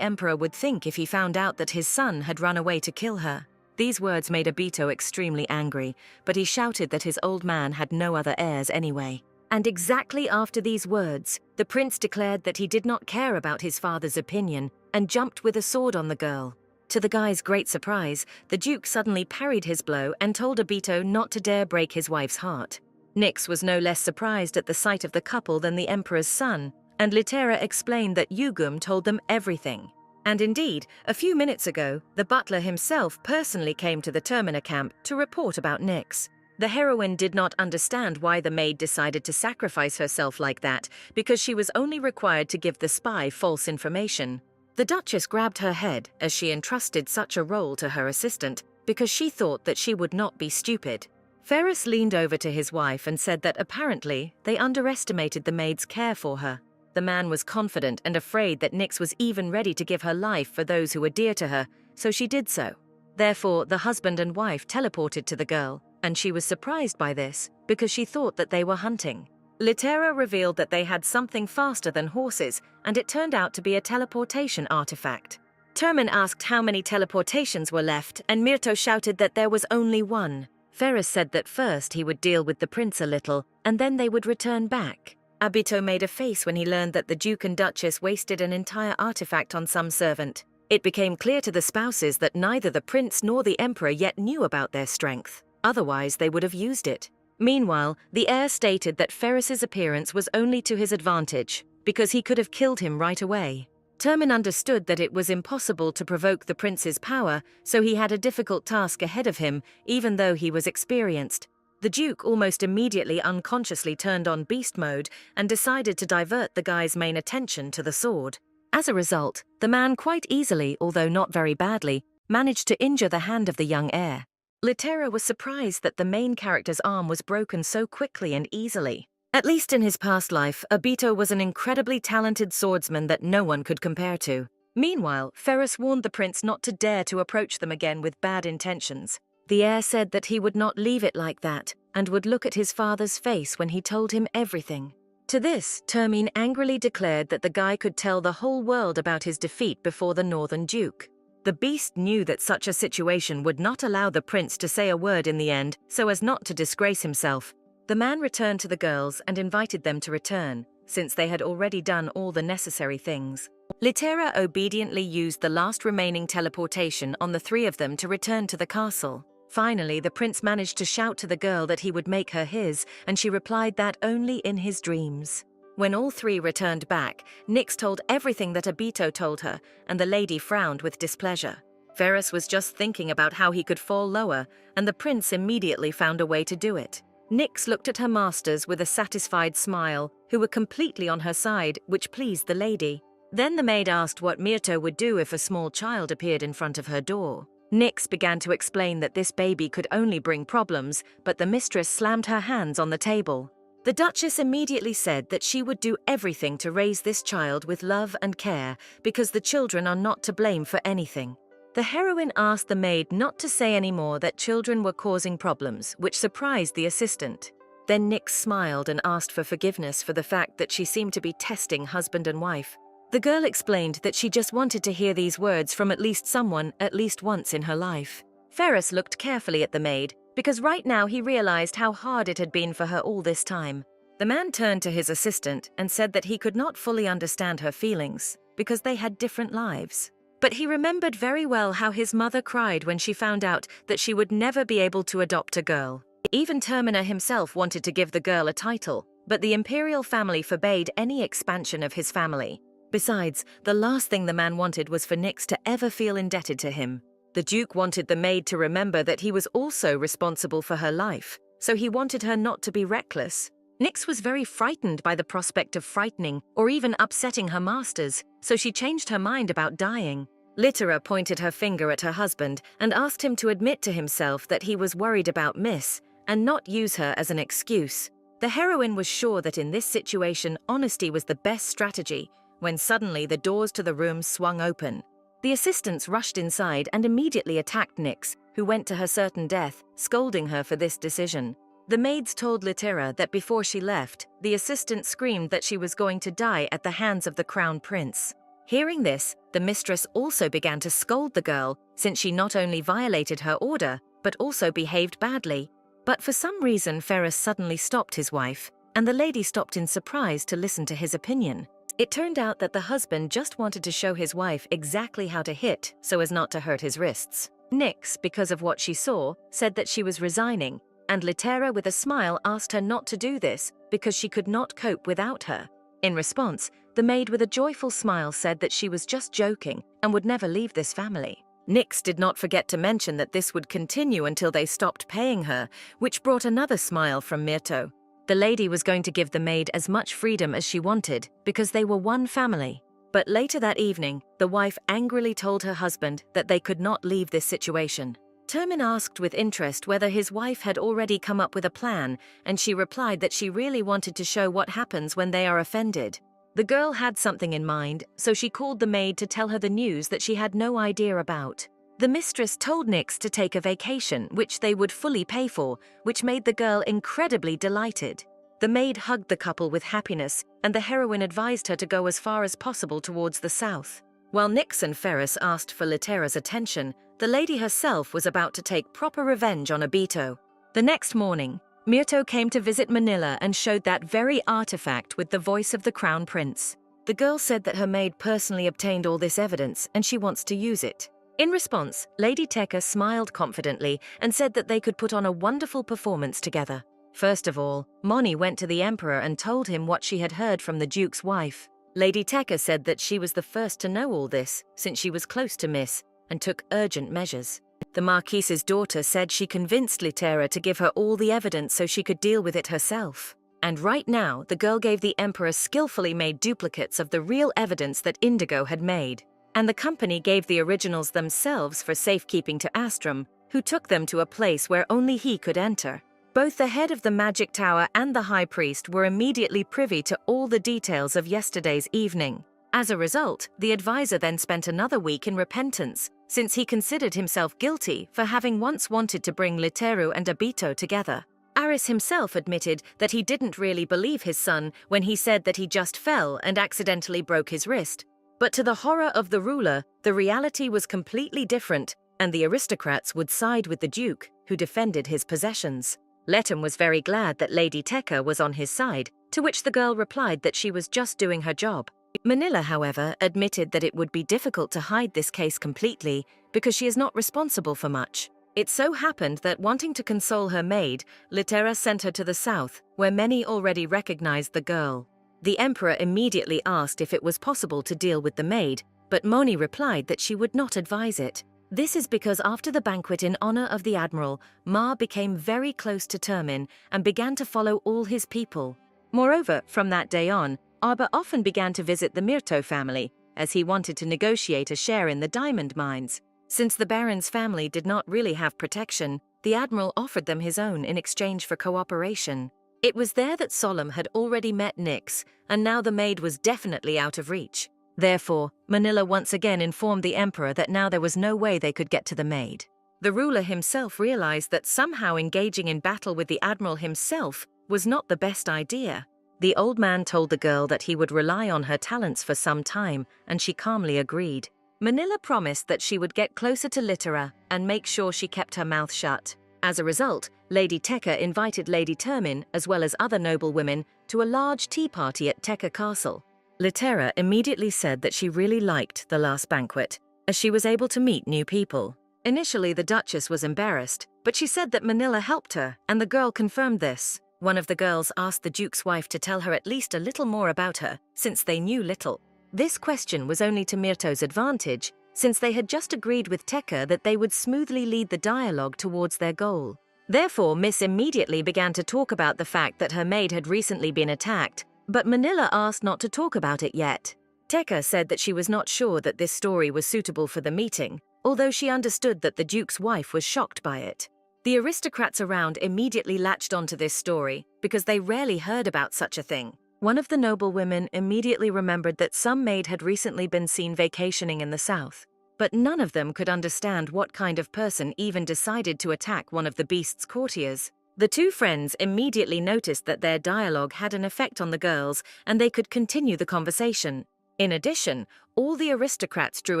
emperor would think if he found out that his son had run away to kill her. These words made Obito extremely angry, but he shouted that his old man had no other heirs anyway. And exactly after these words, the prince declared that he did not care about his father's opinion and jumped with a sword on the girl. To the guy's great surprise, the Duke suddenly parried his blow and told Obito not to dare break his wife's heart. Nyx was no less surprised at the sight of the couple than the emperor's son, and Litera explained that Yugum told them everything. And indeed, a few minutes ago, the butler himself personally came to the Termina camp to report about Nyx. The heroine did not understand why the maid decided to sacrifice herself like that, because she was only required to give the spy false information. The Duchess grabbed her head as she entrusted such a role to her assistant, because she thought that she would not be stupid. Ferris leaned over to his wife and said that apparently they underestimated the maid's care for her. The man was confident and afraid that Nyx was even ready to give her life for those who were dear to her, so she did so. Therefore, the husband and wife teleported to the girl, and she was surprised by this because she thought that they were hunting. Litera revealed that they had something faster than horses, and it turned out to be a teleportation artifact. Termin asked how many teleportations were left, and Myrto shouted that there was only one. Ferris said that first he would deal with the prince a little, and then they would return back. Abito made a face when he learned that the Duke and Duchess wasted an entire artifact on some servant. It became clear to the spouses that neither the prince nor the emperor yet knew about their strength. Otherwise, they would have used it. Meanwhile, the heir stated that Ferris's appearance was only to his advantage, because he could have killed him right away. Termin understood that it was impossible to provoke the prince's power, so he had a difficult task ahead of him, even though he was experienced. The Duke almost immediately unconsciously turned on beast mode and decided to divert the guy's main attention to the sword. As a result, the man quite easily, although not very badly, managed to injure the hand of the young heir. Litera was surprised that the main character's arm was broken so quickly and easily. At least in his past life, Abito was an incredibly talented swordsman that no one could compare to. Meanwhile, Ferris warned the prince not to dare to approach them again with bad intentions. The heir said that he would not leave it like that, and would look at his father's face when he told him everything. To this, Termin angrily declared that the guy could tell the whole world about his defeat before the Northern Duke. The beast knew that such a situation would not allow the prince to say a word in the end, so as not to disgrace himself. The man returned to the girls and invited them to return, since they had already done all the necessary things. Litera obediently used the last remaining teleportation on the three of them to return to the castle. Finally, the prince managed to shout to the girl that he would make her his, and she replied that only in his dreams. When all three returned back, Nyx told everything that Abito told her, and the lady frowned with displeasure. Ferris was just thinking about how he could fall lower, and the prince immediately found a way to do it. Nyx looked at her masters with a satisfied smile, who were completely on her side, which pleased the lady. Then the maid asked what Myrto would do if a small child appeared in front of her door. Nyx began to explain that this baby could only bring problems, but the mistress slammed her hands on the table. The Duchess immediately said that she would do everything to raise this child with love and care, because the children are not to blame for anything. The heroine asked the maid not to say any more that children were causing problems, which surprised the assistant. Then Nyx smiled and asked for forgiveness for the fact that she seemed to be testing husband and wife. The girl explained that she just wanted to hear these words from at least someone at least once in her life. Ferris looked carefully at the maid, because right now he realized how hard it had been for her all this time. The man turned to his assistant and said that he could not fully understand her feelings, because they had different lives. But he remembered very well how his mother cried when she found out that she would never be able to adopt a girl. Even Termina himself wanted to give the girl a title, but the imperial family forbade any expansion of his family. Besides, the last thing the man wanted was for Nyx to ever feel indebted to him. The Duke wanted the maid to remember that he was also responsible for her life, so he wanted her not to be reckless. Nyx was very frightened by the prospect of frightening or even upsetting her masters, so she changed her mind about dying. Litera pointed her finger at her husband and asked him to admit to himself that he was worried about Miss, and not use her as an excuse. The heroine was sure that in this situation honesty was the best strategy, when suddenly the doors to the room swung open. The assistants rushed inside and immediately attacked Nyx, who went to her certain death, scolding her for this decision. The maids told Litera that before she left, the assistant screamed that she was going to die at the hands of the crown prince. Hearing this, the mistress also began to scold the girl, since she not only violated her order, but also behaved badly. But for some reason Ferris suddenly stopped his wife, and the lady stopped in surprise to listen to his opinion. It turned out that the husband just wanted to show his wife exactly how to hit so as not to hurt his wrists. Nyx, because of what she saw, said that she was resigning, and Litera with a smile asked her not to do this because she could not cope without her. In response, the maid with a joyful smile said that she was just joking and would never leave this family. Nyx did not forget to mention that this would continue until they stopped paying her, which brought another smile from Myrto. The lady was going to give the maid as much freedom as she wanted because they were one family. But later that evening, the wife angrily told her husband that they could not leave this situation. Termin asked with interest whether his wife had already come up with a plan, and she replied that she really wanted to show what happens when they are offended. The girl had something in mind, so she called the maid to tell her the news that she had no idea about. The mistress told Nyx to take a vacation, which they would fully pay for, which made the girl incredibly delighted. The maid hugged the couple with happiness, and the heroine advised her to go as far as possible towards the south. While Nyx and Ferris asked for Litera's attention, the lady herself was about to take proper revenge on Abito. The next morning, Myrto came to visit Manila and showed that very artifact with the voice of the Crown Prince. The girl said that her maid personally obtained all this evidence and she wants to use it. In response, Lady Tekka smiled confidently and said that they could put on a wonderful performance together. First of all, Moni went to the Emperor and told him what she had heard from the Duke's wife. Lady Tekka said that she was the first to know all this, since she was close to Miss, and took urgent measures. The Marquise's daughter said she convinced Litera to give her all the evidence so she could deal with it herself. And right now, the girl gave the Emperor skillfully made duplicates of the real evidence that Indigo had made. And the company gave the originals themselves for safekeeping to Astrum, who took them to a place where only he could enter. Both the head of the Magic Tower and the High Priest were immediately privy to all the details of yesterday's evening. As a result, the advisor then spent another week in repentance, since he considered himself guilty for having once wanted to bring Literu and Abito together. Aris himself admitted that he didn't really believe his son when he said that he just fell and accidentally broke his wrist. But to the horror of the ruler, the reality was completely different, and the aristocrats would side with the Duke, who defended his possessions. Letum was very glad that Lady Tekka was on his side, to which the girl replied that she was just doing her job. Manila, however, admitted that it would be difficult to hide this case completely because she is not responsible for much. It so happened that, wanting to console her maid, Litera sent her to the south, where many already recognized the girl. The Emperor immediately asked if it was possible to deal with the maid, but Moni replied that she would not advise it. This is because after the banquet in honor of the Admiral, Ma became very close to Termin and began to follow all his people. Moreover, from that day on, Arba often began to visit the Myrto family, as he wanted to negotiate a share in the diamond mines. Since the Baron's family did not really have protection, the Admiral offered them his own in exchange for cooperation. It was there that Solemn had already met Nyx, and now the maid was definitely out of reach. Therefore, Manila once again informed the Emperor that now there was no way they could get to the maid. The ruler himself realized that somehow engaging in battle with the Admiral himself was not the best idea. The old man told the girl that he would rely on her talents for some time, and she calmly agreed. Manila promised that she would get closer to Litera and make sure she kept her mouth shut. As a result, Lady Tekka invited Lady Termin, as well as other noble women, to a large tea party at Tekka Castle. Litera immediately said that she really liked the last banquet, as she was able to meet new people. Initially, the Duchess was embarrassed, but she said that Manila helped her, and the girl confirmed this. One of the girls asked the Duke's wife to tell her at least a little more about her, since they knew little. This question was only to Myrto's advantage, since they had just agreed with Tekka that they would smoothly lead the dialogue towards their goal. Therefore, Miss immediately began to talk about the fact that her maid had recently been attacked, but Manila asked not to talk about it yet. Tekka said that she was not sure that this story was suitable for the meeting, although she understood that the Duke's wife was shocked by it. The aristocrats around immediately latched onto this story because they rarely heard about such a thing. One of the noble women immediately remembered that some maid had recently been seen vacationing in the south, but none of them could understand what kind of person even decided to attack one of the beast's courtiers. The two friends immediately noticed that their dialogue had an effect on the girls and they could continue the conversation. In addition, all the aristocrats drew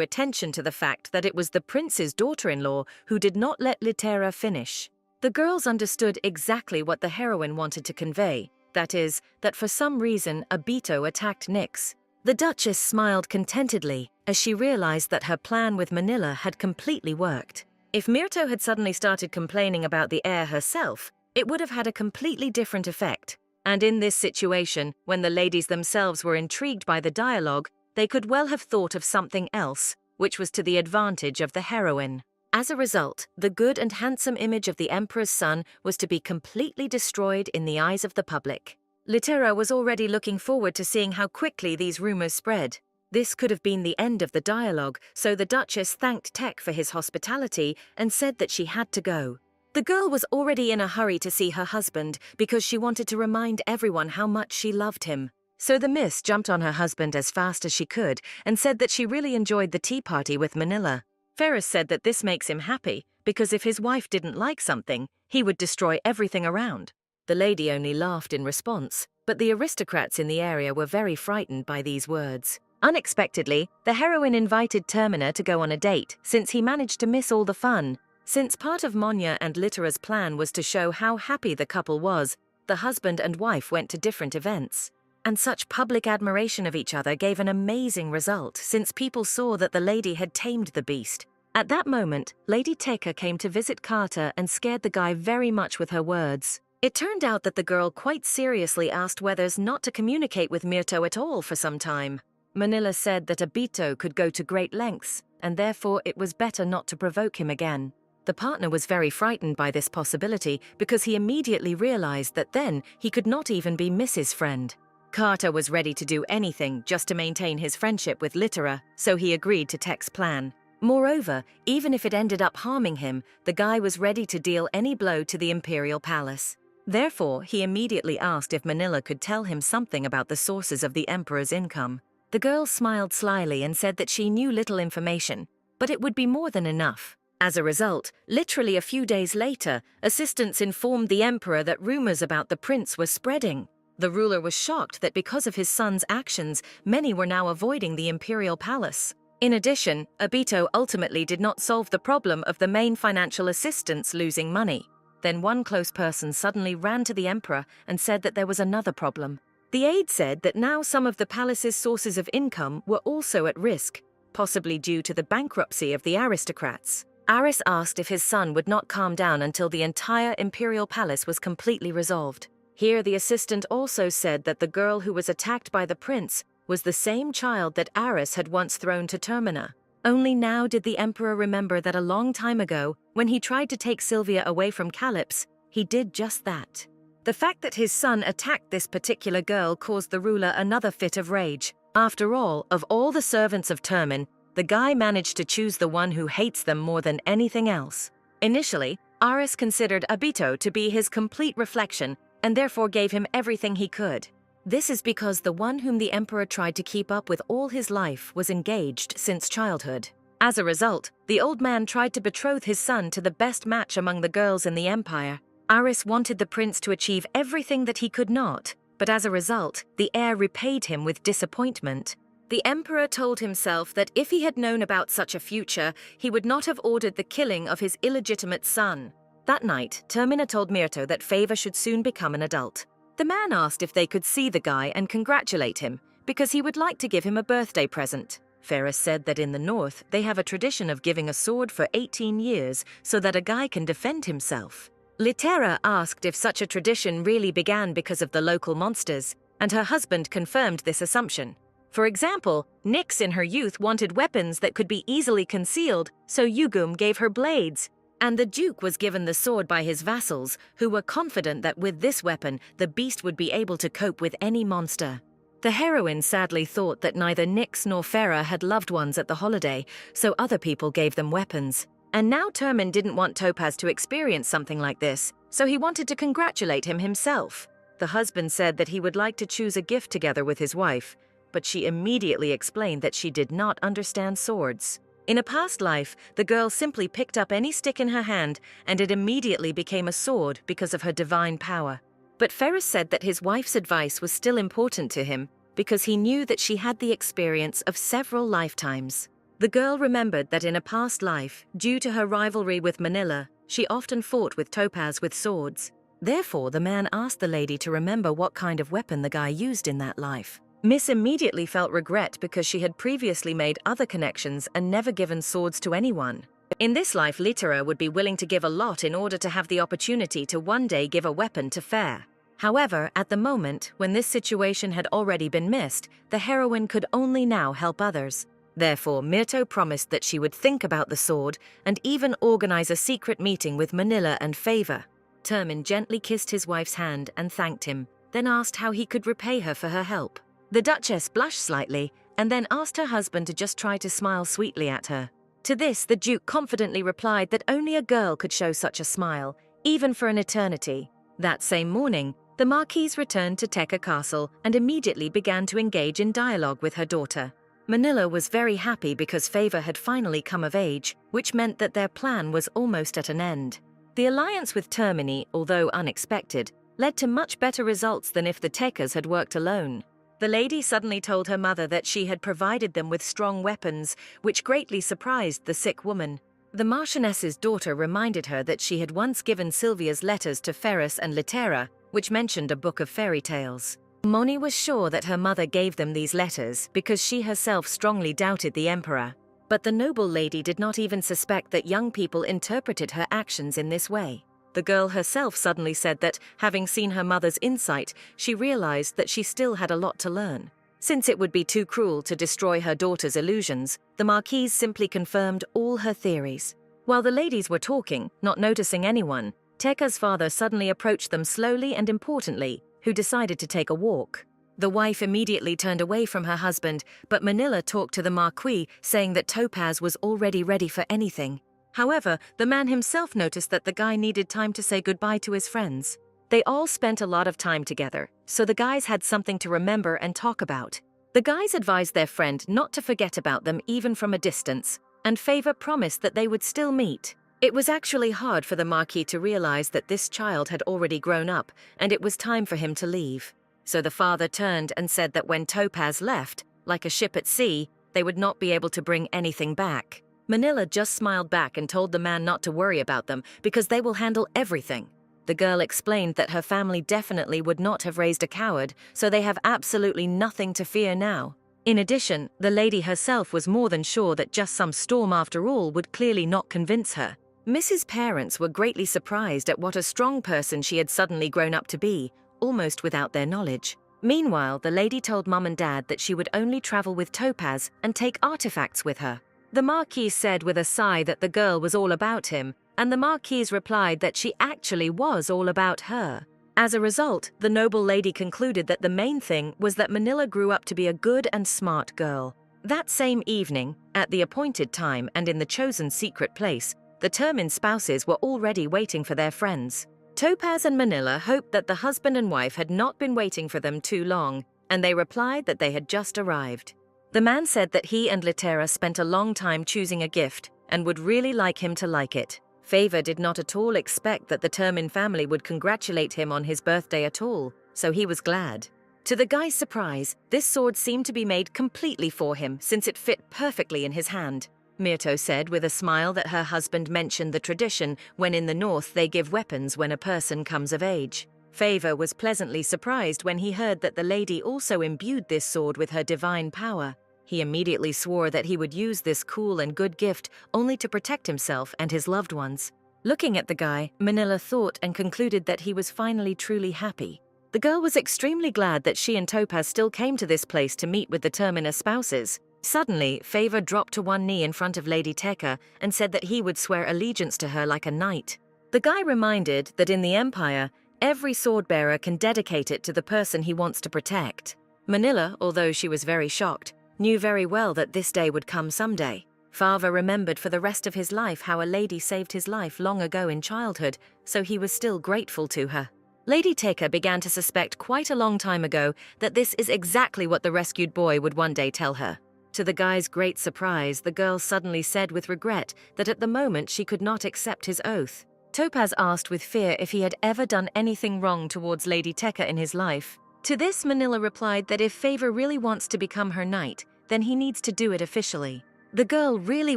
attention to the fact that it was the prince's daughter-in-law who did not let Litera finish. The girls understood exactly what the heroine wanted to convey, that is, that for some reason Abito attacked Nyx. The Duchess smiled contentedly as she realized that her plan with Manila had completely worked. If Myrto had suddenly started complaining about the heir herself, it would have had a completely different effect. And in this situation, when the ladies themselves were intrigued by the dialogue, they could well have thought of something else, which was to the advantage of the heroine. As a result, the good and handsome image of the Emperor's son was to be completely destroyed in the eyes of the public. Litera was already looking forward to seeing how quickly these rumors spread. This could have been the end of the dialogue, so the Duchess thanked Tek for his hospitality and said that she had to go. The girl was already in a hurry to see her husband because she wanted to remind everyone how much she loved him. So the Miss jumped on her husband as fast as she could and said that she really enjoyed the tea party with Manila. Ferris said that this makes him happy because if his wife didn't like something, he would destroy everything around. The lady only laughed in response, but the aristocrats in the area were very frightened by these words. Unexpectedly, the heroine invited Termina to go on a date since he managed to miss all the fun. Since part of Monya and Littera's plan was to show how happy the couple was, the husband and wife went to different events. And such public admiration of each other gave an amazing result since people saw that the lady had tamed the beast. At that moment, Lady Teka came to visit Carter and scared the guy very much with her words. It turned out that the girl quite seriously asked Weathers not to communicate with Myrto at all for some time. Manila said that Abito could go to great lengths, and therefore it was better not to provoke him again. The partner was very frightened by this possibility because he immediately realized that then he could not even be Mrs. Friend. Carter was ready to do anything just to maintain his friendship with Littera, so he agreed to Tek's plan. Moreover, even if it ended up harming him, the guy was ready to deal any blow to the Imperial Palace. Therefore, he immediately asked if Manila could tell him something about the sources of the Emperor's income. The girl smiled slyly and said that she knew little information, but it would be more than enough. As a result, literally a few days later, assistants informed the Emperor that rumors about the prince were spreading. The ruler was shocked that because of his son's actions, many were now avoiding the Imperial Palace. In addition, Abito ultimately did not solve the problem of the main financial assistants losing money. Then one close person suddenly ran to the Emperor and said that there was another problem. The aide said that now some of the palace's sources of income were also at risk, possibly due to the bankruptcy of the aristocrats. Aris asked if his son would not calm down until the entire Imperial Palace was completely resolved. Here the assistant also said that the girl who was attacked by the prince was the same child that Aris had once thrown to Termina. Only now did the Emperor remember that a long time ago, when he tried to take Sylvia away from Calypso, he did just that. The fact that his son attacked this particular girl caused the ruler another fit of rage. After all, of all the servants of Termin, the guy managed to choose the one who hates them more than anything else. Initially, Aris considered Abito to be his complete reflection and therefore gave him everything he could. This is because the one whom the Emperor tried to keep up with all his life was engaged since childhood. As a result, the old man tried to betroth his son to the best match among the girls in the Empire. Aris wanted the prince to achieve everything that he could not, but as a result, the heir repaid him with disappointment. The Emperor told himself that if he had known about such a future, he would not have ordered the killing of his illegitimate son. That night, Termina told Myrto that Favor should soon become an adult. The man asked if they could see the guy and congratulate him, because he would like to give him a birthday present. Ferris said that in the north, they have a tradition of giving a sword for 18 years so that a guy can defend himself. Littera asked if such a tradition really began because of the local monsters, and her husband confirmed this assumption. For example, Nyx in her youth wanted weapons that could be easily concealed, so Yugum gave her blades. And the Duke was given the sword by his vassals, who were confident that with this weapon, the beast would be able to cope with any monster. The heroine sadly thought that neither Nyx nor Farah had loved ones at the holiday, so other people gave them weapons. And now Termin didn't want Topaz to experience something like this, so he wanted to congratulate him himself. The husband said that he would like to choose a gift together with his wife, but she immediately explained that she did not understand swords. In a past life, the girl simply picked up any stick in her hand, and it immediately became a sword because of her divine power. But Ferris said that his wife's advice was still important to him, because he knew that she had the experience of several lifetimes. The girl remembered that in a past life, due to her rivalry with Manila, she often fought with Topaz with swords. Therefore, the man asked the lady to remember what kind of weapon the guy used in that life. Miss immediately felt regret because she had previously made other connections and never given swords to anyone. In this life, Littera would be willing to give a lot in order to have the opportunity to one day give a weapon to Fair. However, at the moment, when this situation had already been missed, the heroine could only now help others. Therefore, Myrto promised that she would think about the sword and even organize a secret meeting with Manila and Favor. Termin gently kissed his wife's hand and thanked him, then asked how he could repay her for her help. The Duchess blushed slightly and then asked her husband to just try to smile sweetly at her. To this, the Duke confidently replied that only a girl could show such a smile, even for an eternity. That same morning, the Marquise returned to Teka Castle and immediately began to engage in dialogue with her daughter. Manila was very happy because Favor had finally come of age, which meant that their plan was almost at an end. The alliance with Termini, although unexpected, led to much better results than if the Tekas had worked alone. The lady suddenly told her mother that she had provided them with strong weapons, which greatly surprised the sick woman. The Marchioness's daughter reminded her that she had once given Sylvia's letters to Ferrus and Litera, which mentioned a book of fairy tales. Moni was sure that her mother gave them these letters because she herself strongly doubted the emperor. But the noble lady did not even suspect that young people interpreted her actions in this way. The girl herself suddenly said that, having seen her mother's insight, she realized that she still had a lot to learn. Since it would be too cruel to destroy her daughter's illusions, the Marquise simply confirmed all her theories. While the ladies were talking, not noticing anyone, Teka's father suddenly approached them slowly and importantly, who decided to take a walk. The wife immediately turned away from her husband, but Manila talked to the Marquis, saying that Topaz was already ready for anything. However, the man himself noticed that the guy needed time to say goodbye to his friends. They all spent a lot of time together, so the guys had something to remember and talk about. The guys advised their friend not to forget about them even from a distance, and Favor promised that they would still meet. It was actually hard for the Marquis to realize that this child had already grown up, and it was time for him to leave. So the father turned and said that when Topaz left, like a ship at sea, they would not be able to bring anything back. Manila just smiled back and told the man not to worry about them because they will handle everything. The girl explained that her family definitely would not have raised a coward, so they have absolutely nothing to fear now. In addition, the lady herself was more than sure that just some storm after all would clearly not convince her. Mrs. Parents were greatly surprised at what a strong person she had suddenly grown up to be, almost without their knowledge. Meanwhile, the lady told Mum and Dad that she would only travel with Topaz and take artifacts with her. The Marquis said with a sigh that the girl was all about him, and the Marquise replied that she actually was all about her. As a result, the noble lady concluded that the main thing was that Manila grew up to be a good and smart girl. That same evening, at the appointed time and in the chosen secret place, the determined spouses were already waiting for their friends. Topaz and Manila hoped that the husband and wife had not been waiting for them too long, and they replied that they had just arrived. The man said that he and Litera spent a long time choosing a gift and would really like him to like it. Favor did not at all expect that the Termin family would congratulate him on his birthday at all, so he was glad. To the guy's surprise, this sword seemed to be made completely for him since it fit perfectly in his hand. Myrto said with a smile that her husband mentioned the tradition when in the north they give weapons when a person comes of age. Favor was pleasantly surprised when he heard that the lady also imbued this sword with her divine power. He immediately swore that he would use this cool and good gift only to protect himself and his loved ones. Looking at the guy, Manila thought and concluded that he was finally truly happy. The girl was extremely glad that she and Topaz still came to this place to meet with the Termina spouses. Suddenly, Favor dropped to one knee in front of Lady Teka and said that he would swear allegiance to her like a knight. The guy reminded that in the Empire, every sword-bearer can dedicate it to the person he wants to protect. Manila, although she was very shocked, knew very well that this day would come someday. Favor remembered for the rest of his life how a lady saved his life long ago in childhood, so he was still grateful to her. Lady Teka began to suspect quite a long time ago that this is exactly what the rescued boy would one day tell her. To the guy's great surprise, the girl suddenly said with regret that at the moment she could not accept his oath. Topaz asked with fear if he had ever done anything wrong towards Lady Teka in his life. To this, Manila replied that if Favor really wants to become her knight, then he needs to do it officially. The girl really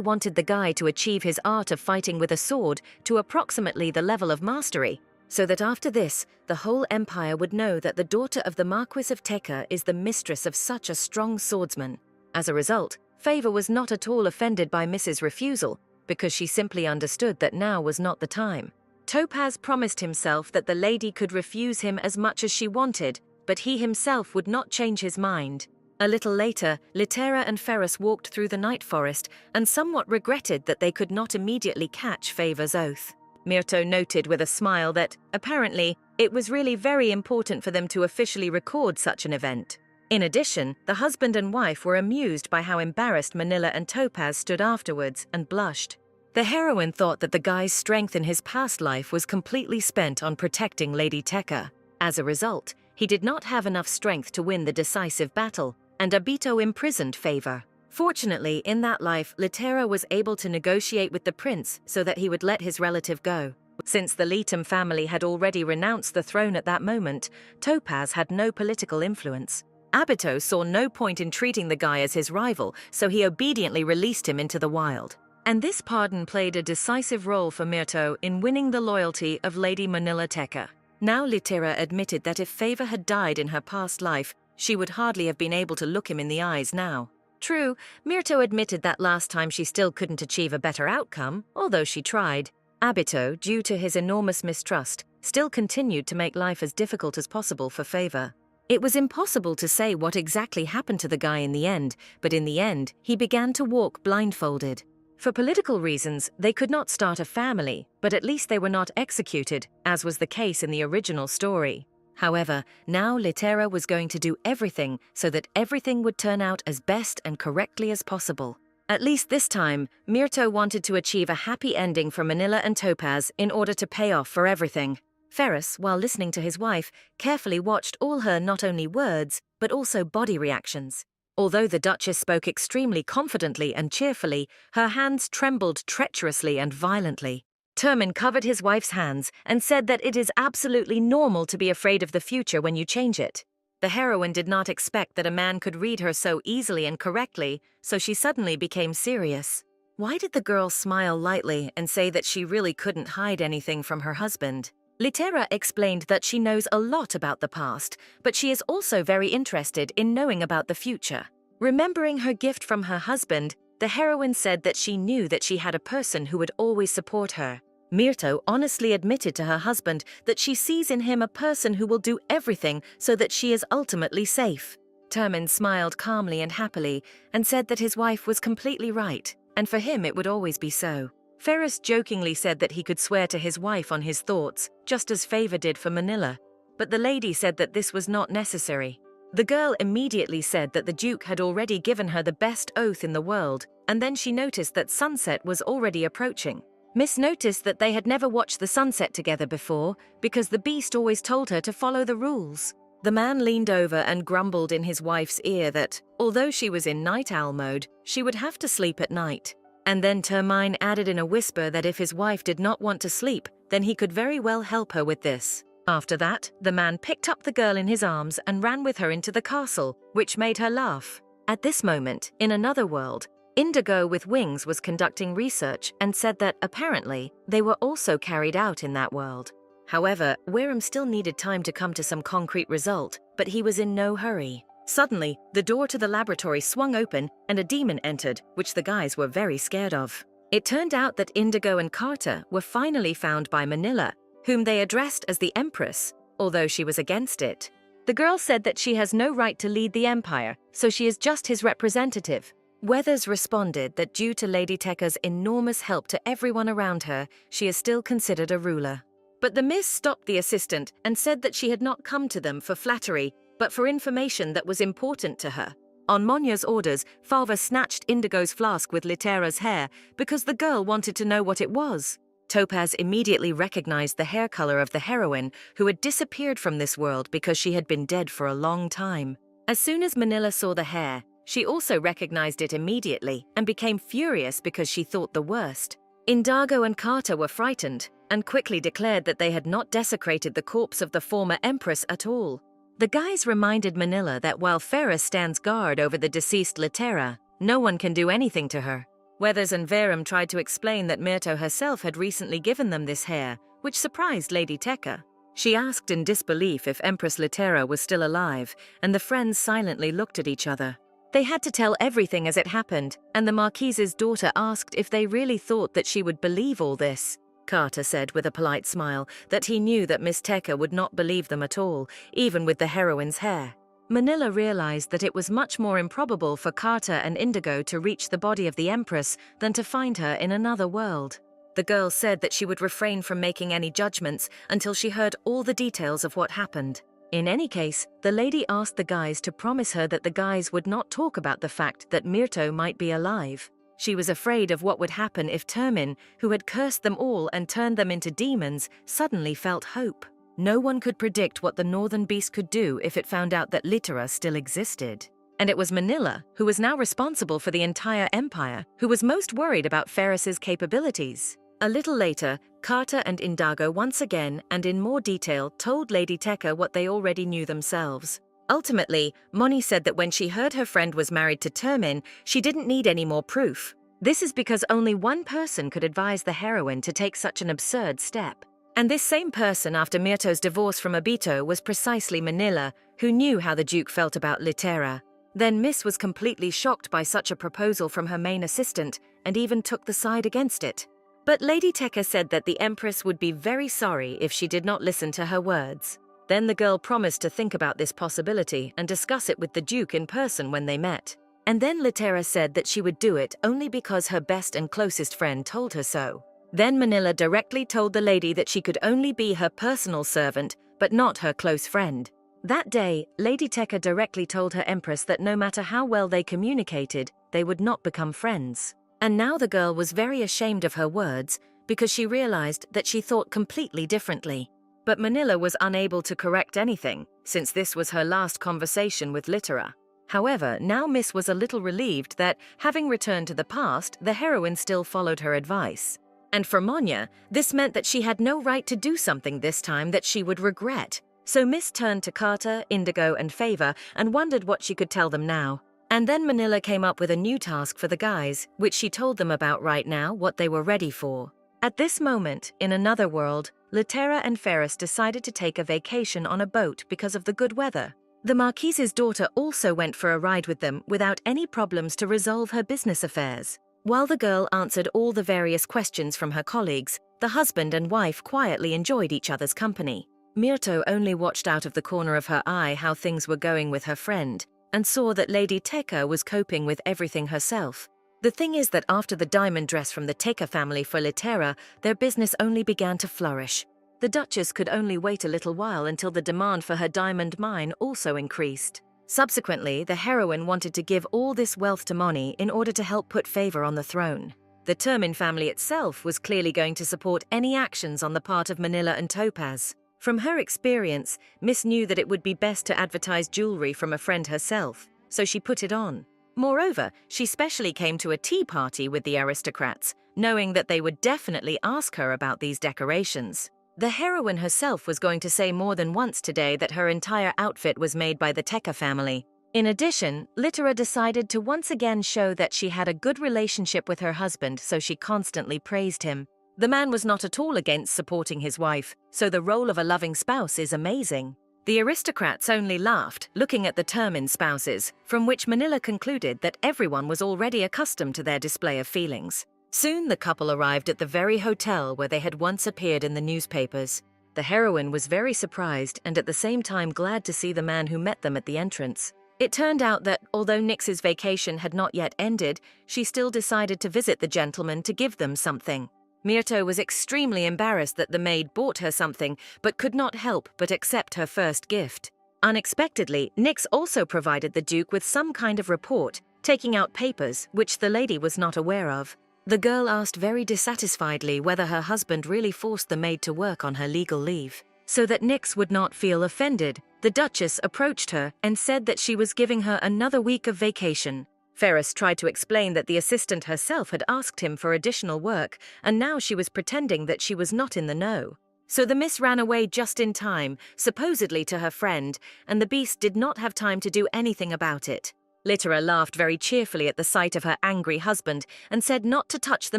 wanted the guy to achieve his art of fighting with a sword to approximately the level of mastery, so that after this, the whole empire would know that the daughter of the Marquis of Teka is the mistress of such a strong swordsman. As a result, Favor was not at all offended by Mrs. refusal, because she simply understood that now was not the time. Topaz promised himself that the lady could refuse him as much as she wanted, but he himself would not change his mind. A little later, Litera and Ferrus walked through the night forest and somewhat regretted that they could not immediately catch Favor's oath. Myrto noted with a smile that, apparently, it was really very important for them to officially record such an event. In addition, the husband and wife were amused by how embarrassed Manila and Topaz stood afterwards and blushed. The heroine thought that the guy's strength in his past life was completely spent on protecting Lady Teka. As a result, he did not have enough strength to win the decisive battle, and Abito imprisoned Favor. Fortunately, in that life, Litera was able to negotiate with the prince so that he would let his relative go. Since the Leeton family had already renounced the throne at that moment, Topaz had no political influence. Abito saw no point in treating the guy as his rival, so he obediently released him into the wild. And this pardon played a decisive role for Myrto in winning the loyalty of Lady Manila Teka. Now Litera admitted that if Favor had died in her past life, she would hardly have been able to look him in the eyes now. True, Myrto admitted that last time she still couldn't achieve a better outcome, although she tried. Abito, due to his enormous mistrust, still continued to make life as difficult as possible for Favor. It was impossible to say what exactly happened to the guy in the end, but in the end, he began to walk blindfolded. For political reasons, they could not start a family, but at least they were not executed, as was the case in the original story. However, now Litera was going to do everything so that everything would turn out as best and correctly as possible. At least this time, Myrto wanted to achieve a happy ending for Manila and Topaz in order to pay off for everything. Ferris, while listening to his wife, carefully watched all her not only words, but also body reactions. Although the Duchess spoke extremely confidently and cheerfully, her hands trembled treacherously and violently. Termin covered his wife's hands and said that it is absolutely normal to be afraid of the future when you change it. The heroine did not expect that a man could read her so easily and correctly, so she suddenly became serious. Why did the girl smile lightly and say that she really couldn't hide anything from her husband? Litera explained that she knows a lot about the past, but she is also very interested in knowing about the future. Remembering her gift from her husband, the heroine said that she knew that she had a person who would always support her. Myrto honestly admitted to her husband that she sees in him a person who will do everything so that she is ultimately safe. Termin smiled calmly and happily and said that his wife was completely right, and for him it would always be so. Ferris jokingly said that he could swear to his wife on his thoughts, just as Favor did for Manila, but the lady said that this was not necessary. The girl immediately said that the Duke had already given her the best oath in the world, and then she noticed that sunset was already approaching. Miss noticed that they had never watched the sunset together before, because the beast always told her to follow the rules. The man leaned over and grumbled in his wife's ear that, although she was in night owl mode, she would have to sleep at night. And then Termine added in a whisper that if his wife did not want to sleep, then he could very well help her with this. After that, the man picked up the girl in his arms and ran with her into the castle, which made her laugh. At this moment, in another world, Indigo with wings was conducting research and said that, apparently, they were also carried out in that world. However, Wareham still needed time to come to some concrete result, but he was in no hurry. Suddenly, the door to the laboratory swung open and a demon entered, which the guys were very scared of. It turned out that Indigo and Carter were finally found by Manila, whom they addressed as the Empress, although she was against it. The girl said that she has no right to lead the Empire, so she is just his representative. Weathers responded that due to Lady Teka's enormous help to everyone around her, she is still considered a ruler. But the Miss stopped the assistant and said that she had not come to them for flattery, but for information that was important to her. On Monya's orders, Falva snatched Indigo's flask with Litera's hair because the girl wanted to know what it was. Topaz immediately recognized the hair color of the heroine, who had disappeared from this world because she had been dead for a long time. As soon as Manila saw the hair, she also recognized it immediately and became furious because she thought the worst. Indigo and Carter were frightened and quickly declared that they had not desecrated the corpse of the former Empress at all. The guys reminded Manila that while Ferris stands guard over the deceased Litera, no one can do anything to her. Weathers and Varem tried to explain that Myrto herself had recently given them this hair, which surprised Lady Teka. She asked in disbelief if Empress Litera was still alive, and the friends silently looked at each other. They had to tell everything as it happened, and the Marquise's daughter asked if they really thought that she would believe all this. Carter said with a polite smile that he knew that Miss Teka would not believe them at all, even with the heroine's hair. Manila realized that it was much more improbable for Carter and Indigo to reach the body of the Empress than to find her in another world. The girl said that she would refrain from making any judgments until she heard all the details of what happened. In any case, the lady asked the guys to promise her that the guys would not talk about the fact that Myrto might be alive. She was afraid of what would happen if Termin, who had cursed them all and turned them into demons, suddenly felt hope. No one could predict what the Northern Beast could do if it found out that Litera still existed. And it was Manila, who was now responsible for the entire empire, who was most worried about Ferris's capabilities. A little later, Carter and Indigo once again and in more detail told Lady Teka what they already knew themselves. Ultimately, Moni said that when she heard her friend was married to Termin, she didn't need any more proof. This is because only one person could advise the heroine to take such an absurd step. And this same person after Mirto's divorce from Obito was precisely Manila, who knew how the Duke felt about Litera. Then Miss was completely shocked by such a proposal from her main assistant and even took the side against it. But Lady Tekka said that the Empress would be very sorry if she did not listen to her words. Then the girl promised to think about this possibility and discuss it with the Duke in person when they met. And then Litera said that she would do it only because her best and closest friend told her so. Then Manila directly told the lady that she could only be her personal servant, but not her close friend. That day, Lady Tekka directly told her Empress that no matter how well they communicated, they would not become friends. And now the girl was very ashamed of her words because she realized that she thought completely differently. But Manila was unable to correct anything, since this was her last conversation with Litera. However, now Miss was a little relieved that, having returned to the past, the heroine still followed her advice. And for Monya, this meant that she had no right to do something this time that she would regret. So Miss turned to Carter, Indigo, and Favor and wondered what she could tell them now. And then Manila came up with a new task for the guys, which she told them about right now, what they were ready for. At this moment, in another world, Litera and Ferris decided to take a vacation on a boat because of the good weather. The Marquise's daughter also went for a ride with them without any problems to resolve her business affairs. While the girl answered all the various questions from her colleagues, the husband and wife quietly enjoyed each other's company. Mirto only watched out of the corner of her eye how things were going with her friend, and saw that Lady Tekka was coping with everything herself. The thing is that after the diamond dress from the Tekka family for Litera, their business only began to flourish. The Duchess could only wait a little while until the demand for her diamond mine also increased. Subsequently, the heroine wanted to give all this wealth to Moni in order to help put Favor on the throne. The Termin family itself was clearly going to support any actions on the part of Manila and Topaz. From her experience, Miss knew that it would be best to advertise jewelry from a friend herself, so she put it on. Moreover, she specially came to a tea party with the aristocrats, knowing that they would definitely ask her about these decorations. The heroine herself was going to say more than once today that her entire outfit was made by the Tekka family. In addition, Litera decided to once again show that she had a good relationship with her husband, so she constantly praised him. The man was not at all against supporting his wife, so the role of a loving spouse is amazing. The aristocrats only laughed, looking at the Termin spouses, from which Manila concluded that everyone was already accustomed to their display of feelings. Soon the couple arrived at the very hotel where they had once appeared in the newspapers. The heroine was very surprised and at the same time glad to see the man who met them at the entrance. It turned out that, although Nyx's vacation had not yet ended, she still decided to visit the gentleman to give them something. Mirto was extremely embarrassed that the maid bought her something, but could not help but accept her first gift. Unexpectedly, Nyx also provided the Duke with some kind of report, taking out papers which the lady was not aware of. The girl asked very dissatisfiedly whether her husband really forced the maid to work on her legal leave. So that Nyx would not feel offended, the Duchess approached her and said that she was giving her another week of vacation. Ferris tried to explain that the assistant herself had asked him for additional work, and now she was pretending that she was not in the know. So the miss ran away just in time, supposedly to her friend, and the beast did not have time to do anything about it. Litera laughed very cheerfully at the sight of her angry husband and said not to touch the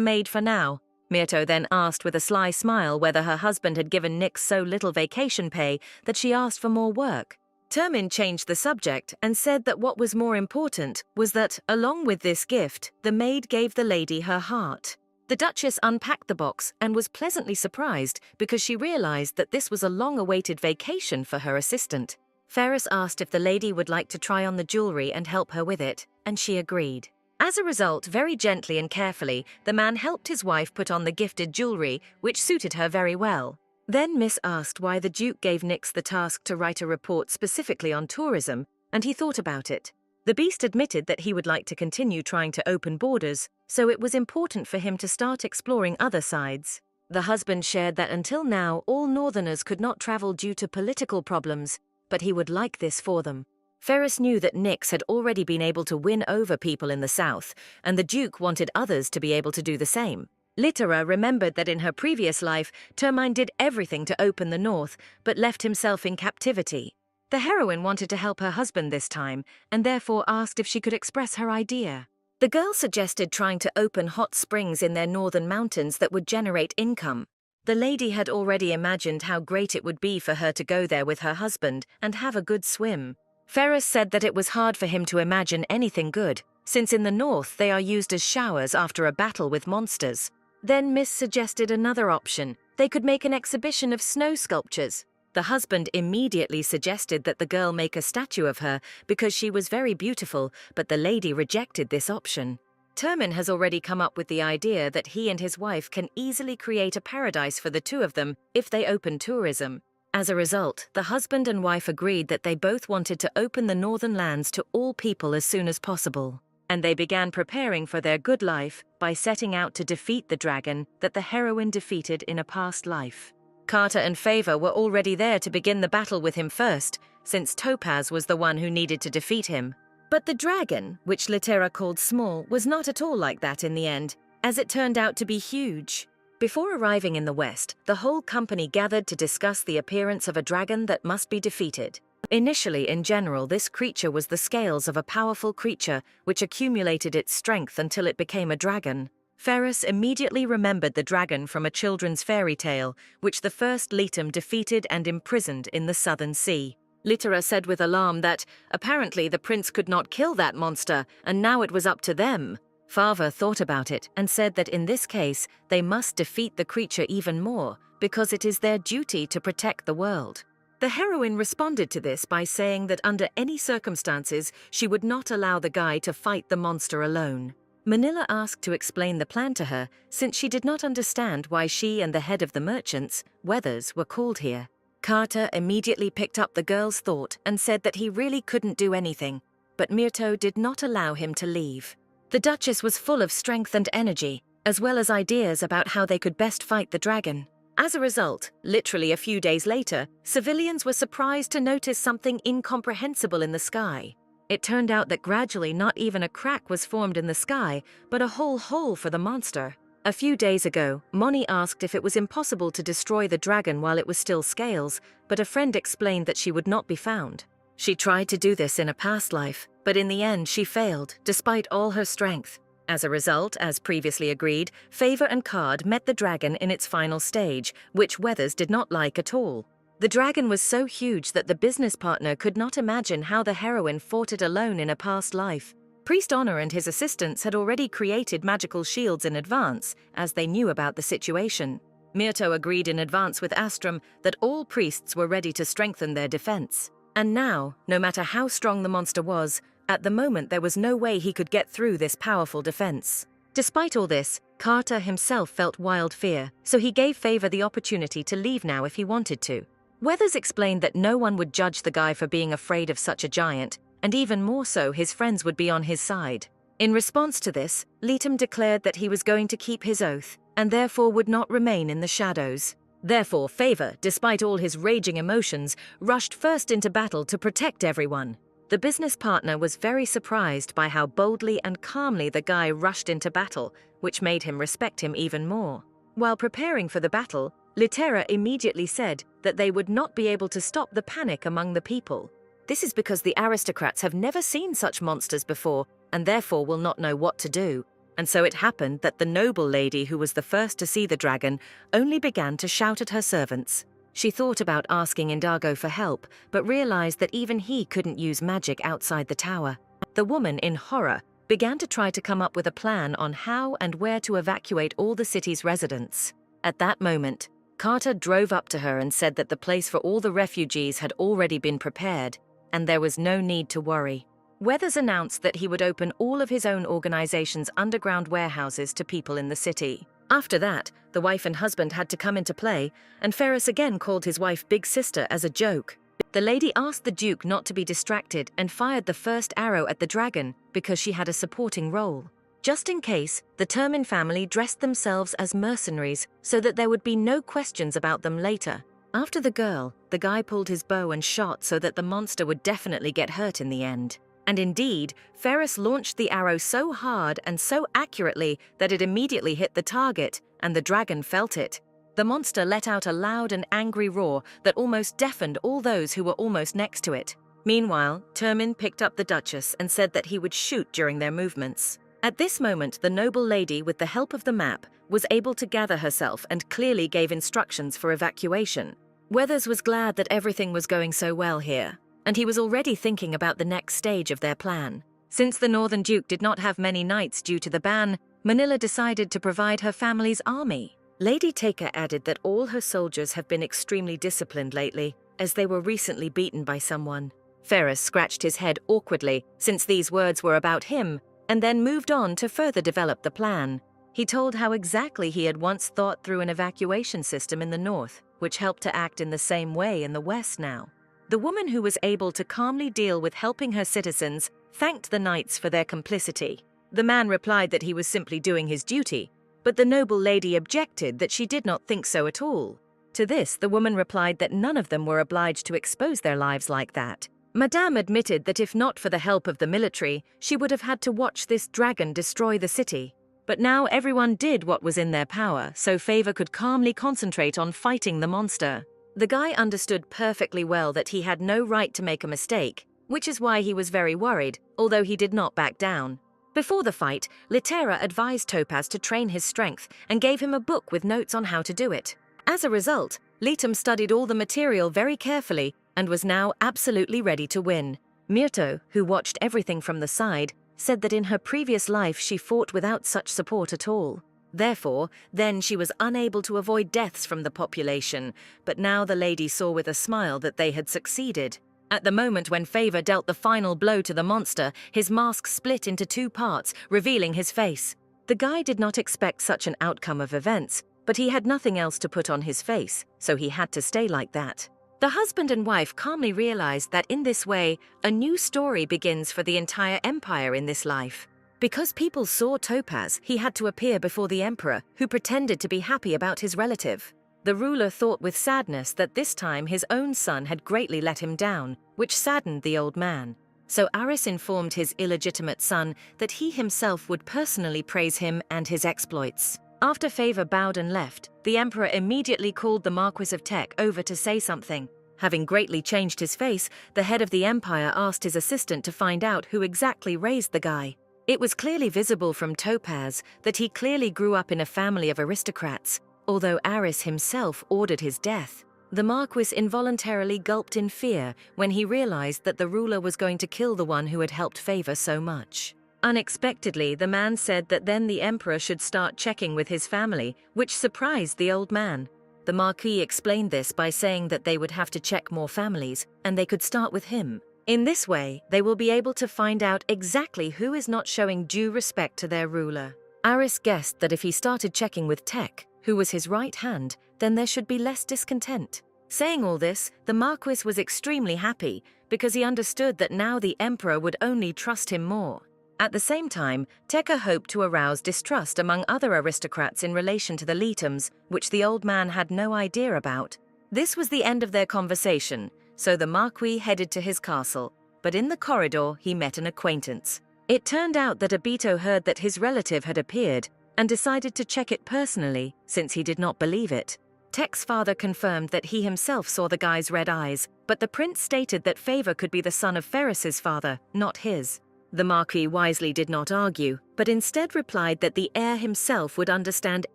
maid for now. Mirto then asked with a sly smile whether her husband had given Nyx so little vacation pay that she asked for more work. Termin changed the subject and said that what was more important was that, along with this gift, the maid gave the lady her heart. The Duchess unpacked the box and was pleasantly surprised because she realized that this was a long-awaited vacation for her assistant. Ferris asked if the lady would like to try on the jewelry and help her with it, and she agreed. As a result, very gently and carefully, the man helped his wife put on the gifted jewelry, which suited her very well. Then Miss asked why the Duke gave Nyx the task to write a report specifically on tourism, and he thought about it. The Beast admitted that he would like to continue trying to open borders, so it was important for him to start exploring other sides. The husband shared that until now all Northerners could not travel due to political problems, but he would like this for them. Ferris knew that Nyx had already been able to win over people in the south, and the Duke wanted others to be able to do the same. Litera remembered that in her previous life, Termine did everything to open the north, but left himself in captivity. The heroine wanted to help her husband this time, and therefore asked if she could express her idea. The girl suggested trying to open hot springs in their northern mountains that would generate income. The lady had already imagined how great it would be for her to go there with her husband and have a good swim. Ferris said that it was hard for him to imagine anything good, since in the north they are used as showers after a battle with monsters. Then Miss suggested another option. They could make an exhibition of snow sculptures. The husband immediately suggested that the girl make a statue of her because she was very beautiful, but the lady rejected this option. Termin has already come up with the idea that he and his wife can easily create a paradise for the two of them if they open tourism. As a result, the husband and wife agreed that they both wanted to open the northern lands to all people as soon as possible. And they began preparing for their good life by setting out to defeat the dragon that the heroine defeated in a past life. Carter and Favor were already there to begin the battle with him first, since Topaz was the one who needed to defeat him. But the dragon, which Litera called small, was not at all like that in the end, as it turned out to be huge. Before arriving in the west, the whole company gathered to discuss the appearance of a dragon that must be defeated. Initially, in general, this creature was the scales of a powerful creature which accumulated its strength until it became a dragon. Ferris immediately remembered the dragon from a children's fairy tale, which the first Letum defeated and imprisoned in the Southern Sea. Litera said with alarm that, apparently the prince could not kill that monster, and now it was up to them. Favor thought about it and said that in this case, they must defeat the creature even more, because it is their duty to protect the world. The heroine responded to this by saying that under any circumstances, she would not allow the guy to fight the monster alone. Manila asked to explain the plan to her, since she did not understand why she and the head of the merchants, Weathers, were called here. Carter immediately picked up the girl's thought and said that he really couldn't do anything, but Myrto did not allow him to leave. The Duchess was full of strength and energy, as well as ideas about how they could best fight the dragon. As a result, literally a few days later, civilians were surprised to notice something incomprehensible in the sky. It turned out that gradually not even a crack was formed in the sky, but a whole hole for the monster. A few days ago, Moni asked if it was impossible to destroy the dragon while it was still scales, but a friend explained that she would not be found. She tried to do this in a past life, but in the end she failed, despite all her strength. As a result, as previously agreed, Favor and Card met the dragon in its final stage, which Weathers did not like at all. The dragon was so huge that the business partner could not imagine how the heroine fought it alone in a past life. Priest Honor and his assistants had already created magical shields in advance, as they knew about the situation. Myrto agreed in advance with Astrum that all priests were ready to strengthen their defense. And now, no matter how strong the monster was, at the moment there was no way he could get through this powerful defense. Despite all this, Carter himself felt wild fear, so he gave Favor the opportunity to leave now if he wanted to. Weathers explained that no one would judge the guy for being afraid of such a giant, and even more so his friends would be on his side. In response to this, Letum declared that he was going to keep his oath, and therefore would not remain in the shadows. Therefore, Favor, despite all his raging emotions, rushed first into battle to protect everyone. The business partner was very surprised by how boldly and calmly the guy rushed into battle, which made him respect him even more. While preparing for the battle, Litera immediately said that they would not be able to stop the panic among the people. This is because the aristocrats have never seen such monsters before, and therefore will not know what to do. And so it happened that the noble lady who was the first to see the dragon only began to shout at her servants. She thought about asking Indago for help, but realized that even he couldn't use magic outside the tower. The woman, in horror, began to try to come up with a plan on how and where to evacuate all the city's residents. At that moment, Carter drove up to her and said that the place for all the refugees had already been prepared, and there was no need to worry. Weathers announced that he would open all of his own organization's underground warehouses to people in the city. After that, the wife and husband had to come into play, and Ferris again called his wife Big Sister as a joke. The lady asked the Duke not to be distracted and fired the first arrow at the dragon because she had a supporting role. Just in case, the Termin family dressed themselves as mercenaries so that there would be no questions about them later. After the girl, the guy pulled his bow and shot so that the monster would definitely get hurt in the end. And indeed, Ferris launched the arrow so hard and so accurately that it immediately hit the target, and the dragon felt it. The monster let out a loud and angry roar that almost deafened all those who were almost next to it. Meanwhile, Termin picked up the Duchess and said that he would shoot during their movements. At this moment, the noble lady, with the help of the map, was able to gather herself and clearly gave instructions for evacuation. Weathers was glad that everything was going so well here, and he was already thinking about the next stage of their plan. Since the Northern Duke did not have many knights due to the ban, Manila decided to provide her family's army. Lady Taker added that all her soldiers have been extremely disciplined lately, as they were recently beaten by someone. Ferris scratched his head awkwardly, since these words were about him, and then moved on to further develop the plan. He told how exactly he had once thought through an evacuation system in the north, which helped to act in the same way in the west now. The woman who was able to calmly deal with helping her citizens thanked the knights for their complicity. The man replied that he was simply doing his duty, but the noble lady objected that she did not think so at all. To this, the woman replied that none of them were obliged to expose their lives like that. Madame admitted that if not for the help of the military, she would have had to watch this dragon destroy the city. But now everyone did what was in their power, so Favor could calmly concentrate on fighting the monster. The guy understood perfectly well that he had no right to make a mistake, which is why he was very worried, although he did not back down. Before the fight, Litera advised Topaz to train his strength and gave him a book with notes on how to do it. As a result, Litum studied all the material very carefully and was now absolutely ready to win. Myrto, who watched everything from the side, said that in her previous life she fought without such support at all. Therefore, then she was unable to avoid deaths from the population, but now the lady saw with a smile that they had succeeded. At the moment when Favor dealt the final blow to the monster, his mask split into two parts, revealing his face. The guy did not expect such an outcome of events, but he had nothing else to put on his face, so he had to stay like that. The husband and wife calmly realized that in this way, a new story begins for the entire empire in this life. Because people saw Topaz, he had to appear before the emperor, who pretended to be happy about his relative. The ruler thought with sadness that this time his own son had greatly let him down, which saddened the old man. So Aris informed his illegitimate son that he himself would personally praise him and his exploits. After Favor bowed and left, the emperor immediately called the Marquis of Teck over to say something. Having greatly changed his face, the head of the empire asked his assistant to find out who exactly raised the guy. It was clearly visible from Topaz that he clearly grew up in a family of aristocrats, although Aris himself ordered his death. The Marquis involuntarily gulped in fear when he realized that the ruler was going to kill the one who had helped Favor so much. Unexpectedly, the man said that then the emperor should start checking with his family, which surprised the old man. The Marquis explained this by saying that they would have to check more families, and they could start with him. In this way, they will be able to find out exactly who is not showing due respect to their ruler. Aris guessed that if he started checking with Teck, who was his right hand, then there should be less discontent. Saying all this, the Marquis was extremely happy, because he understood that now the emperor would only trust him more. At the same time, Tekka hoped to arouse distrust among other aristocrats in relation to the Letums, which the old man had no idea about. This was the end of their conversation, so the Marquis headed to his castle, but in the corridor he met an acquaintance. It turned out that Abito heard that his relative had appeared, and decided to check it personally, since he did not believe it. Teck's father confirmed that he himself saw the guy's red eyes, but the prince stated that Favor could be the son of Ferris's father, not his. The Marquis wisely did not argue, but instead replied that the heir himself would understand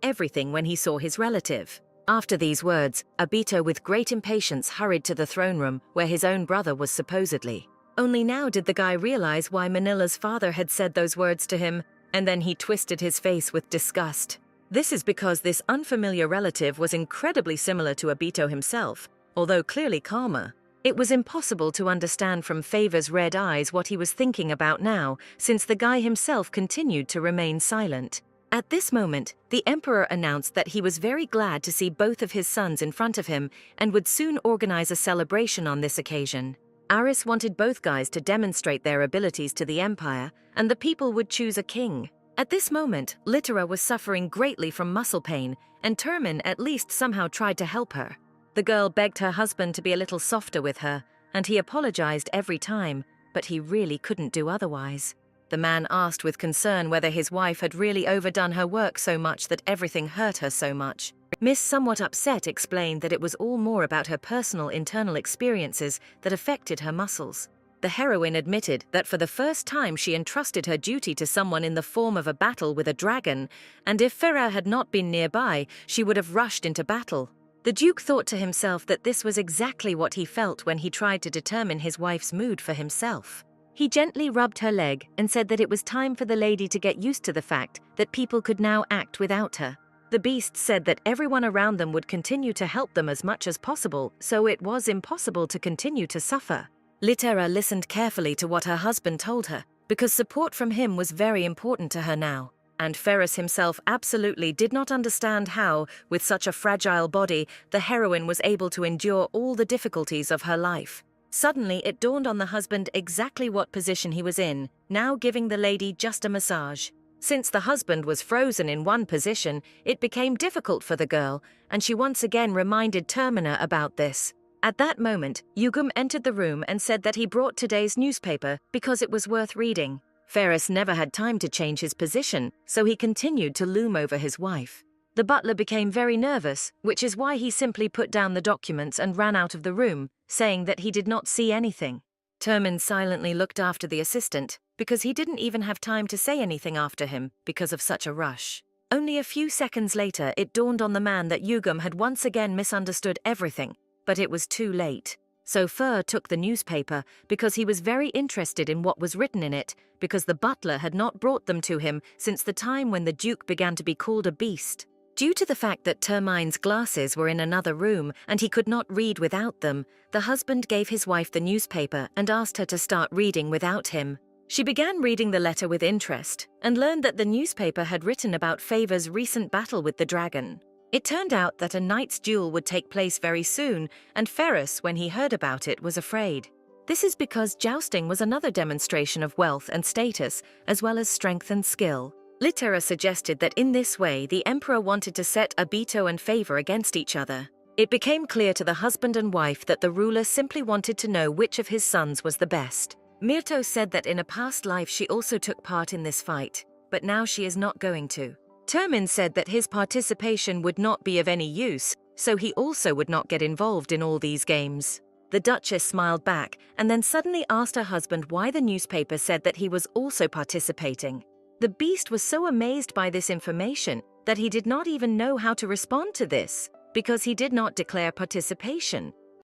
everything when he saw his relative. After these words, Abito with great impatience hurried to the throne room where his own brother was supposedly. Only now did the guy realize why Manila's father had said those words to him, and then he twisted his face with disgust. This is because this unfamiliar relative was incredibly similar to Abito himself, although clearly calmer. It was impossible to understand from Favor's red eyes what he was thinking about now, since the guy himself continued to remain silent. At this moment, the emperor announced that he was very glad to see both of his sons in front of him and would soon organize a celebration on this occasion. Aris wanted both guys to demonstrate their abilities to the empire, and the people would choose a king. At this moment, Litera was suffering greatly from muscle pain, and Termin at least somehow tried to help her. The girl begged her husband to be a little softer with her, and he apologized every time, but he really couldn't do otherwise. The man asked with concern whether his wife had really overdone her work so much that everything hurt her so much. Miss, somewhat upset, explained that it was all more about her personal internal experiences that affected her muscles. The heroine admitted that for the first time she entrusted her duty to someone in the form of a battle with a dragon, and if Farah had not been nearby, she would have rushed into battle. The Duke thought to himself that this was exactly what he felt when he tried to determine his wife's mood for himself. He gently rubbed her leg and said that it was time for the lady to get used to the fact that people could now act without her. The beast said that everyone around them would continue to help them as much as possible, so it was impossible to continue to suffer. Litera listened carefully to what her husband told her, because support from him was very important to her now. And Ferris himself absolutely did not understand how, with such a fragile body, the heroine was able to endure all the difficulties of her life. Suddenly, it dawned on the husband exactly what position he was in, now giving the lady just a massage. Since the husband was frozen in one position, it became difficult for the girl, and she once again reminded Termina about this. At that moment, Yugum entered the room and said that he brought today's newspaper because it was worth reading. Ferris never had time to change his position, so he continued to loom over his wife. The butler became very nervous, which is why he simply put down the documents and ran out of the room, saying that he did not see anything. Termin silently looked after the assistant, because he didn't even have time to say anything after him because of such a rush. Only a few seconds later, it dawned on the man that Yugum had once again misunderstood everything, but it was too late. So Fur took the newspaper because he was very interested in what was written in it, because the butler had not brought them to him since the time when the Duke began to be called a beast. Due to the fact that Termine's glasses were in another room and he could not read without them, the husband gave his wife the newspaper and asked her to start reading without him. She began reading the letter with interest and learned that the newspaper had written about Favor's recent battle with the dragon. It turned out that a knight's duel would take place very soon, and Ferris, when he heard about it, was afraid. This is because jousting was another demonstration of wealth and status, as well as strength and skill. Litera suggested that in this way the emperor wanted to set Abito and Favor against each other. It became clear to the husband and wife that the ruler simply wanted to know which of his sons was the best. Myrto said that in a past life she also took part in this fight, but now she is not going to. Termin said that his participation would not be of any use, so he also would not get involved in all these games. The Duchess smiled back and then suddenly asked her husband why the newspaper said that he was also participating. The beast was so amazed by this information that he did not even know how to respond to this, because he did not declare participation.